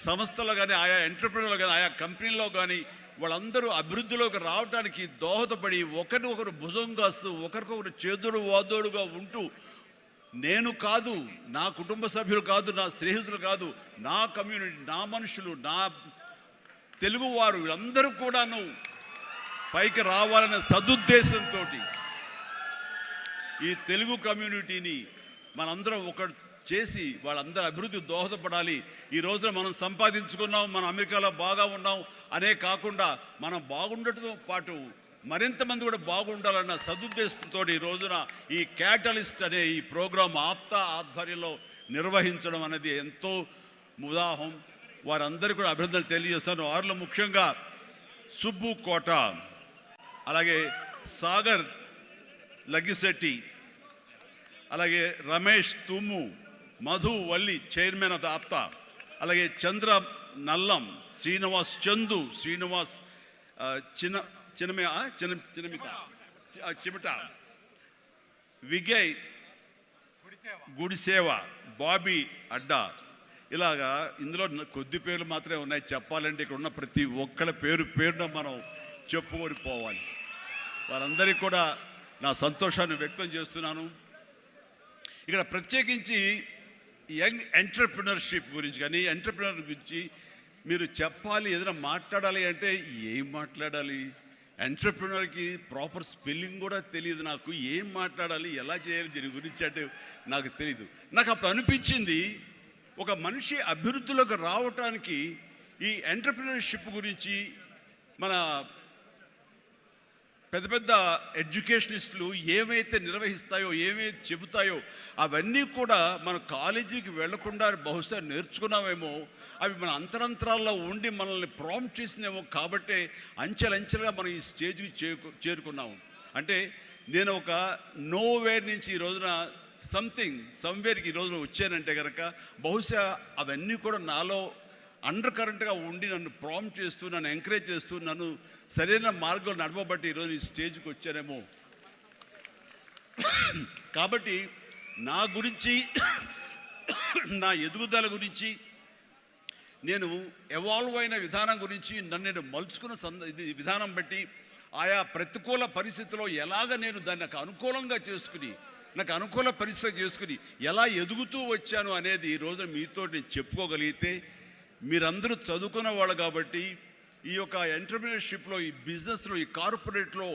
సంస్థలు కానీ, ఆయా ఎంటర్ప్రెన్యూర్లు కానీ, ఆయా కంపెనీల్లో కానీ వాళ్ళందరూ అభివృద్ధిలోకి రావడానికి దోహదపడి ఒకరినొకరు భుజం కాస్తూ ఒకరికొకరు చేదుడు వాదోడుగా ఉంటూ, నేను కాదు, నా కుటుంబ సభ్యులు కాదు, నా స్నేహితులు కాదు, నా కమ్యూనిటీ, నా మనుషులు, నా తెలుగువారు వీళ్ళందరూ కూడాను పైకి రావాలనే సదుద్దేశంతో ఈ తెలుగు కమ్యూనిటీని మనందరం ఒక చేసి వాళ్ళందరూ అభివృద్ధి దోహదపడాలి. ఈ రోజున మనం సంపాదించుకున్నాం, మనం అమెరికాలో బాగా ఉన్నాం అనే కాకుండా మనం బాగుండటంతో పాటు మరింత మంది కూడా బాగుండాలన్న సదుద్దేశంతో ఈ రోజున ఈ క్యాటలిస్ట్ అనే ఈ ప్రోగ్రాం ఆప్తా ఆధ్వర్యంలో నిర్వహించడం అనేది ఎంతో ఉదాహరణ. వారందరూ కూడా అభినందనలు తెలియజేస్తాను. వారిలో ముఖ్యంగా సుబ్బు కోట, అలాగే సాగర్ లగ్గిశెట్టి, అలాగే Ramesh Thummu, Madhu Valli chairman of the APTA, అలాగే చంద్ర నల్లం, శ్రీనివాస్ చందు, శ్రీనివాస్ చిమిట, విజయ్ గుడిసేవ, బాబీ అడ్డా. ఇలాగా ఇందులో కొద్ది పేర్లు మాత్రమే ఉన్నాయి. చెప్పాలంటే ఇక్కడ ఉన్న ప్రతి ఒక్కళ్ళ పేరున మనం చెప్పుకొని పోవాలి. వారందరికీ కూడా నా సంతోషాన్ని వ్యక్తం చేస్తున్నాను. ఇక్కడ ప్రత్యేకించి యంగ్ ఎంటర్ప్రినర్షిప్ గురించి కానీ ఎంటర్ప్రినర్ గురించి మీరు చెప్పాలి, ఏదైనా మాట్లాడాలి అంటే ఏం మాట్లాడాలి? ఎంటర్ప్రినర్కి ప్రాపర్ స్పెల్లింగ్ కూడా తెలియదు నాకు. ఏం మాట్లాడాలి, ఎలా చేయాలి దీని గురించి అంటే నాకు తెలియదు. నాకు అప్పుడు అనిపించింది, ఒక మనిషి అభివృద్ధిలోకి రావటానికి ఈ ఎంటర్ప్రినర్షిప్ గురించి మన పెద్ద పెద్ద ఎడ్యుకేషనిస్టులు ఏమైతే నిర్వహిస్తాయో, ఏమైతే చెబుతాయో అవన్నీ కూడా మన కాలేజీకి వెళ్లకుండా బహుశా నేర్చుకున్నామేమో, అవి మన అంతరంతరాల్లో ఉండి మనల్ని ప్రాంప్ట్ చేసినేమో. కాబట్టే అంచెలంచెలుగా మనం ఈ స్టేజ్కి చేరుకున్నాము. అంటే నేను ఒక నోవేర్ నుంచి ఈ రోజున సమ్వేర్కి ఈ రోజున వచ్చానంటే కనుక బహుశా అవన్నీ కూడా నాలో అండర్ కరెంట్గా ఉండి నన్ను ప్రాంప్ట్ చేస్తూ, నన్ను ఎంకరేజ్ చేస్తూ, నన్ను సరైన మార్గంలో నడపబట్టి ఈరోజు ఈ స్టేజ్కి వచ్చానేమో. కాబట్టి నా గురించి, నా ఎదుగుదల గురించి, నేను ఎవాల్వ్ అయిన విధానం గురించి, నన్ను నేను మలుచుకున్న విధానం బట్టి, ఆయా ప్రతికూల పరిస్థితిలో ఎలాగ నేను దాన్ని నాకు అనుకూలంగా చేసుకుని, నాకు అనుకూల పరిస్థితి చేసుకుని ఎలా ఎదుగుతూ వచ్చాను అనేది ఈ రోజున మీతో నేను చెప్పుకోగలిగితే, మీరందరూ చదువుకున్న వాళ్ళు కాబట్టి ఈ యొక్క ఎంటర్ప్రినర్షిప్లో, ఈ బిజినెస్లో, ఈ కార్పొరేట్లో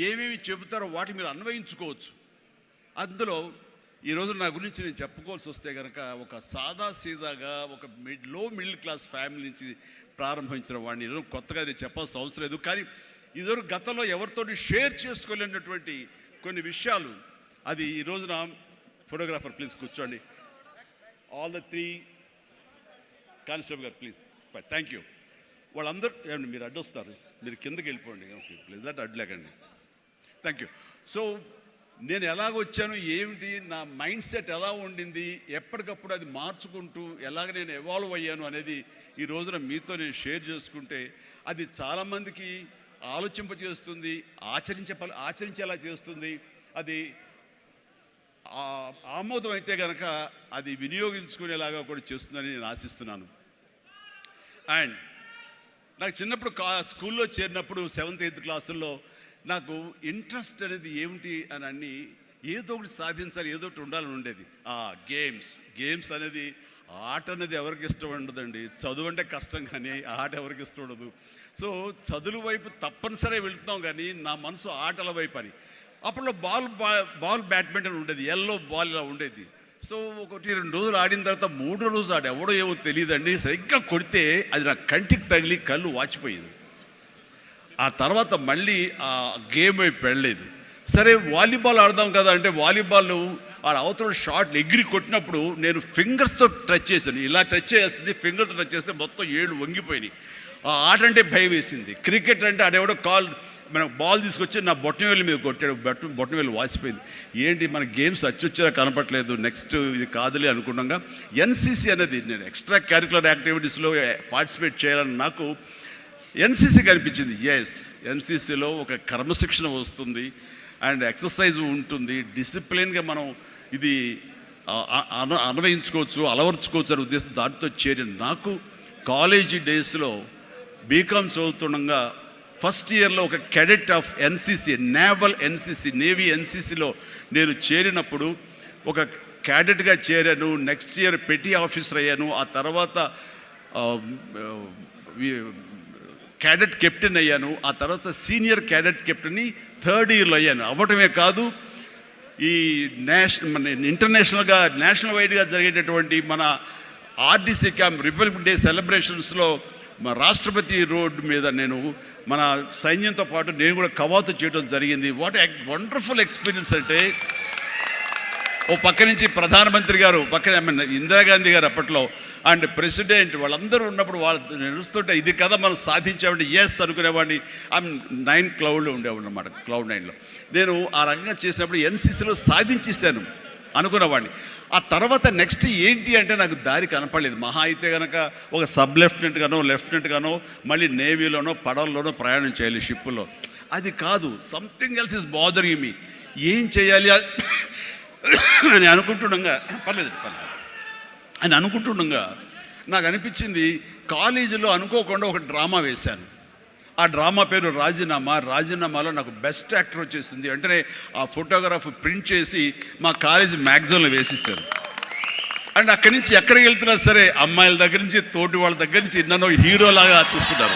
ఏమేమి చెబుతారో వాటి మీరు అన్వయించుకోవచ్చు. అందులో ఈరోజు నా గురించి నేను చెప్పుకోవాల్సి వస్తే కనుక ఒక సాదాసీదాగా ఒక లో మిడిల్ క్లాస్ ఫ్యామిలీ నుంచి ప్రారంభించిన వాడిని ఈరోజు కొత్తగా నేను చెప్పాల్సిన అవసరం లేదు. కానీ ఇదివరకు గతంలో ఎవరితో షేర్ చేసుకోలేనటువంటి కొన్ని విషయాలు, అది ఈ రోజున ఫోటోగ్రాఫర్ ప్లీజ్ కూర్చోండి. ఆల్ ద 3 కానిస్టేబుల్ గారు ప్లీజ్, థ్యాంక్ యూ. వాళ్ళందరూ ఏమండి మీరు అడ్డొస్తారు, మీరు కిందకి వెళ్ళిపోండి, ఓకే ప్లీజ్, అటు అడ్డులేకండి. Thank you. సో నేను ఎలాగొచ్చాను, ఏమిటి నా మైండ్ సెట్ ఎలా ఉండింది, ఎప్పటికప్పుడు అది మార్చుకుంటూ ఎలాగ నేను ఎవాల్వ్ అయ్యాను అనేది ఈ రోజున మీతో నేను షేర్ చేసుకుంటే అది చాలామందికి ఆలోచింపజేస్తుంది, ఆచరించేలా చేస్తుంది. అది ఆమోదం అయితే కనుక అది వినియోగించుకునేలాగా కూడా చేస్తుందని నేను ఆశిస్తున్నాను. అండ్ నాకు చిన్నప్పుడు స్కూల్లో చేరినప్పుడు 7th 8th క్లాసుల్లో నాకు ఇంట్రెస్ట్ అనేది ఏమిటి అని అన్ని ఏదో ఒకటి సాధించాలి, ఏదో ఒకటి ఉండాలని ఉండేది. గేమ్స్ అనేది, ఆట అనేది ఎవరికి ఇష్టం ఉండదండి. చదువు అంటే కష్టం కానీ ఆట ఎవరికి ఇష్టం ఉండదు. సో చదువు వైపు తప్పనిసరిగా వెళుతున్నాం కానీ నా మనసు ఆటల వైపు అని. అప్పుడు బాల్ బ్యాడ్మింటన్ ఉండేది, ఎల్లో బాల్ ఇలా ఉండేది. సో 1-2 రోజులు ఆడిన తర్వాత 3వ రోజు ఎవడో ఏమో తెలియదండి, సరిగ్గా కొడితే అది నా కంటికి తగిలి కళ్ళు వాచిపోయింది. ఆ తర్వాత మళ్ళీ ఆ గేమ్ వైపు వెళ్ళలేదు. సరే వాలీబాల్ ఆడదాం కదా అంటే వాలీబాల్ ఆ అవతల షాట్ ఎగిరి కొట్టినప్పుడు నేను ఫింగర్స్తో టచ్ చేశాను. ఇలా టచ్ చేస్తుంది, ఫింగర్తో టచ్ చేస్తే మొత్తం 7 వంగిపోయినాయి. ఆ ఆట అంటే భయం వేసింది. క్రికెట్ అంటే ఆడెవడో మనం బాల్ తీసుకొచ్చి నా బొట్టనవేలు మీద కొట్టాడు, బొట్టనవేలు వాసిపోయింది. ఏంటి మన గేమ్స్ అచ్చొచ్చేలా కనపట్లేదు, నెక్స్ట్ ఇది కాదులే అనుకున్నాగా ఎన్సీసీ అనేది, నేను ఎక్స్ట్రా క్యారిక్యులర్ యాక్టివిటీస్లో పార్టిసిపేట్ చేయాలని నాకు ఎన్సీసీ కనిపించింది. ఎన్సీసీలో ఒక క్రమశిక్షణ వస్తుంది అండ్ ఎక్సర్సైజ్ ఉంటుంది, డిసిప్లిన్గా మనం ఇది అన్వయించుకోవచ్చు, అలవర్చుకోవచ్చు అనే ఉద్దేశం దాంతో చేరిన నాకు కాలేజీ డేస్లో బీకామ్ చదువుతుండగా ఫస్ట్ ఇయర్లో ఒక క్యాడెట్ ఆఫ్ ఎన్సీసీ, నేవీ ఎన్సీసీలో నేను చేరినప్పుడు ఒక క్యాడెట్గా చేరాను. నెక్స్ట్ ఇయర్ పెటీ ఆఫీసర్ అయ్యాను. ఆ తర్వాత క్యాడెట్ కెప్టెన్ అయ్యాను. ఆ తర్వాత సీనియర్ క్యాడెట్ కెప్టెన్ని 3rd ఇయర్లో అయ్యాను. అవ్వటమే కాదు ఈ మన ఇంటర్నేషనల్గా నేషనల్ వైడ్గా జరిగేటటువంటి మన ఆర్డీసీ క్యాంప్ రిపబ్లిక్ డే సెలబ్రేషన్స్లో మా రాష్ట్రపతి రోడ్డు మీద నేను మన సైన్యంతో పాటు నేను కూడా కవాతు చేయడం జరిగింది. వాట్ వండర్ఫుల్ ఎక్స్పీరియన్స్ అంటే, ఓ పక్క నుంచి ప్రధానమంత్రి గారు, పక్కన ఇందిరాగాంధీ గారు అప్పట్లో అండ్ ప్రెసిడెంట్ వాళ్ళందరూ ఉన్నప్పుడు వాళ్ళు నడుస్తుంటే ఇది కదా మనం సాధించామంటే ఎస్ అనుకునేవాడిని. ఐమ్ 9 క్లౌడ్లో ఉండేవాడిని అనమాట, క్లౌడ్ 9లో. నేను ఆ రకంగా చేసినప్పుడు ఎన్సీసీలో సాధించేసాను అనుకునేవాడిని. ఆ తర్వాత నెక్స్ట్ ఏంటి అంటే నాకు దారి కనపడలేదు. మహా అయితే కనుక ఒక సబ్ లెఫ్టినెంట్ గానో మళ్ళీ నేవీలోనో పడవల్లోనో ప్రయాణం చేయాలి, షిప్పులో. అది కాదు, something else is bothering me. ఏం చేయాలి అని అనుకుంటుండగా నాకు అనిపించింది, కాలేజీలో అనుకోకుండా ఒక డ్రామా వేశాను. ఆ డ్రామా పేరు రాజీనామాలో నాకు బెస్ట్ యాక్టర్ వచ్చేసింది. వెంటనే ఆ ఫోటోగ్రాఫ్ ప్రింట్ చేసి మా కాలేజీ మ్యాగజైన్లో వేసిస్తారు. అండ్ అక్కడి నుంచి ఎక్కడికి వెళ్తున్నా సరే అమ్మాయిల దగ్గర నుంచి తోటి వాళ్ళ దగ్గర నుంచి నన్ను హీరోలాగా చూస్తుంటే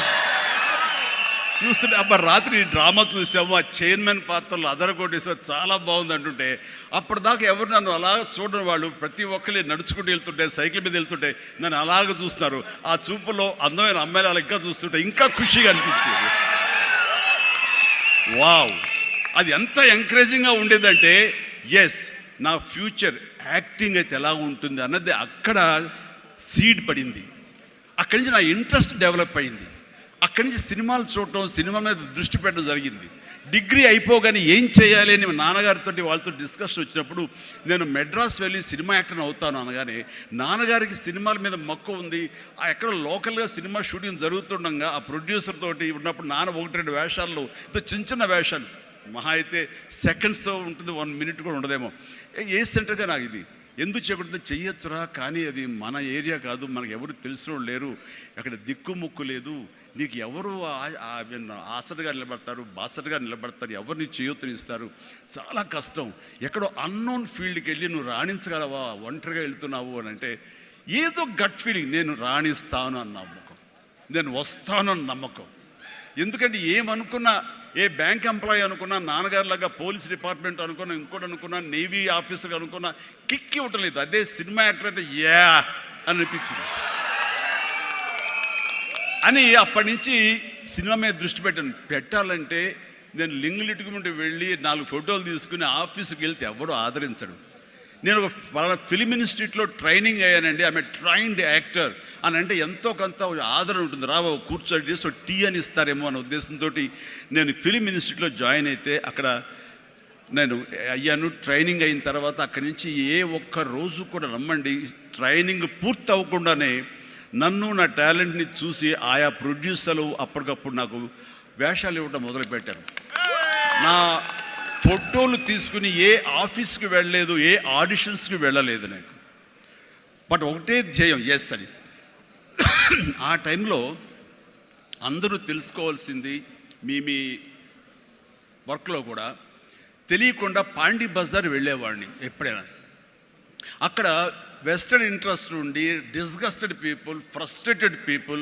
అబ్బా రాత్రి డ్రామా చూసాము, ఆ చైర్మన్ పాత్రలు అదరగొట్టేసాము, చాలా బాగుంది అంటుంటే అప్పటిదాకా ఎవరు నన్ను అలా చూడని వాళ్ళు ప్రతి ఒక్కరి నడుచుకుంటూ వెళ్తుంటే, సైకిల్ మీద వెళ్తుంటే నన్ను అలాగ చూస్తారు. ఆ చూపులో అందమైన అమ్మాయిలు అలా ఇంకా చూస్తుంటే ఇంకా ఖుషిగా అనిపించేది. వావ్, అది ఎంత ఎంకరేజింగ్గా ఉండేదంటే ఎస్ నా ఫ్యూచర్ యాక్టింగ్ అయితే ఎలా ఉంటుంది అన్నది అక్కడ సీడ్ పడింది. అక్కడి నుంచి నా ఇంట్రెస్ట్ డెవలప్ అయింది. అక్కడి నుంచి సినిమాలు చూడటం, సినిమా మీద దృష్టి పెట్టడం జరిగింది. డిగ్రీ అయిపోగానే ఏం చేయాలి అని నాన్నగారితో వాళ్ళతో డిస్కషన్ వచ్చినప్పుడు నేను మెడ్రాస్ వెళ్ళి సినిమా యాక్టర్ని అవుతాను అనగానే నాన్నగారికి సినిమాల మీద మక్కువ ఉంది. ఆ ఎక్కడ లోకల్గా సినిమా షూటింగ్ జరుగుతుండగా ఆ ప్రొడ్యూసర్ తోటి ఉన్నప్పుడు నాన్న 1-2 వేషాల్లో చిన్న వేషాలు, మహా అయితే సెకండ్స్తో ఉంటుంది, 1 మినిట్ కూడా ఉండదేమో. ఏ సెంటర్గా నాకు ఇది ఎందుకు చేయకూడదు, చెయ్యొచ్చురా, కానీ అది మన ఏరియా కాదు, మనకు ఎవరు తెలిసిన లేరు, అక్కడ దిక్కుముక్కు లేదు, నీకు ఎవరు ఆసటగా నిలబడతారు, బాసటగా నిలబడతారు, ఎవరిని చేయూతనిస్తారు, చాలా కష్టం. ఎక్కడో అన్నోన్ ఫీల్డ్కి వెళ్ళి నువ్వు రాణించగలవా, ఒంటరిగా వెళ్తున్నావు అని అంటే ఏదో గట్ ఫీలింగ్, నేను రాణిస్తాను అన్న నమ్మకం, నేను వస్తాను అన్న నమ్మకం. ఎందుకంటే ఏమనుకున్నా, ఏ బ్యాంక్ ఎంప్లాయీ అనుకున్నా, నాన్నగారిలాగా పోలీస్ డిపార్ట్మెంట్ అనుకున్నా, ఇంకోటి అనుకున్నా, నేవీ ఆఫీసర్ అనుకున్నా కిక్ ఇవ్వటం లేదు. అదే సినిమా యాక్టర్ అయితే యా అని అనిపించింది అని అప్పటి నుంచి సినిమా మీద దృష్టి పెట్టాలంటే నేను లింగులిటుకుంటూ వెళ్ళి 4 ఫోటోలు తీసుకుని ఆఫీసుకి వెళ్తే ఎవడో ఆదరించడు. నేను ఒక ఫిలిం ఇన్స్టిట్యూట్లో ట్రైనింగ్ అయ్యానండి, ఆమె ట్రైన్డ్ యాక్టర్ అని అంటే ఎంతో కొంత ఆదరణ ఉంటుంది. రాబో కూర్చోటి చేసి టీ అని ఇస్తారేమో అనే ఉద్దేశంతో నేను ఫిలిం ఇన్స్టిట్యూట్లో జాయిన్ అయితే అక్కడ నేను అయ్యాను. ట్రైనింగ్ అయిన తర్వాత అక్కడి నుంచి ఏ ఒక్క రోజు కూడా రమ్మండి, ట్రైనింగ్ పూర్తి అవ్వకుండానే నన్ను నా టాలెంట్ని చూసి ఆయా ప్రొడ్యూసర్లు అప్పటికప్పుడు నాకు వేషాలు ఇవ్వడం మొదలుపెట్టారు. నా ఫోటోలు తీసుకుని ఏ ఆఫీస్కి వెళ్ళలేదు, ఏ ఆడిషన్స్కి వెళ్ళలేదు నాకు. బట్ ఒకటే ధ్యేయం, ఎస్ అని. ఆ టైంలో అందరూ తెలుసుకోవాల్సింది, మీ వర్క్లో కూడా తెలియకుండా పాండీ బజార్ వెళ్ళేవాడిని ఎప్పుడైనా. అక్కడ వెస్టర్న్ ఇంట్రెస్ట్ నుండి డిస్గస్టెడ్ పీపుల్, ఫ్రస్ట్రేటెడ్ పీపుల్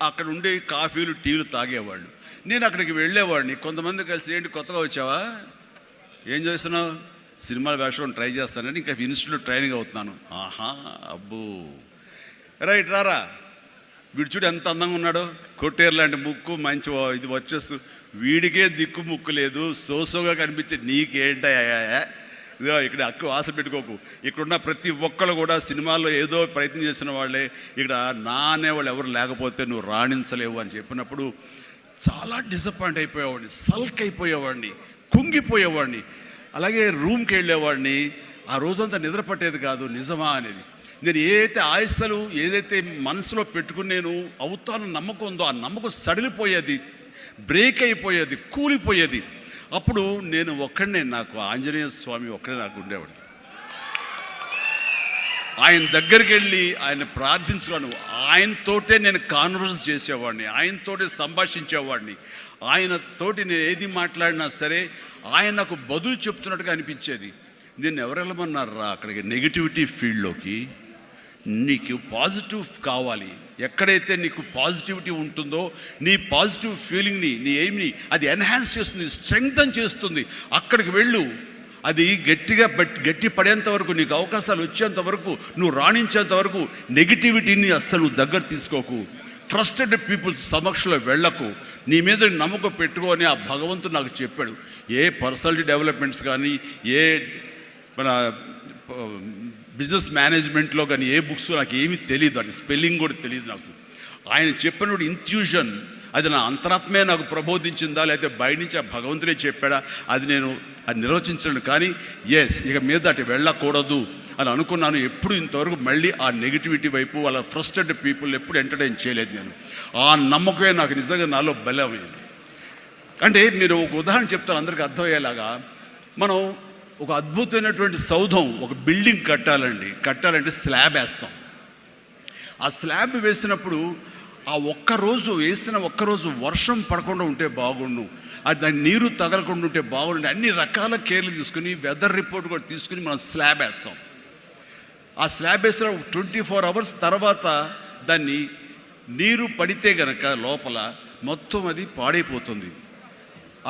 అక్కడ ఉండే కాఫీలు టీలు తాగేవాళ్ళు. నేను అక్కడికి వెళ్ళేవాడిని. కొంతమంది కలిసి ఏంటి కొత్తగా వచ్చావా, ఏం చేస్తున్నావు, సినిమాల వేషం ట్రై చేస్తానని, ఇంకా ఇన్స్టిట్యూట్లో ట్రైనింగ్ అవుతున్నాను. ఆహా అబ్బో రైట్ రారా, వీడు చూడు ఎంత అందంగా ఉన్నాడో, కొట్టేరు లాంటి ముక్కు, మంచి ఇది వచ్చేస్తూ, వీడికే దిక్కు ముక్కు లేదు, సోసోగా కనిపించే నీకేంటయ్యా, ఇదో ఇక్కడ అక్కు ఆశ పెట్టుకోకు, ఇక్కడున్న ప్రతి ఒక్కళ్ళు కూడా సినిమాల్లో ఏదో ప్రయత్నం చేసిన వాళ్ళే, ఇక్కడ నా అనేవాళ్ళు ఎవరు లేకపోతే నువ్వు రాణించలేవు అని చెప్పినప్పుడు చాలా డిసప్పాయింట్ అయిపోయేవాడిని, సల్క్ అయిపోయేవాడిని, కుంగిపోయేవాడిని. అలాగే రూమ్కి వెళ్ళేవాడిని. ఆ రోజంతా నిద్ర పట్టేది కాదు, నిజమా అనేది. నేను ఏదైతే ఆశలు ఏదైతే మనసులో పెట్టుకుని నేను అవుతాను నమ్మకం ఉందో ఆ నమ్మకం సడిలిపోయేది, బ్రేక్ అయిపోయేది, కూలిపోయేది. అప్పుడు నేను ఒక్కడనే, నాకు ఆంజనేయ స్వామి ఒక్కడే నాకు ఉండేవాడు. ఆయన దగ్గరికి వెళ్ళి ఆయన ప్రార్థించున్నాను, ఆయనతోటే నేను కాన్వర్స్ చేసేవాడిని, ఆయనతోటే సంభాషించేవాడిని. ఆయనతోటి నేను ఏది మాట్లాడినా సరే ఆయన నాకు బదులు చెప్తున్నట్టుగా అనిపించేది. నేను ఎవరు వెళ్ళమన్నారా అక్కడికి, నెగిటివిటీ ఫీల్డ్లోకి? నీకు పాజిటివ్ కావాలి. ఎక్కడైతే నీకు పాజిటివిటీ ఉంటుందో నీ పాజిటివ్ ఫీలింగ్ని, నీ ఎయిమ్ని అది ఎన్హాన్స్ చేస్తుంది, స్ట్రెంగ్తన్ చేస్తుంది. అక్కడికి వెళ్ళు. అది గట్టి పడేంత వరకు, నీకు అవకాశాలు వచ్చేంత వరకు, నువ్వు రాణించేంత వరకు నెగిటివిటీని అస్సలు దగ్గర తీసుకోకు. ఫ్రస్ట్రేటెడ్ పీపుల్స్ సమక్షంలో వెళ్ళకు, నీ మీద నమ్మకం పెట్టుకో అని ఆ భగవంతుడు నాకు చెప్పాడు. ఏ పర్సనాలిటీ డెవలప్మెంట్స్ కానీ, ఏ మన బిజినెస్ మేనేజ్మెంట్లో కానీ ఏ బుక్స్ నాకు ఏమీ తెలియదు, అది స్పెల్లింగ్ కూడా తెలియదు నాకు. ఆయన చెప్పినప్పుడు ఇంట్యూషన్, అది నా అంతరాత్మే నాకు ప్రబోధించిందా, లేకపోతే బయట నుంచి ఆ భగవంతుడే చెప్పాడా, అది నేను అది నిర్వచించను. కానీ ఇక మీద అటు వెళ్ళకూడదు అని అనుకున్నాను. ఎప్పుడు ఇంతవరకు మళ్ళీ ఆ నెగిటివిటీ వైపు, అలా ఫ్రస్ట్రేటెడ్ పీపుల్ ఎప్పుడు ఎంటర్టైన్ చేయలేదు నేను. ఆ నమ్మకమే నాకు నిజంగా నాలో బలమైంది. అంటే మీరు ఒక ఉదాహరణ చెప్తాను అందరికీ అర్థమయ్యేలాగా. మనం ఒక అద్భుతమైనటువంటి సౌధం, ఒక బిల్డింగ్ కట్టాలంటే స్లాబ్ వేస్తాం. ఆ స్లాబ్ వేసినప్పుడు ఆ వేసిన ఒక్కరోజు వర్షం పడకుండా ఉంటే బాగుండు, అది దాని నీరు తగలకుండా ఉంటే బాగుండు, అన్ని రకాల కేర్లు తీసుకుని, వెదర్ రిపోర్ట్ కూడా తీసుకుని మనం స్లాబ్ వేస్తాం. ఆ స్లాబ్ వేసిన 24 అవర్స్ తర్వాత దాన్ని నీరు పడితే గనక లోపల మొత్తం అది పాడైపోతుంది.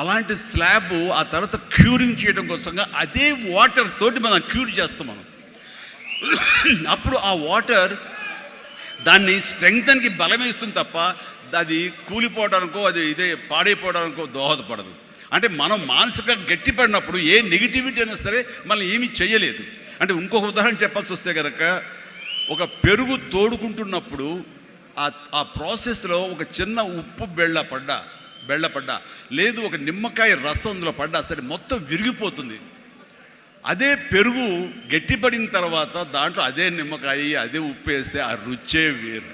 అలాంటి స్లాబ్ ఆ తర్వాత క్యూరింగ్ చేయడం కోసంగా అదే వాటర్ తోటి మనం క్యూర్ చేస్తాం మనం. అప్పుడు ఆ వాటర్ దాన్ని స్ట్రెంగ్త్కి బలం ఇస్తుంది తప్ప అది కూలిపోవడానికో అది పాడైపోవడానికో దోహదపడదు. అంటే మనం మానసికంగా గట్టిపడినప్పుడు ఏ నెగిటివిటీ అయినా సరే మనల్ని ఏమీ చేయలేదు. అంటే ఇంకొక ఉదాహరణ చెప్పాల్సి వస్తే కనుక, ఒక పెరుగు తోడుకుంటున్నప్పుడు ఆ ప్రాసెస్లో ఒక చిన్న ఉప్పు బెళ్ళపడ్డా లేదు ఒక నిమ్మకాయ రసం అందులో పడ్డా సరే మొత్తం విరిగిపోతుంది. అదే పెరుగు గట్టిపడిన తర్వాత దాంట్లో అదే నిమ్మకాయ అదే ఉప్పు వేస్తే ఆ రుచే వేరు.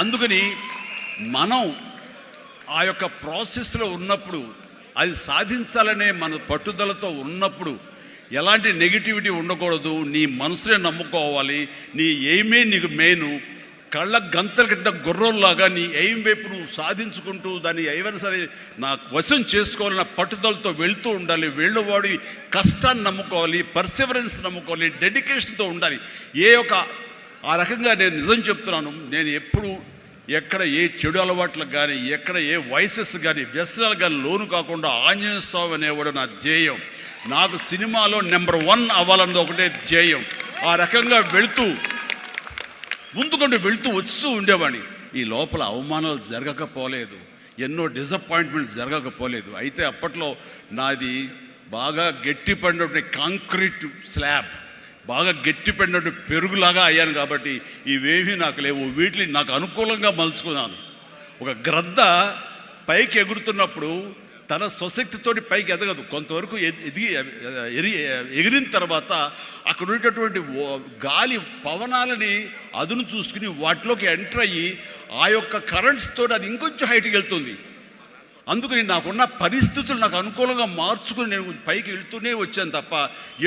అందుకని మనం ఆ యొక్క ప్రాసెస్లో ఉన్నప్పుడు, అది సాధించాలనే మన పట్టుదలతో ఉన్నప్పుడు ఎలాంటి నెగిటివిటీ ఉండకూడదు. నీ మనసునే నమ్ముకోవాలి. నీ ఎయిమే నీకు మెయిన్. కళ్ళ గంతలు కట్టిన గుర్రంలాగా నీ ఎయిమ్ వైపు నువ్వు సాధించుకుంటూ దాన్ని ఏమైనా సరే నా వశం చేసుకోవాలన్న పట్టుదలతో వెళ్తూ ఉండాలి. వెళ్ళేవాడి కష్టాన్ని నమ్ముకోవాలి, పర్సివరెన్స్ నమ్ముకోవాలి, డెడికేషన్తో ఉండాలి. ఆ రకంగా నేను నిజం చెప్తున్నాను. నేను ఎప్పుడు ఎక్కడ ఏ చెడు అలవాట్లకు కానీ, ఎక్కడ ఏ వయసెస్ కానీ, వ్యసనాలు కానీ లోను కాకుండా ఆంజనేయ స్వామి అనేవాడు నా ధ్యేయం. నాకు సినిమాలో నెంబర్ 1 అవ్వాలన్నది ఒకటే ధ్యేయం. ఆ రకంగా ముందుకుంటూ వస్తూ ఉండేవాడిని. ఈ లోపల అవమానాలు జరగకపోలేదు, ఎన్నో డిసప్పాయింట్మెంట్స్ జరగకపోలేదు. అయితే అప్పట్లో నాది బాగా గట్టిపడినటువంటి కాంక్రీట్ స్లాబ్, బాగా గట్టిపడినటువంటి పెరుగులాగా అయ్యాను కాబట్టి ఇవేమీ నాకు లేవు. వీటిని నాకు అనుకూలంగా మలుచుకున్నాను. ఒక గ్రద్ద పైకి ఎగురుతున్నప్పుడు తన స్వశక్తితోటి పైకి ఎదగదు. కొంతవరకు ఎగిరిన తర్వాత అక్కడ ఉండేటటువంటి గాలి పవనాలని అదును చూసుకుని వాటిలోకి ఎంటర్ అయ్యి ఆ యొక్క కరెంట్స్ తోటి అది ఇంకొంచెం హైట్కి వెళ్తుంది. అందుకని నాకున్న పరిస్థితులు నాకు అనుకూలంగా మార్చుకుని నేను పైకి వెళ్తూనే వచ్చాను తప్ప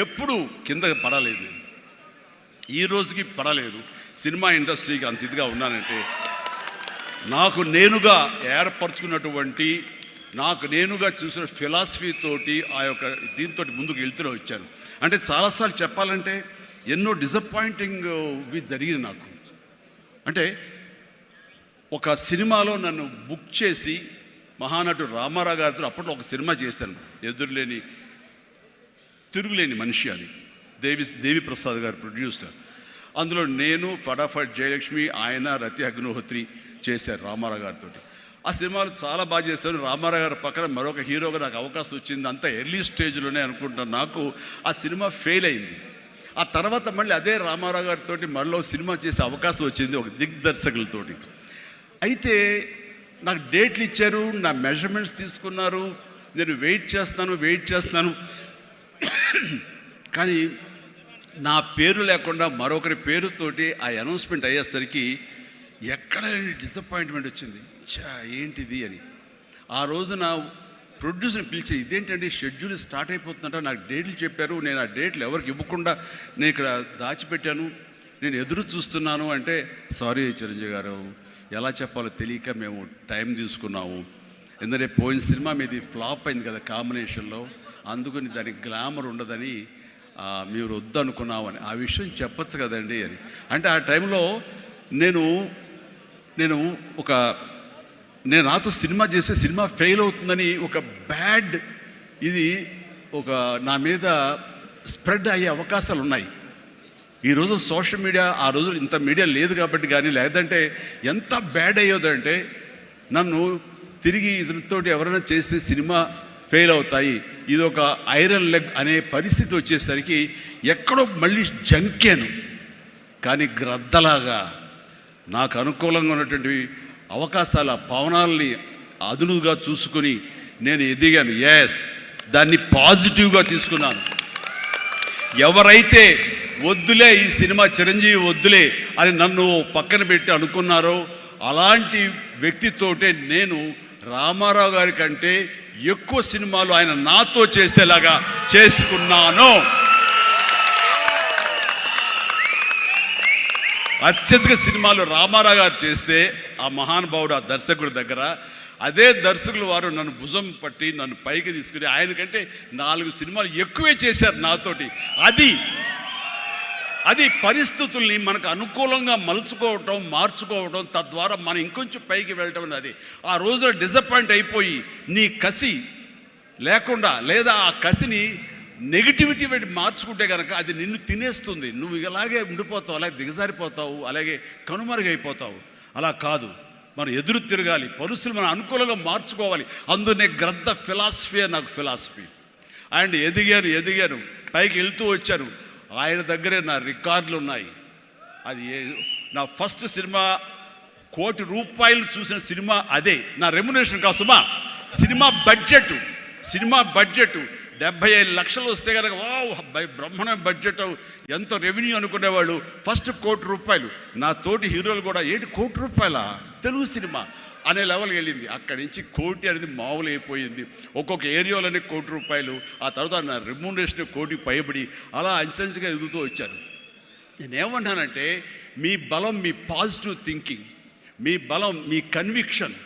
ఎప్పుడూ కిందకి పడలేదు. ఈ రోజుకి పడలేదు. సినిమా ఇండస్ట్రీకి అంత ఇదిగా ఉన్నానంటే నాకు నేనుగా ఏర్పరచుకున్నటువంటి, నాకు నేనుగా చూసిన ఫిలాసఫీ తోటి ఆ యొక్క దీంతో ముందుకు వెళ్తూనే వచ్చాను. అంటే చాలాసార్లు చెప్పాలంటే ఎన్నో డిసప్పాయింటింగ్ జరిగింది నాకు. అంటే ఒక సినిమాలో నన్ను బుక్ చేసి మహానటుడు రామారావు గారితో అప్పట్లో ఒక సినిమా చేశాను, తిరుగులేని మనిషి అని. దేవి ప్రసాద్ గారు ప్రొడ్యూసర్. అందులో నేను, ఫటాఫట్ జయలక్ష్మి, ఆయన, రతి అగ్నిహోత్రి చేశారు రామారావు గారితో. ఆ సినిమాలు చాలా బాగా చేశాను. రామారావు గారి పక్కన మరొక హీరోగా నాకు అవకాశం వచ్చింది. అంతా ఎర్లీ స్టేజ్లోనే అనుకుంటాను. నాకు ఆ సినిమా ఫెయిల్ అయింది. ఆ తర్వాత మళ్ళీ అదే రామారావు గారితో మళ్ళీ సినిమా చేసే అవకాశం వచ్చింది ఒక దిగ్దర్శకులతోటి. అయితే నాకు డేట్లు ఇచ్చారు, నా మెజర్మెంట్స్ తీసుకున్నారు, నేను వెయిట్ చేస్తాను. కానీ నా పేరు లేకుండా మరొకరి పేరుతోటి ఆ అనౌన్స్మెంట్ అయ్యేసరికి ఎక్కడ డిసప్పాయింట్మెంట్ వచ్చింది. ఏంటిది అని ఆ రోజున ప్రొడ్యూసర్ని పిలిచి, ఇదేంటండి షెడ్యూల్ స్టార్ట్ అయిపోతుందంట, నాకు డేట్లు చెప్పారు, నేను ఆ డేట్లు ఎవరికి ఇవ్వకుండా నేను ఇక్కడ దాచిపెట్టాను, నేను ఎదురు చూస్తున్నాను అంటే, సారీ చిరంజీవి గారు, ఎలా చెప్పాలో తెలియక మేము టైం తీసుకున్నాము. ఎందుకంటే పోయిన సినిమా మీది ఫ్లాప్ అయింది కదా కాంబినేషన్లో, అందుకని దానికి గ్లామర్ ఉండదని మీరు వద్దనుకున్నావు అని. ఆ విషయం చెప్పచ్చు కదండి అని అంటే, ఆ టైంలో నేను నాతో సినిమా చేస్తే సినిమా ఫెయిల్ అవుతుందని ఒక బ్యాడ్ ఇది ఒక నా మీద స్ప్రెడ్ అయ్యే అవకాశాలు ఉన్నాయి. ఈరోజు సోషల్ మీడియా, ఆ రోజు ఇంత మీడియా లేదు కాబట్టి కానీ, లేదంటే ఎంత బ్యాడ్ అయ్యేదంటే నన్ను తిరిగి ఇతనితోటి ఎవరైనా చేస్తే సినిమా ఫెయిల్ అవుతాయి, ఇది ఒక ఐరన్ లెగ్ అనే పరిస్థితి వచ్చేసరికి ఎక్కడో మళ్ళీ జంకాను. కానీ గ్రద్దలాగా నాకు అనుకూలంగా ఉన్నటువంటి అవకాశాల పవనాల్ని అదునుగా చూసుకుని నేను ఎదిగాను. ఎస్, దాన్ని పాజిటివ్గా తీసుకున్నాను. ఎవరైతే వద్దులే ఈ సినిమా చిరంజీవి వద్దులే అని నన్ను పక్కన పెట్టి అనుకున్నారో అలాంటి వ్యక్తితోటే నేను రామారావు గారి కంటే ఎక్కువ సినిమాలు ఆయన నాతో చేసేలాగా చేసుకున్నాను. అత్యధిక సినిమాలు రామారావు గారు చేస్తే ఆ మహానుభావుడు ఆ దర్శకుడి దగ్గర, అదే దర్శకులు వారు నన్ను భుజం పట్టి నన్ను పైకి తీసుకుని ఆయనకంటే 4 సినిమాలు ఎక్కువే చేశారు నాతోటి. అది పరిస్థితుల్ని మనకు అనుకూలంగా మలుచుకోవటం, మార్చుకోవటం, తద్వారా మనం ఇంకొంచెం పైకి వెళ్ళటం అనేది. ఆ రోజున డిసప్పాయింట్ అయిపోయి నీ కసి లేకుండా, లేదా ఆ కసిని నెగిటివిటీ పెట్టి మార్చుకుంటే కనుక అది నిన్ను తినేస్తుంది. నువ్వు ఇలాగే ఉండిపోతావు, అలాగే దిగజారిపోతావు, అలాగే కనుమరుగైపోతావు. అలా కాదు, మనం ఎదురు తిరగాలి, పరిస్థితులు మనం అనుకూలంగా మార్చుకోవాలి. అందునే గ్రద్ద ఫిలాసఫీ నాకు ఫిలాసఫీ. అండ్ ఎదిగాను, పైకి వెళ్తూ వచ్చాను. ఆయన దగ్గరే నా రికార్డులు ఉన్నాయి. అది నా ఫస్ట్ సినిమా ₹1 కోటి చూసిన సినిమా అదే. నా రెమ్యునరేషన్ కాదు సుమా, సినిమా బడ్జెట్ 75 లక్షలు వస్తే కనుక బ్రహ్మాండ బడ్జెట్, ఎంత రెవెన్యూ అనుకునేవాళ్ళు. ఫస్ట్ ₹1 కోటి. నా తోటి హీరోలు కూడా ₹1 కోటి తెలుగు సినిమా అనే లెవెల్కి వెళ్ళింది. అక్కడి నుంచి కోటి అనేది మామూలు అయిపోయింది. ఒక్కొక్క ఏరియాలోనే ₹1 కోటి, ఆ తర్వాత నా రెమ్యూనరేషన్ ₹1 కోటి పైబడి అలా అంచెంచుగా ఎదుగుతూ వచ్చాను. నేనేమన్నానంటే, మీ బలం మీ పాజిటివ్ థింకింగ్, మీ బలం మీ కన్విక్షన్,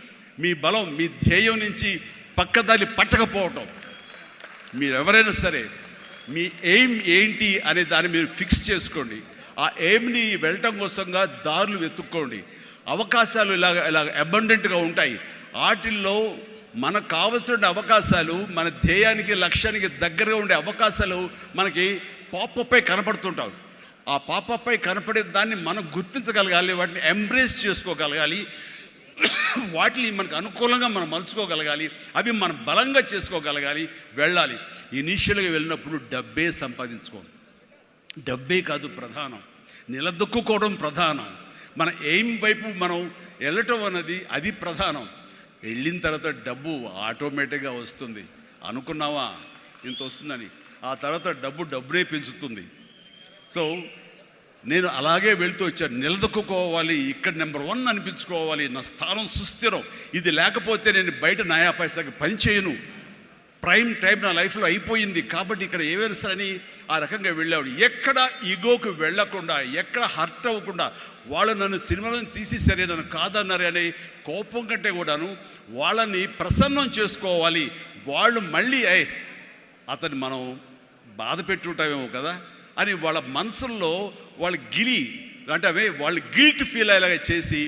మీ బలం మీ ధ్యేయం నుంచి పక్కదారి పట్టకపోవటం. మీరు ఎవరైనా సరే మీ ఎయిమ్ ఏంటి అనే దాన్ని మీరు ఫిక్స్ చేసుకోండి. ఆ ఎయిమ్ని వెళ్ళటం కోసంగా దారులు వెతుక్కోండి. అవకాశాలు ఇలాగ అబండెంట్గా ఉంటాయి. వాటిల్లో మనకు కావలసిన అవకాశాలు, మన ధ్యేయానికి లక్ష్యానికి దగ్గరగా ఉండే అవకాశాలు మనకి పాపపై కనపడుతుంటాయి. ఆ పాపపై కనపడే దాన్ని మనం గుర్తించగలగాలి, వాటిని ఎంబ్రేస్ చేసుకోగలగాలి, వాటిని మనకు అనుకూలంగా మనం మలుచుకోగలగాలి, అవి మనం బలంగా చేసుకోగలగాలి, వెళ్ళాలి. ఇనీషియల్గా వెళ్ళినప్పుడు డబ్బే సంపాదించుకోండి. డబ్బే కాదు ప్రధానం, నిలదొక్కుకోవడం ప్రధానం. మన ఎయిమ్ వైపు మనం వెళ్ళటం అన్నది అది ప్రధానం. వెళ్ళిన తర్వాత డబ్బు ఆటోమేటిక్గా వస్తుంది. అనుకున్నావా ఇంత వస్తుందని, ఆ తర్వాత డబ్బునే పెంచుతుంది. సో నేను అలాగే వెళ్తూ వచ్చాను. నిలదొక్కుకోవాలి, ఇక్కడ నెంబర్ 1 అనిపించుకోవాలి, నా స్థానం సుస్థిరం. ఇది లేకపోతే నేను బయట నయా పైసాకి పని చేయను. ప్రైమ్ టైం నా లైఫ్లో అయిపోయింది కాబట్టి ఇక్కడ ఏమైనా సరే అని ఆ రకంగా వెళ్ళాడు. ఎక్కడ ఈగోకి వెళ్ళకుండా, ఎక్కడ హర్ట్ అవ్వకుండా, వాళ్ళు నన్ను సినిమాలను తీసేసరే, నన్ను కాదన్నారే అనే కోపం కంటే కూడాను వాళ్ళని ప్రసన్నం చేసుకోవాలి. వాళ్ళు మళ్ళీ అతన్ని మనం బాధ పెట్టుంటామేమో కదా అని వాళ్ళ మనసుల్లో వాళ్ళు వాళ్ళు గిల్ట్ ఫీల్ అయ్యేలాగా చేసి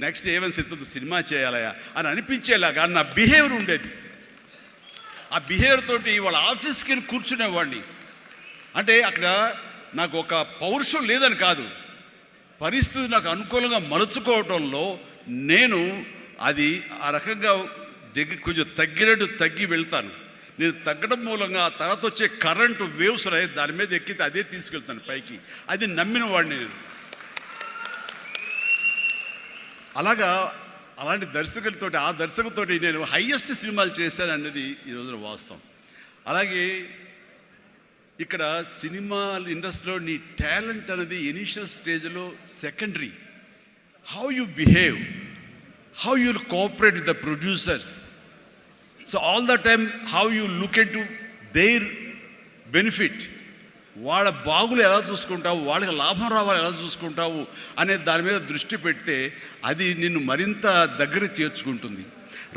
నెక్స్ట్ ఏమైనా సిద్ధం సినిమా చేయాలయా అని అనిపించేలాగా నా బిహేవియర్ ఉండేది. ఆ బిహేవియర్ తోటి వాళ్ళ ఆఫీస్కి వెళ్ళి కూర్చునేవాడిని. అంటే అక్కడ నాకు ఒక పౌరుషం లేదని కాదు, పరిస్థితి నాకు అనుకూలంగా మలుచుకోవడంలో నేను అది ఆ రకంగా కొంచెం తగ్గి వెళ్తాను. నేను తగ్గడం మూలంగా ఆ తర్వాత వచ్చే కరెంటు వేవ్స్ దాని మీద ఎక్కితే అదే తీసుకెళ్తాను పైకి. అది నమ్మిన వాడిని నేను. అలాంటి దర్శకులతోటి, ఆ దర్శకులతోటి నేను హైయెస్ట్ సినిమాలు చేశాను అన్నది ఈ రోజున వాస్తవం. అలాగే ఇక్కడ సినిమా ఇండస్ట్రీలో నీ టాలెంట్ అనేది ఇనిషియల్ స్టేజ్లో secondary. How you behave, how you cooperate with the producers. So all the time how you look in to their benefit, వాళ్ళ బాగులు ఎలా చూసుకుంటావు, వాళ్ళకి లాభం రావాలి ఎలా చూసుకుంటావు అనే దాని మీద దృష్టి పెడితే అది నిన్ను మరింత దగ్గర చేర్చుకుంటుంది.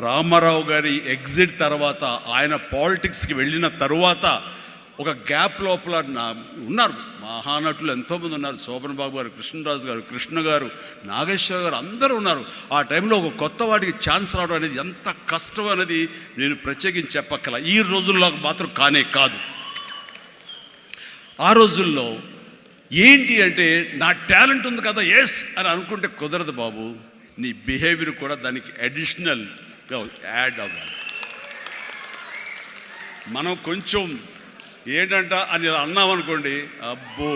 రామారావు గారి ఎగ్జిట్ తర్వాత, ఆయన పాలిటిక్స్కి వెళ్ళిన తరువాత ఒక గ్యాప్ లోపల ఉన్నారు మహానటులు ఎంతోమంది ఉన్నారు. శోభన్ బాబు గారు, కృష్ణరాజు గారు, కృష్ణ గారు, నాగేశ్వర గారు అందరూ ఉన్నారు. ఆ టైంలో ఒక కొత్త వాటికి ఛాన్స్ రావడం అనేది ఎంత కష్టం అనేది నేను ప్రత్యేకించి చెప్పక్కల. ఈ రోజుల్లో మాత్రం కానే కాదు. ఆ రోజుల్లో ఏంటి అంటే నా టాలెంట్ ఉంది కదా ఎస్ అని అనుకుంటే కుదరదు బాబు. నీ బిహేవియర్ కూడా దానికి అడిషనల్గా యాడ్ అవ్వాలి. మనం కొంచెం ఏంటంట అని అన్నామనుకోండి, అబ్బో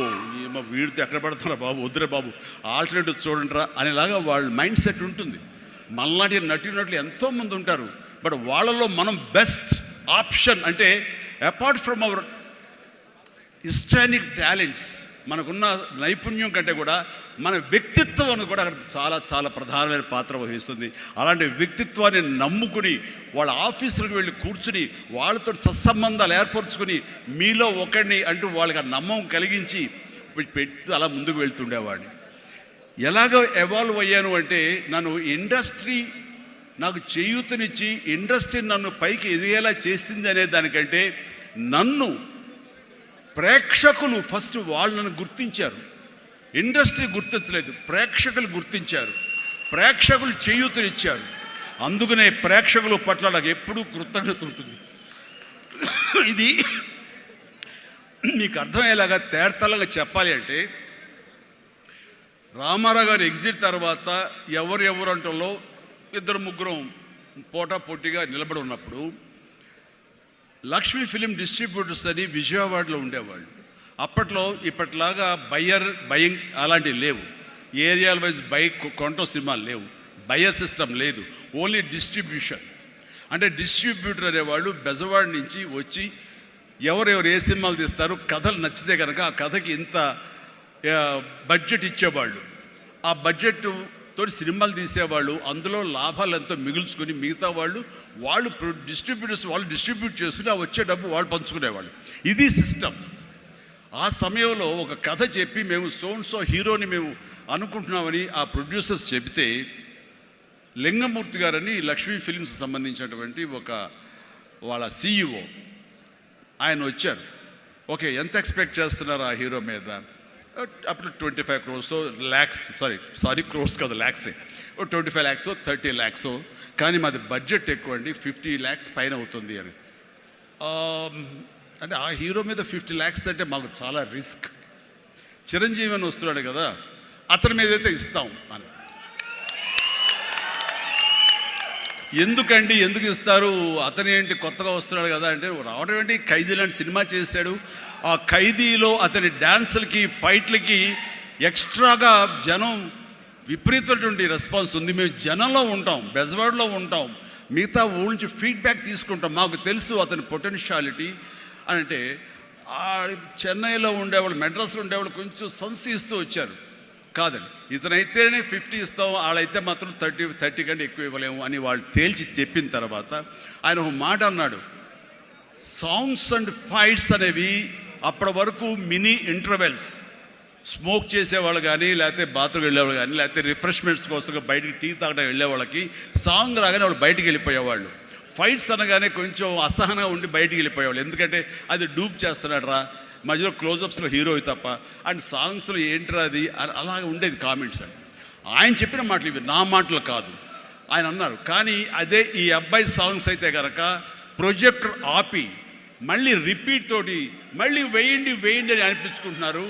వీడితో ఎక్కడ పడుతున్నా బాబు, వద్దురే బాబు, ఆల్టర్నేటివ్ చూడండిరా అనేలాగా వాళ్ళ మైండ్ సెట్ ఉంటుంది. మనలాంటి నటులు ఎంతోమంది ఉంటారు. బట్ వాళ్ళలో మనం బెస్ట్ ఆప్షన్ అంటే అపార్ట్ ఫ్రమ్ అవర్ హిస్టానిక్ టాలెంట్స్, మనకున్న నైపుణ్యం కంటే కూడా మన వ్యక్తిత్వం అని కూడా చాలా చాలా ప్రధానమైన పాత్ర వహిస్తుంది. అలాంటి వ్యక్తిత్వాన్ని నమ్ముకుని వాళ్ళ ఆఫీసులకు వెళ్ళి కూర్చుని వాళ్ళతో సత్సంబంధాలు ఏర్పరచుకుని మీలో ఒకడిని అంటూ వాళ్ళకి ఆ నమ్మకం కలిగించి పెట్టి అలా ముందుకు వెళ్తుండేవాడిని. ఎలాగ ఎవాల్వ్ అయ్యాను అంటే నన్ను ఇండస్ట్రీ నాకు చేయూతనిచ్చి ఇండస్ట్రీ నన్ను పైకి ఎదిగేలా చేసింది అనే దానికంటే నన్ను ప్రేక్షకులు ఫస్ట్ వాళ్ళను గుర్తించారు. ఇండస్ట్రీ గుర్తించలేదు, ప్రేక్షకులు గుర్తించారు. ప్రేక్షకులు చేయూతనిచ్చారు. అందుకనే ప్రేక్షకుల పట్ల నాకు ఎప్పుడూ కృతజ్ఞత ఉంటుంది. ఇది మీకు అర్థమయ్యేలాగా తేటతెల్లంగా చెప్పాలి అంటే రామారావు గారు ఎగ్జిట్ తర్వాత ఎవరు అంటలో ఇద్దరు ముగ్గురు పోటాపోటీగా నిలబడి ఉన్నప్పుడు లక్ష్మీ ఫిలిం డిస్ట్రిబ్యూటర్స్ అని విజయవాడలో ఉండేవాళ్ళు. అప్పట్లో ఇప్పట్లాగా బయింగ్ అలాంటివి లేవు. ఏరియాల వైజ్ కొనటం సినిమాలు లేవు, బయర్ సిస్టమ్ లేదు, ఓన్లీ డిస్ట్రిబ్యూషన్. అంటే డిస్ట్రిబ్యూటర్ అనేవాళ్ళు బెజవాడ నుంచి వచ్చి ఎవరెవరు ఏ సినిమాలు తీస్తారు, కథలు నచ్చితే కనుక ఆ కథకి ఇంత బడ్జెట్ ఇచ్చేవాళ్ళు. ఆ బడ్జెట్ తోటి సినిమాలు తీసేవాళ్ళు. అందులో లాభాలు ఎంతో మిగుల్చుకొని మిగతా వాళ్ళు డిస్ట్రిబ్యూటర్స్ వాళ్ళు డిస్ట్రిబ్యూట్ చేసుకుని ఆ వచ్చే డబ్బు వాళ్ళు పంచుకునేవాళ్ళు. ఇది సిస్టమ్. ఆ సమయంలో ఒక కథ చెప్పి మేము సో హీరోని మేము అనుకుంటున్నామని ఆ ప్రొడ్యూసర్స్ చెబితే లింగమూర్తి గారని లక్ష్మీ ఫిలిమ్స్ సంబంధించినటువంటి వాళ్ళ CEO ఆయన వచ్చారు. ఓకే, ఎంత ఎక్స్పెక్ట్ చేస్తున్నారు ఆ హీరో మీద? అప్పుడు 25 crores lakhs, సారీ క్రోర్స్ కాదు, ల్యాక్సే. 25 lakhs 30 lakhs, కానీ మాది బడ్జెట్ ఎక్కువ అండి, 50 lakhs పైన అవుతుంది అని. అంటే ఆ హీరో మీద 50 lakhs అంటే మాకు చాలా రిస్క్. చిరంజీవి అని వస్తున్నాడు కదా, అతని మీద అయితే ఇస్తాం అని. ఎందుకు ఇస్తారు, అతను ఏంటి కొత్తగా వస్తున్నాడు కదా అంటే, రావడం ఏంటి, ఖైదీ లాంటి సినిమా చేశాడు. ఆ ఖైదీలో అతని డ్యాన్సులకి ఫైట్లకి ఎక్స్ట్రాగా జనం విపరీతమైనటువంటి రెస్పాన్స్ ఉంది. మేము జనంలో ఉంటాం, బెజవాడలో ఉంటాం, మిగతా ఊళ్ళ నుంచి ఫీడ్బ్యాక్ తీసుకుంటాం, మాకు తెలుసు అతని పొటెన్షియాలిటీ అని. అంటే చెన్నైలో ఉండేవాళ్ళు, మెడ్రాస్లో ఉండేవాళ్ళు కొంచెం సంశయిస్తూ వచ్చారు. కాదండి, ఇతనైతేనే 50 ఇస్తాం, వాళ్ళైతే మాత్రం 30 కంటే ఎక్కువ ఇవ్వలేము అని వాళ్ళు తేల్చి చెప్పిన తర్వాత ఆయన ఒక మాట అన్నాడు, సాంగ్స్ అండ్ ఫైట్స్ అనేవి అప్పటి వరకు మినీ ఇంటర్వెల్స్, స్మోక్ చేసేవాళ్ళు కానీ, లేకపోతే బాత్రూమ్ వెళ్ళేవాళ్ళు కానీ, లేకపోతే రిఫ్రెష్మెంట్స్ కోసం బయటికి టీ తాగడం వెళ్ళేవాళ్ళకి సాంగ్ రాగానే వాళ్ళు బయటికి వెళ్ళిపోయేవాళ్ళు. ఫైట్స్ అనగానే కొంచెం అసహనంగా ఉండి బయటికి వెళ్ళిపోయేవాళ్ళు. ఎందుకంటే అది డూప్ చేస్తున్నాడు రా, మధ్యలో క్లోజప్స్లో హీరో తప్ప, అండ్ సాంగ్స్లో ఏంట్రా అది అలాగే ఉండేది కామెంట్స్ అని. ఆయన చెప్పిన మాటలు ఇవి నా మాటలు కాదు, ఆయన అన్నారు. కానీ అదే ఈ అబ్బాయి సాంగ్స్ అయితే కనుక ప్రొజెక్టర్ ఆపి మళ్ళీ రిపీట్ తోటి మళ్ళీ వేయండి అని అనిపించుకుంటున్నారు.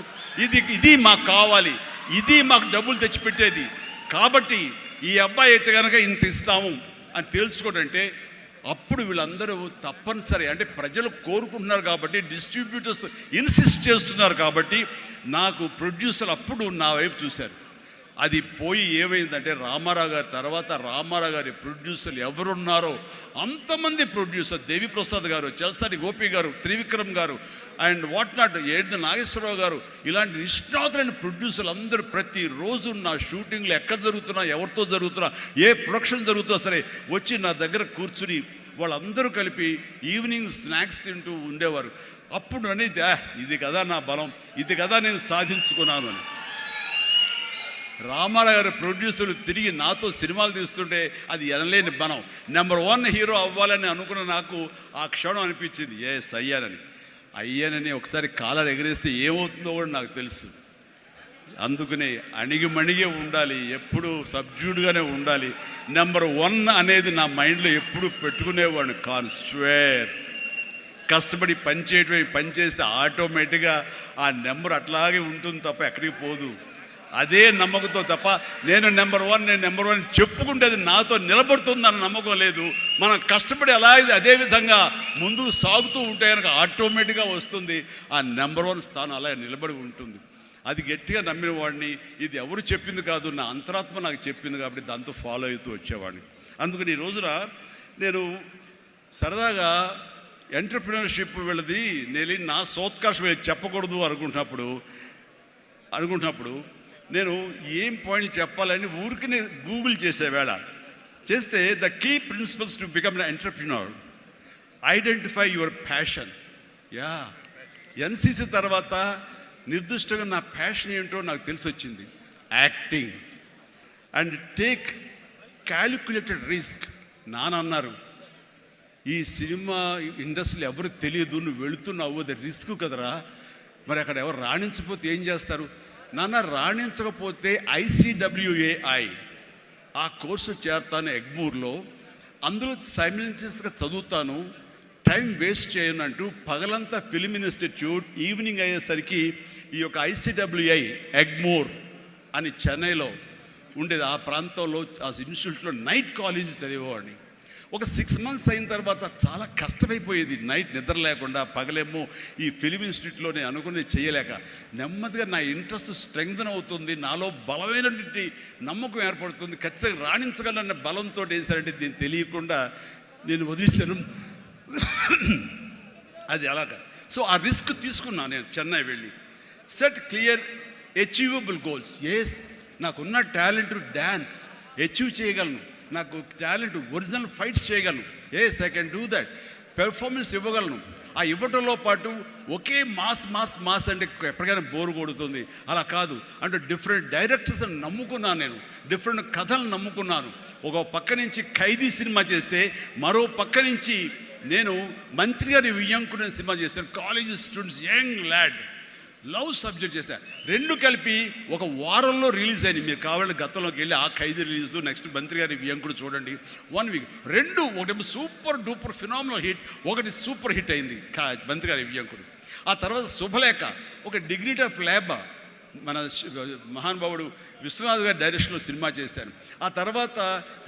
ఇది మాకు కావాలి, ఇది మాకు డబ్బులు తెచ్చిపెట్టేది, కాబట్టి ఈ అబ్బాయి అయితే కనుక ఇంత ఇస్తాము అని తేల్చుకోడంటే అప్పుడు వీళ్ళందరూ తప్పనిసరి, అంటే ప్రజలు కోరుకుంటున్నారు కాబట్టి, డిస్ట్రిబ్యూటర్స్ ఇన్సిస్ట్ చేస్తున్నారు కాబట్టి నాకు ప్రొడ్యూసర్ అప్పుడు నా వైపు చూశారు. అది పోయి ఏమైందంటే రామారావు గారి తర్వాత రామారావు గారి ప్రొడ్యూసర్లు ఎవరున్నారో అంతమంది ప్రొడ్యూసర్, దేవిప్రసాద్ గారు, చలసాని గోపి గారు, త్రివిక్రమ్ గారు అండ్ వాట్ నాట్, ఏడు నాగేశ్వరరావు గారు, ఇలాంటి నిష్ణాతులైన ప్రొడ్యూసర్లు అందరూ ప్రతిరోజు నా షూటింగ్లు ఎక్కడ జరుగుతున్నా, ఎవరితో జరుగుతున్నా, ఏ ప్రొడక్షన్ జరుగుతున్నా సరే వచ్చి నా దగ్గర కూర్చుని వాళ్ళందరూ కలిపి ఈవినింగ్ స్నాక్స్ తింటూ ఉండేవారు. అప్పుడు అనేది ఇది కదా నా బలం, ఇది కదా నేను సాధించుకున్నాను అని. రామారావు గారి ప్రొడ్యూసర్లు తిరిగి నాతో సినిమాలు తీస్తుంటే అది ఎనలేని బలం. నెంబర్ 1 హీరో అవ్వాలని అనుకున్న నాకు ఆ క్షణం అనిపించింది, ఎస్ అయ్యానని. అయ్యానని ఒకసారి కాలర్ ఎగరేస్తే ఏమవుతుందో కూడా నాకు తెలుసు. అందుకనే అణిగిమణిగే ఉండాలి, ఎప్పుడు సబ్జ్యూడ్గానే ఉండాలి. నెంబర్ 1 అనేది నా మైండ్లో ఎప్పుడు పెట్టుకునేవాడిని కాను. స్వేర్ కష్టపడి పని చేస్తే ఆటోమేటిక్గా ఆ నెంబర్ అట్లాగే ఉంటుంది తప్ప ఎక్కడికి పోదు. అదే నమ్మకంతో తప్ప నేను నెంబర్ 1 చెప్పుకుంటే అది నాతో నిలబడుతుందన్న నమ్మకం లేదు. మనం కష్టపడి అలాగే అదే విధంగా ముందుకు సాగుతూ ఉంటే కనుక ఆటోమేటిక్గా వస్తుంది. ఆ నెంబర్ 1 స్థానం అలా నిలబడి ఉంటుంది. అది గట్టిగా నమ్మిన వాడిని. ఇది ఎవరు చెప్పింది కాదు, నా అంతరాత్మ నాకు చెప్పింది కాబట్టి దాంతో ఫాలో అవుతూ వచ్చేవాడిని. అందుకని ఈ రోజున నేను సరదాగా ఎంటర్ప్రినర్షిప్ వెళ్ళది నేను నా సోత్కర్షం చెప్పకూడదు అనుకుంటున్నప్పుడు నేను ఏం పాయింట్ చెప్పాలని ఊరికి గూగుల్ చేసేవేళ చేస్తే the key principles to become an entrepreneur, identify your passion. NCC తర్వాత నిర్దిష్టంగా నా ప్యాషన్ ఏంటో నాకు తెలిసి వచ్చింది. Acting and take calculated risk. నాన్నన్నారు ఈ సినిమా ఇండస్ట్రీలో ఎవరు తెలియదు, నువ్వు వెళుతున్నావు, అది రిస్క్ కదరా, మరి అక్కడ ఎవరు రాణించకపోతే ఏం చేస్తారు? నాన్న రాణించకపోతే ICWAI ఆ కోర్సు చేరతాను ఎగ్మూర్లో, అందులో సైమిల్టేనియస్గా చదువుతాను, టైం వేస్ట్ చేయను అంటూ పగలంతా ఫిలిం ఇన్స్టిట్యూట్, ఈవినింగ్ అయ్యేసరికి ఈ యొక్క ICWI ఎగ్మూర్ అని చెన్నైలో ఉండేది. ఆ ప్రాంతంలో ఆ ఇన్స్టిట్యూట్లో నైట్ కాలేజీ చదివేవాడిని. ఒక 6 months అయిన తర్వాత చాలా కష్టమైపోయేది. నైట్ నిద్ర లేకుండా పగలేమో ఈ ఫిలిం ఇన్స్టిట్యూట్లోనే అనుకునేది చేయలేక నెమ్మదిగా నా ఇంట్రెస్ట్ స్ట్రెంగ్తన్ అవుతుంది, నాలో బలమైనటువంటి నమ్మకం ఏర్పడుతుంది, ఖచ్చితంగా రాణించగలన్న బలంతో వేసారంటే దీన్ని తెలియకుండా నేను వదిలేశాను. అది అలాగా. సో ఆ రిస్క్ తీసుకున్నాను నేను చెన్నై వెళ్ళి. Set clear achievable goals. Yes, నాకున్న టాలెంట్ డ్యాన్స్ అచీవ్ చేయగలను, నాకు టాలెంట్ ఒరిజినల్ ఫైట్స్ చేయగలను. Yes, I can do that. Performance ఇవ్వగలను. ఆ ఇవ్వటంలో పాటు ఒకే మాస్ అంటే ఎప్పటికైనా బోరు కొడుతుంది. అలా కాదు, అంటే డిఫరెంట్ డైరెక్టర్స్ని నమ్ముకున్నాను నేను, డిఫరెంట్ కథలను నమ్ముకున్నాను. ఒక పక్క నుంచి ఖైదీ సినిమా చేస్తే మరో పక్క నుంచి నేను మంత్రి గారి వియ్యంకుడు సినిమా చేశాను. College students, young lad, love subject చేశాను. 2 కలిపి ఒక వారంలో రిలీజ్ అయింది. మీరు కావాలంటే గతంలోకి వెళ్ళి ఆ ఖైదీ రిలీజ్, నెక్స్ట్ మంత్రి గారి వియ్యంకుడు చూడండి. 1 week. 2 ఒకటేమో సూపర్ డూపర్ ఫినామినల్ హిట్, ఒకటి సూపర్ హిట్ అయింది మంత్రి గారి వియ్యంకుడు. ఆ తర్వాత శుభలేఖ, ఒక డిగ్నిటీ ఆఫ్ లేబర్, మన మహానుభావుడు విశ్వనాథ్ గారి డైరెక్షన్లో సినిమా చేశాను. ఆ తర్వాత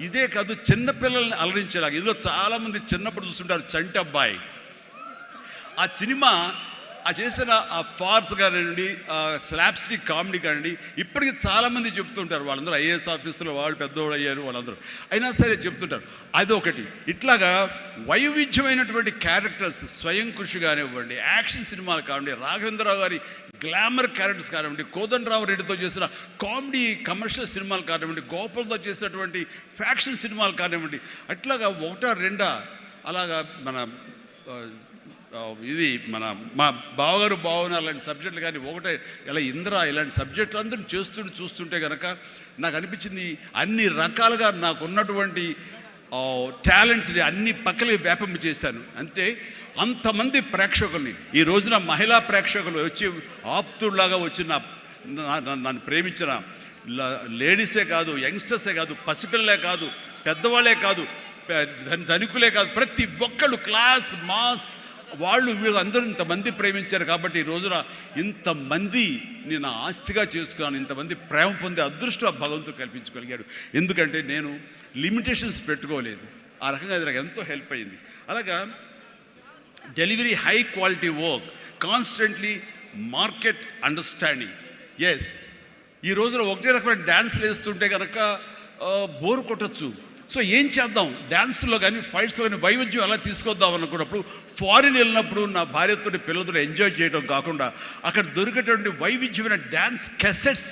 ఇదే కాదు, చిన్నపిల్లల్ని అలరించేలాగా, ఇందులో చాలామంది చిన్నప్పుడు చూస్తుంటారు చంటి అబ్బాయి. ఆ సినిమా ఆ చేసిన ఆ ఫార్స్ కానివ్వండి, స్లాప్స్టిక్ కామెడీ కానివ్వండి, ఇప్పటికీ చాలామంది చెప్తుంటారు. వాళ్ళందరూ IAS ఆఫీసులో వాళ్ళు పెద్దవాళ్ళు అయ్యారు, వాళ్ళందరూ అయినా సరే చెప్తుంటారు. అదొకటి. ఇట్లాగా వైవిధ్యమైనటువంటి క్యారెక్టర్స్, స్వయం కృషి కానివ్వండి, యాక్షన్ సినిమాలు కానివ్వండి, రాఘవేంద్రరావు గారి గ్లామర్ క్యారెక్టర్స్ కానివ్వండి, కోదండరావు రెడ్డితో చేసిన కామెడీ కమర్షియల్ సినిమాలు కానివ్వండి, గోపాల్తో చేసినటువంటి ఫ్యాక్షన్ సినిమాలు కానివ్వండి, అట్లాగా 1-2 అలాగా మన ఇది మా బావగారు భావన అలాంటి సబ్జెక్టులు కానీ, ఒకటే ఇలా ఇంద్ర ఇలాంటి సబ్జెక్టులు అందరూ చూస్తుంటే కనుక నాకు అనిపించింది అన్ని రకాలుగా నాకున్నటువంటి టాలెంట్స్ని అన్ని పక్కలకి వ్యాపింప చేశాను. అంటే అంతమంది ప్రేక్షకుల్ని ఈ రోజున మహిళా ప్రేక్షకులు వచ్చి ఆప్తుల్లాగా వచ్చి నన్ను ప్రేమించిన లేడీసే కాదు, యంగ్స్టర్సే కాదు, పసిపిల్లలే కాదు, పెద్దవాళ్ళే కాదు, ధనికులే కాదు, ప్రతి ఒక్కళ్ళు క్లాస్ మాస్ వాళ్ళు వీళ్ళు అందరూ ఇంతమంది ప్రేమించారు. కాబట్టి ఈ రోజున ఇంతమంది నేను ఆస్తిగా చేసుకున్నాను, ఇంతమంది ప్రేమ పొందే అదృష్టం ఆ భగవంతుడు కల్పించగలిగాడు. ఎందుకంటే నేను లిమిటేషన్స్ పెట్టుకోలేదు. ఆ రకంగా అది నాకు ఎంతో హెల్ప్ అయింది. అలాగా delivery, high quality work, constantly market understanding. Yes, ఈ రోజున ఒకటే రకమైన డ్యాన్స్లు వేస్తుంటే కనుక బోరు కొట్టచ్చు. సో ఏం చేద్దాం, డ్యాన్స్లో కానీ ఫైట్స్లో కానీ వైవిధ్యం ఎలా తీసుకొద్దాం అనుకున్నప్పుడు ఫారిన్ వెళ్ళినప్పుడు నా భార్యతో పిల్లలతో ఎంజాయ్ చేయడం కాకుండా అక్కడ దొరికేటువంటి వైవిధ్యమైన డ్యాన్స్ క్యాసెట్స్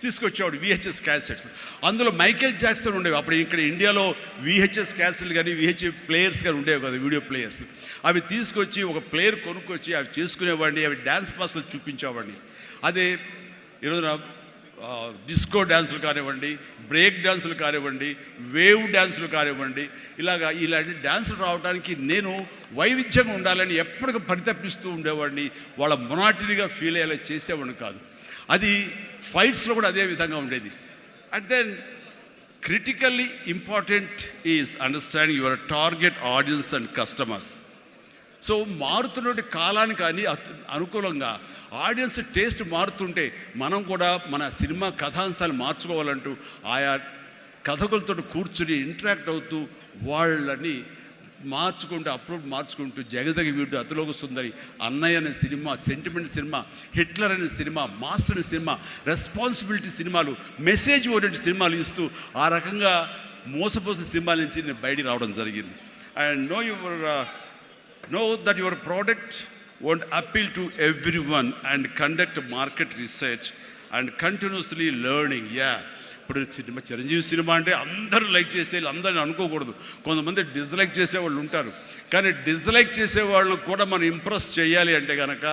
తీసుకొచ్చేవాడు, VHS క్యాసెట్స్. అందులో మైకేల్ జాక్సన్ ఉండేవి. అప్పుడు ఇక్కడ ఇండియాలో VHS క్యాసెట్లు కానీ VHS ప్లేయర్స్ కానీ ఉండేవి కదా, వీడియో ప్లేయర్స్. అవి తీసుకొచ్చి ఒక ప్లేయర్ కొనుక్కొచ్చి అవి చేసుకునేవాడిని, అవి డ్యాన్స్ మాస్టర్లు చూపించేవాడిని. అదే ఈరోజున డిస్కో డ్యాన్సులు కానివ్వండి, బ్రేక్ డ్యాన్సులు కానివ్వండి, వేవ్ డ్యాన్సులు కానివ్వండి, ఇలాంటి డ్యాన్సులు రావడానికి నేను వైవిధ్యంగా ఉండాలని ఎప్పటికీ పరితపిస్తూ ఉండేవాడిని. వాళ్ళ మొనాటినిగా ఫీల్ అయ్యేలా చేసేవాడిని కాదు. అది ఫైట్స్లో కూడా అదే విధంగా ఉండేది. And then critically important is understanding your target audience and customers. So మారుతున్న కాలానికి అనుకూలంగా ఆడియన్స్ టేస్ట్ మారుతుంటే మనం కూడా మన సినిమా కథాంశాలు మార్చుకోవాలంటూ ఆయా కథకులతో కూర్చుని ఇంటరాక్ట్ అవుతూ వాళ్ళని మార్చుకుంటూ అప్లోడ్ మార్చుకుంటూ జగదగ వీడు అతిలోక సుందరి, అన్నయ్య అనే సినిమా, సెంటిమెంట్ సినిమా, హిట్లర్ అనే సినిమా, మాస్టర్ అనే సినిమా, రెస్పాన్సిబిలిటీ సినిమాలు, మెసేజ్ ఓరియంటెడ్ సినిమాలు ఇస్తూ ఆ రకంగా మోసపోసే సినిమాల నుంచి నేను బయటికి రావడం జరిగింది. And know that your product won't appeal to everyone and conduct market research and continuously learning. ఇప్పుడు సినిమా చిరంజీవి సినిమా అంటే అందరూ లైక్ చేసేయాలి, అందరిని అనుకోకూడదు. కొంతమంది డిస్లైక్ చేసేవాళ్ళు ఉంటారు. కానీ డిస్లైక్ చేసేవాళ్ళని కూడా మనం ఇంప్రెస్ చేయాలి అంటే కనుక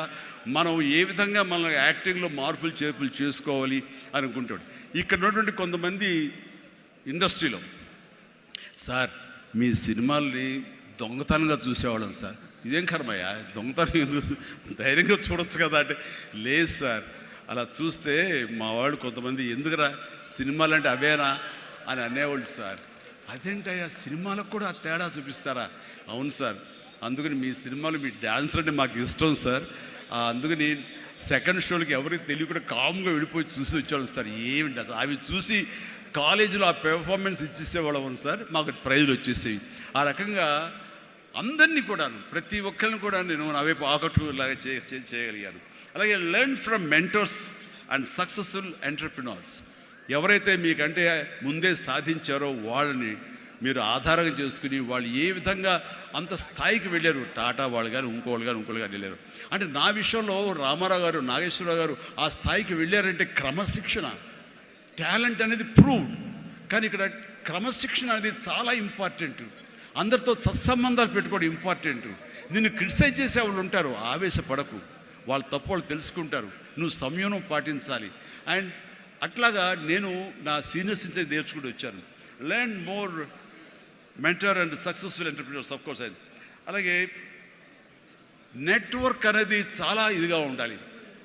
మనం ఏ విధంగా మన యాక్టింగ్లో మార్పులు చేర్పులు చేసుకోవాలి అనుకుంటాడు. ఇక్కడ ఉన్నటువంటి కొంతమంది ఇండస్ట్రీలో, సార్ మీ సినిమాల్ని దొంగతనంగా చూసేవాళ్ళం సార్, ఇదేం కర్మయ్యా దొంగతనం ఎందుకు, ధైర్యంగా చూడొచ్చు కదా అంటే, లేదు సార్ అలా చూస్తే మా వాళ్ళు కొంతమంది ఎందుకురా సినిమాలు అంటే అవేనా అని అనేవాళ్ళు సార్. అదేంటయ్యా సినిమాలకు కూడా తేడా చూపిస్తారా? అవును సార్, అందుకని మీ సినిమాలు మీ డ్యాన్స్ అంటే మాకు ఇష్టం సార్, అందుకని సెకండ్ షోలకి ఎవరికి తెలియకుండా కామ్గా వెళ్ళిపోయి చూసి వచ్చేవాళ్ళం సార్. ఏమిటి అసలు అవి చూసి కాలేజీలో ఆ పెర్ఫార్మెన్స్ ఇచ్చేసేవాళ్ళం సార్, మాకు ప్రైజులు వచ్చేసేవి. ఆ రకంగా అందరినీ కూడాను, ప్రతి ఒక్కరిని కూడా నేను నా వైపు ఆకట్టుకులాగా చేయగలిగాను. అలాగే learn from mentors and successful entrepreneurs. ఎవరైతే మీకంటే ముందే సాధించారో వాళ్ళని మీరు ఆధారంగా చేసుకుని వాళ్ళు ఏ విధంగా అంత స్థాయికి వెళ్ళారు, టాటా వాళ్ళు కానీ ఇంకోళ్ళు కానీ వెళ్ళారు. అంటే నా విషయంలో రామారావు గారు, నాగేశ్వరరావు గారు ఆ స్థాయికి వెళ్ళారంటే క్రమశిక్షణ, టాలెంట్ అనేది ప్రూవ్డ్. కానీ ఇక్కడ క్రమశిక్షణ అనేది చాలా ఇంపార్టెంట్. అందరితో సత్సంబంధాలు పెట్టుకోవడం ఇంపార్టెంట్. నిన్ను క్రిటిసైజ్ చేసే వాళ్ళు ఉంటారు, ఆవేశపడకు, వాళ్ళ తప్పు వాళ్ళు తెలుసుకుంటారు, నువ్వు సంయమనం పాటించాలి. అండ్ అట్లాగా నేను నా సీనియర్స్ నుంచి నేర్చుకుంటూ వచ్చాను. Learn more mentor and successful entrepreneurs of course. అలాగే నెట్వర్క్ అనేది చాలా ఇదిగా ఉండాలి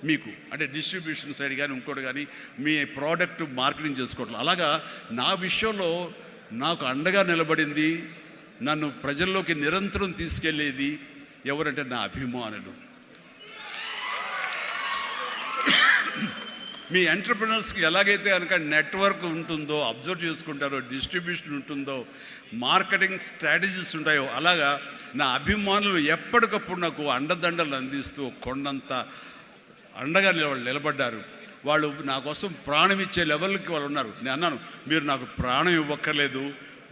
మీకు, అంటే డిస్ట్రిబ్యూషన్ సైడ్ కానీ ఇంకోటి కానీ మీ ప్రోడక్ట్ మార్కెటింగ్ చేసుకోవట్లేదు. అలాగా నా విషయంలో నాకు అండగా నిలబడింది, నన్ను ప్రజల్లోకి నిరంతరం తీసుకెళ్ళేది ఎవరంటే నా అభిమానులు. మీ ఎంటర్ప్రినర్స్కి ఎలాగైతే కనుక నెట్వర్క్ ఉంటుందో, అబ్జర్వ్ చేసుకుంటారో, డిస్ట్రిబ్యూషన్ ఉంటుందో, మార్కెటింగ్ స్ట్రాటజీస్ ఉంటాయో, అలాగా నా అభిమానులు ఎప్పటికప్పుడు నాకు అండదండలు అందిస్తూ కొండంత అండగా నిలబడ్డారు. వాళ్ళు నా కోసం ప్రాణం ఇచ్చే లెవెల్కి వాళ్ళు ఉన్నారు. నేను అన్నాను, మీరు నాకు ప్రాణం ఇవ్వక్కర్లేదు,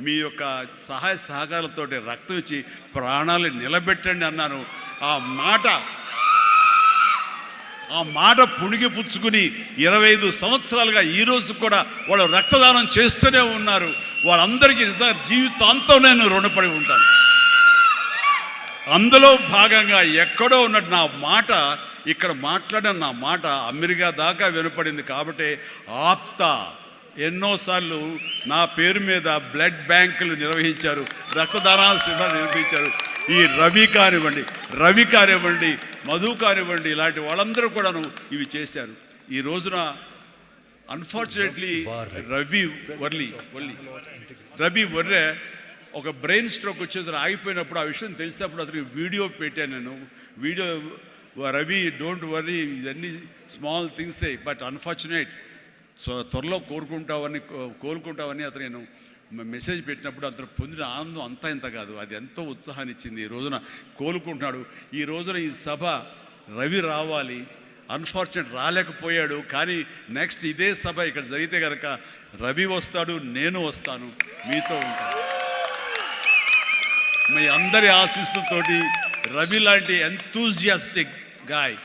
మీ యొక్క సహాయ సహకారాలతో రక్తం ఇచ్చి ప్రాణాలు నిలబెట్టండి అన్నాను. ఆ మాట పుణిగి పుచ్చుకుని 25 సంవత్సరాలుగా ఈరోజు కూడా వాళ్ళు రక్తదానం చేస్తూనే ఉన్నారు. వాళ్ళందరికీ నిజంగా జీవితాంతం నేను రుణపడి ఉంటాను. అందులో భాగంగా ఎక్కడో ఉన్నట్టు నా మాట, ఇక్కడ మాట్లాడిన నా మాట అమెరికా దాకా వినపడింది. కాబట్టి ఆప్తా ఎన్నోసార్లు నా పేరు మీద బ్లడ్ బ్యాంకులు నిర్వహించారు, రక్తదానాల శిబిరాలు నిర్వహించారు. ఈ రవి కానివ్వండి, మధు కానివ్వండి, ఇలాంటి వాళ్ళందరూ కూడాను ఇవి చేశారు. ఈ రోజున అన్ఫార్చునేట్లీ రవి వర్రే ఒక బ్రెయిన్ స్ట్రోక్ వచ్చేది ఆగిపోయినప్పుడు, ఆ విషయం తెలిసినప్పుడు అతనికి వీడియో పెట్టాను నేను. వీడియో, రవి డోంట్ వర్రీ, ఇవన్నీ స్మాల్ థింగ్సే, బట్ అన్ఫార్చునేట్, సో త్వరలో కోలుకుంటావని అతను నేను మెసేజ్ పెట్టినప్పుడు అతను పొందిన ఆనందం అంతా ఇంత కాదు, అది ఎంతో ఉత్సాహాన్ని ఇచ్చింది. ఈ రోజున కోలుకుంటున్నాడు. ఈ రోజున ఈ సభ రవి రావాలి, అన్ఫార్చునేట్ రాలేకపోయాడు. కానీ నెక్స్ట్ ఇదే సభ ఇక్కడ జరిగితే కనుక రవి వస్తాడు, నేను వస్తాను, మీతో ఉంటాను. మీ అందరి ఆశీస్సులతోటి రవి లాంటి ఎంతూజియాస్టిక్ గాయ్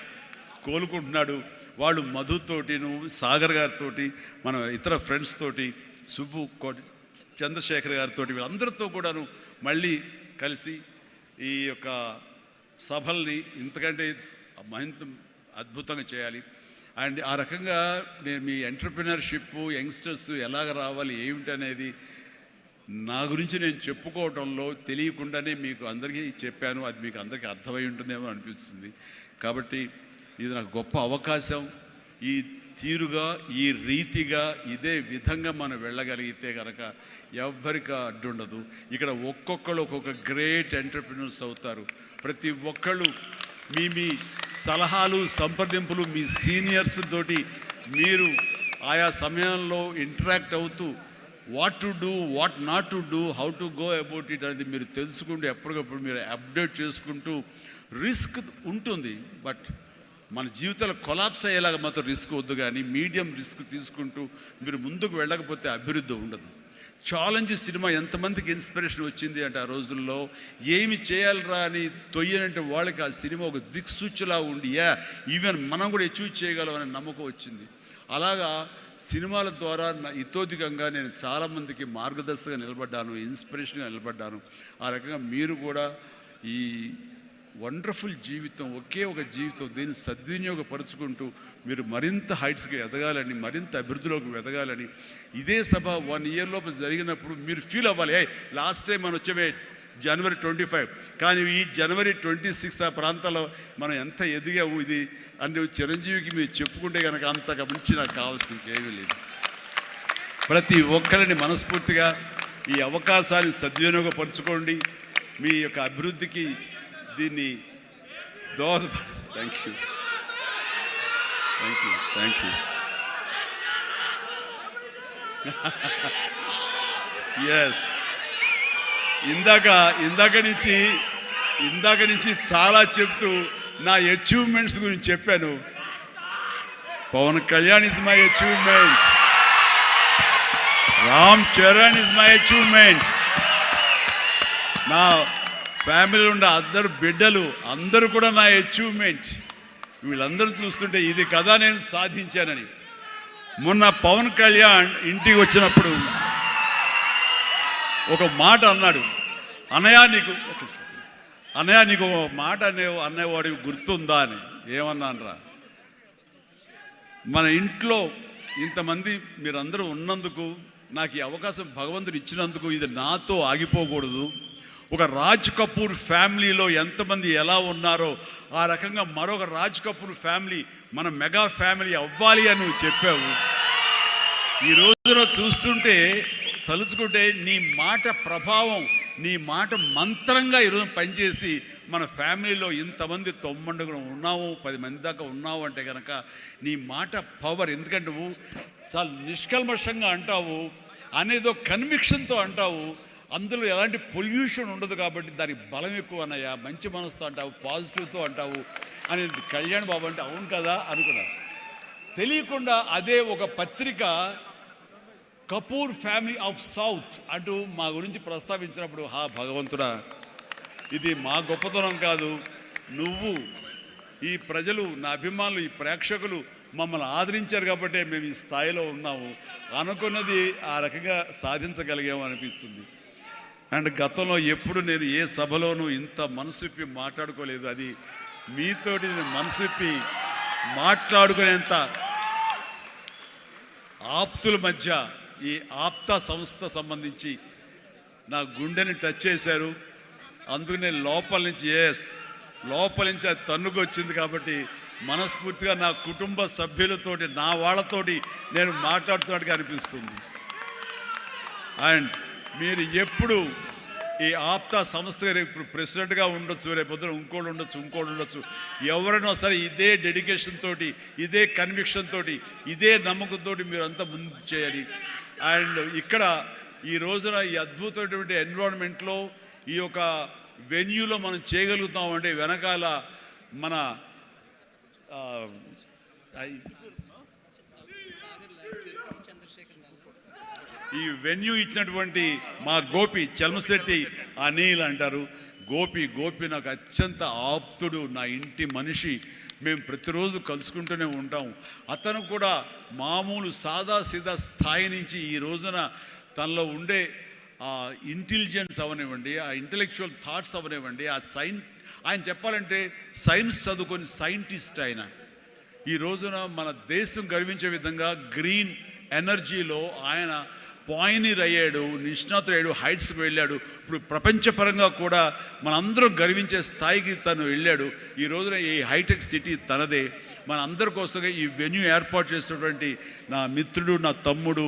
కోలుకుంటున్నాడు. వాళ్ళు మధుతోటి, సాగర్ గారితో, మన ఇతర ఫ్రెండ్స్ తోటి, సుబ్బు చంద్రశేఖర్ గారితో, వీళ్ళందరితో కూడాను మళ్ళీ కలిసి ఈ యొక్క సభల్ని ఇంతకంటే అద్భుతంగా చేయాలి. అండ్ ఆ రకంగా నేను మీ ఎంటర్ప్రినర్షిప్ యంగ్స్టర్స్ ఎలాగ రావాలి ఏమిటి అనేది నా గురించి నేను చెప్పుకోవడంలో తెలియకుండానే మీకు అందరికీ చెప్పాను. అది మీకు అందరికీ అర్థమై ఉంటుందేమో అనిపిస్తుంది. కాబట్టి ఇది నాకు గొప్ప అవకాశం. ఈ తీరుగా ఈ రీతిగా ఇదే విధంగా మనం వెళ్ళగలిగితే కనుక ఎవ్వరికి అడ్డుండదు. ఇక్కడ ఒక్కొక్కళ్ళు ఒక్కొక్క గ్రేట్ ఎంటర్ప్రినర్స్ అవుతారు. ప్రతి ఒక్కళ్ళు మీ మీ సలహాలు సంప్రదింపులు మీ సీనియర్స్ తోటి మీరు ఆయా సమయంలో ఇంటరాక్ట్ అవుతూ what to do what not to do how to go about it అనేది మీరు తెలుసుకుంటూ ఎప్పటికప్పుడు మీరు అప్డేట్ చేసుకుంటూ రిస్క్ ఉంటుంది. బట్ మన జీవితాలు కొలాప్స్ అయ్యేలాగా మాత్రం రిస్క్ వద్దు. కానీ మీడియం రిస్క్ తీసుకుంటూ మీరు ముందుకు వెళ్ళకపోతే అభివృద్ధి ఉండదు. ఛాలెంజ్ సినిమా ఎంతమందికి ఇన్స్పిరేషన్ వచ్చింది అంటే ఆ రోజుల్లో ఏమి చేయాలరా అని తొయ్యనంటే వాళ్ళకి ఆ సినిమా ఒక దిక్సూచిలా ఉండి ఈవెన్ మనం కూడా అచీవ్ చేయగలమనే నమ్మకం వచ్చింది. అలాగా సినిమాల ద్వారా ఇతోధికంగా నేను చాలామందికి మార్గదర్శకంగా నిలబడ్డాను, ఇన్స్పిరేషన్గా నిలబడ్డాను. ఆ రకంగా మీరు కూడా ఈ వండర్ఫుల్ జీవితం ఒకే ఒక జీవితం దీన్ని సద్వినియోగపరుచుకుంటూ మీరు మరింత హైట్స్కి ఎదగాలని మరింత అభివృద్ధిలోకి ఎదగాలని ఇదే సభ 1 year లోపు జరిగినప్పుడు మీరు ఫీల్ అవ్వాలి. లాస్ట్ టైం మనం వచ్చే January 25 కానీ ఈ January 26 ఆ ప్రాంతాల్లో మనం ఎంత ఎదిగాము ఇది అంటే చిరంజీవికి మీరు చెప్పుకుంటే కనుక అంతగా మించి నాకు కావాల్సిన ఇంకేమీ లేదు. ప్రతి ఒక్కరిని మనస్ఫూర్తిగా ఈ అవకాశాన్ని సద్వినియోగపరచుకోండి. మీ యొక్క అభివృద్ధికి దీన్ని thank you thank you thank you yes ఇందాక నుంచి చాలా చెప్తూ నా అచీవ్మెంట్స్ గురించి చెప్పాను. Pawan Kalyan is my achievement, Ram Charan is my achievement, నా ఫ్యామిలీలో ఉండే అందరు బిడ్డలు అందరూ కూడా నా అచీవ్మెంట్. వీళ్ళందరూ చూస్తుంటే ఇది కదా నేను సాధించానని. మొన్న పవన్ కళ్యాణ్ ఇంటికి వచ్చినప్పుడు ఒక మాట అన్నాడు, అన్నయ్య నీకు ఒక మాట అనేవాడికి గుర్తుందా అని. ఏమన్నానరా, మన ఇంట్లో ఇంతమంది మీరందరూ ఉన్నందుకు నాకు ఈ అవకాశం భగవంతుడు ఇచ్చినందుకు ఇది నాతో ఆగిపోకూడదు. ఒక రాజ్ కపూర్ ఫ్యామిలీలో ఎంతమంది ఎలా ఉన్నారో ఆ రకంగా మరొక రాజ్ కపూర్ ఫ్యామిలీ మన మెగా ఫ్యామిలీ అవ్వాలి అని నువ్వు చెప్పావు. ఈ రోజున చూస్తుంటే తలుచుకుంటే నీ మాట ప్రభావం, నీ మాట మంత్రంగా ఈరోజు పనిచేసి మన ఫ్యామిలీలో ఇంతమంది 9 ఉన్నావు, 10 మంది దాకా ఉన్నావు అంటే కనుక నీ మాట పవర్. ఎందుకంటే నువ్వు చాలా నిష్కల్మషంగా అంటావు, అనేదో కన్విక్షన్తో అంటావు, అందులో ఎలాంటి పొల్యూషన్ ఉండదు కాబట్టి దానికి బలం ఎక్కువ అన్నయ్య. మంచి మనసుతో అంటావు, పాజిటివ్తో అంటావు అని కళ్యాణ్ బాబు అంటే అవును కదా అనుకున్నా. తెలియకుండా అదే ఒక పత్రిక కపూర్ ఫ్యామిలీ ఆఫ్ సౌత్ అంటూ మా గురించి ప్రస్తావించినప్పుడు భగవంతుడా, ఇది మా గొప్పతనం కాదు, నువ్వు ఈ ప్రజలు నా అభిమానులు ఈ ప్రేక్షకులు మమ్మల్ని ఆదరించారు కాబట్టి మేము ఈ స్థాయిలో ఉన్నాము అనుకున్నది ఆ రకంగా సాధించగలిగాము అనిపిస్తుంది. అండ్ గతంలో ఎప్పుడు నేను ఏ సభలోనూ ఇంత మనసిప్పి మాట్లాడుకోలేదు. అది మీతోటి నేను మనసిప్పి మాట్లాడుకునేంత ఆప్తుల మధ్య ఈ ఆప్తా సంస్థ సంబంధించి నా గుండెని టచ్ చేశారు. అందుకు నేను లోపల నుంచి అది తన్నుకు వచ్చింది కాబట్టి మనస్ఫూర్తిగా నా కుటుంబ సభ్యులతోటి నా వాళ్ళతోటి నేను మాట్లాడుతున్నట్టుగా అనిపిస్తుంది. అండ్ మీరు ఎప్పుడు ఈ ఆప్తా సంస్థ ఇప్పుడు ప్రెసిడెంట్గా ఉండొచ్చు, రేపొద్దున ఇంకోటి ఉండొచ్చు, ఎవరైనా సరే ఇదే డెడికేషన్ తోటి, ఇదే కన్విక్షన్ తోటి, ఇదే నమ్మకంతో మీరు అంతా ముందు చేయాలి. అండ్ ఇక్కడ ఈ రోజున ఈ అద్భుతమైనటువంటి ఎన్విరాన్మెంట్లో ఈ యొక్క వెన్యూలో మనం చేయగలుగుతామంటే వెనకాల మన ఈ వెన్యూ ఇచ్చినటువంటి మా గోపి చల్మశెట్టి అనిల్ అంటారు. గోపి నాకు అత్యంత ఆప్తుడు, నా ఇంటి మనిషి. మేము ప్రతిరోజు కలుసుకుంటూనే ఉంటాం. అతను కూడా మామూలు సాదాసీదా స్థాయి నుంచి ఈ రోజున తనలో ఉండే ఆ ఇంటెలిజెన్స్ అవనివ్వండి, ఆ ఇంటలెక్చువల్ థాట్స్ అవనివ్వండి, ఆయన చెప్పాలంటే సైన్స్ చదువుకొని సైంటిస్ట్ ఆయన. ఈ రోజున మన దేశం గర్వించే విధంగా గ్రీన్ ఎనర్జీలో ఆయన పాయనీర్ అయ్యాడు, నిష్ణాతుడయ్యాడు, హైట్స్కి వెళ్ళాడు. ఇప్పుడు ప్రపంచపరంగా కూడా మనందరం గర్వించే స్థాయికి తను వెళ్ళాడు. ఈ రోజున ఈ హైటెక్ సిటీ తనదే. మన అందరి కోసంగా ఈ వెన్యూ ఏర్పాటు చేసినటువంటి నా మిత్రుడు, నా తమ్ముడు,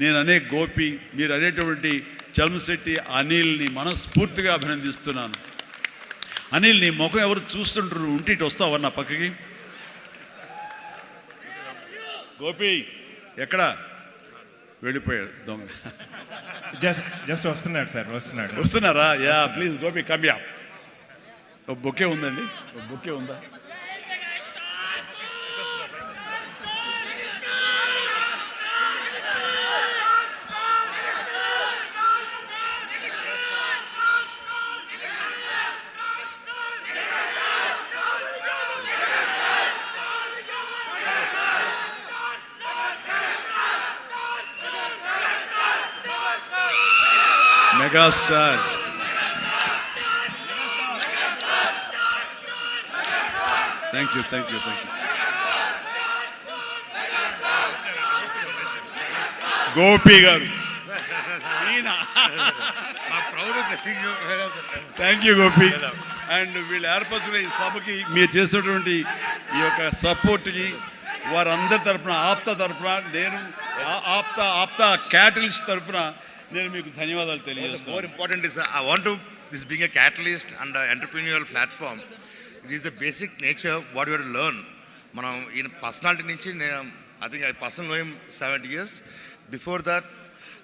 నేను అనే గోపి, మీరు అనేటువంటి చలమశెట్టి అనిల్ని మనస్ఫూర్తిగా అభినందిస్తున్నాను. అనిల్, నీ ముఖం ఎవరు చూస్తుంటారు, ఉంటే ఇటు వస్తావా నా పక్కకి? గోపి ఎక్కడ వెళ్ళిపోయాడు దొంగ? జస్ట్ వస్తున్నాడు సార్, వస్తున్నారా? యా ప్లీజ్ గోపి కమ్యా. ఒక బొకే ఉందండి, ఒక బొకే ఉందా? Megastar. Thank you. Gopi garu. Thank you, Gopi. And వీళ్ళు ఏర్పరచిన ఈ సభకి మీరు చేసినటువంటి ఈ యొక్క సపోర్ట్కి వారందరి తరపున, ఆప్తా తరపున, నేను ఆప్తా క్యాటలిస్ట్ తరపున నేను మీకు ధన్యవాదాలు తెలియజేస్తాను. More important is I want to this being a catalyst and an entrepreneurial platform. It is a basic nature what you have to learn. మనం ఈయన పర్సనాలిటీ నుంచి నేను I think I personally know him 70 years. Before that,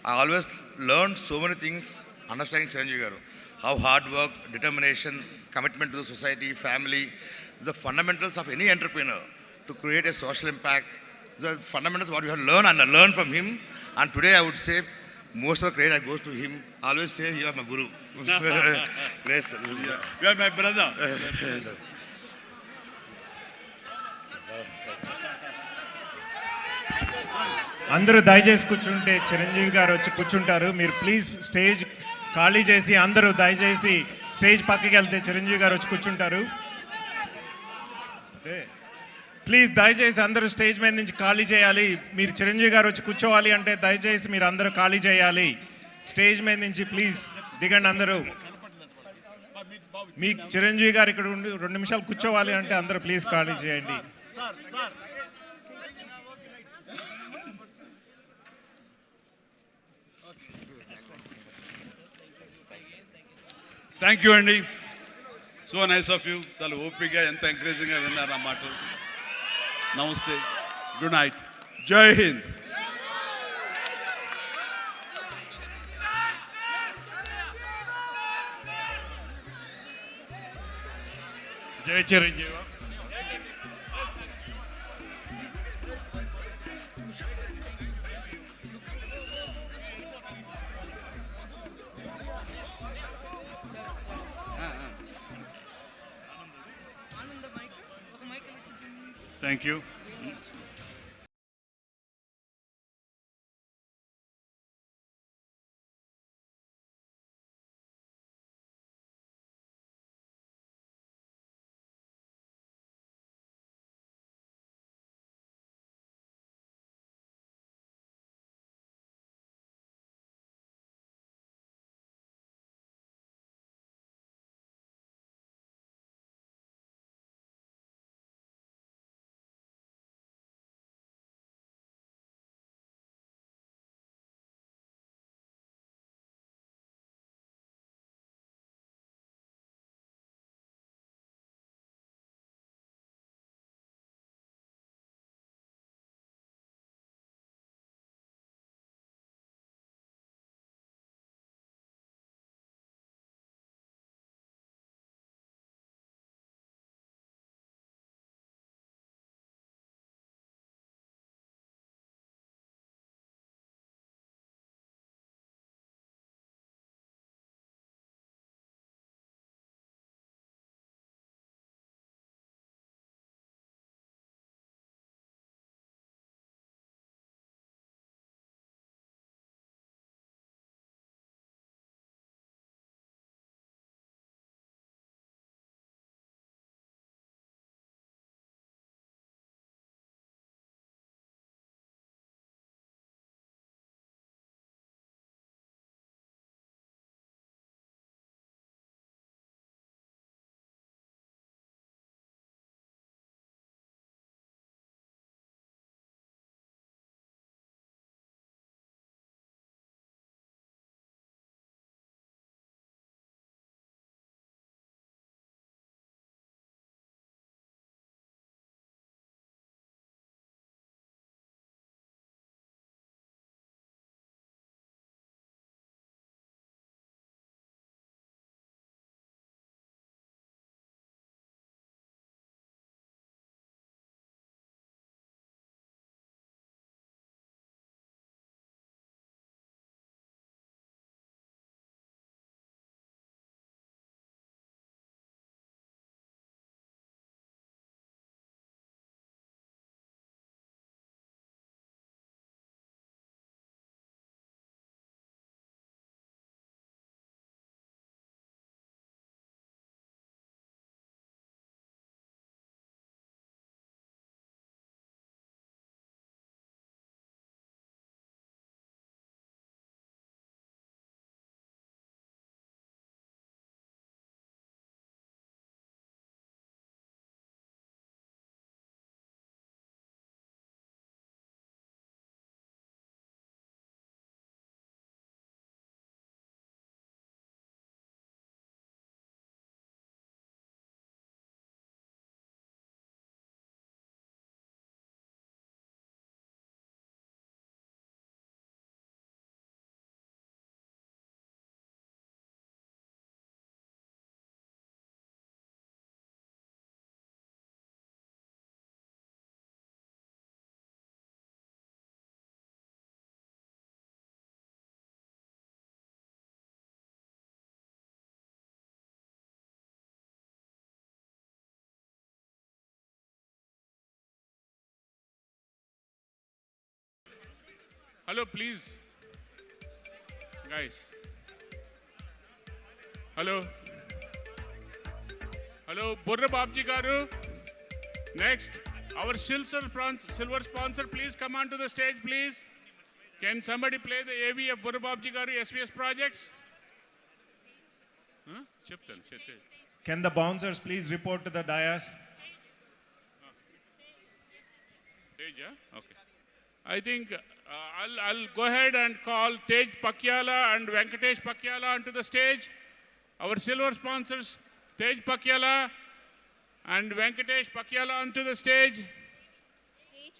I always learned so many things understanding Chiranjeevi garu. How hard work, determination, commitment to the society, family, the fundamentals of any entrepreneur to create a social impact. The fundamentals what you have learned and learn from him. And today I would say most of the credit goes to him. I always say you are my guru. Yes, sir. You are my brother. Yes, sir. అందరూ దయచేసి కూర్చుంటే చిరంజీవి గారు వచ్చి కూర్చుంటారు. మీరు please stage ఖాళీ చేసి అందరూ దయచేసి స్టేజ్ పక్కకి వెళ్తే చిరంజీవి గారు వచ్చి కూర్చుంటారు. ప్లీజ్ దయచేసి అందరూ స్టేజ్ మీద నుంచి ఖాళీ చేయాలి. మీరు చిరంజీవి గారు వచ్చి కూర్చోవాలి అంటే దయచేసి మీరు అందరూ ఖాళీ చేయాలి. స్టేజ్ మీద నుంచి ప్లీజ్ దిగండి అందరూ. మీ చిరంజీవి గారు ఇక్కడ ఉండి 2 నిమిషాలు కూర్చోవాలి అంటే అందరూ ప్లీజ్ ఖాళీ చేయండి. థ్యాంక్ యూ అండి. So nice of you. చాలా ఓపికగా ఎంత ఎంకరేజింగ్గా విన్నారు ఆ మాటలు. నమస్తే, గుడ్ నైట్, జై హింద్. జై Chiranjeevi. Thank you. Hello, please. Guys. Hello. Hello, Burra Babji Garu. Next, our silver sponsor, please come onto the stage, please. Can somebody play the AV of Burra Babji Garu SVS projects? Huh? Can the bouncers please report to the dais? Tej, okay. I think I'll go ahead and call Tej Pakyala and Venkatesh Pakyala onto the stage. Our silver sponsors, Tej Pakyala and Venkatesh Pakyala onto the stage.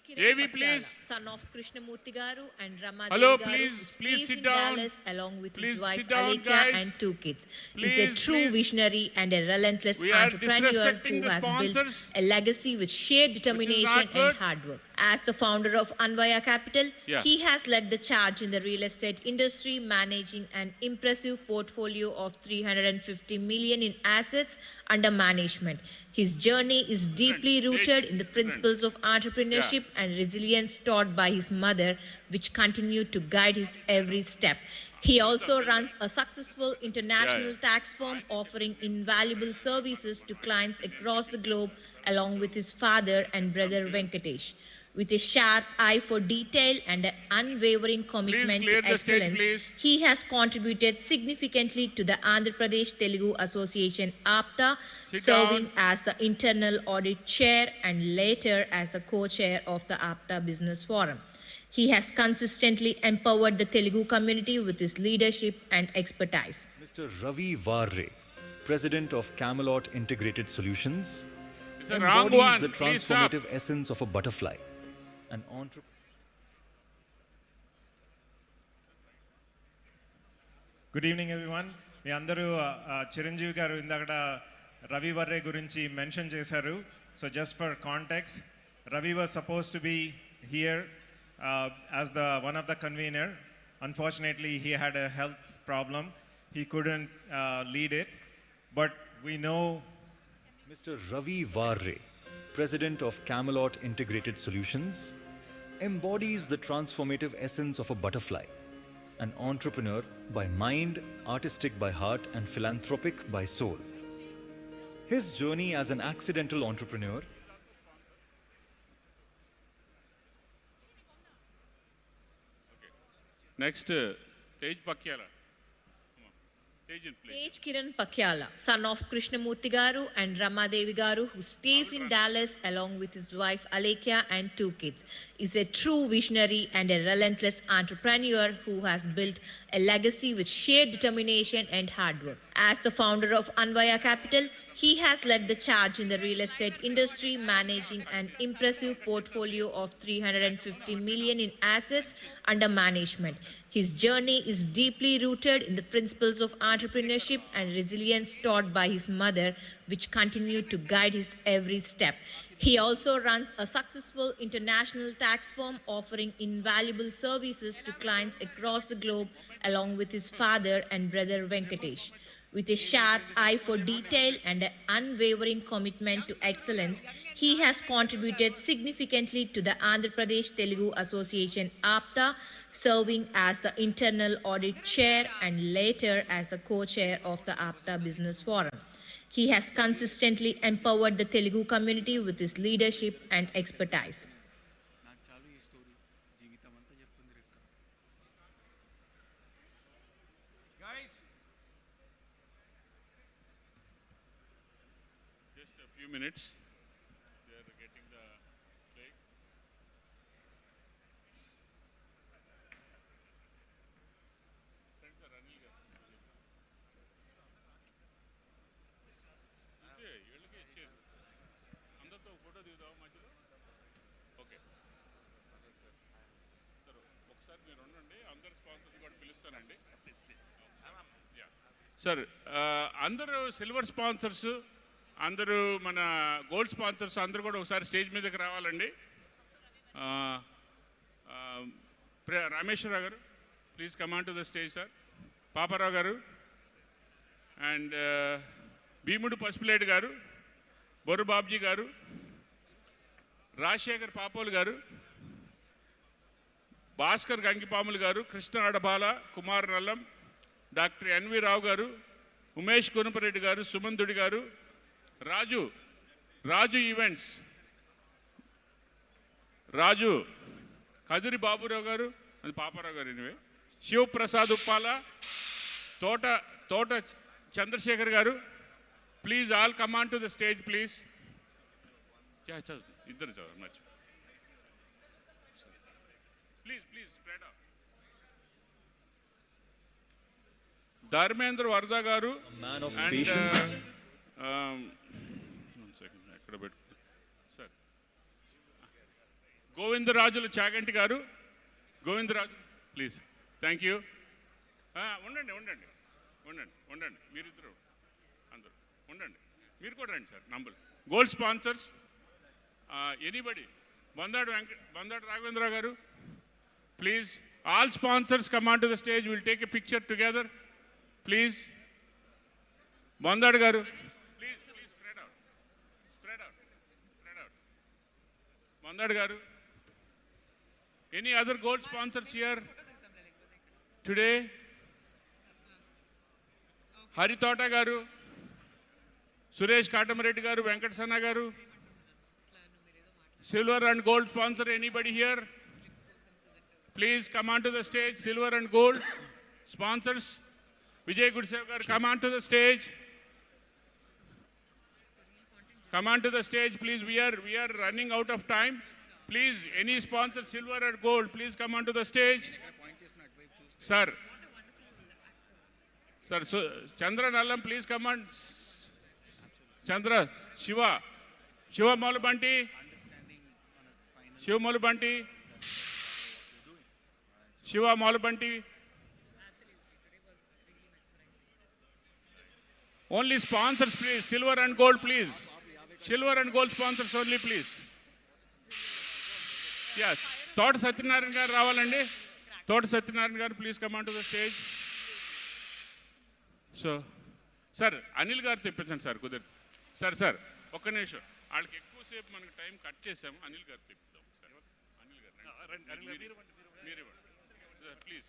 AV, please. Son of Krishnamurti Garu and Rama Hello, Devi Garu, please stays sit in down. Dallas along with Please his wife sit down, Alekya guys. and 2 kids. He's a Please, true please. visionary and a relentless We are entrepreneur disrespecting who the has built sponsors, a legacy with sheer determination and good. hard work. As the founder of Anvaya Capital, Yeah. he has led the charge in the real estate industry, managing an impressive portfolio of 350 million in assets under management. His journey is deeply rooted in the principles of entrepreneurship and resilience taught by his mother, which continue to guide his every step. He also runs a successful international tax firm offering invaluable services to clients across the globe, along with his father and brother Venkatesh. With a sharp eye for detail and an unwavering commitment clear to the stage, excellence, please. he has contributed significantly to the Andhra Pradesh Telugu Association APTA, Sit serving down. as the internal audit chair and later as the co-chair of the APTA Business Forum. He has consistently empowered the Telugu community with his leadership and expertise. Mr. Ravi Varre, President of Camelot Integrated Solutions, It's a wrong embodies one. the Please stop. transformative essence of a butterfly. An entrepreneur. Good evening, everyone. మీ అందరూ చిరంజీవి గారు ఇందాక రవి వర్రే గురించి mention చేశారు. So just for context, Ravi was supposed to be here as the one of the convener. Unfortunately, he had a health problem. He couldn't lead it. But we know Mr. Ravi Varre, President of Camelot Integrated Solutions, embodies the transformative essence of a butterfly. An entrepreneur by mind, artistic by heart, and philanthropic by soul. His journey as an accidental entrepreneur Next, Tej Pakyala. Tej, please. Tej Kiran Pakyala, son of Krishnamurti Garu and Rama Devi Garu, who stays in Dallas along with his wife Alekya and 2 kids, is a true visionary and a relentless entrepreneur who has built a legacy with sheer determination and hard work. As the founder of Anvaya Capital, he has led the charge in the real estate industry, managing an impressive portfolio of 350 million in assets under management. His journey is deeply rooted in the principles of entrepreneurship and resilience taught by his mother, which continue to guide his every step. He also runs a successful international tax firm offering invaluable services to clients across the globe, along with his father and brother Venkatesh. With a sharp eye for detail and an unwavering commitment to excellence, he has contributed significantly to the Andhra Pradesh Telugu Association APTA, serving as the internal audit chair and later as the co-chair of the APTA Business Forum. He has consistently empowered the Telugu community with his leadership and expertise. Just a few minutes. They are getting the flag. Friends are running. వీళ్ళకి ఇచ్చేది అందరితో photo దిగుదాం మధ్యలో. Okay sir ఒకసారి మీరు ఉండండి, అందరు స్పాన్సర్ని కూడా పిలుస్తానండి. Sir అందరూ సిల్వర్ స్పాన్సర్స్, అందరూ మన గోల్డ్ స్పాన్సర్స్ అందరూ కూడా ఒకసారి స్టేజ్ మీదకి రావాలండి. రామేశ్వరరావు గారు, please command to the stage sir. Paparao గారు అండ్ భీముడు పసుపులేడు గారు, బొర్రు బాబ్జీ గారు, రాజశేఖర్ పాపోలు గారు, భాస్కర్ గంగిపాములు గారు, కృష్ణ అడబాల, కుమార్ నల్లం, డాక్టర్ ఎన్వి రావు గారు, ఉమేష్ కునుపరెడ్డి గారు, సుమందుడి గారు, రాజు ఈవెంట్స్, రాజు కదిరి బాబురావు గారు, అది పాపారావు గారు ఎనివే, శివప్రసాద్ ఉప్పాల, తోట చంద్రశేఖర్ గారు. Please all come on to the stage please. ఇద్దరు చదువు మర్చి ప్లీజ్ స్ప్రెడ్ అవుట్. ధర్మేంద్ర వరద గారు ఎక్కడ పెట్టు సార్, గోవిందరాజుల చాగంటి గారు, గోవిందరాజు ప్లీజ్. Thank you. ఉండండి మీరిద్దరు అందరూ ఉండండి, మీరు కూడా రండి sir. Number gold sponsors anybody, Bandadu Raghavendra garu please. All sponsors come on to the stage, will take a picture together please. Bandadu garu please spread out. Bandadu garu, any other gold sponsors here today? Harithota garu, Suresh Katamreddy గారు, వెంకటసన్న గారు. Silver and gold sponsor, anybody here? Please come on to the stage. Silver and gold sponsors. Vijay Gudsev, come on to the stage. Come on to the stage, please. We are running out of time. Please, any sponsor, silver or gold, please come on to the stage. Sir, so Chandra Nallam, please come on. Chandra, Shiva Malabanti. Shiva Malabanti. Only sponsors, please. Silver and gold, please. Silver and gold sponsors only, please. Yes. Thought Satyanarayan garu ravalandi. Thought Satyanarayan garu, please come on to the stage. So, sir, Anil garu తెప్పించండి sir కుదిరి. Sir ఒక్క నిమిషం, వాళ్ళకి ఎక్కువసేపు మనకు time cut చేసాము. అనిల్ గారు తెప్పిద్దాం. మీరే ప్లీజ్.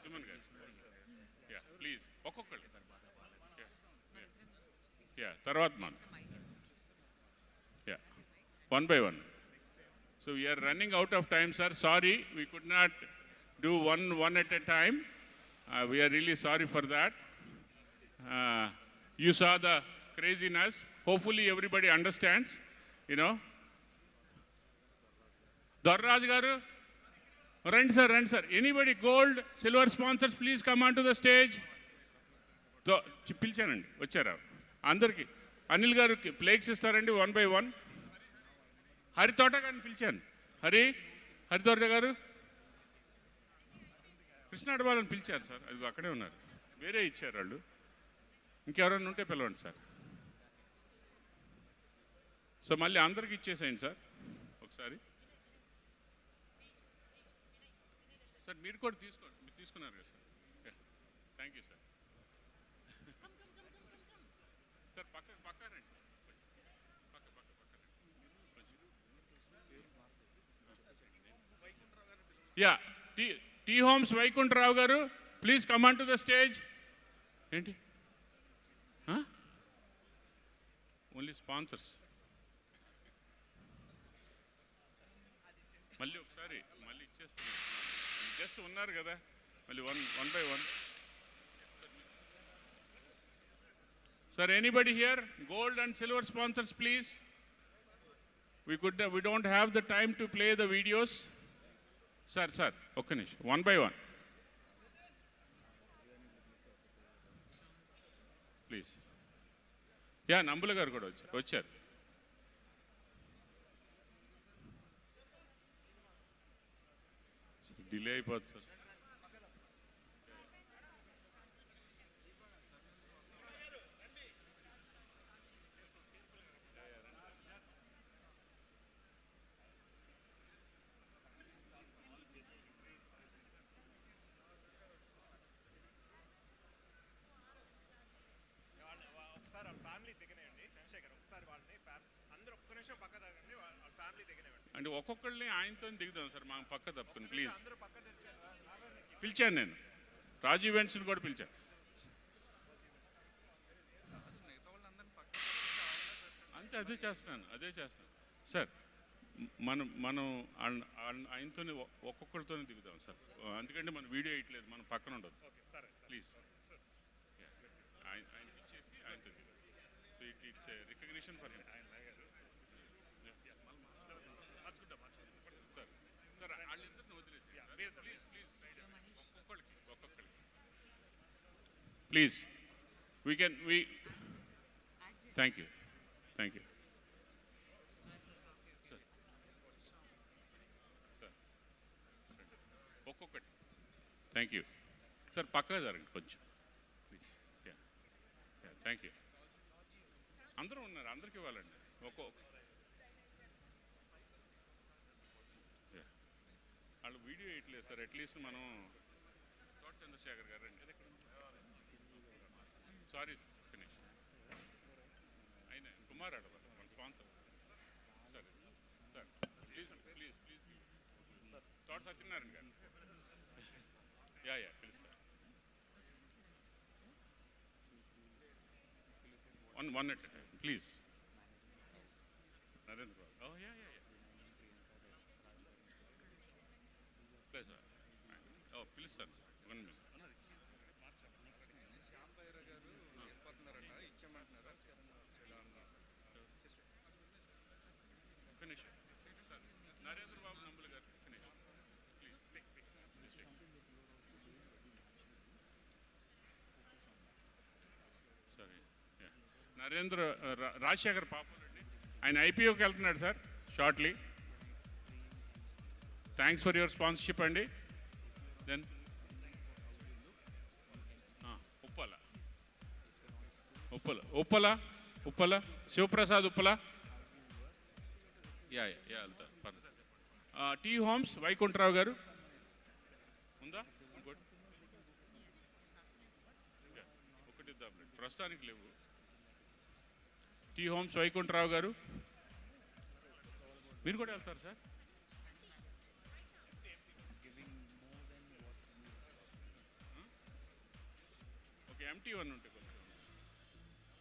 సుమన్ గారు ప్లీజ్ ఒక్కొక్కళ్ళు. తర్వాత మనం one by one. So we are running out of time, sir. Sorry, we could not do one at a time. We are really sorry for that. You saw the craziness. Hopefully everybody understands, you know. Darraj garu, run sir. Anybody gold, silver sponsors, please come onto the stage. పిలిచానండి, వచ్చారా అందరికి? అనిల్ గారు plaques ఇస్తారండి one by one. హరితోట గారిని పిలిచాను. హరితోట గారు, కృష్ణాడబాలని పిలిచారు sir, అది అక్కడే ఉన్నారు, వేరే ఇచ్చారు వాళ్ళు. ఇంకెవరైనా ఉంటే పిలవండి సార్. సో మళ్ళీ అందరికి ఇచ్చేసేయండి సార్ ఒకసారి. సార్ మీరు కూడా తీసుకోండి, మీరు తీసుకున్నారు కదా sir. Thank you sir. Sir పక్క రండి. యా, టీ హోమ్స్ వైకుంఠరావు గారు, please come on to the stage. ఏంటి ఓన్లీ స్పాన్సర్స్? మళ్ళీ ఒకసారి మళ్ళీ ఇచ్చేస్తున్నాను, జస్ట్ ఉన్నారు కదా, మళ్ళీ one by one. Sir anybody here gold and silver sponsors please? we don't have the time to play the videos. Sir ఒక్క నిమిషం, one by one ప్లీజ్. నంబుల గారు కూడా వచ్చారు. డిలే అయిపోతుంది సార్. అంటే ఒక్కొక్కళ్ళని ఆయనతో దిగుదాం సార్, మా పక్క తప్పుకుని ప్లీజ్. పిలిచాను నేను, రాజు ఈవెంట్స్ని కూడా పిలిచాను. అంతే, అదే చేస్తున్నాను సార్. మనం ఆయనతోనే ఒక్కొక్కరితోనే దిగుదాం సార్, ఎందుకంటే మనం వీడియో వేయట్లేదు, మనం పక్కన ఉండదు ప్లీజ్. ఆయన ఇచ్చేసి ఆయనతో it's recognition for him. Sir వాళ్ళిద్దరిని వదిలేసి ఒక్కొక్కరికి please. we thank you sir. ఒక్కొక్కటి థ్యాంక్ యూ సార్. పక్కగా జరగండి కొంచెం ప్లీజ్. Thank you. అందరూ ఉన్నారు, అందరికి ఇవ్వాలండి. వాళ్ళు వీడియో వేయట్లేదు సార్, అట్లీస్ట్ మనం తోట చంద్రశేఖర్ గారు రండి. సారీ ఫినిష్ అయిన కుమార్ ఆడ మన sponsor sir. Please Thota Satyanarayana garu. Please sir. one at a time please. Narendra Babu. Please sir. పిలుస్తాను sir, 1 minute. Finish sir. Narendra Babu Nambul garu finish please. సరే. నరేంద్ర రాజశేఖర్ పాపరెడ్డి, ఆయన ఐపీఓకి వెళ్తున్నాడు sir shortly. Thanks for your sponsorship అండి. దెన్ ఉప్పల శివప్రసాద్ ఉప్పల. వెళ్తా పర్లేదు. టీ హోమ్స్ వైకుంఠరావు గారు ఉందా? ఒకటి ఇద్దాం, ప్రస్తుతానికి లేవు. టీ హోమ్స్ వైకుంఠరావు గారు, మీరు కూడా వెళ్తారు సార్? ఓకే, ఎంటీ వన్ ఉంటే కొంచెం.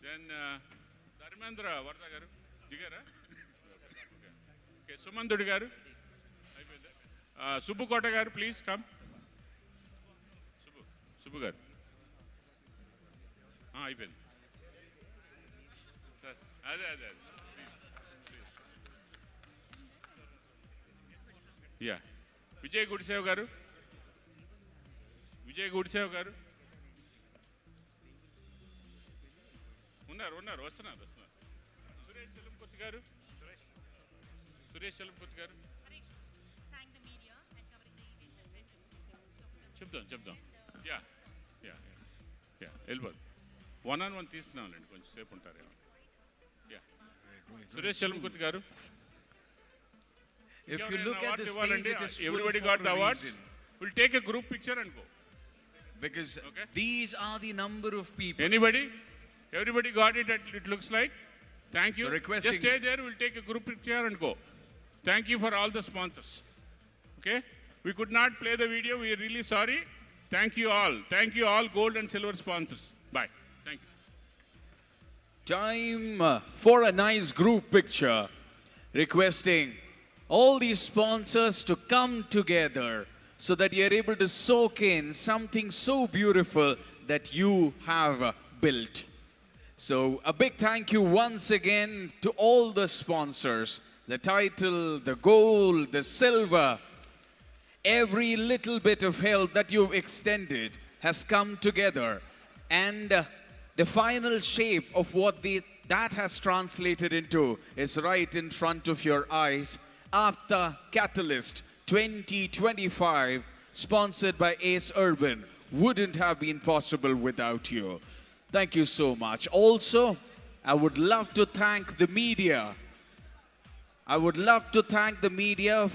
దెన్ ధర్మేంద్ర వరద గారు దిగారా? ఓకే, సుమంతుడి గారు అయిపోయింది. సుబ్బుకోట గారు ప్లీజ్ కమ్. సుబ్బు గారు అయిపోయింది సార్. అదే ప్లీజ్. విజయ్ గుడిసేవ్ గారు ఉన్నారు, వస్తున్నారు. సురేష్ చెల్లంపతి గారు చెప్దాం. వెళ్ళిపోదు. 1-on-1 తీస్తున్నాంలేండి, కొంచెం సేపు ఉంటారేమో. సురేష్ చెల్లంపతి గారు. If you look at the stage, it is everybody got the awards. We'll take a group picture and go. Because these are the number of people. Everybody got it, it looks like. Thank you. So requesting, just stay there, we'll take a group picture and go. Thank you for all the sponsors. Okay? We could not play the video, we are really sorry. Thank you all gold and silver sponsors. Bye. Thank you. Time for a nice group picture. Requesting all these sponsors to come together so that you're able to soak in something so beautiful that you have built. So a big thank you once again to all the sponsors. The title, the gold, the silver, every little bit of help that you've extended has come together. And the final shape of what that has translated into is right in front of your eyes. APTA Katalyst 2025, sponsored by Ace Urban, wouldn't have been possible without you. Thank you so much. Also, I would love to thank the media.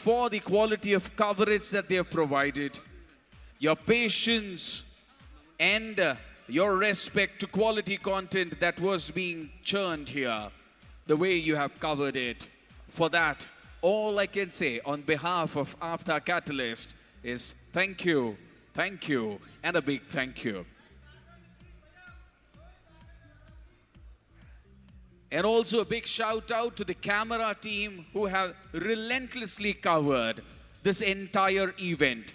For the quality of coverage that they have provided, your patience and your respect to quality content that was being churned here, the way you have covered it. For that, all I can say on behalf of APTA Katalyst is thank you, and a big thank you. And also a big shout out to the camera team who have relentlessly covered this entire event.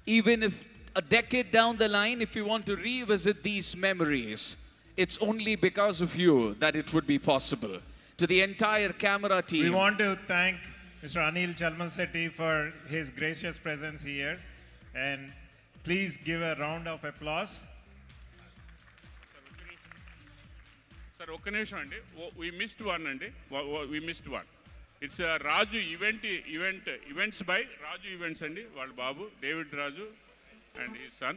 Even if a decade down the line, if you want to revisit these memories, it's only because of you that it would be possible. To the entire camera team. We want to thank Mr. Anil Chalmalsetti for his gracious presence here. And please give a round of applause. Sir, ఒక్క నిమిషం అండి. We missed one అండి. We missed one. It's a Raju events by Raju Events అండి. వాళ్ళ బాబు David Raju and his son.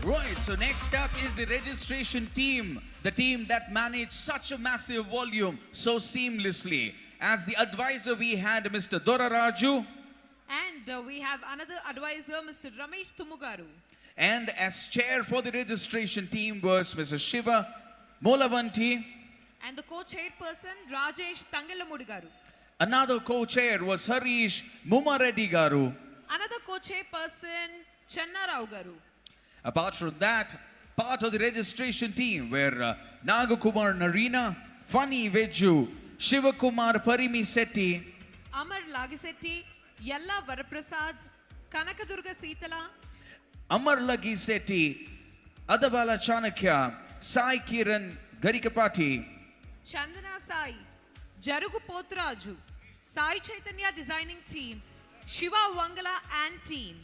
Right, so next up is the registration team, the team that managed such a massive volume so seamlessly. As the advisor, we had Mr. Doraraju. And we have another advisor, Mr. Ramesh Tumugaru. And as chair for the registration team was Mr. Shiva Molavanti. And the co-chairperson, Rajesh Tangelamudi Garu. Another co-chair was Harish Mumareddy Garu. Another co-chairperson, Channa Rao Garu. Apart from that, part of the registration team were Nagakumar Narina, Funny Veju, Shivakumar Parimi Setti, Amar Lagisetti, Yalla Varaprasad, Kanakadurga Seetala, Amar Lagi Setti, Adabala Chanakya, Sai Kiran Garikapati, Chandana Sai, Jarugu Potraju, Sai Chaitanya Designing Team, Shiva Wangala and team.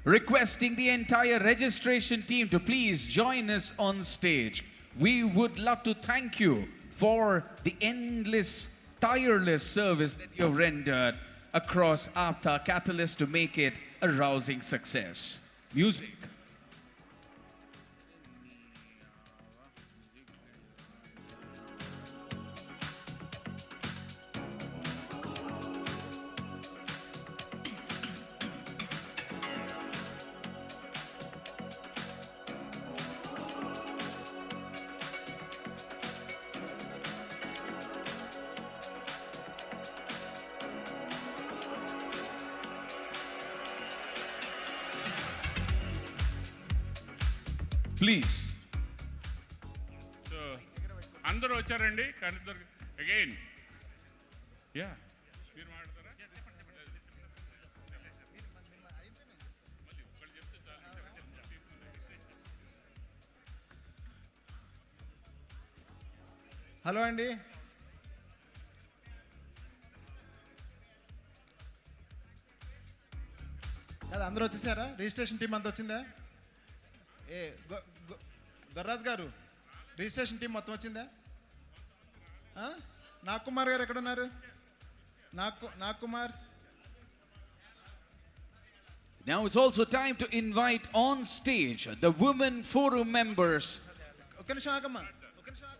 requesting the entire registration team to please join us on stage. We would love to thank you for the endless, tireless service that you have rendered across APTA Katalyst to make it a rousing success. Music. Please. So అందరూ వచ్చారండి కానీ again yeah మీరు మాట్లాడతారా hello అండి, కాదు అందరూ వచ్చేసారా? Registration team అంతా వచ్చిందా? ఏ దర్రాజ్ గారు, రిజిస్ట్రేషన్ టీం మొత్తం వచ్చిందా? నాగకుమార్ గారు ఎక్కడున్నారు? Nagakumar. Now it's also time to invite on stage the women forum members. ఒక్క నిమిషం ఆగమ్మా, ఒక్క నిమిషం ఆగు.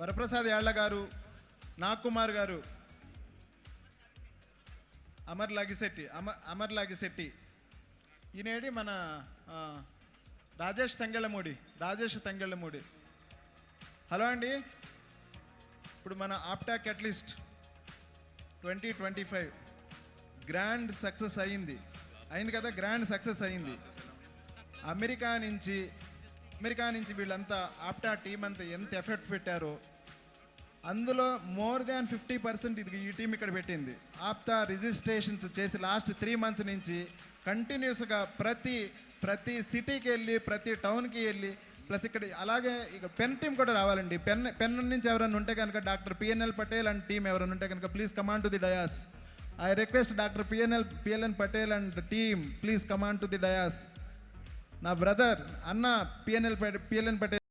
వరప్రసాద్ యాళ్ల గారు, నాగకుమార్ గారు, అమర్ లాగిశెట్టి, ఈయనేడి మన రాజేష్ తంగెళ్ళమూడి. హలో అండి, ఇప్పుడు మన ఆప్టా కెటలిస్ట్ 2025 గ్రాండ్ సక్సెస్ అయింది కదా, గ్రాండ్ సక్సెస్ అయింది. అమెరికా నుంచి వీళ్ళంతా ఆప్టా టీం అంతా ఎంత ఎఫర్ట్ పెట్టారో అందులో మోర్ దాన్ 50% ఇది ఈ టీం ఇక్కడ పెట్టింది. ఆప్టా రిజిస్ట్రేషన్స్ చేసి లాస్ట్ 3 months నుంచి కంటిన్యూస్గా ప్రతి సిటీకి వెళ్ళి ప్రతి టౌన్కి వెళ్ళి ప్లస్ ఇక్కడ అలాగే ఇక పెన్ టీం కూడా రావాలండి. పెన్ నుంచి ఎవరైనా ఉంటే కనుక doctor PNL Patel and team ఎవరైనా ఉంటే కనుక please come on to the dais. I request doctor PLN Patel and team please come on to the dais. నా బ్రదర్ అన్న PLN Patel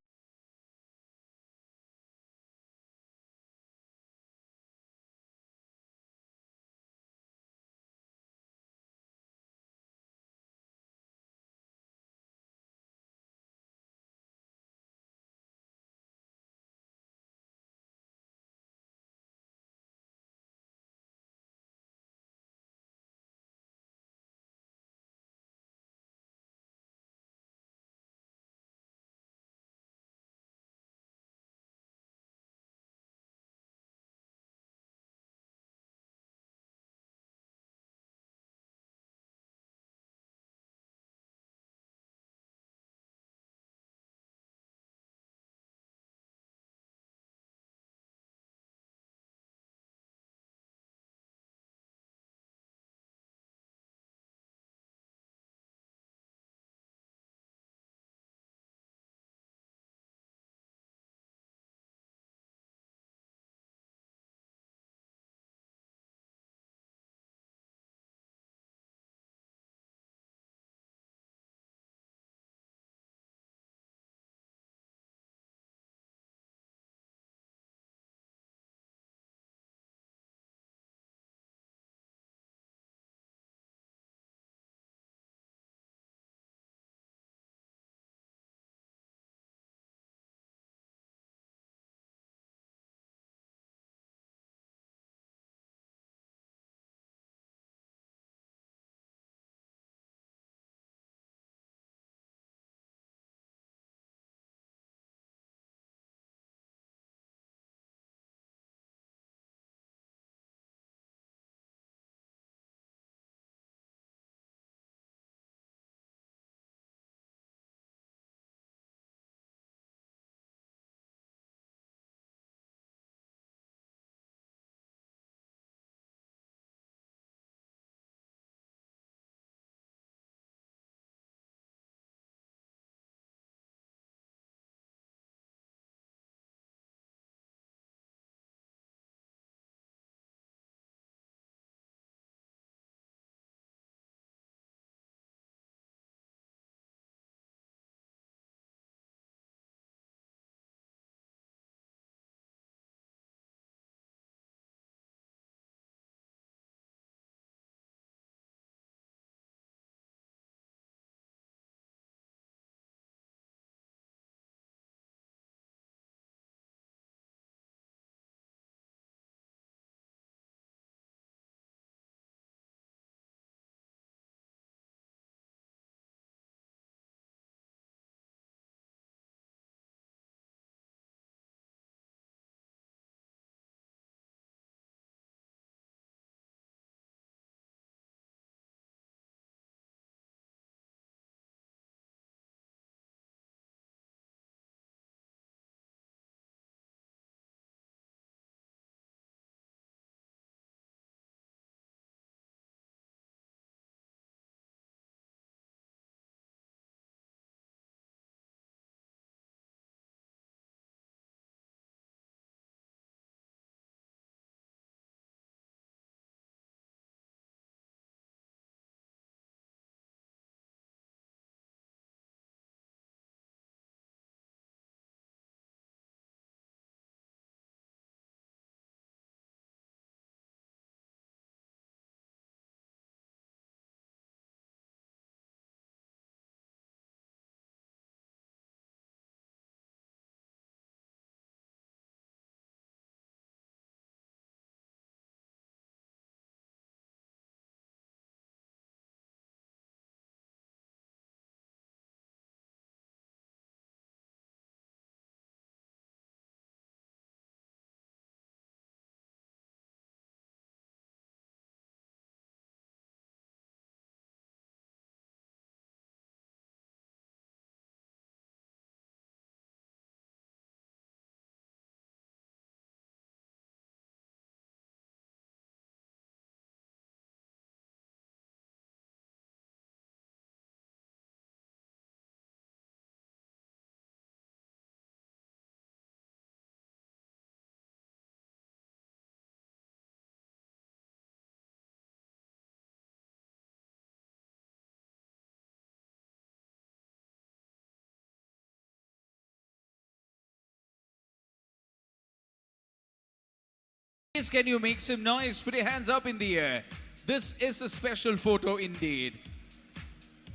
Please, can you make some noise? Put your hands up in the air. This is a special photo indeed.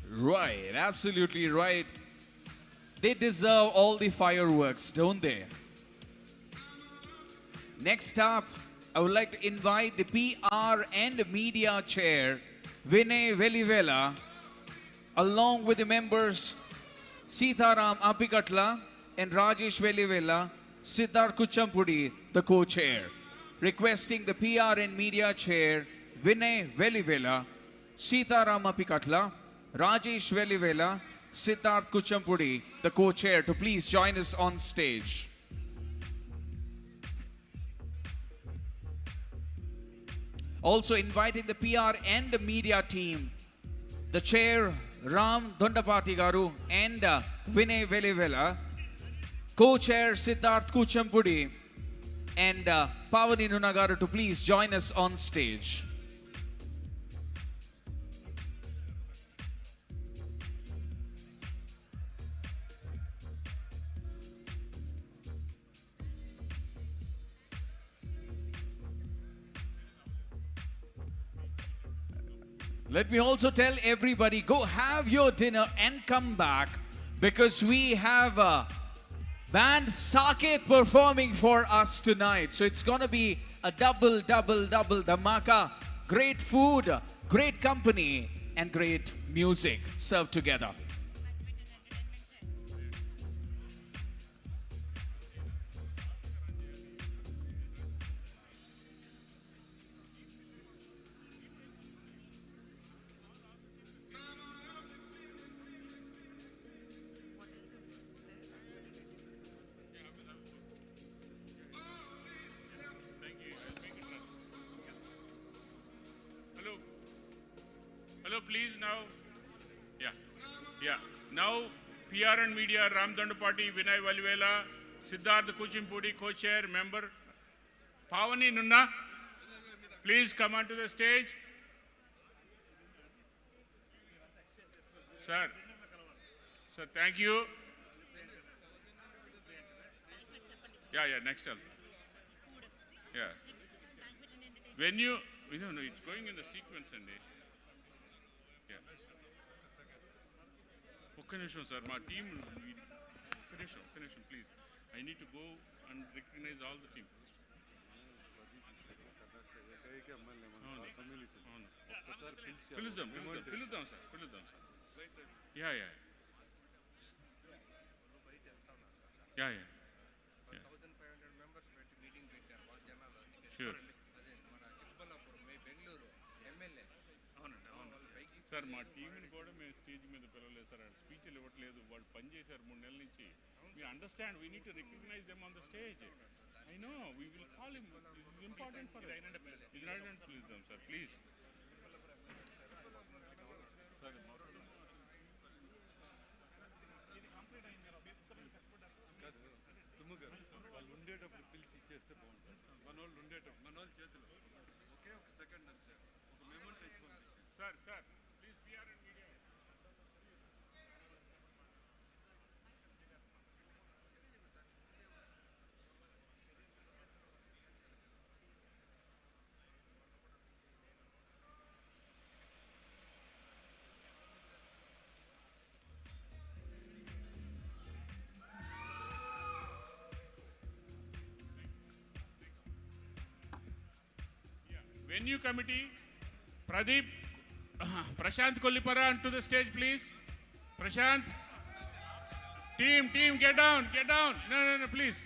Right, absolutely right. They deserve all the fireworks, don't they? Next up, I would like to invite the PR and Media Chair, Vinay Velivela, along with the members Sitaram Apikatla and Rajesh Velivela, Siddharth Kuchampudi, the co-chair. Requesting the PR and Media Chair, Vinay Velivela, Sitaram Apikatla, Rajesh Velivela, Siddharth Kuchampudi, the co-chair, to please join us on stage. Also inviting the PR and the media team, the chair Ram Dondapati Garu and Vinay Velivela, co-chair Siddharth Kuchampudi and Pawan Nunagaru, to please join us on stage. Let me also tell everybody, go have your dinner and come back, because we have band Saket performing for us tonight. So it's gonna be a double dhamaka. Great food, great company, and great music served together. Hello, please now. Yeah. Now, PR and Media, Ram Dandapati, Vinay Valivela, Siddharth Kuchimpudi, co-chair, member, Pavani Nunna, please come onto the stage. Sir, thank you. Yeah, next up. Yeah. When you, no, it's going in the sequence, and ఒక్క నిమిషం sir మా team ఒక్క నిమిషం please I need to go and recognise all the team పిలుద్దాం sir yeah sure sir మా టీంని కూడా మేము స్టేజ్ మీద పిలవలేదు సార్, స్పీచ్లు ఇవ్వట్లేదు, వాళ్ళు పనిచేశారు 3 నెలల నుంచి. We understand, we need to recognize them on the stage. I know, we will call him. This is important for us. United please them, sir, please. వాళ్ళు ఉండేటప్పుడు పిలిచి ఇచ్చేస్తే బాగుంటుంది. మనోళ్ళు ఉండేటప్పుడు మనోళ్ళు చేతిలో ఒకే ఒక సెకండ్ అంటే ఒక మెమోంట్ తెచ్చుకోండి sir please PR and Media. Venue committee, Pradeep, Prashant Kollipara onto the stage, please. Prashant. Team, get down. No, please.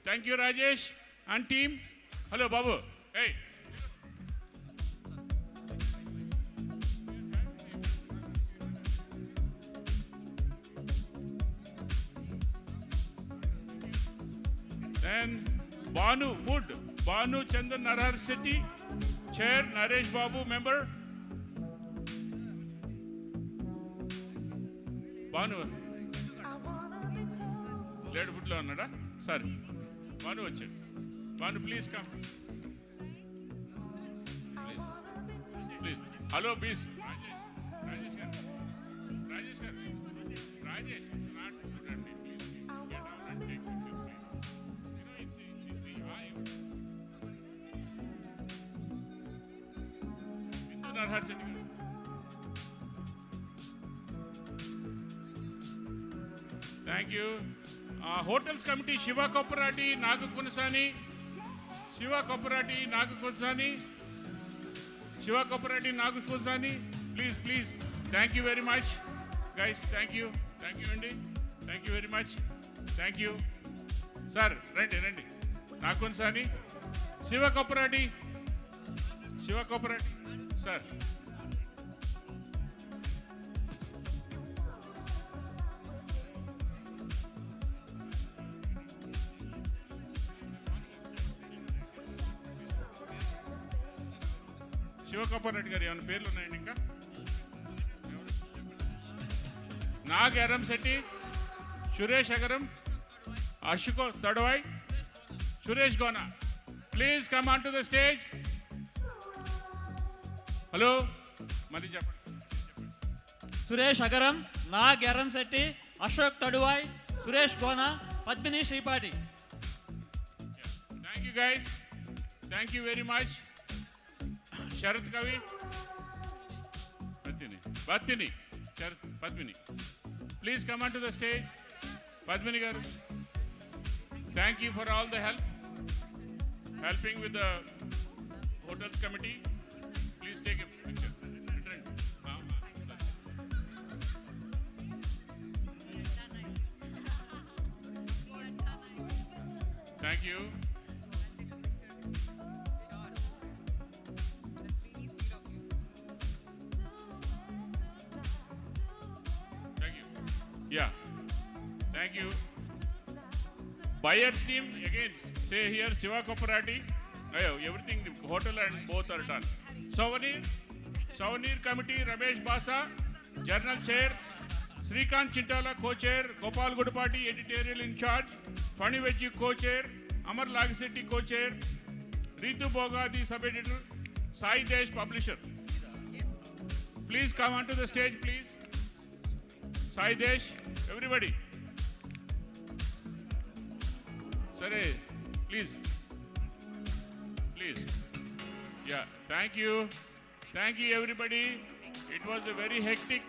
Thank you, Rajesh and team. Hello, Babu. Hey. Then Banu Food. Banu Chandan Narhar City. Chair Naresh Babu, member. Banu. Led food lo annada? Sorry. Banu vache. Banu, please come. Please. Please. Hello, please. Rajesh garu. Rajesh garu. Rajesh, it's not good and please get down and take picture, please. You know, it's the eye. Bindu Narhar City. Thank you. Hotels Committee, Shiva Koparati, Naga Kunsani. Shiva Koparati, Naga Kunsani. Shiva Koparati, Naga Kunsani. Please, please. Thank you very much. Guys, thank you. Thank you, Andy. Thank you very much. Thank you. Sir, ready. Naga Kunsani. Shiva Koparati. Shiva Koparati. Sir. Shivakappareddy garu ఏమైనా పేర్లు ఉన్నాయండి ఇంకా? Nag Eram Shetty, Suresh Agaram, Ashok Thadavai, Suresh Gona. Please come on to the stage. Hello, మళ్ళీ చెప్పండి. Suresh Agaram, Nag Eram Shetty, Ashok Thaduvai, Suresh Gona, Padmini Sripati. Thank you guys. Thank you very much. Sharat Kavi, Patini, Sharat Padmini. Please come onto the stage. Padmini Garu. Thank you for all the help, helping with the hotels committee. Please take a picture. Thank you. Yeah, thank you. Buyers team, again, say here, Shiva Koparati. Everything, the hotel and both are done. Souvenir committee, Ramesh Basa, Journal Chair, Srikant Chintala, Co-Chair, Gopal Gudupati, Editorial in charge, Funny Veggie Co-Chair, Amar Lagsetti Co-Chair, Ritu Bogadi, Sub-Editor, Sai Desh, Publisher. Please come onto the stage, please. Sai Desh, everybody. Sare, please. Please. Yeah, thank you. Thank you, everybody. It was a very hectic,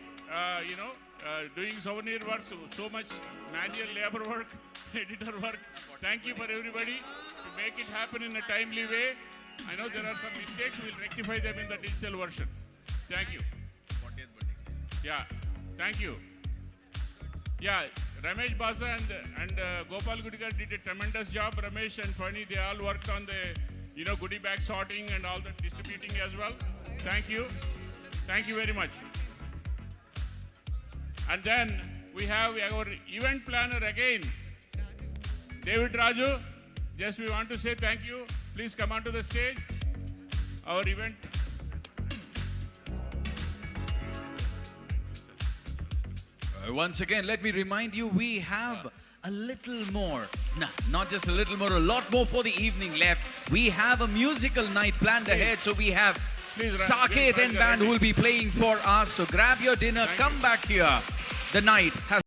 doing souvenir work, so much manual labor work, editor work. Thank you for everybody to make it happen in a timely way. I know there are some mistakes. We'll rectify them in the digital version. Thank you. Yeah, thank you. Yeah, Ramesh Basa and Gopal Gudikar did a tremendous job. Ramesh and Fani, they all worked on the, goodie bag sorting and all the distributing as well. Thank you. Thank you very much. And then we have our event planner again, David Raju. Just we want to say thank you. Please come onto the stage. Our event. Once again, let me remind you, we have a little more. Nah, not just a little more, a lot more for the evening left. We have a musical night planned ahead. So we have Sake then band who will be playing for us. So grab your dinner, come back here. The night has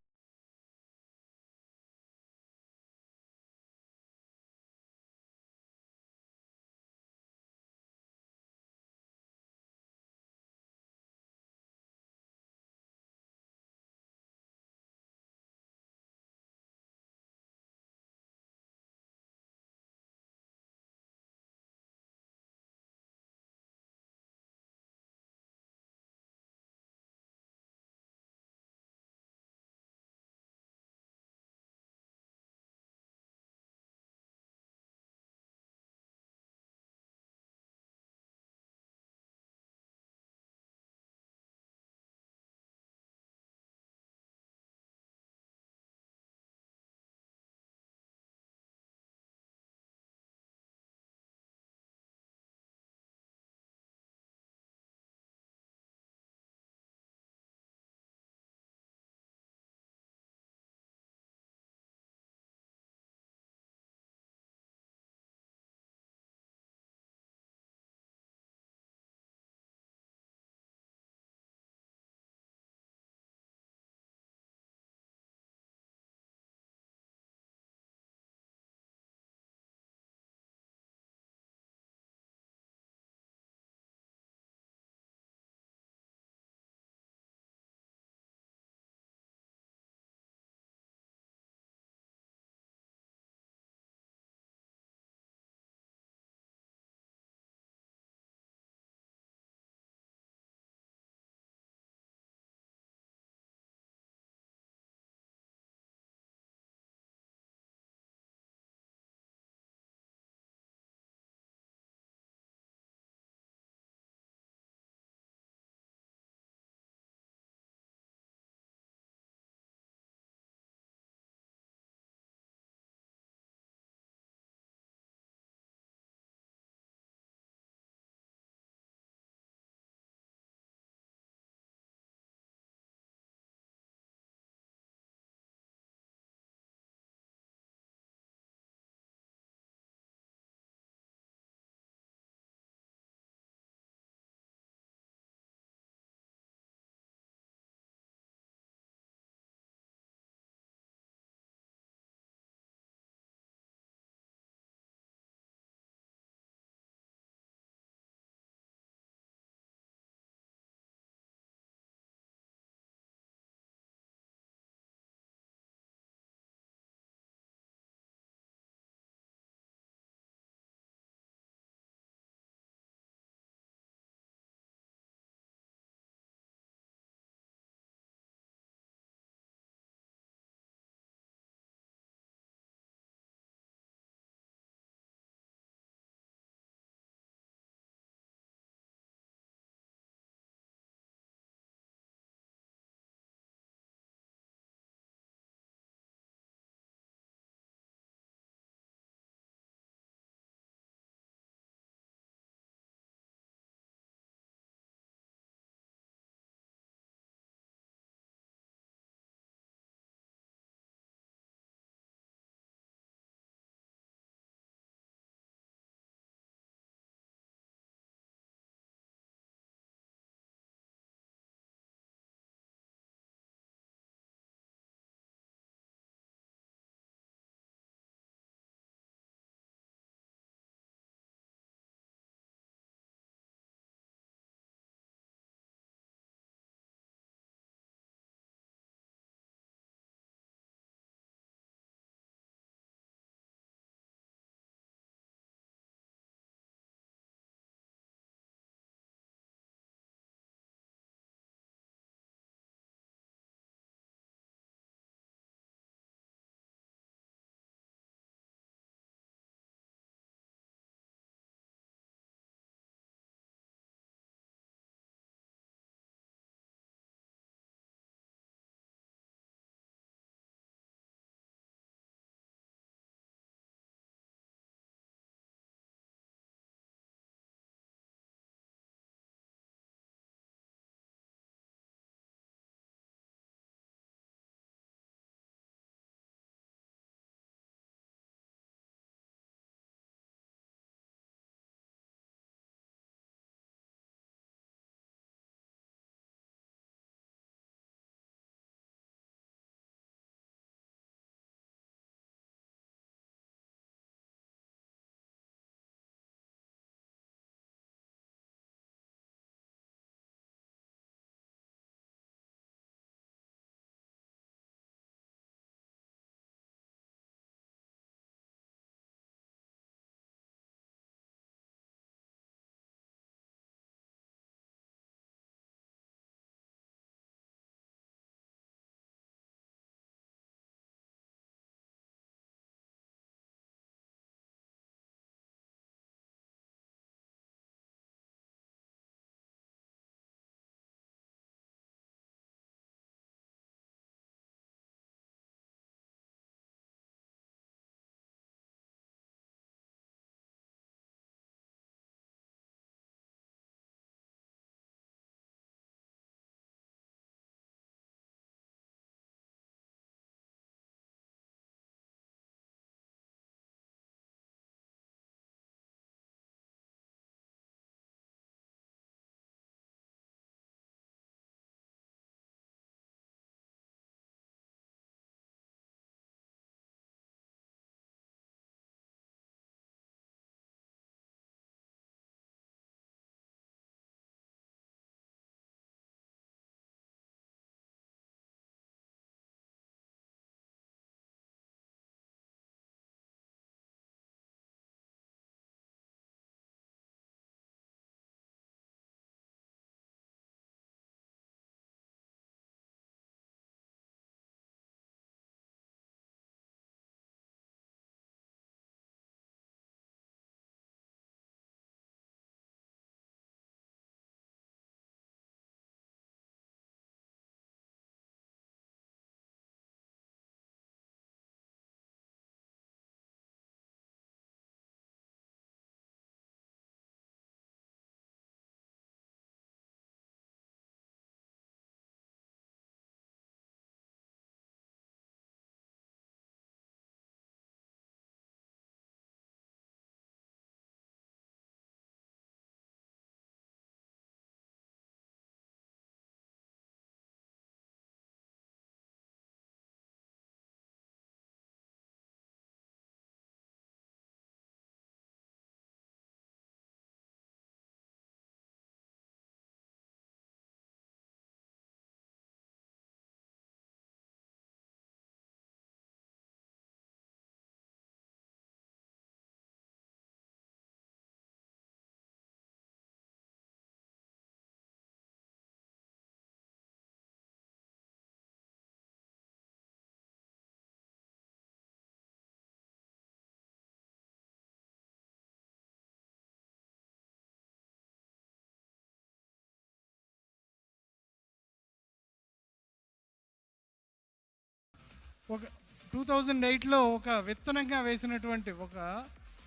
ఒక 2008లో ఒక విత్తనంగా వేసినటువంటి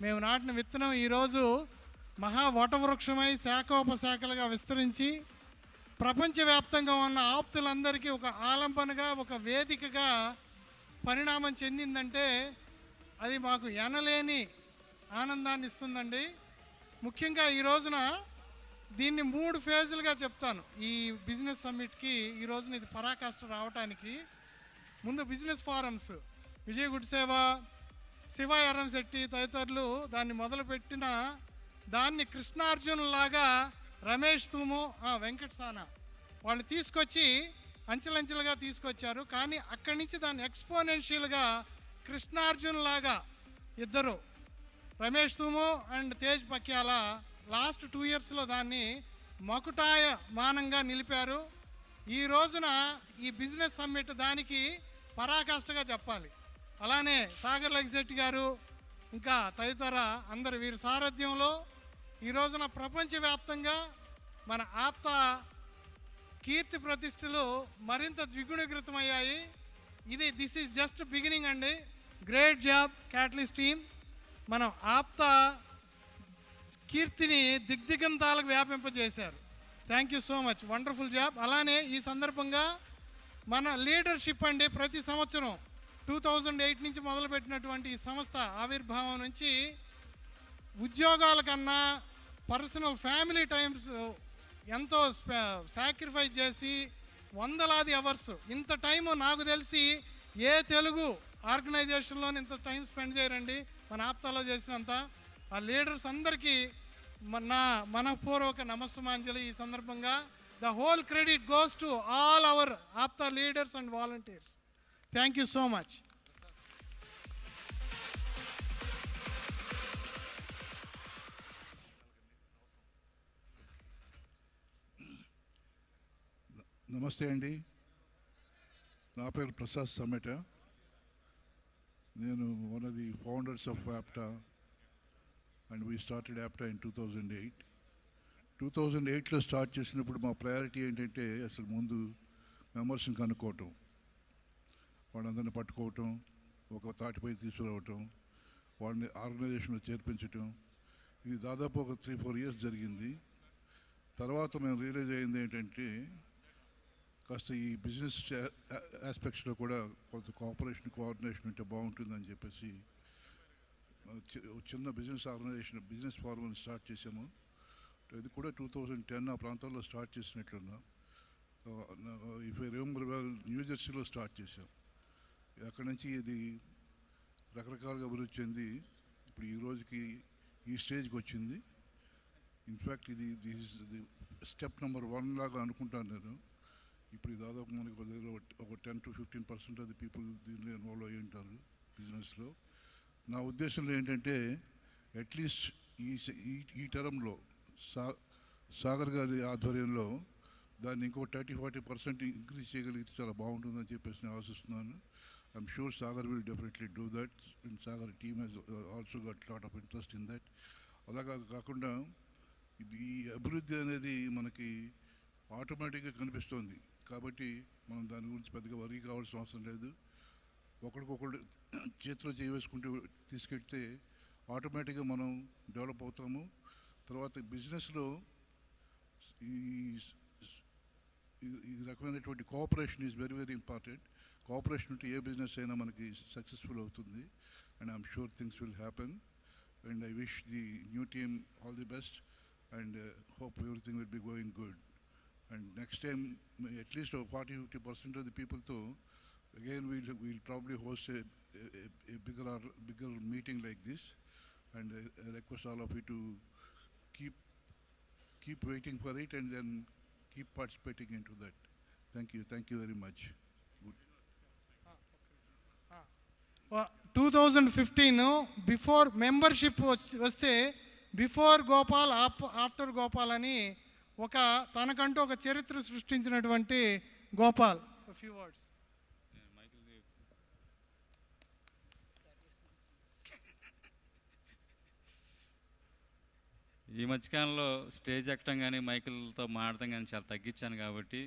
మేము నాటిన విత్తనం ఈరోజు మహా వటవృక్షమై శాఖోపశాఖలుగా విస్తరించి ప్రపంచవ్యాప్తంగా ఉన్న ఆప్తులందరికీ ఒక ఆలంబనగా, ఒక వేదికగా పరిణామం చెందిందంటే అది మాకు ఎనలేని ఆనందాన్ని ఇస్తుందండి. ముఖ్యంగా ఈ రోజున దీన్ని 3 ఫేజులుగా చెప్తాను. ఈ బిజినెస్ సమ్మిట్కి ఈ రోజున ఇది పరాకాష్ట రావడానికి ముందు బిజినెస్ ఫారమ్స్ విజయ్ గుడ్సేవ, శివ ఎర్రంశెట్టి తదితరులు దాన్ని మొదలుపెట్టిన దాన్ని కృష్ణార్జున్ లాగా రమేష్ తూము, వెంకట్ సానా వాళ్ళు తీసుకొచ్చి అంచెలంచెలుగా తీసుకొచ్చారు. కానీ అక్కడి నుంచి దాన్ని ఎక్స్పోనెన్షియల్గా కృష్ణార్జున్ లాగా ఇద్దరు రమేష్ తూము అండ్ తేజ్ పక్యాల లాస్ట్ 2 ఇయర్స్లో దాన్ని మకుటాయమానంగా నిలిపారు. ఈ రోజున ఈ బిజినెస్ సమ్మిట్ దానికి పరాకాష్ఠగా చెప్పాలి. అలానే సాగర్ లగ్జెట్టి గారు ఇంకా తదితర అందరు వీరి సారథ్యంలో ఈ రోజున ప్రపంచవ్యాప్తంగా మన ఆప్తా కీర్తి ప్రతిష్టలు మరింత ద్విగుణీకృతమయ్యాయి. దిస్ ఈజ్ జస్ట్ బిగినింగ్ అండి. Great job catalyst team. మనం ఆప్తా కీర్తిని దిగ్దిగంతాలకు వ్యాపింపజేశారు. Thank you so much, wonderful job. అలానే ఈ సందర్భంగా మన లీడర్షిప్ అండి, ప్రతి సంవత్సరం 2008 నుంచి మొదలుపెట్టినటువంటి ఈ సంస్థ ఆవిర్భావం నుంచి ఉద్యోగాల కన్నా పర్సనల్ ఫ్యామిలీ టైమ్స్ ఎంతో సాక్రిఫైస్ చేసి వందలాది అవర్స్, ఇంత టైము నాకు తెలిసి ఏ తెలుగు ఆర్గనైజేషన్లో ఇంత టైం స్పెండ్ చేయరండి మన ఆప్తాలో చేసినంత. ఆ లీడర్స్ అందరికీ నా మనపూర్వక నమస్సుమాంజలి. ఈ సందర్భంగా the whole credit goes to all our APTA leaders and volunteers. Thank you so much. నమస్తే అండి, నా పేరు ప్రసాద్ సమేట. నేను one of the founders of APTA and we started APTA in 2008. 2008లో స్టార్ట్ చేసినప్పుడు మా ప్రయారిటీ ఏంటంటే అసలు ముందు మెంబర్స్ని కనుక్కోవటం, వాళ్ళందరినీ పట్టుకోవటం, ఒక తాటిపై తీసుకురావటం, వాళ్ళని ఆర్గనైజేషన్లో చేర్పించటం. ఇది దాదాపు ఒక 3-4 ఇయర్స్ జరిగింది. తర్వాత మేము రియలైజ్ అయింది ఏంటంటే కాస్త ఈ బిజినెస్ ఆస్పెక్ట్స్లో కూడా కొంత కోఆపరేషన్, కోఆర్డినేషన్ ఉంటే బాగుంటుందని చెప్పేసి చిన్న business organization, business forum start చేసాము. ఇది కూడా 2010 ఆ ప్రాంతాల్లో స్టార్ట్ చేసినట్లున్నా. ఇఫ్ ఐ రిమెంబర్ వెల్, న్యూజెర్సీలో స్టార్ట్ చేసాం. అక్కడి నుంచి ఇది రకరకాలుగా అభివృద్ధి చెంది ఇప్పుడు ఈ రోజుకి ఈ స్టేజ్కి వచ్చింది. ఇన్ఫ్యాక్ట్ ఇది స్టెప్ నెంబర్ 1 లాగా అనుకుంటాను నేను. ఇప్పుడు దాదాపు మనకు ఒక 10 to 15% ఆఫ్ ది పీపుల్ దీనిలో ఇన్వాల్వ్ అయ్యి ఉంటారు బిజినెస్లో. నా ఉద్దేశంలో ఏంటంటే అట్లీస్ట్ ఈ టర్మ్లో సాగర్ గారి ఆధ్వర్యంలో దాన్ని ఇంకో 30-40% ఇంక్రీజ్ చేయగలిగితే చాలా బాగుంటుందని చెప్పేసి నేను ఆశిస్తున్నాను. I'm sure Sagar will definitely do that and Sagar team has also gut lot of interest in that. అలాగా కాకుండా ఈ అభివృద్ధి అనేది మనకి ఆటోమేటిక్గా కనిపిస్తుంది కాబట్టి మనం దాని గురించి పెద్దగా వరీ కావాల్సిన అవసరం లేదు. ఒకరికొకరు చేతిలో చేయవేసుకుంటూ తీసుకెళ్తే ఆటోమేటిక్గా మనం డెవలప్ అవుతాము. తర్వాత బిజినెస్లో ఈ రకమైనటువంటి cooperation is very very important. Cooperation ఉంటే ఏ బిజినెస్ అయినా మనకి సక్సెస్ఫుల్ అవుతుంది. And I'm sure things will happen. And I wish the new team all the best and hope everything will be going good. And next time, at least 40-50% of the people too, again we'll probably host a bigger meeting like this. And I request all of you to keep waiting for it and then keep participating into that. Thank you very much. Good. 2015 before membership వస్తే before Gopal after Gopal అని తనకంటూ ఒక చరిత్ర సృష్టించినటువంటి Gopal. Few words. ఈ మధ్యకాలంలో stage ఎక్కడం కానీ మైకిల్తో మాడటం కానీ చాలా తగ్గించాను కాబట్టి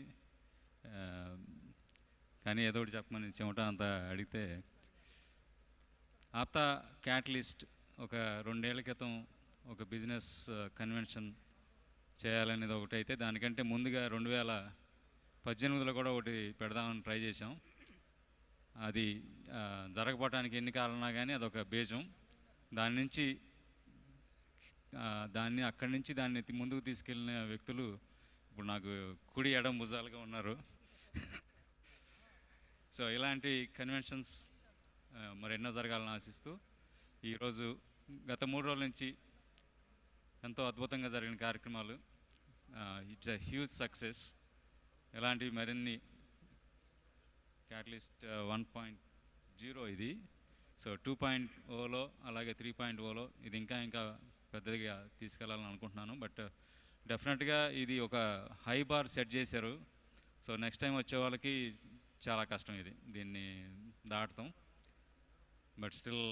కానీ ఏదో ఒకటి చెప్పమని చెమట అంతా అడిగితే ఆప్తా క్యాటలిస్ట్ ఒక 2 ఏళ్ల క్రితం ఒక బిజినెస్ కన్వెన్షన్ చేయాలనేది ఒకటి అయితే దానికంటే ముందుగా 2018లో కూడా ఒకటి పెడదామని ట్రై చేసాం. అది జరగకపోవటానికి ఎన్ని కారణాలు కానీ అదొక బీజం. అక్కడి నుంచి దాన్ని ముందుకు తీసుకెళ్ళిన వ్యక్తులు ఇప్పుడు నాకు కుడి ఎడం భుజాలుగా ఉన్నారు. సో ఇలాంటి కన్వెన్షన్స్ మరెన్నో జరగాలని ఆశిస్తూ ఈరోజు గత 3 రోజుల నుంచి ఎంతో అద్భుతంగా జరిగిన కార్యక్రమాలు. It's a huge success. ఇలాంటివి మరిన్ని క్యాటలిస్ట్ 1.0 ఇది. సో 2.0లో అలాగే 3.0లో ఇది ఇంకా పెద్దదిగా తీసుకెళ్ళాలని అనుకుంటున్నాను. బట్ డెఫినెట్గా ఇది ఒక హై బార్ సెట్ చేశారు. సో నెక్స్ట్ టైం వచ్చే వాళ్ళకి చాలా కష్టం దీన్ని దాటతాం. But still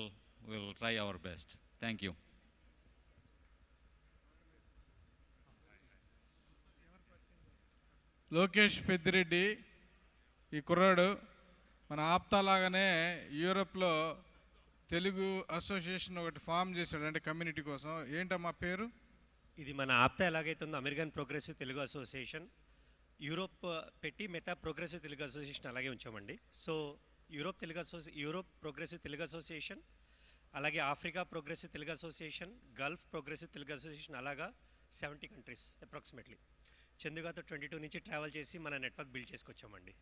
will try our best. Thank you. Lokesh Peddireddy ఈ కుర్రాడు మన ఆప్తా లాగానే యూరోప్లో తెలుగు అసోసియేషన్ ఒకటి ఫామ్ చేశాడు, అంటే కమ్యూనిటీ కోసం. ఏంటమ్మా పేరు? ఇది మన ఆప్తా ఎలాగైతుందో American progressive Telugu association Europe పెట్టి మిగతా ప్రోగ్రెసివ్ తెలుగు అసోసియేషన్ అలాగే ఉంచామండి. So Europe progressive Telugu association, అలాగే Africa progressive Telugu association, Gulf progressive Telugu association, అలాగా 70 కంట్రీస్ అప్రాక్సిమేట్లీ చందుగాతో 22 నుంచి ట్రావెల్ చేసి మన నెట్వర్క్ బిల్డ్ చేసుకొచ్చామండి.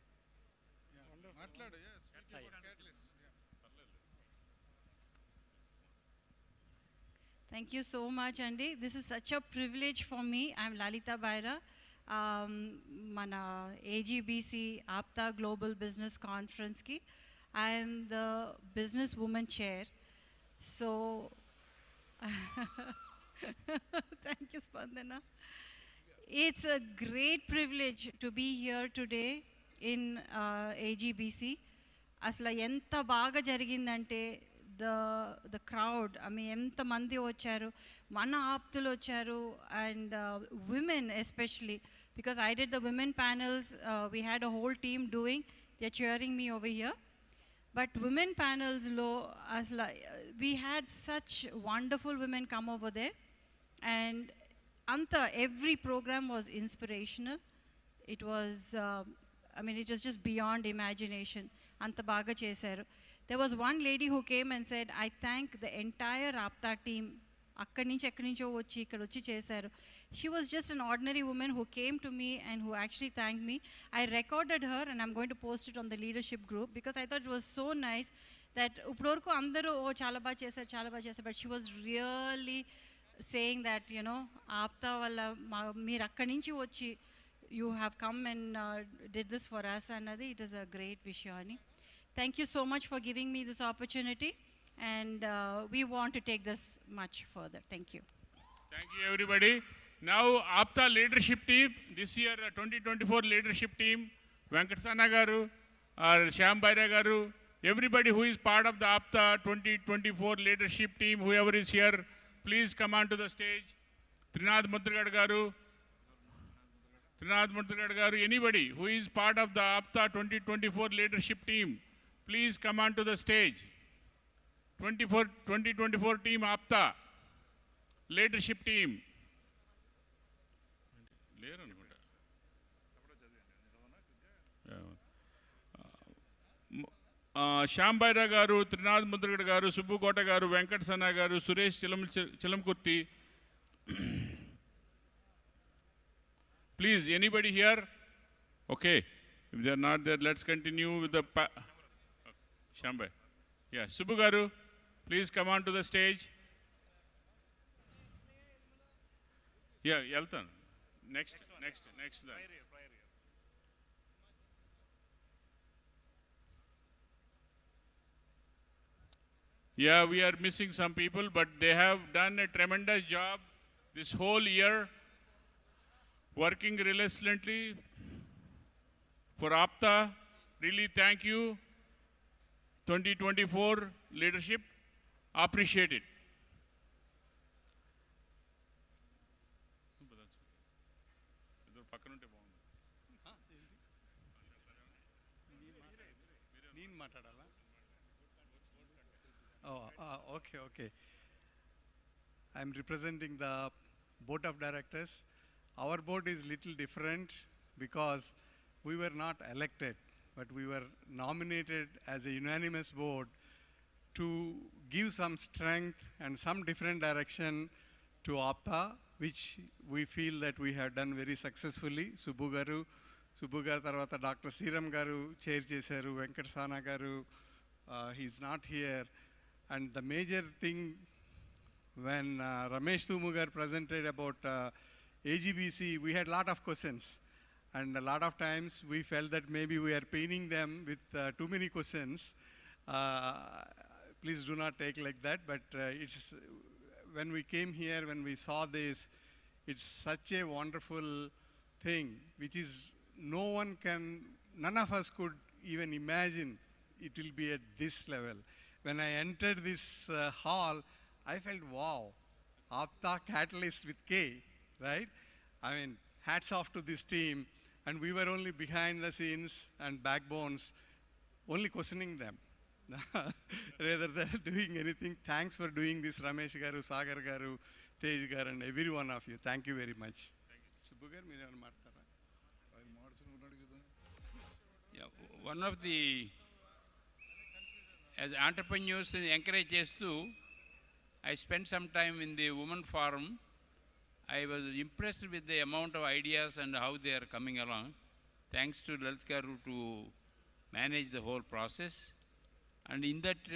Thank you so much, Andy. This is such a privilege for me. I'm Lalita Baira. Mana AGBC APTA Global Business Conference ki I am the business woman chair. So thank you, Spandana. It's a great privilege to be here today in AGBC. Asla enta baga jarigindante the crowd, I mean enta mandi vacharu, mana aaptulo vacharu, and women especially, because I did the women panels. We had a whole team doing, they're cheering me over here. But women panels lo asla we had such wonderful women come over there, and anta every program was inspirational. It was I mean it was just beyond imagination. Anta baga chesaru. There was one lady who came and said, I thank the entire APTA team. Akkadi nunchi ekkadi nuncho vachi ikkada vachi chesaru. She was just an ordinary woman who came to me and who actually thanked me. I recorded her and I'm going to post it on the leadership group because I thought it was so nice that uploorku andaru chala ba chesaru, but she was really saying that, you know, APTA valla meer akkadi nunchi vachi you have come and did this for us annadi it is a great vishayani. Thank you so much for giving me this opportunity, and we want to take this much further. Thank you. Thank you, everybody. Now, APTA leadership team, this year 2024 leadership team, Venkatasana Garu, Shyam Baira Garu, everybody who is part of the APTA 2024 leadership team, whoever is here, please come on to the stage. Trinad Mudragad Garu, anybody who is part of the APTA 2024 leadership team, please come on to the stage. 2024 team APTA leadership team. Shyam Baira Garu, Trinad Mudragad Garu, Subbu Kota Garu, Venkatasana Garu, Suresh Chilamkurti. Please, anybody here? Okay. If they are not there, let's continue with the Shyam. Yeah, Subbu Garu, please come on to the stage. Yeah, Yaltan. Next. Yeah, we are missing some people, but they have done a tremendous job this whole year, working relentlessly for APTA. Really thank you. 2024 leadership, appreciate it. Okay. I'm representing the board of directors. Our board is little different because we were not elected, but we were nominated as a unanimous board to give some strength and some different direction to APTA, which we feel that we have done very successfully. Subbu garu tarvata Dr. Sriram garu chair chesaru, Venkat Sana garu, he's not here. And the major thing, when Ramesh Tumugar presented about AGBC, we had a lot of questions. And a lot of times we felt that maybe we are paining them with too many questions. Please do not take like that, but it's when we came here, when we saw this, it's such a wonderful thing, which is none of us could even imagine it will be at this level. When I entered this hall, I felt, wow, APTA Katalyst with K, right? I mean, hats off to this team. And we were only behind the scenes and backbones, only questioning them, rather than doing anything. Thanks for doing this, Ramesh garu, Sagar garu, Tej garu, and every one of you. Thank you very much. Subbu garu, meer emana maartara? Yeah, one of the, as entrepreneurs encourage chestu, I spent some time in the Women Forum. I was impressed with the amount of ideas and how they are coming along. Thanks to Lalit Garu to manage the whole process. And in that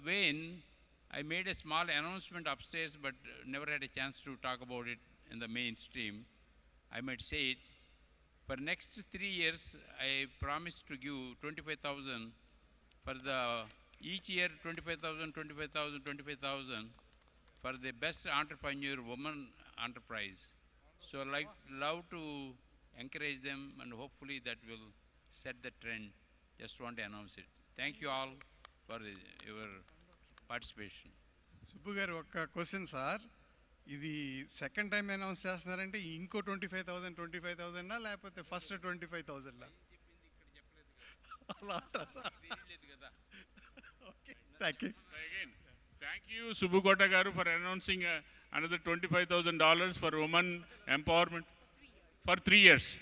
vein, I made a small announcement upstairs, but never had a chance to talk about it in the mainstream. I might say it. For next 3 years, I promised to give 25,000 for the, each year 25,000, 25,000, 25,000 for the best entrepreneur woman enterprise. So I'd love to encourage them, and hopefully that will set the trend. Just want to announce it. Thank you all for your participation. Subbu garu, oka question sir. Idi second time announce chestunarante inko 25,000 na lepothe first 25,000 la? Okay, thank you. Again, thank you, Subbu Kota garu, for announcing another $25,000 for women empowerment for 3 years.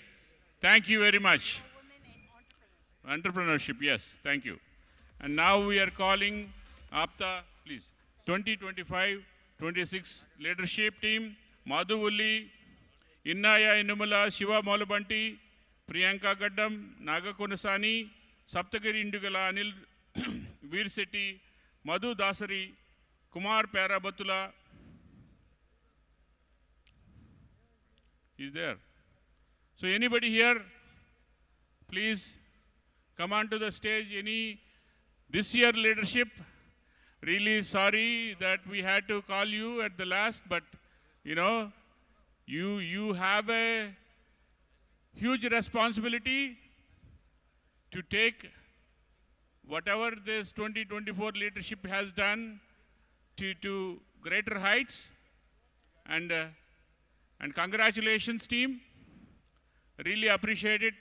Thank you very much. Entrepreneurship, yes, thank you. And now we are calling APTA, please, 2025-26 leadership team, Madhu Ulli, Innaya Inumala, Shiva Molabanti, Priyanka Gaddam, Naga Konasani, Saptagiri Indugala, Anil Veer Setti, Madhu Dasari, Kumar Parabatula. He's there. So anybody here, please come onto the stage. Any this year leadership, really sorry that we had to call you at the last, but you know, you have a huge responsibility to take whatever this 2024 leadership has done to greater heights. And congratulations team, really appreciate it.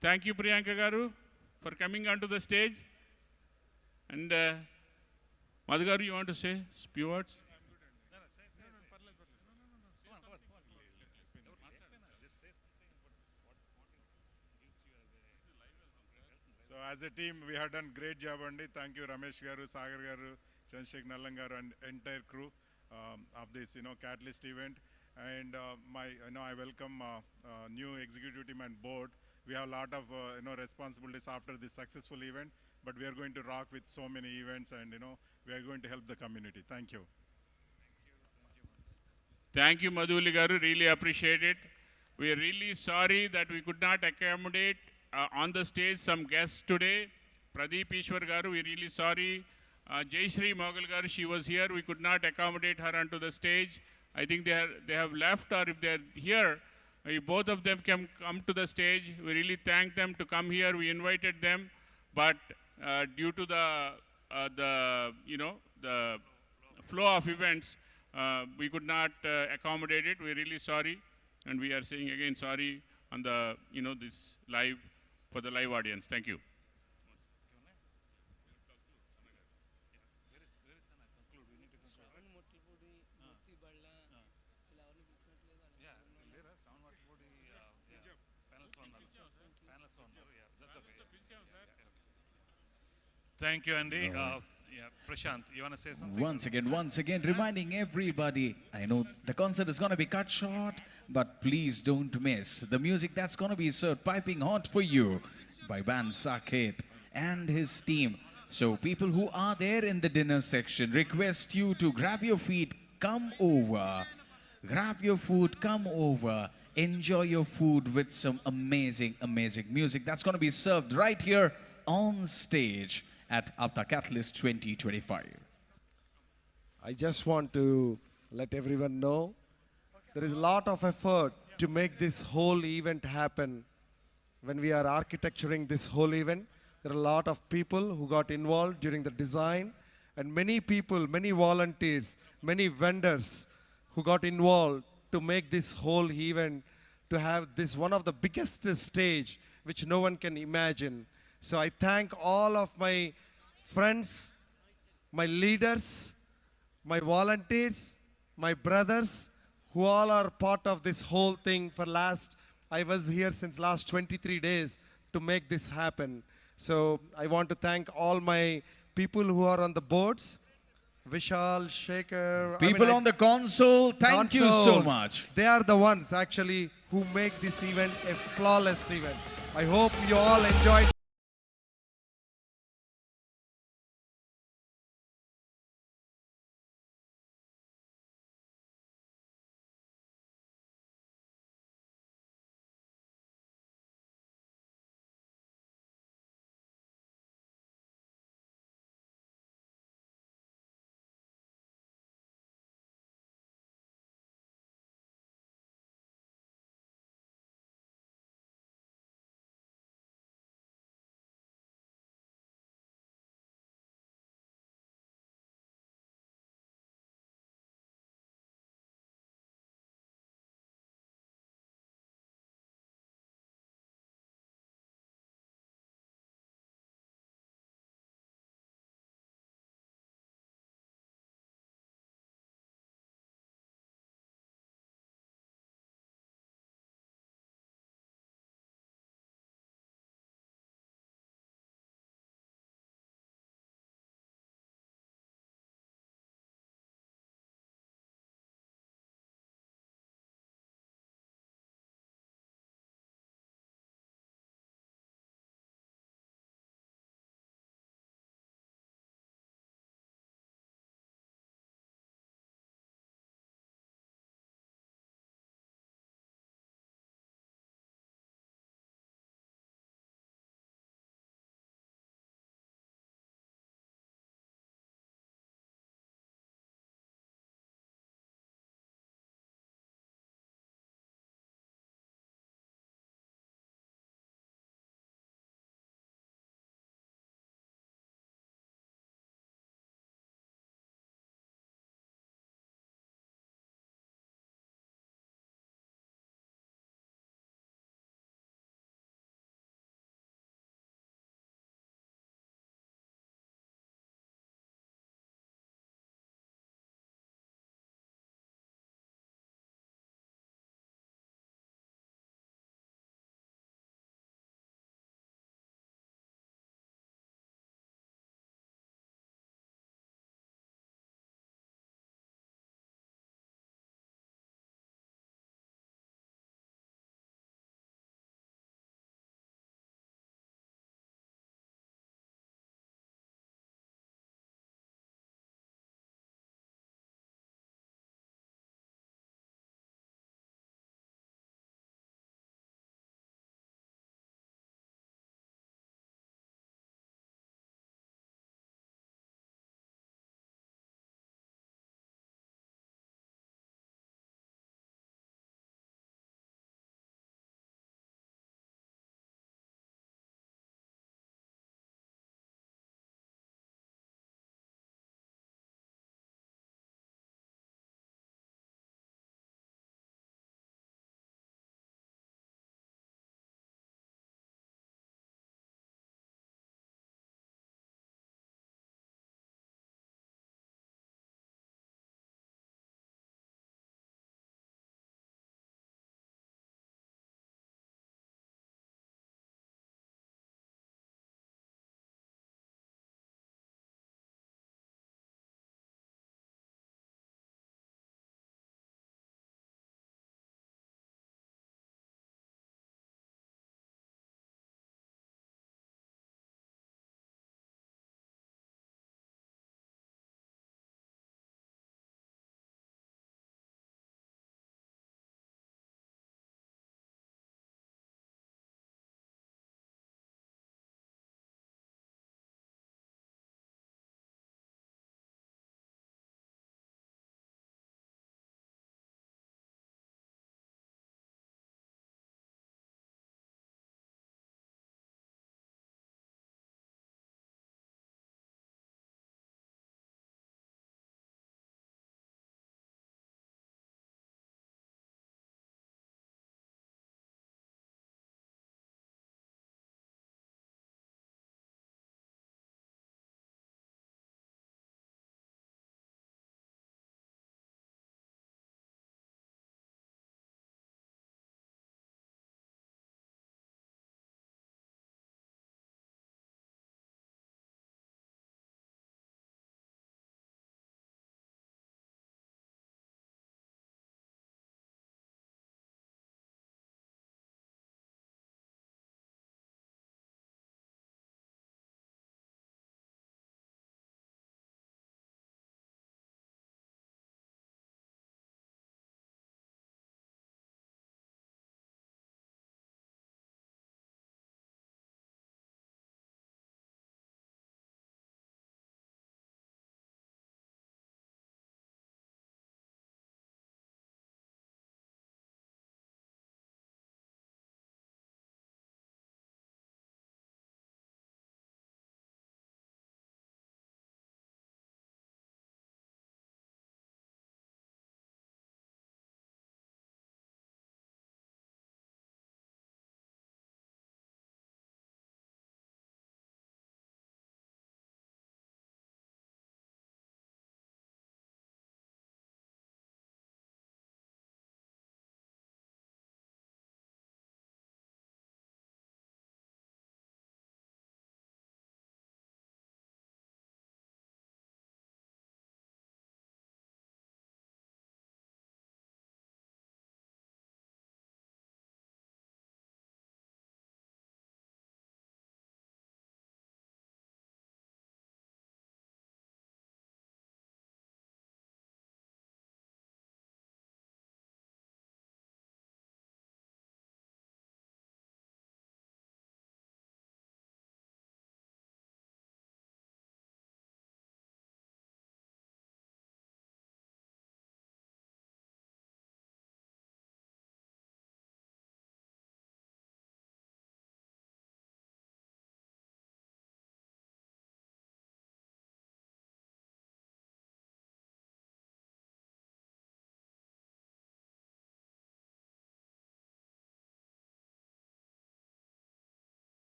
Thank you Priyanka garu for coming onto the stage. And Madhu garu, you want to say a few words? So as a team, we have done great job, Andy. Thank you, Ramesh garu, Sagar garu, Chandrasekhar Nallan garu, and entire crew of this, Catalyst event. And I welcome new executive team and board. We have a lot of responsibilities after this successful event, but we are going to rock with so many events, and we are going to help the community. Thank you. Thank you, Madhu Ulli garu. Really appreciate it. We are really sorry that we could not accommodate on the stage some guests today. Pradeep Ishwar garu, we're really sorry. Jayashree Mogal garu, she was here. We could not accommodate her onto the stage. I think they have left, or if they're here, if both of them can come to the stage, we really thank them to come here. We invited them, but due to the flow of events, we could not accommodate it. We're really sorry, and we are saying again sorry on the this live for the live audience. Thank you. Thank you, Andy. Prashant, you want to say something? Once again, reminding everybody, I know the concert is going to be cut short, but please don't miss the music that's going to be served piping hot for you by band Saket and his team. So people who are there in the dinner section, request you to grab your feet, come over, grab your food, come over, enjoy your food with some amazing, amazing music that's going to be served right here on stage at APTA Katalyst 2025. I just want to let everyone know there is a lot of effort to make this whole event happen. When we are architecturing this whole event, there are a lot of people who got involved during the design, and many people, many volunteers, many vendors who got involved to make this whole event, to have this one of the biggest stage which no one can imagine. So I thank all of my friends, my leaders, my volunteers, my brothers, who all are part of this whole thing for I was here since last 23 days to make this happen. So I want to thank all my people who are on the boards, Vishal, Shekhar. People on the console, thank you so much. They are the ones actually who make this event a flawless event. I hope you all enjoyed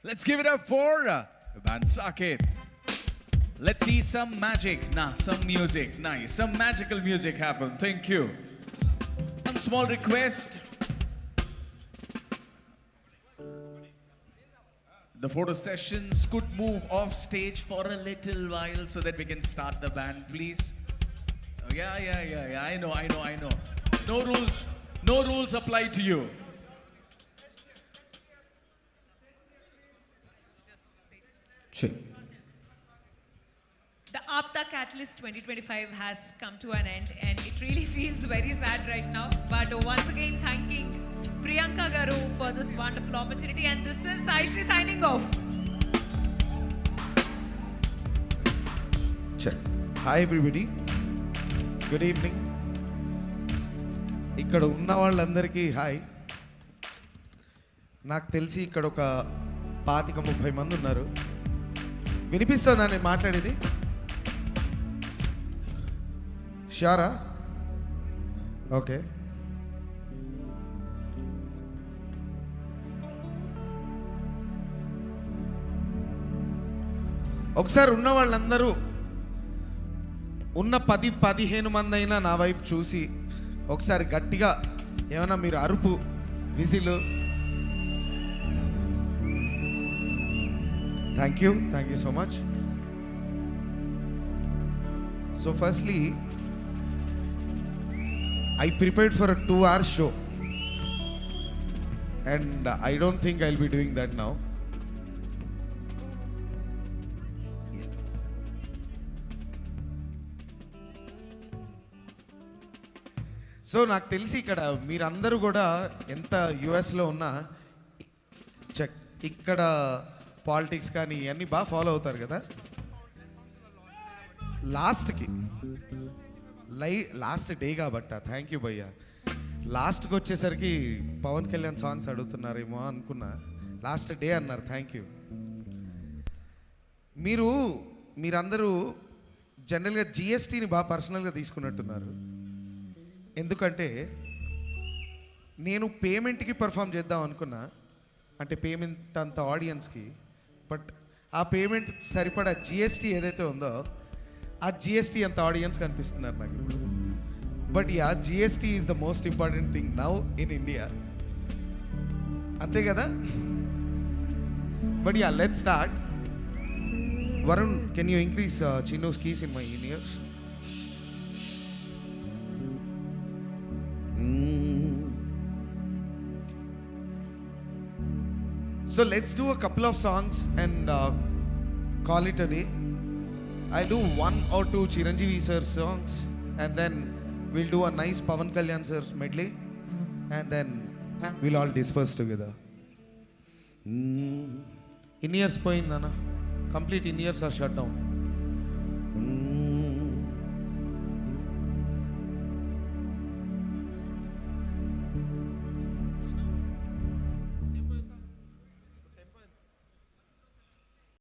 Let's give it up for Band Saket. Let's see some magic. Some music. Nice. Some magical music happen. Thank you. One small request. The photo sessions could move off stage for a little while so that we can start the band, please. Oh, yeah. I know. No rules apply to you. Sure. The APTA Katalyst 2025 has come to an end, and it really feels very sad right now. But once again, thanking Priyanka Garu for this wonderful opportunity. And this is Aishri signing off. Check. Hi everybody. Good evening. ఇక్కడ ఉన్న వాళ్ళందరికీ hi. నాకు తెలిసి ఇక్కడ ఒక 25-30 మంది ఉన్నారు. వినిపిస్తుందా నేను మాట్లాడేది? షూరా? ఓకే. ఒకసారి ఉన్న వాళ్ళందరూ ఉన్న 10-15 మంది అయినా నా వైపు చూసి ఒకసారి గట్టిగా ఏమైనా మీరు అరుపు whistle. Thank you so much. So firstly I prepared for a 2-hour show and I don't think I'll be doing that now. So నాకు తెలిసి ఇక్కడ మీరందరూ కూడా ఎంత యుఎస్లో ఉన్నా చెక్ ఇక్కడ పాలిటిక్స్ కానీ ఇవన్నీ బాగా ఫాలో అవుతారు కదా. లాస్ట్ డే కాబట్ట. థ్యాంక్ యూ భయ్యా. లాస్ట్కి వచ్చేసరికి పవన్ కళ్యాణ్ సాంగ్స్ అడుగుతున్నారేమో అనుకున్నా. లాస్ట్ డే అన్నారు. Thank you. మీరందరూ జనరల్గా జిఎస్టీని బాగా పర్సనల్గా తీసుకున్నట్టున్నారు. ఎందుకంటే నేను పేమెంట్కి పర్ఫామ్ చేద్దాం అనుకున్నా, అంటే పేమెంట్ అంత ఆడియన్స్కి. బట్ ఆ పేమెంట్ సరిపడా జిఎస్టీ ఏదైతే ఉందో ఆ జిఎస్టీ అంత ఆడియన్స్ కనిపిస్తున్నారు నాకు. But yeah, GST is the most important thing now in India. అంతే కదా? But yeah, let's start. Varun, can you increase చిన్నోస్ keys in my ears? So let's do a couple of songs and call it a day. I'll do 1 or 2 Chiranjeevi sir songs and then we'll do a nice Pawankalyan sir's medley and then we'll all disperse together. In-ears poindana. Complete in-ears are shut down.